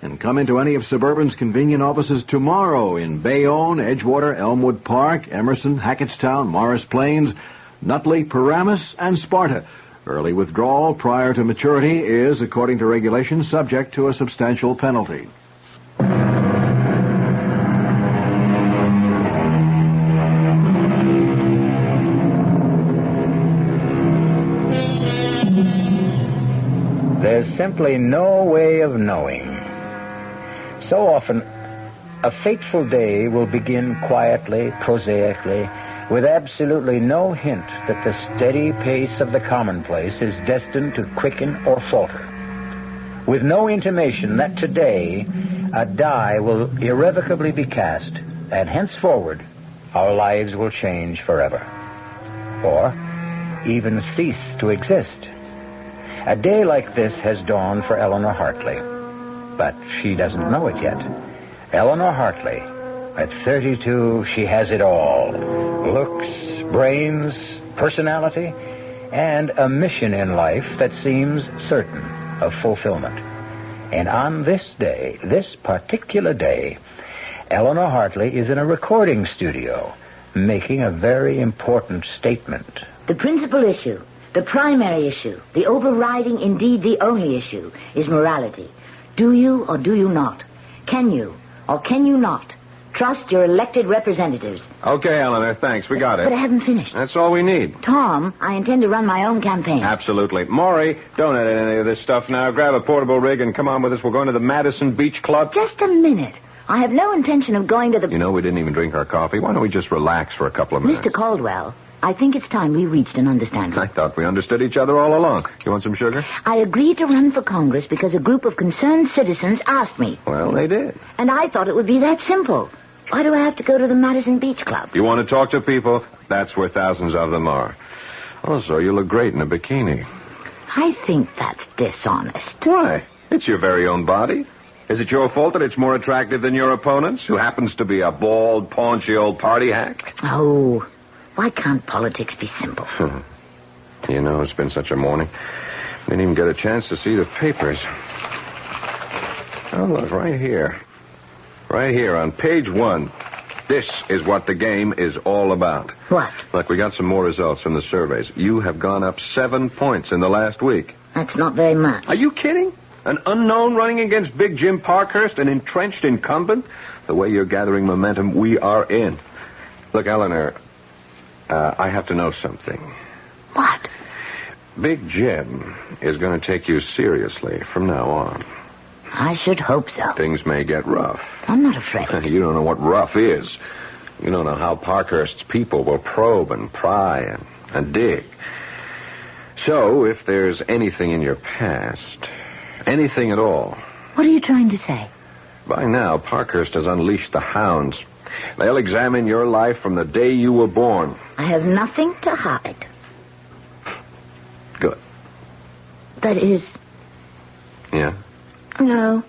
and come into any of Suburban's convenient offices tomorrow in Bayonne, Edgewater, Elmwood Park, Emerson, Hackettstown, Morris Plains, Nutley, Paramus, and Sparta. Early withdrawal prior to maturity is, according to regulations, subject to a substantial penalty. There's simply no way of knowing. So often, a fateful day will begin quietly, prosaically, with absolutely no hint that the steady pace of the commonplace is destined to quicken or falter. With no intimation that today a die will irrevocably be cast, and henceforward our lives will change forever. Or even cease to exist. A day like this has dawned for Eleanor Hartley, but she doesn't know it yet. Eleanor Hartley, at 32, she has it all. Looks, brains, personality, and a mission in life that seems certain of fulfillment. And on this day, this particular day, Eleanor Hartley is in a recording studio making a very important statement. The principal issue, the primary issue, the overriding, indeed the only issue, is morality. Do you or do you not? Can you or can you not trust your elected representatives? Okay, Eleanor, thanks. We got it. But I haven't finished. That's all we need. Tom, I intend to run my own campaign. Absolutely. Maury, don't edit any of this stuff now. Grab a portable rig and come on with us. We're going to the Madison Beach Club. Just a minute. I have no intention of going to the... You know, we didn't even drink our coffee. Why don't we just relax for a couple of minutes? Mr. Caldwell, I think it's time we reached an understanding. I thought we understood each other all along. You want some sugar? I agreed to run for Congress because a group of concerned citizens asked me. Well, they did. And I thought it would be that simple. Why do I have to go to the Madison Beach Club? You want to talk to people? That's where thousands of them are. Also, you look great in a bikini. I think that's dishonest. Why? It's your very own body. Is it your fault that it's more attractive than your opponent's, who happens to be a bald, paunchy old party hack? Oh, why can't politics be simple? You know, it's been such a morning. Didn't even get a chance to see the papers. Oh, look, right here. Right here on page 1. This is what the game is all about. What? Look, we got some more results from the surveys. You have gone up 7 points in the last week. That's not very much. Are you kidding? An unknown running against Big Jim Parkhurst, an entrenched incumbent? The way you're gathering momentum, we are in. Look, Eleanor, I have to know something. What? Big Jim is going to take you seriously from now on. I should hope so. Things may get rough. I'm not afraid. You don't know what rough is. You don't know how Parkhurst's people will probe and pry and dig. So, if there's anything in your past, anything at all... What are you trying to say? By now, Parkhurst has unleashed the hounds. They'll examine your life from the day you were born. I have nothing to hide. Good. That is... Yeah? No.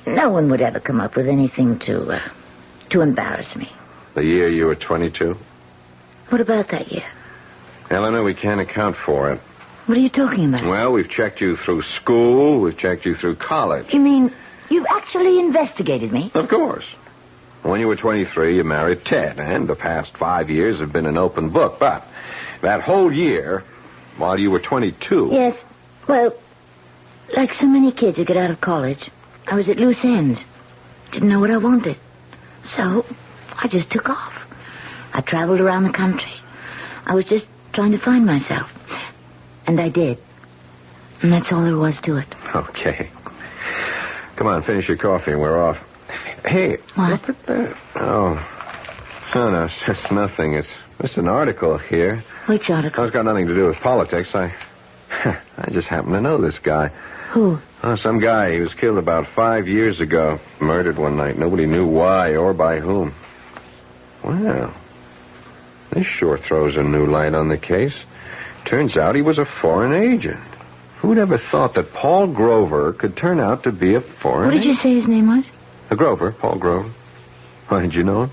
No one would ever come up with anything to embarrass me. The year you were 22? What about that year? Eleanor, we can't account for it. What are you talking about? Well, we've checked you through school. We've checked you through college. You mean you've actually investigated me? Of course. When you were 23, you married Ted, and the past 5 years have been an open book. But that whole year, while you were 22... Yes, well, like so many kids who get out of college, I was at loose ends. Didn't know what I wanted. So, I just took off. I traveled around the country. I was just trying to find myself. And I did. And that's all there was to it. Okay. Come on, finish your coffee and we're off. Hey, what? Look at that. Oh. No, it's just nothing. It's just an article here. Which article? It's got nothing to do with politics. I just happen to know this guy. Who? Oh, some guy. He was killed about 5 years ago. Murdered one night. Nobody knew why or by whom. Well, this sure throws a new light on the case. Turns out he was a foreign agent. Who'd ever thought that Paul Grover could turn out to be a foreign agent? What did you say his name was? Grover, Paul Grover. Why, did you know him?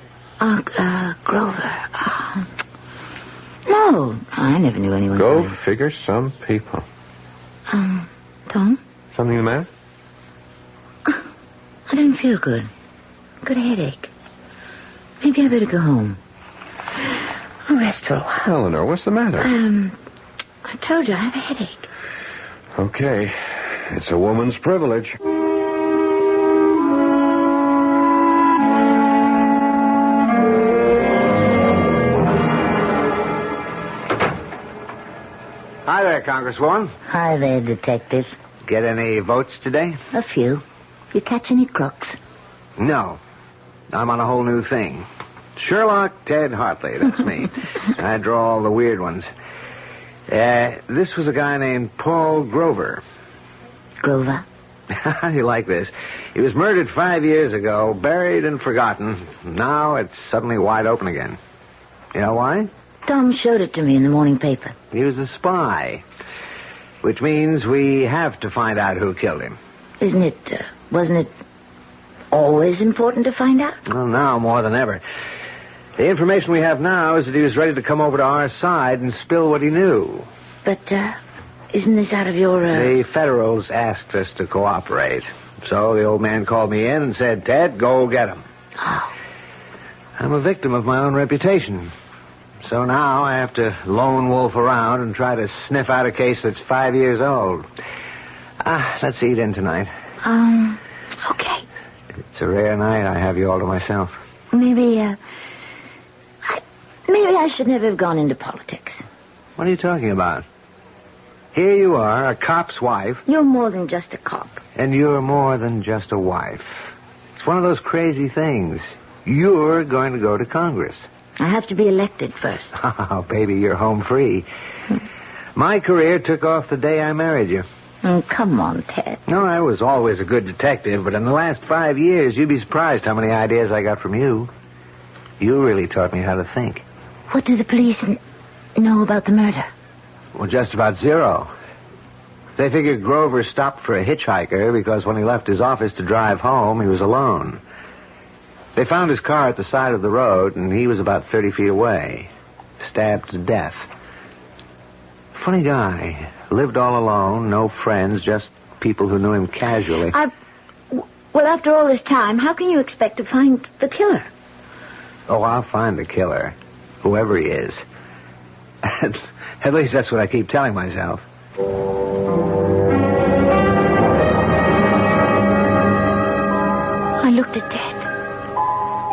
Grover. No, I never knew anyone. Go figure some people. Tom? Something the matter? I don't feel good. Got a headache. Maybe I better go home. I'll rest for a while. Eleanor, what's the matter? I told you I have a headache. Okay. It's a woman's privilege. Hi there, Congresswoman. Hi there, Detective. Get any votes today? A few. You catch any crooks? No. I'm on a whole new thing. Sherlock Ted Hartley, that's me. I draw all the weird ones. This was a guy named Paul Grover. Grover? How do you like this? He was murdered 5 years ago, buried and forgotten. Now it's suddenly wide open again. You know why? Tom showed it to me in the morning paper. He was a spy. Which means we have to find out who killed him. Wasn't it always important to find out? Well, now more than ever. The information we have now is that he was ready to come over to our side and spill what he knew. But, isn't this out of your, The Federals asked us to cooperate. So the old man called me in and said, Ted, go get him. Oh. I'm a victim of my own reputation. So now I have to lone wolf around and try to sniff out a case that's 5 years old. Let's eat in tonight. Okay. It's a rare night I have you all to myself. Maybe I should never have gone into politics. What are you talking about? Here you are, a cop's wife. You're more than just a cop. And you're more than just a wife. It's one of those crazy things. You're going to go to Congress. I have to be elected first. Oh, baby, you're home free. My career took off the day I married you. Come on, Ted. No, I was always a good detective, but in the last 5 years, you'd be surprised how many ideas I got from you. You really taught me how to think. What do the police know about the murder? Well, just about zero. They figured Grover stopped for a hitchhiker because when he left his office to drive home, he was alone. They found his car at the side of the road, and he was about 30 feet away, stabbed to death. Funny guy. Lived all alone, no friends, just people who knew him casually. Well, after all this time, how can you expect to find the killer? Oh, I'll find the killer, whoever he is. At least that's what I keep telling myself. I looked at Dad.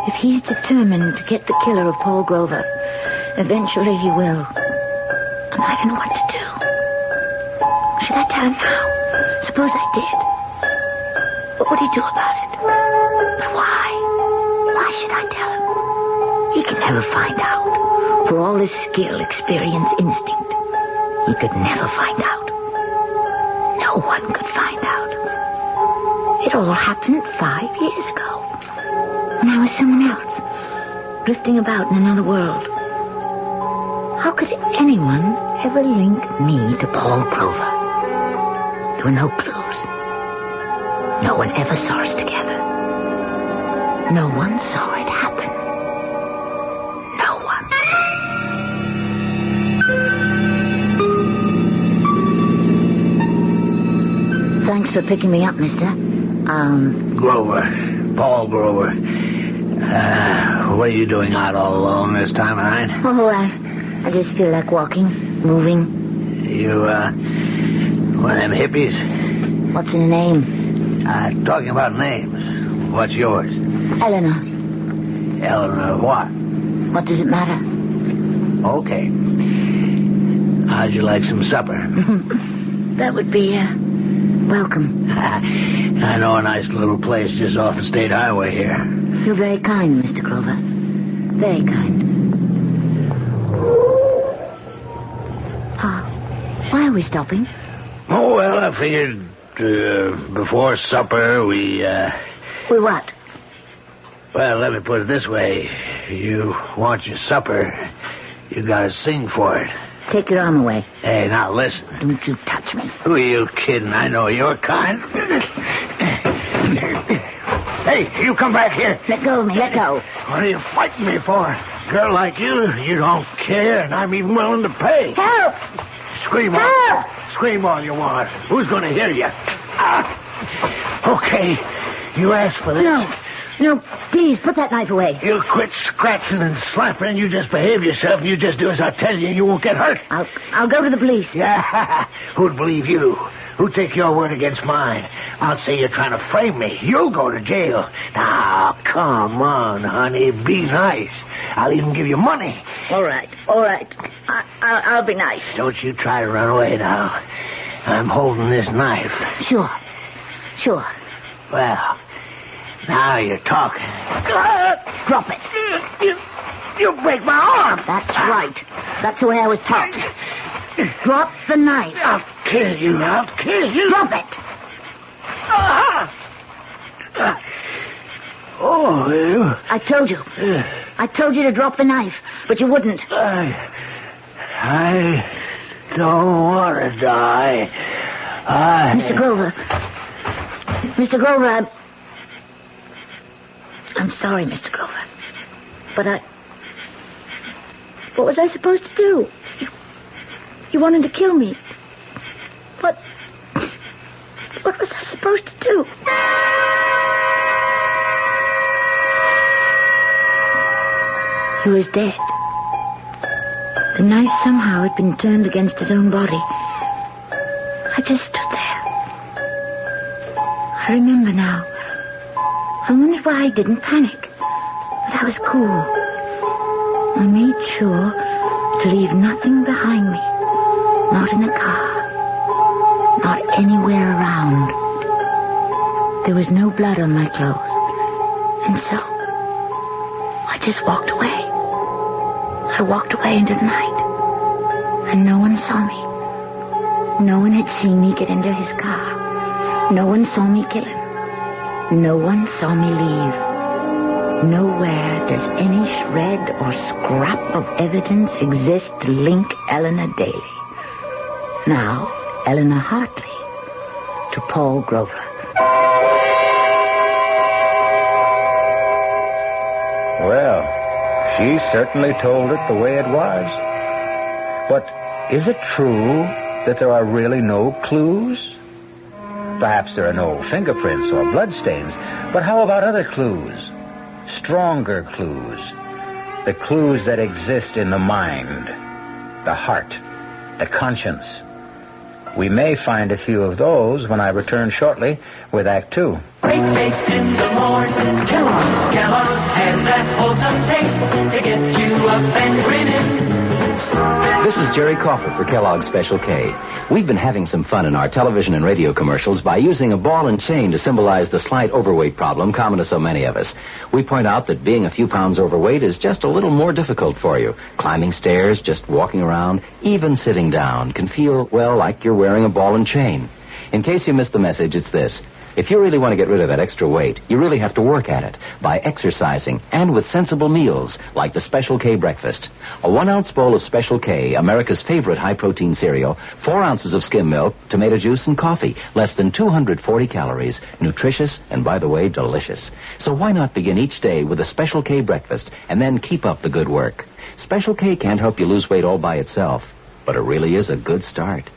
If he's determined to get the killer of Paul Grover, eventually he will. And I don't know what to do. Should I tell him now? Suppose I did. What would he do about it? But why? Why should I tell him? He can never find out. For all his skill, experience, instinct, he could never find out. No one could find out. It all happened 5 years ago. When I was someone else, drifting about in another world. How could anyone ever link me to Paul Grover? There were no clues. No one ever saw us together. No one saw it happen. No one. Thanks for picking me up, mister. Grover. Paul Grover. What are you doing out all alone this time of night? Oh, I just feel like walking, moving. You, one of them hippies? What's in a name? Talking about names. What's yours? Eleanor. Eleanor what? What does it matter? Okay. How'd you like some supper? That would be, welcome. I know a nice little place just off the state highway here. You're very kind, Mr. Grover. Very kind. Why are we stopping? Oh, well, I figured before supper we... We what? Well, let me put it this way. You want your supper, you gotta sing for it. Take your arm away. Hey, now listen. Don't you touch me. Who are you kidding? I know your kind. Hey, you come back here. Let go of me, let go. What are you fighting me for? A girl like you don't care, and I'm even willing to pay. Help! Scream all. Scream all you want. Who's going to hear you? Okay, you asked for this. No, please, put that knife away. You quit scratching and slapping, and you just behave yourself, and you just do as I tell you, and you won't get hurt. I'll go to the police. Yeah, who'd believe you? Who'd take your word against mine? I'll say you're trying to frame me. You'll go to jail. Now, come on, honey, be nice. I'll even give you money. All right. I'll be nice. Don't you try to run away now. I'm holding this knife. Sure. Well, now you're talking. Drop it. You break my arm. That's right. That's the way I was taught. Drop the knife. I'll kill you. Drop it. Oh, you... I told you. I told you to drop the knife, but you wouldn't. I don't want to die. Mr. Grover, I'm sorry, Mr. Grover. But what was I supposed to do? You wanted to kill me. What was I supposed to do? He was dead. The knife somehow had been turned against his own body. I just stood there. I remember now. I wondered why I didn't panic. But I was cool. I made sure to leave nothing behind me. Not in the car. Not anywhere around. There was no blood on my clothes. And so, I just walked away. I walked away into the night. And no one saw me. No one had seen me get into his car. No one saw me kill him. No one saw me leave. Nowhere does any shred or scrap of evidence exist to link Eleanor Daly. Now, Eleanor Hartley to Paul Grover. Well, she certainly told it the way it was. But is it true that there are really no clues? Perhaps there are no fingerprints or bloodstains, but how about other clues? Stronger clues. The clues that exist in the mind, the heart, the conscience. We may find a few of those when I return shortly with Act Two. Great taste in the morning. Kellogg's has that wholesome taste to get you up and grinning. This is Jerry Crawford for Kellogg's Special K. We've been having some fun in our television and radio commercials by using a ball and chain to symbolize the slight overweight problem common to so many of us. We point out that being a few pounds overweight is just a little more difficult for you. Climbing stairs, just walking around, even sitting down can feel, well, like you're wearing a ball and chain. In case you missed the message, it's this. If you really want to get rid of that extra weight, you really have to work at it by exercising and with sensible meals like the Special K breakfast. A 1-ounce bowl of Special K, America's favorite high-protein cereal, 4 ounces of skim milk, tomato juice, and coffee. Less than 240 calories. Nutritious and, by the way, delicious. So why not begin each day with a Special K breakfast and then keep up the good work? Special K can't help you lose weight all by itself, but it really is a good start.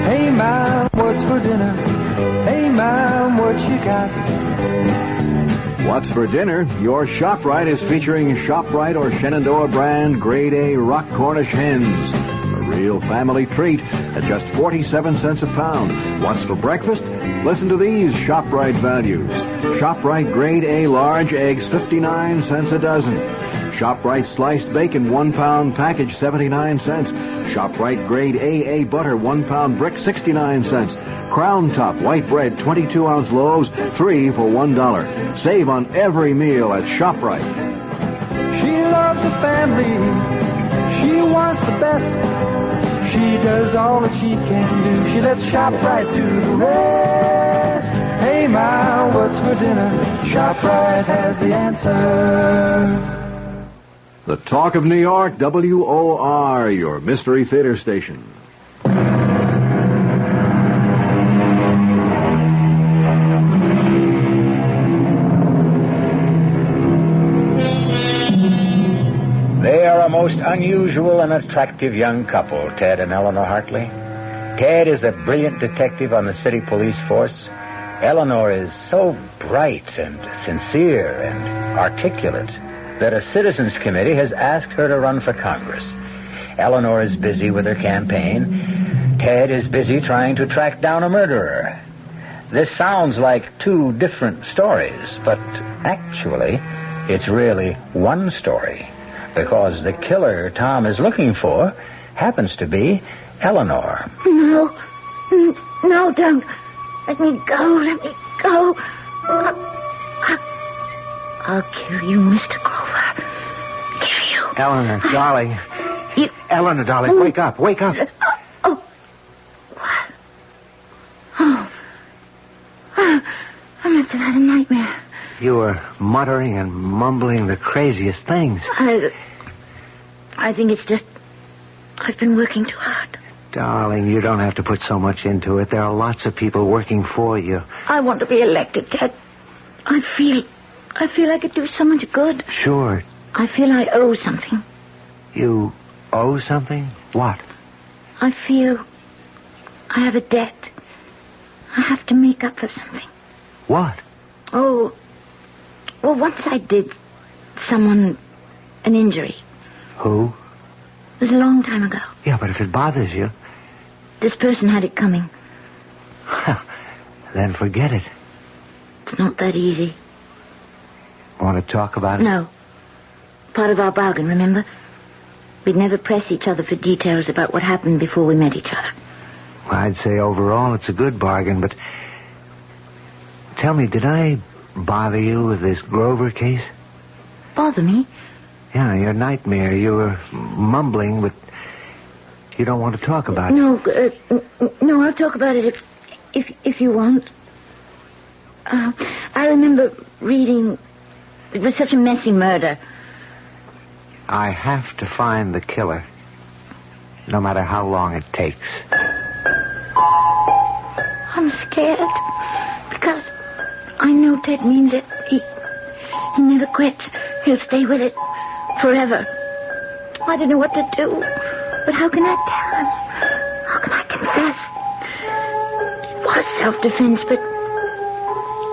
Hey, Mom, what's for dinner? Hey, Mom, what you got? What's for dinner? Your ShopRite is featuring ShopRite or Shenandoah brand Grade A Rock Cornish hens. A real family treat at just 47 cents a pound. What's for breakfast? Listen to these ShopRite values. ShopRite Grade A large eggs, 59 cents a dozen. ShopRite sliced bacon, 1 pound package, 79 cents. ShopRite Grade AA butter, 1 pound brick, 69 cents. Crown Top white bread, 22-ounce loaves, 3 for $1. Save on every meal at ShopRite. She loves the family. She wants the best. She does all that she can do. She lets ShopRite do the rest. Hey, Ma, what's for dinner? ShopRite has the answer. The Talk of New York, WOR, your Mystery Theater station. They are a most unusual and attractive young couple, Ted and Eleanor Hartley. Ted is a brilliant detective on the city police force. Eleanor is so bright and sincere and articulate that a citizens committee has asked her to run for Congress. Eleanor is busy with her campaign. Ted is busy trying to track down a murderer. This sounds like two different stories, but actually, it's really one story, because the killer Tom is looking for happens to be Eleanor. No, don't. Let me go. I'll kill you, Mr. Grover. Kill you. Eleanor, darling. Eleanor, darling, wake up. What? Oh. I must have had a nightmare. You were muttering and mumbling the craziest things. I think it's just I've been working too hard. Darling, you don't have to put so much into it. There are lots of people working for you. I want to be elected, Ted. I feel I could do so much good. Sure. I feel I owe something. You owe something? What? I feel I have a debt. I have to make up for something. What? Oh, well, once I did someone an injury. Who? It was a long time ago. Yeah, but if it bothers you... This person had it coming. Then forget it. It's not that easy. Want to talk about it? No. Part of our bargain, remember? We'd never press each other for details about what happened before we met each other. Well, I'd say overall it's a good bargain, but... Tell me, did I bother you with this Grover case? Bother me? Yeah, your nightmare. You were mumbling, but you don't want to talk about it. No, I'll talk about it if you want. I remember reading... It was such a messy murder. I have to find the killer, no matter how long it takes. I'm scared. Because I know Ted means it. He never quits. He'll stay with it forever. I don't know what to do. But how can I tell him? How can I confess? It was self-defense, but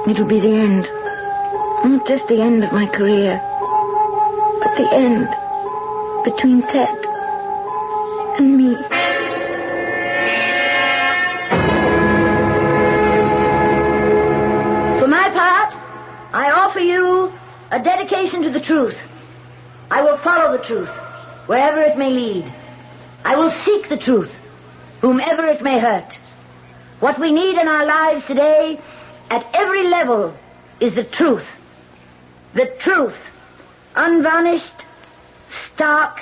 it'll be the end. Not just the end of my career, but the end between Ted and me. For my part, I offer you a dedication to the truth. I will follow the truth, wherever it may lead. I will seek the truth, whomever it may hurt. What we need in our lives today, at every level, is the truth. The truth. Unvarnished, stark,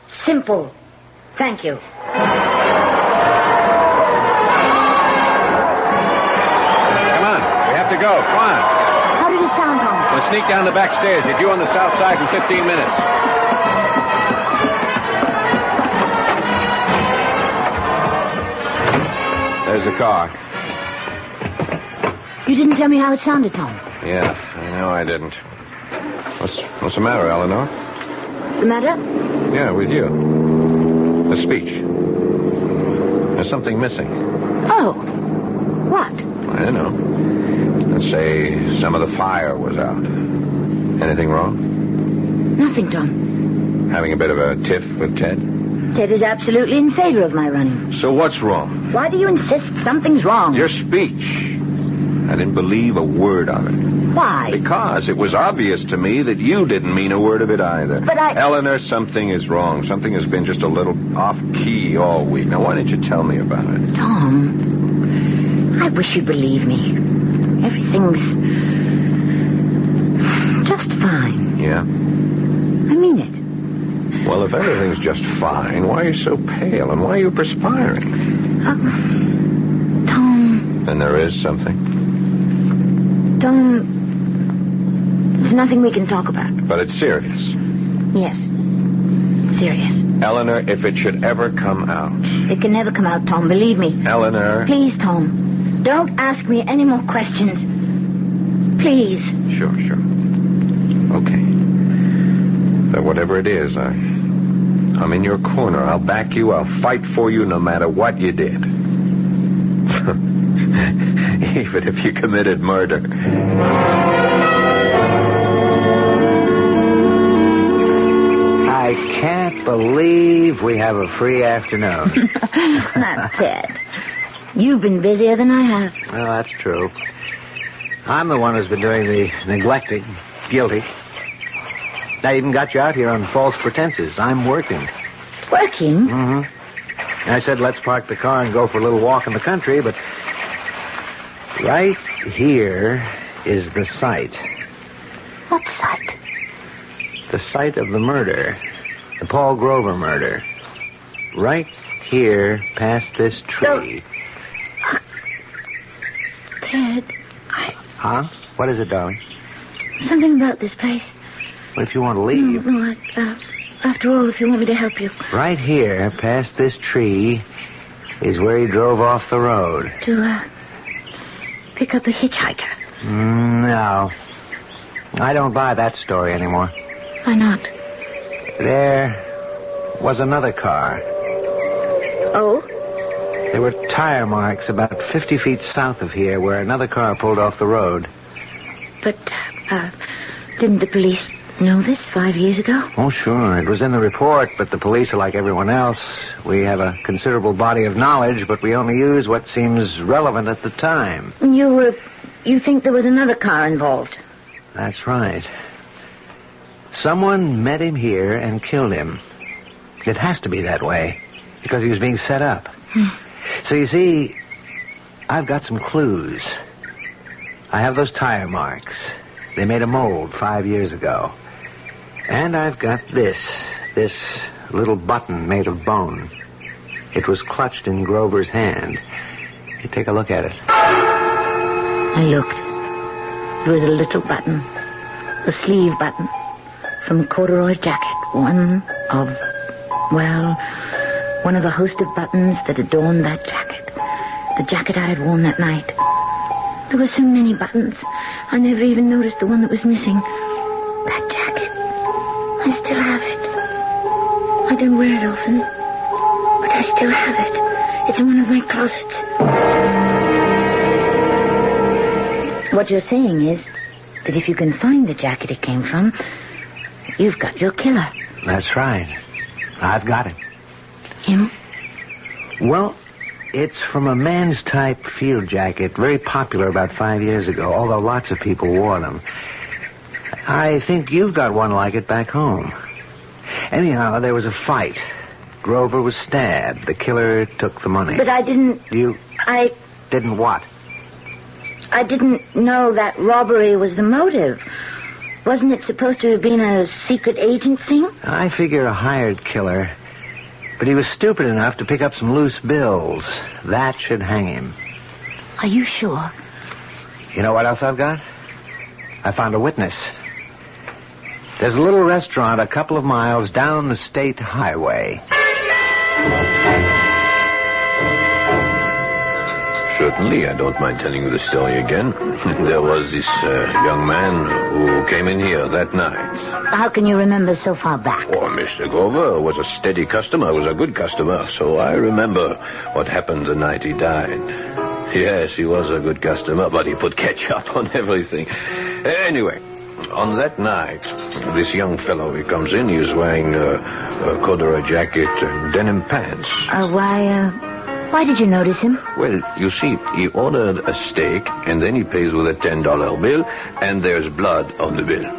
simple. Thank you. Come on. We have to go. Come on. How did it sound, Tom? We'll sneak down the back stairs. You're due on the south side in 15 minutes. There's the car. You didn't tell me how it sounded, Tom. Yeah, I know I didn't. What's the matter, Eleanor? The matter? Yeah, with you. The speech. There's something missing. Oh. What? I don't know. Let's say some of the fire was out. Anything wrong? Nothing, Tom. Having a bit of a tiff with Ted? Ted is absolutely in favor of my running. So what's wrong? Why do you insist something's wrong? Your speech. I didn't believe a word of it. Why? Because it was obvious to me that you didn't mean a word of it either. But Eleanor, something is wrong. Something has been just a little off-key all week. Now, why didn't you tell me about it? Tom, I wish you'd believe me. Everything's just fine. Yeah? I mean it. Well, if everything's just fine, why are you so pale and why are you perspiring? Tom. Then there is something. Tom, there's nothing we can talk about. But it's serious. Yes. Serious. Eleanor, if it should ever come out. It can never come out, Tom, believe me. Eleanor. Please, Tom, don't ask me any more questions. Please. Sure. Okay. But whatever it is, I'm in your corner. I'll back you. I'll fight for you no matter what you did. Even if you committed murder. I can't believe we have a free afternoon. Not Ted. You've been busier than I have. Well, that's true. I'm the one who's been doing the neglecting. Guilty. I even got you out here on false pretenses. I'm working. Working? Mm-hmm. I said, let's park the car and go for a little walk in the country, but right here is the site. What site? The site of the murder. The Paul Grover murder. Right here, past this tree. Ted, Huh? What is it, darling? something about this place. What if you want to leave? No, after all, if you want me to help you. Right here, past this tree, is where he drove off the road. To, pick up a hitchhiker. No. I don't buy that story anymore. Why not? There was another car. Oh? There were tire marks about 50 feet south of here where another car pulled off the road. But, didn't the police know this 5 years ago? Oh, sure. It was in the report, but the police are like everyone else. We have a considerable body of knowledge, but we only use what seems relevant at the time. You think there was another car involved? That's right. Someone met him here and killed him. It has to be that way, because he was being set up. So you see, I've got some clues. I have those tire marks. They made a mold 5 years ago. And I've got this little button made of bone. It was clutched in Grover's hand. You take a look at it. I looked. It was a little button. A sleeve button. From a corduroy jacket. One of the host of buttons that adorned that jacket. The jacket I had worn that night. There were so many buttons. I never even noticed the one that was missing. That jacket. I still have it. I don't wear it often, but I still have it. It's in one of my closets. What you're saying is that if you can find the jacket it came from, you've got your killer. That's right. I've got him. Him? Well, it's from a man's type field jacket, very popular about 5 years ago, although lots of people wore them. I think you've got one like it back home. Anyhow, there was a fight. Grover was stabbed. The killer took the money. But I didn't... I didn't what? I didn't know that robbery was the motive. Wasn't it supposed to have been a secret agent thing? I figure a hired killer. But he was stupid enough to pick up some loose bills. That should hang him. Are you sure? You know what else I've got? I found a witness. There's a little restaurant a couple of miles down the state highway. Certainly, I don't mind telling you the story again. There was this young man who came in here that night. How can you remember so far back? Oh, Mr. Grover was a steady customer, was a good customer, so I remember what happened the night he died. Yes, he was a good customer, but he put ketchup on everything. Anyway, on that night, this young fellow, he comes in, he's wearing a corduroy jacket and denim pants. Why did you notice him? Well, you see, he ordered a steak, and then he pays with a $10 bill, and there's blood on the bill.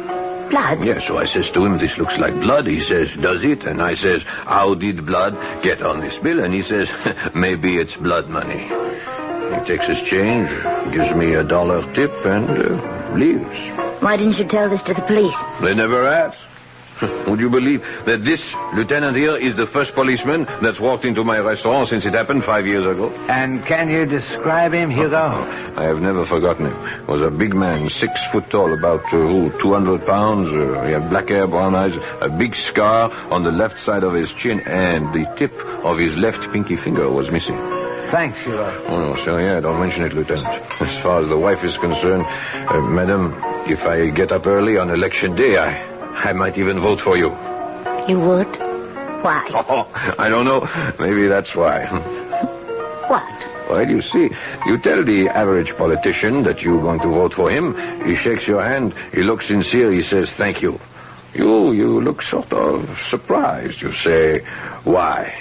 Blood? Yeah, so I says to him, this looks like blood. He says, does it? And I says, how did blood get on this bill? And he says, maybe it's blood money. He takes his change, gives me $1 tip, and leaves. Why didn't you tell this to the police? They never asked. Would you believe that this lieutenant here is the first policeman that's walked into my restaurant since it happened 5 years ago? And can you describe him, Hugo? I have never forgotten him. He was a big man, 6 foot tall, about 200 pounds. He had black hair, brown eyes, a big scar on the left side of his chin, and the tip of his left pinky finger was missing. Thanks, Hugo. Oh, no, so yeah, don't mention it, Lieutenant. As far as the wife is concerned, madam, if I get up early on election day, I might even vote for you. You would? Why? Oh, I don't know. Maybe that's why. What? Well, you see, you tell the average politician that you want to vote for him. He shakes your hand. He looks sincere. He says, thank you. You look sort of surprised. You say, why?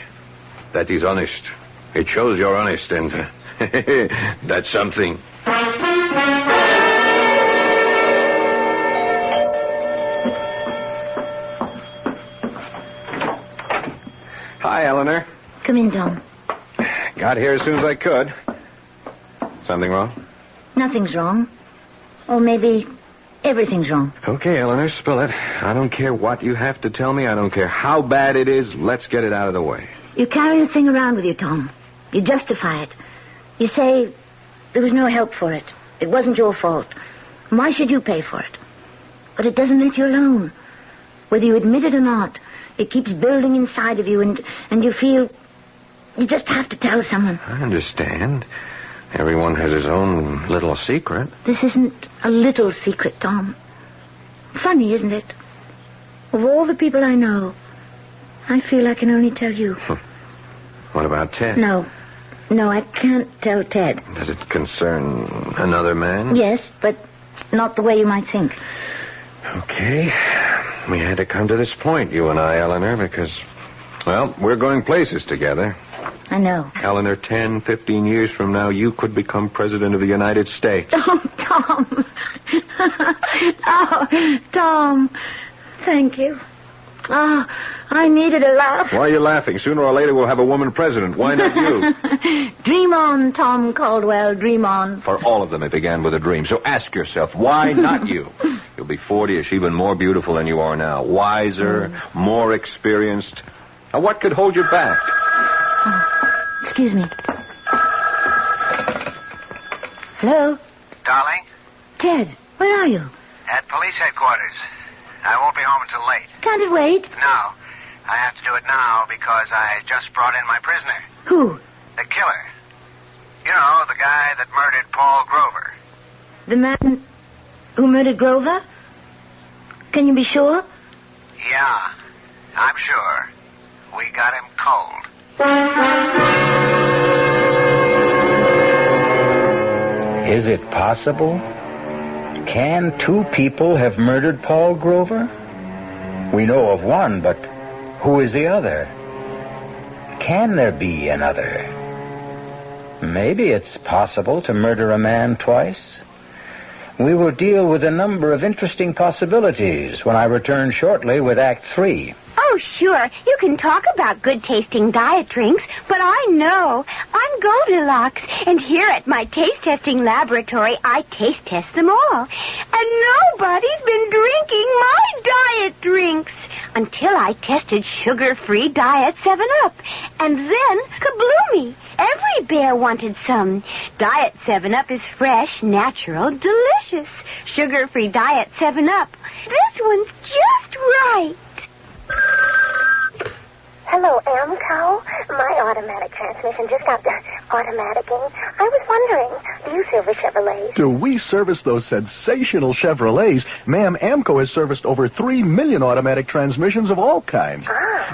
That is honest. It shows you're honest, and that's something. Hi, Eleanor. Come in, Tom. Got here as soon as I could. Something wrong? Nothing's wrong. Or maybe everything's wrong. Okay, Eleanor, spill it. I don't care what you have to tell me. I don't care how bad it is. Let's get it out of the way. You carry the thing around with you, Tom. You justify it. You say there was no help for it. It wasn't your fault. Why should you pay for it? But it doesn't let you alone. Whether you admit it or not, it keeps building inside of you, and you feel you just have to tell someone. I understand. Everyone has his own little secret. This isn't a little secret, Tom. Funny, isn't it? Of all the people I know, I feel I can only tell you. What about Ted? No, I can't tell Ted. Does it concern another man? Yes, but not the way you might think. Okay. We had to come to this point, you and I, Eleanor, because, well, we're going places together. I know. Eleanor, 10, 15 years from now, you could become president of the United States. Oh, Tom. Oh, Tom. Thank you. Oh, I needed a laugh. Why are you laughing? Sooner or later, we'll have a woman president. Why not you? Dream on, Tom Caldwell. Dream on. For all of them, it began with a dream. So ask yourself, why not you? You'll be 40ish, even more beautiful than you are now. Wiser, more experienced. Now, what could hold you back? Oh, excuse me. Hello? Darling? Ted, where are you? At police headquarters. I won't be home until late. Can't it wait? No. I have to do it now because I just brought in my prisoner. Who? The killer. You know, guy that murdered Paul Grover. The man who murdered Grover? Can you be sure? Yeah, I'm sure. We got him cold. Is it possible? Can two people have murdered Paul Grover? We know of one, but who is the other? Can there be another? Maybe it's possible to murder a man twice. We will deal with a number of interesting possibilities when I return shortly with Act 3. Oh, sure. You can talk about good-tasting diet drinks, but I know. I'm Goldilocks, and here at my taste-testing laboratory, I taste-test them all. And nobody's been drinking my diet drinks until I tested sugar-free Diet 7-Up. And then, kabloomy! Every bear wanted some. Diet 7-Up is fresh, natural, delicious. Sugar-free Diet 7-Up. This one's just right. Hello, Amco. My automatic transmission just got automaticing. I was wondering, do you service Chevrolets? Do we service those sensational Chevrolets? Ma'am, Amco has serviced over 3 million automatic transmissions of all kinds.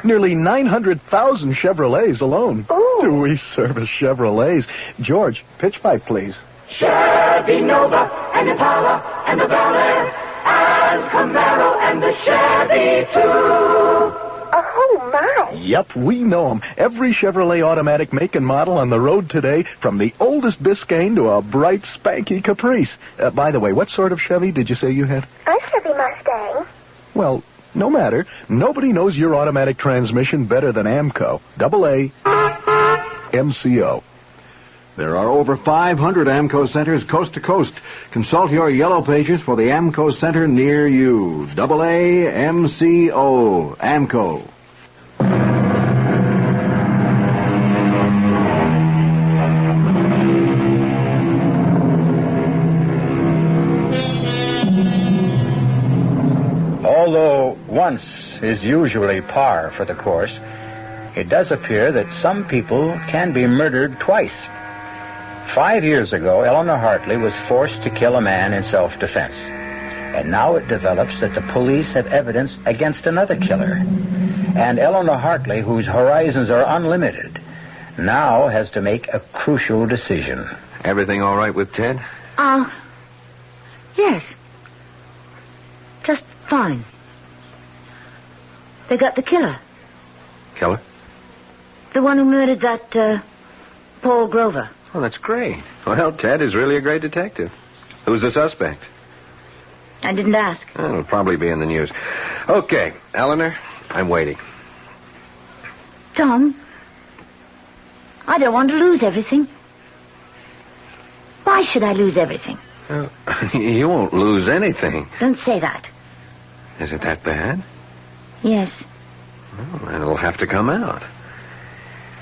Nearly 900,000 Chevrolets alone. Ooh. Do we service Chevrolets? George, pitch pipe, please. Chevy Nova and Impala and the Bel Air and Camaro and the Chevy too. Oh, my. Yep, we know them. Every Chevrolet automatic make and model on the road today, from the oldest Biscayne to a bright, spanky Caprice. By the way, what sort of Chevy did you say you had? A Chevy Mustang. Well, no matter. Nobody knows your automatic transmission better than Amco. AA MCO. There are over 500 AMCO centers coast to coast. Consult your yellow pages for the AMCO center near you. AA MCO. AMCO. Although once is usually par for the course, it does appear that some people can be murdered twice. 5 years ago, Eleanor Hartley was forced to kill a man in self-defense. And now it develops that the police have evidence against another killer. And Eleanor Hartley, whose horizons are unlimited, now has to make a crucial decision. Everything all right with Ted? Yes. Just fine. They got the killer. Killer? The one who murdered that, Paul Grover. Oh, that's great. Well, Ted is really a great detective. Who's the suspect? I didn't ask. Oh, it'll probably be in the news. Okay, Eleanor, I'm waiting. Tom, I don't want to lose everything. Why should I lose everything? Well, you won't lose anything. Don't say that. Is it that bad? Yes. Well, then it'll have to come out.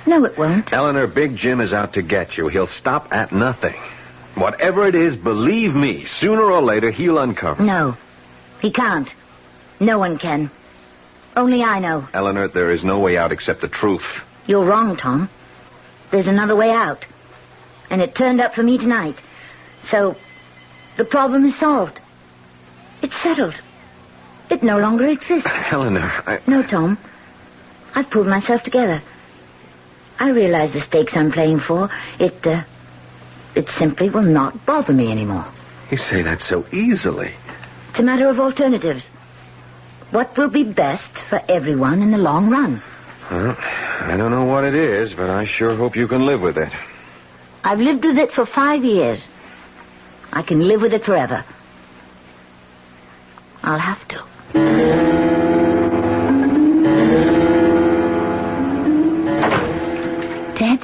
No, it won't. Eleanor, Big Jim is out to get you. He'll stop at nothing. Whatever it is, believe me, sooner or later he'll uncover. No, he can't. No one can. Only I know. Eleanor, there is no way out except the truth. You're wrong, Tom. There's another way out. And it turned up for me tonight. So, the problem is solved. It's settled. It no longer exists. Eleanor, No, Tom. I've pulled myself together. I realize the stakes I'm playing for. It simply will not bother me anymore. You say that so easily. It's a matter of alternatives. What will be best for everyone in the long run? Well, I don't know what it is, but I sure hope you can live with it. I've lived with it for 5 years. I can live with it forever. I'll have to. Ted?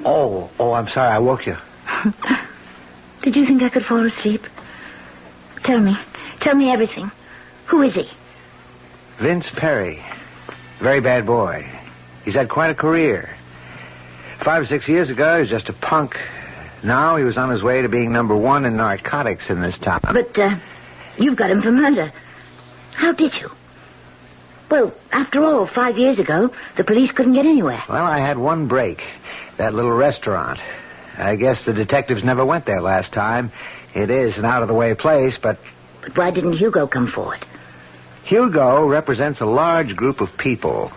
Oh, I'm sorry. I woke you. Did you think I could fall asleep? Tell me everything. Who is he? Vince Perry. Very bad boy. He's had quite a career. 5 or 6 years ago, he was just a punk. Now he was on his way to being #1 in narcotics in this town. But, you've got him for murder. How did you? Well, after all, 5 years ago, the police couldn't get anywhere. Well, I had one break. That little restaurant. I guess the detectives never went there last time. It is an out-of-the-way place, but... But why didn't Hugo come forward? Hugo represents a large group of people.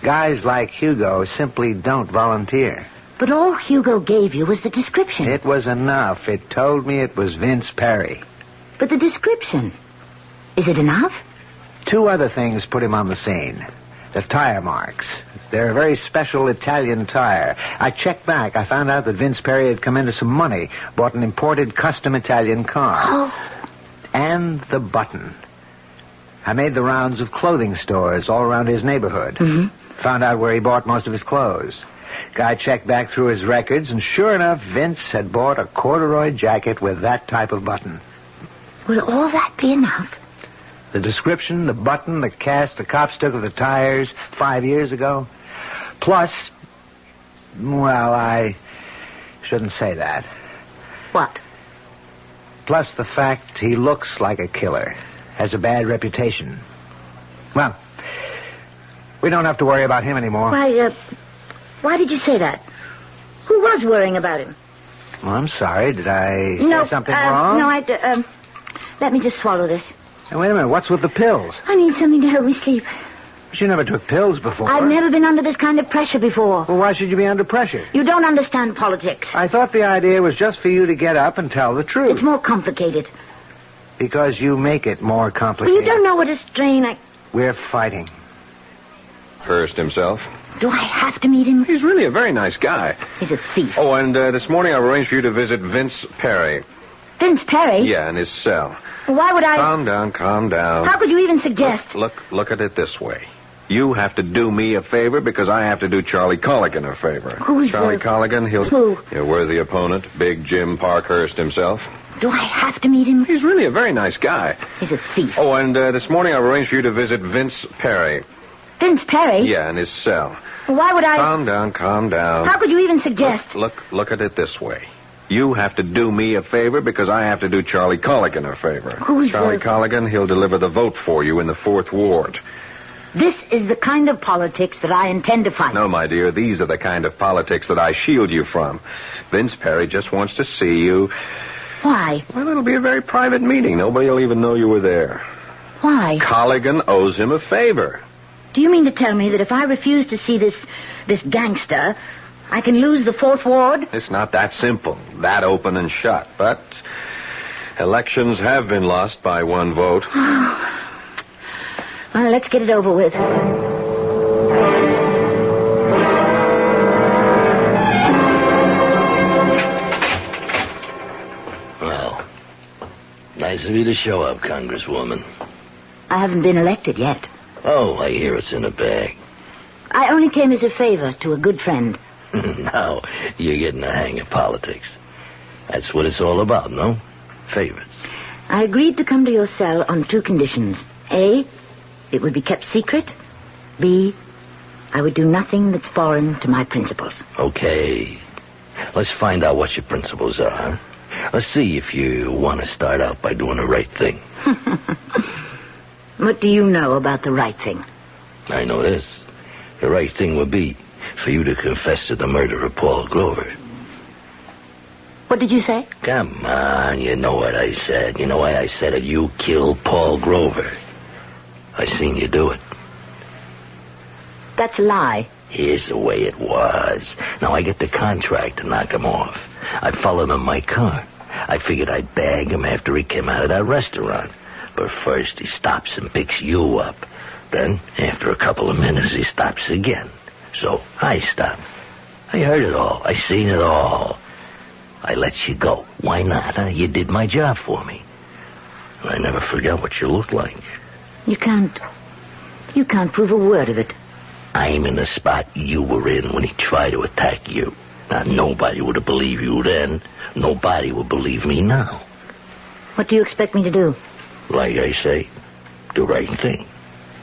Guys like Hugo simply don't volunteer. But all Hugo gave you was the description. It was enough. It told me it was Vince Perry. But the description, is it enough? 2 other things put him on the scene. The tire marks. They're a very special Italian tire. I checked back. I found out that Vince Perry had come into some money, bought an imported custom Italian car. Oh. And the button. I made the rounds of clothing stores all around his neighborhood. Mm-hmm. Found out where he bought most of his clothes. Guy checked back through his records, and sure enough, Vince had bought a corduroy jacket with that type of button. Would all that be enough? The description, the button, the cast the cops took of the tires 5 years ago. Plus, well, I shouldn't say that. What? Plus the fact he looks like a killer. Has a bad reputation. Well, we don't have to worry about him anymore. Why did you say that? Who was worrying about him? Well, I'm sorry. Did I say something wrong? No, let me just swallow this. Hey, wait a minute. What's with the pills? I need something to help me sleep. But you never took pills before. I've never been under this kind of pressure before. Well, why should you be under pressure? You don't understand politics. I thought the idea was just for you to get up and tell the truth. It's more complicated. Because you make it more complicated. Well, you don't know what a strain We're fighting. Hearst himself. Do I have to meet him? He's really a very nice guy. He's a thief. Oh, and this morning I've arranged for you to visit Vince Perry. Vince Perry? Yeah, in his cell. Why would I... Calm down. How could you even suggest... Look at it this way. You have to do me a favor because I have to do Charlie Colligan a favor. Who's Charlie Colligan? Who? Your worthy opponent, Big Jim Parkhurst himself. Do I have to meet him? He's really a very nice guy. He's a thief. Oh, and this morning I've arranged for you to visit Vince Perry. Vince Perry? Yeah, in his cell. Why would I... Calm down. How could you even suggest... Look at it this way. You have to do me a favor because I have to do Charlie Colligan a favor. Who's Charlie Colligan? He'll deliver the vote for you in the 4th Ward. This is the kind of politics that I intend to fight. No, my dear, these are the kind of politics that I shield you from. Vince Perry just wants to see you. Why? Well, it'll be a very private meeting. Nobody will even know you were there. Why? Colligan owes him a favor. Do you mean to tell me that if I refuse to see this gangster, I can lose the 4th Ward? It's not that simple, that open and shut. But elections have been lost by 1 vote. Well, let's get it over with. Well, nice of you to show up, Congresswoman. I haven't been elected yet. Oh, I hear it's in a bag. I only came as a favor to a good friend. Now, you're getting the hang of politics. That's what it's all about, no? Favors. I agreed to come to your cell on 2 conditions. A, it would be kept secret. B, I would do nothing that's foreign to my principles. Okay. Let's find out what your principles are. Let's see if you want to start out by doing the right thing. What do you know about the right thing? I know this. The right thing would be for you to confess to the murder of Paul Grover. What did you say? Come on, you know what I said. You know why I said it? You killed Paul Grover. I seen you do it. That's a lie. Here's the way it was. Now, I get the contract to knock him off. I followed him in my car. I figured I'd bag him after he came out of that restaurant. But first, he stops and picks you up. Then, after a couple of minutes, he stops again. So, I stop. I heard it all. I seen it all. I let you go. Why not, huh? You did my job for me. And I never forgot what you looked like. You can't prove a word of it. I'm in the spot you were in when he tried to attack you. Now, nobody would have believed you then. Nobody would believe me now. What do you expect me to do? Like I say, the right thing.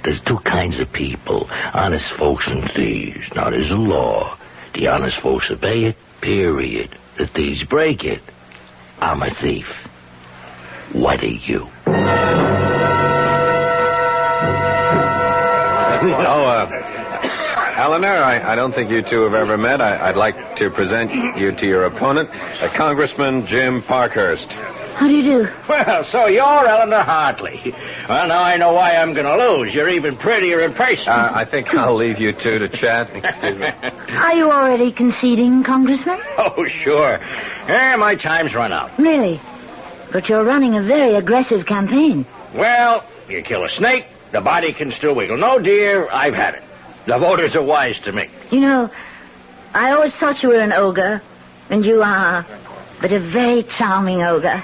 There's 2 kinds of people, honest folks and thieves. Now, there's a law. The honest folks obey it, period. The thieves break it. I'm a thief. What are you? Eleanor, I don't think you two have ever met. I'd like to present you to your opponent, Congressman Jim Parkhurst. How do you do? Well, so you're Eleanor Hartley. Well, now I know why I'm going to lose. You're even prettier in person. I think I'll leave you two to chat. Excuse me. Are you already conceding, Congressman? Oh, sure. My time's run out. Really? But you're running a very aggressive campaign. Well, you kill a snake, the body can still wiggle. No, dear, I've had it. The voters are wise to me. You know, I always thought you were an ogre, and you are, but a very charming ogre.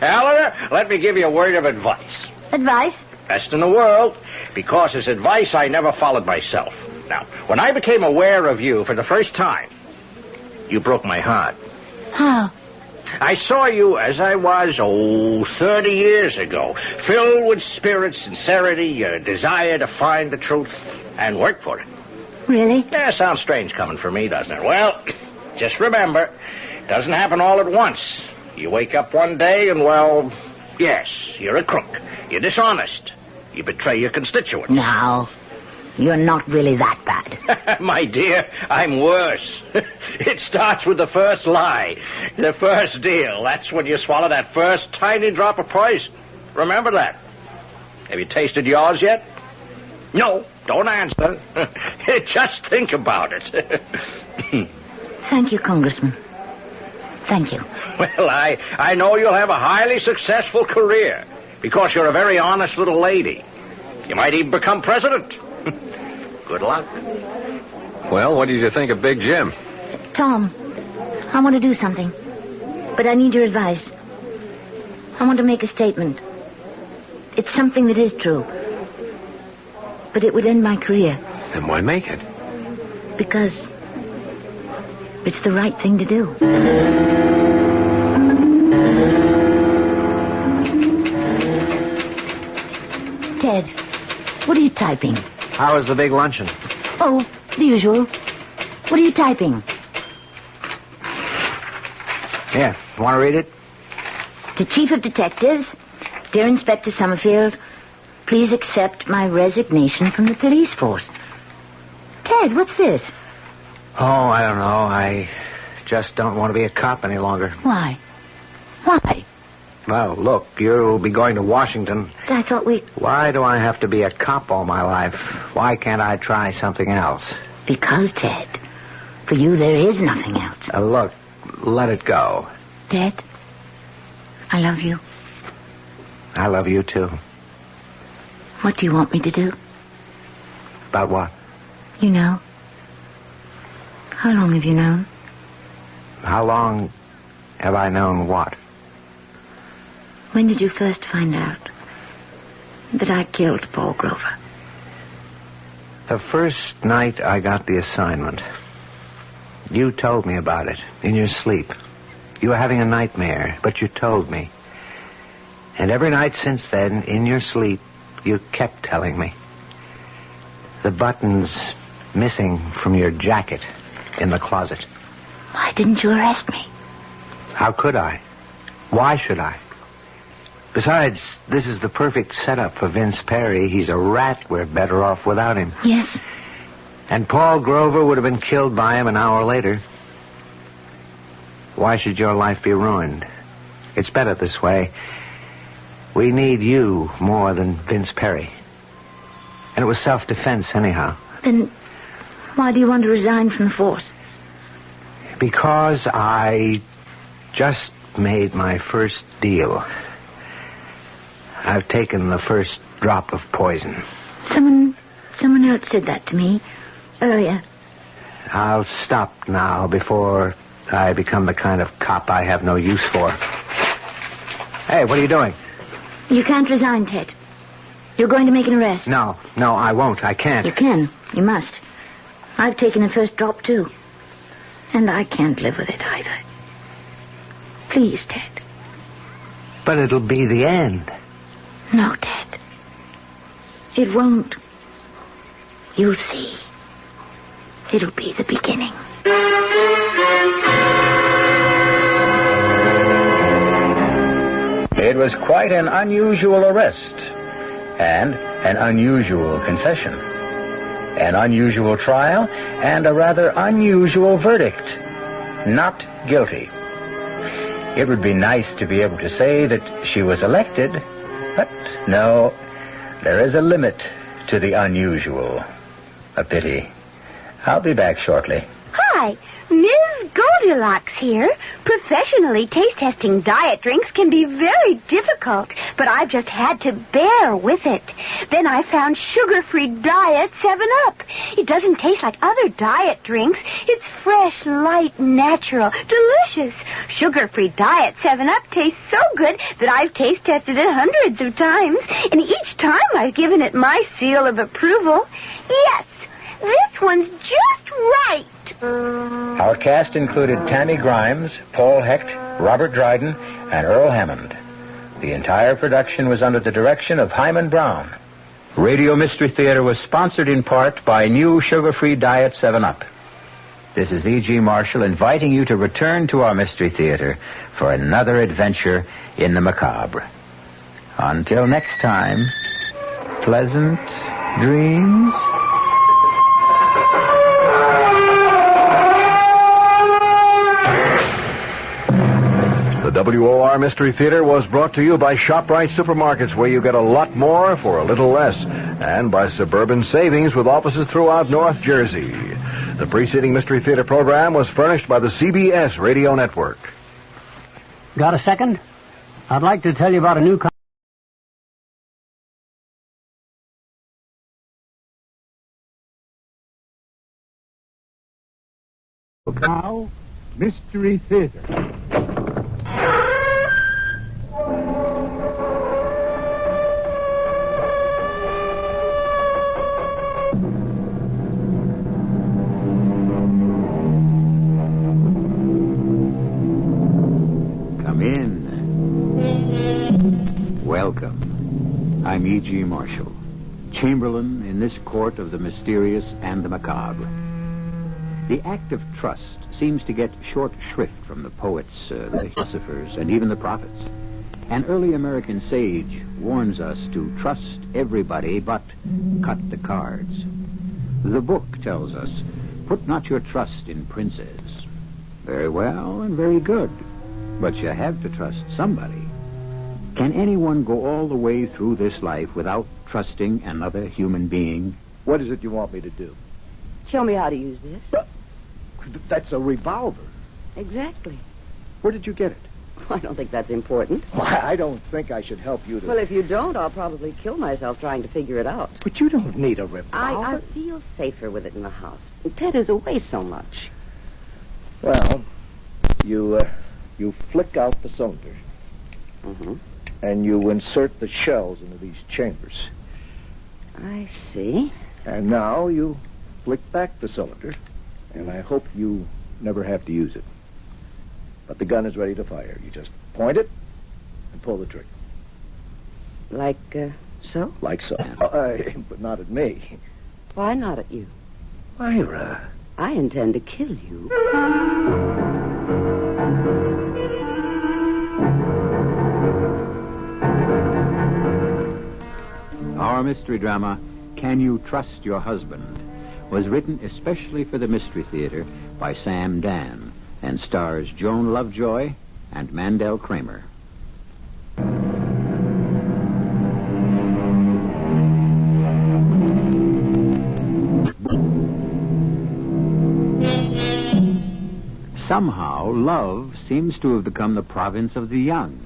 Eleanor, let me give you a word of advice. Advice? Best in the world, because it's advice I never followed myself. Now, when I became aware of you for the first time, you broke my heart. How? I saw you as I was, 30 years ago, filled with spirit, sincerity, a desire to find the truth and work for it. Really? Yeah, sounds strange coming from me, doesn't it? Well, just remember, it doesn't happen all at once. You wake up one day and, well, yes, you're a crook. You're dishonest. You betray your constituents. Now, you're not really that bad. My dear, I'm worse. It starts with the first lie, the first deal. That's when you swallow that first tiny drop of poison. Remember that. Have you tasted yours yet? No, don't answer. Just think about it. Thank you, Congressman. Thank you. Well, I know you'll have a highly successful career because you're a very honest little lady. You might even become president. Good luck. Well, what did you think of Big Jim? Tom, I want to do something, but I need your advice. I want to make a statement. It's something that is true, but it would end my career. Then why make it? Because it's the right thing to do. Ted, what are you typing? How was the big luncheon? Oh, the usual. What are you typing? Here, want to read it? To Chief of Detectives, dear Inspector Summerfield, please accept my resignation from the police force. Ted, what's this? Oh, I don't know. I just don't want to be a cop any longer. Why? Why? Well, look, you'll be going to Washington. I thought we... Why do I have to be a cop all my life? Why can't I try something else? Because, Ted, for you there is nothing else. Look, let it go. Ted, I love you. I love you, too. What do you want me to do? About what? You know. How long have you known? How long have I known what? When did you first find out that I killed Paul Grover? The first night I got the assignment. You told me about it in your sleep. You were having a nightmare, but you told me. And every night since then, in your sleep, you kept telling me. The buttons missing from your jacket in the closet. Why didn't you arrest me? How could I? Why should I? Besides, this is the perfect setup for Vince Perry. He's a rat. We're better off without him. Yes. And Paul Grover would have been killed by him an hour later. Why should your life be ruined? It's better this way. We need you more than Vince Perry. And it was self-defense anyhow. Then why do you want to resign from the force? Because I just made my first deal. I've taken the first drop of poison. Someone else said that to me earlier. I'll stop now before I become the kind of cop I have no use for. Hey, what are you doing? You can't resign, Ted. You're going to make an arrest. No, I won't. I can't. You can. You must. I've taken the first drop, too. And I can't live with it either. Please, Ted. But it'll be the end. No, Ted. It won't. You'll see. It'll be the beginning. It was quite an unusual arrest and an unusual confession. an unusual trial, and a rather unusual verdict. Not guilty. It would be nice to be able to say that she was elected, but no, there is a limit to the unusual. A pity. I'll be back shortly. Hi, Ms. Goldilocks here. Professionally taste-testing diet drinks can be very difficult, but I've just had to bear with it. Then I found sugar-free Diet 7-Up. It doesn't taste like other diet drinks. It's fresh, light, natural, delicious. Sugar-free Diet 7-Up tastes so good that I've taste-tested it hundreds of times, and each time I've given it my seal of approval. Yes, this one's just right. Our cast included Tammy Grimes, Paul Hecht, Robert Dryden, and Earl Hammond. The entire production was under the direction of Hyman Brown. Radio Mystery Theater was sponsored in part by new sugar-free Diet 7-Up. This is E.G. Marshall inviting you to return to our Mystery Theater for another adventure in the macabre. Until next time, pleasant dreams. The WOR Mystery Theater was brought to you by ShopRite Supermarkets, where you get a lot more for a little less, and by Suburban Savings with offices throughout North Jersey. The preceding Mystery Theater program was furnished by the CBS Radio Network. Got a second? I'd like to tell you about a new Now, Mystery Theater. Welcome. I'm E.G. Marshall, Chamberlain in this court of the mysterious and the macabre. The act of trust seems to get short shrift from the poets, the philosophers, and even the prophets. An early American sage warns us to trust everybody but cut the cards. The book tells us, put not your trust in princes. Very well and very good, but you have to trust somebody. Can anyone go all the way through this life without trusting another human being? What is it you want me to do? Show me how to use this. That's a revolver. Exactly. Where did you get it? I don't think that's important. Why, I don't think I should help you to... Well, if you don't, I'll probably kill myself trying to figure it out. But you don't need a revolver. I feel safer with it in the house. Ted is away so much. Well, you flick out the cylinder. Mm-hmm. And you insert the shells into these chambers. I see. And now you flick back the cylinder, and I hope you never have to use it. But the gun is ready to fire. You just point it and pull the trigger. Like so? Like so. But not at me. Why not at you? Myra. I intend to kill you. Our mystery drama, Can You Trust Your Husband, was written especially for the Mystery Theater by Sam Dan and stars Joan Lovejoy and Mandel Kramer. Somehow, love seems to have become the province of the young.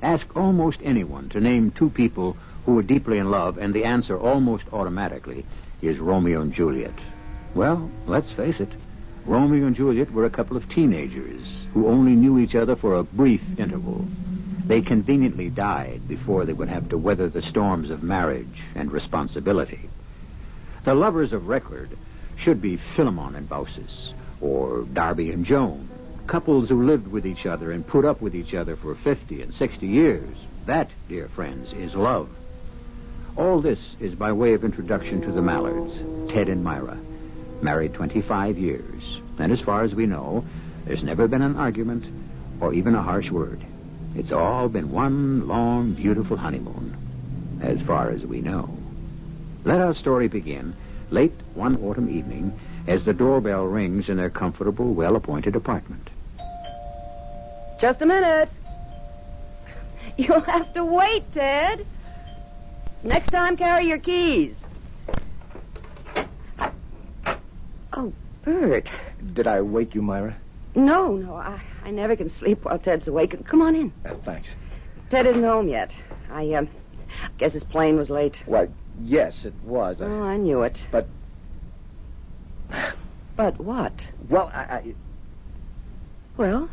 Ask almost anyone to name two people who were deeply in love, and the answer almost automatically is Romeo and Juliet. Well, let's face it, Romeo and Juliet were a couple of teenagers who only knew each other for a brief interval. They conveniently died before they would have to weather the storms of marriage and responsibility. The lovers of record should be Philemon and Baucis, or Darby and Joan, couples who lived with each other and put up with each other for 50 and 60 years. That, dear friends, is love. All this is by way of introduction to the Mallards, Ted and Myra, married 25 years. And as far as we know, there's never been an argument or even a harsh word. It's all been one long, beautiful honeymoon, as far as we know. Let our story begin late one autumn evening, as the doorbell rings in their comfortable, well-appointed apartment. Just a minute. You'll have to wait, Ted. Next time, carry your keys. Oh, Bert. Did I wake you, Myra? No, I never can sleep while Ted's awake. Come on in. Thanks. Ted isn't home yet. I guess his plane was late. Why, yes, it was. Oh, I knew it. But... But what? Well, Well,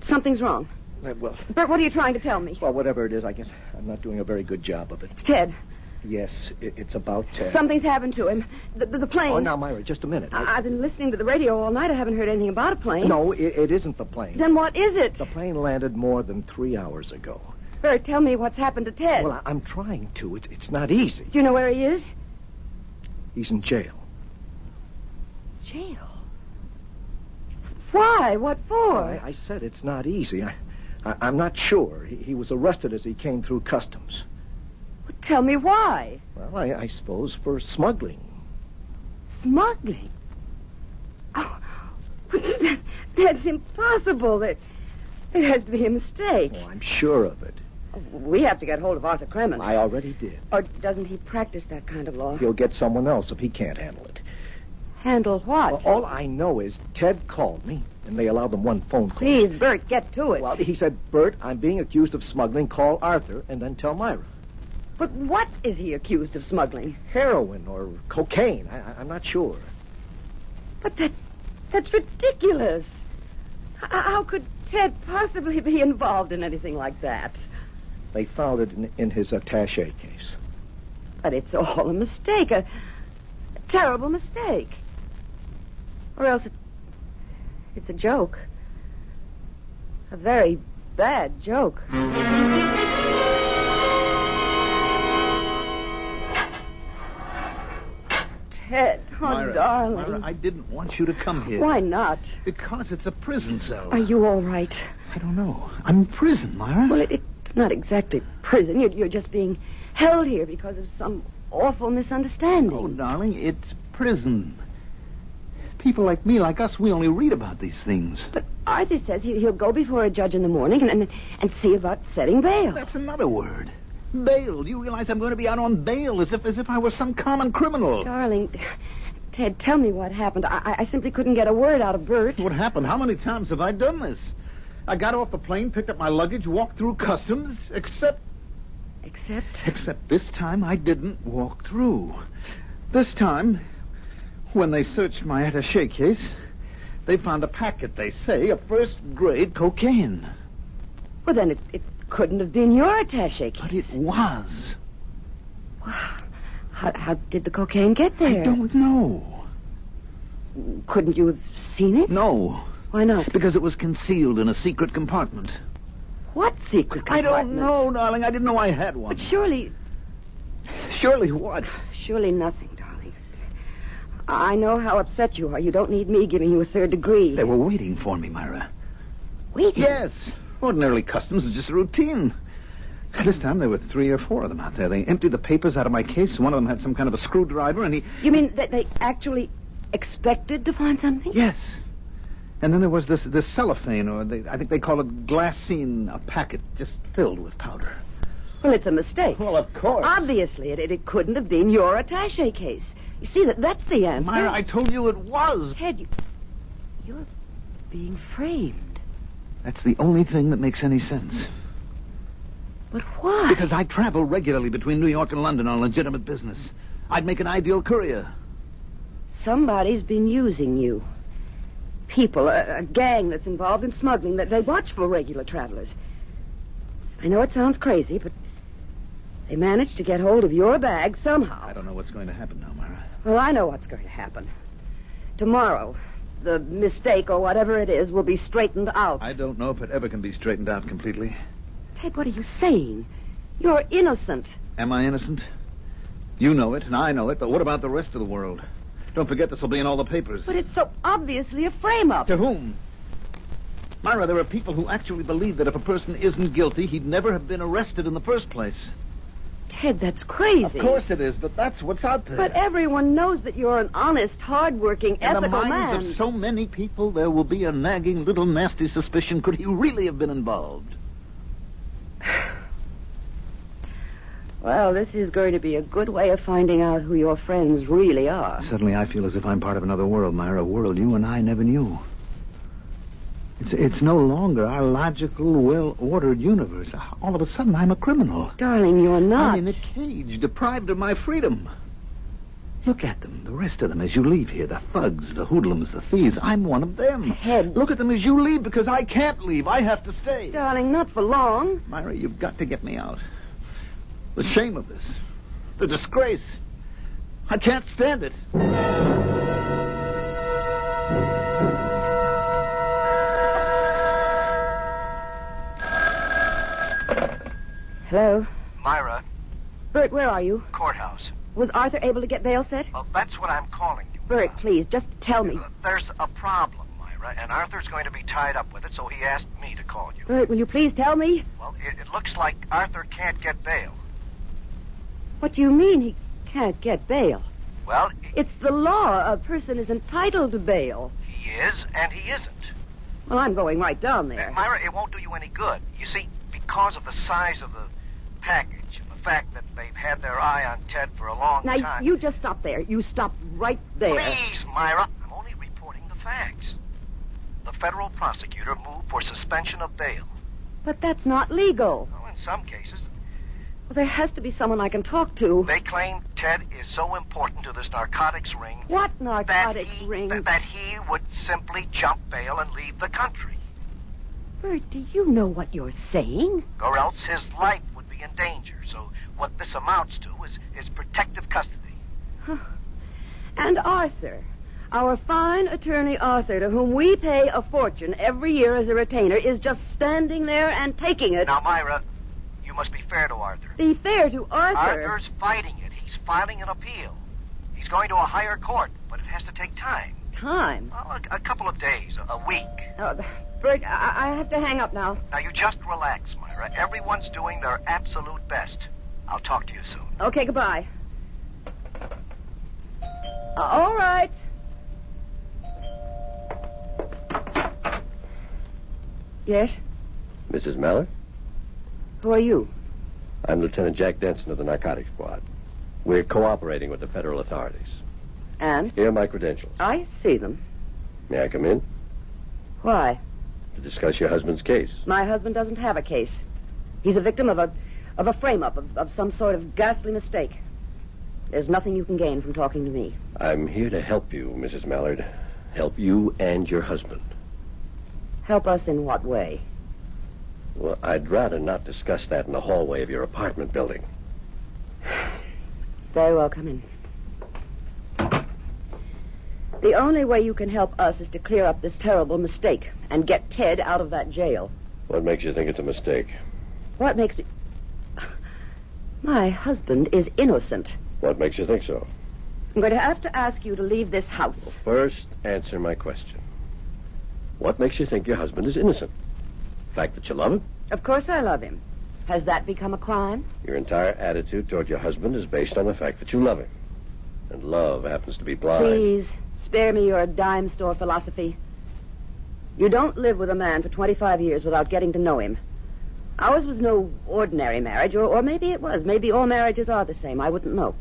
something's wrong. Well... Bert, what are you trying to tell me? Well, whatever it is, I guess I'm not doing a very good job of it. It's Ted. Yes, it's about Ted. Something's happened to him. The plane... Oh, now, Myra, just a minute. I've been listening to the radio all night. I haven't heard anything about a plane. No, it isn't the plane. Then what is it? The plane landed more than 3 hours ago. Bert, tell me what's happened to Ted. Well, I'm trying to. It's not easy. Do you know where he is? He's in jail. Jail? Why? What for? Well, I said it's not easy. I'm not sure. He was arrested as he came through customs. Well, tell me why. Well, I suppose for smuggling. Smuggling? Oh, that's impossible. It has to be a mistake. Oh, I'm sure of it. We have to get hold of Arthur Kremen. I already did. Or doesn't he practice that kind of law? He'll get someone else if he can't handle it. Handle what? Well, all I know is Ted called me, and they allowed them one phone call. Please, Bert, get to it. Well, he said, Bert, I'm being accused of smuggling. Call Arthur, and then tell Myra. But what is he accused of smuggling? Heroin or cocaine. I'm not sure. But that's ridiculous. How could Ted possibly be involved in anything like that? They found it in his attaché case. But it's all a mistake, a terrible mistake. Or else it's a joke. A very bad joke. Ted, oh, Myra, darling. Myra, I didn't want you to come here. Why not? Because it's a prison cell. Are you all right? I don't know. I'm in prison, Myra. Well, it's not exactly prison. You're just being held here because of some awful misunderstanding. Oh, darling, it's prison. People like me, like us, we only read about these things. But Arthur says he'll go before a judge in the morning and see about setting bail. That's another word. Bail. You realize I'm going to be out on bail as if I were some common criminal. Darling, Ted, tell me what happened. I simply couldn't get a word out of Bert. What happened? How many times have I done this? I got off the plane, picked up my luggage, walked through customs, except this time I didn't walk through. This time, when they searched my attaché case, they found a packet, they say, of first-grade cocaine. Well, then it couldn't have been your attaché case. But it was. How did the cocaine get there? I don't know. Couldn't you have seen it? No. Why not? Because it was concealed in a secret compartment. What secret compartment? I don't know, darling. I didn't know I had one. But surely... Surely what? Surely nothing, darling. I know how upset you are. You don't need me giving you a third degree. They were waiting for me, Myra. Waiting? Yes. Ordinarily, customs is just a routine. This time, there were 3 or 4 of them out there. They emptied the papers out of my case. One of them had some kind of a screwdriver, and he... You mean that they actually expected to find something? Yes. And then there was this cellophane, or I think they call it glassine, a packet just filled with powder. Well, it's a mistake. Well, of course. Obviously, it couldn't have been your attaché case. You see, that's the answer. Myra, I told you it was. Ted, you're being framed. That's the only thing that makes any sense. But why? Because I travel regularly between New York and London on legitimate business. I'd make an ideal courier. Somebody's been using you. People, a gang that's involved in smuggling, that they watch for regular travelers. I know it sounds crazy, but they managed to get hold of your bag somehow. I don't know what's going to happen now, Myra. Well, I know what's going to happen. Tomorrow, the mistake or whatever it is will be straightened out. I don't know if it ever can be straightened out completely. Ted, what are you saying? You're innocent. Am I innocent? You know it, and I know it, but what about the rest of the world? Don't forget this will be in all the papers. But it's so obviously a frame-up. To whom? Myra, there are people who actually believe that if a person isn't guilty, he'd never have been arrested in the first place. Ted, that's crazy. Of course it is, but that's what's out there. But everyone knows that you're an honest, hard-working, ethical in the minds man. of so many people, there will be a nagging little nasty suspicion. Could he really have been involved? Well, this is going to be a good way of finding out who your friends really are. Suddenly I feel as if I'm part of another world, Myra, a world you and I never knew. It's no longer our logical, well-ordered universe. All of a sudden, I'm a criminal. Darling, you're not. I'm in a cage, deprived of my freedom. Look at them, the rest of them, as you leave here. The thugs, the hoodlums, the thieves. I'm one of them. Ted. Look at them as you leave, because I can't leave. I have to stay. Darling, not for long. Myra, you've got to get me out. The shame of this. The disgrace. I can't stand it. Hello? Myra. Bert, where are you? Courthouse. Was Arthur able to get bail set? Well, that's what I'm calling you. Bert, please, just tell me. There's a problem, Myra, and Arthur's going to be tied up with it, so he asked me to call you. Bert, will you please tell me? Well, it looks like Arthur can't get bail. What do you mean he can't get bail? Well, it's the law. A person is entitled to bail. He is, and he isn't. Well, I'm going right down there. Myra, it won't do you any good. You see, because of the size of the package, and the fact that they've had their eye on Ted for a long time... Now, you just stop there. You stop right there. Please, Myra. I'm only reporting the facts. The federal prosecutor moved for suspension of bail. But that's not legal. Well, in some cases... Well, there has to be someone I can talk to. They claim Ted is so important to this narcotics ring... What narcotics ring? That he would simply jump bail and leave the country. Bert, do you know what you're saying? Or else his life would be in danger. So what this amounts to is protective custody. Huh. And Arthur, our fine attorney Arthur, to whom we pay a fortune every year as a retainer, is just standing there and taking it. Now, Myra, you must be fair to Arthur. Be fair to Arthur? Arthur's fighting it. He's filing an appeal. He's going to a higher court, but it has to take time. Time? Well, a couple of days, a week. Bert, I have to hang up now. Now, you just relax, Myra. Everyone's doing their absolute best. I'll talk to you soon. Okay, goodbye. All right. Yes? Mrs. Mallard? Who are you? I'm Lieutenant Jack Denson of the Narcotics Squad. We're cooperating with the federal authorities. And? Here are my credentials. I see them. May I come in? Why? To discuss your husband's case. My husband doesn't have a case. He's a victim of a frame-up, of some sort of ghastly mistake. There's nothing you can gain from talking to me. I'm here to help you, Mrs. Mallard. Help you and your husband. Help us in what way? Well, I'd rather not discuss that in the hallway of your apartment building. Very well, come in. The only way you can help us is to clear up this terrible mistake and get Ted out of that jail. What makes you think it's a mistake? What makes me... My husband is innocent. What makes you think so? I'm going to have to ask you to leave this house. Well, first, answer my question. What makes you think your husband is innocent? The fact that you love him? Of course I love him. Has that become a crime? Your entire attitude toward your husband is based on the fact that you love him. And love happens to be blind. Please, spare me your dime store philosophy. You don't live with a man for 25 years without getting to know him. Ours was no ordinary marriage, or maybe it was. Maybe all marriages are the same. I wouldn't know.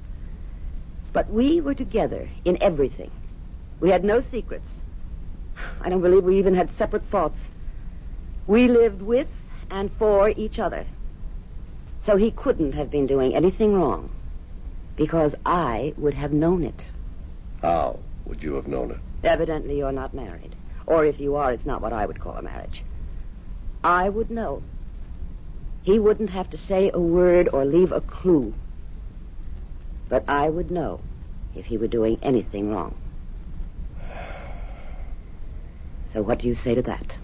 But we were together in everything. We had no secrets. I don't believe we even had separate thoughts. We lived with and for each other. So he couldn't have been doing anything wrong, because I would have known it. How would you have known it? Evidently you're not married. Or if you are, it's not what I would call a marriage. I would know. He wouldn't have to say a word or leave a clue. But I would know if he were doing anything wrong. So what do you say to that?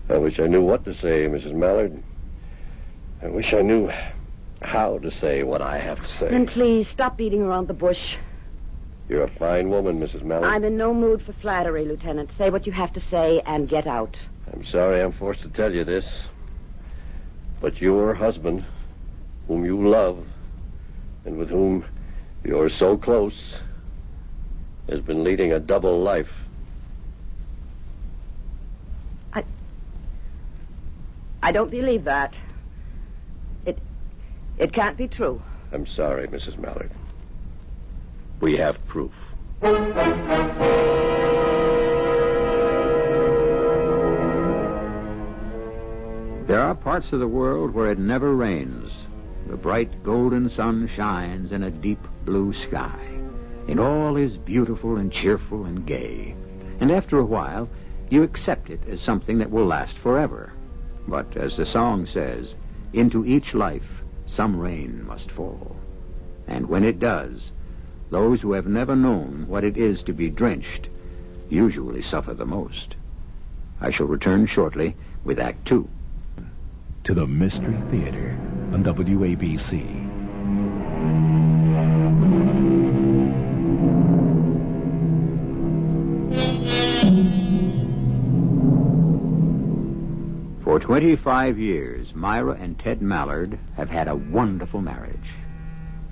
I wish I knew what to say, Mrs. Mallard. I wish I knew how to say what I have to say. Then please, stop beating around the bush. You're a fine woman, Mrs. Mallard. I'm in no mood for flattery, Lieutenant. Say what you have to say and get out. I'm sorry I'm forced to tell you this, but your husband whom you love, and with whom you're so close, has been leading a double life. I don't believe that. It can't be true. I'm sorry, Mrs. Mallard. We have proof. There are parts of the world where it never rains. The bright golden sun shines in a deep blue sky, and all is beautiful and cheerful and gay. And after a while, you accept it as something that will last forever. But as the song says, into each life some rain must fall. And when it does, those who have never known what it is to be drenched usually suffer the most. I shall return shortly with Act 2. To the Mystery Theater on WABC. For 25 years, Myra and Ted Mallard have had a wonderful marriage.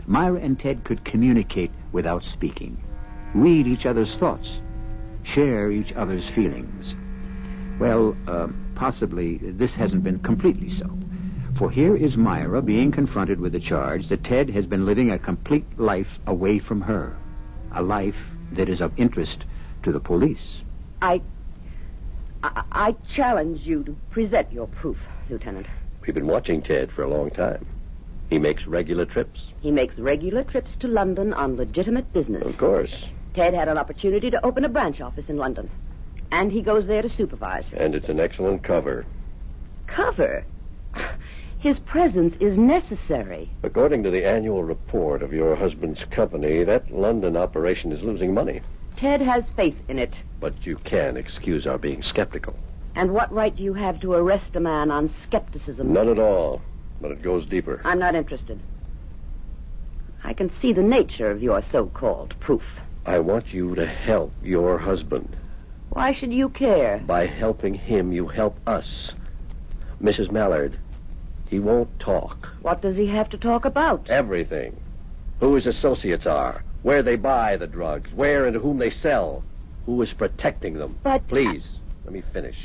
Myra and Ted could communicate without speaking, read each other's thoughts, share each other's feelings. Well, possibly this hasn't been completely so. For here is Myra being confronted with the charge that Ted has been living a complete life away from her. A life that is of interest to the police. I challenge you to present your proof, Lieutenant. We've been watching Ted for a long time. He makes regular trips. He makes regular trips to London on legitimate business. Of course. Ted had an opportunity to open a branch office in London. And he goes there to supervise. And it's an excellent cover. Cover? His presence is necessary. According to the annual report of your husband's company, that London operation is losing money. Ted has faith in it. But you can excuse our being skeptical. And what right do you have to arrest a man on skepticism? None at all. But it goes deeper. I'm not interested. I can see the nature of your so-called proof. I want you to help your husband. Why should you care? By helping him, you help us. Mrs. Mallard, he won't talk. What does he have to talk about? Everything. Who his associates are, where they buy the drugs, where and to whom they sell, who is protecting them. But... Please, let me finish.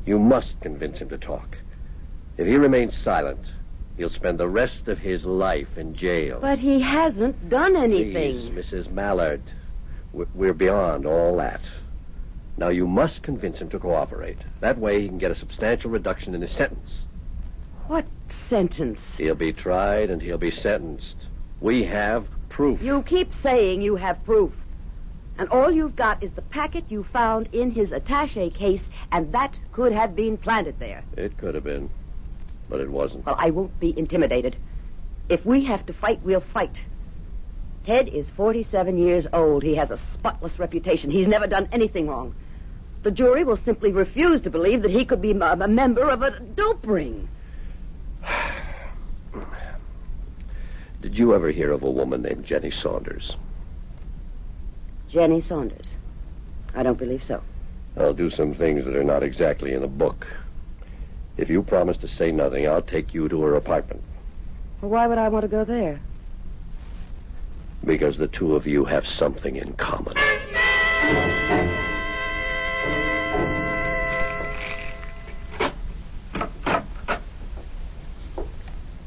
You must convince him to talk. If he remains silent, he'll spend the rest of his life in jail. But he hasn't done anything. Please, Mrs. Mallard, we're beyond all that. Now, you must convince him to cooperate. That way he can get a substantial reduction in his sentence. What sentence? He'll be tried and he'll be sentenced. We have proof. You keep saying you have proof. And all you've got is the packet you found in his attaché case, and that could have been planted there. It could have been, but it wasn't. Well, I won't be intimidated. If we have to fight, we'll fight. Ted is 47 years old. He has a spotless reputation. He's never done anything wrong. The jury will simply refuse to believe that he could be a member of a dope ring. Did you ever hear of a woman named Jenny Saunders? Jenny Saunders? I don't believe so. I'll do some things that are not exactly in a book. If you promise to say nothing, I'll take you to her apartment. Well, why would I want to go there? Because the two of you have something in common.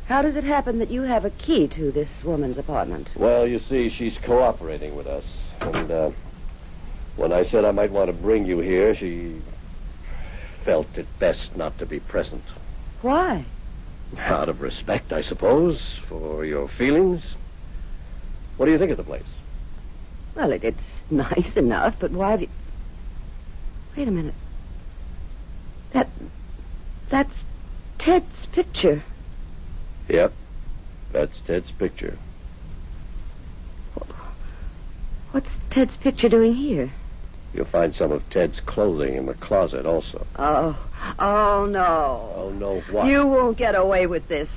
How does it happen that you have a key to this woman's apartment? Well, you see, she's cooperating with us. And when I said I might want to bring you here, she felt it best not to be present. Why? Out of respect, I suppose, for your feelings. What do you think of the place? Well, it's nice enough, but why have you... Wait a minute. That's Ted's picture. Yep, that's Ted's picture. What's Ted's picture doing here? You'll find some of Ted's clothing in the closet also. Oh no. Oh, no what? You won't get away with this.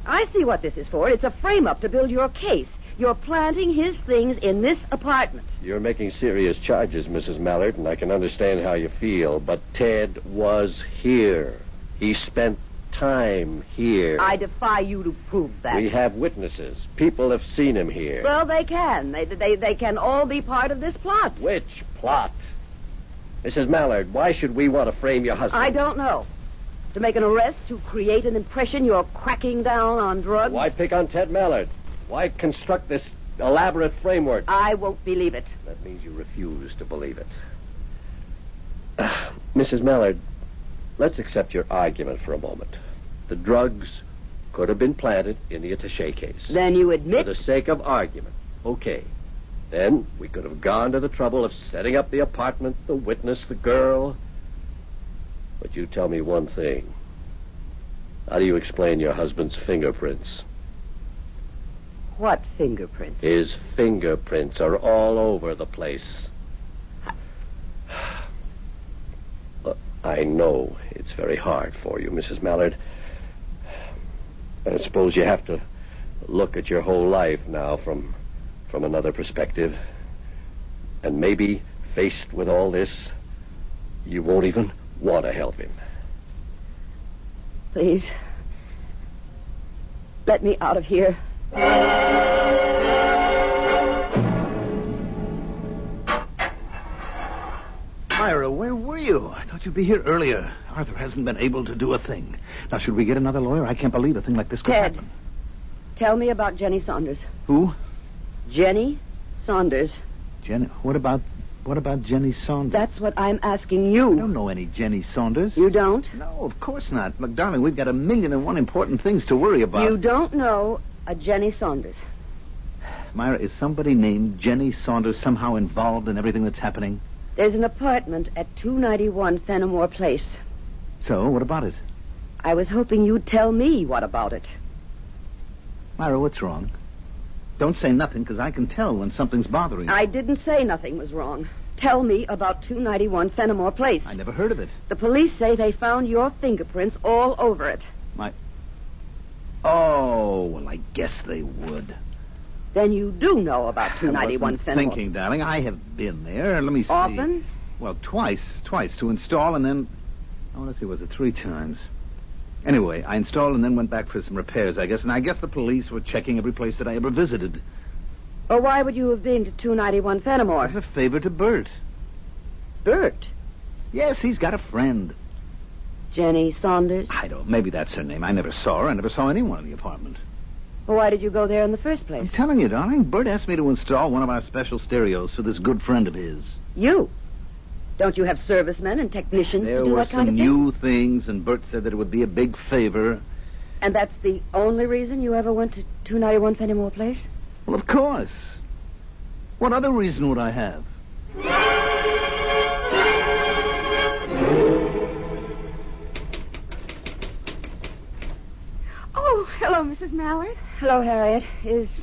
I see what this is for. It's a frame-up to build your case. You're planting his things in this apartment. You're making serious charges, Mrs. Mallard, and I can understand how you feel, but Ted was here. He spent time here. I defy you to prove that. We have witnesses. People have seen him here. Well, they can. They can all be part of this plot. Which plot? Mrs. Mallard, why should we want to frame your husband? I don't know. To make an arrest, to create an impression you're cracking down on drugs? Why pick on Ted Mallard? Why construct this elaborate framework? I won't believe it. That means you refuse to believe it. Mrs. Mallard, let's accept your argument for a moment. The drugs could have been planted in the attaché case. Then you admit... For the sake of argument. Okay. Then we could have gone to the trouble of setting up the apartment, the witness, the girl. But you tell me one thing. How do you explain your husband's fingerprints? What fingerprints? His fingerprints are all over the place. I know it's very hard for you, Mrs. Mallard. I suppose you have to look at your whole life now from another perspective. And maybe, faced with all this, you won't even want to help him. Please. Let me out of here. Myra, where were you? I thought you'd be here earlier. Arthur hasn't been able to do a thing. Now, should we get another lawyer? I can't believe a thing like this could Ted, happen. tell me about Jenny Saunders. Who? Jenny Saunders. Jenny? What about Jenny Saunders? That's what I'm asking you. I don't know any Jenny Saunders. You don't? No, of course not. Look, darling, we've got 1,000,001 important things to worry about. You don't know a Jenny Saunders. Myra, is somebody named Jenny Saunders somehow involved in everything that's happening? There's an apartment at 291 Fenimore Place. So, what about it? I was hoping you'd tell me what about it. Myra, what's wrong? Don't say nothing, because I can tell when something's bothering you. I didn't say nothing was wrong. Tell me about 291 Fenimore Place. I never heard of it. The police say they found your fingerprints all over it. Oh, well, I guess they would. Then you do know about 291 Fenimore. Thinking, darling. I have been there. Let me see. Often? Well, twice to install and then... Oh, let's see, was it 3 times? Anyway, I installed and then went back for some repairs, I guess. And I guess the police were checking every place that I ever visited. Well, why would you have been to 291 Fenimore? As a favor to Bert. Bert? Yes, he's got a friend. Jenny Saunders? I don't... Maybe that's her name. I never saw her. I never saw anyone in the apartment. Well, why did you go there in the first place? I'm telling you, darling. Bert asked me to install one of our special stereos for this good friend of his. You? Don't you have servicemen and technicians to do that kind of thing? There were some new things, and Bert said that it would be a big favor. And that's the only reason you ever went to 291 Fenimore Place? Well, of course. What other reason would I have? Oh, hello, Mrs. Mallard. Hello, Harriet. Is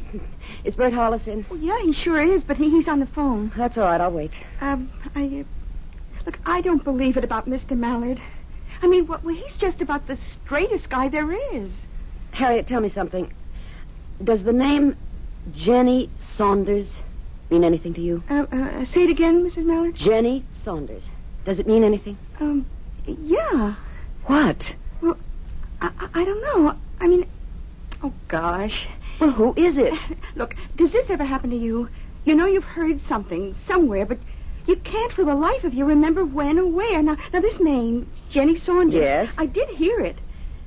Bert Hollis in? Oh, yeah, he sure is, but he's on the phone. That's all right. I'll wait. Look, I don't believe it about Mr. Mallard. I mean, well, he's just about the straightest guy there is. Harriet, tell me something. Does the name Jenny Saunders mean anything to you? Say it again, Mrs. Mallard. Jenny Saunders. Does it mean anything? Yeah. What? Well, I don't know. I mean, oh, gosh. Well, who is it? Look, does this ever happen to you? You know you've heard something somewhere, but you can't for the life of you remember when or where. Now this name, Jenny Saunders. Yes? I did hear it.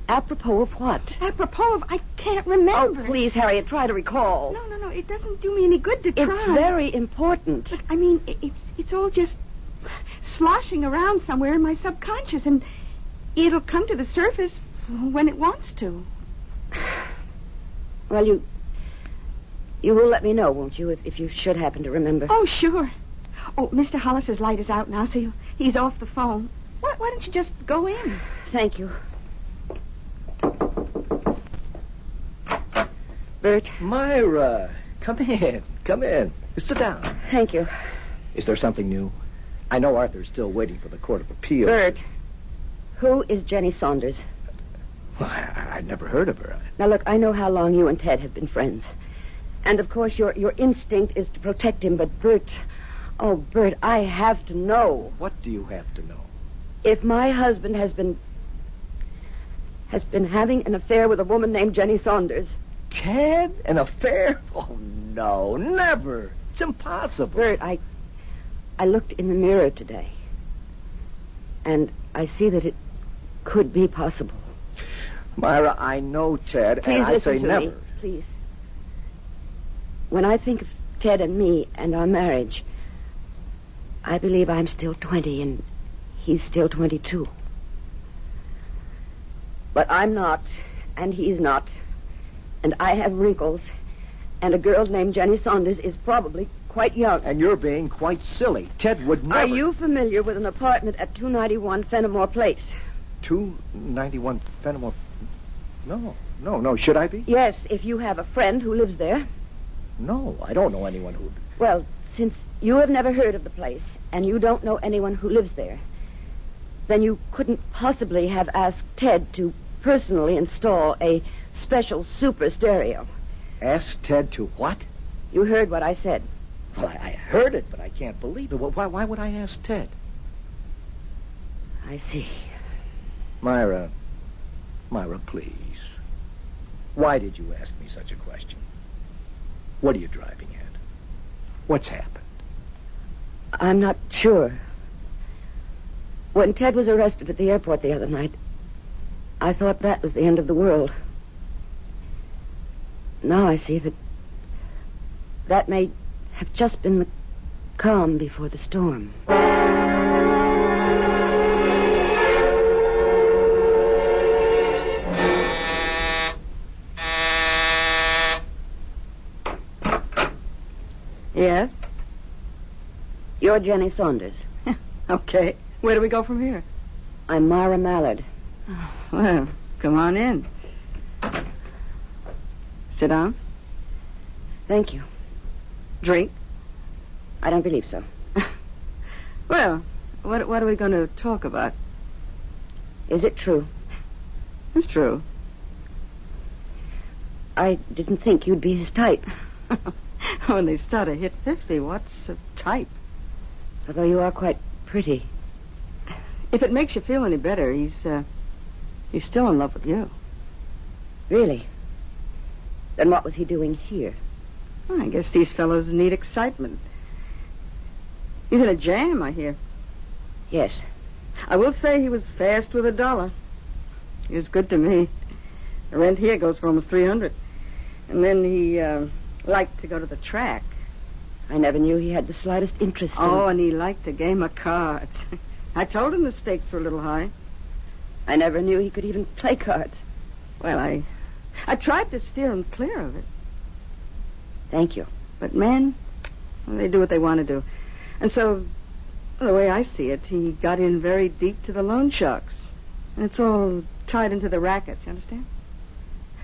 Apropos of what? Apropos of, I can't remember. Oh, please, Harriet, try to recall. No, it doesn't do me any good to try. It's very important. But, I mean, it's all just sloshing around somewhere in my subconscious, and it'll come to the surface when it wants to. Well, you will let me know, won't you, if you should happen to remember? Oh, sure. Oh, Mr. Hollis's light is out now, so he's off the phone. Why don't you just go in? Thank you. Bert? Myra, come in. Sit down. Thank you. Is there something new? I know Arthur's still waiting for the Court of Appeal. Bert, who is Jenny Saunders? Well, I'd never heard of her. Now, look, I know how long you and Ted have been friends. And, of course, your instinct is to protect him, but Bert... Oh, Bert, I have to know. What do you have to know? If my husband has been has been having an affair with a woman named Jenny Saunders. Ted? An affair? Oh, no, never. It's impossible. Bert, I looked in the mirror today, and I see that it could be possible. Myra, I know Ted, Please and I listen say to never. me, please. When I think of Ted and me and our marriage, I believe I'm still 20 and he's still 22. But I'm not, and he's not, and I have wrinkles, and a girl named Jenny Saunders is probably quite young. And you're being quite silly. Ted would never... Are you familiar with an apartment at 291 Fenimore Place? 291 Fenimore... No. Should I be? Yes, if you have a friend who lives there. No, I don't know anyone who... Well, since you have never heard of the place, and you don't know anyone who lives there, then you couldn't possibly have asked Ted to personally install a special super stereo. Ask Ted to what? You heard what I said. Well, I heard it, but I can't believe it. Well, why would I ask Ted? I see. Myra, please. Why did you ask me such a question? What are you driving at? What's happened? I'm not sure. When Ted was arrested at the airport the other night, I thought that was the end of the world. Now I see that may have just been the calm before the storm. Yes? You're Jenny Saunders. Okay. Where do we go from here? I'm Myra Mallard. Oh, well, come on in. Sit down. Thank you. Drink? I don't believe so. Well, what are we going to talk about? Is it true? It's true. I didn't think you'd be his type. When they start to hit 50, what's a type? Although you are quite pretty. If it makes you feel any better, he's still in love with you. Really? Then what was he doing here? I guess these fellows need excitement. He's in a jam, I hear. Yes. I will say he was fast with $1. He was good to me. The rent here goes for almost $300. And then he liked to go to the track. I never knew he had the slightest interest in... Oh, and he liked a game of cards. I told him the stakes were a little high. I never knew he could even play cards. Well, I tried to steer him clear of it. Thank you. But men, well, they do what they want to do. And so, the way I see it, he got in very deep to the loan sharks. And it's all tied into the rackets, you understand?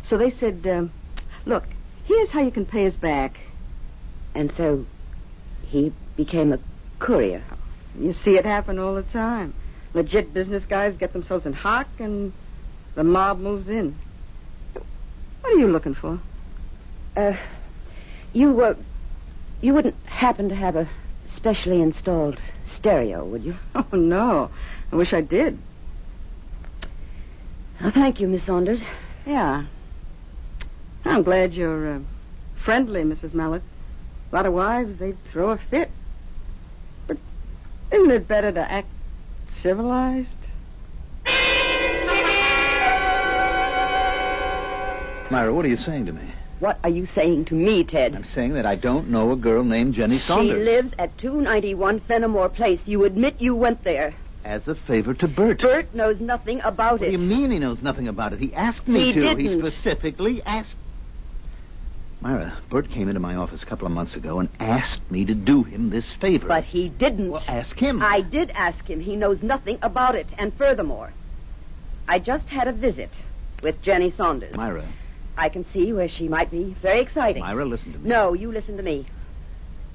So they said, look, here's how you can pay us back. And so he became a courier. You see it happen all the time. Legit business guys get themselves in hock and the mob moves in. What are you looking for? You wouldn't happen to have a specially installed stereo, would you? Oh, no. I wish I did. Well, thank you, Miss Saunders. Yeah. I'm glad you're friendly, Mrs. Mallard. A lot of wives, they'd throw a fit. But isn't it better to act civilized? Myra, what are you saying to me? What are you saying to me, Ted? I'm saying that I don't know a girl named Jenny Saunders. She lives at 291 Fenimore Place. You admit you went there. As a favor to Bert. Bert knows nothing about it. What do you mean he knows nothing about it? He asked me to. Didn't. He specifically asked... Myra, Bert came into my office a couple of months ago and asked me to do him this favor. But he didn't. Well, ask him. I did ask him. He knows nothing about it. And furthermore, I just had a visit with Jenny Saunders. Myra. I can see where she might be very exciting. Myra, listen to me. No, you listen to me.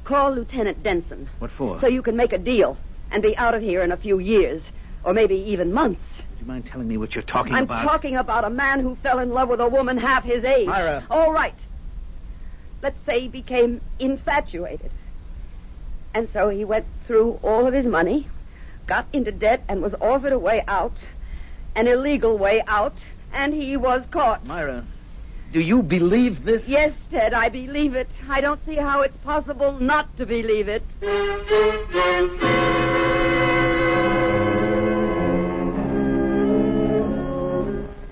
Call Lieutenant Denson. What for? So you can make a deal and be out of here in a few years, or maybe even months. Would you mind telling me what you're talking I'm about? talking about a man who fell in love with a woman half his age. Myra. All right. Let's say he became infatuated. And so he went through all of his money, got into debt, and was offered a way out, an illegal way out, And he was caught. Myra, do you believe this? Yes, Ted, I believe it. I don't see how it's possible not to believe it.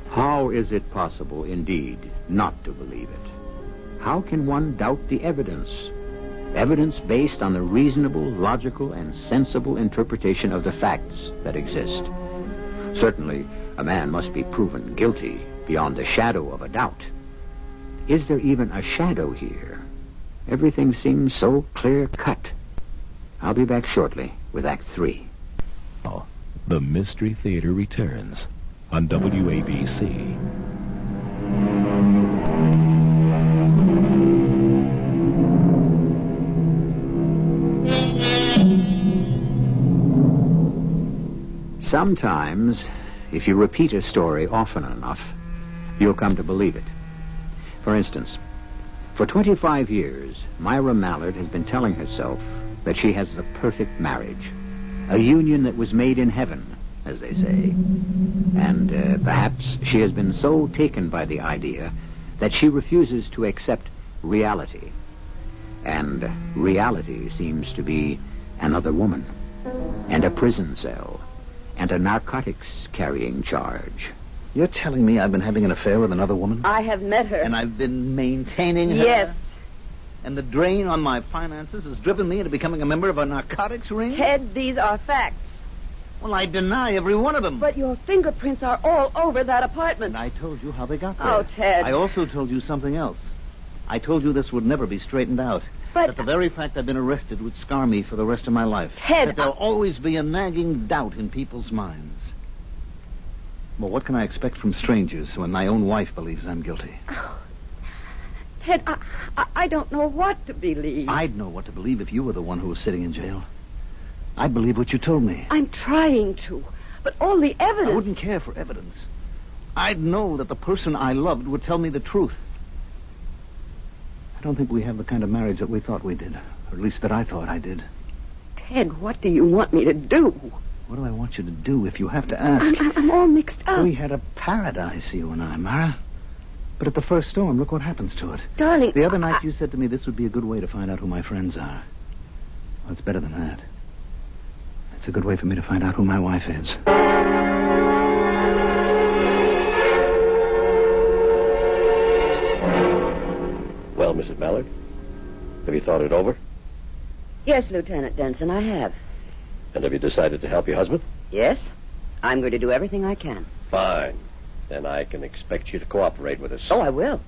How is it possible, indeed, not to believe it? How can one doubt the evidence? Evidence based on the reasonable, logical, and sensible interpretation of the facts that exist. Certainly, a man must be proven guilty beyond the shadow of a doubt. Is there even a shadow here? Everything seems so clear-cut. I'll be back shortly with Act 3. The Mystery Theater returns on WABC. Sometimes, if you repeat a story often enough, you'll come to believe it. For instance, for 25 years, Myra Mallard has been telling herself that she has the perfect marriage, a union that was made in heaven, as they say. And perhaps she has been so taken by the idea that she refuses to accept reality. And reality seems to be another woman, and a prison cell, and a narcotics-carrying charge. You're telling me I've been having an affair with another woman? I have met her. And I've been maintaining her? Yes. And the drain on my finances has driven me into becoming a member of a narcotics ring? Ted, these are facts. Well, I deny every one of them. But your fingerprints are all over that apartment. And I told you how they got there. Oh, Ted. I also told you something else. I told you this would never be straightened out. But that the very fact I've been arrested would scar me for the rest of my life. Ted, that there'll always be a nagging doubt in people's minds. Well, what can I expect from strangers when my own wife believes I'm guilty? Oh, Ted, I don't know what to believe. I'd know what to believe if you were the one who was sitting in jail. I'd believe what you told me. I'm trying to, but all the evidence... I wouldn't care for evidence. I'd know that the person I loved would tell me the truth. I don't think we have the kind of marriage that we thought we did, or at least that I thought I did. Ted, what do you want me to do? What do I want you to do if you have to ask? I'm all mixed up. We had a paradise, you and I, Mara. But at the first storm, look what happens to it. Darling... The other night you said to me this would be a good way to find out who my friends are. Well, it's better than that. It's a good way for me to find out who my wife is. Well, Mrs. Mallard, have you thought it over? Yes, Lieutenant Denson, I have. And have you decided to help your husband? Yes. I'm going to do everything I can. Fine. Then I can expect you to cooperate with us. Oh, I will.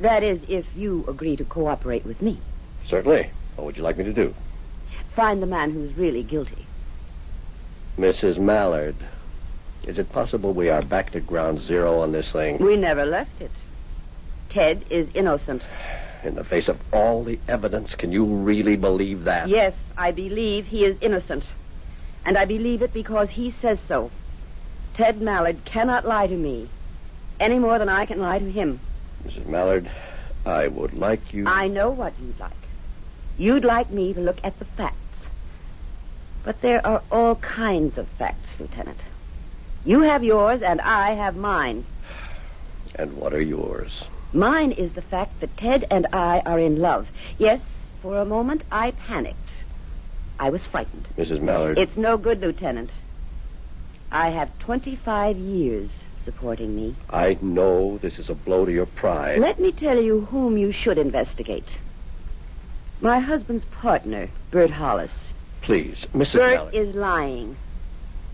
That is, if you agree to cooperate with me. Certainly. What would you like me to do? Find the man who's really guilty. Mrs. Mallard, is it possible we are back to ground zero on this thing? We never left it. Ted is innocent. In the face of all the evidence, can you really believe that? Yes, I believe he is innocent. And I believe it because he says so. Ted Mallard cannot lie to me any more than I can lie to him. Mrs. Mallard, I would like you... I know what you'd like. You'd like me to look at the facts. But there are all kinds of facts, Lieutenant. You have yours and I have mine. And what are yours? Mine is the fact that Ted and I are in love. Yes, for a moment I panicked. I was frightened. Mrs. Mallard... It's no good, Lieutenant. I have 25 years supporting me. I know this is a blow to your pride. Let me tell you whom you should investigate. My husband's partner, Bert Hollis. Please, Mrs. Bert Mallard... is lying.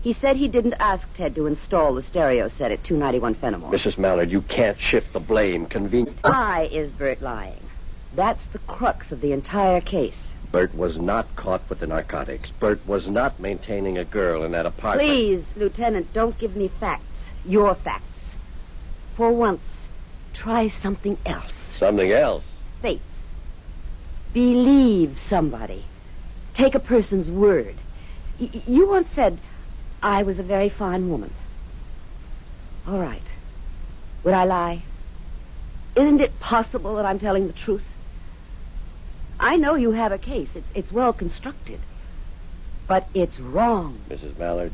He said he didn't ask Ted to install the stereo set at 291 Fenimore. Mrs. Mallard, you can't shift the blame conveniently. Why is Bert lying? That's the crux of the entire case. Bert was not caught with the narcotics. Bert was not maintaining a girl in that apartment. Please, Lieutenant, don't give me facts. Your facts. For once, try something else. Something else? Faith. Believe somebody. Take a person's word. You once said, I was a very fine woman. All right. Would I lie? Isn't it possible that I'm telling the truth? I know you have a case. It's well constructed. But it's wrong. Mrs. Mallard,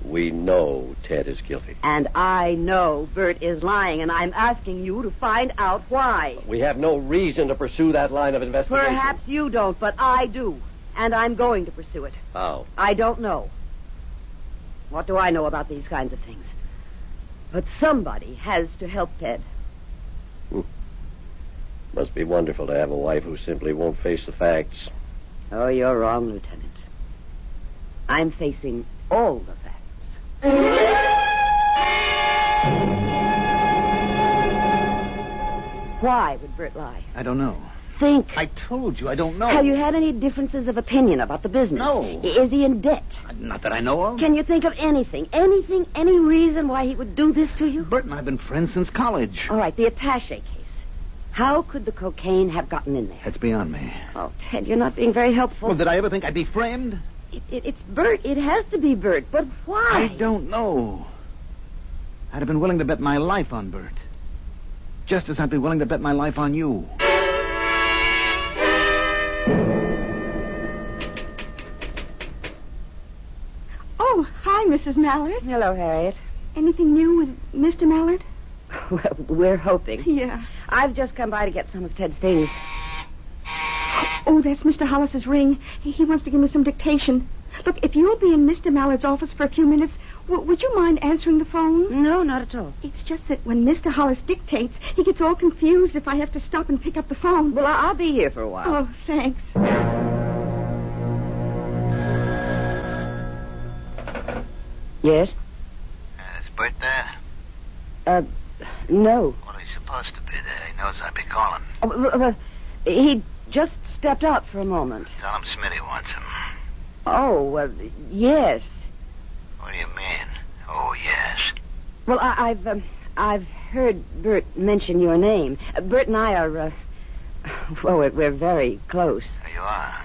We know Ted is guilty. And I know Bert is lying, and I'm asking you to find out why. We have no reason to pursue that line of investigation. Perhaps you don't, but I do. And I'm going to pursue it. How? I don't know. What do I know about these kinds of things? But somebody has to help Ted. Must be wonderful to have a wife who simply won't face the facts. Oh, you're wrong, Lieutenant. I'm facing all the facts. Why would Bert lie? I don't know. Think. I told you, I don't know. Have you had any differences of opinion about the business? No. Is he in debt? Not that I know of. Can you think of anything, any reason why he would do this to you? Bert and I have been friends since college. All right, the attaché case. How could the cocaine have gotten in there? That's beyond me. Oh, Ted, you're not being very helpful. Well, did I ever think I'd be framed? It's Bert. It has to be Bert. But why? I don't know. I'd have been willing to bet my life on Bert. Just as I'd be willing to bet my life on you. Oh, hi, Mrs. Mallard. Hello, Harriet. Anything new with Mr. Mallard? Well, we're hoping. Yeah. I've just come by to get some of Ted's things. Oh, that's Mr. Hollis's ring. He wants to give me some dictation. Look, if you'll be in Mr. Mallard's office for a few minutes, would you mind answering the phone? No, not at all. It's just that when Mr. Hollis dictates, he gets all confused if I have to stop and pick up the phone. Well, I'll be here for a while. Oh, thanks. Yes? Is Bert there? No. Well, he's supposed to be there. He knows I'd be calling. He just stepped out for a moment. Tell him Smitty wants him. Oh, yes. What do you mean? Oh, yes. Well, I've heard Bert mention your name. Bert and I are, well, we're very close. There you are.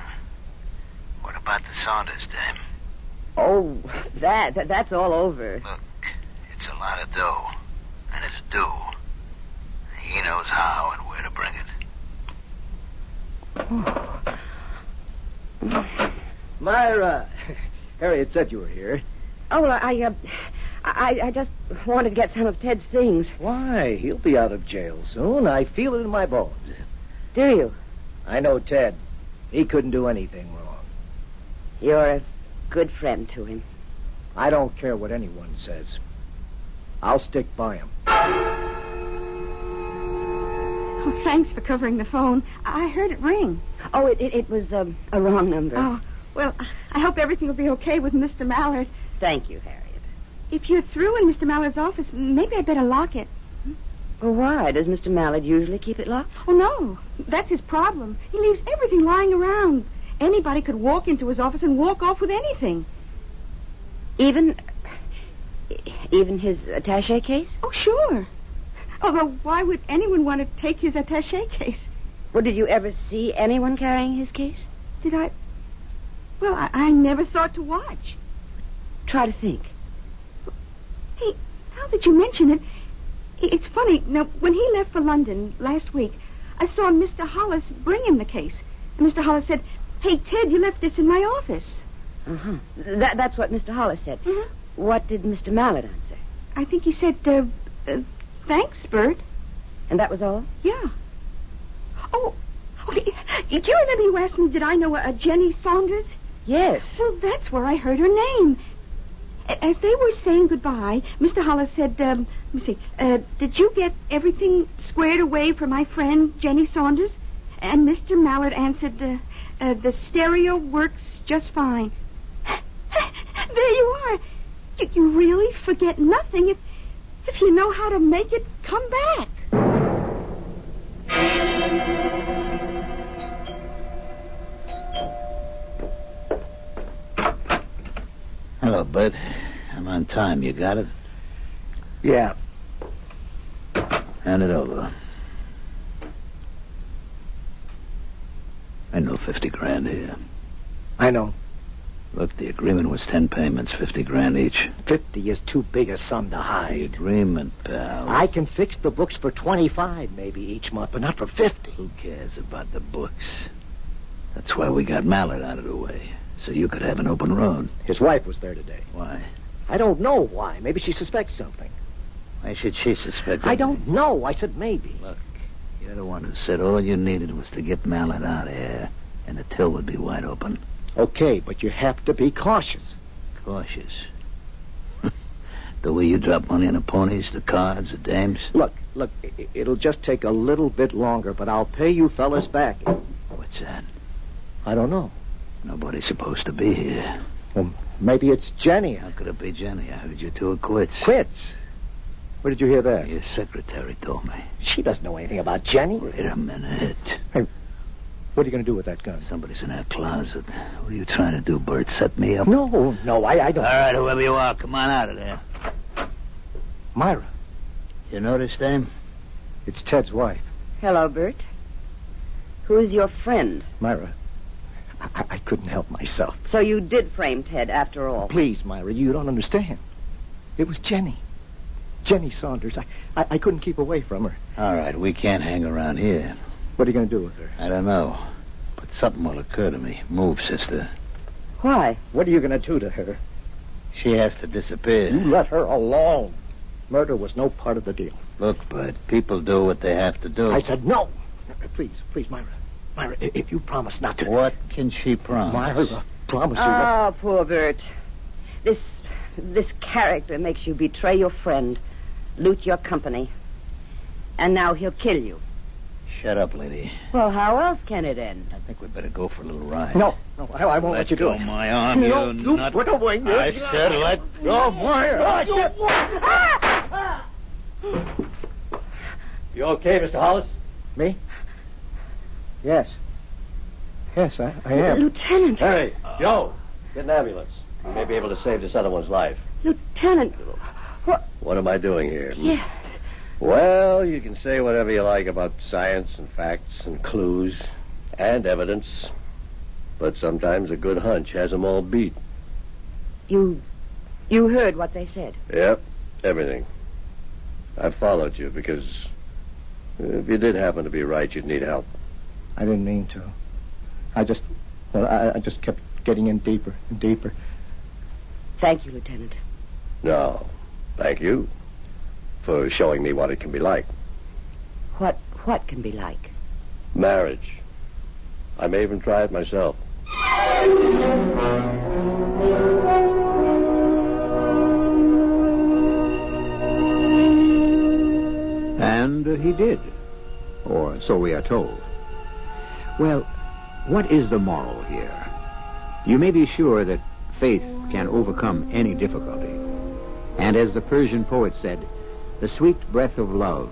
What about the Saunders dame? Oh, that's all over. Look, it's a lot of dough, and it's due. He knows how and where to bring it. Myra, Harriet said you were here. Oh, well, I just wanted to get some of Ted's things. Why? He'll be out of jail soon. I feel it in my bones. Do you? I know Ted. He couldn't do anything wrong. You're a good friend to him. I don't care what anyone says. I'll stick by him. Oh, thanks for covering the phone. I heard it ring. Oh, it was a wrong number. Oh, well, I hope everything will be okay with Mr. Mallard. Thank you, Harriet. If you're through in Mr. Mallard's office, maybe I'd better lock it. Well, why? Does Mr. Mallard usually keep it locked? Oh, no. That's his problem. He leaves everything lying around. Anybody could walk into his office and walk off with anything. Even his attaché case? Oh, sure. Although, why would anyone want to take his attaché case? Well, did you ever see anyone carrying his case? Did I? Well, I never thought to watch. Try to think. Hey, now that you mention it, it's funny. Now, when he left for London last week, I saw Mr. Hollis bring him the case. And Mr. Hollis said, "Hey, Ted, you left this in my office." Uh-huh. That's what Mr. Hollis said. Uh-huh. What did Mr. Mallard answer? I think he said, thanks, Bert. And that was all? Yeah. Oh, do you remember you asked me, did I know a Jenny Saunders? Yes. Well, that's where I heard her name. As they were saying goodbye, Mr. Hollis said, let me see, did you get everything squared away for my friend, Jenny Saunders? And Mr. Mallard answered, the stereo works just fine. There you are. You really forget nothing if you know how to make it come back. Hello, Bud. I'm on time. You got it? Yeah. Hand it over. I know 50 grand here. I know. Look, the agreement was 10 payments, 50 grand each. 50 is too big a sum to hide. The agreement, pal. I can fix the books for 25 maybe each month, but not for 50. Who cares about the books? That's why we got Mallard out of the way, so you could have an open road. His wife was there today. Why? I don't know why. Maybe she suspects something. Why should she suspect I anything? don't know. I said maybe. Look, you're the one who said all you needed was to get Mallard out of here, and the till would be wide open. Okay, but you have to be cautious. Cautious? The way you drop money on the ponies, the cards, the dames? Look, it'll just take a little bit longer, but I'll pay you fellas back. What's that? I don't know. Nobody's supposed to be here. Well, maybe it's Jenny. How could it be Jenny? I heard you two are quits. Quits? Where did you hear that? Your secretary told me. She doesn't know anything about Jenny. Wait a minute. Hey, what are you going to do with that gun? Somebody's in that closet. What are you trying to do, Bert? Set me up? No, I don't. All right, whoever you are, come on out of there. Myra. You notice, Dame? It's Ted's wife. Hello, Bert. Who is your friend? Myra, I couldn't help myself. So you did frame Ted after all. Please, Myra, you don't understand. It was Jenny. Jenny Saunders. I couldn't keep away from her. All right, we can't hang around here. What are you going to do with her? I don't know. But something will occur to me. Move, sister. Why? What are you going to do to her? She has to disappear. You let her alone. Murder was no part of the deal. Look, Bud, people do what they have to do. I said no. Please, Myra. Myra, if you promise not to... What can she promise? Myra, promise you... Oh, poor Bert. This character makes you betray your friend, loot your company, and now he'll kill you. Shut up, lady. Well, how else can it end? I think we'd better go for a little ride. No, I won't let you do it. Let go my arm, no, you nut. Put away. I said let go my arm. You okay, Mr. Hollis? Me? Yes. Yes, I am. Lieutenant. Hey, Joe, get an ambulance. You may be able to save this other one's life. Lieutenant. What am I doing here? Yes. Well, you can say whatever you like about science and facts and clues and evidence, but sometimes a good hunch has them all beat. You heard what they said? Yep, everything. I followed you because if you did happen to be right, you'd need help. I didn't mean to. I just kept getting in deeper and deeper. Thank you, Lieutenant. No, thank you for showing me what it can be like. What can be like? Marriage. I may even try it myself. And he did. Or so we are told. Well, what is the moral here? You may be sure that faith can overcome any difficulty. And as the Persian poet said, the sweet breath of love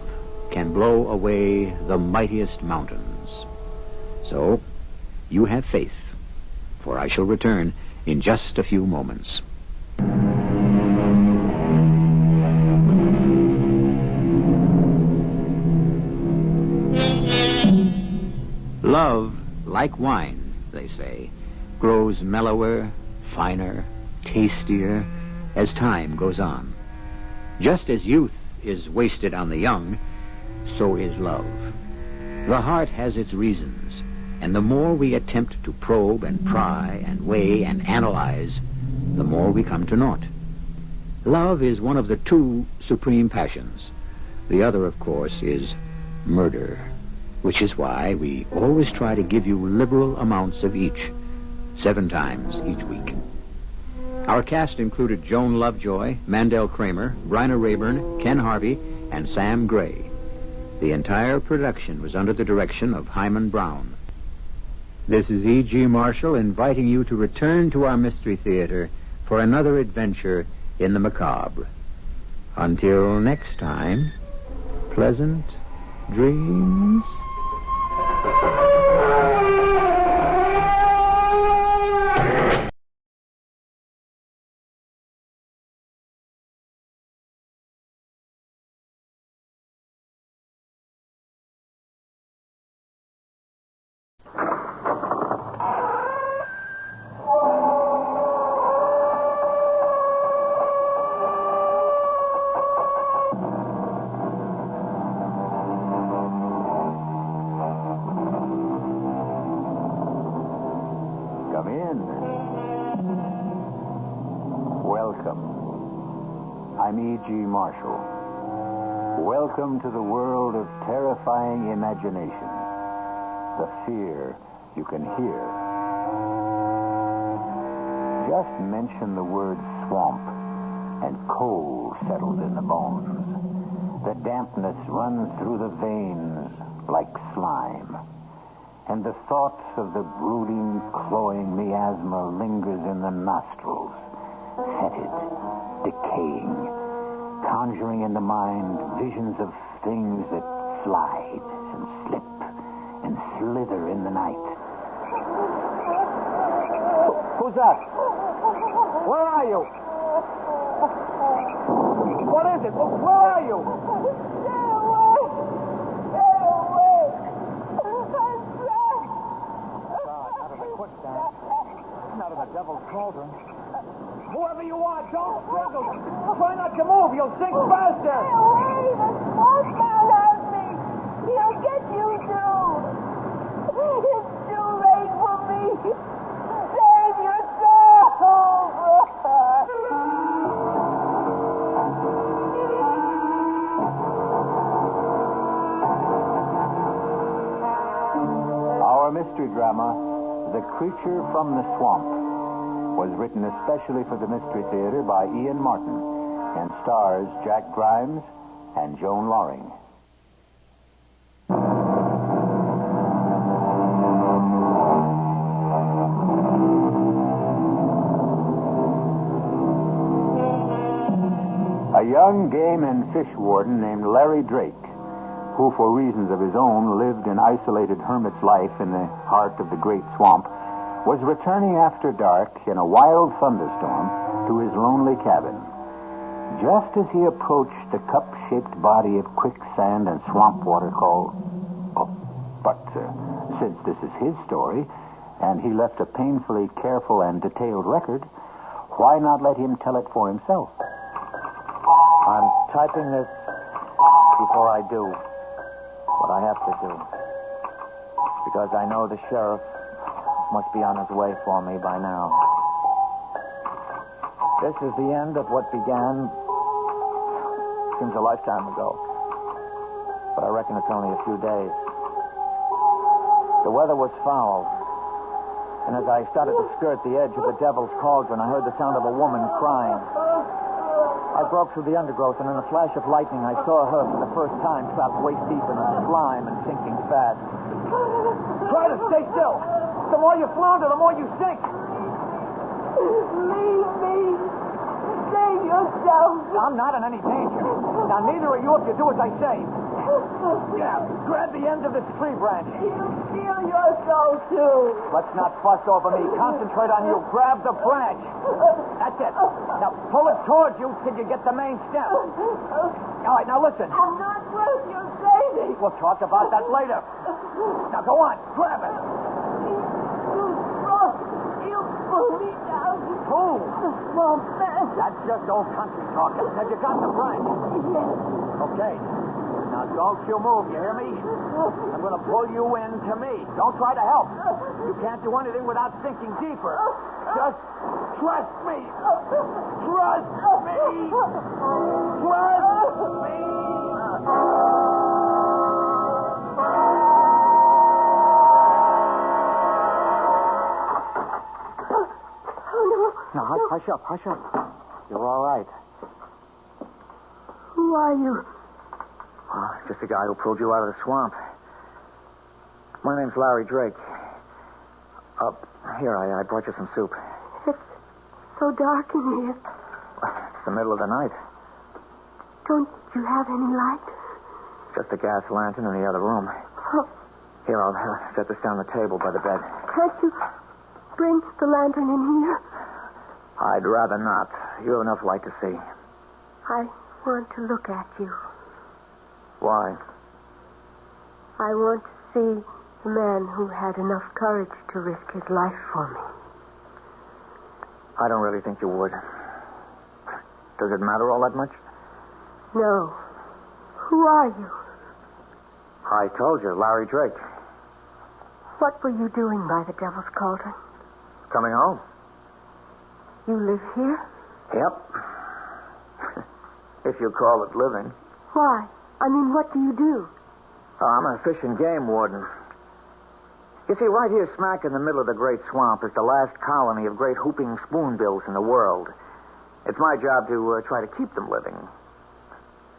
can blow away the mightiest mountains. So, you have faith, for I shall return in just a few moments. Love, like wine, they say, grows mellower, finer, tastier as time goes on. Just as youth is wasted on the young, so is love. The heart has its reasons, and the more we attempt to probe and pry and weigh and analyze, the more we come to naught. Love is one of the two supreme passions. The other, of course, is murder, which is why we always try to give you liberal amounts of each, 7 times each week. Our cast included Joan Lovejoy, Mandel Kramer, Bryna Rayburn, Ken Harvey, and Sam Gray. The entire production was under the direction of Hyman Brown. This is E.G. Marshall inviting you to return to our Mystery Theater for another adventure in the macabre. Until next time, pleasant dreams. Come in. Welcome. I'm E.G. Marshall. Welcome to the world of terrifying imagination. The fear you can hear. Just mention the word swamp, and cold settles in the bones. The dampness runs through the veins like slime. And the thoughts of the brooding, cloying miasma lingers in the nostrils, fetid, decaying, conjuring in the mind visions of things that slide and slip and slither in the night. Who's that? Where are you? What is it? Where are you? Stay away! Stay away! I'm trapped! Out of the quicksand. Out of the devil's cauldron. Whoever you are, don't struggle. Try not to move. You'll sink faster. Stay away! The smoke man has me. He'll get you too. It's too late for me. Save yourself! Our mystery drama, The Creature from the Swamp, was written especially for the Mystery Theater by Ian Martin and stars Jack Grimes and Joan Loring. A young game and fish warden named Larry Drake, who for reasons of his own lived an isolated hermit's life in the heart of the great swamp, was returning after dark in a wild thunderstorm to his lonely cabin. Just as he approached the cup-shaped body of quicksand and swamp water called... But since this is his story, and he left a painfully careful and detailed record, why not let him tell it for himself? I'm typing this before I do what I have to do. Because I know the sheriff must be on his way for me by now. This is the end of what began, seems a lifetime ago. But I reckon it's only a few days. The weather was foul. And as I started to skirt the edge of the Devil's Cauldron, I heard the sound of a woman crying. I broke through the undergrowth, and in a flash of lightning, I saw her for the first time trapped waist deep in the slime and sinking fast. Try to stay still. The more you flounder, the more you sink. Leave me. Save yourself. I'm not in any danger. Now, neither are you if you do as I say. Yeah, grab the end of this tree branch. You feel your soul, too. Let's not fuss over me. Concentrate on you. Grab the branch. That's it. Now, pull it towards you till you get the main stem. All right, now listen. I'm not worth your saving. We'll talk about that later. Now, go on. Grab it. You pull me down. Who? The swamp man. That's just old country talk. Have you got the branch? Yes. Okay. Now, don't you move, you hear me? I'm going to pull you in to me. Don't try to help. You can't do anything without sinking deeper. Just trust me. Trust me. Trust me. Now, hush up, hush up. You're all right. Who are you? Just the guy who pulled you out of the swamp. My name's Larry Drake. Here, I brought you some soup. It's so dark in here. It's the middle of the night. Don't you have any light? Just a gas lantern in the other room. Oh, Here, I'll set this down the table by the bed. can't you bring the lantern in here? I'd rather not. You have enough light to see. I want to look at you. Why? I want to see the man who had enough courage to risk his life for me. I don't really think you would. Does it matter all that much? No. Who are you? I told you, Larry Drake. What were you doing by the Devil's Cauldron? Coming home. You live here? Yep. If you call it living. Why? I mean, what do you do? Oh, I'm a fish and game warden. You see, right here smack in the middle of the great swamp is the last colony of great whooping spoonbills in the world. It's my job to try to keep them living.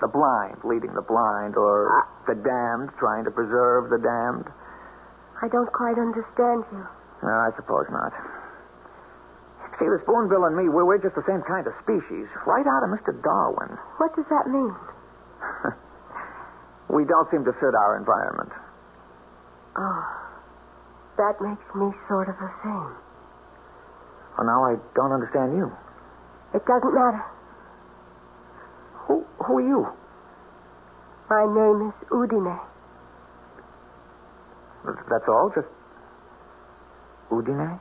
The blind leading the blind, or the damned trying to preserve the damned. I don't quite understand you. No, I suppose not. See, the spoonbill and me, we're just the same kind of species. Right out of Mr. Darwin. What does that mean? We don't seem to fit our environment. Oh, that makes me sort of the same. Well, now I don't understand you. It doesn't matter. Who are you? My name is Udine. That's all? Just Udine?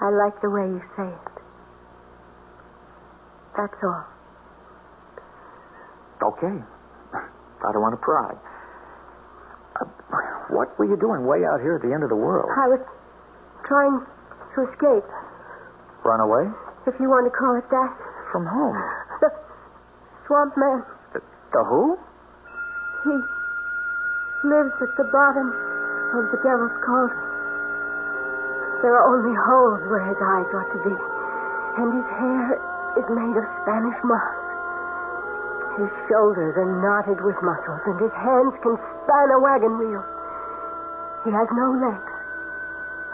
I like the way you say it. That's all. Okay. I don't want to pry. What were you doing way out here at the end of the world? I was trying to escape. Run away? If you want to call it that. From whom? The swamp man. The who? He lives at the bottom of the Devil's Cauldron. There are only holes where his eyes ought to be. And his hair is made of Spanish moss. His shoulders are knotted with muscles, and his hands can span a wagon wheel. He has no legs.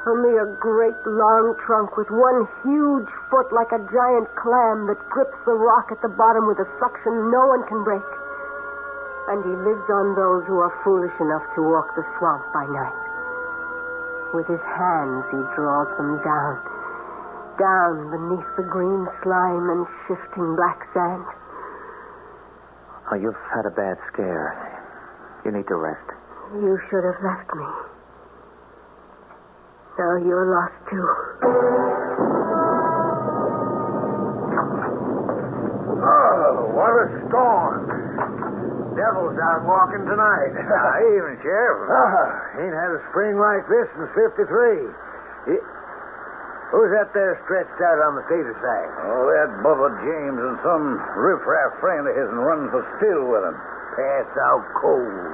Only a great long trunk with one huge foot like a giant clam that grips the rock at the bottom with a suction no one can break. And he lives on those who are foolish enough to walk the swamp by night. With his hands he draws them down beneath the green slime and shifting black sand. Oh, you've had a bad scare. You need to rest. You should have left me. Now you're lost, too. Oh, what a storm. Devil's out walking tonight. Evening, Sheriff. Ain't had a spring like this since 53. Who's that there stretched out on the feeder side? Oh, that Bubba James and some riffraff friend of his runs the still with him. Pass out cold.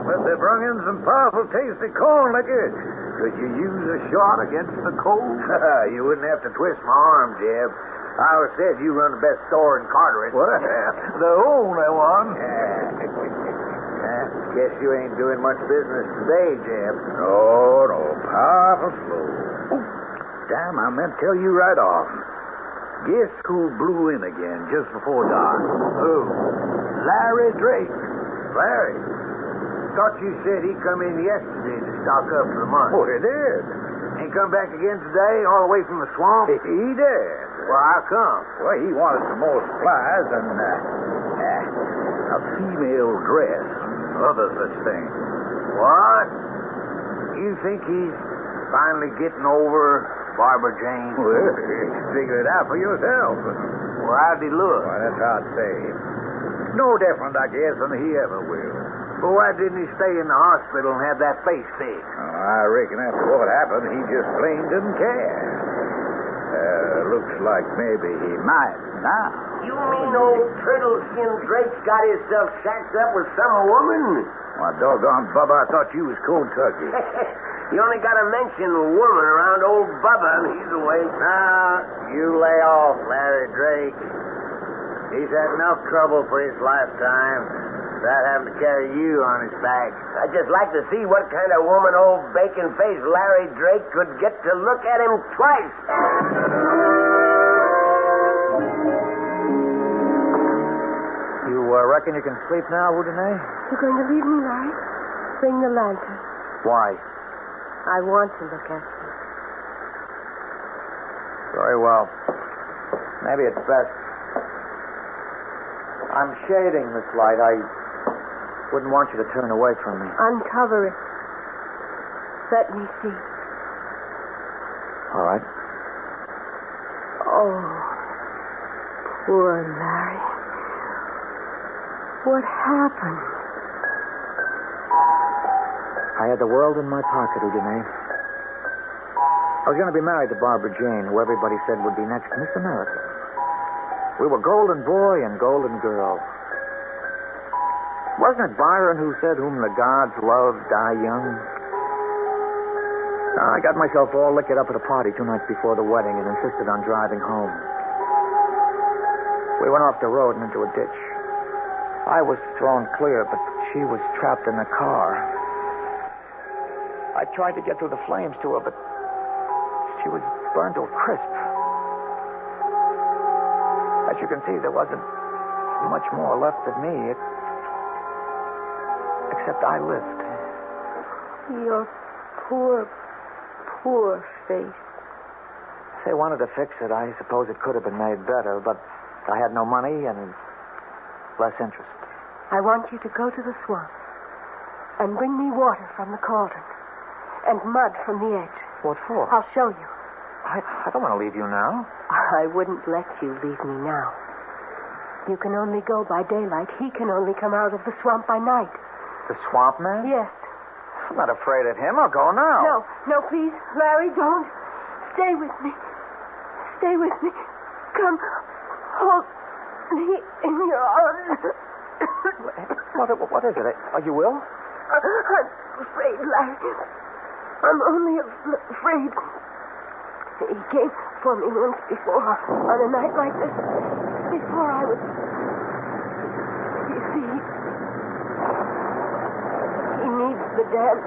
But they brung in some powerful tasty corn liquor. Could you use a shot against the cold? You wouldn't have to twist my arm, Jeb. I always said you run the best store in Carteret. What? The only one. Guess you ain't doing much business today, Jeb. No, powerful slow. Damn, I meant to tell you right off. Guess who blew in again just before dark? Who? Larry Drake. Larry? Thought you said he come in yesterday to stock up for the month. Oh, he did. Ain't come back again today, all the way from the swamp? He did. Well, how come? Well, he wanted some more supplies and a female dress and other such things. What? You think he's finally getting over Barbara Jane? Well, you figure it out for yourself. Well, how'd he look? Well, that's hard to say. No different, I guess, than he ever will. Well, why didn't he stay in the hospital and have that face fixed? Oh, I reckon after what happened, he just plain didn't care. Looks like maybe he might now. You mean old turtle-skin Drake's got himself shacked up with some woman? Why, doggone, Bubba, I thought you was cold turkey. You only got to mention woman around old Bubba, and he's away. Now, you lay off, Larry Drake. He's had enough trouble for his lifetime without having to carry you on his back. I'd just like to see what kind of woman old bacon-faced Larry Drake could get to look at him twice. You reckon you can sleep now, Udine? You're going to leave me, Larry? Bring the lantern. Why? I want to look at you. Very well. Maybe it's best. I'm shading this light. I wouldn't want you to turn away from me. Uncover it. Let me see. All right. Oh, poor Larry. What happened? I had the world in my pocket, Udine. I was going to be married to Barbara Jane, who everybody said would be next Miss America. We were golden boy and golden girl. Wasn't it Byron who said, whom the gods love die young? I got myself all liquored up at a party 2 nights before the wedding and insisted on driving home. We went off the road and into a ditch. I was thrown clear, but she was trapped in the car. I tried to get through the flames to her, but she was burned to a crisp. As you can see, there wasn't much more left of me, except I lived. Your poor, poor face. If they wanted to fix it, I suppose it could have been made better, but I had no money and less interest. I want you to go to the swamp and bring me water from the cauldron and mud from the edge. What for? I'll show you. I don't want to leave you now. I wouldn't let you leave me now. You can only go by daylight. He can only come out of the swamp by night. The swamp man? Yes. I'm not afraid of him. I'll go now. No, please. Larry, don't. Stay with me. Stay with me. Come. Hold me in your arms. What is it? Are you ill? I'm afraid, Larry. I'm only afraid. He came for me once before on a night like this. Before I was... You see, he needs the dance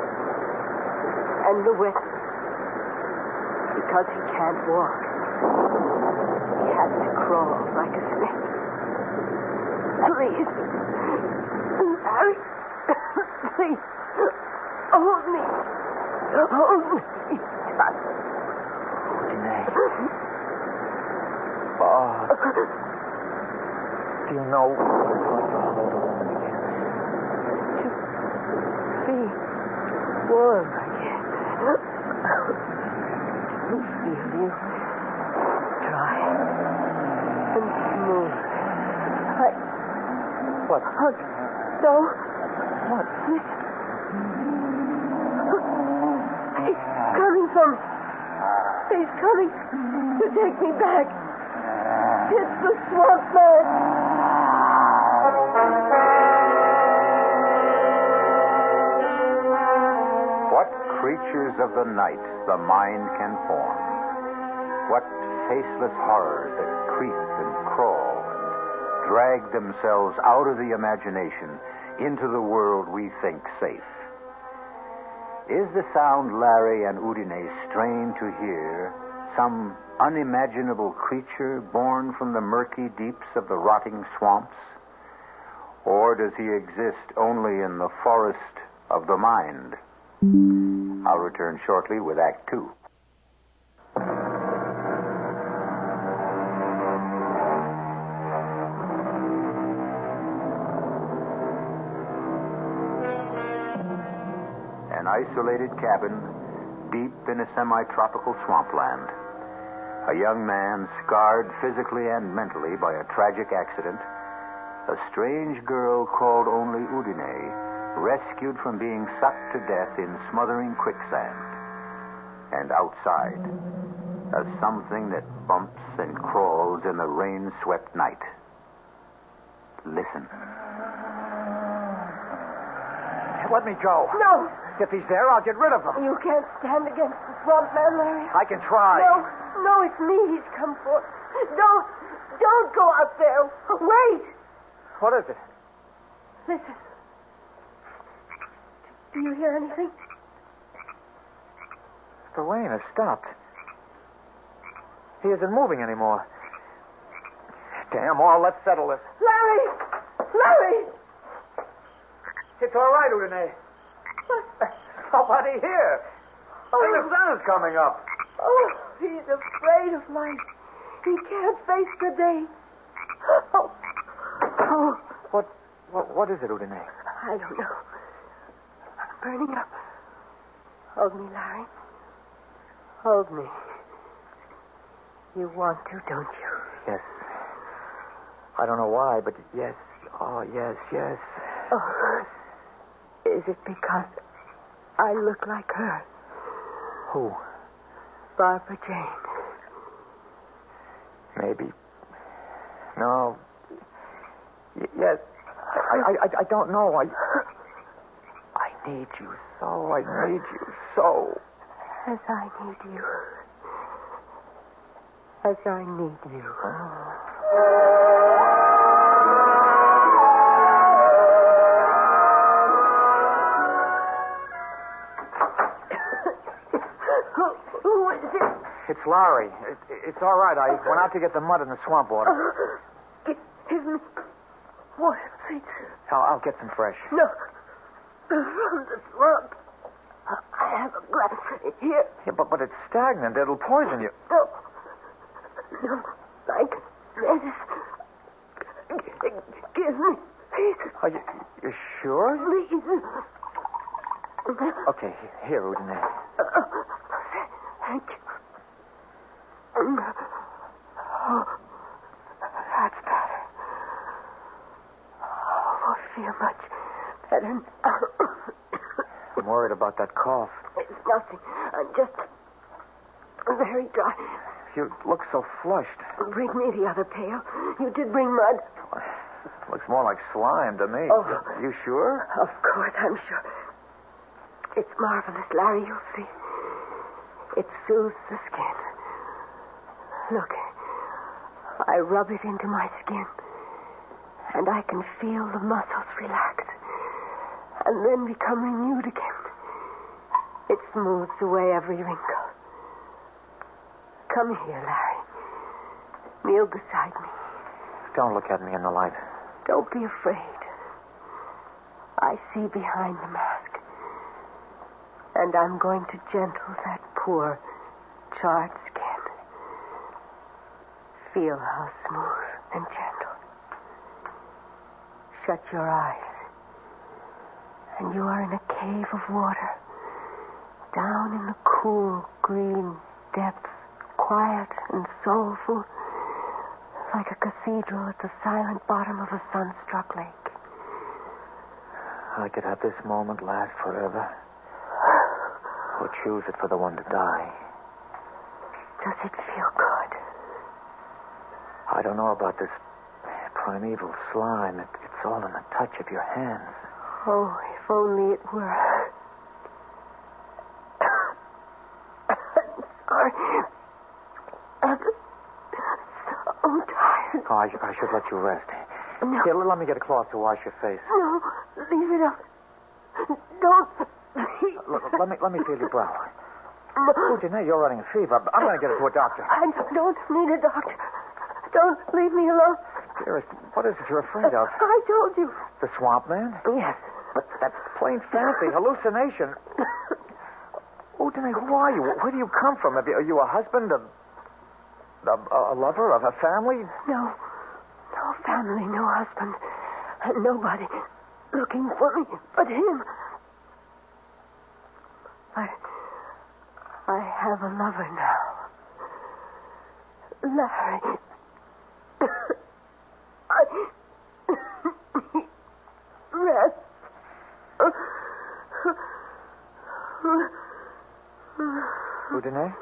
and the whip because he can't walk. He has to crawl like a snake. Please, Larry, please, hold me. Hold me. Oh. Do you know what it's like to hold a woman again? To be warm again. To feel you dry and smooth. What? No. What? He's coming from... He's coming to take me back. It's the swamp man. What creatures of the night the mind can form. What faceless horrors that creep and crawl and drag themselves out of the imagination into the world we think safe. Is the sound Larry and Udine strain to hear some unimaginable creature born from the murky deeps of the rotting swamps? Or does he exist only in the forest of the mind? I'll return shortly with Act 2. An isolated cabin deep in a semi-tropical swampland. A young man scarred physically and mentally by a tragic accident. A strange girl called only Udine, rescued from being sucked to death in smothering quicksand. And outside, a something that bumps and crawls in the rain-swept night. Listen. Let me go. No. If he's there, I'll get rid of him. You can't stand against the swamp man, Larry. I can try. No, it's me he's come for. Don't go out there. Wait. What is it? Listen. Do you hear anything? The rain has stopped. He isn't moving anymore. Damn, all, let's settle this. Larry! It's all right, Udine. Nobody here. And the sun is coming up. Oh, he's afraid of life. He can't face the day. Oh. What is it, Udine? I don't know. I'm burning up. Hold me, Larry. Hold me. You want to, don't you? Yes. I don't know why, but yes. Oh, yes. Oh, is it because I look like her? Who? Barbara Jane. Maybe. No. Yes. I don't know. I need you so. I need you so. As I need you. As I need you. Who is it? It's Larry. It's all right. I went out to get the mud in the swamp water. Give me water, please. I'll get some fresh. No. From the swamp. I have a glass here. Yeah, but it's stagnant. It'll poison you. No. No. Like medicine. Give me, please. Are you sure? Please. Okay, here, Udine. Thank you. Oh, that's better. Oh, I feel much better now. I'm worried about that cough. It's nothing. I'm just very dry. You look so flushed. Bring me the other pail. You did bring mud. Looks more like slime to me. Oh. You sure? Of course, I'm sure. It's marvelous, Larry. You'll see. It soothes the skin. Look, I rub it into my skin, and I can feel the muscles relax, and then become renewed again. It smooths away every wrinkle. Come here, Larry. Kneel beside me. Don't look at me in the light. Don't be afraid. I see behind the mask. And I'm going to gentle that poor, charred skin. Feel how smooth and gentle. Shut your eyes. And you are in a cave of water. Down in the cool, green depths. Quiet and soulful. Like a cathedral at the silent bottom of a sun-struck lake. I could have this moment last forever. Or choose it for the one to die. Does it feel good? I don't know about this primeval slime. It's all in the touch of your hands. Oh, if only it were. Sorry. I'm so tired. Oh, I should let you rest. No. Here, let me get a cloth to wash your face. No, leave it up. Don't. Look, let me feel your brow. No. Oh, Janae, you're running a fever. I'm going to get her to a doctor. I don't need a doctor. Don't leave me alone. Dearest, what is it you're afraid of? I told you. The swamp man? Yes. But that's plain fancy, hallucination. Oh, Janae, who are you? Where do you come from? Are you a husband, a lover, of a family? No. No family, no husband. And nobody looking for me but him. I have a lover now. Larry. I need rest. Udine?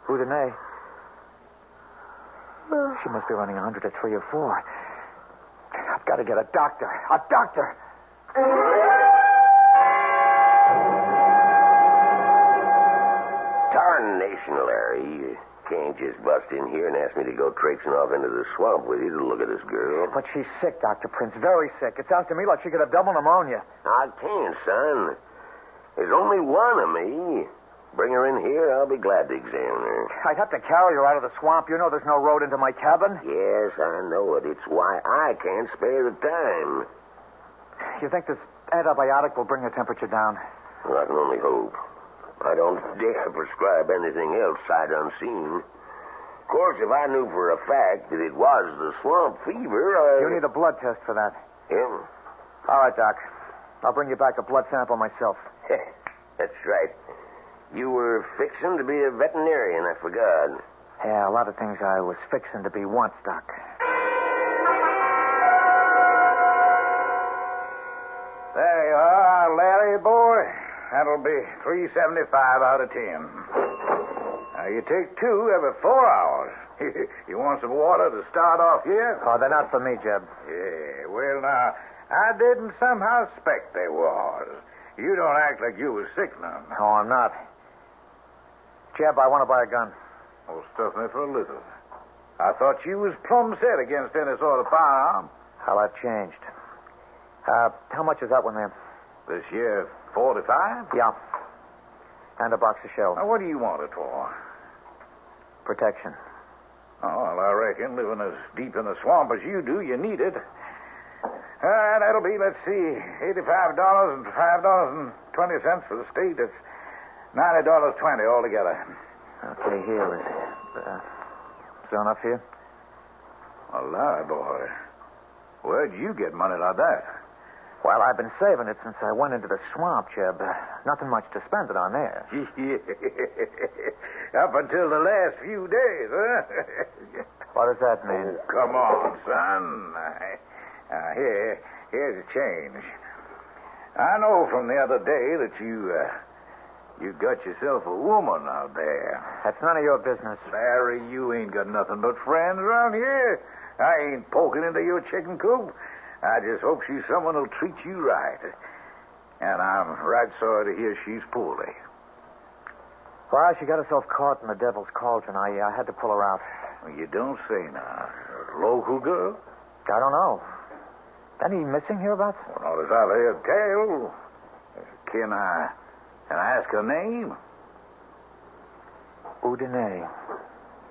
Udine? She must be running 100 at 3 or 4. I've got to get a doctor. A doctor! Tarnation, Larry. You can't just bust in here and ask me to go traipsing off into the swamp with you to look at this girl. But she's sick, Dr. Prince. Very sick. It sounds to me like she could have double pneumonia. I can't, son. There's only one of me. Bring her in here. I'll be glad to examine her. I'd have to carry her out of the swamp. You know there's no road into my cabin. Yes, I know it. It's why I can't spare the time. You think this antibiotic will bring her temperature down? Well, I can only hope. I don't dare prescribe anything else sight unseen. Of course, if I knew for a fact that it was the swamp fever, You need a blood test for that. Yeah? All right, Doc. I'll bring you back a blood sample myself. That's right. You were fixing to be a veterinarian, I forgot. Yeah, a lot of things I was fixing to be once, Doc. There you are, Larry, boy. That'll be $3.75 out of 10. You take 2 every 4 hours. You want some water to start off here? Oh, they're not for me, Jeb. Yeah, well, now, I didn't somehow suspect they was. You don't act like you was sick none. No, I'm not. Jeb, I want to buy a gun. Oh, stuff me for a little. I thought you was plumb set against any sort of firearm. Well, I've changed. How much is that one there? This year, 45? Yeah. And a box of shells. Now, what do you want it for? Protection. Oh, well, I reckon, living as deep in the swamp as you do, you need it. That'll be, let's see, $85 and $5.20 for the state. That's $90.20 altogether. Okay, here is there enough here? A lie, boy. Where'd you get money like that? Well, I've been saving it since I went into the swamp, Jeb. Nothing much to spend it on there. Up until the last few days, huh? What does that mean? Oh, come on, son. Here's a change. I know from the other day that you got yourself a woman out there. That's none of your business. Larry, you ain't got nothing but friends around here. I ain't poking into your chicken coop. I just hope she's someone who'll treat you right. And I'm right sorry to hear she's poorly. Well, she got herself caught in the devil's cauldron. I had to pull her out. Well, you don't say now. A local girl? I don't know. Any missing hereabouts? Well, not as I've heard tell. Can I ask her name? Udine.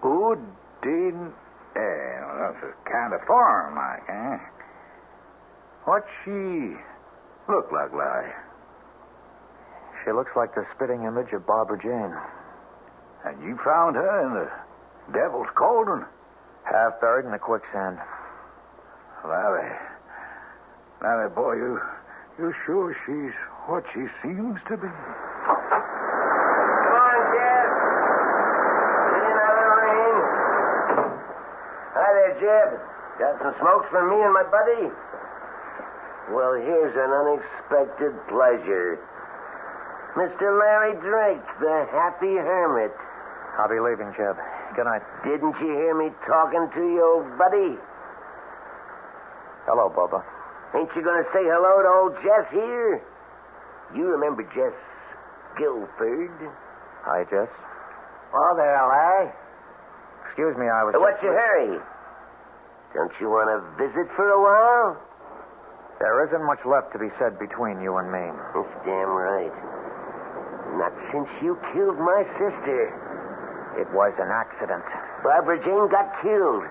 Udine. Well, that's a kind of foreign like, eh? What's she look like, Larry? She looks like the spitting image of Barbara Jane. And you found her in the devil's cauldron? Half buried in the quicksand. Larry, boy, you sure she's what she seems to be? Come on, Jeb. Get in out of the rain. Hi there, Jeb. Got some smokes for me and my buddy? Well, here's an unexpected pleasure. Mr. Larry Drake, the happy hermit. I'll be leaving, Jeb. Good night. Didn't you hear me talking to you, old buddy? Hello, Bubba. Ain't you going to say hello to old Jess here? You remember Jess Guilford? Hi, Jess. Oh, there, Larry. Excuse me, I was... What's your hurry? Don't you want to visit for a while? There isn't much left to be said between you and me. That's damn right. Not since you killed my sister. It was an accident. Barbara Jane got killed.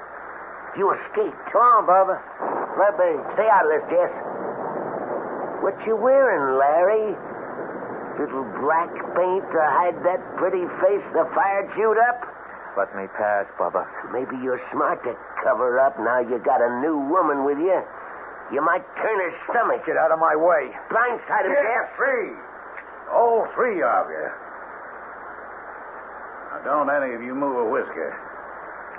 You escaped. Come on, Barbara. Let me. Stay out of this, Jess. What you wearing, Larry? Little black paint to hide that pretty face the fire chewed up? Let me pass, Bubba. Maybe you're smart to cover up now you got a new woman with you. You might turn her stomach. Get out of my way. Blindside him, Jeff. Free. All 3 of you. Now, don't any of you move a whisker.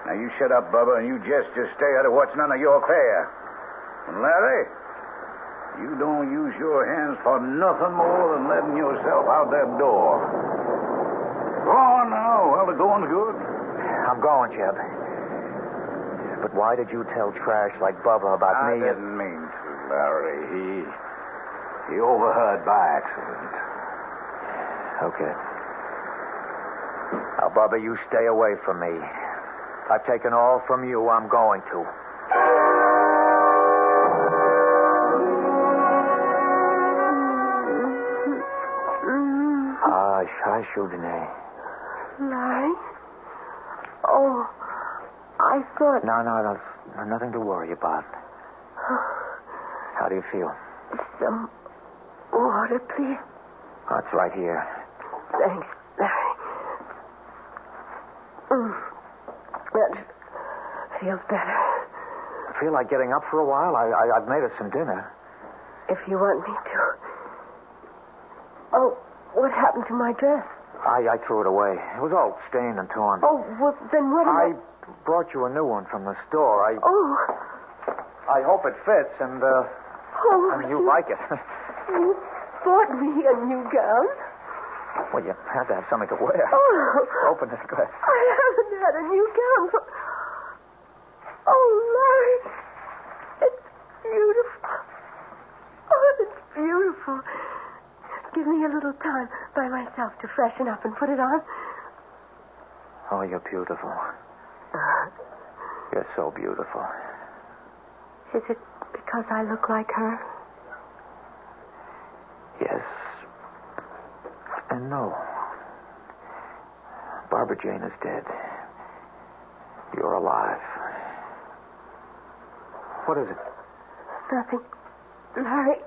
Now, you shut up, Bubba, and you just stay out of what's none of your affair. And Larry, you don't use your hands for nothing more than letting yourself out that door. Go on now. Well, they're going good. I'm going, Jeb. But why did you tell trash like Bubba about me? I didn't mean to, Larry. He overheard by accident. Okay. Now, Bubba, you stay away from me. I've taken all from you. I'm going to. Hush, Udine. Larry? Oh, I thought... No, nothing to worry about. How do you feel? Some water, please. Oh, it's right here. Thanks, Larry. That feels better. I feel like getting up for a while. I've made us some dinner. If you want me to. Oh, what happened to my dress? I threw it away. It was all stained and torn. Oh, well, then what am I brought you a new one from the store. I hope it fits, and, you like it. You bought me a new gown? Well, you have to have something to wear. Oh. Open this glass. I haven't had a new gown for... Oh, Larry. It's beautiful. Oh, it's beautiful. Give me a little time by myself to freshen up and put it on. Oh, you're beautiful. You're so beautiful. Is it because I look like her? Yes. And no. Barbara Jane is dead. You're alive. What is it? Nothing. Larry,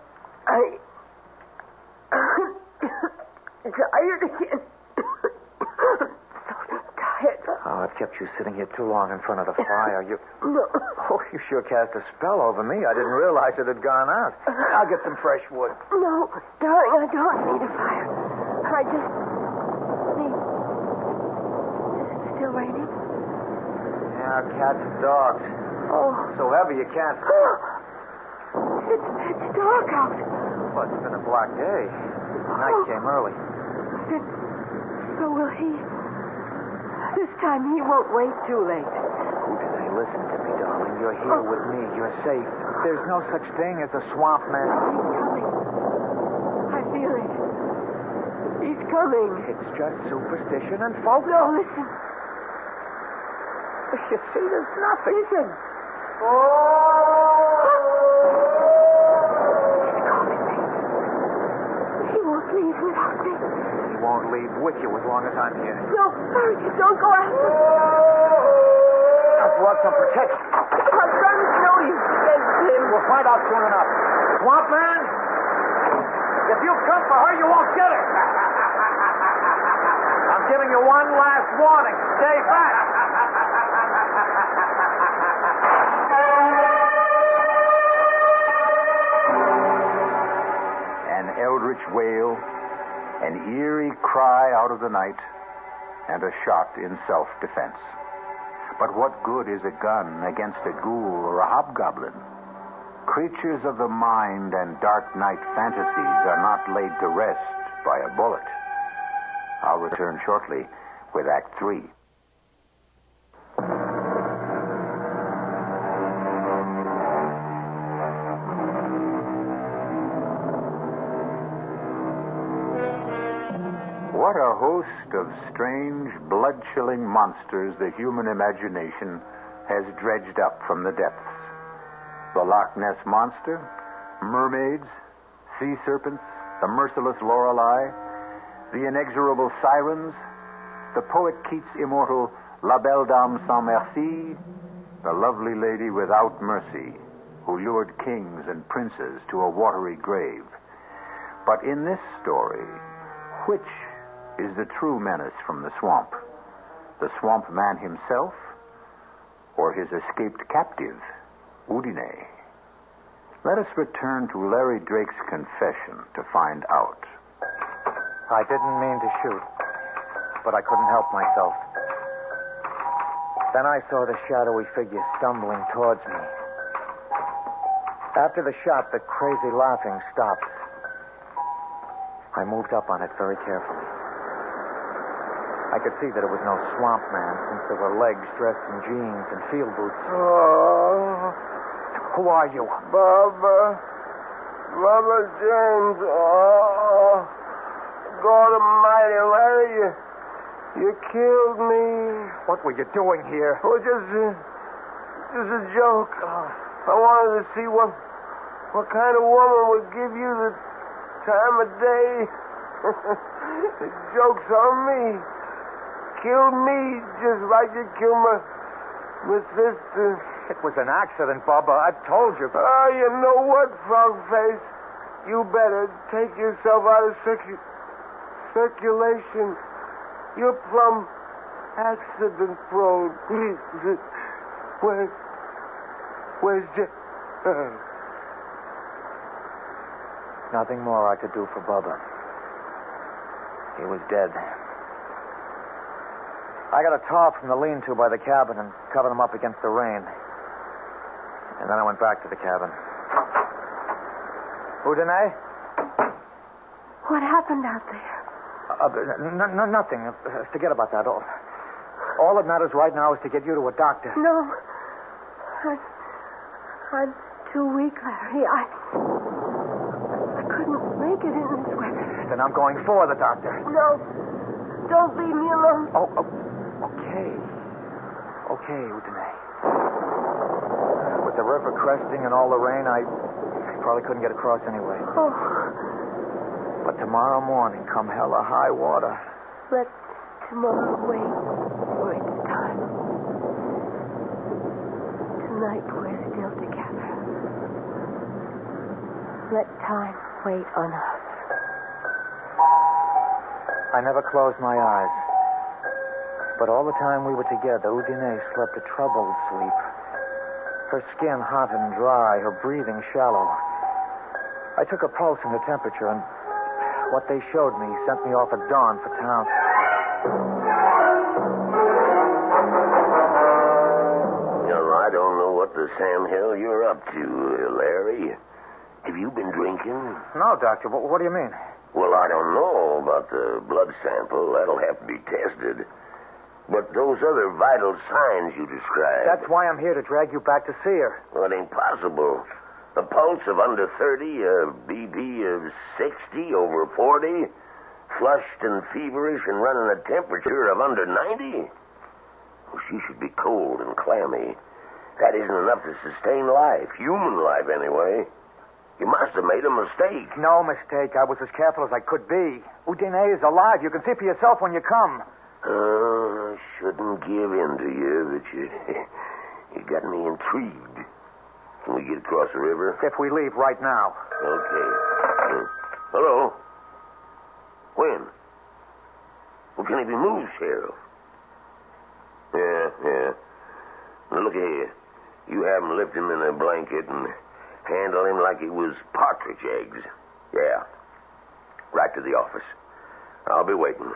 tired again. So tired. Oh, I've kept you sitting here too long in front of the fire. You... No. Oh, you sure cast a spell over me. I didn't realize it had gone out. I'll get some fresh wood. No, darling, I don't need a fire. I just need... Is it still raining? Yeah, cats and dogs. Oh. So heavy you can't... It's pitch dark out. Well, it's been a black day. Night came early. Then, so will he. This time he won't wait too late. Udine, listen to me, darling. You're here with me. You're safe. There's no such thing as a swamp man. He's coming. I feel it. He's coming. It's just superstition and folk. No, listen. You see, there's nothing. Listen. He won't leave without me. He won't leave with you as long as I'm here. No, hurry, don't go after him. I brought some protection. My son's no use against him. We'll find out soon enough. Swamp man, if you come for her, you won't get her. I'm giving you one last warning. Stay back. An eldritch wail, an eerie cry out of the night, and a shot in self-defense. But what good is a gun against a ghoul or a hobgoblin? Creatures of the mind and dark night fantasies are not laid to rest by a bullet. I'll return shortly with Act 3. What a host of strange, blood-chilling monsters the human imagination has dredged up from the depths. The Loch Ness Monster, mermaids, sea serpents, the merciless Lorelei, the inexorable sirens, the poet Keats' immortal La Belle Dame Sans Merci, the lovely lady without mercy who lured kings and princes to a watery grave. But in this story, which is the true menace from the swamp? The swamp man himself, or his escaped captive, Udine? Let us return to Larry Drake's confession to find out. I didn't mean to shoot, but I couldn't help myself. Then I saw the shadowy figure stumbling towards me. After the shot, the crazy laughing stopped. I moved up on it very carefully. I could see that it was no swamp man, since there were legs dressed in jeans and field boots. Oh. Who are you? Barbara James. Oh. God Almighty, Larry, you killed me. What were you doing here? Oh, just a joke. I wanted to see what kind of woman would give you the time of day. The joke's on me. Kill me just like you killed my sister. It was an accident, Bubba. I've told you. Oh, you know what, Frogface? You better take yourself out of circulation. You're plumb accident prone. Where's Nothing more I could do for Bubba. He was dead. I got a tarp from the lean-to by the cabin and covered him up against the rain. And then I went back to the cabin. Udine? What happened out there? Nothing. Forget about that. All that matters right now is to get you to a doctor. No. I'm too weak, Larry. I couldn't make it in this weather. Then I'm going for the doctor. No. Don't leave me alone. Okay. Okay, Udine. With the river cresting and all the rain, I probably couldn't get across anyway. Oh. But tomorrow morning, come hell or high water. Let tomorrow wait for its time. Tonight we're still together. Let time wait on us. I never closed my eyes. But all the time we were together, Udine slept a troubled sleep. Her skin hot and dry, her breathing shallow. I took her pulse and her temperature, and what they showed me sent me off at dawn for town. I don't know what the Sam Hill you're up to, Larry. Have you been drinking? No, Doctor. What do you mean? Well, I don't know about the blood sample. That'll have to be tested. But those other vital signs you described... That's why I'm here, to drag you back to see her. Well, it ain't possible. A pulse of under 30, a BP of 60 over 40, flushed and feverish and running a temperature of under 90? Well, she should be cold and clammy. That isn't enough to sustain life, human life anyway. You must have made a mistake. No mistake. I was as careful as I could be. Udine is alive. You can see for yourself when you come. I shouldn't give in to you, but you got me intrigued. Can we get across the river? If we leave right now. Okay. Hello? When? Well, can he be moved, Sheriff? Yeah. Now, look here. You have him lift him in a blanket and handle him like he was partridge eggs. Yeah. Right to the office. I'll be waiting.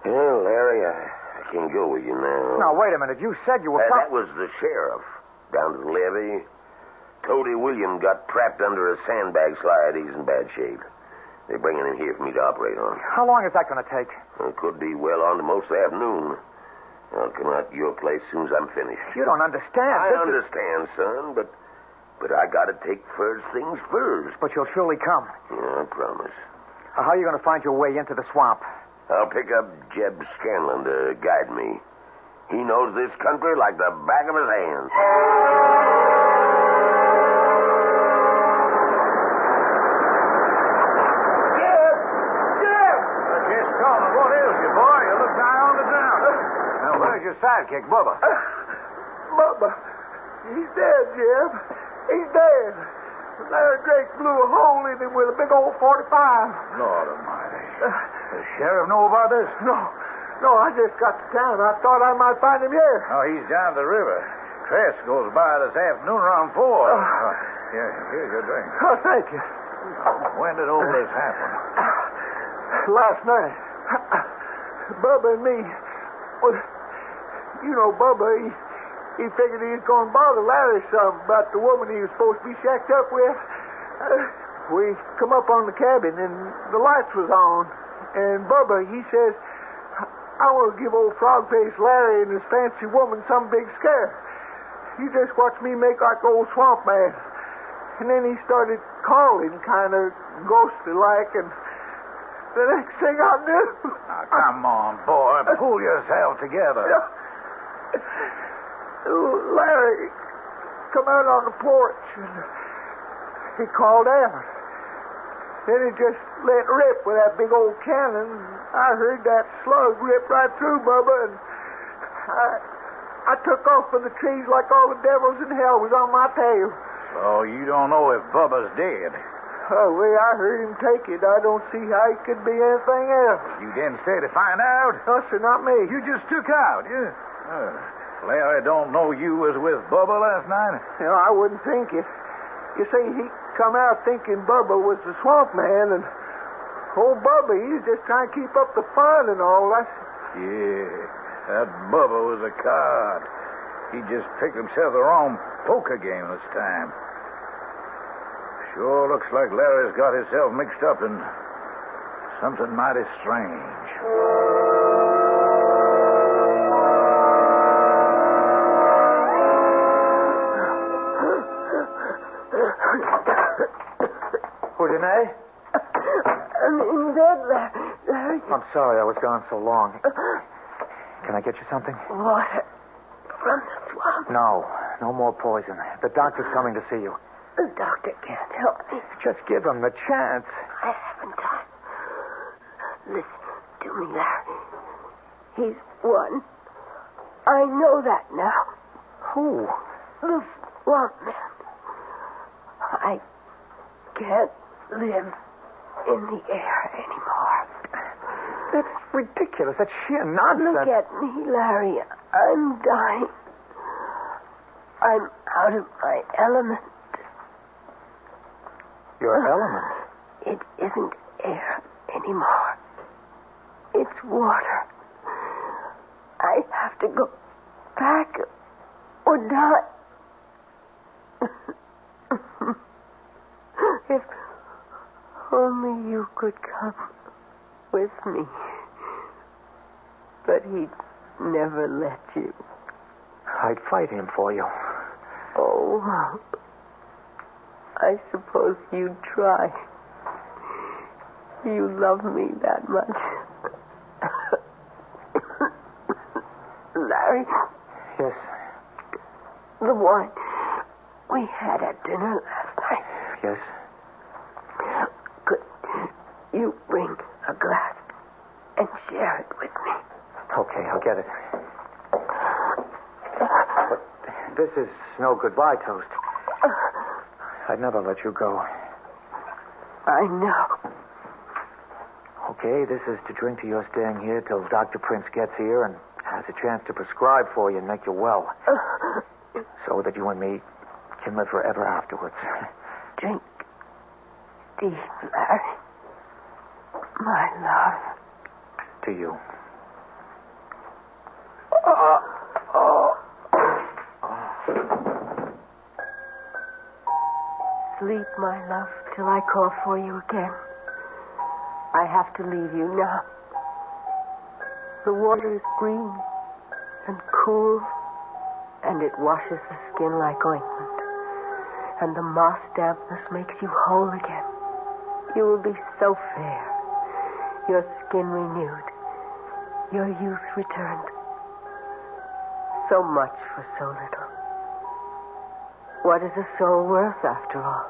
Well, Larry, I can't go with you now. Now, wait a minute. You said you were... That was the sheriff down to the levee. Cody William got trapped under a sandbag slide. He's in bad shape. They're bringing him here for me to operate on. How long is that going to take? It could be well on to most of the afternoon. I'll come out to your place as soon as I'm finished. You don't understand. I understand, son, but I got to take first things first. But you'll surely come. Yeah, I promise. How are you going to find your way into the swamp? I'll pick up Jeb Scanlon to guide me. He knows this country like the back of his hand. Jeb! Just calling. What ails you, boy? You look nigh on the ground. Now, where's your sidekick, Bubba? Bubba. He's dead, Jeb. He's dead. Larry Drake blew a hole in him with a big old 45. Lord almighty. The sheriff know about this? No, I just got to town. I thought I might find him here. Oh, he's down the river. Tress goes by this afternoon around 4. Here's your drink. Oh, thank you. When did all this happen? Last night. Bubba and me. Well, you know, Bubba, he figured he was going to bother Larry some about the woman he was supposed to be shacked up with. We come up on the cabin, and the lights was on. And Bubba, he says, I want to give old frog-faced Larry and his fancy woman some big scare. You just watch me make like old swamp man. And then he started calling kind of ghostly-like, and the next thing I knew... Now, come on, boy. Pull yourself together. Larry come out on the porch, and he called out. Then he just let rip with that big old cannon. I heard that slug rip right through Bubba, and I took off for the trees like all the devils in hell was on my tail. So you don't know if Bubba's dead? Oh, the way I heard him take it, I don't see how he could be anything else. You didn't stay to find out? No, sir, not me. You just took out, yeah? Larry don't know you was with Bubba last night? No, I wouldn't think it. You see, he come out thinking Bubba was the swamp man, and old Bubba, he's just trying to keep up the fun and all that. Yeah, that Bubba was a card. He just picked himself the wrong poker game this time. Sure looks like Larry's got himself mixed up in Something mighty strange. Udine? I'm in bed, Larry. I'm sorry I was gone so long. Can I get you something? Water from the swamp. No more poison. The doctor's coming to see you. The doctor can't help me. Just give him the chance. I haven't time. Listen to me, Larry. He's won. I know that now. Who? The swamp man. I can't live in the air anymore. That's ridiculous. That's sheer nonsense. Look at me, Larry. I'm dying. I'm out of my element. Your element? It isn't air anymore. It's water. I have to go back or die. If only you could come with me. But he'd never let you. I'd fight him for you. Oh, I suppose you'd try. You love me that much. Larry? Yes? The wine we had at dinner last night. Yes? Could you bring a glass and share it with me? Okay, I'll get it. But this is no goodbye toast. I'd never let you go. I know. Okay, this is to drink to your staying here till Dr. Prince gets here and has a chance to prescribe for you and make you well. So that you and me can live forever afterwards. Drink deep, Larry. My love. To you. Sleep, my love, till I call for you again. I have to leave you now. The water is green and cool, and it washes the skin like ointment. And the moss dampness makes you whole again. You will be so fair. Your skin renewed. Your youth returned. So much for so little. What is a soul worth, after all?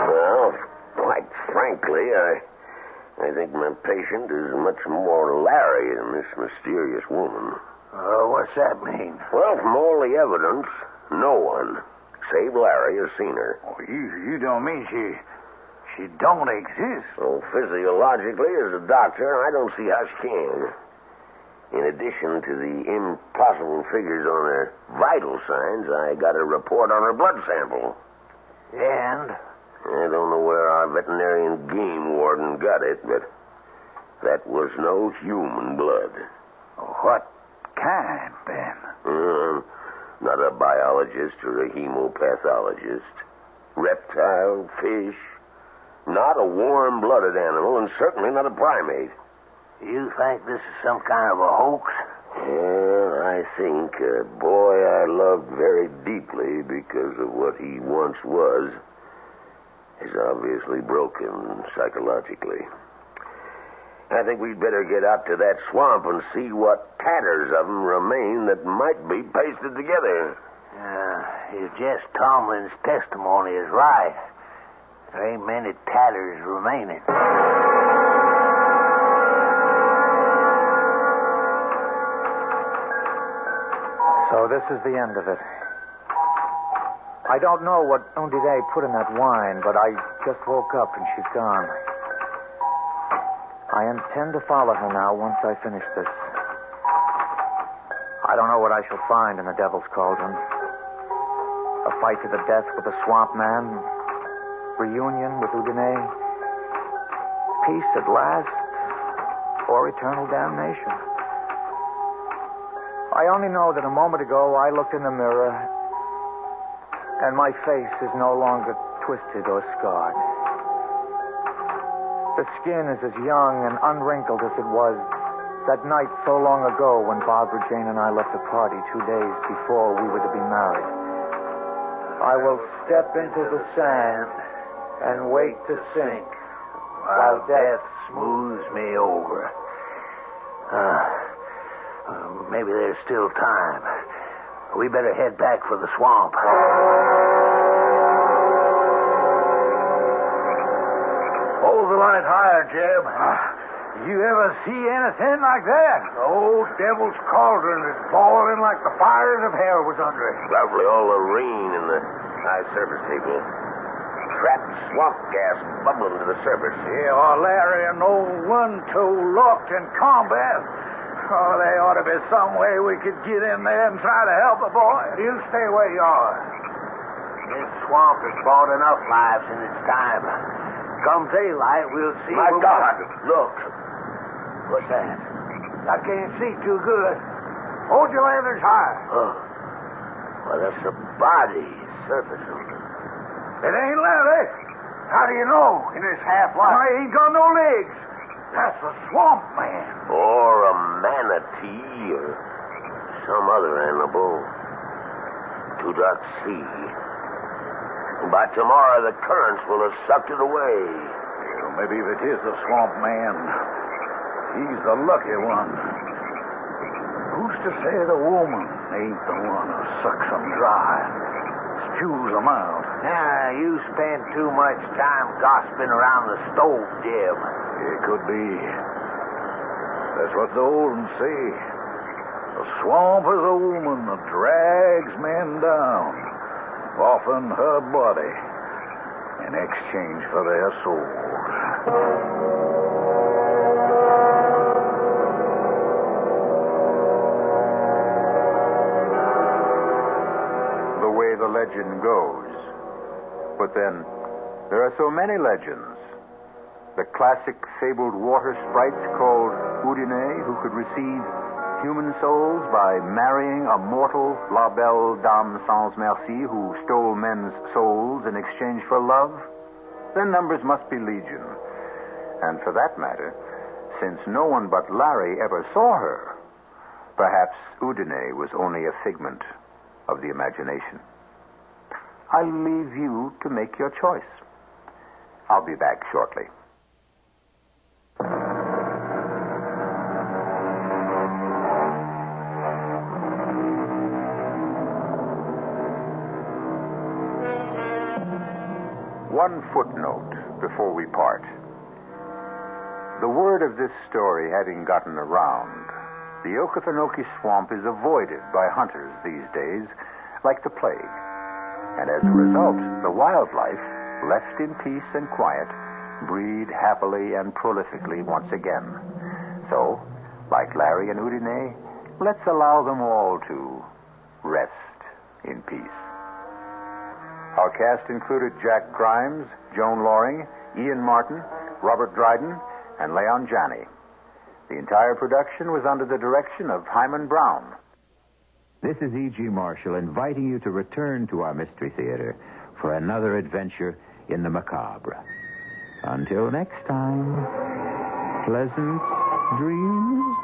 Well, quite frankly, I think my patient is much more Larry than this mysterious woman. What's that mean? Well, from all the evidence, no one, save Larry, has seen her. Oh, you don't mean she don't exist? So physiologically, as a doctor, I don't see how she can. In addition to the impossible figures on her vital signs, I got a report on her blood sample. And? I don't know where our veterinarian game warden got it, but that was no human blood. What kind, Ben? Not a biologist or a hemopathologist. Reptile, fish. Not a warm-blooded animal, and certainly not a primate. You think this is some kind of a hoax? Well, I think a boy I loved very deeply because of what he once was is obviously broken psychologically. I think we'd better get out to that swamp and see what tatters of them remain that might be pasted together. If Jess Tomlin's testimony is right, there ain't many tatters remaining. So this is the end of it. I don't know what Undide put in that wine, but I just woke up and she's gone. I intend to follow her now once I finish this. I don't know what I shall find in the Devil's Cauldron. A fight to the death with the Swamp Man. Reunion with Udine. Peace at last. Or eternal damnation. I only know that a moment ago I looked in the mirror And my face is no longer twisted or scarred. The skin is as young and unwrinkled as it was that night so long ago when Barbara Jane and I left the party 2 days before we were to be married. I will step into the sand and wait to sink while death smooths me over. Maybe there's still time. We better head back for the swamp. Hold the light higher, Jeb. You ever see anything like that? The old devil's cauldron is boiling like the fires of hell was under it. Lovely, all the rain in the high surface table. Trapped swamp gas bubbling to the surface. Yeah, Larry and old One-Toe locked in combat. Oh, there ought to be some way we could get in there and try to help the boy. You stay where you are. This swamp has brought enough lives in its time. Come daylight, we'll see. My God, look. What's that? I can't see too good. Hold your lanterns high. Oh. Well, that's a body surfacing. It ain't Larry. How do you know in this half-light? He ain't got no legs. That's a swamp man. Or a manatee or some other animal. Too dark to see. By tomorrow, the currents will have sucked it away. Well, maybe if it is the swamp man, he's the lucky one. Who's to say the woman ain't the one who sucks them dry, spews them out? Now, you spend too much time gossiping around the stove, Jim. It could be. That's what the old ones say. The swamp is a woman that drags men down, often her body, in exchange for their souls. The way the legend goes. But then, there are so many legends. The classic fabled water sprites called Udine, who could receive human souls by marrying a mortal La Belle Dame Sans Merci who stole men's souls in exchange for love. Their numbers must be legion. And for that matter, since no one but Larry ever saw her, perhaps Udine was only a figment of the imagination. I'll leave you to make your choice. I'll be back shortly. One footnote before we part. The word of this story having gotten around, the Okefenokee Swamp is avoided by hunters these days like the plague. And as a result, the wildlife, left in peace and quiet, breed happily and prolifically once again. So, like Larry and Udine, let's allow them all to rest in peace. Our cast included Jack Grimes, Joan Loring, Ian Martin, Robert Dryden, and Leon Janney. The entire production was under the direction of Hyman Brown. This is E.G. Marshall inviting you to return to our Mystery Theater for another adventure in the macabre. Until next time, pleasant dreams.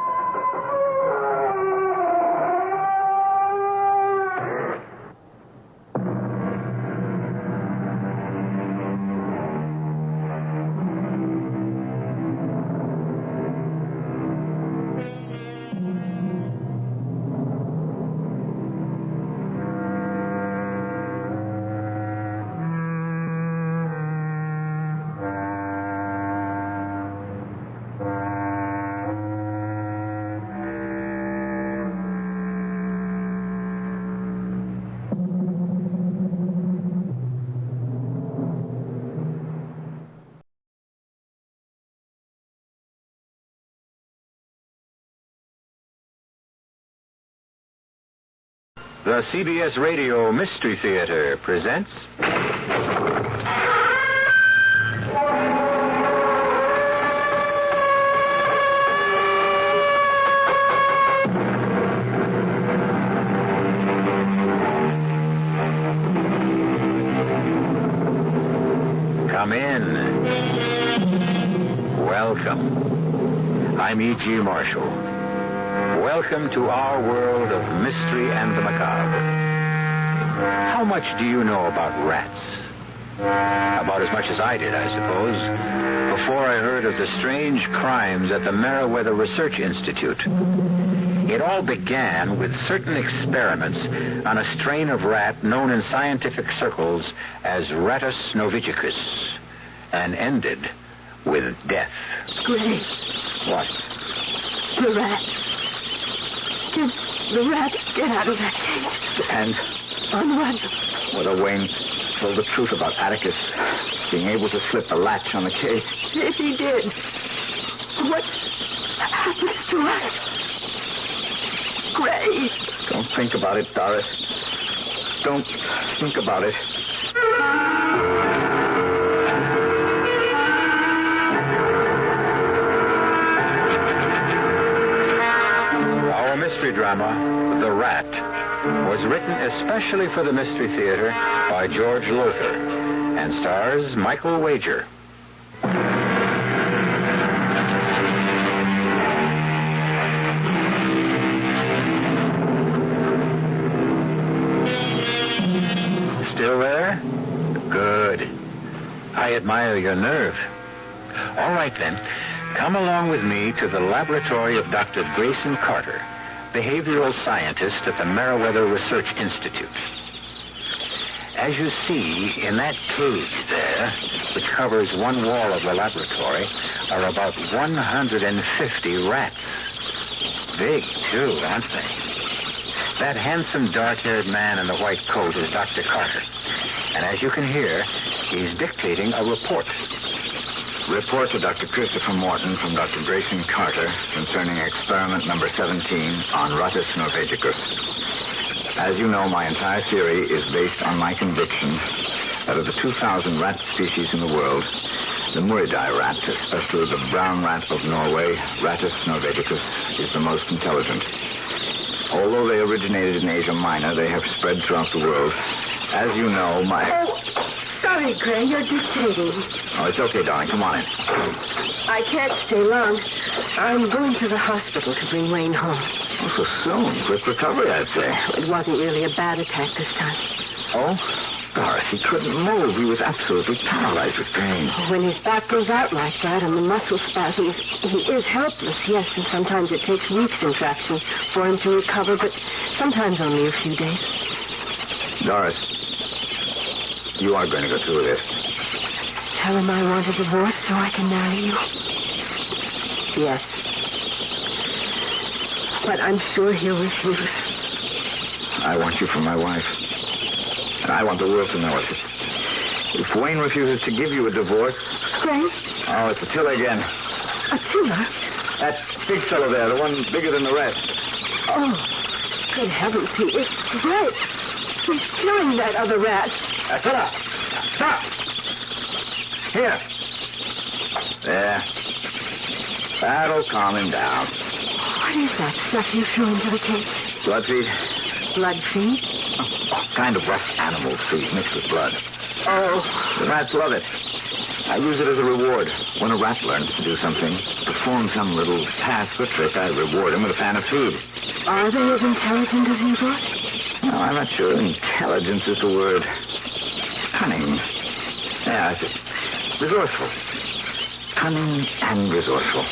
The CBS Radio Mystery Theater presents... Come in. Welcome. I'm E.G. Marshall. Welcome to our world of mystery and the macabre. How much do you know about rats? About as much as I did, I suppose, before I heard of the strange crimes at the Meriwether Research Institute. It all began with certain experiments on a strain of rat known in scientific circles as Rattus novicicus, and ended with death. Gray. What? The rat. The rat get out of that cage. And Unrun. whether Wayne told the truth about Atticus being able to slip the latch on the cage. If he did, what happens to us? Gray. Don't think about it, Doris. Don't think about it. Our mystery drama, The Rat, was written especially for the Mystery Theater by George Lothar and stars Michael Wager. Still there? Good. I admire your nerve. All right, then. Come along with me to the laboratory of Dr. Grayson Carter, behavioral scientist at the Meriwether Research Institute. As you see, in that cage there, which covers one wall of the laboratory, are about 150 rats. Big, too, aren't they? That handsome dark-haired man in the white coat is Dr. Carter. And as you can hear, he's dictating a report. Report to Dr. Christopher Morton from Dr. Grayson Carter concerning experiment number 17 on Rattus novicicus. As you know, my entire theory is based on my conviction that of the 2,000 rat species in the world, the Muridae rat, especially the brown rat of Norway, Rattus novicicus, is the most intelligent. Although they originated in Asia Minor, they have spread throughout the world. As you know, Sorry, Gray, you're dictating. Oh, it's okay, darling. Come on in. I can't stay long. I'm going to the hospital to bring Wayne home. Oh, so soon. Quick recovery, I'd say. It wasn't really a bad attack this time. Oh? Doris, he couldn't move. He was absolutely paralyzed with pain. When his back goes out like that and the muscle spasms, he is helpless, yes, and sometimes it takes weeks, in fact, for him to recover, but sometimes only a few days. Doris, you are going to go through this. Tell him I want a divorce so I can marry you. Yes. But I'm sure he'll refuse. I want you for my wife. And I want the world to know it. If Wayne refuses to give you a divorce... Gray? Oh, it's Attila again. Attila? That big fellow there, the one bigger than the rest. Oh, good heavens, he is Gray. He's killing that other rat. Attila! Stop! Here. There. That'll calm him down. What is that stuff you threw into the cage? Blood feed? Blood feed? Kind of rough animal feed mixed with blood. Oh. The rats love it. I use it as a reward. When a rat learns to do something, perform some little task or trick, I reward him with a pan of food. Are they as intelligent as you thought? No, I'm not sure intelligence is the word. Cunning. Yeah, I see. Resourceful. Cunning and resourceful.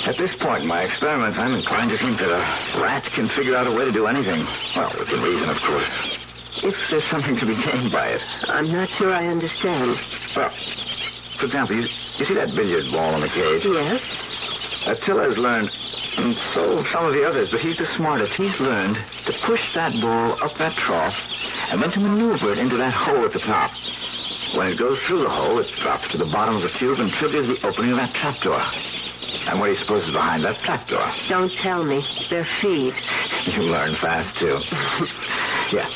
At this point in my experiments, I'm inclined to think that a rat can figure out a way to do anything. Well, within reason, of course. If there's something to be gained by it. I'm not sure I understand. Well, for example, you see that billiard ball in the cage? Yes. Attila has learned, and so some of the others, but he's the smartest. He's learned to push that ball up that trough and then to maneuver it into that hole at the top. When it goes through the hole, it drops to the bottom of the tube and triggers the opening of that trapdoor. And what do you suppose is behind that trapdoor? Don't tell me. They're feed. You learn fast, too. Yeah.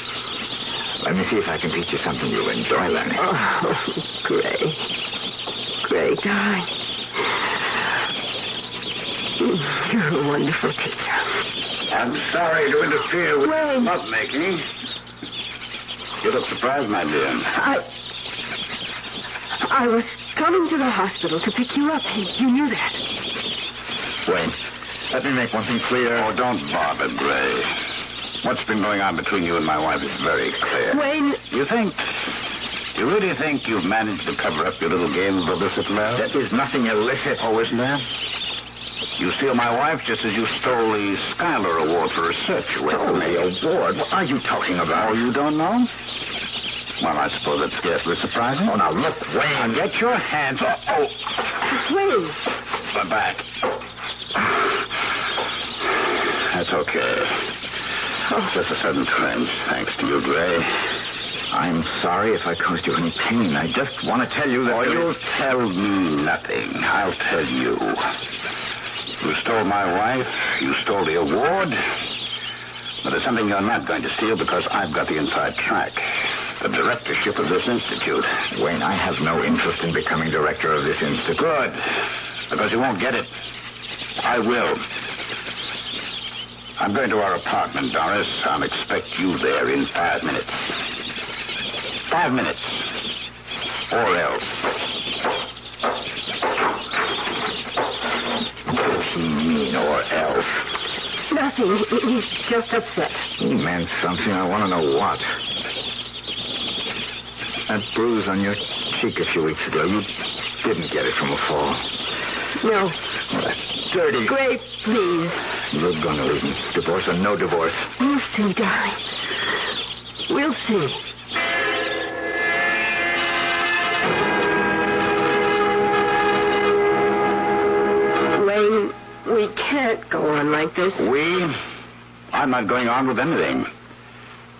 Let me see if I can teach you something you'll enjoy learning. Oh, Gray. Gray, darling. You're a wonderful teacher. I'm sorry to interfere with lovemaking. You look surprised, my dear. I was coming to the hospital to pick you up. You knew that. Wayne, let me make one thing clear. Oh, don't bother, Gray. What's been going on between you and my wife is very clear. Wayne... You really think you've managed to cover up your little game of illicit love? There is nothing illicit. Oh, isn't there? You steal my wife just as you stole the Schuyler Award for research. Stole the award? What are you talking about? Oh, you don't know? Well, I suppose that's scarcely surprising. Oh, now, look, Wayne. Now, get your hands off. Oh. Wayne. My back. That's okay. Oh, just a sudden twinge, thanks to you, Gray. I'm sorry if I caused you any pain. I just want to tell you that... Oh, you'll tell me nothing. I'll tell you. You stole my wife. You stole the award. But there's something you're not going to steal because I've got the inside track. The directorship of this institute. Wayne, I have no interest in becoming director of this institute. Good. Because you won't get it. I will. I'm going to our apartment, Doris. I'll expect you there in 5 minutes. 5 minutes. Or else. What does he mean, or else? Nothing. He's just upset. He meant something. I want to know what. That bruise on your cheek a few weeks ago, you didn't get it from a fall. No. Well, that's dirty. Gray, please. You're going to leave me. Divorce or no divorce. We'll see, darling. We'll see. Wayne, we can't go on like this. I'm not going on with anything.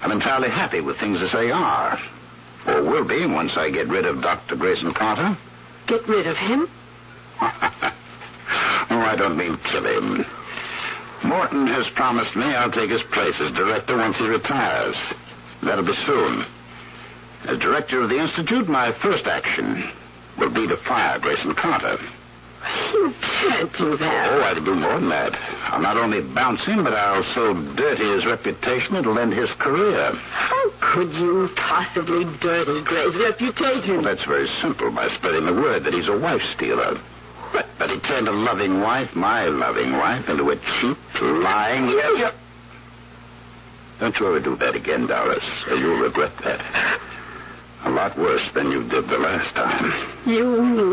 I'm entirely happy with things as they are. Or will be once I get rid of Dr. Grayson Carter. Get rid of him? Oh, I don't mean kill him. Morton has promised me I'll take his place as director once he retires. That'll be soon. As director of the Institute, my first action will be to fire Grayson Carter. You can't do that. Oh, I'll do more than that. I'll not only bounce him, but I'll so dirty his reputation it'll end his career. How could you possibly dirty Gray's reputation? Well, that's very simple, by spreading the word that he's a wife-stealer. But he turned a loving wife, my loving wife, into a cheap, lying... Don't you ever do that again, Doris, or you'll regret that. A lot worse than you did the last time. You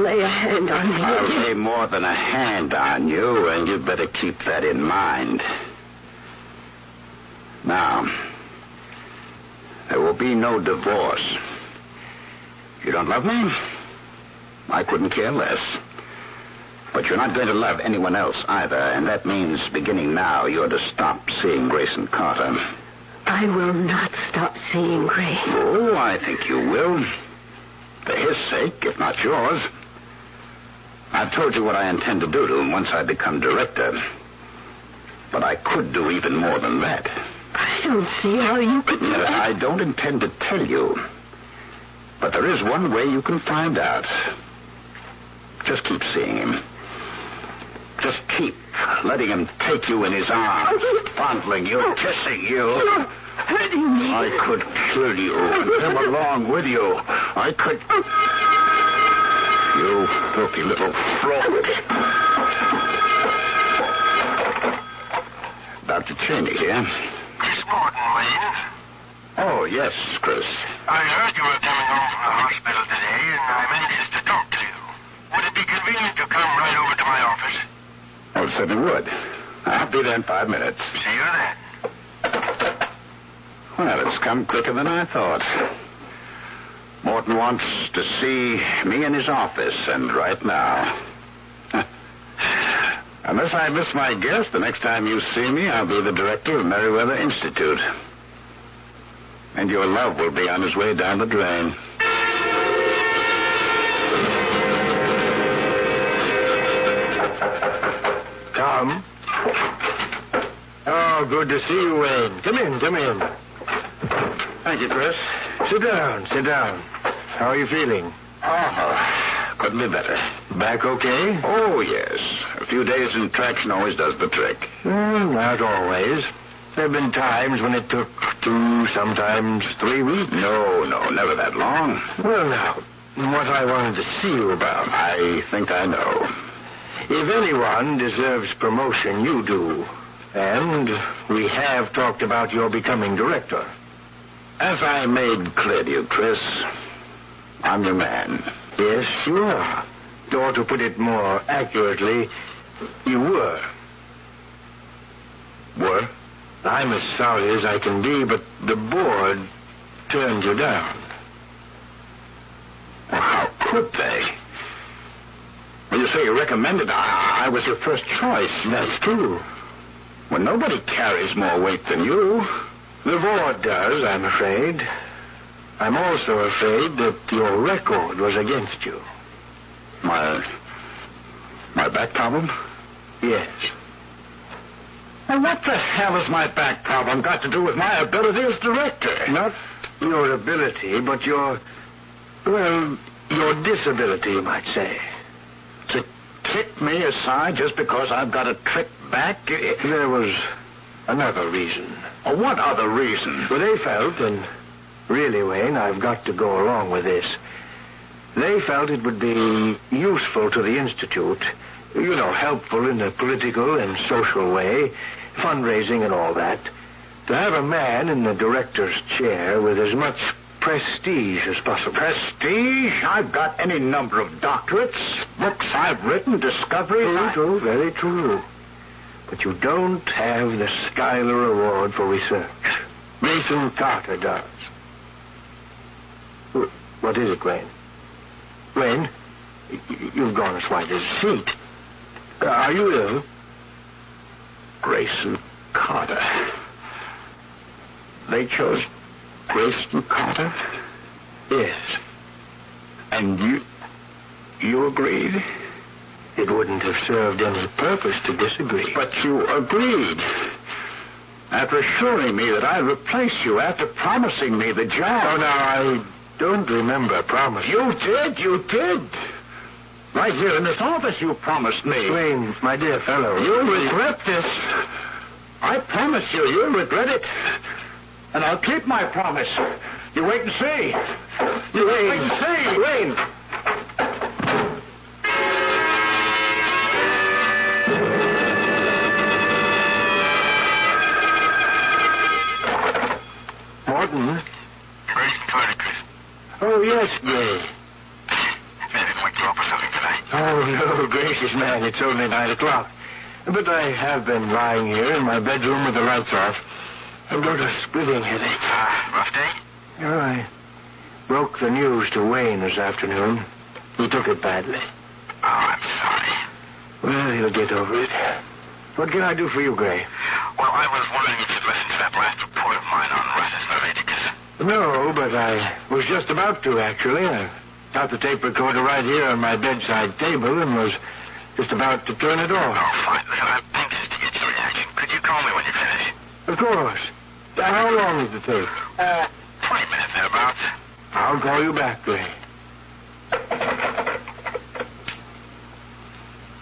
lay a hand on me. I'll lay more than a hand on you, and you'd better keep that in mind. Now, there will be no divorce. You don't love me? I couldn't care less. But you're not going to love anyone else either, and that means beginning now you're to stop seeing Grayson Carter. I will not stop seeing Gray. Oh, I think you will. For his sake, if not yours. I've told you what I intend to do to him once I become director. But I could do even more than that. I don't see how you could do that. I don't intend to tell you. But there is one way you can find out. Just keep seeing him. Just keep letting him take you in his arms, fondling you, kissing you. You're hurting me. I could kill you and him along with you. I could... You filthy little fraud. Dr. Cheney here. Miss Morton, Wayne. Oh, yes, Chris. I heard you were coming home from the hospital today, and I'm anxious to talk to you. Would it be convenient to come right over to my office? Oh, it certainly would. I'll be there in 5 minutes. See you then. Well, it's come quicker than I thought. Morton wants to see me in his office, and right now. Unless I miss my guess, the next time you see me, I'll be the director of Meriwether Institute. And your love will be on his way down the drain. Tom? Oh, good to see you, Wayne. Come in. Thank you, Chris. Sit down. How are you feeling? Oh, couldn't be better. Back okay? Oh, yes. A few days in traction always does the trick. Not always. There have been times when it took 2, sometimes 3 weeks. No, never that long. Well, now, what I wanted to see you about. I think I know. If anyone deserves promotion, you do. And we have talked about your becoming director. As I made clear to you, Chris, I'm your man. Yes, you are. Or to put it more accurately, you were. Were? I'm as sorry as I can be, but the board turned you down. Well, how could they? Well, you say you recommended I was your first choice. That's true. Well, nobody carries more weight than you. The board does, I'm afraid. I'm also afraid that your record was against you. My back problem? Yes. And what the hell has my back problem got to do with my ability as director? Not your ability, but your disability, you might say. To kick me aside just because I've got a trick back? There was another reason. What other reason? Well, they felt, and really, Wayne, I've got to go along with this. They felt it would be useful to the Institute, helpful in a political and social way, fundraising and all that, to have a man in the director's chair with as much prestige as possible. Prestige? I've got any number of doctorates, books I've written, discoveries. True, very true. But you don't have the Schuyler Award for research. Grayson Carter does. What is it, Wayne? Wayne, you've gone as white as a sheet. Are you ill? Grayson Carter. They chose Grayson Carter? Yes. And you agreed? It wouldn't have served any purpose to disagree. But you agreed. After assuring me that I'd replace you, after promising me the job. Oh, now, I don't remember promising. You did. Right here in this office you promised me. Wayne, my dear fellow. You'll regret this. I promise you'll regret it. And I'll keep my promise. You wait and see. Wait and see. Wayne. Morton? Oh, yes, Gray. Maybe wake you up or something tonight. Oh, no, gracious man, it's only 9 o'clock. But I have been lying here in my bedroom with the lights off. I've got a splitting headache. Rough day? Oh, I broke the news to Wayne this afternoon. He took it badly. Oh, I'm sorry. Well, he'll get over it. What can I do for you, Gray? Well, I was wondering if you'd listened to that last report of mine on Atchison. No, but I was just about to, actually. I got the tape recorder right here on my bedside table and was just about to turn it off. Oh, fine. I'm anxious to get your reaction. Could you call me when you finish? Of course. How long is the tape? 20 minutes, thereabouts. I'll call you back, Gray.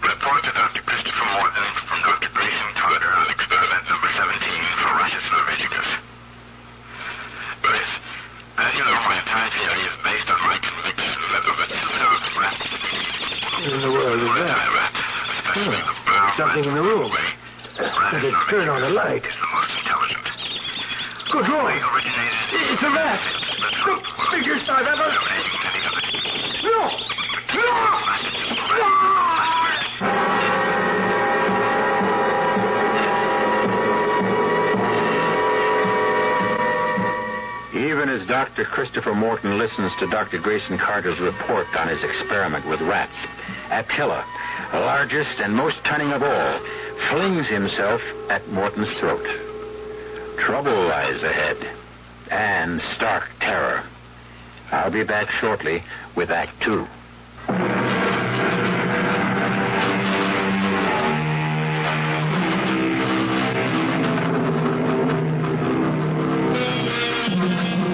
Report to Dr. Christopher Morton from Dr. Grayson Carter on experiment number 17 for rashes norvegicus. Grace, as you know, my entire theory is based on my conviction that the two-nerved rat What in the world is that? Something in the room. Turn on the light. is the most intelligent. Good Lord! Originated It's a rat! The biggest I've ever... No! Even as Dr. Christopher Morton listens to Dr. Grayson Carter's report on his experiment with rats, Attila, the largest and most cunning of all, flings himself at Morton's throat. Trouble lies ahead, and stark terror. I'll be back shortly with Act 2.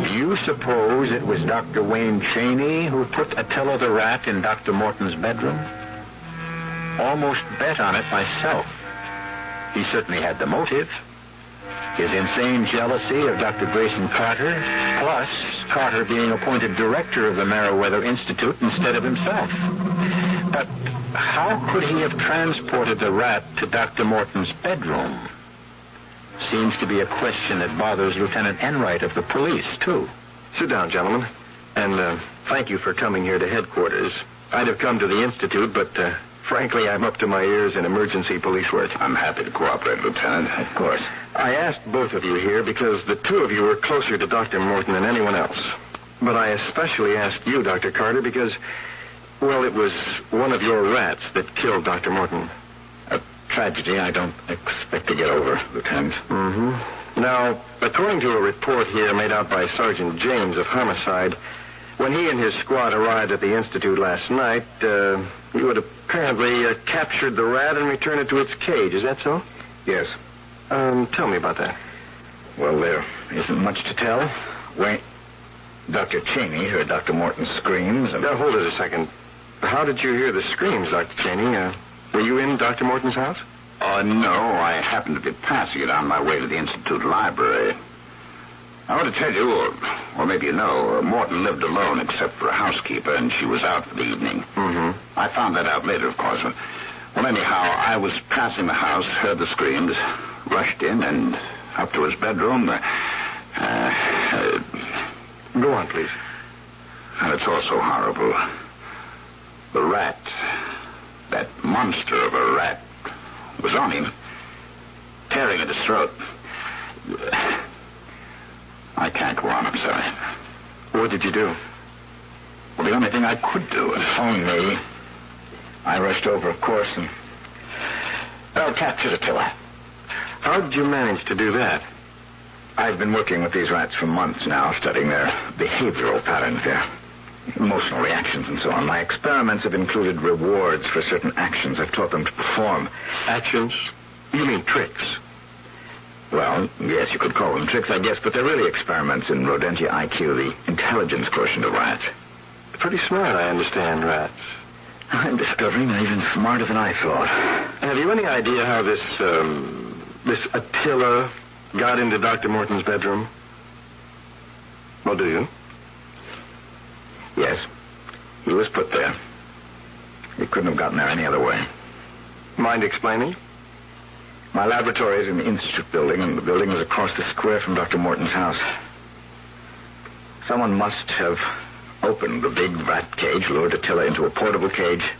Do you suppose it was Dr. Wayne Cheney who put Attila the rat in Dr. Morton's bedroom? Almost bet on it myself. He certainly had the motive. his insane jealousy of Dr. Grayson Carter, plus Carter being appointed director of the Meriwether Institute instead of himself. But how could he have transported the rat to Dr. Morton's bedroom? Seems to be a question that bothers Lieutenant Enright of the police, too. Sit down, gentlemen. And thank you for coming here to headquarters. I'd have come to the Institute, but frankly, I'm up to my ears in emergency police work. I'm happy to cooperate, Lieutenant. Of course. I asked both of you here because the two of you are closer to Dr. Morton than anyone else. But I especially asked you, Dr. Carter, because, well, it was one of your rats that killed Dr. Morton. A tragedy I don't expect to get over, Lieutenant. Mm-hmm. Now, according to a report here made out by Sergeant James of Homicide, when he and his squad arrived at the Institute last night, you had apparently captured the rat and returned it to its cage. Is that so? Yes. Tell me about that. Well, there isn't much to tell. Wait. Dr. Cheney heard Dr. Morton's screams and... Now, hold it a second. How did you hear the screams, Dr. Cheney? Were you in Dr. Morton's house? No. I happened to be passing it on my way to the Institute library. I want to tell you, or maybe you know, Morton lived alone except for a housekeeper, and she was out for the evening. Mm-hmm. I found that out later, of course. Well, anyhow, I was passing the house, heard the screams, rushed in, and up to his bedroom. Go on, please. And it's also horrible. The rat, that monster of a rat, was on him, tearing at his throat. I can't go on, I'm sorry. What did you do? Well, the only thing I could do is phone me. I rushed over, of course, and captured Attila. How did you manage to do that? I've been working with these rats for months now, studying their behavioral patterns, their emotional reactions, and so on. My experiments have included rewards for certain actions I've taught them to perform. Actions? You mean tricks? Well, yes, you could call them tricks, I guess, but they're really experiments in Rodentia IQ, the intelligence quotient of rats. Pretty smart, I understand, rats. I'm discovering they're even smarter than I thought. Have you any idea how this Attila got into Dr. Morton's bedroom? Well, do you? Yes. He was put there. He couldn't have gotten there any other way. Mind explaining? My laboratory is in the Institute building, and the building is across the square from Dr. Morton's house. Someone must have opened the big rat cage, lured Attila into a portable cage,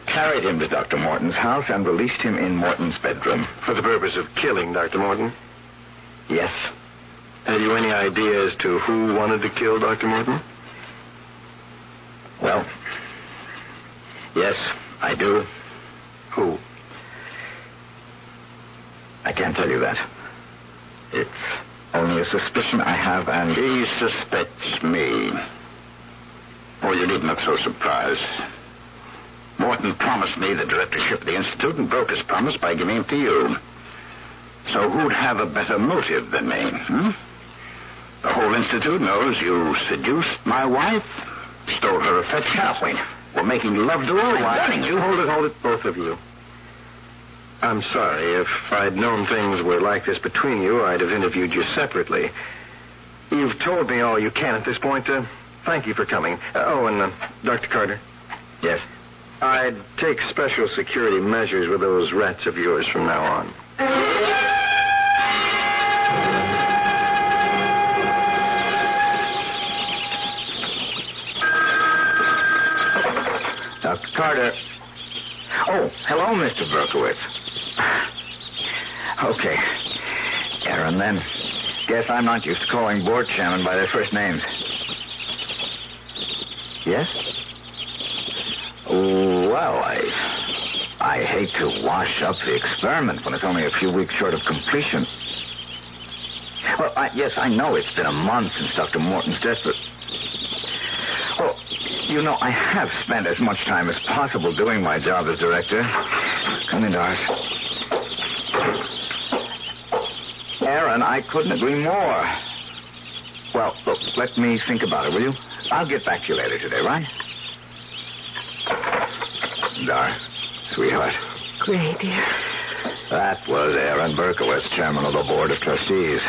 carried him to Dr. Morton's house, and released him in Morton's bedroom. For the purpose of killing Dr. Morton? Yes. Had you any idea as to who wanted to kill Dr. Morton? Well, yes, I do. Who? I can't tell you that. It's only a suspicion I have, and... He suspects me. Oh, you needn't look so surprised. Morton promised me the directorship of the Institute and broke his promise by giving it to you. So who'd have a better motive than me, The whole Institute knows you seduced my wife, stole her affection, were making love to her while... Hold it, both of you. I'm sorry. If I'd known things were like this between you, I'd have interviewed you separately. You've told me all you can at this point. Thank you for coming. Dr. Carter? Yes? I'd take special security measures with those rats of yours from now on. Dr. Carter. Oh, hello, Mr. Berkowitz. Okay. Aaron, then. Guess I'm not used to calling board chairmen by their first names. Yes? Well, I hate to wash up the experiment when it's only a few weeks short of completion. Well, yes, I know it's been a month since Dr. Morton's death, but... Well, you know, I have spent as much time as possible doing my job as director. Come in, Doris. Aaron, I couldn't agree more. Well, look, let me think about it, will you? I'll get back to you later today, right? Doris, sweetheart. Gray, dear. That was Aaron Berkowitz, chairman of the Board of Trustees.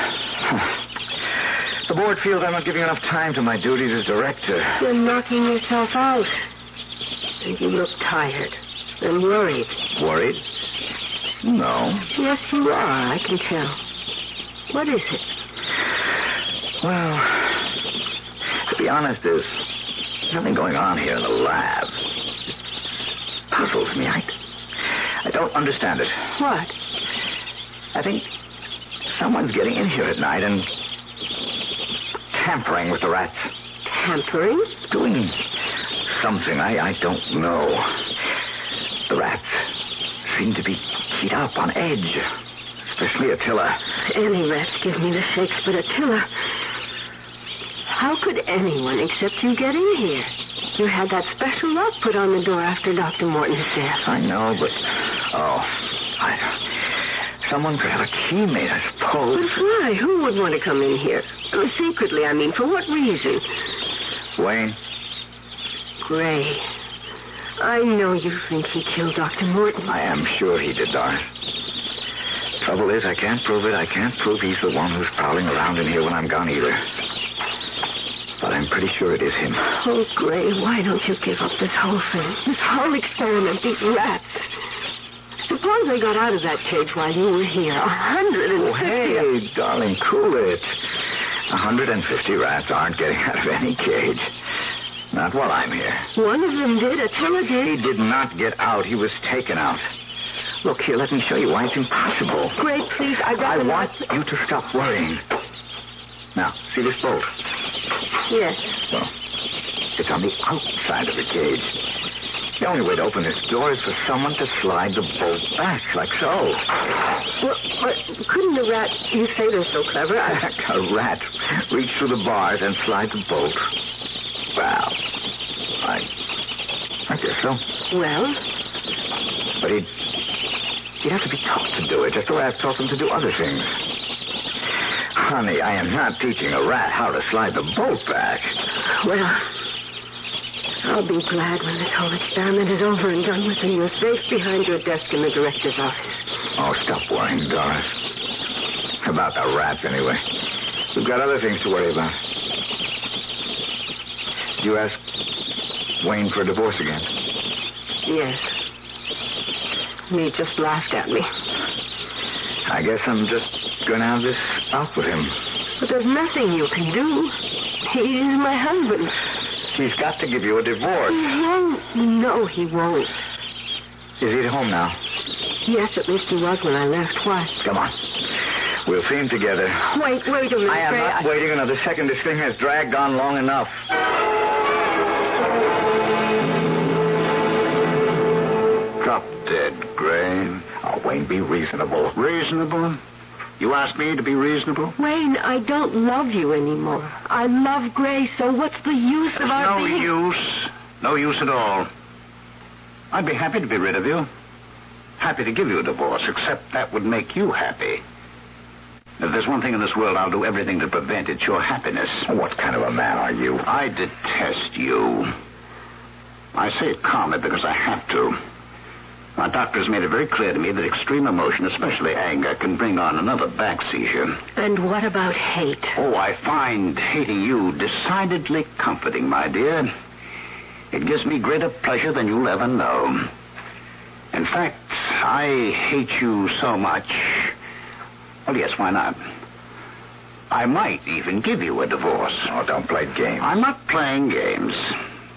The board feels I'm not giving enough time to my duties as director. You're knocking yourself out. And you look tired and worried. Worried? No. Yes, you are, I can tell. What is it? Well, to be honest, there's something going on here in the lab. It puzzles me. I don't understand it. What? I think someone's getting in here at night and tampering with the rats. Tampering? Doing something I don't know. The rats seem to be keyed up on edge, especially Attila. Any rats give me the shakes, but Attila... How could anyone except you get in here? You had that special lock put on the door after Dr. Morton's death. I know, but... Someone could have a key made, I suppose. But why? Who would want to come in here? Secretly, I mean. For what reason? Wayne. Gray. I know you think he killed Dr. Morton. I am sure he did, Doris. Trouble is, I can't prove it. I can't prove he's the one who's prowling around in here when I'm gone either. But I'm pretty sure it is him. Oh, Gray, why don't you give up this whole thing? This whole experiment, these rats. Suppose they got out of that cage while you were here. 150. Oh, hey, darling, cool it. 150 rats aren't getting out of any cage. Not while I'm here. One of them did. Attila did. He did not get out. He was taken out. Look, here, let me show you why it's impossible. Gray, please, I want you to stop worrying. Now, see this bolt? Yes. Well, it's on the outside of the cage. The only way to open this door is for someone to slide the bolt back, like so. Well, couldn't a rat... You say they're so clever. A rat reach through the bars and slide the bolt. Well, I guess so. Well? But he'd have to be taught to do it, just the way I've taught them to do other things. Honey, I am not teaching a rat how to slide the bolt back. Well, I'll be glad when this whole experiment is over and done with and you're safe behind your desk in the director's office. Oh, stop worrying, Doris. About the rats, anyway. We've got other things to worry about. Did you ask Wayne for a divorce again? Yes. He just laughed at me. I guess I'm just going to have this out with him. But there's nothing you can do. He is my husband. He's got to give you a divorce. He won't. No, he won't. Is he at home now? Yes, at least he was when I left. Why? Come on. We'll see him together. Wait a minute. I am not waiting another second. This thing has dragged on long enough. Drop dead, Gray. Oh, Wayne, be reasonable. Reasonable? You asked me to be reasonable? Wayne, I don't love you anymore. I love Gray, so what's the use of our being... No use at all. I'd be happy to be rid of you. Happy to give you a divorce, except that would make you happy. If there's one thing in this world I'll do everything to prevent, it's your happiness. What kind of a man are you? I detest you. I say it calmly because I have to. My doctor's made it very clear to me that extreme emotion, especially anger, can bring on another back seizure. And what about hate? Oh, I find hating you decidedly comforting, my dear. It gives me greater pleasure than you'll ever know. In fact, I hate you so much. Well, yes, why not? I might even give you a divorce. Oh, don't play games. I'm not playing games.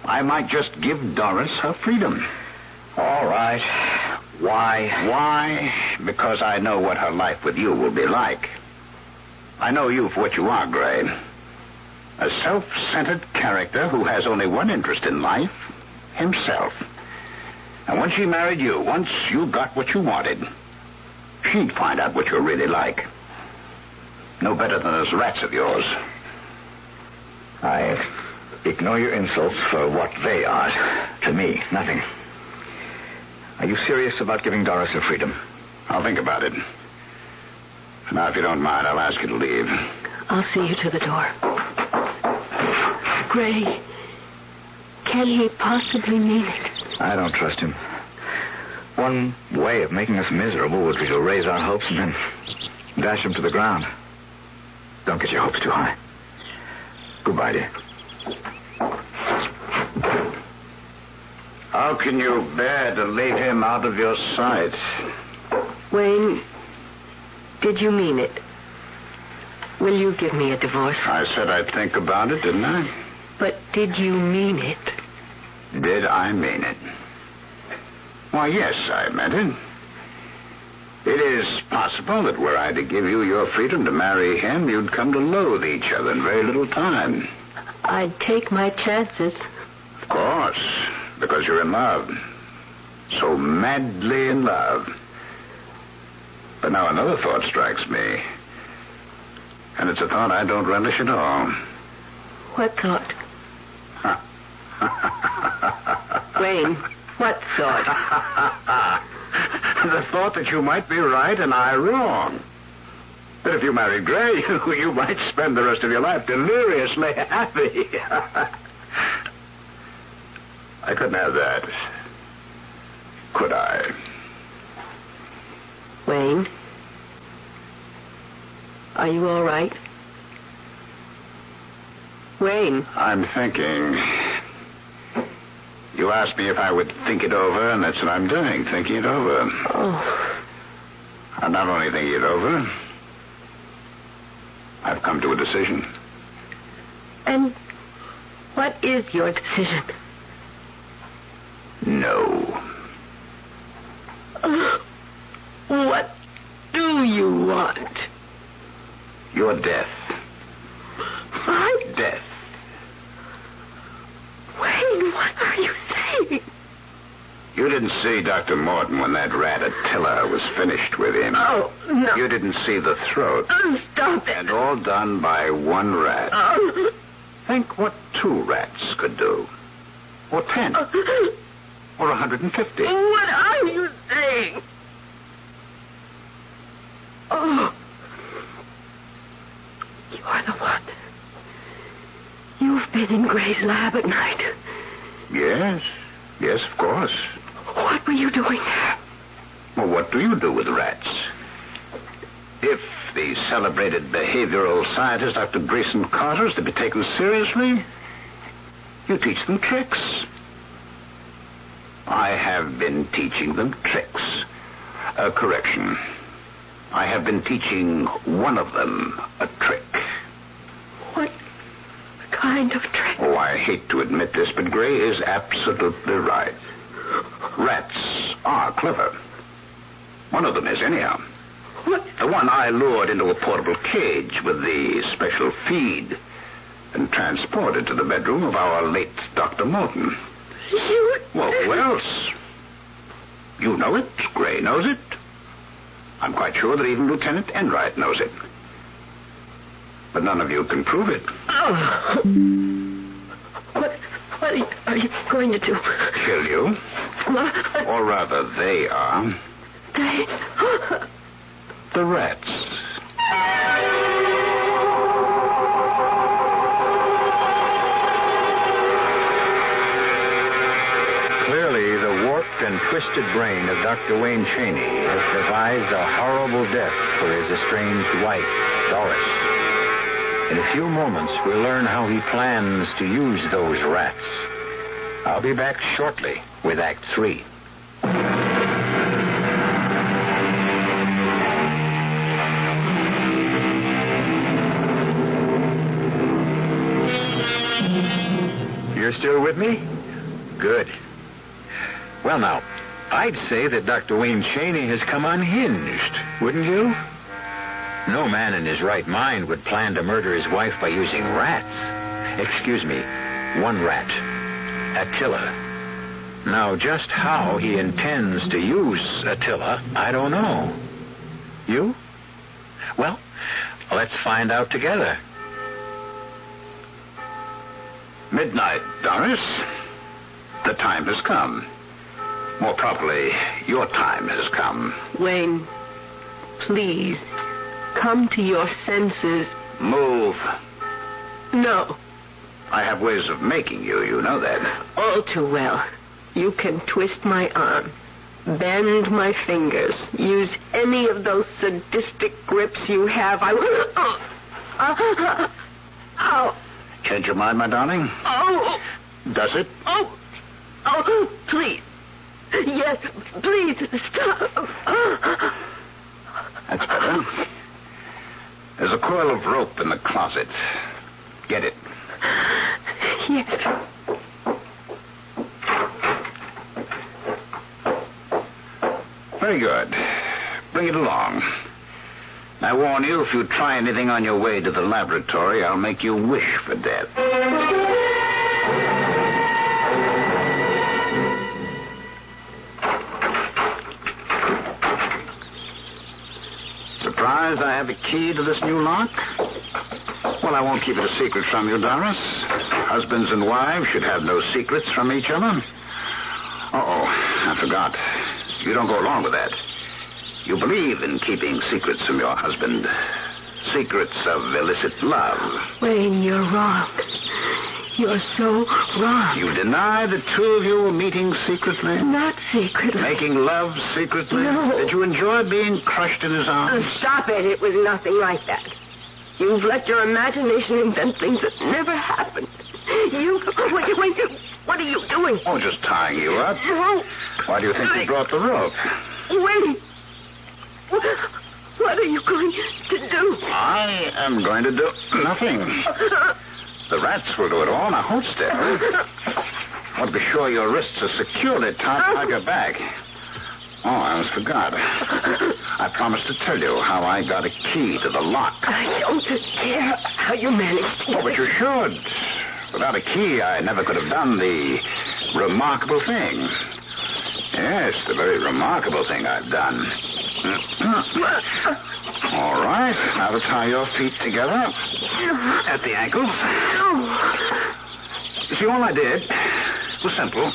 I might just give Doris her freedom. All right. Why? Why? Because I know what her life with you will be like. I know you for what you are, Gray. A self-centered character who has only one interest in life, himself. And when she married you, once you got what you wanted, she'd find out what you're really like. No better than those rats of yours. I ignore your insults for what they are. To me, nothing. Are you serious about giving Doris her freedom? I'll think about it. Now, if you don't mind, I'll ask you to leave. I'll see you to the door. Gray, can he possibly mean it? I don't trust him. One way of making us miserable would be to raise our hopes and then dash them to the ground. Don't get your hopes too high. Goodbye, dear. How can you bear to leave him out of your sight? Wayne, did you mean it? Will you give me a divorce? I said I'd think about it, didn't I? But did you mean it? Did I mean it? Why, yes, I meant it. It is possible that were I to give you your freedom to marry him, you'd come to loathe each other in very little time. I'd take my chances. Of course, because you're in love. So madly in love. But now another thought strikes me. And it's a thought I don't relish at all. What thought? Wayne, what thought? The thought that you might be right and I wrong. That if you married Gray, you might spend the rest of your life deliriously happy. I couldn't have that. Could I? Wayne, are you all right? Wayne. I'm thinking. You asked me if I would think it over, and that's what I'm doing, thinking it over. Oh. I'm not only thinking it over, I've come to a decision. And what is your decision? No. What do you want? Your death. My death. Wayne, what are you saying? You didn't see Dr. Morton when that rat Attila was finished with him. Oh, no. You didn't see the throat. Stop it. And all done by one rat. Think what 2 rats could do. Or 10. Or 150. What are you saying? Oh. You're the one. You've been in Gray's lab at night. Yes. Yes, of course. What were you doing there? Well, what do you do with rats? If the celebrated behavioral scientist, Dr. Grayson Carter, is to be taken seriously, you teach them tricks. I have been teaching them tricks. Correction. I have been teaching one of them a trick. What kind of trick? Oh, I hate to admit this, but Gray is absolutely right. Rats are clever. One of them is, anyhow. What? The one I lured into a portable cage with the special feed and transported to the bedroom of our late Dr. Morton. You... Well, who else? You know it. Gray knows it. I'm quite sure that even Lieutenant Enright knows it. But none of you can prove it. Oh. What are you going to do? Kill you. What? Or rather, they are. They? The rats. Clearly, the warped and twisted brain of Dr. Wayne Cheney has devised a horrible death for his estranged wife, Doris. In a few moments, we'll learn how he plans to use those rats. I'll be back shortly with Act 3. You're still with me? Good. Well, now, I'd say that Dr. Wayne Cheney has come unhinged, wouldn't you? No man in his right mind would plan to murder his wife by using rats. Excuse me, one rat. Attila. Now, just how he intends to use Attila, I don't know. You? Well, let's find out together. Midnight, Doris. The time has come. More properly, your time has come. Wayne, please, come to your senses. Move. No. I have ways of making you know that. All too well. You can twist my arm. Bend my fingers. Use any of those sadistic grips you have. I will... Ow. Change your mind, my darling? Oh. Does it? Oh, please. Yes, please, stop. That's better. There's a coil of rope in the closet. Get it. Yes. Very good. Bring it along. I warn you, if you try anything on your way to the laboratory, I'll make you wish for death. Surprised I have a key to this new lock? Well, I won't keep it a secret from you, Doris. Husbands and wives should have no secrets from each other. I forgot. You don't go along with that. You believe in keeping secrets from your husband. Secrets of illicit love. Wayne, you're wrong. You're so wrong. You deny the two of you were meeting secretly? Not secretly. Making love secretly? No. Did you enjoy being crushed in his arms? Stop it. It was nothing like that. You've let your imagination invent things that never happened. Wait, what are you doing? Oh, just tying you up. No. Why do you think you brought the rope? Wait. What are you going to do? I am going to do nothing. The rats will do it all. Now, hold still. I want to be sure your wrists are securely tied behind your back. Oh, I almost forgot. I promised to tell you how I got a key to the lock. I don't care how you managed to... Oh, but you should. Without a key, I never could have done the remarkable thing. Yes, the very remarkable thing I've done. All right, now to tie your feet together at the ankles. You see, all I did was simple.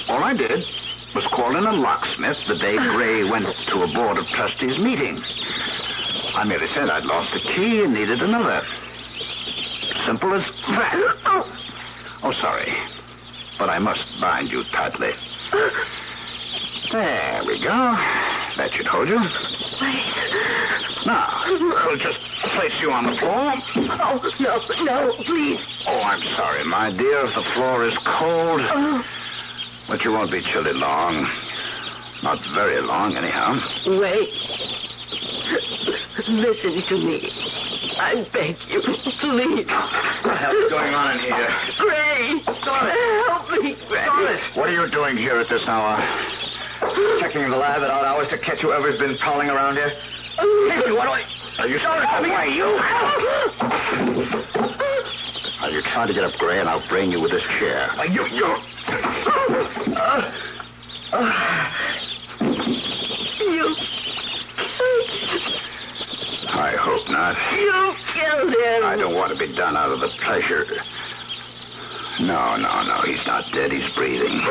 All I did was call in a locksmith the day Gray went to a board of trustees meeting. I merely said I'd lost a key and needed another. Simple as that. Oh, sorry. But I must bind you tightly. There we go. That should hold you. Wait. Now, we'll just place you on the floor. Oh, no, please. Oh, I'm sorry, my dear, if the floor is cold. But you won't be chilly long. Not very long, anyhow. Wait. Listen to me. I beg you, please. What the hell's going on in here? Gray! Help me, Gray! Doris, what are you doing here at this hour? Checking the lab at odd hours to catch whoever's been prowling around here. Hey, what do I... Are you still coming? Are you? Now, you try to get up, Gray, and I'll brain you with this chair. You... I hope not. You killed him. I don't want to be done out of the pleasure. No. He's not dead. He's breathing.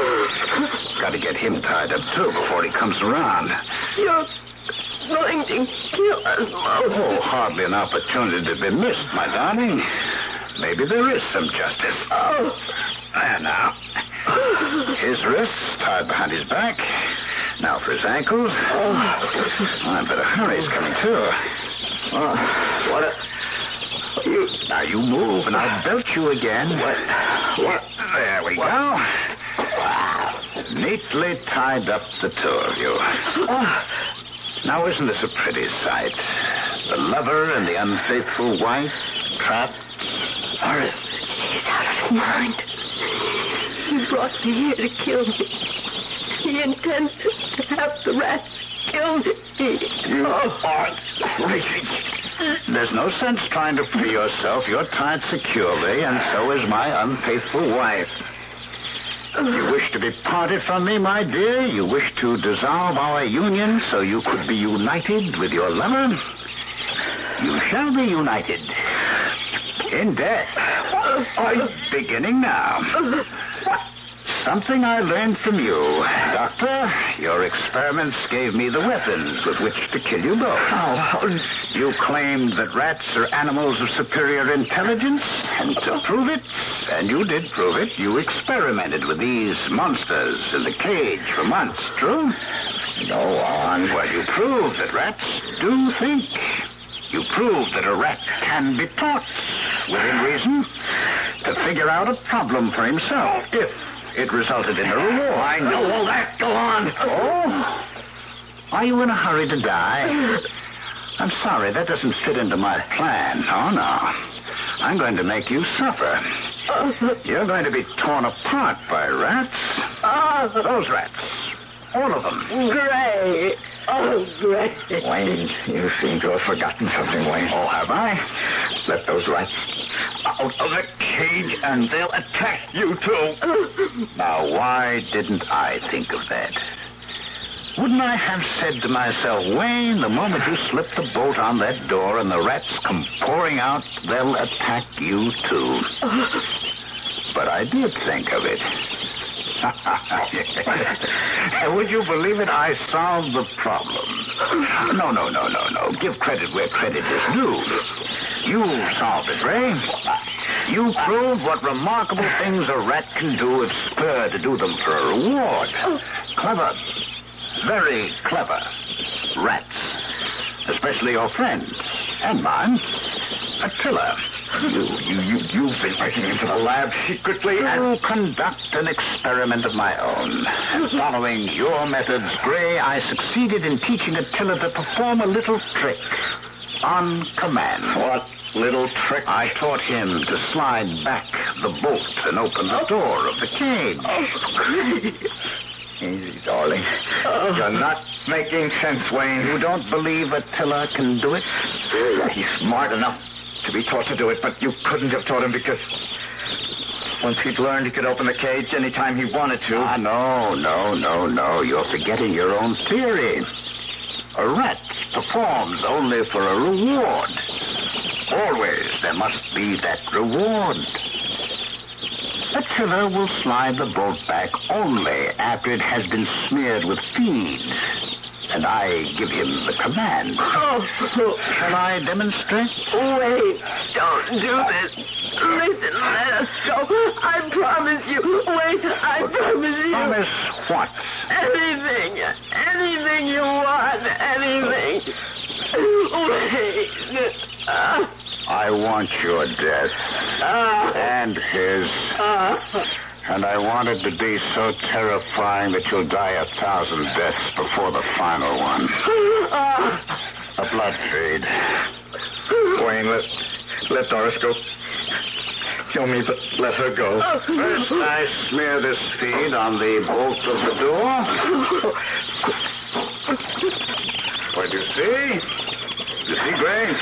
Got to get him tied up, too, before he comes around. You're going to kill us both. Oh, hardly an opportunity to be missed, my darling. Maybe there is some justice. Oh. There now. His wrists tied behind his back. Now for his ankles. I better hurry. He's coming, too. Now you move, and I'll belt you again. What? There we go. Neatly tied up, the two of you. Now, isn't this a pretty sight? The lover and the unfaithful wife trapped. Horace, he's out of his mind. He brought me here to kill me. He intends to have the rats killed. You are crazy. There's no sense trying to free yourself. You're tied securely, and so is my unfaithful wife. You wish to be parted from me, my dear? You wish to dissolve our union so you could be united with your lover? You shall be united. In death. Beginning now. something I learned from you. Doctor, your experiments gave me the weapons with which to kill you both. How? You claimed that rats are animals of superior intelligence, and to prove it, and you did prove it, you experimented with these monsters in the cage for months, true? Go on. Well, you proved that rats do think. You proved that a rat can be taught, within reason, to figure out a problem for himself if it resulted in a reward. I know all that. Go on. Oh? Are you in a hurry to die? I'm sorry, that doesn't fit into my plan. Oh, no. I'm going to make you suffer. You're going to be torn apart by rats. Those rats. All of them. Gray. Oh, Gray. Wayne, you seem to have forgotten something, Wayne. Oh, have I? Let those rats out of the cage and they'll attack you, too. Now, why didn't I think of that? Wouldn't I have said to myself, Wayne, the moment you slip the bolt on that door and the rats come pouring out, they'll attack you, too. But I did think of it. Would you believe it? I solved the problem. No. Give credit where credit is due. You solved it, Ray. You proved what remarkable things a rat can do if spurred to do them for a reward. Clever. Very clever. Rats. Especially your friends. And mine. Attila. You've been breaking into the lab secretly and conduct an experiment of my own. And following your methods, Gray, I succeeded in teaching Attila to perform a little trick on command. What little trick? I taught him to slide back the bolt and open the door of the cage. Easy, darling. You're not making sense, Wayne. You don't believe Attila can do it? He's smart enough to be taught to do it, but you couldn't have taught him because once he'd learned he could open the cage anytime he wanted to. No. You're forgetting your own theory. A rat performs only for a reward. Always there must be that reward. Attila will slide the bolt back only after it has been smeared with feed. And I give him the command. Shall I demonstrate? Wait, don't do this. Listen, let us go. I promise you. Wait, I promise you. Promise what? Anything. Anything you want. Anything. Wait. I want your death. And his. And I want it to be so terrifying that you'll die 1,000 deaths before the final one. A blood feed. Wayne, let Doris go. Kill me, but let her go. First, I smear this feed on the bolt of the door. What do you see? You see, Gray?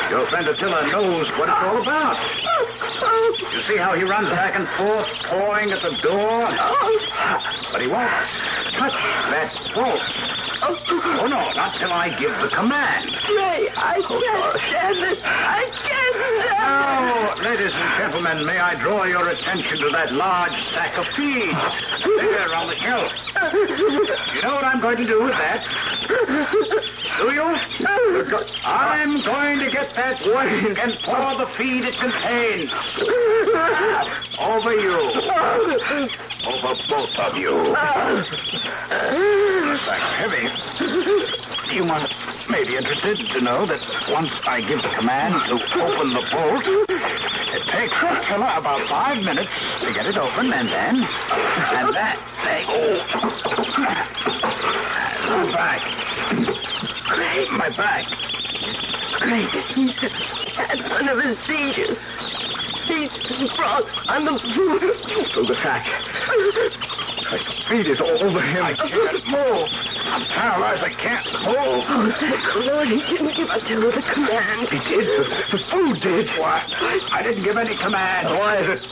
Your friend Attila knows what it's all about. You see how he runs back and forth, pawing at the door? But he won't touch that bolt. Oh, no, not till I give the command. Ray, I can't stand it. I can't stand it. Now, ladies and gentlemen, may I draw your attention to that large sack of feed there on the shelf. You know what I'm going to do with that? Do you? I'm going to get that wagon and pour the feed it contains. Over you. Over both of you. The sack's heavy. You may be interested to know that once I give the command to open the bolt, it takes Attila about 5 minutes to get it open, and that thing. My back. My back. Great. He's had one of his seizures. He's brought on the floor. Through the sack. My feet is all over him. I can't move. I'm paralyzed. I can't move. Oh, thank the Lord. He didn't give Attila the command. He did. The food did. What? I didn't give any command. Why is it?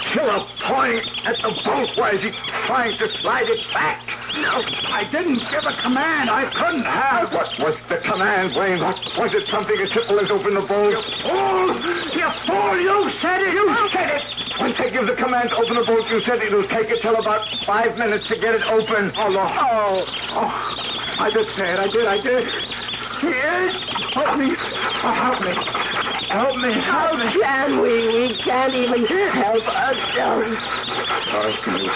Attila pointing at the bolt. Why is he trying to slide it back? No. I didn't give a command. I couldn't have. What was the command, Wayne? What was it? Something Attila has opened the bowl? You fool! You fool! You said it! You said it! Wait. I give the command to open the bolt, you said it'll take it till about 5 minutes to get it open. Oh, Lord. Oh, I did say it. I did. Yes. Help me. Oh, help me. Help me. Can we? We can't even help ourselves. Doris, can you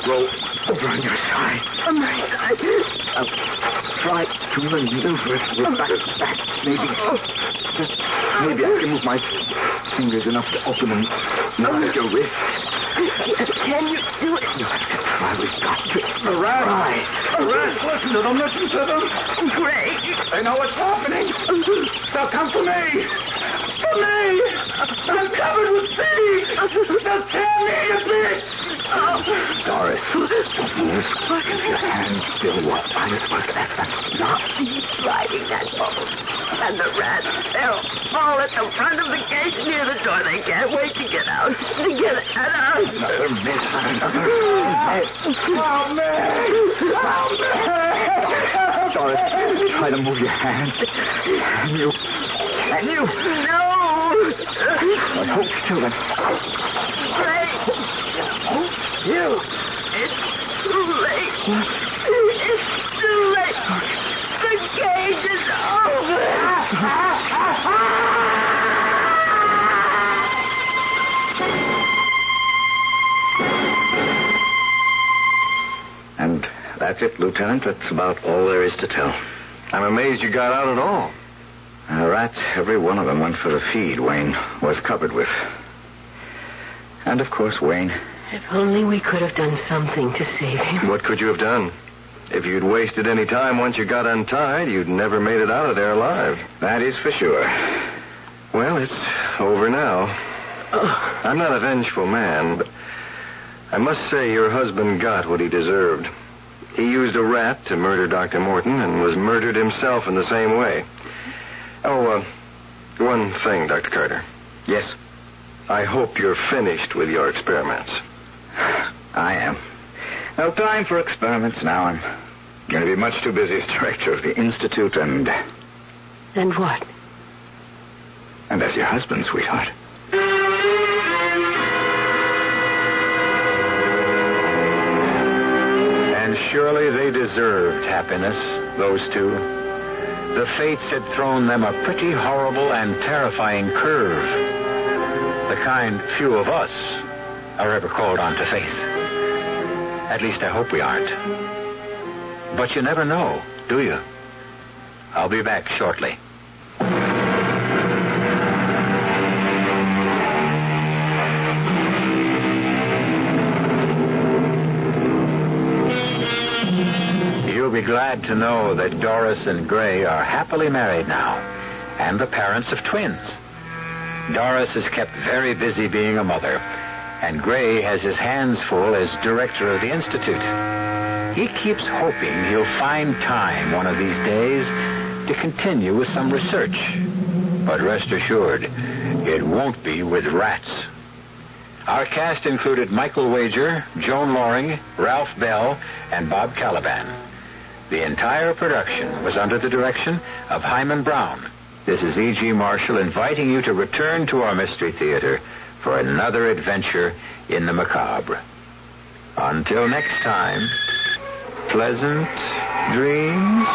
roll over on your side? On my side. Try to maneuver it with back. Maybe I can move my fingers enough to open them. Not at your wrist. Can you do it? Try. We've got to. The rats. Listen to them. Gray. They know what's happening. They'll come for me. I'm covered with seeds. They'll tear me to bits. Doris, your hands still what? That's not. He's sliding that bolt. And the rats, they'll all at the front of the gate near the door. They can't wait to get out. Another miss. Help me! Doris, try to move your hand. Can you? No! Hold still then. Great! You! It's too late. It's too late. The cage is over. And that's it, Lieutenant. That's about all there is to tell. I'm amazed you got out at all. Rats, every one of them went for the feed Wayne was covered with. And, of course, Wayne. If only we could have done something to save him. What could you have done? If you'd wasted any time once you got untied, you'd never made it out of there alive. That is for sure. Well, it's over now. I'm not a vengeful man, but I must say your husband got what he deserved. He used a rat to murder Dr. Morton and was murdered himself in the same way. Oh, one thing, Dr. Carter. Yes? I hope you're finished with your experiments. I am. No time for experiments now. I'm going to be much too busy as director of the Institute and... And what? And as your husband, sweetheart. And surely they deserved happiness, those two. The fates had thrown them a pretty horrible and terrifying curve. The kind few of us are ever called on to face. At least I hope we aren't. But you never know, do you? I'll be back shortly. You'll be glad to know that Doris and Gray are happily married now, and the parents of twins. Doris is kept very busy being a mother, and Gray has his hands full as director of the Institute. He keeps hoping he'll find time one of these days to continue with some research. But rest assured, it won't be with rats. Our cast included Michael Wager, Joan Loring, Ralph Bell, and Bob Caliban. The entire production was under the direction of Hyman Brown. This is E.G. Marshall inviting you to return to our Mystery Theater for another adventure in the macabre. Until next time, pleasant dreams.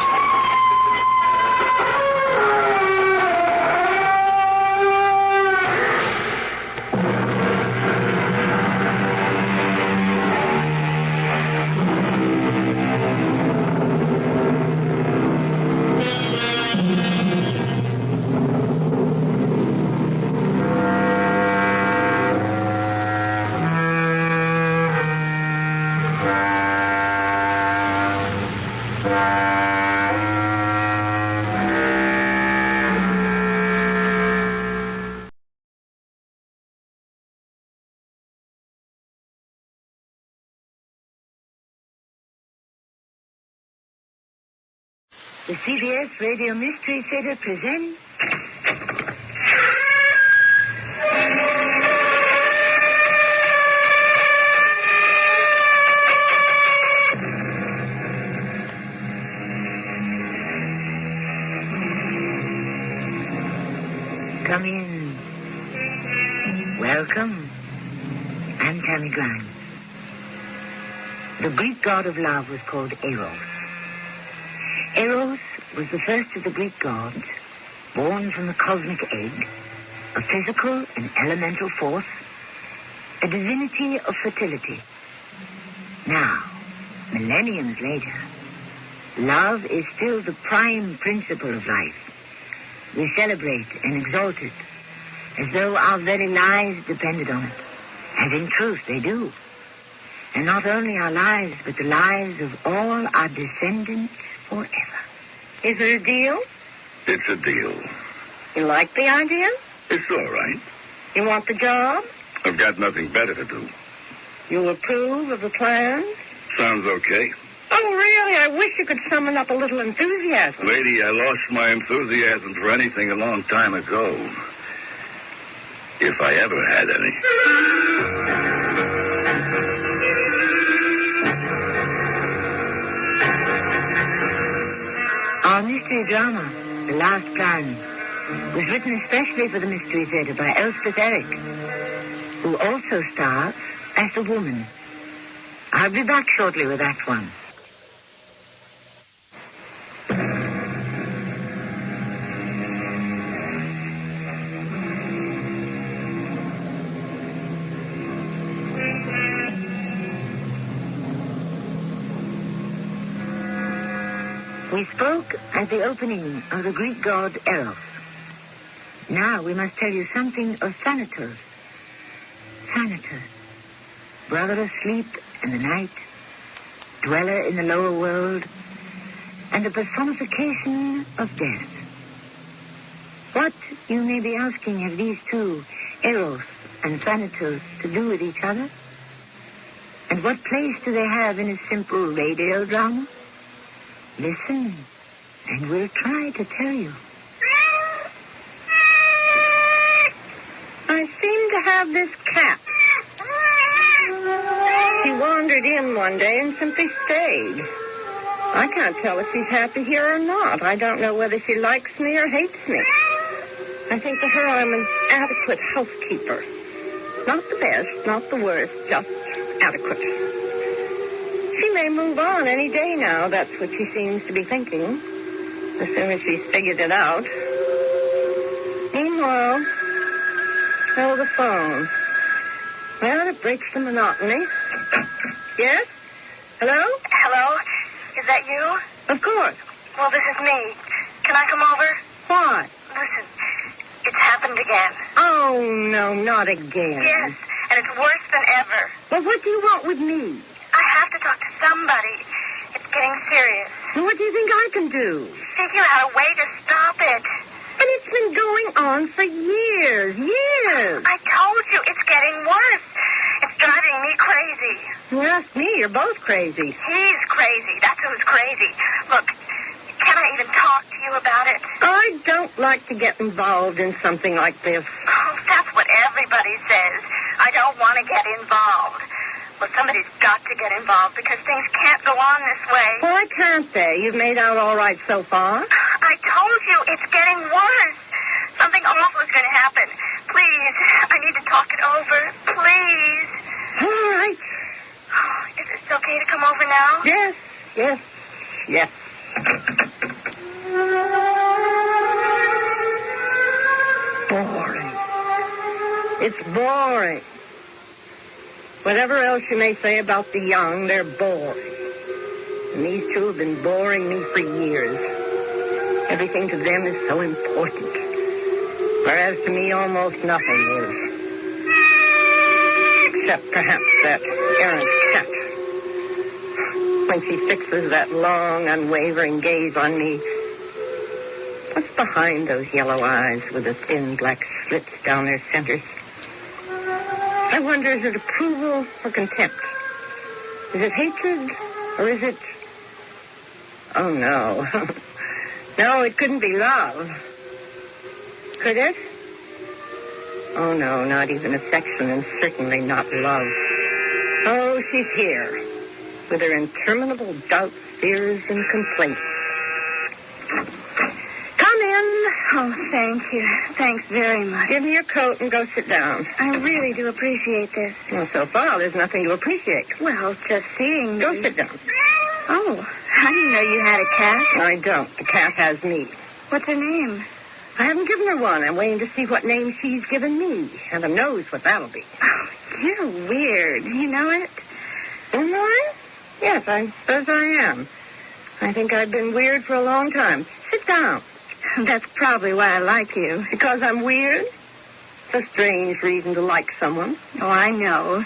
The CBS Radio Mystery Theater presents... Come in. Welcome. and Tammy Grimes. The Greek god of love was called Eros. Eros was the first of the Greek gods, born from the cosmic egg, a physical and elemental force, a divinity of fertility. Now, millenniums later, love is still the prime principle of life. We celebrate and exalt it, as though our very lives depended on it, as in truth they do. And not only our lives, but the lives of all our descendants forever. Is it a deal? It's a deal. You like the idea? It's all right. You want the job? I've got nothing better to do. You approve of the plan? Sounds okay. Oh, really? I wish you could summon up a little enthusiasm. Lady, I lost my enthusiasm for anything a long time ago. If I ever had any. Our mystery drama, The Last Plan, was written especially for the Mystery Theater by Elspeth Eric, who also stars as the woman. I'll be back shortly with Act One. We spoke at the opening of the Greek god Eros. Now we must tell you something of Thanatos. Thanatos, brother of sleep and the night, dweller in the lower world, and the personification of death. What, you may be asking, have these two, Eros and Thanatos, to do with each other? And what place do they have in a simple radio drama? Listen, and we'll try to tell you. I seem to have this cat. She wandered in one day and simply stayed. I can't tell if she's happy here or not. I don't know whether she likes me or hates me. I think to her I'm an adequate housekeeper. Not the best, not the worst, just adequate. She may move on any day now. That's what she seems to be thinking. As soon as she's figured it out. Meanwhile, oh, the phone. Well, it breaks the monotony. Yes? Hello? Hello? Is that you? Of course. Well, this is me. Can I come over? Why? Listen, it's happened again. Oh, no, not again. Yes, and it's worse than ever. Well, what do you want with me? I have to talk to somebody. It's getting serious. Well, what do you think I can do? Figure out a way to stop it. And it's been going on for years. I told you, it's getting worse. It's driving me crazy. You ask me, you're both crazy. He's crazy. That's who's crazy. Look, can I even talk to you about it? I don't like to get involved in something like this. Oh, that's what everybody says. I don't want to get involved. Well, somebody's got to get involved because things can't go on this way. Why can't they? You've made out all right so far. I told you, it's getting worse. Something awful is going to happen. Please, I need to talk it over. Please. All right. Is it okay to come over now? Yes. Boring. It's boring. Whatever else you may say about the young, they're boring. And these two have been boring me for years. Everything to them is so important. Whereas to me, almost nothing is. Except perhaps that errant cat. When she fixes that long, unwavering gaze on me. What's behind those yellow eyes with the thin black slits down their centers? I wonder, is it approval or contempt? Is it hatred or is it... Oh, no. No, it couldn't be love. Could it? Oh, no, not even affection and certainly not love. Oh, she's here with her interminable doubts, fears, and complaints. Come in. Oh, thank you. Thanks very much. Give me your coat and go sit down. I really do appreciate this. Well, so far, there's nothing to appreciate. Well, just seeing... Go sit down. Oh, I didn't know you had a cat. I don't. The cat has me. What's her name? I haven't given her one. I'm waiting to see what name she's given me. Heaven knows what that'll be. Oh, you're weird. You know it? Am I? Yes, I suppose I am. I think I've been weird for a long time. Sit down. That's probably why I like you. Because I'm weird? It's a strange reason to like someone. Oh, I know.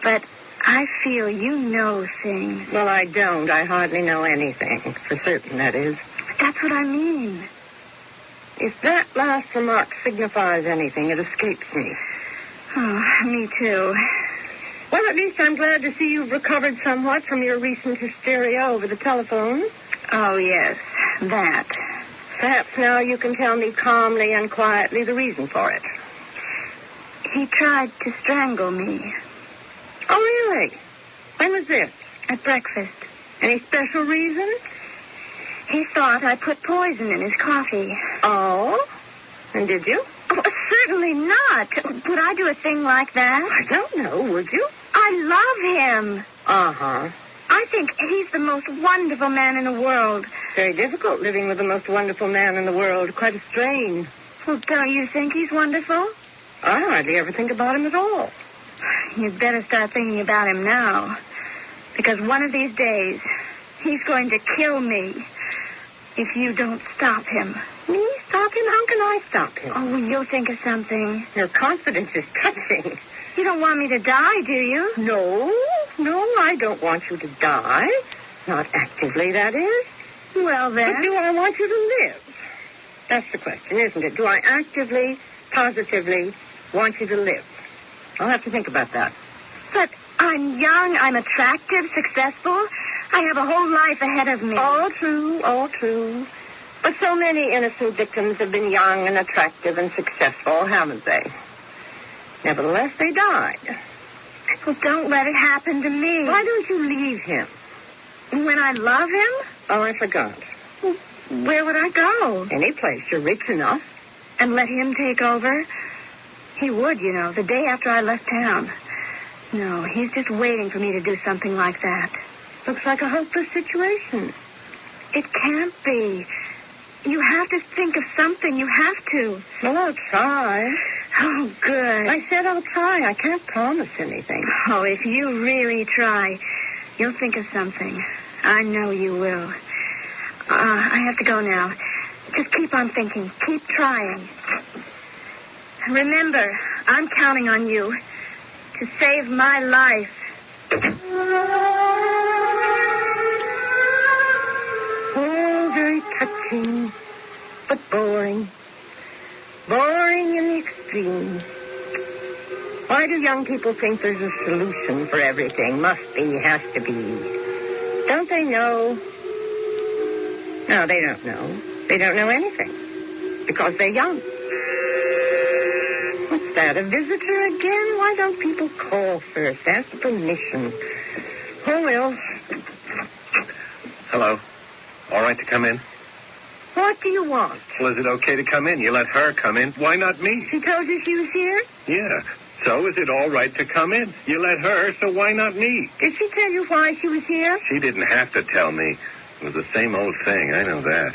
But I feel you know things. Well, I don't. I hardly know anything. For certain, that is. But that's what I mean. If that last remark signifies anything, it escapes me. Oh, me too. Well, at least I'm glad to see you've recovered somewhat from your recent hysteria over the telephone. Oh, yes, that. Perhaps now you can tell me calmly and quietly the reason for it. He tried to strangle me. Oh, really? When was this? At breakfast. Any special reason? He thought I put poison in his coffee. Oh? And did you? Oh, certainly not. Would I do a thing like that? I don't know. Would you? I love him. Uh-huh. I think he's the most wonderful man in the world. Very difficult living with the most wonderful man in the world. Quite a strain. Well, don't you think he's wonderful? I hardly ever think about him at all. You'd better start thinking about him now. Because one of these days, he's going to kill me if you don't stop him. Me stop him? How can I stop him? Oh, you'll think of something. Your confidence is touching. You don't want me to die, do you? No, I don't want you to die. Not actively, that is. Well, then. But do I want you to live? That's the question, isn't it? Do I actively, positively want you to live? I'll have to think about that. But I'm young, I'm attractive, successful. I have a whole life ahead of me. All true. But so many innocent victims have been young and attractive and successful, haven't they? Nevertheless, they died. Well, don't let it happen to me. Why don't you leave him? When I love him? Oh, I forgot. Well, where would I go? Any place. You're rich enough. And let him take over? He would, you know, the day after I left town. No, he's just waiting for me to do something like that. Looks like a hopeless situation. It can't be. You have to think of something. You have to. Well, I'll try. Oh, good. I said I'll try. I can't promise anything. Oh, if you really try, you'll think of something. I know you will. I have to go now. Just keep on thinking. Keep trying. Remember, I'm counting on you to save my life. Oh, very touching, but boring. Boring in the extreme. Why do young people think there's a solution for everything? Must be, has to be. Don't they know? No, they don't know. They don't know anything. Because they're young. What's that, a visitor again? Why don't people call first? Ask permission. Oh, well. Hello. All right to come in? What do you want? Well, is it okay to come in? You let her come in. Why not me? She told you she was here? Yeah. So is it all right to come in? You let her, so why not me? Did she tell you why she was here? She didn't have to tell me. It was the same old thing. I know that.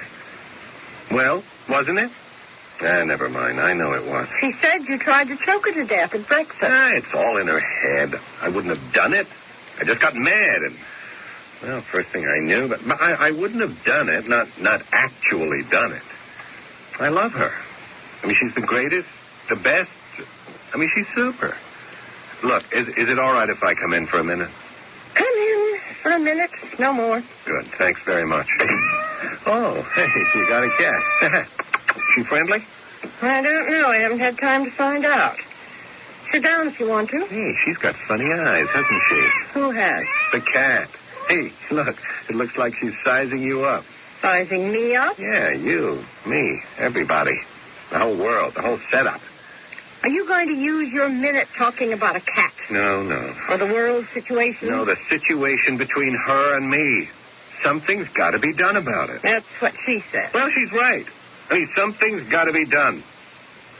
Well, wasn't it? Never mind. I know it was. She said you tried to choke her to death at breakfast. It's all in her head. I wouldn't have done it. I just got mad and... Well, first thing I knew, but I wouldn't have done it, not actually done it. I love her. I mean, she's the greatest, the best. I mean, she's super. Look, is it all right if I come in for a minute? Come in for a minute, no more. Good, thanks very much. Oh, hey, you got a cat. She friendly? I don't know. I haven't had time to find out. Sit down if you want to. Hey, she's got funny eyes, hasn't she? Who has? The cat. Hey, look, it looks like she's sizing you up. Sizing me up? Yeah, you, me, everybody. The whole world, the whole setup. Are you going to use your minute talking about a cat? No. Or the world situation? No, the situation between her and me. Something's got to be done about it. That's what she said. Well, she's right. I mean, something's got to be done.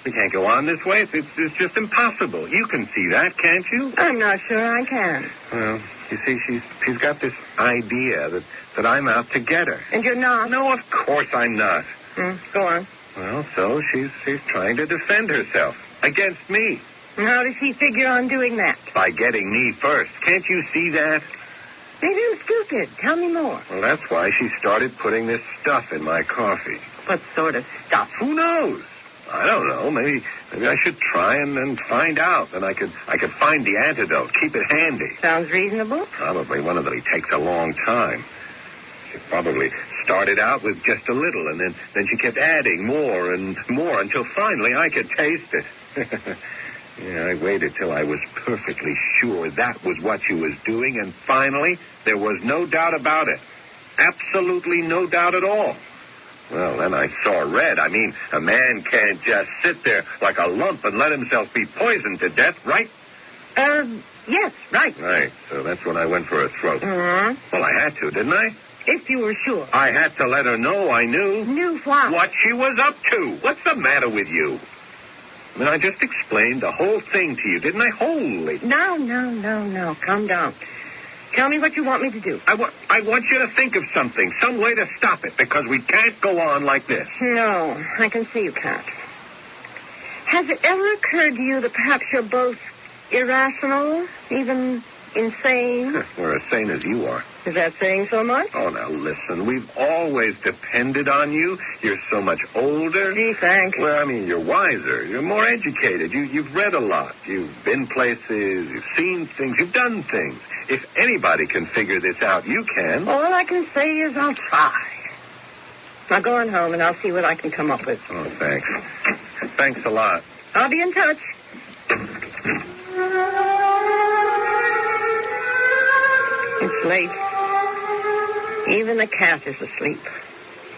We can't go on this way. It's just impossible. You can see that, can't you? I'm not sure I can. Well, you see, she's got this idea that I'm out to get her. And you're not? No, of course I'm not. Go on. Well, so she's trying to defend herself against me. And how does she figure on doing that? By getting me first. Can't you see that? Maybe I'm stupid. Tell me more. Well, that's why she started putting this stuff in my coffee. What sort of stuff? Who knows? I don't know. Maybe I should try and find out. Then I could find the antidote. Keep it handy. Sounds reasonable. Probably one of them takes a long time. She probably started out with just a little, and then she kept adding more and more until finally I could taste it. Yeah, I waited till I was perfectly sure that was what she was doing, and finally there was no doubt about it. Absolutely no doubt at all. Well, then I saw red. I mean, a man can't just sit there like a lump and let himself be poisoned to death, right? Yes, right. Right, so that's when I went for her throat. Mm-hmm. Well, I had to, didn't I? If you were sure. I had to let her know I knew. Knew what? What she was up to. What's the matter with you? I mean, I just explained the whole thing to you, didn't I? Holy... No. Calm down. Tell me what you want me to do. I want you to think of something, some way to stop it, because we can't go on like this. No, I can see you can't. Has it ever occurred to you that perhaps you're both irrational, even insane? We're as sane as you are. Is that saying so much? Oh, now, listen, we've always depended on you. You're so much older. Gee, thanks. Well, I mean, you're wiser. You're more educated. You've read a lot. You've been places. You've seen things. You've done things. If anybody can figure this out, you can. All I can say is I'll try. Now go on home and I'll see what I can come up with. Oh, thanks. Thanks a lot. I'll be in touch. It's late. Even the cat is asleep,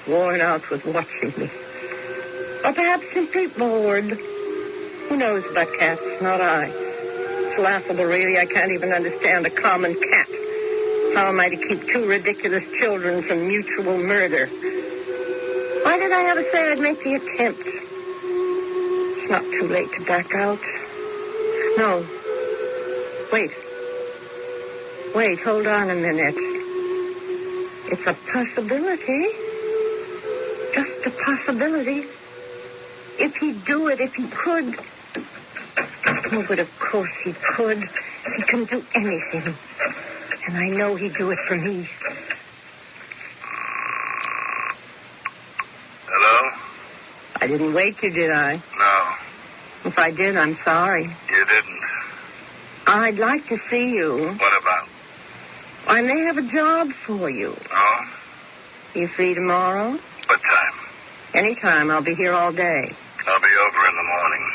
worn out with watching me. Or perhaps simply bored. Who knows about cats? Not I. It's laughable, really. I can't even understand a common cat. How am I to keep two ridiculous children from mutual murder? Why did I ever say I'd make the attempt? It's not too late to back out. No. Wait, hold on a minute. It's a possibility. Just a possibility. If he'd do it, if he could. Oh, but of course he could. He can do anything. And I know he'd do it for me. Hello? I didn't wake you, did I? No. If I did, I'm sorry. You didn't. I'd like to see you. What about? I may have a job for you. Oh? You free tomorrow? What time? Anytime. I'll be here all day. I'll be over in the morning.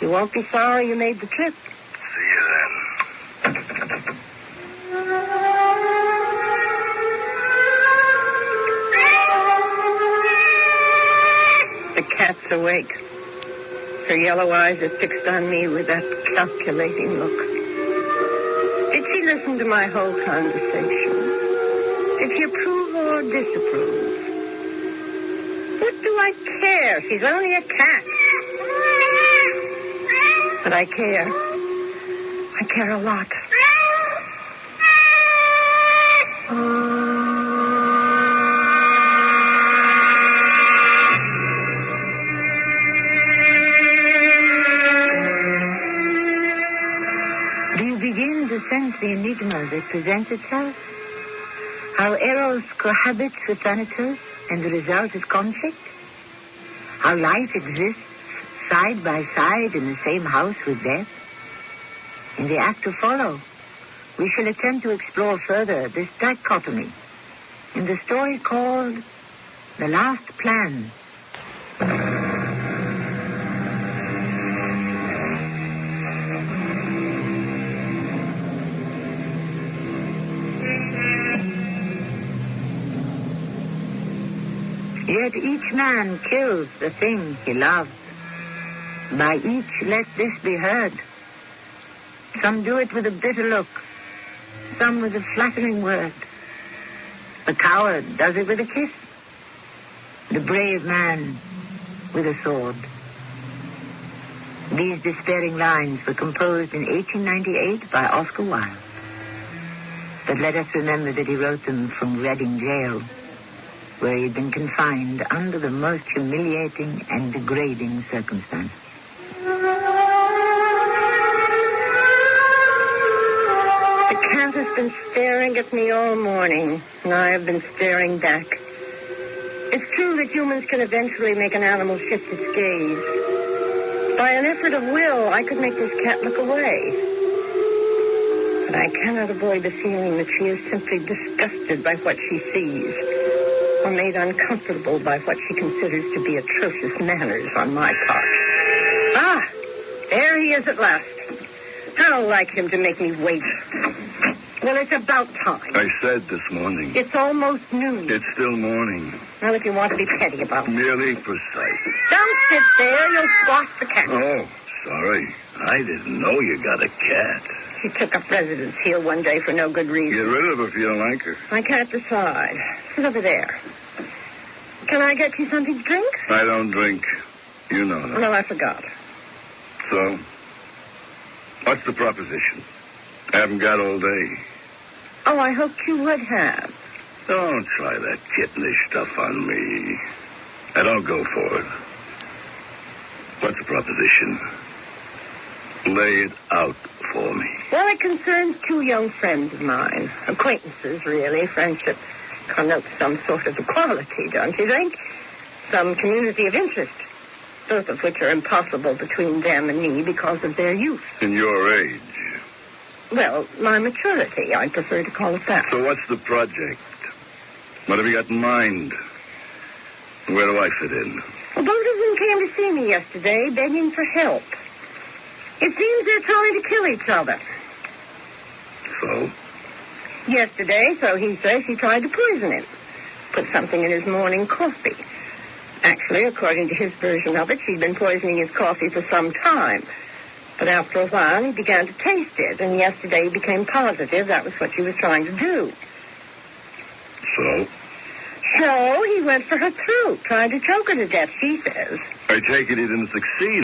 You won't be sorry you made the trip. See you then. The cat's awake. Her yellow eyes are fixed on me with that calculating look. Did she listen to my whole conversation? Did she approve or disapprove? What do I care? She's only a cat. But I care. I care a lot. Do you begin to sense the enigma that presents itself? How Eros cohabits with Thanatos and the result is conflict? How life exists side by side in the same house with death? In the act to follow, we shall attempt to explore further this dichotomy in the story called The Last Plan. Yet each man kills the thing he loves. By each let this be heard. Some do it with a bitter look, some with a flattering word. The coward does it with a kiss. The brave man with a sword. These despairing lines were composed in 1898 by Oscar Wilde. But let us remember that he wrote them from Reading jail, where he had been confined under the most humiliating and degrading circumstances. The cat has been staring at me all morning, and I have been staring back. It's true that humans can eventually make an animal shift its gaze. By an effort of will, I could make this cat look away. But I cannot avoid the feeling that she is simply disgusted by what she sees, or made uncomfortable by what she considers to be atrocious manners on my part. Ah, there he is at last. How like him to make me wait. Well, it's about time. I said this morning. It's almost noon. It's still morning. Well, if you want to be petty about it. Merely precise. Don't sit there. You'll squash the cat. Oh, sorry. I didn't know you got a cat. She took up residence here one day for no good reason. Get rid of her if you don't like her. I can't decide. Sit over there. Can I get you something to drink? I don't drink. You know that. No, I forgot. So, what's the proposition? I haven't got all day. Oh, I hoped you would have. Don't try that kittenish stuff on me. I don't go for it. What's the proposition? Lay it out for me. Well, it concerns two young friends of mine. Acquaintances, really. Friendship connotes some sort of equality, don't you think? Some community of interest. Both of which are impossible between them and me because of their youth. In your age. Well, my maturity, I prefer to call it that. So what's the project? What have you got in mind? Where do I fit in? Well, both of them came to see me yesterday, begging for help. It seems they're trying to kill each other. So? Yesterday, so he says, she tried to poison him. Put something in his morning coffee. Actually, according to his version of it, she'd been poisoning his coffee for some time. But after a while, he began to taste it, and yesterday he became positive that was what she was trying to do. So? So he went for her throat, trying to choke her to death, she says. I take it he didn't succeed.